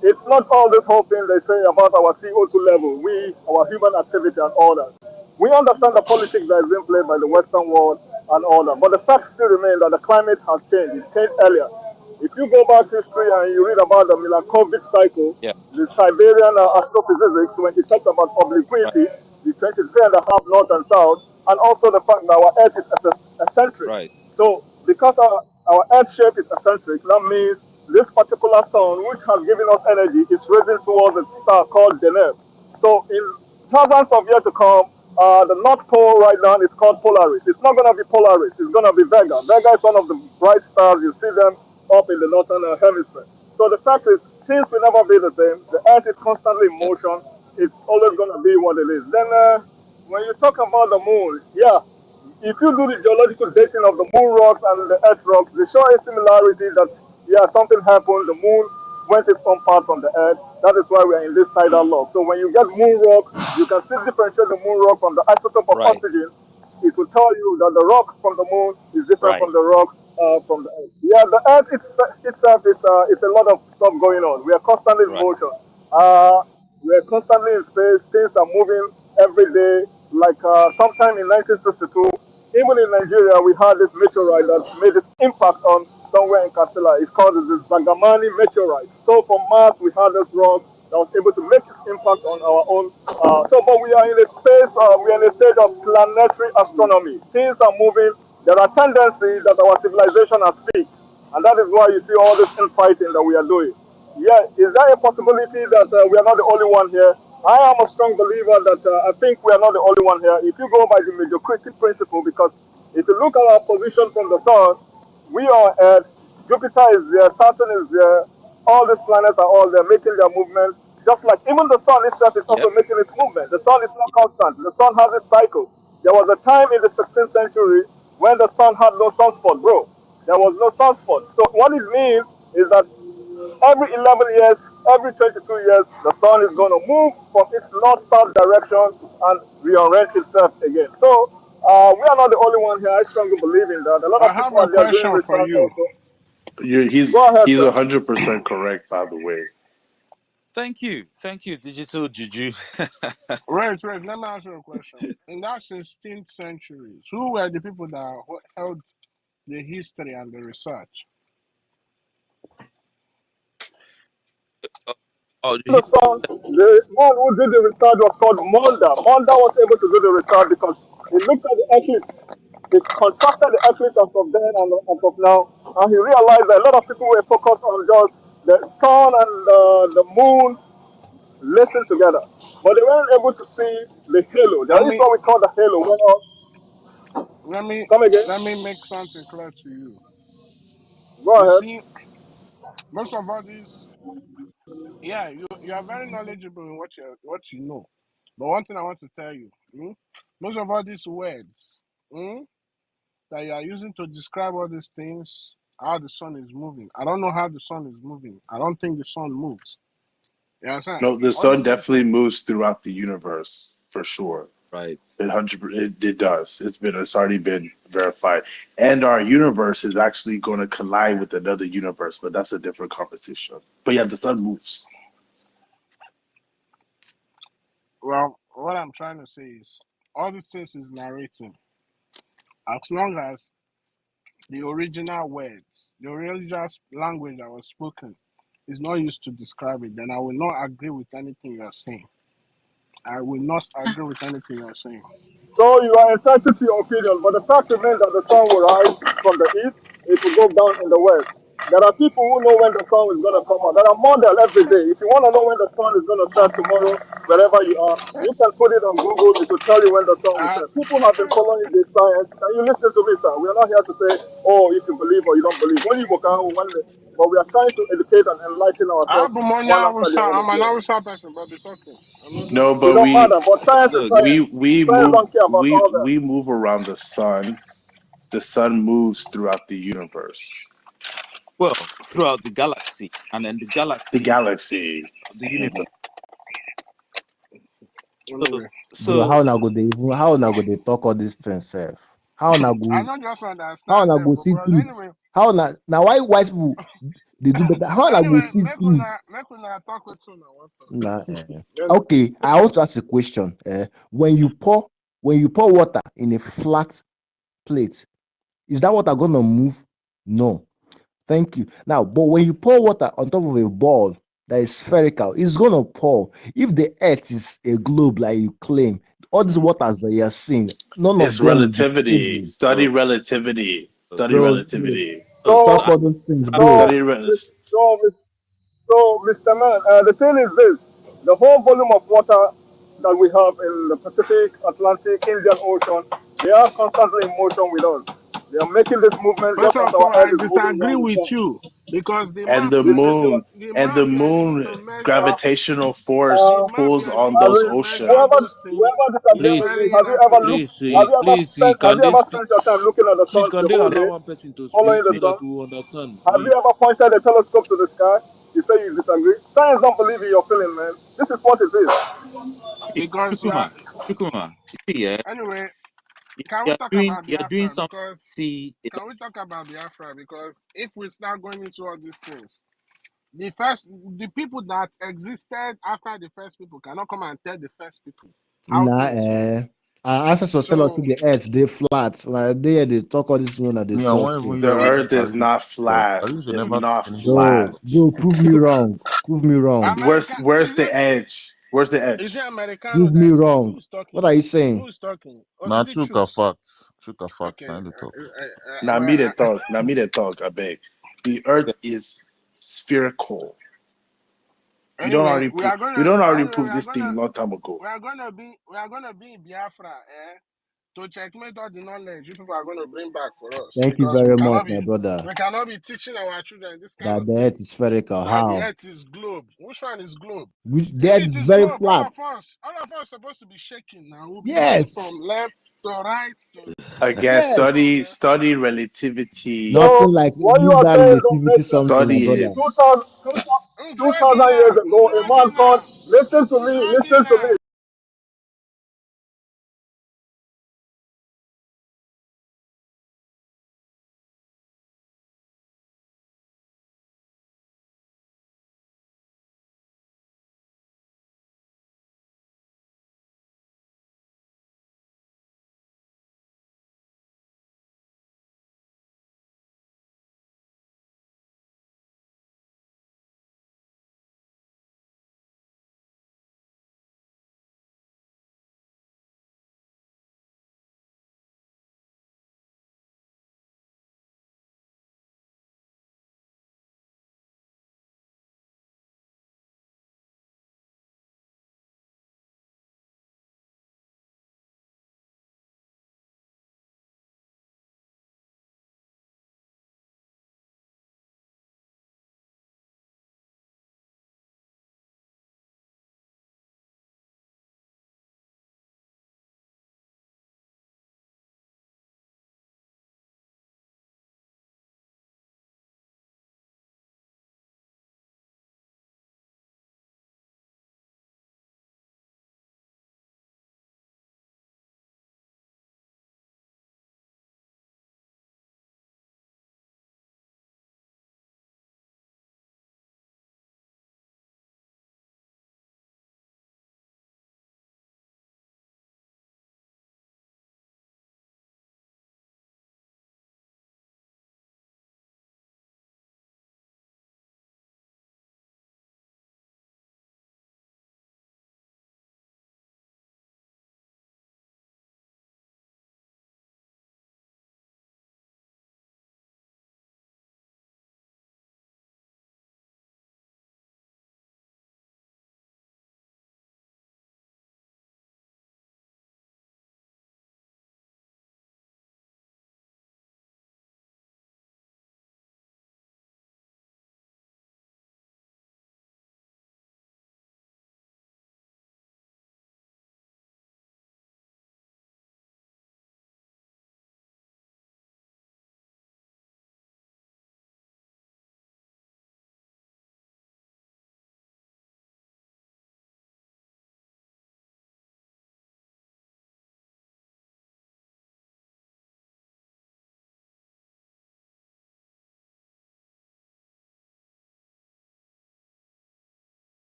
S15: It's not all this whole thing they say about our CO2 level, our human activity and all that. We understand the politics that is being played by the Western world and all that, but the fact still remains that the climate has changed. It changed earlier. If you go back history and you read about the Milankovitch cycle,
S21: Yeah.
S15: the Siberian astrophysics, when he talks about
S21: Right.
S15: obliquity, the 23.5 north and south, and also the fact that our Earth is eccentric.
S21: Right.
S15: So, because our Earth shape is eccentric, that means this particular sun, which has given us energy, is racing towards a star called Deneb. So, in thousands of years to come, the North Pole right now is called Polaris. It's not going to be Polaris, it's going to be Vega. Vega is one of the bright stars. You see them up in the northern hemisphere. So the fact is, things will never be the same. The Earth is constantly in
S21: Yeah.
S15: motion. It's always going to be what it is. Then, when you talk about the moon, yeah, if you do the geological dating of the moon rocks and the earth rocks, they show a similarity that, yeah, something happened. The moon went its own part from the earth. That is why we are in this tidal lock. So when you get moon rock, you can still differentiate the moon rock from the isotope of
S21: Right.
S15: oxygen. It will tell you that the rock from the moon is different
S21: Right.
S15: from the rock from the earth. Yeah, the earth itself is it's a lot of stuff going on. We are constantly in
S21: Right.
S15: motion. We are constantly in space. Things are moving every day. Like sometime in 1962, even in Nigeria, we had this meteorite that made its impact on somewhere in Castilla. It's called the Zagamani meteorite. So from Mars, we had this rock that was able to make its impact on our own. But we are in a space, we are in a stage of planetary astronomy. Things are moving. There are tendencies that our civilization has peaked. And that is why you see all this infighting that we are doing. Yeah, is there a possibility that we are not the only one here? I am a strong believer that I think we are not the only one here. If you go by the mediocrity principle, because if you look at our position from the sun, we are on Earth, Jupiter is there, Saturn is there, all these planets are all there making their movement. Just like even the sun itself is also
S21: Yep.
S15: making its movement. The sun is not
S21: Yep.
S15: constant. The sun has its cycle. There was a time in the 16th century when the sun had no sunspot, bro. There was no sunspot. So what it means is that every 11 years, every 22 years, the sun is going to move from its north-south direction and rearrange itself again. So we are not the only one here. I strongly believe in that. A lot
S4: I
S15: of
S4: have
S15: people
S4: a
S15: are there doing
S4: question for
S15: research
S4: you.
S15: also.
S16: He's
S15: Go ahead,
S16: he's
S15: sir.
S16: 100% correct, by the way.
S21: Thank you. Thank you, Digital Juju.
S4: Wait, let me ask you a question. In that 16th century, who were the people that held the history and the research?
S15: The sun, the man who did the research was called Monda. Monda was able to do the research because he looked at the eclipse. He contrasted the eclipse as of then and as of now, and he realized that a lot of people were focused on just the sun and the moon listen together, but they weren't able to see the halo.
S4: Let
S15: There is
S4: me
S15: what we call the halo.
S4: let me
S15: Come again?
S4: let me make something clear to you.
S15: Go
S4: You
S15: ahead.
S4: see, most of all these, yeah, you are very knowledgeable in what you know. But one thing I want to tell you, most of all these words that you are using to describe all these things, how the sun is moving. I don't know how the sun is moving. I don't think the sun moves. You understand?
S16: No, the
S4: All
S16: sun
S4: these things
S16: definitely moves throughout the universe for sure.
S21: Right.
S16: It does. It's already been verified, and our universe is actually going to collide with another universe, but that's a different conversation. But yeah, the sun moves.
S4: well, what I'm trying to say is all these things is narrating. As long as the original words, the original language that was spoken is not used to describe it, then I will not agree with anything you're saying. I will not agree with anything you're saying.
S15: So you are entitled to your opinion, but the fact remains that the sun will rise from the east, it will go down in the west. There are people who know when the sun is going to come out. There are models every day. If you want to know when the sun is going to set tomorrow, wherever you are, you can put it on Google. It will tell you when the sun will
S4: I,
S15: set. People have been following this science. And you listen to me, sir. We are not here to say, oh, if you believe or you don't believe. When you go out, one day. But we are trying to educate and enlighten ourselves one after the other.
S4: I'm an Hausa person, but it's okay. I'm not
S16: No,
S15: It
S16: but
S15: don't matter. But science is
S21: Look,
S15: science.
S16: we
S15: Science
S16: move
S15: don't care about all that.
S16: we move around the sun. The sun moves throughout the universe,
S21: well, throughout the galaxy, and then the
S16: the
S21: galaxy,
S16: galaxy.
S21: the universe. So,
S4: anyway.
S6: Bro,
S21: so
S6: how now go they talk all these things, self? How now
S4: I
S6: go
S4: don't just
S6: how
S4: understand
S6: now
S4: them,
S6: go
S4: but
S6: see truth?
S4: anyway,
S6: How now why white people they do better? How now go
S4: anyway,
S6: see truth?
S4: make una talk with you now.
S6: Nah,
S4: Anyway,
S6: okay, I want to ask a question. When you pour When you pour water in a flat plate, is that water gonna move? No. Thank you. Now, but when you pour water on top of a ball that is spherical, it's gonna pour. If the earth is a globe like you claim, all these waters that you're seeing, none
S16: It's
S6: of them will be
S16: relativity.
S6: stable.
S16: Study relativity. Study
S6: Bro,
S16: relativity.
S15: So,
S6: stop all those things, bro.
S15: so,
S16: Study
S15: so, so, Mr. Man, the thing is this: the whole volume of water that we have in the Pacific, Atlantic, Indian Ocean, they are constantly in motion with us. They are making this movement just
S4: First
S15: as
S4: of
S15: our
S4: all, I
S15: Earth is moving
S4: disagree
S15: around the
S4: with
S15: sun.
S4: you because
S16: and the
S15: This is
S16: moon
S4: the
S16: and the
S4: map you are using
S16: moon
S4: to measure
S16: gravitational force
S4: the
S15: uh,
S4: map you
S16: pulls
S4: are
S16: on
S15: I
S4: using
S16: those
S15: mean,
S4: to measure
S15: whoever
S4: those
S16: oceans.
S4: things
S15: whoever
S4: is
S15: disagrees with me,
S4: very
S15: have you ever
S4: inaccurate.
S15: looked? Have you ever spent your time looking at the sun, following the sun? Have you ever pointed a telescope to the sky? You say you disagree. Science don't believe in your feeling, man. This is what it is.
S4: Because you are anyway. Can we talk about Biafra? Because can we talk about Biafra? Because if we start going into all these things, the people that existed after the first people cannot come and tell the first people how
S6: Nah,
S4: things were.
S6: our ancestors tell us
S4: So
S6: the earth they flat. Like they talk all this one that they
S3: Me, I
S6: talk
S3: won't
S6: so.
S3: even
S16: The
S3: hear what
S16: earth
S3: I
S16: is
S3: used
S16: not
S3: to talk. I
S16: flat.
S3: used to
S16: It's
S3: never
S16: not
S3: finish talking.
S6: Bro,
S16: flat.
S6: prove me wrong. Prove me wrong.
S4: America
S16: Where's the edge? Where's the
S4: is it
S16: edge?
S4: Americano
S6: Prove
S4: that
S6: me
S4: is talking?
S6: wrong.
S4: Who's
S6: What
S4: talking?
S6: are you saying?
S4: Who's talking? Or
S3: Now,
S4: is it
S3: chuka
S4: truth?
S3: facts. Chuka facts.
S4: Okay.
S3: Now they talk.
S16: Now
S4: Well,
S16: me the talk. Now me the talk. I beg. The earth is spherical. We don't
S4: anyway,
S16: already prove. We don't already prove this thing long time ago.
S4: we are gonna be in Biafra, to checkmate all the knowledge you people are going to bring back for us
S6: Thank you
S4: because
S6: very much, my brother.
S4: we cannot be teaching our children this kind
S6: That
S4: of
S6: the earth is
S4: things.
S6: spherical.
S4: That the
S6: How?
S4: earth is globe. Which one is globe?
S6: The
S4: If
S6: earth
S4: it
S6: is
S4: is
S6: very
S4: globe,
S6: flat.
S4: all of us supposed to be shaking now. We'll be moving
S6: Yes.
S4: from left to right to
S16: Again,
S6: Yes.
S16: study relativity.
S6: Nothing
S15: So
S6: like
S15: what you
S6: leave
S15: are
S6: that
S15: saying don't
S6: relativity
S15: make sense.
S6: something, my
S16: Study
S6: brother.
S16: it.
S15: 2,000 years ago, a man called, listen to me, listen to me.